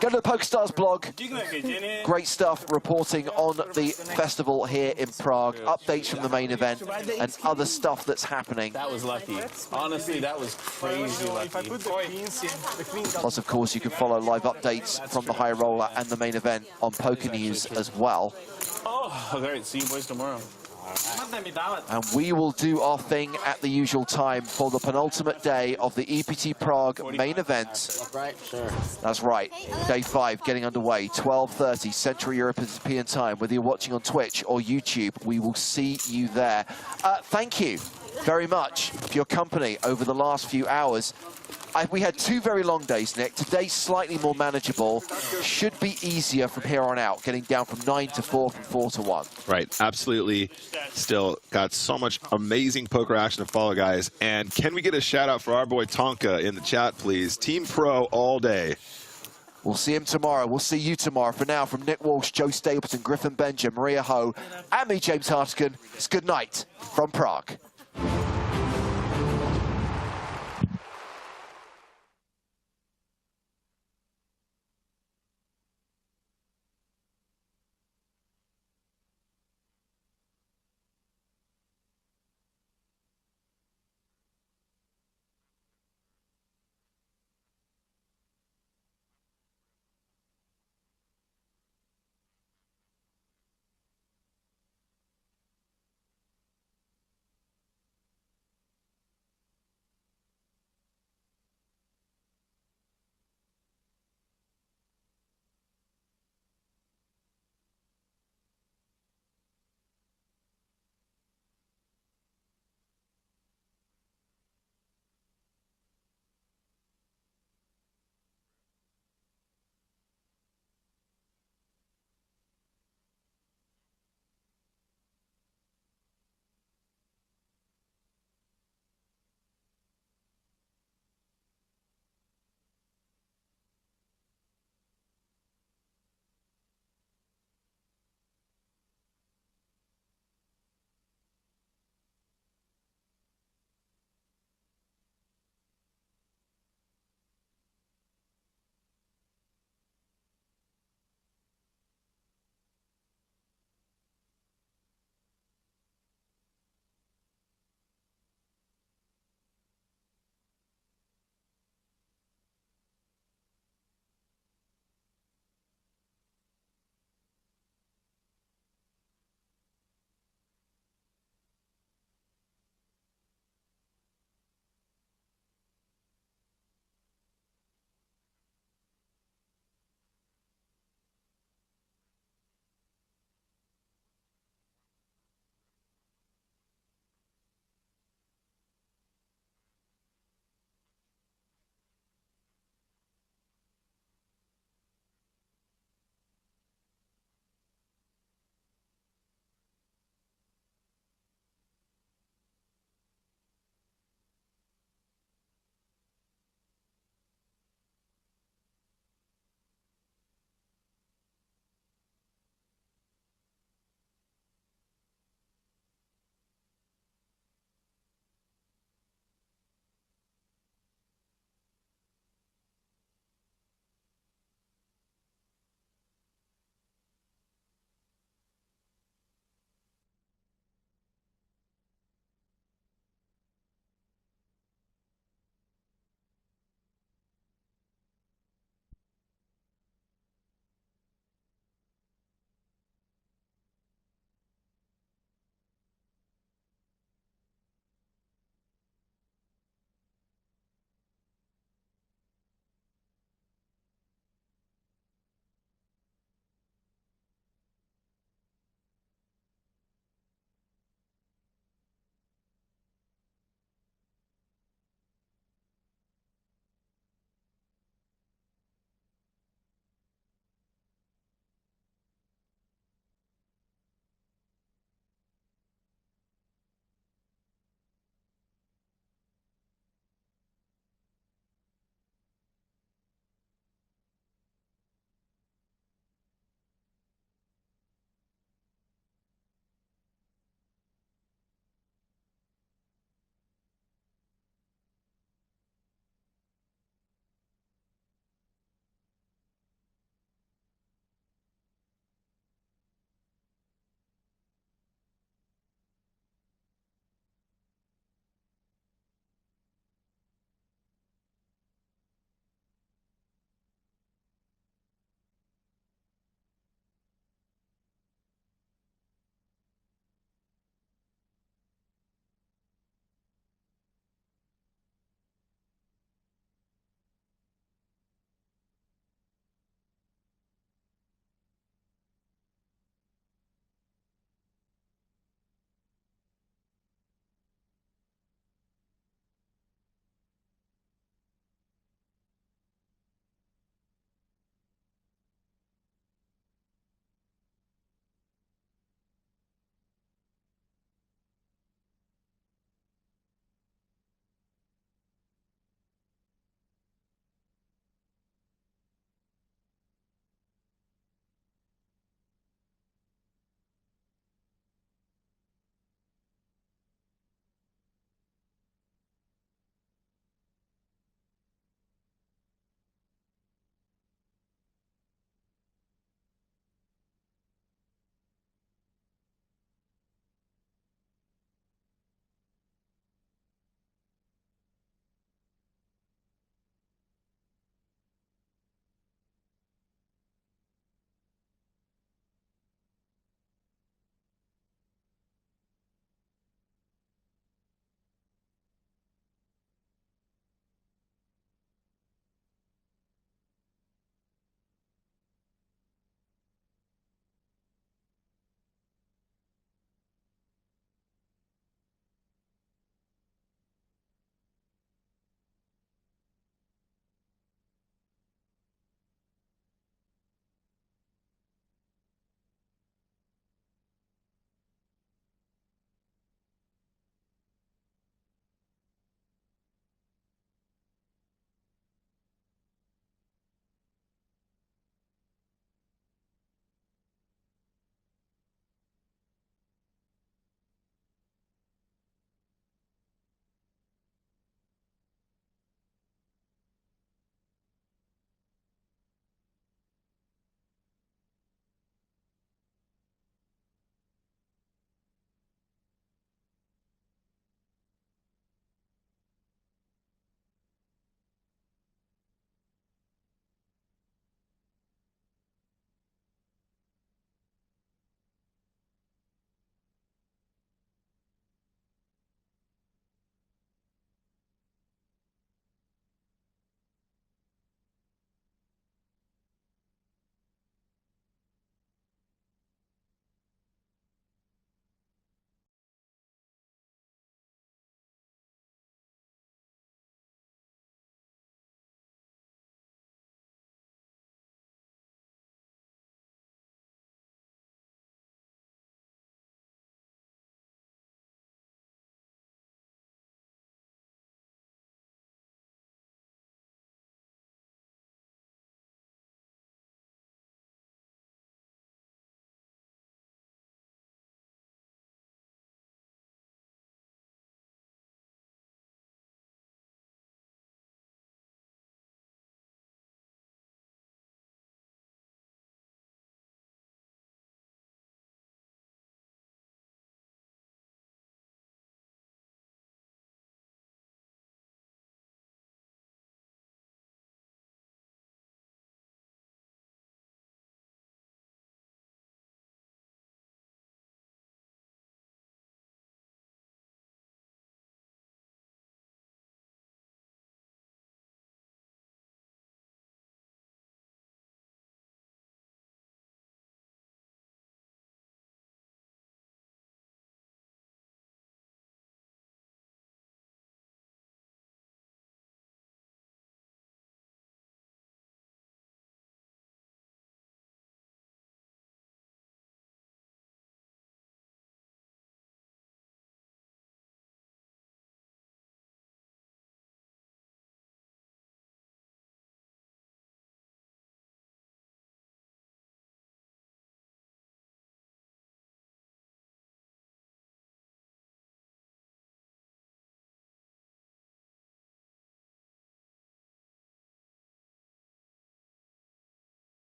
Go to the PokerStars blog. Great stuff reporting on the festival here in Prague. Updates from the main event and other stuff that's happening. That was lucky. Honestly, that was crazy lucky. Plus, of course, you can follow live updates from the high roller and the main event on Poker News as well. Oh, all right. See you boys tomorrow. And we will do our thing at the usual time for the penultimate day of the EPT Prague main event. That's right, day 5 getting underway, 12:30 Central European time. Whether you're watching on Twitch or YouTube, we will see you there. Thank you very much for your company over the last few hours. We had 2 very long days, Nick. Today's slightly more manageable. Should be easier from here on out, getting down from 9 to 4, from 4 to 1. Right, absolutely. Still got so much amazing poker action to follow, guys. And can we get a shout out for our boy Tonka in the chat, please? Team Pro all day. We'll see him tomorrow. We'll see you tomorrow. For now, from Nick Walsh, Joe Stapleton, Griffin Benja, Maria Ho, and me, James Hartigan, it's good night from Prague.